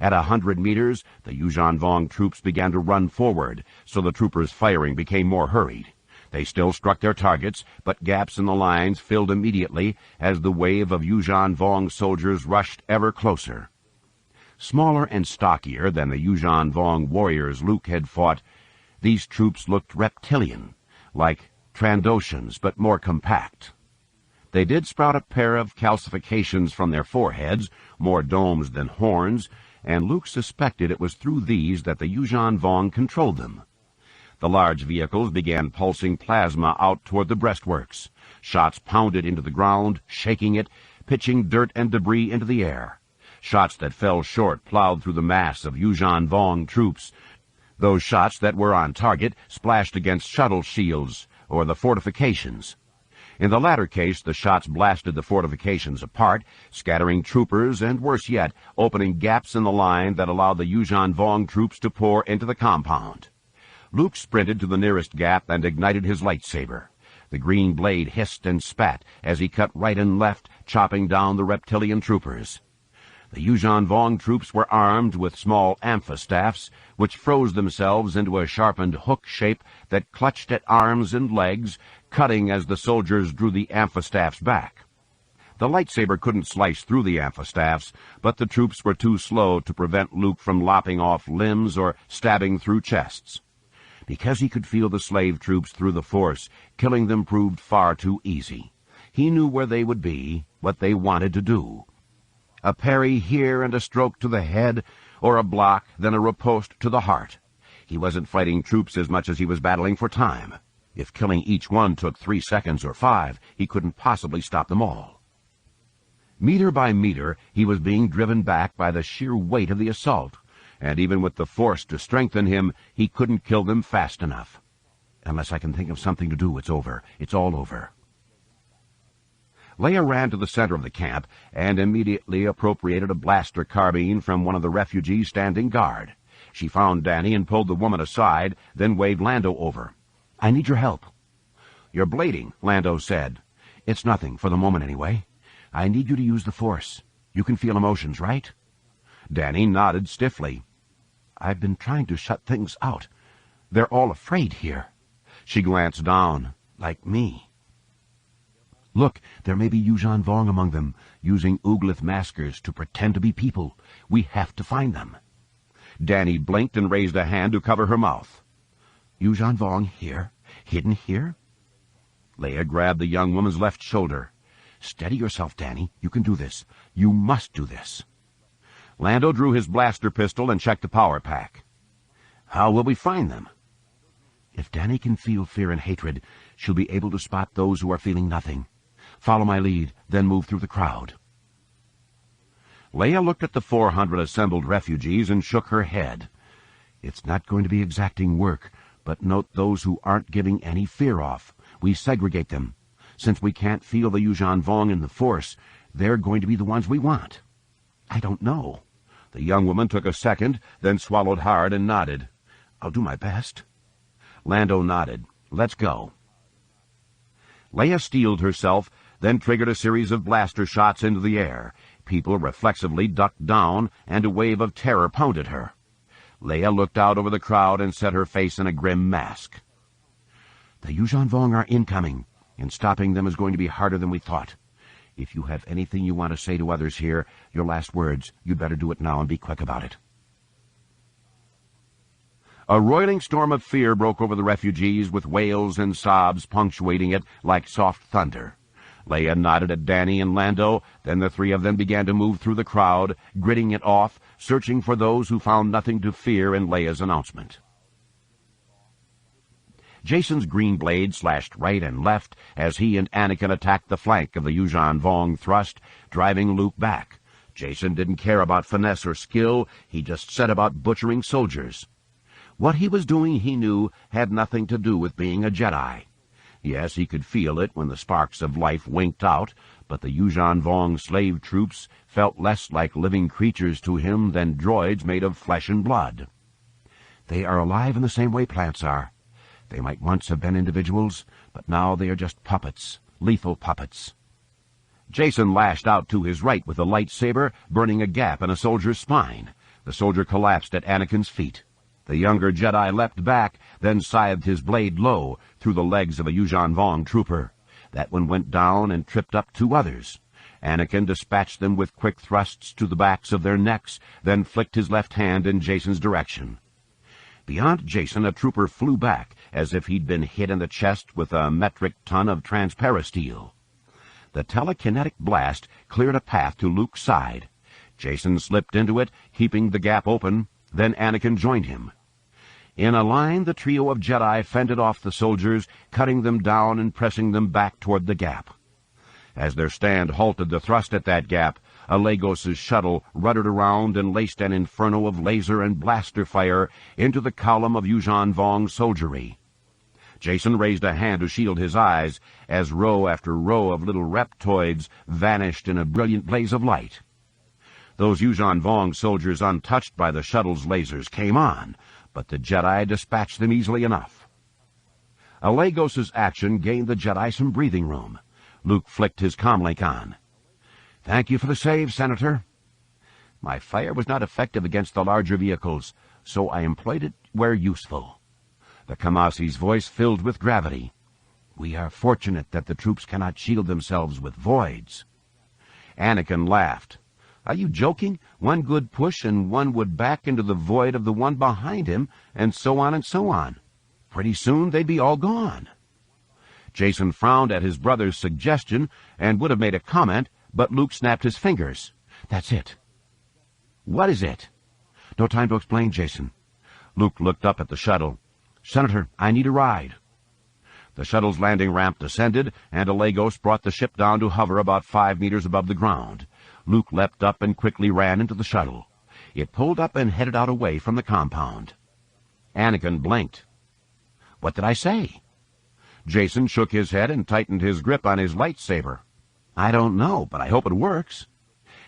At 100 meters, the Yuuzhan Vong troops began to run forward, so the troopers' firing became more hurried. They still struck their targets, but gaps in the lines filled immediately as the wave of Yuuzhan Vong soldiers rushed ever closer. Smaller and stockier than the Yuuzhan Vong warriors Luke had fought, these troops looked reptilian, like Trandoshans, but more compact. They did sprout a pair of calcifications from their foreheads, more domes than horns, and Luke suspected it was through these that the Yuuzhan Vong controlled them. The large vehicles began pulsing plasma out toward the breastworks. Shots pounded into the ground, shaking it, pitching dirt and debris into the air. Shots that fell short plowed through the mass of Yuuzhan Vong troops. Those shots that were on target splashed against shuttle shields or the fortifications. In the latter case, the shots blasted the fortifications apart, scattering troopers and, worse yet, opening gaps in the line that allowed the Yuuzhan Vong troops to pour into the compound. Luke sprinted to the nearest gap and ignited his lightsaber. The green blade hissed and spat as he cut right and left, chopping down the reptilian troopers. The Yuuzhan Vong troops were armed with small amphistaffs, which froze themselves into a sharpened hook shape that clutched at arms and legs, cutting as the soldiers drew the amphistaffs back. The lightsaber couldn't slice through the amphistaffs, but the troops were too slow to prevent Luke from lopping off limbs or stabbing through chests. Because he could feel the slave troops through the Force, killing them proved far too easy. He knew where they would be, what they wanted to do. A parry here and a stroke to the head, or a block, then a riposte to the heart. He wasn't fighting troops as much as he was battling for time. If killing each one took 3 seconds or 5, he couldn't possibly stop them all. Meter by meter, he was being driven back by the sheer weight of the assault, and even with the Force to strengthen him, he couldn't kill them fast enough. Unless I can think of something to do, it's over. It's all over. Leia ran to the center of the camp and immediately appropriated a blaster carbine from one of the refugees standing guard. She found Danny and pulled the woman aside, then waved Lando over. "I need your help." "You're bleeding," Lando said. "It's nothing, for the moment anyway. I need you to use the Force. You can feel emotions, right?" Danny nodded stiffly. "I've been trying to shut things out. They're all afraid here." She glanced down. "Like me." "Look, there may be Yuuzhan Vong among them, using Uglith maskers to pretend to be people. We have to find them." Danny blinked and raised a hand to cover her mouth. "Yuuzhan Vong here? Hidden here?" Leia grabbed the young woman's left shoulder. "Steady yourself, Danny. You can do this. You must do this." Lando drew his blaster pistol and checked the power pack. "How will we find them?" "If Danny can feel fear and hatred, she'll be able to spot those who are feeling nothing. Follow my lead, then move through the crowd." Leia looked at the 400 assembled refugees and shook her head. "It's not going to be exacting work, but note those who aren't giving any fear off. We segregate them. Since we can't feel the Yuuzhan Vong in the Force, they're going to be the ones we want." "I don't know." The young woman took a second, then swallowed hard and nodded. "I'll do my best." Lando nodded. "Let's go." Leia steeled herself, then triggered a series of blaster shots into the air. People reflexively ducked down, and a wave of terror pounded her. Leia looked out over the crowd and set her face in a grim mask. "The Yuuzhan Vong are incoming, and stopping them is going to be harder than we thought. If you have anything you want to say to others here, your last words, you'd better do it now and be quick about it." A roiling storm of fear broke over the refugees, with wails and sobs punctuating it like soft thunder. Leia nodded at Danny and Lando, then the three of them began to move through the crowd, gritting it off, searching for those who found nothing to fear in Leia's announcement. Jason's green blade slashed right and left as he and Anakin attacked the flank of the Yuuzhan Vong thrust, driving Luke back. Jason didn't care about finesse or skill, he just set about butchering soldiers. What he was doing, he knew, had nothing to do with being a Jedi. Yes, he could feel it when the sparks of life winked out, but the Yuuzhan Vong slave troops felt less like living creatures to him than droids made of flesh and blood. They are alive in the same way plants are. They might once have been individuals, but now they are just puppets, lethal puppets. Jason lashed out to his right with a lightsaber, burning a gap in a soldier's spine. The soldier collapsed at Anakin's feet. The younger Jedi leapt back, then scythed his blade low through the legs of a Yuuzhan Vong trooper. That one went down and tripped up 2 others. Anakin dispatched them with quick thrusts to the backs of their necks, then flicked his left hand in Jason's direction. Beyond Jason, a trooper flew back, as if he'd been hit in the chest with a metric ton of transparasteel. The telekinetic blast cleared a path to Luke's side. Jason slipped into it, keeping the gap open. Then Anakin joined him. In a line, the trio of Jedi fended off the soldiers, cutting them down and pressing them back toward the gap. As their stand halted the thrust at that gap, a Lagos's shuttle ruddered around and laced an inferno of laser and blaster fire into the column of Yuuzhan Vong soldiery. Jason raised a hand to shield his eyes as row after row of little reptoids vanished in a brilliant blaze of light. Those Yuuzhan Vong soldiers untouched by the shuttle's lasers came on, but the Jedi dispatched them easily enough. A Lagos's action gained the Jedi some breathing room. Luke flicked his comlink on. "Thank you for the save, Senator. My fire was not effective against the larger vehicles, so I employed it where useful." The Kamasi's voice filled with gravity. "We are fortunate that the troops cannot shield themselves with voids." Anakin laughed. "Are you joking? One good push and one would back into the void of the one behind him, and so on and so on. Pretty soon they'd be all gone." Jason frowned at his brother's suggestion and would have made a comment, but Luke snapped his fingers. "That's it." "What is it?" "No time to explain, Jason." Luke looked up at the shuttle. "Senator, I need a ride." The shuttle's landing ramp descended, and a Lagos brought the ship down to hover about 5 meters above the ground. Luke leapt up and quickly ran into the shuttle. It pulled up and headed out away from the compound. Anakin blinked. "What did I say?" Jason shook his head and tightened his grip on his lightsaber. "I don't know, but I hope it works."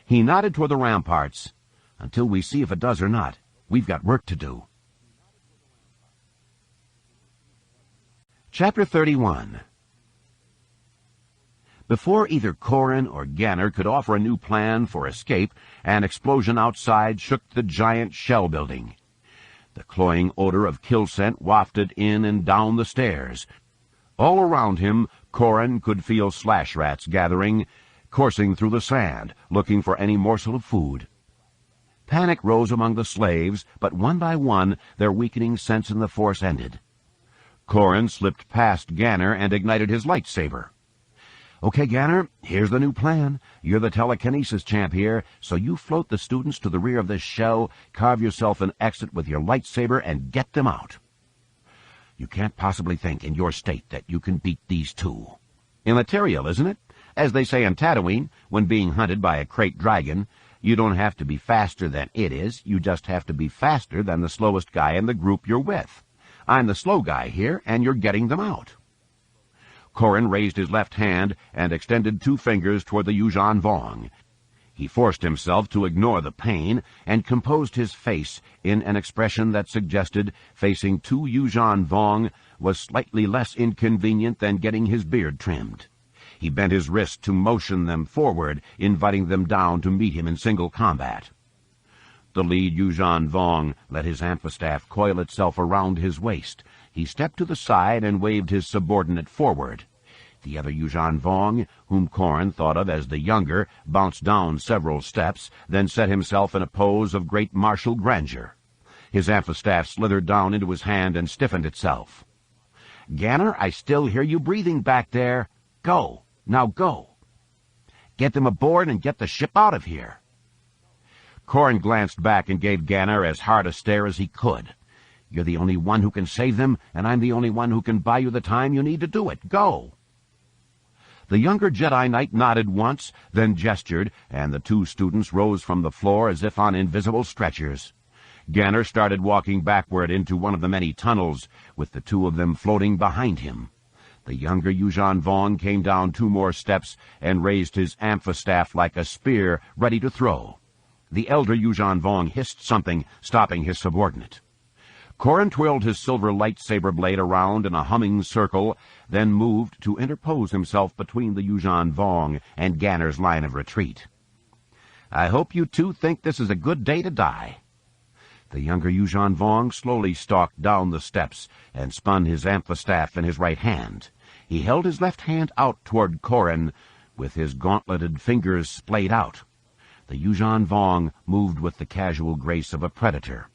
He nodded toward the ramparts. "Until we see if it does or not, we've got work to do." Chapter 31. Before either Corran or Ganner could offer a new plan for escape, an explosion outside shook the giant shell building. The cloying odor of kill scent wafted in and down the stairs. All around him, Corran could feel slash rats gathering, coursing through the sand, looking for any morsel of food. Panic rose among the slaves, but one by one their weakening sense in the Force ended. Corran slipped past Ganner and ignited his lightsaber. "Okay, Ganner, here's the new plan. You're the telekinesis champ here, so you float the students to the rear of this shell, carve yourself an exit with your lightsaber, and get them out. You can't possibly think in your state that you can beat these 2. Immaterial, isn't it? As they say on Tatooine, when being hunted by a crate dragon, you don't have to be faster than it is, you just have to be faster than the slowest guy in the group you're with. I'm the slow guy here, and you're getting them out." Corran raised his left hand and extended 2 fingers toward the Yuuzhan Vong. He forced himself to ignore the pain and composed his face in an expression that suggested facing 2 Yuuzhan Vong was slightly less inconvenient than getting his beard trimmed. He bent his wrist to motion them forward, inviting them down to meet him in single combat. The lead Yuuzhan Vong let his amphistaff coil itself around his waist. He stepped to the side and waved his subordinate forward. The other Yuuzhan Vong, whom Corran thought of as the younger, bounced down several steps, then set himself in a pose of great martial grandeur. His amphistaff slithered down into his hand and stiffened itself. "Ganner, I still hear you breathing back there. Go. Now go. Get them aboard and get the ship out of here." Corran glanced back and gave Ganner as hard a stare as he could. "You're the only one who can save them, and I'm the only one who can buy you the time you need to do it. Go." The younger Jedi Knight nodded once, then gestured, and the 2 students rose from the floor as if on invisible stretchers. Ganner started walking backward into one of the many tunnels, with the two of them floating behind him. The younger Yuuzhan Vong came down 2 more steps and raised his amphistaff like a spear, ready to throw. The elder Yuuzhan Vong hissed something, stopping his subordinate. Corrin twirled his silver lightsaber blade around in a humming circle, then moved to interpose himself between the Yuuzhan Vong and Ganner's line of retreat. "I hope you two think this is a good day to die." The younger Yuuzhan Vong slowly stalked down the steps and spun his amphistaff in his right hand. He held his left hand out toward Corrin, with his gauntleted fingers splayed out. The Yuuzhan Vong moved with the casual grace of a predator.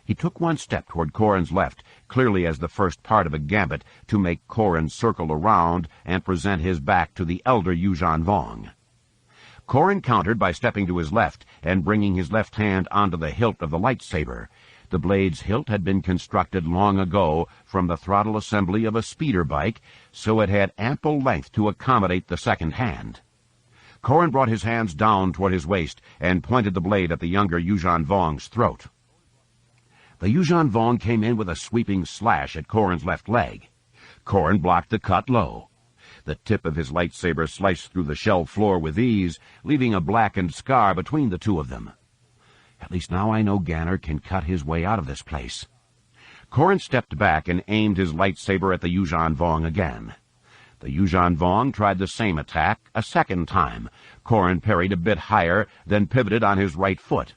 He took 1 step toward Corrin's left, clearly as the first part of a gambit to make Corrin circle around and present his back to the elder Yuuzhan Vong. Corrin countered by stepping to his left and bringing his left hand onto the hilt of the lightsaber. The blade's hilt had been constructed long ago from the throttle assembly of a speeder bike, so it had ample length to accommodate the second hand. Corrin brought his hands down toward his waist and pointed the blade at the younger Yuuzhan Vong's throat. The Yuuzhan Vong came in with a sweeping slash at Corrin's left leg. Corrin blocked the cut low. The tip of his lightsaber sliced through the shell floor with ease, leaving a blackened scar between the two of them. At least now I know Ganner can cut his way out of this place. Corrin stepped back and aimed his lightsaber at the Yuuzhan Vong again. The Yuuzhan Vong tried the same attack a second time. Corrin parried a bit higher, then pivoted on his right foot.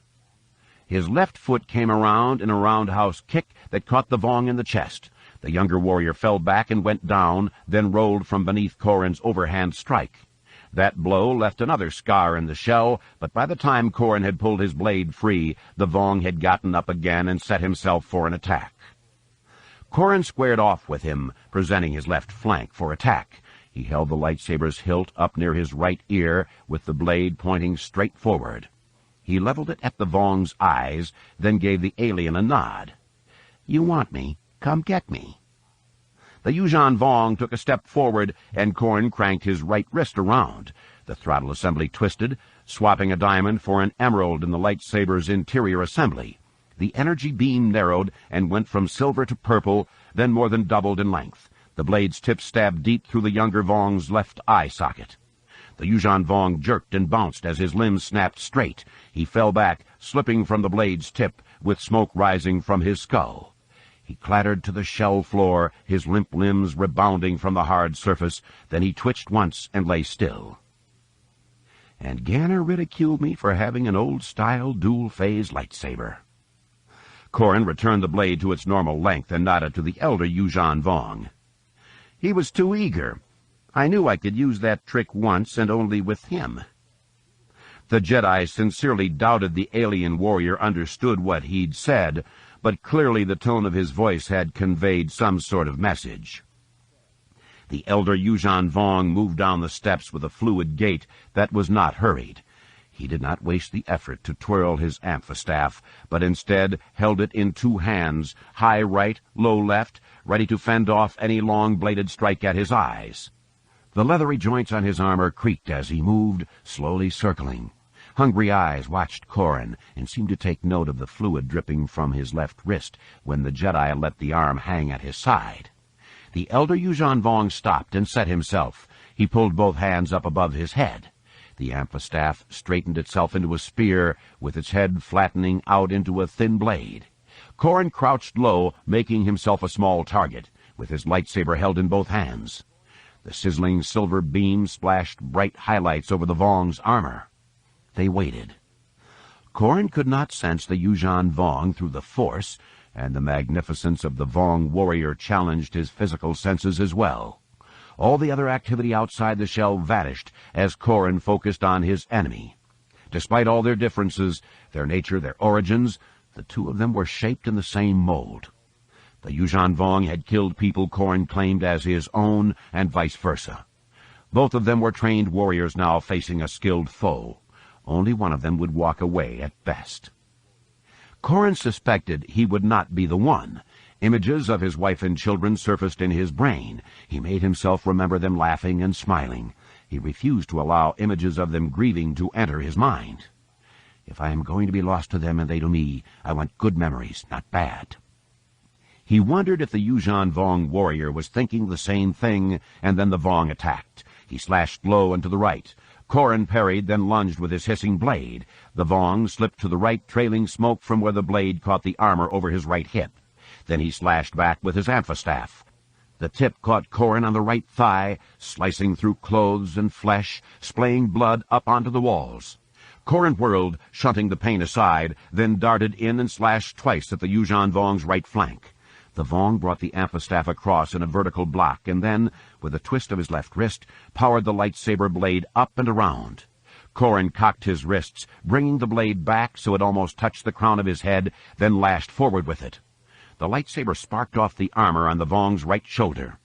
His left foot came around in a roundhouse kick that caught the Vong in the chest. The younger warrior fell back and went down, then rolled from beneath Corrin's overhand strike. That blow left another scar in the shell, but by the time Corrin had pulled his blade free, the Vong had gotten up again and set himself for an attack. Corrin squared off with him, presenting his left flank for attack. He held the lightsaber's hilt up near his right ear, with the blade pointing straight forward. He leveled it at the Vong's eyes, then gave the alien a nod. "You want me? Come get me." The Yuuzhan Vong took a step forward, and Corrin cranked his right wrist around. The throttle assembly twisted, swapping a diamond for an emerald in the lightsaber's interior assembly. The energy beam narrowed and went from silver to purple, then more than doubled in length. The blade's tip stabbed deep through the younger Vong's left eye socket. The Yuuzhan Vong jerked and bounced as his limbs snapped straight. He fell back, slipping from the blade's tip, with smoke rising from his skull. He clattered to the shell floor, his limp limbs rebounding from the hard surface. Then he twitched once and lay still. And Ganner ridiculed me for having an old-style dual-phase lightsaber. Corrin returned the blade to its normal length and nodded to the elder Yuuzhan Vong. "He was too eager. I knew I could use that trick once, and only with him." The Jedi sincerely doubted the alien warrior understood what he'd said, but clearly the tone of his voice had conveyed some sort of message. The elder Yuuzhan Vong moved down the steps with a fluid gait that was not hurried. He did not waste the effort to twirl his amphistaff, but instead held it in 2 hands, high right, low left, ready to fend off any long-bladed strike at his eyes. The leathery joints on his armor creaked as he moved, slowly circling. Hungry eyes watched Corrin and seemed to take note of the fluid dripping from his left wrist when the Jedi let the arm hang at his side. The elder Yuuzhan Vong stopped and set himself. He pulled both hands up above his head. The amphistaff straightened itself into a spear, with its head flattening out into a thin blade. Corrin crouched low, making himself a small target, with his lightsaber held in both hands. The sizzling silver beam splashed bright highlights over the Vong's armor. They waited. Corrin could not sense the Yuuzhan Vong through the Force, and the magnificence of the Vong warrior challenged his physical senses as well. All the other activity outside the shell vanished as Corrin focused on his enemy. Despite all their differences, their nature, their origins, the two of them were shaped in the same mold. The Yuuzhan Vong had killed people Corrin claimed as his own, and vice versa. Both of them were trained warriors now facing a skilled foe. Only one of them would walk away at best. Corrin suspected he would not be the one. Images of his wife and children surfaced in his brain. He made himself remember them laughing and smiling. He refused to allow images of them grieving to enter his mind. If I am going to be lost to them and they to me, I want good memories, not bad. He wondered if the Yuuzhan Vong warrior was thinking the same thing, and then the Vong attacked. He slashed low and to the right. Corrin parried, then lunged with his hissing blade. The Vong slipped to the right, trailing smoke from where the blade caught the armor over his right hip. Then he slashed back with his amphistaff. The tip caught Corrin on the right thigh, slicing through clothes and flesh, splaying blood up onto the walls. Corrin whirled, shunting the pain aside, then darted in and slashed twice at the Yuuzhan Vong's right flank. The Vong brought the amphistaff across in a vertical block, and then, with a twist of his left wrist, powered the lightsaber blade up and around. Corrin cocked his wrists, bringing the blade back so it almost touched the crown of his head, then lashed forward with it. The lightsaber sparked off the armor on the Vong's right shoulder.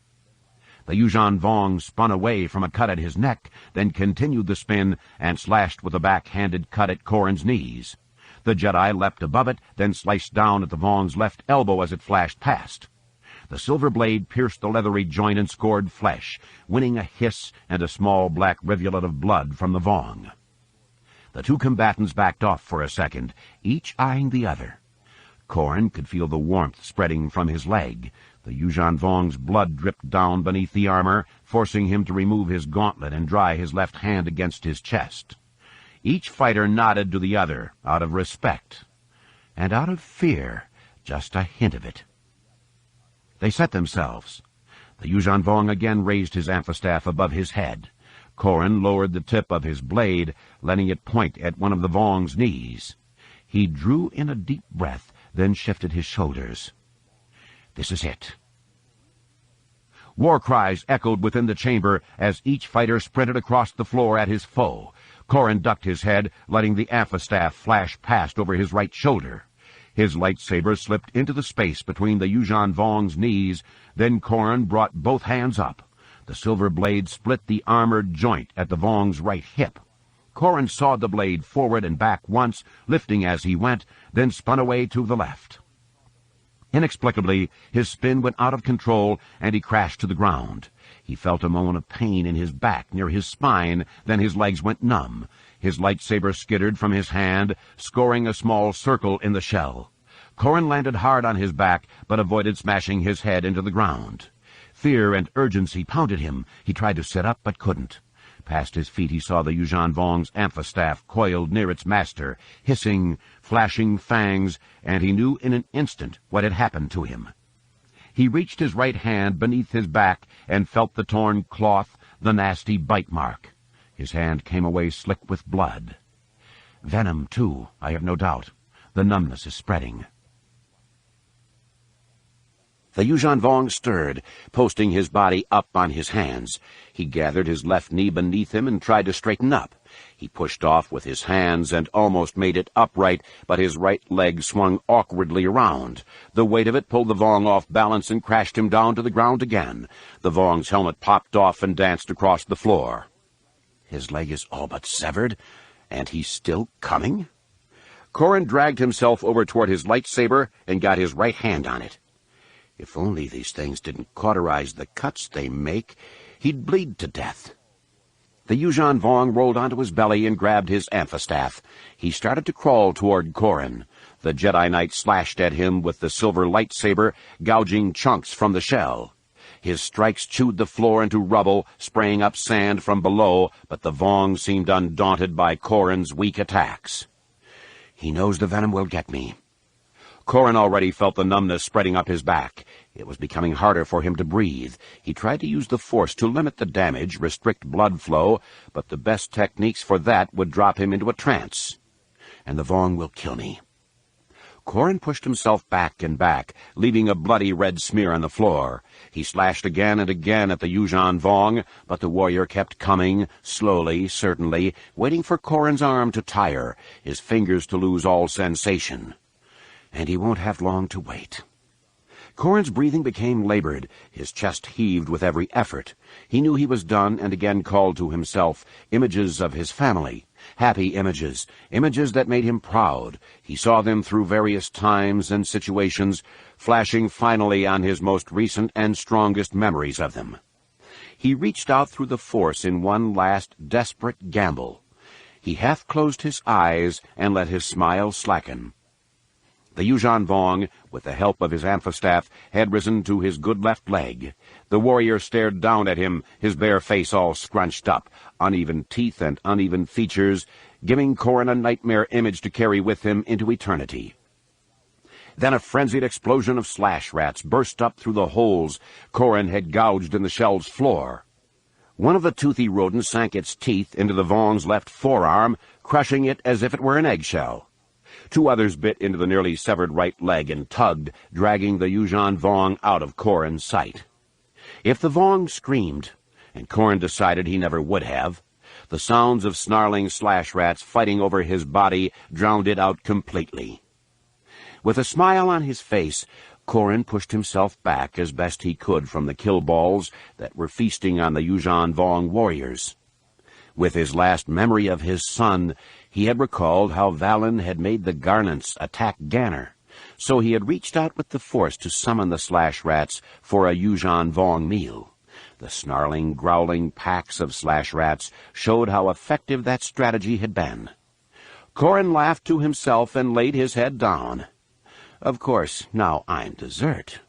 The Yuuzhan Vong spun away from a cut at his neck, then continued the spin and slashed with a back-handed cut at Corrin's knees. The Jedi leapt above it, then sliced down at the Vong's left elbow as it flashed past. The silver blade pierced the leathery joint and scored flesh, winning a hiss and a small black rivulet of blood from the Vong. The two combatants backed off for a second, each eyeing the other. Corrin could feel the warmth spreading from his leg. The Yuuzhan Vong's blood dripped down beneath the armor, forcing him to remove his gauntlet and dry his left hand against his chest. Each fighter nodded to the other, out of respect. And out of fear, just a hint of it. They set themselves. The Yuuzhan Vong again raised his amphistaff above his head. Corrin lowered the tip of his blade, letting it point at one of the Vong's knees. He drew in a deep breath, then shifted his shoulders. This is it. War cries echoed within the chamber as each fighter sprinted across the floor at his foe. Corrin ducked his head, letting the amphistaff flash past over his right shoulder. His lightsaber slipped into the space between the Yuuzhan Vong's knees, then Corrin brought both hands up. The silver blade split the armored joint at the Vong's right hip. Corrin sawed the blade forward and back once, lifting as he went, then spun away to the left. Inexplicably, his spin went out of control, and he crashed to the ground. He felt a moment of pain in his back near his spine, then his legs went numb. His lightsaber skittered from his hand, scoring a small circle in the shell. Corrin landed hard on his back, but avoided smashing his head into the ground. Fear and urgency pounded him. He tried to sit up, but couldn't. Past his feet he saw the Yuuzhan Vong's amphistaff coiled near its master, hissing, flashing fangs, and he knew in an instant what had happened to him. He reached his right hand beneath his back and felt the torn cloth, the nasty bite mark. His hand came away slick with blood. Venom, too, I have no doubt. The numbness is spreading. The Yuuzhan Vong stirred, posting his body up on his hands. He gathered his left knee beneath him and tried to straighten up. He pushed off with his hands and almost made it upright, but his right leg swung awkwardly around. The weight of it pulled the Vong off balance and crashed him down to the ground again. The Vong's helmet popped off and danced across the floor. His leg is all but severed, and he's still coming? Corrin dragged himself over toward his lightsaber and got his right hand on it. If only these things didn't cauterize the cuts they make, he'd bleed to death. The Yuuzhan Vong rolled onto his belly and grabbed his amphistaff. He started to crawl toward Corrin. The Jedi Knight slashed at him with the silver lightsaber, gouging chunks from the shell. His strikes chewed the floor into rubble, spraying up sand from below, but the Vong seemed undaunted by Corrin's weak attacks. He knows the venom will get me. Corrin already felt the numbness spreading up his back. It was becoming harder for him to breathe. He tried to use the Force to limit the damage, restrict blood flow, but the best techniques for that would drop him into a trance. And the Vong will kill me. Corrin pushed himself back and back, leaving a bloody red smear on the floor. He slashed again and again at the Yuuzhan Vong, but the warrior kept coming, slowly, certainly, waiting for Corrin's arm to tire, his fingers to lose all sensation. And he won't have long to wait. Corrin's breathing became labored. His chest heaved with every effort. He knew he was done and again called to himself images of his family, happy images, images that made him proud. He saw them through various times and situations, flashing finally on his most recent and strongest memories of them. He reached out through the Force in one last desperate gamble. He half closed his eyes and let his smile slacken. The Yuuzhan Vong, with the help of his amphistaff, had risen to his good left leg. The warrior stared down at him, his bare face all scrunched up, uneven teeth and uneven features, giving Corrin a nightmare image to carry with him into eternity. Then a frenzied explosion of slash rats burst up through the holes Corrin had gouged in the shell's floor. One of the toothy rodents sank its teeth into the Vong's left forearm, crushing it as if it were an eggshell. Two others bit into the nearly severed right leg and tugged, dragging the Yuuzhan Vong out of Corrin's sight. If the Vong screamed, and Corrin decided he never would have, the sounds of snarling slash rats fighting over his body drowned it out completely. With a smile on his face, Corrin pushed himself back as best he could from the kill balls that were feasting on the Yuuzhan Vong warriors. With his last memory of his son, he had recalled how Valen had made the Garnants attack Ganner, so he had reached out with the Force to summon the slash rats for a Yuuzhan Vong meal. The snarling, growling packs of slash rats showed how effective that strategy had been. Corrin laughed to himself and laid his head down. Of course, now I'm dessert.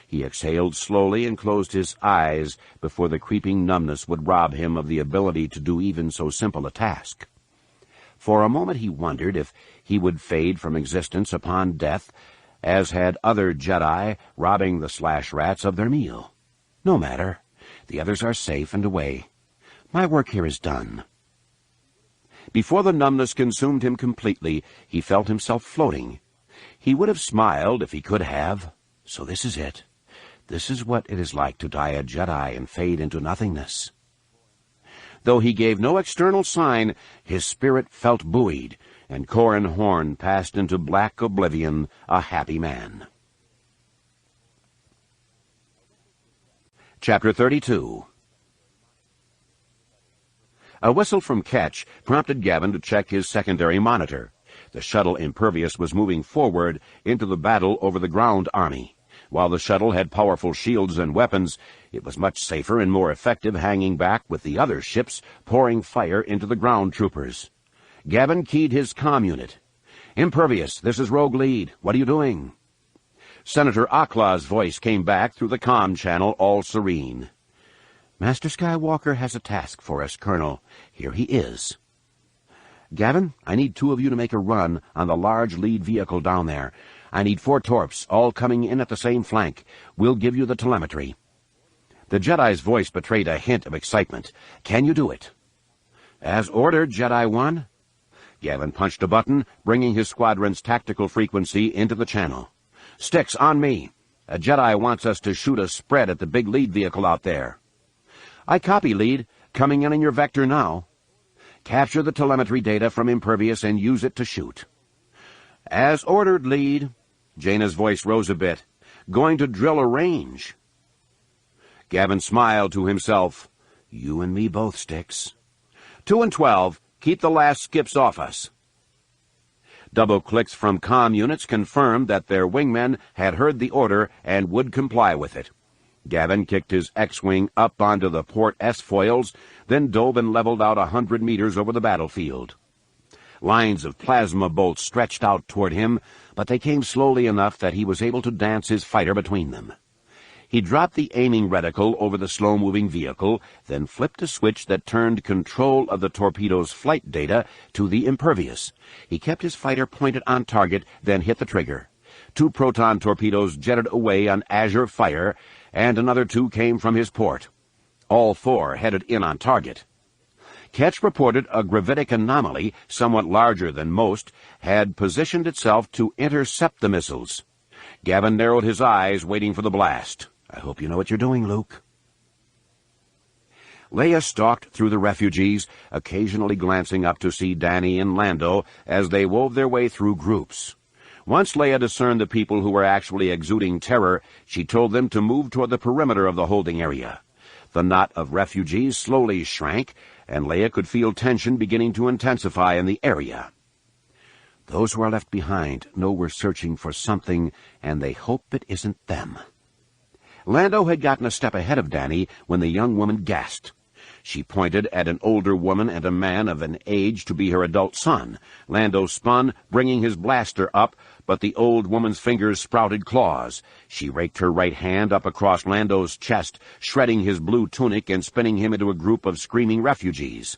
He exhaled slowly and closed his eyes before the creeping numbness would rob him of the ability to do even so simple a task. For a moment he wondered if he would fade from existence upon death, as had other Jedi, robbing the slash rats of their meal. No matter. The others are safe and away. My work here is done. Before the numbness consumed him completely, he felt himself floating. He would have smiled if he could have. So this is it. This is what it is like to die a Jedi and fade into nothingness. Though he gave no external sign, his spirit felt buoyed, and Corrin Horn passed into black oblivion, a happy man. Chapter 32. A whistle from Ketch prompted Gavin to check his secondary monitor. The shuttle Impervious was moving forward into the battle over the ground army. While the shuttle had powerful shields and weapons, it was much safer and more effective hanging back with the other ships pouring fire into the ground troopers. Gavin keyed his comm unit. "Impervious, this is Rogue Lead. What are you doing?" Senator Akla's voice came back through the comm channel, all serene. "Master Skywalker has a task for us, Colonel. Here he is." "Gavin, I need 2 of you to make a run on the large lead vehicle down there. I need 4 torps, all coming in at the same flank. We'll give you the telemetry." The Jedi's voice betrayed a hint of excitement. "Can you do it?" "As ordered, Jedi 1. Gavin punched a button, bringing his squadron's tactical frequency into the channel. "Sticks, on me. A Jedi wants us to shoot a spread at the big lead vehicle out there." "I copy, Lead. Coming in your vector now." "Capture the telemetry data from Impervious and use it to shoot." "As ordered, Lead." Jaina's voice rose a bit. "Going to drill a range." Gavin smiled to himself. "You and me both, Sticks." 2 and 12. Keep the last skips off us." Double clicks from comm units confirmed that their wingmen had heard the order and would comply with it. Gavin kicked his X-Wing up onto the port S-foils, then dove and leveled out 100 meters over the battlefield. Lines of plasma bolts stretched out toward him, but they came slowly enough that he was able to dance his fighter between them. He dropped the aiming reticle over the slow-moving vehicle, then flipped a switch that turned control of the torpedo's flight data to the Impervious. He kept his fighter pointed on target, then hit the trigger. 2 proton torpedoes jetted away on azure fire, and another 2 came from his port. All 4 headed in on target. Ketch reported a gravitic anomaly, somewhat larger than most, had positioned itself to intercept the missiles. Gavin narrowed his eyes, waiting for the blast. "I hope you know what you're doing, Luke." Leia stalked through the refugees, occasionally glancing up to see Danny and Lando as they wove their way through groups. Once Leia discerned the people who were actually exuding terror, she told them to move toward the perimeter of the holding area. The knot of refugees slowly shrank, and Leia could feel tension beginning to intensify in the area. "Those who are left behind know we're searching for something, and they hope it isn't them." Lando had gotten a step ahead of Danny when the young woman gasped. She pointed at an older woman and a man of an age to be her adult son. Lando spun, bringing his blaster up, but the old woman's fingers sprouted claws. She raked her right hand up across Lando's chest, shredding his blue tunic and spinning him into a group of screaming refugees.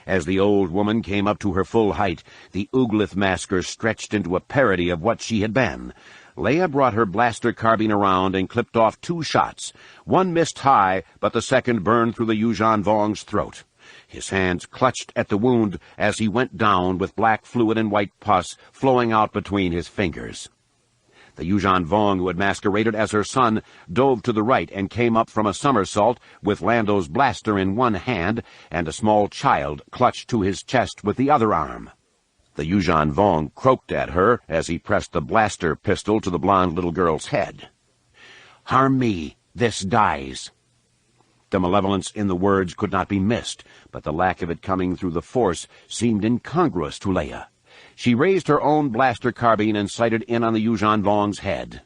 As the old woman came up to her full height, the Ooglith masker stretched into a parody of what she had been. Leia brought her blaster carbine around and clipped off 2 shots. One missed high, but the second burned through the Yuuzhan Vong's throat. His hands clutched at the wound as he went down with black fluid and white pus flowing out between his fingers. The Yuuzhan Vong, who had masqueraded as her son, dove to the right and came up from a somersault with Lando's blaster in one hand and a small child clutched to his chest with the other arm. The Yuuzhan Vong croaked at her as he pressed the blaster pistol to the blonde little girl's head. "Harm me, this dies." The malevolence in the words could not be missed, but the lack of it coming through the Force seemed incongruous to Leia. She raised her own blaster carbine and sighted in on the Yuuzhan Vong's head.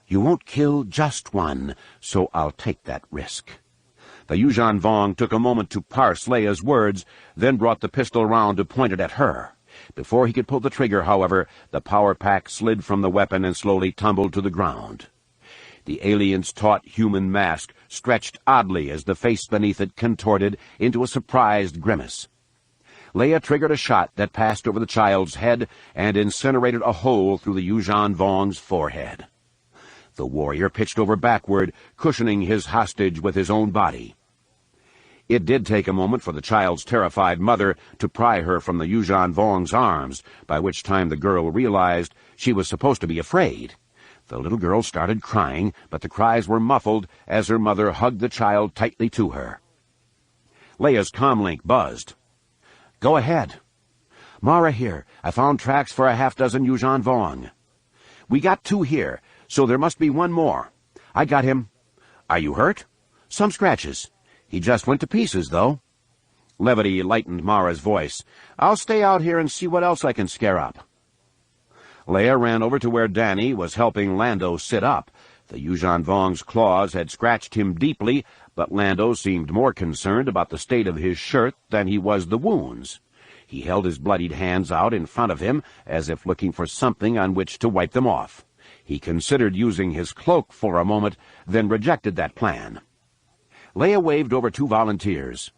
"You won't kill just one, so I'll take that risk." The Yuuzhan Vong took a moment to parse Leia's words, then brought the pistol around to point it at her. Before he could pull the trigger, however, the power pack slid from the weapon and slowly tumbled to the ground. The alien's taut human mask stretched oddly as the face beneath it contorted into a surprised grimace. Leia triggered a shot that passed over the child's head and incinerated a hole through the Yuuzhan Vong's forehead. The warrior pitched over backward, cushioning his hostage with his own body. It did take a moment for the child's terrified mother to pry her from the Yuuzhan Vong's arms, by which time the girl realized she was supposed to be afraid. The little girl started crying, but the cries were muffled as her mother hugged the child tightly to her. Leia's comlink buzzed. "Go ahead." "Mara here. I found tracks for a half-dozen Yuuzhan Vong." "We got 2 here, so there must be 1 more. I got him." "Are you hurt?" "Some scratches. He just went to pieces, though." Levity lightened Mara's voice. "I'll stay out here and see what else I can scare up." Leia ran over to where Danny was helping Lando sit up. The Yuuzhan Vong's claws had scratched him deeply, but Lando seemed more concerned about the state of his shirt than he was the wounds. He held his bloodied hands out in front of him, as if looking for something on which to wipe them off. He considered using his cloak for a moment, then rejected that plan. Leia waved over 2 volunteers.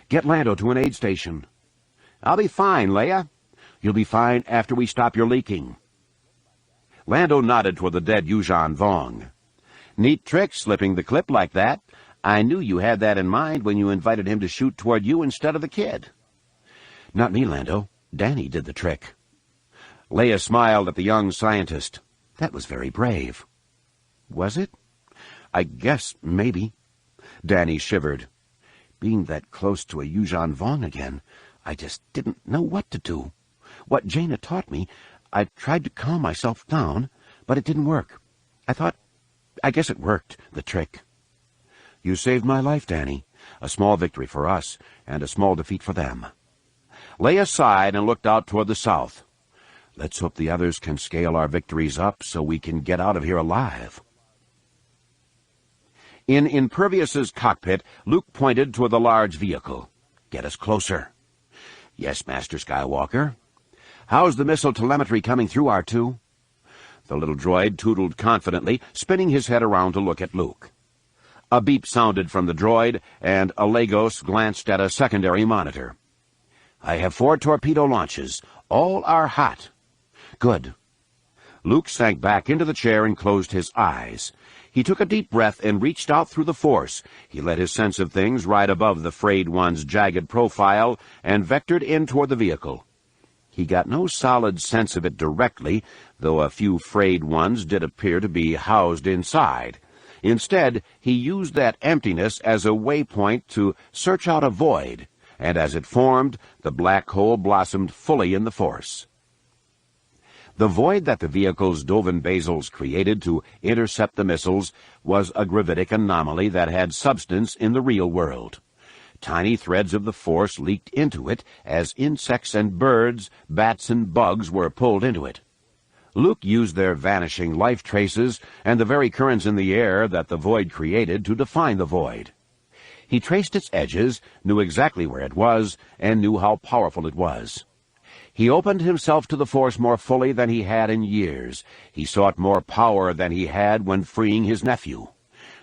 "Get Lando to an aid station." "I'll be fine, Leia." "You'll be fine after we stop your leaking." Lando nodded toward the dead Yuuzhan Vong. "Neat trick, slipping the clip like that. I knew you had that in mind when you invited him to shoot toward you instead of the kid." "Not me, Lando. Danny did the trick." Leia smiled at the young scientist. "That was very brave." "Was it? I guess maybe." Danny shivered. "Being that close to a Yuuzhan Vong again, I just didn't know what to do. What Jaina taught me, I tried to calm myself down, but it didn't work. I guess it worked, the trick." "You saved my life, Danny. A small victory for us, and a small defeat for them." Leia sighed and looked out toward the south. "Let's hope the others can scale our victories up so we can get out of here alive." In Impervious's cockpit, Luke pointed toward the large vehicle. "Get us closer." "Yes, Master Skywalker." "How's the missile telemetry coming through, R2? The little droid tootled confidently, spinning his head around to look at Luke. A beep sounded from the droid, and Alagos glanced at a secondary monitor. "I have 4 torpedo launches. All are hot." "Good." Luke sank back into the chair and closed his eyes. He took a deep breath and reached out through the Force. He let his sense of things ride above the frayed one's jagged profile and vectored in toward the vehicle. He got no solid sense of it directly, though a few frayed ones did appear to be housed inside. Instead, he used that emptiness as a waypoint to search out a void, and as it formed, the black hole blossomed fully in the Force. The void that the vehicle's Dovan basals created to intercept the missiles was a gravitic anomaly that had substance in the real world. Tiny threads of the Force leaked into it as insects and birds, bats and bugs were pulled into it. Luke used their vanishing life traces and the very currents in the air that the void created to define the void. He traced its edges, knew exactly where it was, and knew how powerful it was. He opened himself to the Force more fully than he had in years. He sought more power than he had when freeing his nephew.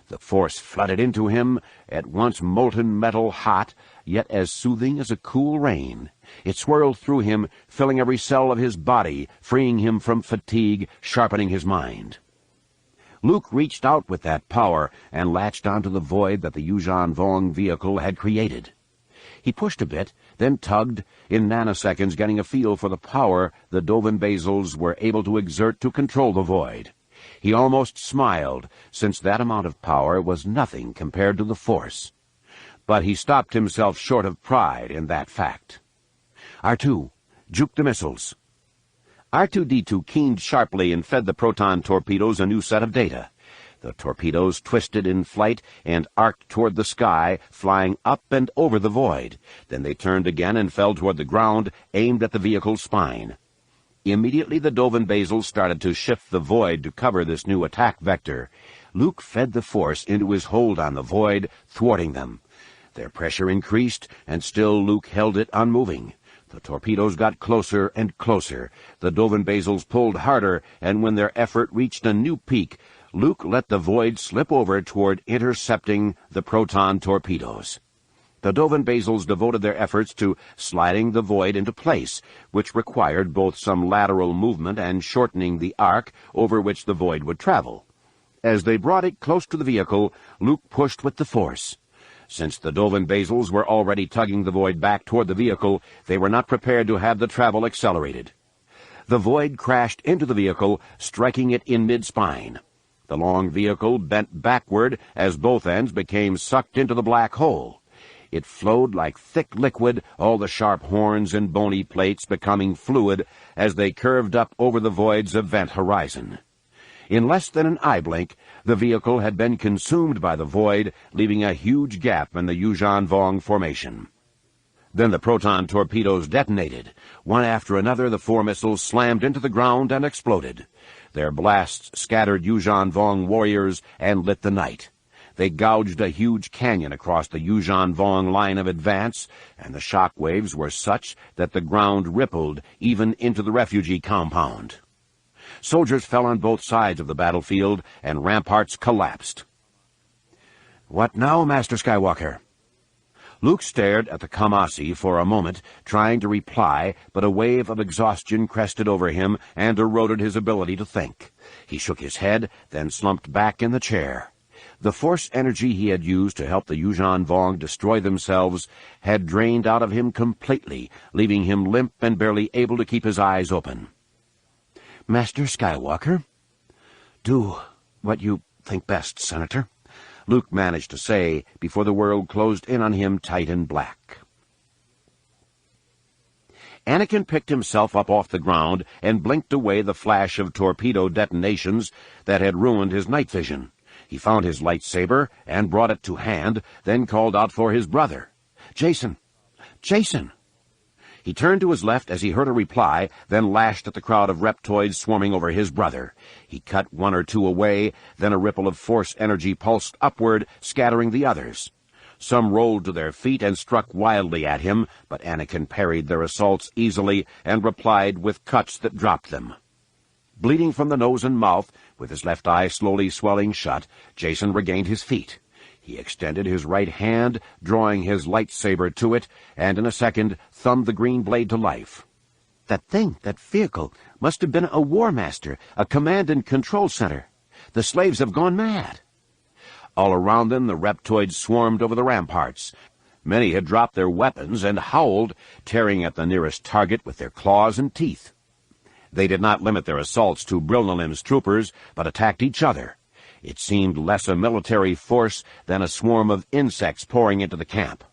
The Force flooded into him, at once molten metal hot, yet as soothing as a cool rain. It swirled through him, filling every cell of his body, freeing him from fatigue, sharpening his mind. Luke reached out with that power and latched onto the void that the Yuuzhan Vong vehicle had created. He pushed a bit, then tugged, in nanoseconds getting a feel for the power the Dovin Basils were able to exert to control the void. He almost smiled, since that amount of power was nothing compared to the Force. But he stopped himself short of pride in that fact. R2, juke the missiles. R2-D2 keened sharply and fed the proton torpedoes a new set of data. The torpedoes twisted in flight and arced toward the sky, flying up and over the void. Then they turned again and fell toward the ground, aimed at the vehicle's spine. Immediately the Dovin Basils started to shift the void to cover this new attack vector. Luke fed the Force into his hold on the void, thwarting them. Their pressure increased, and still Luke held it unmoving. The torpedoes got closer and closer. The Dovin Basils pulled harder, and when their effort reached a new peak, Luke let the void slip over toward intercepting the proton torpedoes. The Dovin Basils devoted their efforts to sliding the void into place, which required both some lateral movement and shortening the arc over which the void would travel. As they brought it close to the vehicle, Luke pushed with the Force. Since the Dovin Basils were already tugging the void back toward the vehicle, they were not prepared to have the travel accelerated. The void crashed into the vehicle, striking it in mid-spine. The long vehicle bent backward as both ends became sucked into the black hole. It flowed like thick liquid, all the sharp horns and bony plates becoming fluid as they curved up over the void's event horizon. In less than an eye blink, the vehicle had been consumed by the void, leaving a huge gap in the Yuuzhan Vong formation. Then the proton torpedoes detonated. One after another, the 4 missiles slammed into the ground and exploded. Their blasts scattered Yuuzhan Vong warriors and lit the night. They gouged a huge canyon across the Yuuzhan Vong line of advance, and the shock waves were such that the ground rippled even into the refugee compound. Soldiers fell on both sides of the battlefield, and ramparts collapsed. "What now, Master Skywalker?" Luke stared at the Kamasi for a moment, trying to reply, but a wave of exhaustion crested over him and eroded his ability to think. He shook his head, then slumped back in the chair. The Force energy he had used to help the Yuuzhan Vong destroy themselves had drained out of him completely, leaving him limp and barely able to keep his eyes open. "Master Skywalker?" "Do what you think best, Senator," Luke managed to say before the world closed in on him tight and black. Anakin picked himself up off the ground and blinked away the flash of torpedo detonations that had ruined his night vision. He found his lightsaber and brought it to hand, then called out for his brother. "Jason! Jason!" He turned to his left as he heard a reply, then lashed at the crowd of reptoids swarming over his brother. He cut 1 or 2 away, then a ripple of Force energy pulsed upward, scattering the others. Some rolled to their feet and struck wildly at him, but Anakin parried their assaults easily and replied with cuts that dropped them. Bleeding from the nose and mouth, with his left eye slowly swelling shut, Jason regained his feet. He extended his right hand, drawing his lightsaber to it, and in a second thumbed the green blade to life. "That thing, that vehicle, must have been a War Master, a command and control center. The slaves have gone mad." All around them the reptoids swarmed over the ramparts. Many had dropped their weapons and howled, tearing at the nearest target with their claws and teeth. They did not limit their assaults to Brilnalim's troopers, but attacked each other. It seemed less a military force than a swarm of insects pouring into the camp.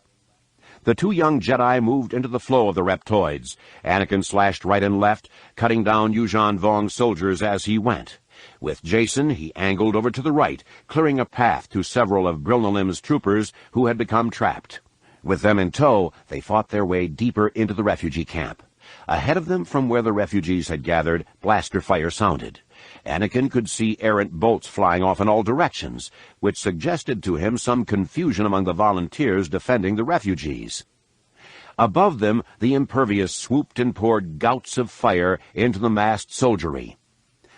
The 2 young Jedi moved into the flow of the reptoids. Anakin slashed right and left, cutting down Yuuzhan Vong soldiers as he went. With Jason, he angled over to the right, clearing a path to several of Brilnalim's troopers who had become trapped. With them in tow, they fought their way deeper into the refugee camp. Ahead of them, from where the refugees had gathered, blaster fire sounded. Anakin could see errant bolts flying off in all directions, which suggested to him some confusion among the volunteers defending the refugees. Above them, the impervious swooped and poured gouts of fire into the massed soldiery.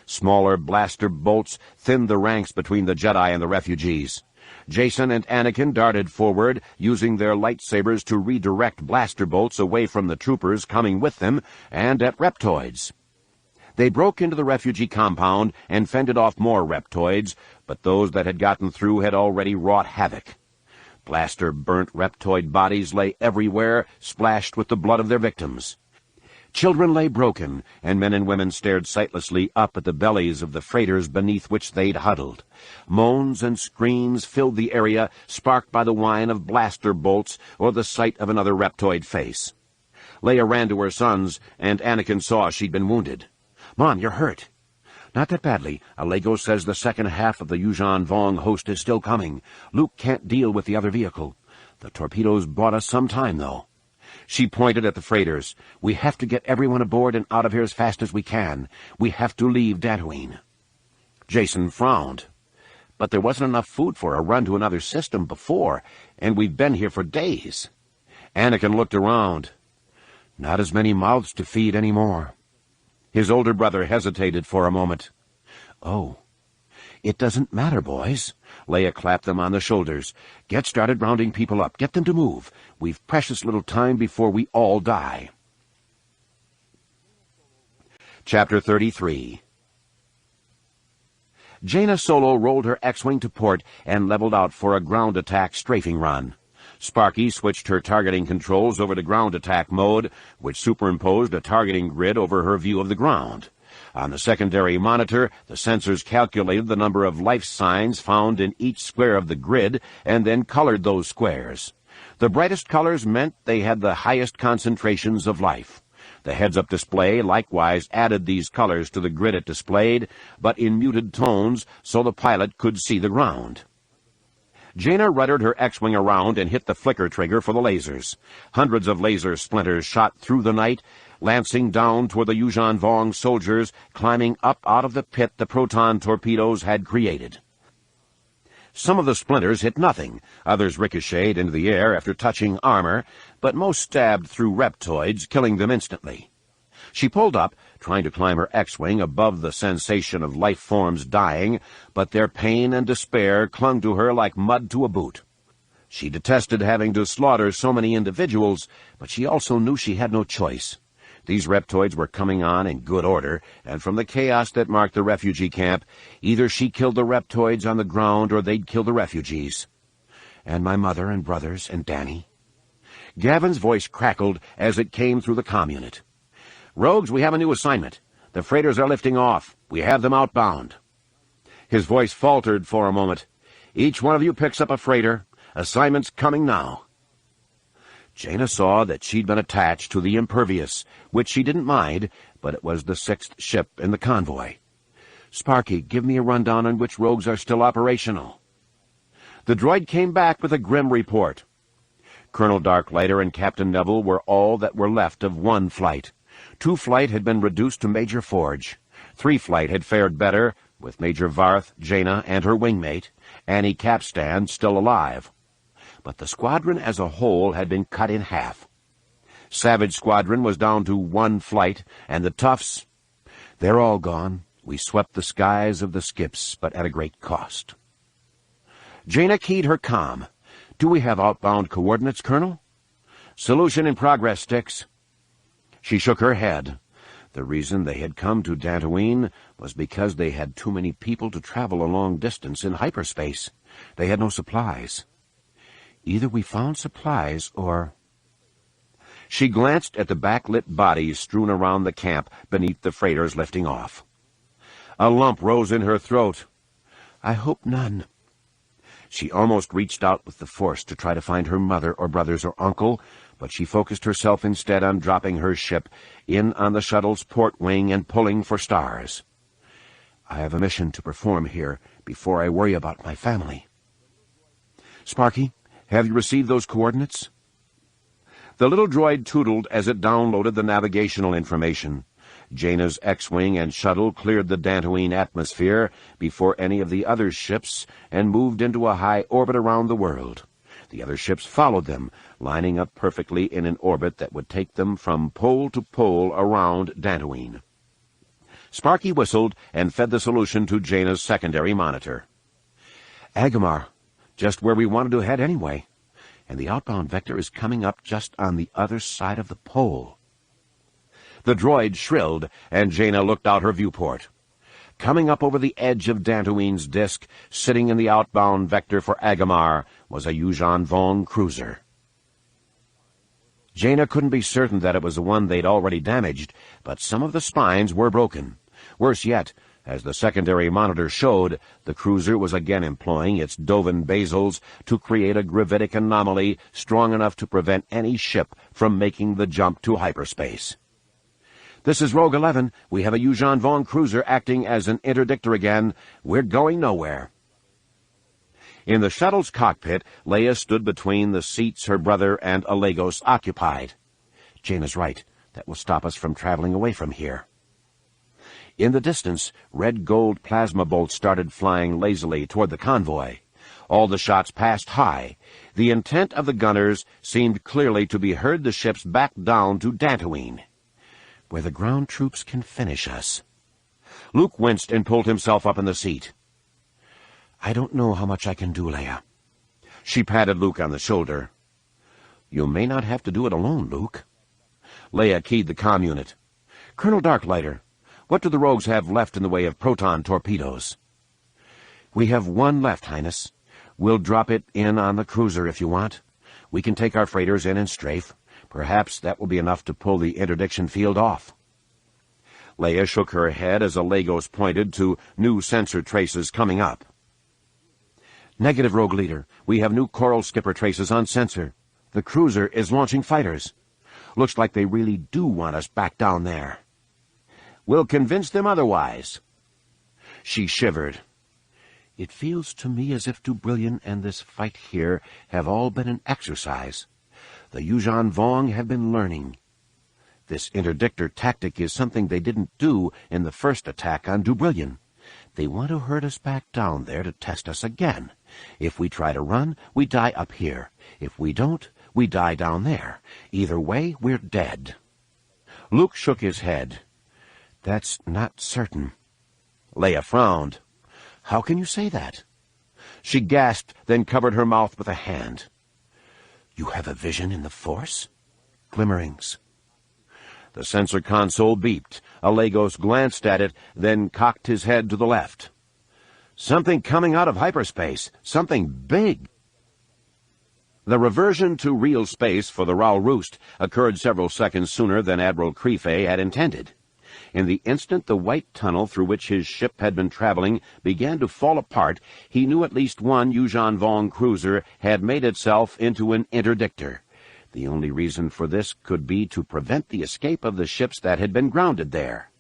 Smaller blaster bolts thinned the ranks between the Jedi and the refugees. Jason and Anakin darted forward, using their lightsabers to redirect blaster bolts away from the troopers coming with them and at reptoids. They broke into the refugee compound and fended off more reptoids, but those that had gotten through had already wrought havoc. Blaster-burnt reptoid bodies lay everywhere, splashed with the blood of their victims. Children lay broken, and men and women stared sightlessly up at the bellies of the freighters beneath which they'd huddled. Moans and screams filled the area, sparked by the whine of blaster bolts or the sight of another reptoid face. Leia ran to her sons, and Anakin saw she'd been wounded. "Mom, you're hurt." "Not that badly. Alego says the second half of the Yuuzhan Vong host is still coming. Luke can't deal with the other vehicle. The torpedoes bought us some time, though." She pointed at the freighters. "We have to get everyone aboard and out of here as fast as we can. We have to leave Dantooine." Jason frowned. "But there wasn't enough food for a run to another system before, and we've been here for days." Anakin looked around. "Not as many mouths to feed anymore." His older brother hesitated for a moment. "Oh, it doesn't matter, boys." Leia clapped them on the shoulders. "Get started rounding people up. Get them to move. We've precious little time before we all die." Chapter 33. Jaina Solo rolled her X-Wing to port and leveled out for a ground attack strafing run. Sparky switched her targeting controls over to ground attack mode, which superimposed a targeting grid over her view of the ground. On the secondary monitor, the sensors calculated the number of life signs found in each square of the grid and then colored those squares. The brightest colors meant they had the highest concentrations of life. The heads-up display likewise added these colors to the grid it displayed, but in muted tones so the pilot could see the ground. Jaina ruddered her X-Wing around and hit the flicker trigger for the lasers. Hundreds of laser splinters shot through the night, lancing down toward the Yuuzhan Vong soldiers climbing up out of the pit the proton torpedoes had created. Some of the splinters hit nothing, others ricocheted into the air after touching armor, but most stabbed through reptoids, killing them instantly. She pulled up, trying to climb her X-Wing above the sensation of life forms dying, but their pain and despair clung to her like mud to a boot. She detested having to slaughter so many individuals, but she also knew she had no choice. These reptoids were coming on in good order, and from the chaos that marked the refugee camp, either she killed the reptoids on the ground or they'd kill the refugees. And my mother and brothers and Danny. Gavin's voice crackled as it came through the comm unit. "Rogues, we have a new assignment. The freighters are lifting off. We have them outbound." His voice faltered for a moment. "Each one of you picks up a freighter. Assignment's coming now." Jaina saw that she'd been attached to the Impervious, which she didn't mind, but it was the 6th ship in the convoy. "Sparky, give me a rundown on which rogues are still operational." The droid came back with a grim report. Colonel Darklighter and Captain Neville were all that were left of one flight. 2 flight had been reduced to Major Forge. 3 flight had fared better, with Major Varth, Jaina, and her wingmate, Annie Capstan, still alive. But the squadron as a whole had been cut in half. Savage Squadron was down to 1 flight, and the Toughs, they're all gone. We swept the skies of the skips, but at a great cost. Jaina keyed her comm. "Do we have outbound coordinates, Colonel?" "Solution in progress, Sticks." She shook her head. The reason they had come to Dantooine was because they had too many people to travel a long distance in hyperspace. They had no supplies. Either we found supplies or... She glanced at the backlit bodies strewn around the camp beneath the freighters lifting off. A lump rose in her throat. "I hope none." She almost reached out with the Force to try to find her mother or brothers or uncle, but she focused herself instead on dropping her ship in on the shuttle's port wing and pulling for stars. "I have a mission to perform here before I worry about my family." "Sparky, have you received those coordinates?" The little droid tootled as it downloaded the navigational information. Jaina's X-Wing and shuttle cleared the Dantooine atmosphere before any of the other ships and moved into a high orbit around the world. The other ships followed them, lining up perfectly in an orbit that would take them from pole to pole around Dantooine. Sparky whistled and fed the solution to Jaina's secondary monitor. "Agamar, just where we wanted to head anyway, and the outbound vector is coming up just on the other side of the pole." The droid shrilled, and Jaina looked out her viewport. Coming up over the edge of Dantooine's disk, sitting in the outbound vector for Agamar, was a Yuuzhan Vong cruiser. Jaina couldn't be certain that it was the one they'd already damaged, but some of the spines were broken. Worse yet, as the secondary monitor showed, the cruiser was again employing its Dovin basals to create a gravitic anomaly strong enough to prevent any ship from making the jump to hyperspace. "This is Rogue 11. We have a Yuuzhan Vong cruiser acting as an interdictor again. We're going nowhere." In the shuttle's cockpit, Leia stood between the seats her brother and Alagos occupied. "Jaina's right. That will stop us from traveling away from here." In the distance, red-gold plasma bolts started flying lazily toward the convoy. All the shots passed high. The intent of the gunners seemed clearly to be herd the ships back down to Dantooine, where the ground troops can finish us. Luke winced and pulled himself up in the seat. "I don't know how much I can do, Leia." She patted Luke on the shoulder. "You may not have to do it alone, Luke." Leia keyed the comm unit. "Colonel Darklighter, what do the rogues have left in the way of proton torpedoes?" "We have one left, Highness. We'll drop it in on the cruiser if you want. We can take our freighters in and strafe. Perhaps that will be enough to pull the interdiction field off." Leia shook her head as Alagos pointed to new sensor traces coming up. "Negative, Rogue Leader. We have new Coral Skipper traces on sensor. The cruiser is launching fighters. Looks like they really do want us back down there." "We'll convince them otherwise." She shivered. "It feels to me as if Dubrillion and this fight here have all been an exercise. The Yuuzhan Vong have been learning. This interdictor tactic is something they didn't do in the first attack on Dubrillion. They want to herd us back down there to test us again. If we try to run, we die up here. If we don't, we die down there. Either way, we're dead." Luke shook his head. "That's not certain." Leia frowned. "How can you say that?" She gasped, then covered her mouth with a hand. "You have a vision in the Force?" "Glimmerings." The sensor console beeped. Alagos glanced at it, then cocked his head to the left. "Something coming out of hyperspace. Something big." The reversion to real space for the Raul Roost occurred several seconds sooner than Admiral Creefey had intended. In the instant the white tunnel through which his ship had been traveling began to fall apart, he knew at least one Yuuzhan Vong cruiser had made itself into an interdictor. The only reason for this could be to prevent the escape of the ships that had been grounded there.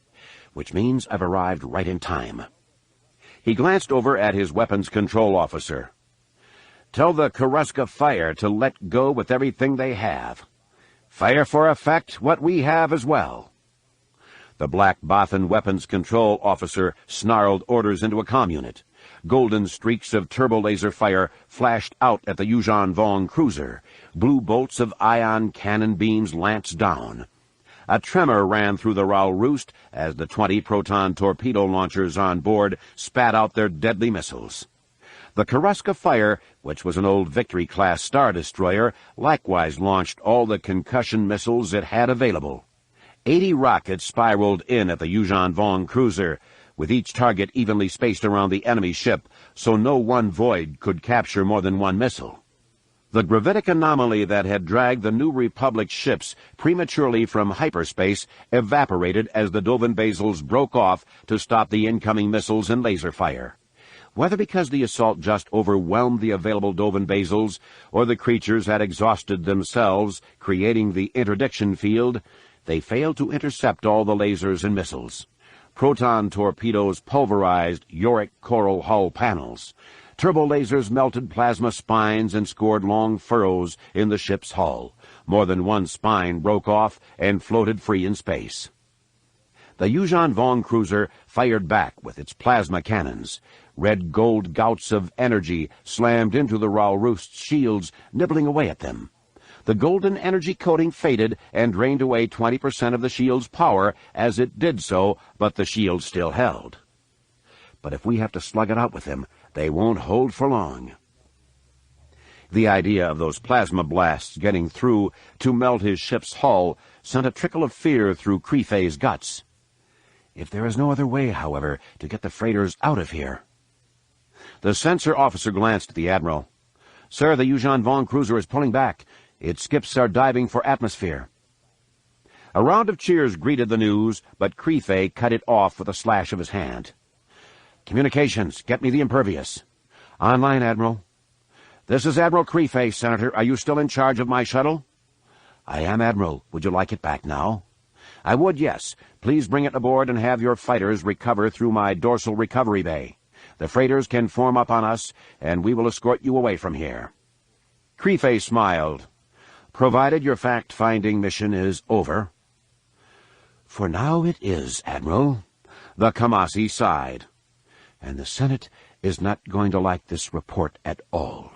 Which means I've arrived right in time. He glanced over at his weapons control officer. "Tell the Karuska Fire to let go with everything they have. Fire for effect what we have as well." The Black Bothan weapons control officer snarled orders into a comm unit. Golden streaks of turbo-laser fire flashed out at the Yuuzhan Vong cruiser. Blue bolts of ion cannon beams lanced down. A tremor ran through the Raul Roost as the 20 proton torpedo launchers on board spat out their deadly missiles. The Karuska Fire, which was an old Victory-class Star Destroyer, likewise launched all the concussion missiles it had available. 80 rockets spiraled in at the Yuuzhan Vong cruiser, with each target evenly spaced around the enemy ship, so no one void could capture more than one missile. The gravitic anomaly that had dragged the New Republic ships prematurely from hyperspace evaporated as the Dovin basals broke off to stop the incoming missiles and laser fire. Whether because the assault just overwhelmed the available Dovin basals, or the creatures had exhausted themselves, creating the interdiction field, they failed to intercept all the lasers and missiles. Proton torpedoes pulverized Yorick coral hull panels. Turbo-lasers melted plasma spines and scored long furrows in the ship's hull. More than one spine broke off and floated free in space. The Yuuzhan Vong cruiser fired back with its plasma cannons. Red-gold gouts of energy slammed into the Rau'rust's shields, nibbling away at them. The golden energy coating faded and drained away 20% of the shield's power as it did so, but the shield still held. But if we have to slug it out with them, they won't hold for long. The idea of those plasma blasts getting through to melt his ship's hull sent a trickle of fear through Crefe's guts. If there is no other way, however, to get the freighters out of here. The censor officer glanced at the admiral. "Sir, the Yuuzhan Vong cruiser is pulling back. Its skips are diving for atmosphere." A round of cheers greeted the news, but Crefe cut it off with a slash of his hand. "Communications, get me the impervious." "Online, Admiral." "This is Admiral Crefe, Senator. Are you still in charge of my shuttle?" "I am, Admiral. Would you like it back now?" "I would, yes. Please bring it aboard and have your fighters recover through my dorsal recovery bay. The freighters can form up on us, and we will escort you away from here." Crefe smiled. "Provided your fact-finding mission is over." "For now it is, Admiral." The Kamasi sighed. "And the Senate is not going to like this report at all."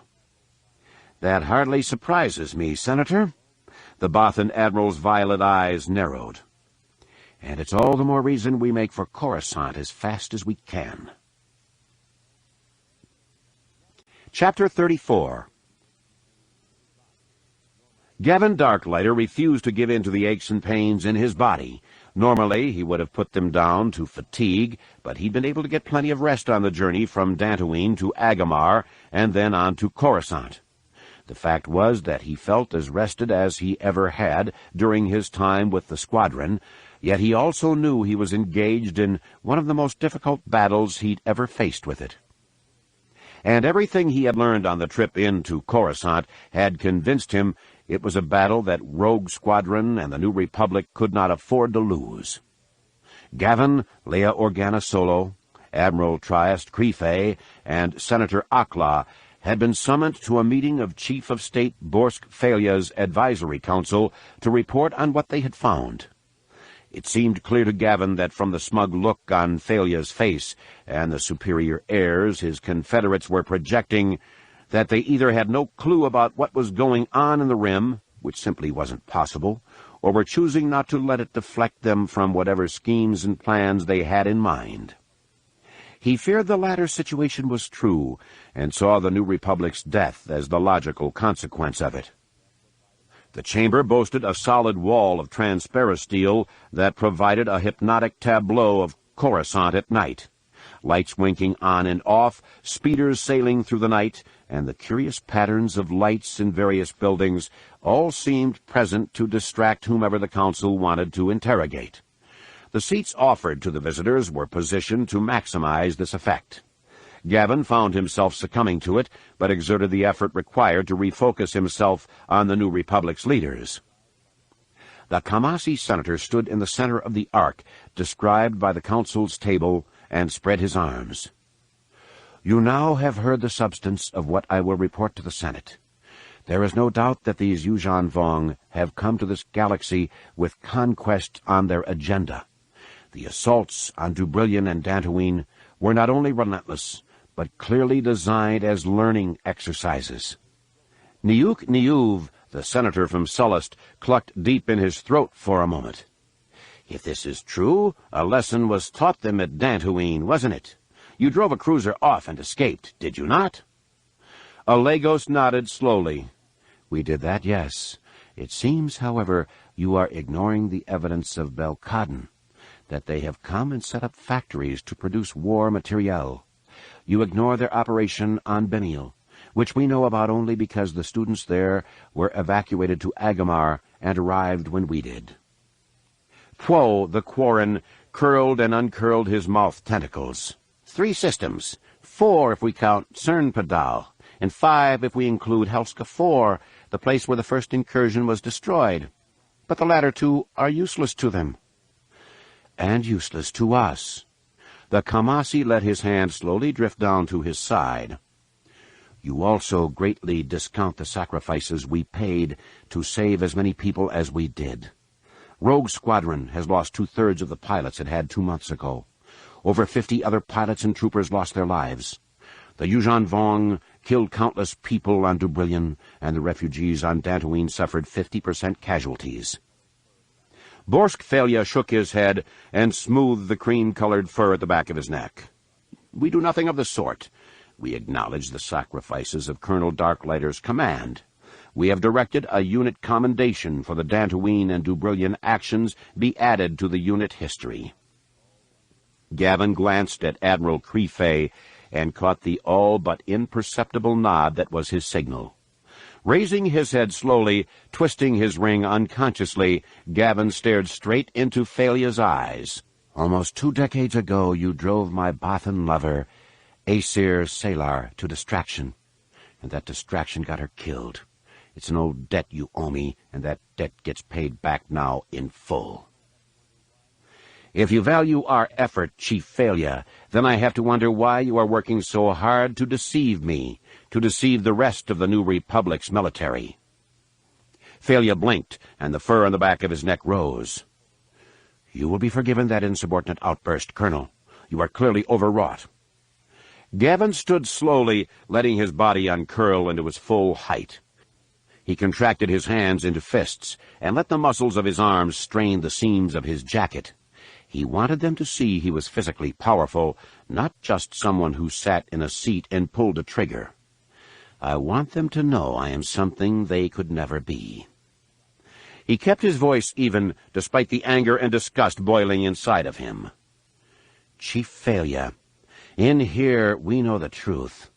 "That hardly surprises me, Senator." The Bothan Admiral's violet eyes narrowed. "And it's all the more reason we make for Coruscant as fast as we can." Chapter 34. Gavin Darklighter refused to give in to the aches and pains in his body. Normally, he would have put them down to fatigue, but he'd been able to get plenty of rest on the journey from Dantooine to Agamar and then on to Coruscant. The fact was that he felt as rested as he ever had during his time with the squadron, yet he also knew he was engaged in one of the most difficult battles he'd ever faced with it. And everything he had learned on the trip into Coruscant had convinced him it was a battle that Rogue Squadron and the New Republic could not afford to lose. Gavin, Leia Organa Solo, Admiral Trieste Crefe, and Senator Akla had been summoned to a meeting of Chief of State Borsk Felia's Advisory Council to report on what they had found. It seemed clear to Gavin that from the smug look on Felia's face and the superior airs his Confederates were projecting, that they either had no clue about what was going on in the Rim, which simply wasn't possible, or were choosing not to let it deflect them from whatever schemes and plans they had in mind. He feared the latter situation was true, and saw the New Republic's death as the logical consequence of it. The chamber boasted a solid wall of transparent steel that provided a hypnotic tableau of Coruscant at night. Lights winking on and off, speeders sailing through the night, and the curious patterns of lights in various buildings all seemed present to distract whomever the council wanted to interrogate. The seats offered to the visitors were positioned to maximize this effect. Gavin found himself succumbing to it, but exerted the effort required to refocus himself on the New Republic's leaders. The Kamasi senator stood in the center of the arc, described by the council's table, and spread his arms. "You now have heard the substance of what I will report to the Senate. There is no doubt that these Yuuzhan Vong have come to this galaxy with conquest on their agenda. The assaults on Dubrillion and Dantooine were not only relentless, but clearly designed as learning exercises." Niuk Niuv, the senator from Sullust, clucked deep in his throat for a moment. "If this is true, a lesson was taught them at Dantooine, wasn't it? You drove a cruiser off and escaped, did you not?" Alagos nodded slowly. "We did that, yes. It seems, however, you are ignoring the evidence of Belkadon, that they have come and set up factories to produce war materiel. You ignore their operation on Benial, which we know about only because the students there were evacuated to Agamar and arrived when we did." Pwo, the Quarren, curled and uncurled his mouth tentacles. 3 systems, 4 if we count Cernpadal, and 5 if we include Helska 4, the place where the first incursion was destroyed. But the latter 2 are useless to them. And useless to us. The Kamasi let his hand slowly drift down to his side. "You also greatly discount the sacrifices we paid to save as many people as we did. Rogue Squadron has lost 2/3 of the pilots it had 2 months ago. Over 50 other pilots and troopers lost their lives. The Yuuzhan Vong killed countless people on Dubrillion, and the refugees on Dantooine suffered 50% casualties. Borsk Felia shook his head and smoothed the cream-colored fur at the back of his neck. We do nothing of the sort. We acknowledge the sacrifices of Colonel Darklighter's command. We have directed a unit commendation for the Dantooine and Dubrillion actions be added to the unit history. Gavin glanced at Admiral Crefay and caught the all but imperceptible nod that was his signal. Raising his head slowly, twisting his ring unconsciously, Gavin stared straight into Felia's eyes. Almost 2 decades ago you drove my Bothan lover, Aesir Salar, to distraction, and that distraction got her killed. It's an old debt you owe me, and that debt gets paid back now in full. If you value our effort, Chief Felia, then I have to wonder why you are working so hard to deceive me, to deceive the rest of the New Republic's military. Felia blinked, and the fur on the back of his neck rose. You will be forgiven that insubordinate outburst, Colonel. You are clearly overwrought. Gavin stood slowly, letting his body uncurl into its full height. He contracted his hands into fists and let the muscles of his arms strain the seams of his jacket. He wanted them to see he was physically powerful, not just someone who sat in a seat and pulled a trigger. I want them to know I am something they could never be. He kept his voice even, despite the anger and disgust boiling inside of him. Chief Felia, in here we know the truth.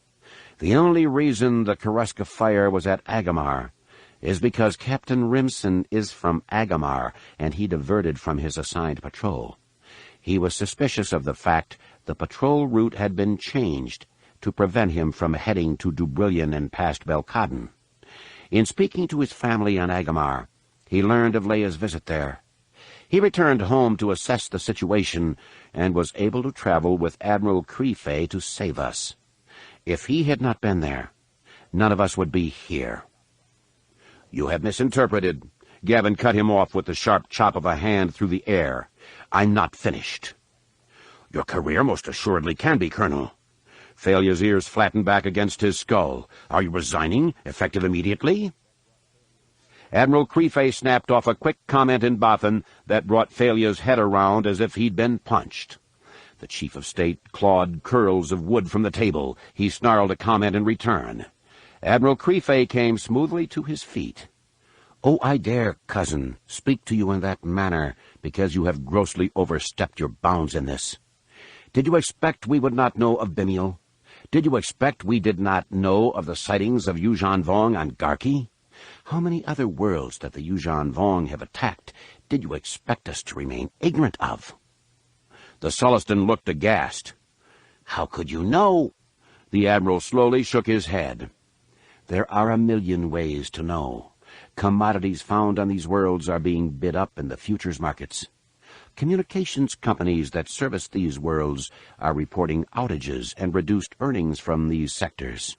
The only reason the Karuska fire was at Agamar is because Captain Rimson is from Agamar, and he diverted from his assigned patrol. He was suspicious of the fact the patrol route had been changed to prevent him from heading to Dubrillion and past Belkadon. In speaking to his family on Agamar, he learned of Leia's visit there. He returned home to assess the situation and was able to travel with Admiral Crefay to save us. If he had not been there, none of us would be here. You have misinterpreted. Gavin cut him off with the sharp chop of a hand through the air. I'm not finished. Your career most assuredly can be, Colonel. Felia's ears flattened back against his skull. Are you resigning, effective immediately? Admiral Crefay snapped off a quick comment in Bothan that brought Felia's head around as if he'd been punched. The Chief of State clawed curls of wood from the table. He snarled a comment in return. Admiral Crefay came smoothly to his feet. Oh, I dare, cousin, speak to you in that manner, because you have grossly overstepped your bounds in this. Did you expect we would not know of Bimiel? Did you expect we did not know of the sightings of Yuuzhan Vong on Garki? How many other worlds that the Yuuzhan Vong have attacked did you expect us to remain ignorant of? The Sullustan looked aghast. How could you know? The Admiral slowly shook his head. There are a million ways to know. Commodities found on these worlds are being bid up in the futures markets. Communications companies that service these worlds are reporting outages and reduced earnings from these sectors.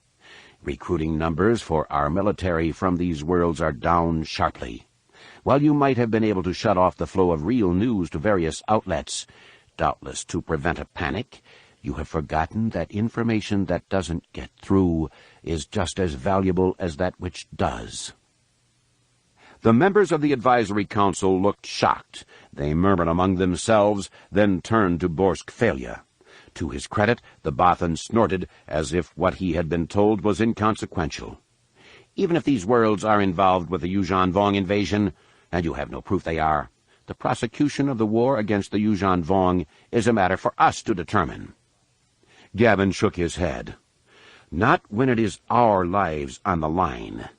Recruiting numbers for our military from these worlds are down sharply. While you might have been able to shut off the flow of real news to various outlets, doubtless to prevent a panic, you have forgotten that information that doesn't get through is just as valuable as that which does. The members of the Advisory Council looked shocked. They murmured among themselves, then turned to Borsk Felia. To his credit, the Bothan snorted as if what he had been told was inconsequential. Even if these worlds are involved with the Yuuzhan Vong invasion, and you have no proof they are, the prosecution of the war against the Yuuzhan Vong is a matter for us to determine. Gavin shook his head. Not when it is our lives on the line.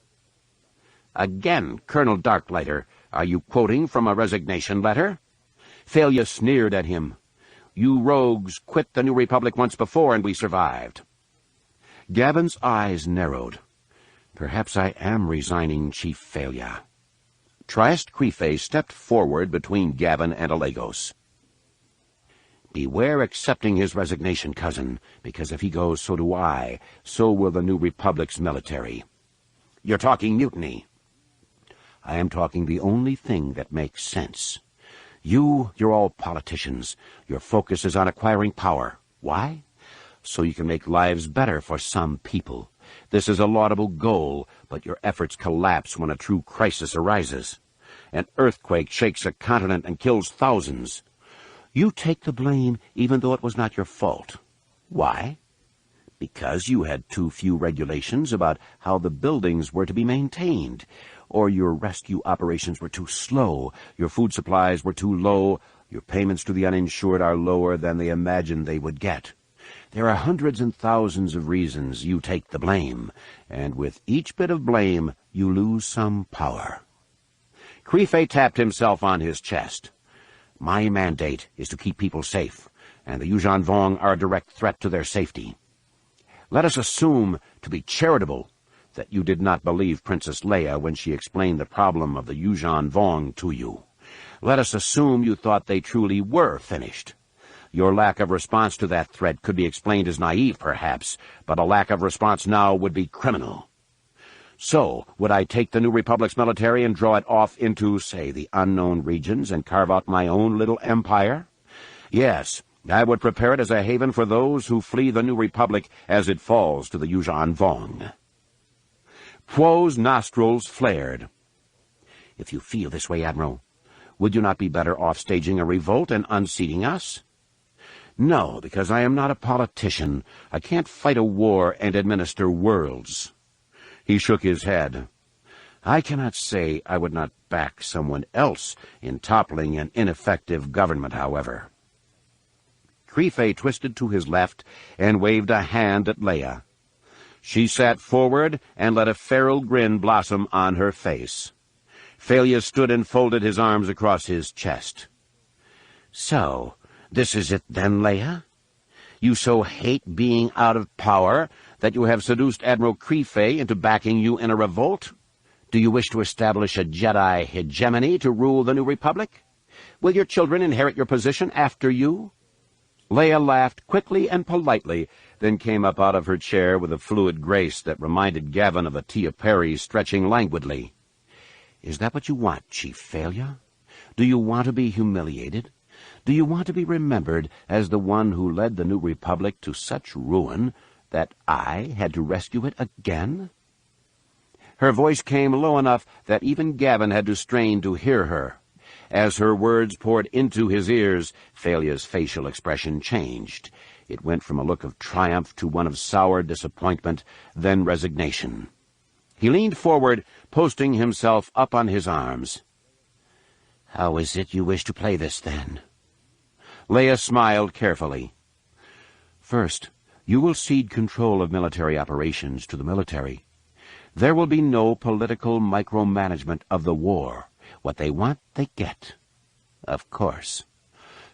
Again, Colonel Darklighter, are you quoting from a resignation letter? Felia sneered at him. You rogues quit the New Republic once before, and we survived. Gavin's eyes narrowed. Perhaps I am resigning, Chief Felia. Trieste Crefay stepped forward between Gavin and Alagos. Beware accepting his resignation, cousin, because if he goes, so do I. So will the New Republic's military. You're talking mutiny. I am talking the only thing that makes sense. You're all politicians. Your focus is on acquiring power. Why? So you can make lives better for some people. This is a laudable goal, but your efforts collapse when a true crisis arises. An earthquake shakes a continent and kills thousands. You take the blame even though it was not your fault. Why? Because you had too few regulations about how the buildings were to be maintained, or your rescue operations were too slow, your food supplies were too low, your payments to the uninsured are lower than they imagined they would get. There are hundreds and thousands of reasons you take the blame, and with each bit of blame you lose some power. Crefay tapped himself on his chest. My mandate is to keep people safe, and the Yuuzhan Vong are a direct threat to their safety. Let us assume, to be charitable, that you did not believe Princess Leia when she explained the problem of the Yuuzhan Vong to you. Let us assume you thought they truly were finished. Your lack of response to that threat could be explained as naive, perhaps, but a lack of response now would be criminal. So, would I take the New Republic's military and draw it off into, say, the unknown regions and carve out my own little empire? Yes, I would prepare it as a haven for those who flee the New Republic as it falls to the Yuuzhan Vong. Poe's nostrils flared. If you feel this way, Admiral, would you not be better off staging a revolt and unseating us? No, because I am not a politician. I can't fight a war and administer worlds. He shook his head. I cannot say I would not back someone else in toppling an ineffective government, however. Crefay twisted to his left and waved a hand at Leia. She sat forward and let a feral grin blossom on her face. Failure stood and folded his arms across his chest. So, this is it then, Leia? You so hate being out of power that you have seduced Admiral Crefay into backing you in a revolt? Do you wish to establish a Jedi hegemony to rule the New Republic? Will your children inherit your position after you? Leia laughed quickly and politely, then came up out of her chair with a fluid grace that reminded Gavin of a Tia Perry stretching languidly. Is that what you want, Chief Failure? Do you want to be humiliated? Do you want to be remembered as the one who led the New Republic to such ruin that I had to rescue it again? Her voice came low enough that even Gavin had to strain to hear her. As her words poured into his ears, Failure's facial expression changed. It went from a look of triumph to one of sour disappointment, then resignation. He leaned forward, posting himself up on his arms. How is it you wish to play this, then? Leia smiled carefully. First, you will cede control of military operations to the military. There will be no political micromanagement of the war. What they want, they get. Of course.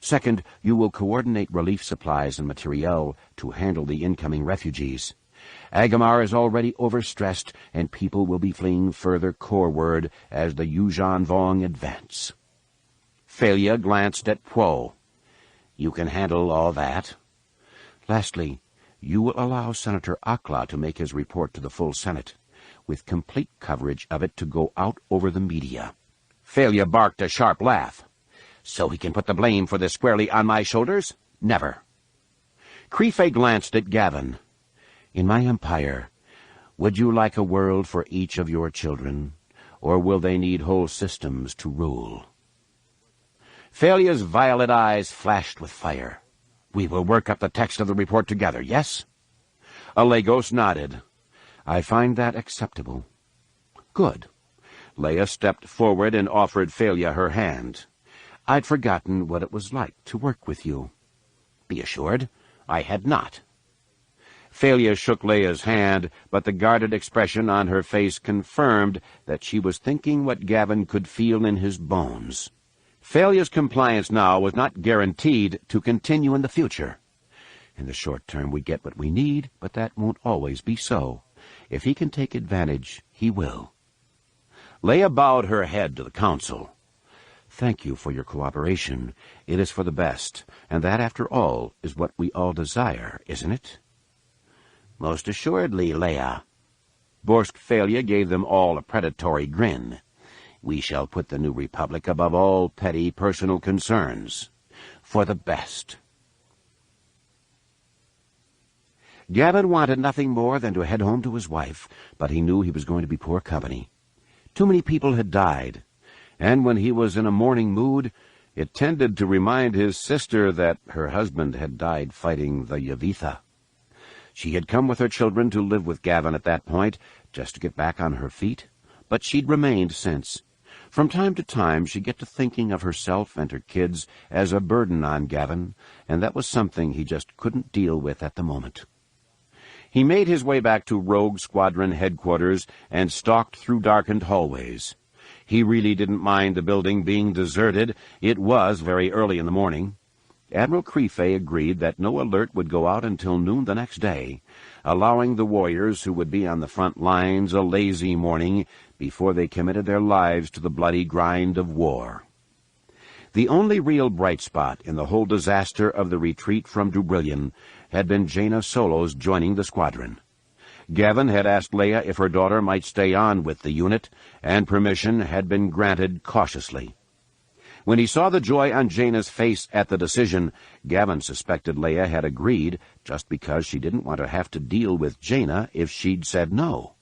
Second, you will coordinate relief supplies and materiel to handle the incoming refugees. Agamar is already overstressed, and people will be fleeing further coreward as the Yuuzhan Vong advance. Failure glanced at Poe. You can handle all that. Lastly, you will allow Senator Akla to make his report to the full Senate, with complete coverage of it to go out over the media. Failure barked a sharp laugh. So he can put the blame for this squarely on my shoulders? Never. Crefay glanced at Gavin. In my empire, would you like a world for each of your children, or will they need whole systems to rule? Failure's violet eyes flashed with fire. We will work up the text of the report together, yes? Alagos nodded. I find that acceptable. Good. Leia stepped forward and offered Failure her hand. I'd forgotten what it was like to work with you. Be assured, I had not. Failure shook Leia's hand, but the guarded expression on her face confirmed that she was thinking what Gavin could feel in his bones. Failure's compliance now was not guaranteed to continue in the future. In the short term we get what we need, but that won't always be so. If he can take advantage, he will. Leia bowed her head to the council. Thank you for your cooperation. It is for the best, and that, after all, is what we all desire, isn't it? Most assuredly, Leia. Borsk Failure gave them all a predatory grin. We shall put the new republic above all petty personal concerns. For the best. Gavin wanted nothing more than to head home to his wife, but he knew he was going to be poor company. Too many people had died, and when he was in a mourning mood, it tended to remind his sister that her husband had died fighting the Yavitha. She had come with her children to live with Gavin at that point, just to get back on her feet, but she'd remained since. From time to time she'd get to thinking of herself and her kids as a burden on Gavin, and that was something he just couldn't deal with at the moment. He made his way back to Rogue Squadron headquarters and stalked through darkened hallways. He really didn't mind the building being deserted. It was very early in the morning. Admiral Creefay agreed that no alert would go out until noon the next day, allowing the warriors who would be on the front lines a lazy morning before they committed their lives to the bloody grind of war. The only real bright spot in the whole disaster of the retreat from Dubrillion had been Jaina Solo's joining the squadron. Gavin had asked Leia if her daughter might stay on with the unit, and permission had been granted cautiously. When he saw the joy on Jaina's face at the decision, Gavin suspected Leia had agreed just because she didn't want to have to deal with Jaina if she'd said no.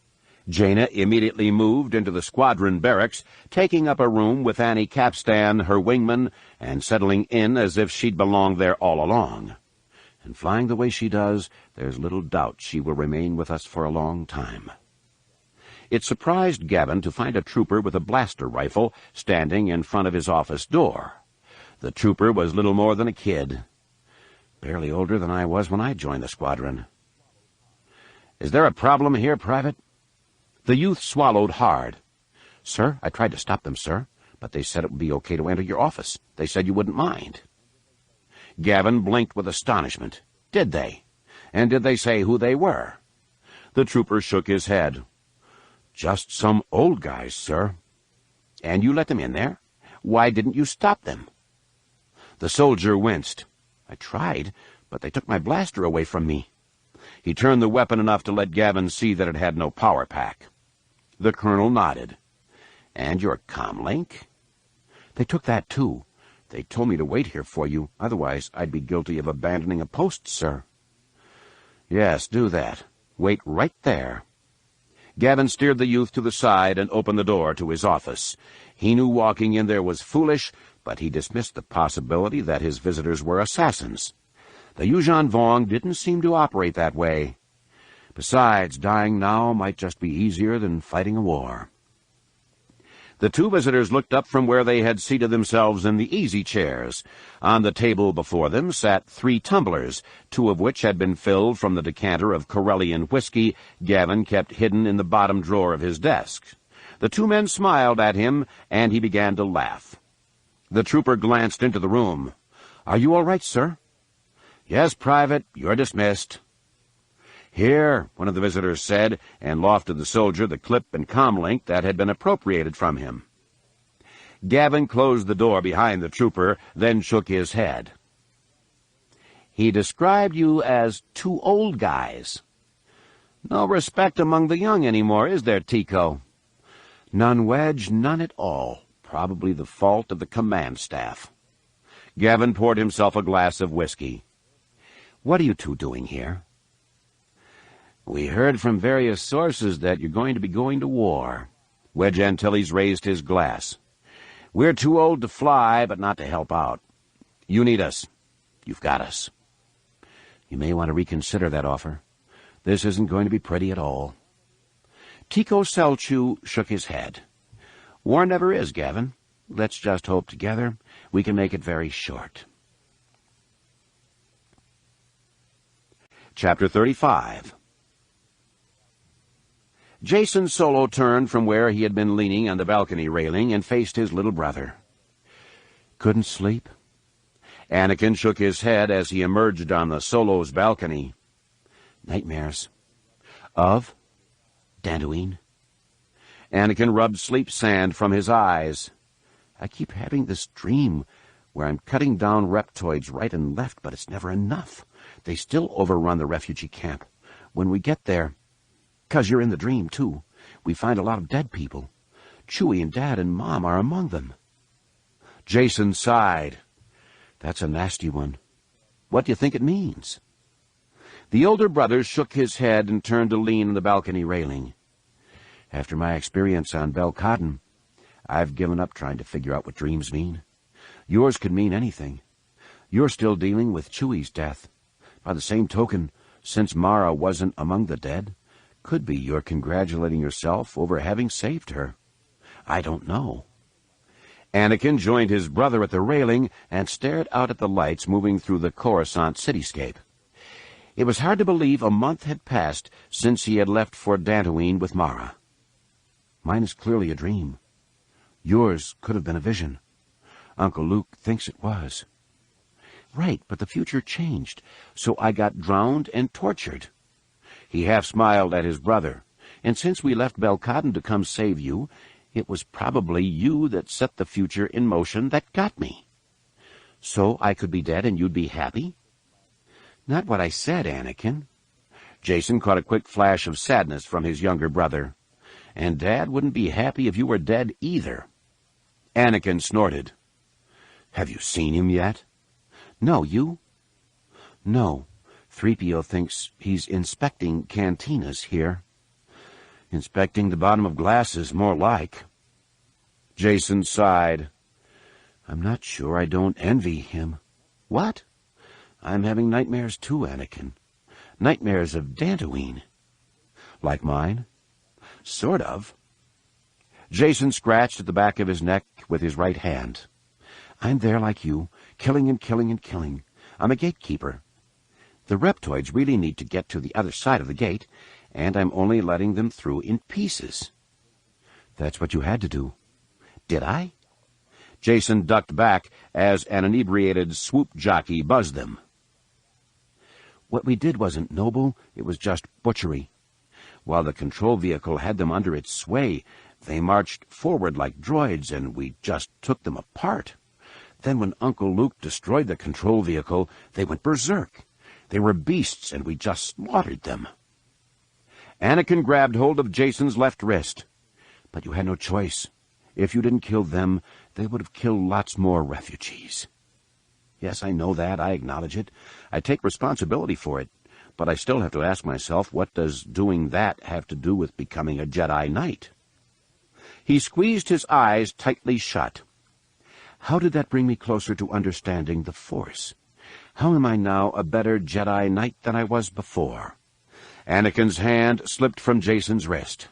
Jaina immediately moved into the squadron barracks, taking up a room with Annie Capstan, her wingman, and settling in as if she'd belonged there all along. And flying the way she does, there's little doubt she will remain with us for a long time. It surprised Gavin to find a trooper with a blaster rifle standing in front of his office door. The trooper was little more than a kid, barely older than I was when I joined the squadron. "Is there a problem here, Private?" The youth swallowed hard. "Sir, I tried to stop them, sir, but they said it would be okay to enter your office. They said you wouldn't mind." Gavin blinked with astonishment. Did they? And did they say who they were? The trooper shook his head. "Just some old guys, sir." "And you let them in there? Why didn't you stop them?" The soldier winced. "I tried, but they took my blaster away from me." He turned the weapon enough to let Gavin see that it had no power pack. The colonel nodded. "And your comlink?" "They took that, too. They told me to wait here for you, otherwise I'd be guilty of abandoning a post, sir." "Yes, do that. Wait right there." Gavin steered the youth to the side and opened the door to his office. He knew walking in there was foolish, but he dismissed the possibility that his visitors were assassins. The Yuuzhan Vong didn't seem to operate that way. Besides, dying now might just be easier than fighting a war. The two visitors looked up from where they had seated themselves in the easy chairs. On the table before them sat 3 tumblers, 2 of which had been filled from the decanter of Corellian whiskey Gavin kept hidden in the bottom drawer of his desk. The 2 men smiled at him, and he began to laugh. The trooper glanced into the room. "Are you all right, sir?" "Yes, Private, you're dismissed." "Here," one of the visitors said, and lofted the soldier the clip and comlink that had been appropriated from him. Gavin closed the door behind the trooper, then shook his head. "He described you as 2 old guys. No respect among the young anymore, is there, Tico?" "None, Wedge, none at all. Probably the fault of the command staff." Gavin poured himself a glass of whiskey. "What are you 2 doing here?" "We heard from various sources that you're going to be going to war." Wedge Antilles raised his glass. "We're too old to fly, but not to help out. You need us. You've got us." "You may want to reconsider that offer. This isn't going to be pretty at all." Tico Selchu shook his head. "War never is, Gavin. Let's just hope together we can make it very short." Chapter 35. Jason Solo turned from where he had been leaning on the balcony railing and faced his little brother. "Couldn't sleep?" Anakin shook his head as he emerged on the Solo's balcony. "Nightmares." "Of?" "Dantooine." Anakin rubbed sleep sand from his eyes. "I keep having this dream where I'm cutting down reptoids right and left, but it's never enough. They still overrun the refugee camp. When we get there, 'cause you're in the dream, too, we find a lot of dead people. Chewie and Dad and Mom are among them. Jason sighed. That's a nasty one. What do you think it means? The older brother shook his head and turned to lean on the balcony railing. After my experience on Belcodden, I've given up trying to figure out what dreams mean. Yours could mean anything. You're still dealing with Chewie's death. By the same token, since Mara wasn't among the dead, could be you're congratulating yourself over having saved her. I don't know. Anakin joined his brother at the railing and stared out at the lights moving through the Coruscant cityscape. It was hard to believe a month had passed since he had left for Dantooine with Mara. Mine is clearly a dream. Yours could have been a vision. Uncle Luke thinks it was. Right, but the future changed, so I got drowned and tortured. He half smiled at his brother, and since we left Belcodden to come save you, it was probably you that set the future in motion that got me. So I could be dead and you'd be happy? Not what I said, Anakin. Jason caught a quick flash of sadness from his younger brother. And Dad wouldn't be happy if you were dead either. Anakin snorted. Have you seen him yet? No, you? No. 3PO thinks he's inspecting cantinas here. Inspecting the bottom of glasses, more like. Jason sighed. I'm not sure I don't envy him. What? I'm having nightmares too, Anakin. Nightmares of Dantooine. Like mine? Sort of. Jason scratched at the back of his neck with his right hand. I'm there like you, killing and killing and killing. I'm a gatekeeper. The reptoids really need to get to the other side of the gate, and I'm only letting them through in pieces. That's what you had to do. Did I? Jason ducked back as an inebriated swoop jockey buzzed them. What we did wasn't noble, it was just butchery. While the control vehicle had them under its sway, they marched forward like droids, and we just took them apart. Then when Uncle Luke destroyed the control vehicle, they went berserk. They were beasts, and we just slaughtered them. Anakin grabbed hold of Jason's left wrist. But you had no choice. If you didn't kill them, they would have killed lots more refugees. Yes, I know that. I acknowledge it. I take responsibility for it. But I still have to ask myself, what does doing that have to do with becoming a Jedi Knight? He squeezed his eyes tightly shut. How did that bring me closer to understanding the Force? How am I now a better Jedi Knight than I was before? Anakin's hand slipped from Jason's wrist.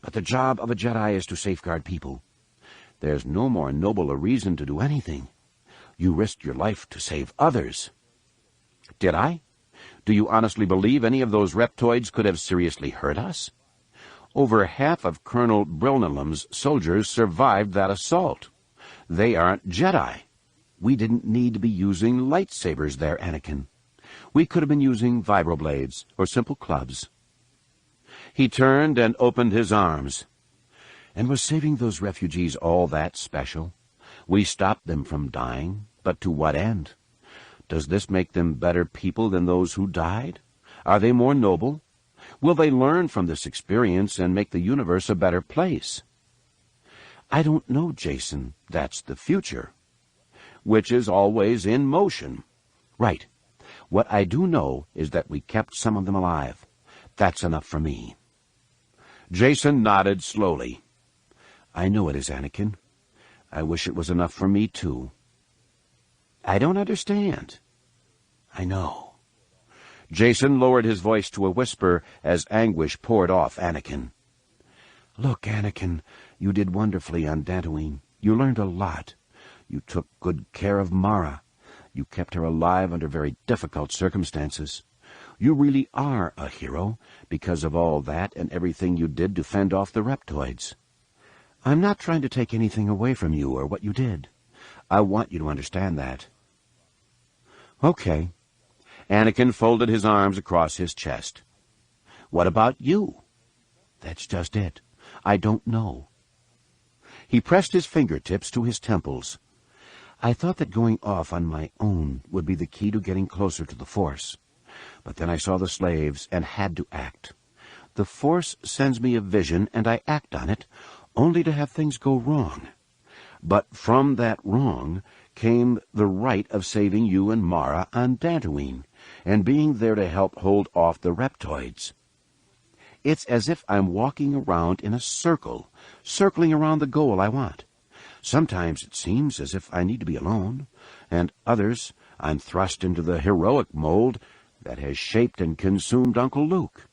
But the job of a Jedi is to safeguard people. There's no more noble a reason to do anything. You risked your life to save others. Did I? Do you honestly believe any of those reptoids could have seriously hurt us? Over half of Colonel Brilnalim's soldiers survived that assault. They aren't Jedi. We didn't need to be using lightsabers there, Anakin. We could have been using vibroblades or simple clubs. He turned and opened his arms. And was saving those refugees all that special? We stopped them from dying, but to what end? Does this make them better people than those who died? Are they more noble? Will they learn from this experience and make the universe a better place? I don't know, Jason. That's the future, which is always in motion. Right. What I do know is that we kept some of them alive. That's enough for me. Jason nodded slowly. I know it is, Anakin. I wish it was enough for me, too. I don't understand. I know. Jason lowered his voice to a whisper as anguish poured off Anakin. Look, Anakin, you did wonderfully on Dantooine. You learned a lot. You took good care of Mara. You kept her alive under very difficult circumstances. You really are a hero because of all that and everything you did to fend off the reptoids. I'm not trying to take anything away from you or what you did. I want you to understand that. Okay. Anakin folded his arms across his chest. What about you? That's just it. I don't know. He pressed his fingertips to his temples. I thought that going off on my own would be the key to getting closer to the Force. But then I saw the slaves and had to act. The Force sends me a vision, and I act on it, only to have things go wrong. But from that wrong came the right of saving you and Mara on Dantooine, and being there to help hold off the reptoids. It's as if I'm walking around in a circle, circling around the goal I want. Sometimes it seems as if I need to be alone, and others I'm thrust into the heroic mold that has shaped and consumed Uncle Luke.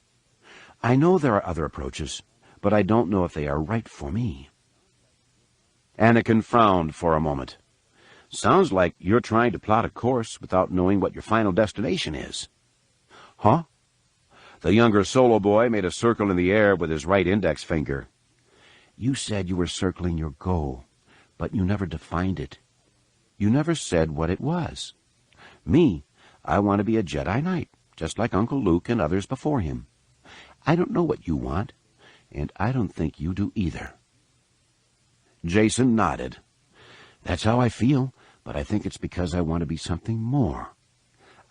I know there are other approaches, but I don't know if they are right for me." Anakin frowned for a moment. "Sounds like you're trying to plot a course without knowing what your final destination is." "Huh?" The younger Solo boy made a circle in the air with his right index finger. "You said you were circling your goal, but you never defined it. You never said what it was. Me, I want to be a Jedi Knight, just like Uncle Luke and others before him. I don't know what you want, and I don't think you do either." Jason nodded. "That's how I feel, but I think it's because I want to be something more.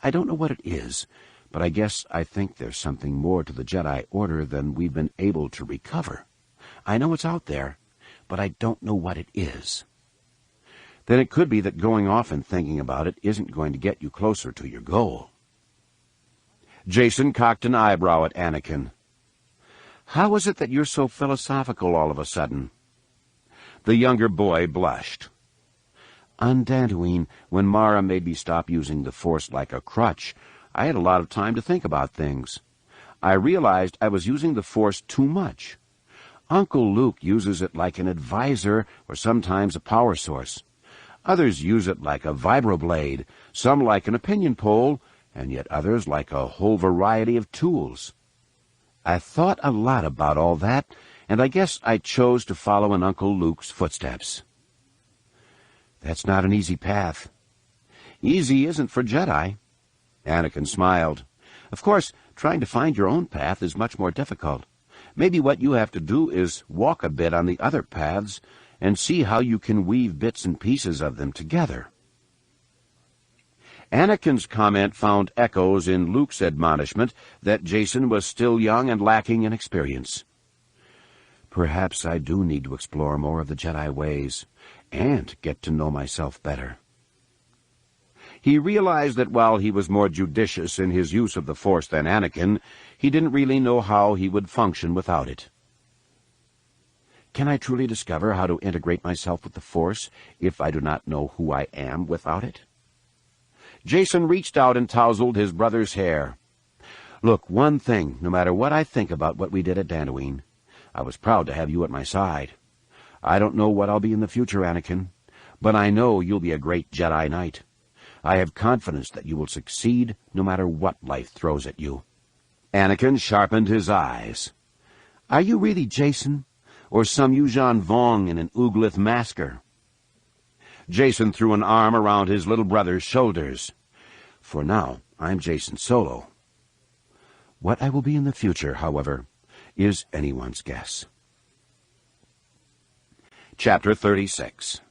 I don't know what it is, but I guess I think there's something more to the Jedi Order than we've been able to recover. I know it's out there, but I don't know what it is." "Then it could be that going off and thinking about it isn't going to get you closer to your goal." Jason cocked an eyebrow at Anakin. "How is it that you're so philosophical all of a sudden?" The younger boy blushed. "On Dantooine, when Mara made me stop using the Force like a crutch, I had a lot of time to think about things. I realized I was using the Force too much. Uncle Luke uses it like an advisor or sometimes a power source. Others use it like a vibroblade, some like an opinion pole, and yet others like a whole variety of tools. I thought a lot about all that, and I guess I chose to follow in Uncle Luke's footsteps." "That's not an easy path." "Easy isn't for Jedi." Anakin smiled. "Of course, trying to find your own path is much more difficult. Maybe what you have to do is walk a bit on the other paths and see how you can weave bits and pieces of them together." Anakin's comment found echoes in Luke's admonishment that Jason was still young and lacking in experience. "Perhaps I do need to explore more of the Jedi ways and get to know myself better." He realized that while he was more judicious in his use of the Force than Anakin, he didn't really know how he would function without it. "Can I truly discover how to integrate myself with the Force if I do not know who I am without it?" Jason reached out and tousled his brother's hair. "Look, one thing, no matter what I think about what we did at Dantooine, I was proud to have you at my side. I don't know what I'll be in the future, Anakin, but I know you'll be a great Jedi Knight. I have confidence that you will succeed no matter what life throws at you." Anakin sharpened his eyes. "Are you really Jason, or some Yuuzhan Vong in an Uglith masker?" Jason threw an arm around his little brother's shoulders. "For now, I'm Jason Solo. What I will be in the future, however, is anyone's guess." Chapter 36.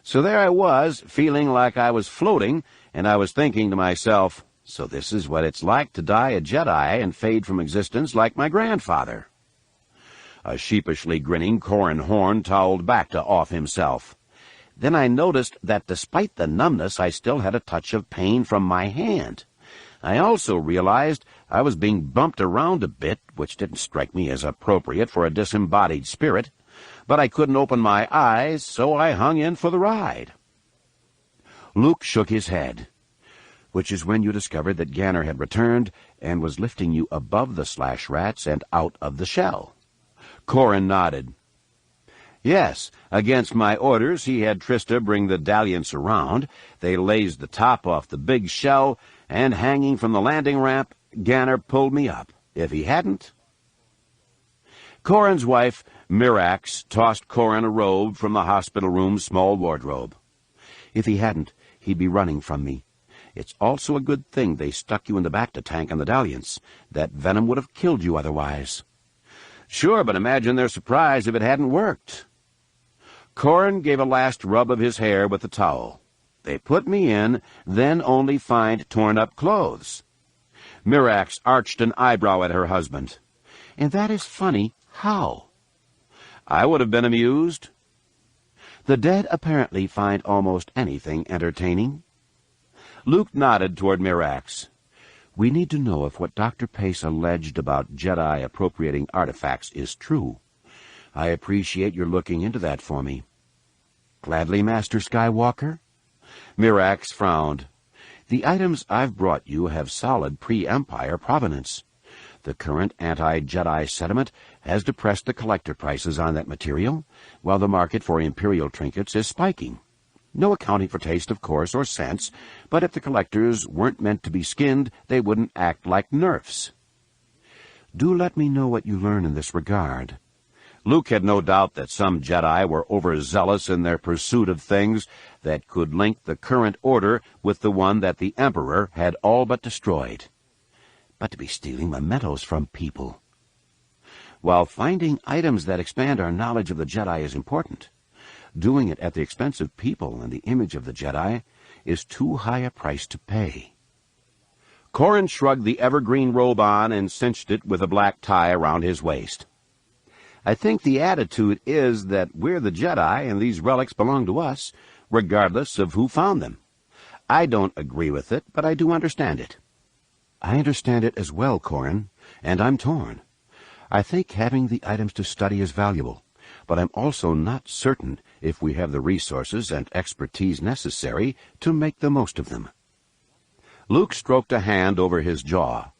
So there I was, feeling like I was floating, and I was thinking to myself, so this is what it's like to die a Jedi and fade from existence like my grandfather. A sheepishly grinning Corran Horn toweled back to off himself. Then I noticed that despite the numbness, I still had a touch of pain from my hand. I also realized I was being bumped around a bit, which didn't strike me as appropriate for a disembodied spirit, but I couldn't open my eyes, so I hung in for the ride. Luke shook his head. "Which is when you discovered that Ganner had returned and was lifting you above the slash rats and out of the shell." Corran nodded. "Yes, against my orders he had Trista bring the dalliance around. They lazed the top off the big shell, and hanging from the landing ramp, Ganner pulled me up. If he hadn't—" Corran's wife, Mirax, tossed Corran a robe from the hospital room's small wardrobe. "If he hadn't, he'd be running from me. It's also a good thing they stuck you in the bacta tank on the dalliance. That venom would have killed you otherwise." "Sure, but imagine their surprise if it hadn't worked." Corran gave a last rub of his hair with the towel. "They put me in, then only find torn-up clothes." Mirax arched an eyebrow at her husband. And that is funny. How? I would have been amused. The dead apparently find almost anything entertaining. Luke nodded toward Mirax. We need to know if what Dr. Pace alleged about Jedi appropriating artifacts is true. I appreciate your looking into that for me. Gladly, Master Skywalker. Mirax frowned. The items I've brought you have solid pre-Empire provenance. The current anti-Jedi sentiment has depressed the collector prices on that material, while the market for Imperial trinkets is spiking. No accounting for taste, of course, or sense, but if the collectors weren't meant to be skinned, they wouldn't act like nerfs. Do let me know what you learn in this regard. Luke had no doubt that some Jedi were overzealous in their pursuit of things that could link the current order with the one that the Emperor had all but destroyed. But to be stealing mementos from people. While finding items that expand our knowledge of the Jedi is important, doing it at the expense of people and the image of the Jedi is too high a price to pay. Corran shrugged the evergreen robe on and cinched it with a black tie around his waist. I think the attitude is that we're the Jedi and these relics belong to us, regardless of who found them. I don't agree with it, but I do understand it. I understand it as well, Corran, and I'm torn. I think having the items to study is valuable, but I'm also not certain if we have the resources and expertise necessary to make the most of them. Luke stroked a hand over his jaw.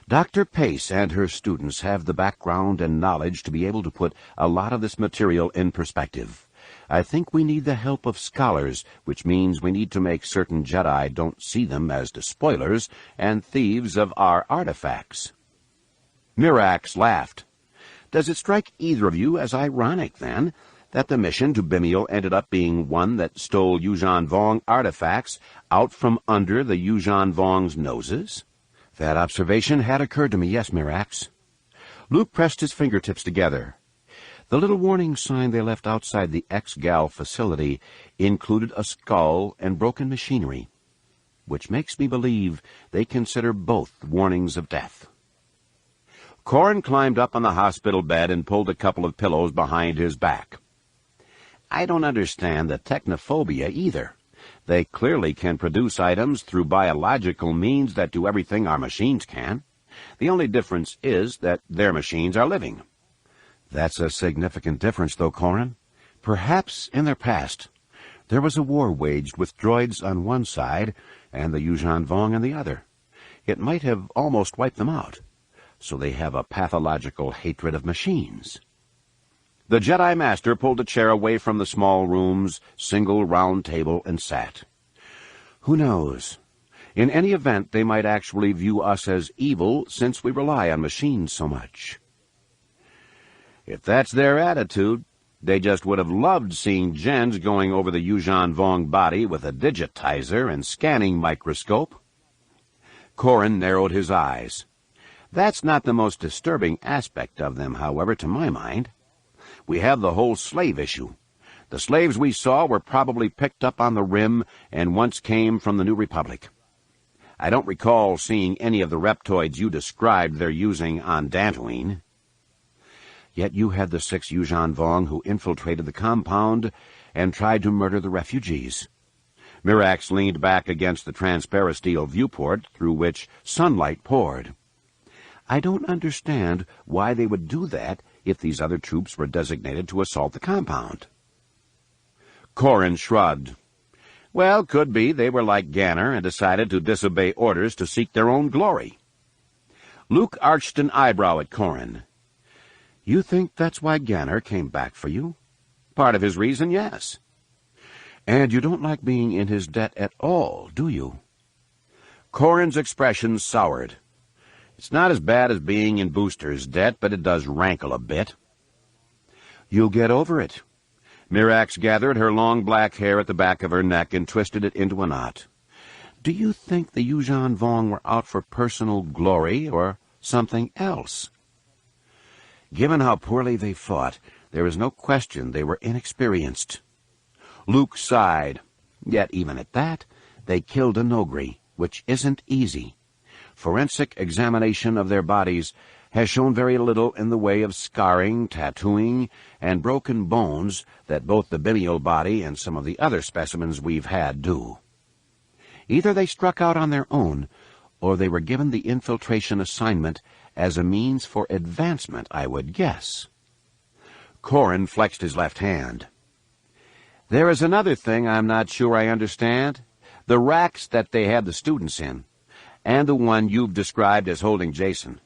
Dr. Pace and her students have the background and knowledge to be able to put a lot of this material in perspective. I think we need the help of scholars, which means we need to make certain Jedi don't see them as despoilers and thieves of our artifacts. Mirax laughed. Does it strike either of you as ironic, then, that the mission to Bimial ended up being one that stole Yuuzhan Vong artifacts out from under the Yuuzhan Vong's noses? That observation had occurred to me, yes, Mirax. Luke pressed his fingertips together. The little warning sign they left outside the X-Gal facility included a skull and broken machinery, which makes me believe they consider both warnings of death. Corran climbed up on the hospital bed and pulled a couple of pillows behind his back. I don't understand the technophobia either. They clearly can produce items through biological means that do everything our machines can. The only difference is that their machines are living. That's a significant difference, though, Corran. Perhaps in their past, there was a war waged with droids on one side and the Yuuzhan Vong on the other. It might have almost wiped them out, so they have a pathological hatred of machines. The Jedi Master pulled a chair away from the small room's single round table and sat. Who knows? In any event, they might actually view us as evil since we rely on machines so much. If that's their attitude, they just would have loved seeing Jens going over the Yuuzhan Vong body with a digitizer and scanning microscope. Corran narrowed his eyes. That's not the most disturbing aspect of them, however, to my mind. We have the whole slave issue. The slaves we saw were probably picked up on the rim and once came from the New Republic. I don't recall seeing any of the reptoids you described they're using on Dantooine. Yet you had the 6 Yuuzhan Vong who infiltrated the compound and tried to murder the refugees. Mirax leaned back against the transparisteel viewport through which sunlight poured. I don't understand why they would do that if these other troops were designated to assault the compound. Corran shrugged. Well, could be they were like Ganner and decided to disobey orders to seek their own glory. Luke arched an eyebrow at Corran. You think that's why Ganner came back for you? Part of his reason, yes. And you don't like being in his debt at all, do you? Corran's expression soured. It's not as bad as being in Booster's debt, but it does rankle a bit. You'll get over it. Mirax gathered her long black hair at the back of her neck and twisted it into a knot. Do you think the Yuuzhan Vong were out for personal glory or something else? Given how poorly they fought, there is no question they were inexperienced. Luke sighed. Yet even at that, they killed a Nogri, which isn't easy. Forensic examination of their bodies has shown very little in the way of scarring, tattooing, and broken bones that both the Bimial body and some of the other specimens we've had do. Either they struck out on their own, or they were given the infiltration assignment as a means for advancement, I would guess. Corin flexed his left hand. There is another thing I'm not sure I understand. The racks that they had the students in, and the one you've described as holding Jason,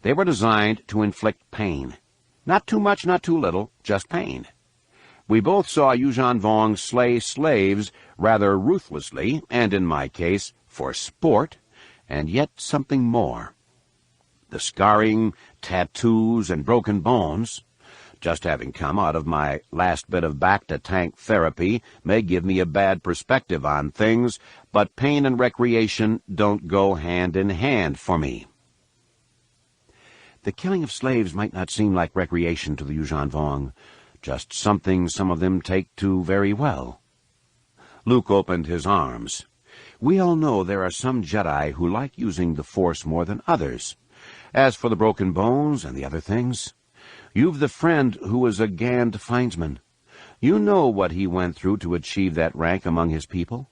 they were designed to inflict pain. Not too much, not too little, just pain. We both saw Yuuzhan Vong slay slaves rather ruthlessly, and in my case, for sport, and yet something more. The scarring, tattoos, and broken bones, just having come out of my last bit of back-to-tank therapy, may give me a bad perspective on things, but pain and recreation don't go hand in hand for me. The killing of slaves might not seem like recreation to the Yuuzhan Vong, just something some of them take to very well. Luke opened his arms. We all know there are some Jedi who like using the Force more than others. As for the broken bones and the other things, you've the friend who is a Gand Findsman. You know what he went through to achieve that rank among his people.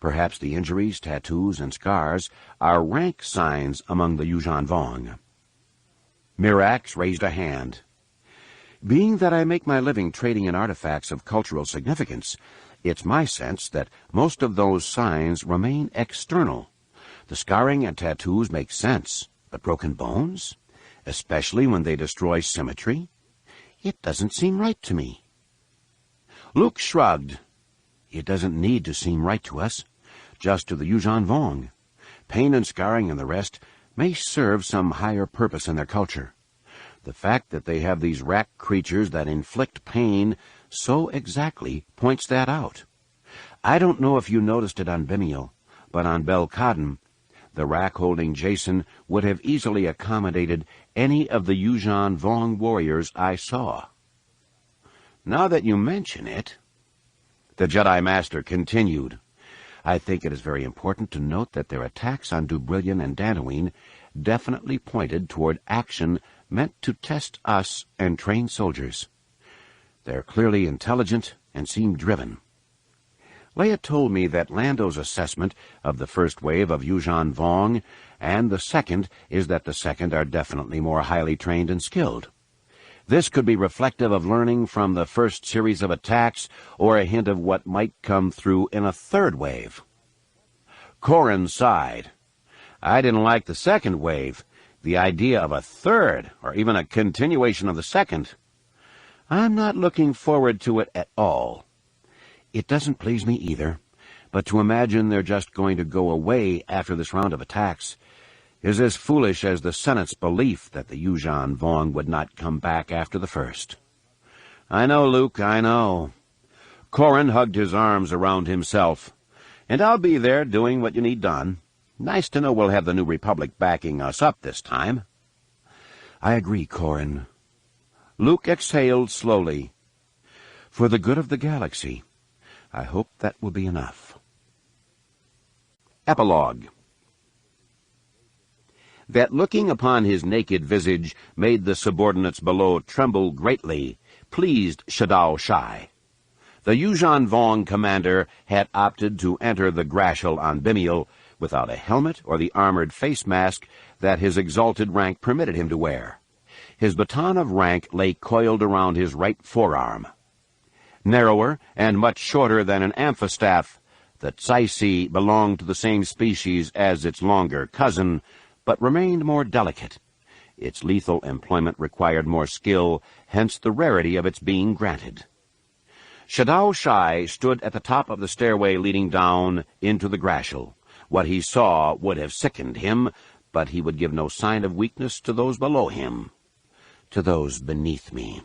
Perhaps the injuries, tattoos, and scars are rank signs among the Yuuzhan Vong. Mirax raised a hand. Being that I make my living trading in artifacts of cultural significance, it's my sense that most of those signs remain external. The scarring and tattoos make sense, but broken bones, especially when they destroy symmetry, it doesn't seem right to me. Luke shrugged. It doesn't need to seem right to us, just to the Yuuzhan Vong. Pain and scarring and the rest may serve some higher purpose in their culture. The fact that they have these rack creatures that inflict pain so exactly points that out. I don't know if you noticed it on Bimial, but on Belkadon, the rack holding Jason would have easily accommodated any of the Yuuzhan Vong warriors I saw. Now that you mention it, the Jedi Master continued, I think it is very important to note that their attacks on Dubrillion and Dantooine definitely pointed toward action meant to test us and train soldiers. They're clearly intelligent and seem driven. Leia told me that Lando's assessment of the first wave of Yuuzhan Vong and the second is that the second are definitely more highly trained and skilled. This could be reflective of learning from the first series of attacks or a hint of what might come through in a third wave. Corin sighed. I didn't like the second wave, the idea of a third, or even a continuation of the second. I'm not looking forward to it at all. It doesn't please me either, but to imagine they're just going to go away after this round of attacks is as foolish as the Senate's belief that the Yuuzhan Vong would not come back after the first. I know, Luke, I know. Corin hugged his arms around himself. And I'll be there doing what you need done. Nice to know we'll have the New Republic backing us up this time. I agree, Corin. Luke exhaled slowly. For the good of the galaxy, I hope that will be enough. Epilogue. That looking upon his naked visage made the subordinates below tremble greatly, pleased Shadao Shai. The Yuuzhan Vong commander had opted to enter the Grashel on Bimial without a helmet or the armored face mask that his exalted rank permitted him to wear. His baton of rank lay coiled around his right forearm. Narrower and much shorter than an amphistaff, the Tsaisi belonged to the same species as its longer cousin, but remained more delicate. Its lethal employment required more skill, hence the rarity of its being granted. Shadao Shai stood at the top of the stairway leading down into the Grashel. What he saw would have sickened him, but he would give no sign of weakness to those below him, to those beneath me.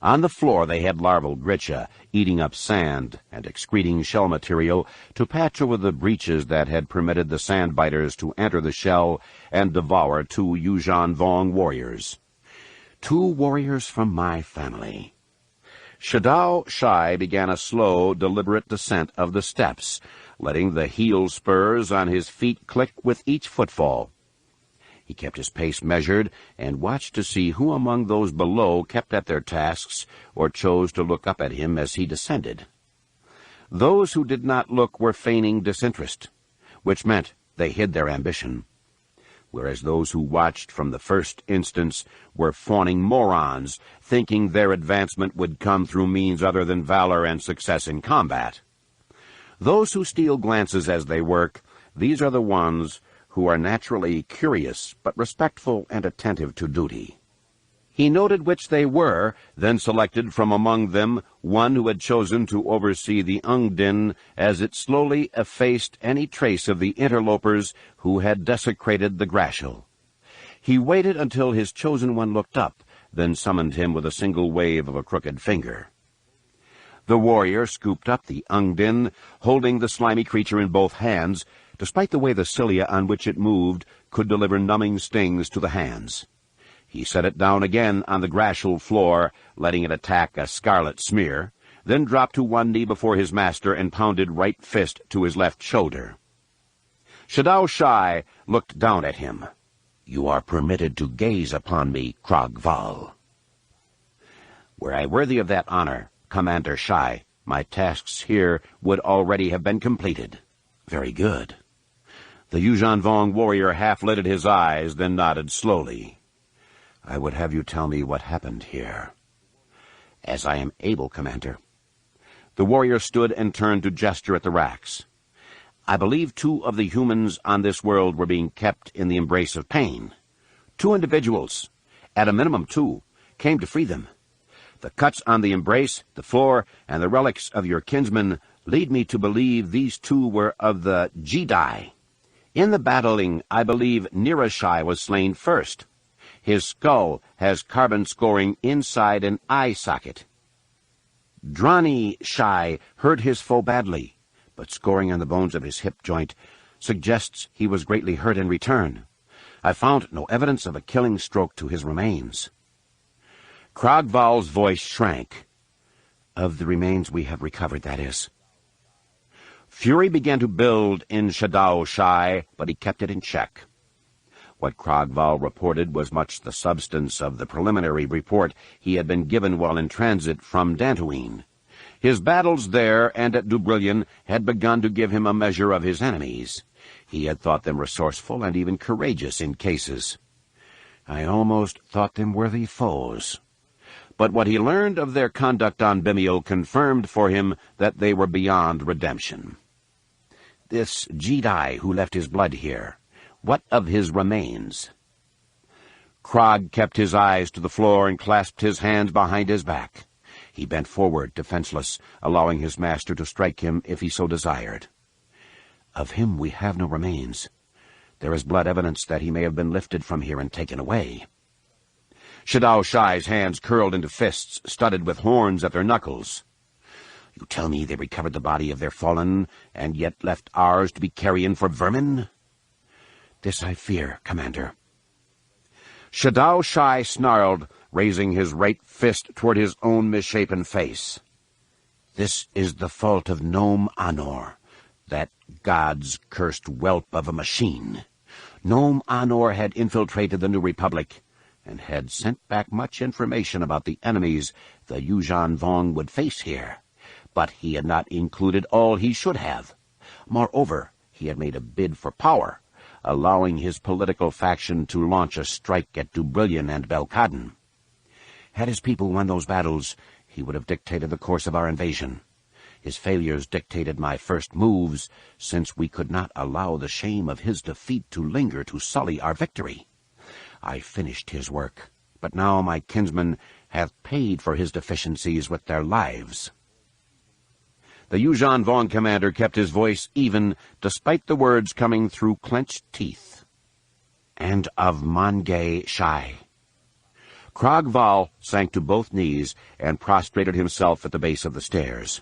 On the floor they had larval Gritcha, eating up sand and excreting shell material to patch over the breaches that had permitted the sandbiters to enter the shell and devour 2 Yuuzhan Vong warriors. 2 warriors from my family. Shadao Shai began a slow, deliberate descent of the steps, letting the heel spurs on his feet click with each footfall. He kept his pace measured and watched to see who among those below kept at their tasks or chose to look up at him as he descended. Those who did not look were feigning disinterest, which meant they hid their ambition, whereas those who watched from the first instance were fawning morons, thinking their advancement would come through means other than valor and success in combat. Those who steal glances as they work, these are the ones who are naturally curious but respectful and attentive to duty. He noted which they were, then selected from among them one who had chosen to oversee the Ungdin as it slowly effaced any trace of the interlopers who had desecrated the Grashel. He waited until his chosen one looked up, then summoned him with a single wave of a crooked finger. The warrior scooped up the Ungdin, holding the slimy creature in both hands, despite the way the cilia on which it moved could deliver numbing stings to the hands. He set it down again on the Grashel floor, letting it attack a scarlet smear, then dropped to one knee before his master and pounded right fist to his left shoulder. Shadao Shai looked down at him. "You are permitted to gaze upon me, Krogval." "Were I worthy of that honor, Commander Shai, my tasks here would already have been completed." "Very good." The Yuuzhan Vong warrior half-lidded his eyes, then nodded slowly. "I would have you tell me what happened here." "As I am able, Commander." The warrior stood and turned to gesture at the racks. "I believe 2 of the humans on this world were being kept in the embrace of pain. 2 individuals, at a minimum 2, came to free them. The cuts on the embrace, the floor, and the relics of your kinsmen lead me to believe these 2 were of the Jedi. In the battling, I believe Nirashai was slain first. His skull has carbon scoring inside an eye socket. Drani Shai hurt his foe badly, but scoring on the bones of his hip joint suggests he was greatly hurt in return. I found no evidence of a killing stroke to his remains." Krogval's voice shrank. "Of the remains we have recovered, that is." Fury began to build in Shadao Shai, but he kept it in check. What Krogval reported was much the substance of the preliminary report he had been given while in transit from Dantooine. His battles there and at Dubrillion had begun to give him a measure of his enemies. He had thought them resourceful and even courageous in cases. I almost thought them worthy foes. But what he learned of their conduct on Bimial confirmed for him that they were beyond redemption. This Jedi who left his blood here, what of his remains? Krog kept his eyes to the floor and clasped his hands behind his back. He bent forward, defenseless, allowing his master to strike him if he so desired. "Of him we have no remains. There is blood evidence that he may have been lifted from here and taken away." Shadao Shai's hands curled into fists studded with horns at their knuckles. "You tell me they recovered the body of their fallen, and yet left ours to be carrion for vermin?" "This I fear, Commander." Shadao Shai snarled, raising his right fist toward his own misshapen face. "This is the fault of Nome Anor, that God's cursed whelp of a machine. Nome Anor had infiltrated the New Republic, and had sent back much information about the enemies the Yuuzhan Vong would face here. But he had not included all he should have. Moreover, he had made a bid for power, allowing his political faction to launch a strike at Dubrillion and Belkadon. Had his people won those battles, he would have dictated the course of our invasion. His failures dictated my first moves, since we could not allow the shame of his defeat to linger to sully our victory. I finished his work, but now my kinsman hath paid for his deficiencies with their lives." The Yuuzhan Vong commander kept his voice even, despite the words coming through clenched teeth. "And of Mangay Shai." Krogval sank to both knees and prostrated himself at the base of the stairs.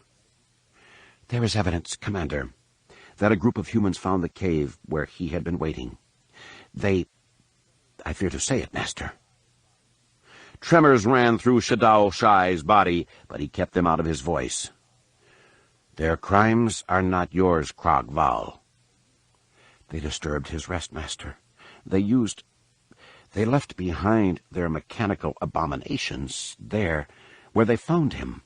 "There is evidence, Commander, that a group of humans found the cave where he had been waiting. I fear to say it, Master." Tremors ran through Shadao Shai's body, but he kept them out of his voice. "Their crimes are not yours, Krogval." "They disturbed his rest, Master. They used They left behind their mechanical abominations there where they found him.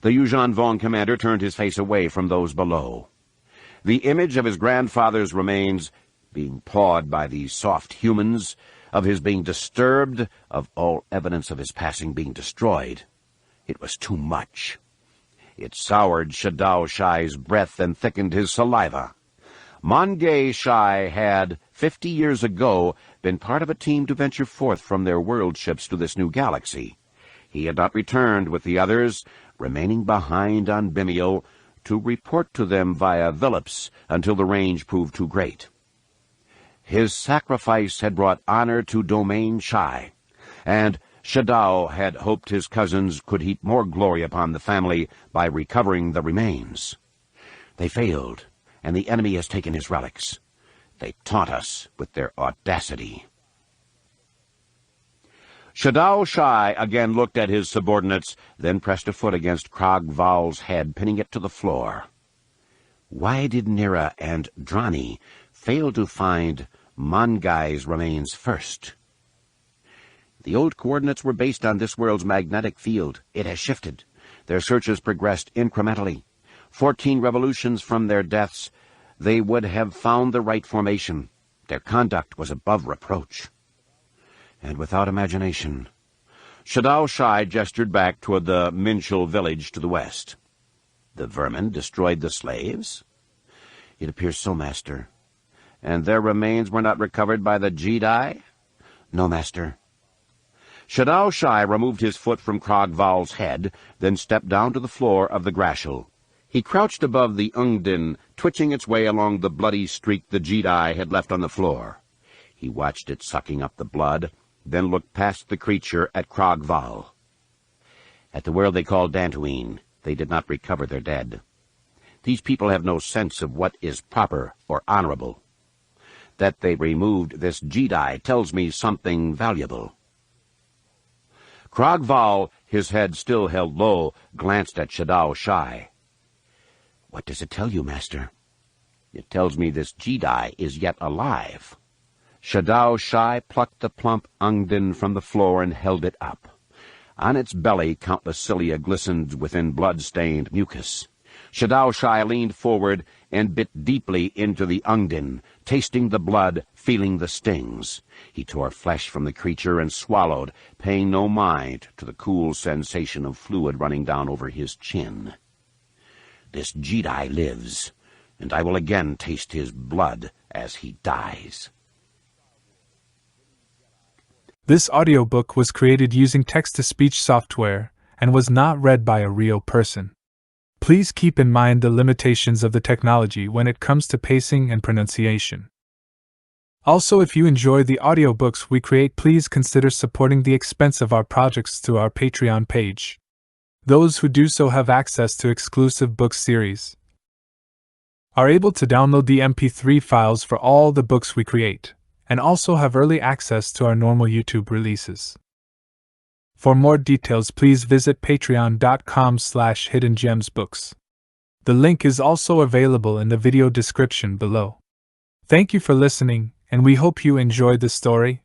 The Yuuzhan Vong commander turned his face away from those below. The image of his grandfather's remains being pawed by these soft humans, of his being disturbed, of all evidence of his passing being destroyed. It was too much. It soured Shadao Shai's breath and thickened his saliva. Mongay Shai had, 50 years ago, been part of a team to venture forth from their world ships to this new galaxy. He had not returned with the others, remaining behind on Bimial to report to them via Phillips until the range proved too great. His sacrifice had brought honor to Domain Shai, and Shadao had hoped his cousins could heap more glory upon the family by recovering the remains. They failed, and the enemy has taken his relics. They taunt us with their audacity. Shadao Shai again looked at his subordinates, then pressed a foot against Krog Val's head, pinning it to the floor. Why did Nira and Drani fail to find Mongai's remains first? The old coordinates were based on this world's magnetic field. It has shifted. Their searches progressed incrementally. 14 revolutions from their deaths, they would have found the right formation. Their conduct was above reproach. And without imagination, Shadao Shai gestured back toward the Minshul village to the west. The vermin destroyed the slaves? It appears so, Master. And their remains were not recovered by the Jedi? No, Master. Shadao Shai removed his foot from Krog Val's head, then stepped down to the floor of the Grashel. He crouched above the Ungden, twitching its way along the bloody streak the Jedi had left on the floor. He watched it sucking up the blood, then looked past the creature at Krog Val. At the world they called Dantooine, they did not recover their dead. These people have no sense of what is proper or honorable. That they removed this Jedi tells me something valuable. Krog Val, his head still held low, glanced at Shadao Shai. What does it tell you, Master? It tells me this Jedi is yet alive. Shadao Shai plucked the plump Ungden from the floor and held it up. On its belly, countless cilia glistened within blood-stained mucus. Shadao Shai leaned forward and bit deeply into the Ungden, tasting the blood, feeling the stings. He tore flesh from the creature and swallowed, paying no mind to the cool sensation of fluid running down over his chin. This Jedi lives, and I will again taste his blood as he dies. This audiobook was created using text-to-speech software and was not read by a real person. Please keep in mind the limitations of the technology when it comes to pacing and pronunciation. Also, if you enjoy the audiobooks we create, please consider supporting the expense of our projects through our Patreon page. Those who do so have access to exclusive book series, are able to download the MP3 files for all the books we create, and also have early access to our normal YouTube releases. For more details, please visit patreon.com/hiddengemsbooks. The link is also available in the video description below. Thank you for listening, and we hope you enjoyed the story.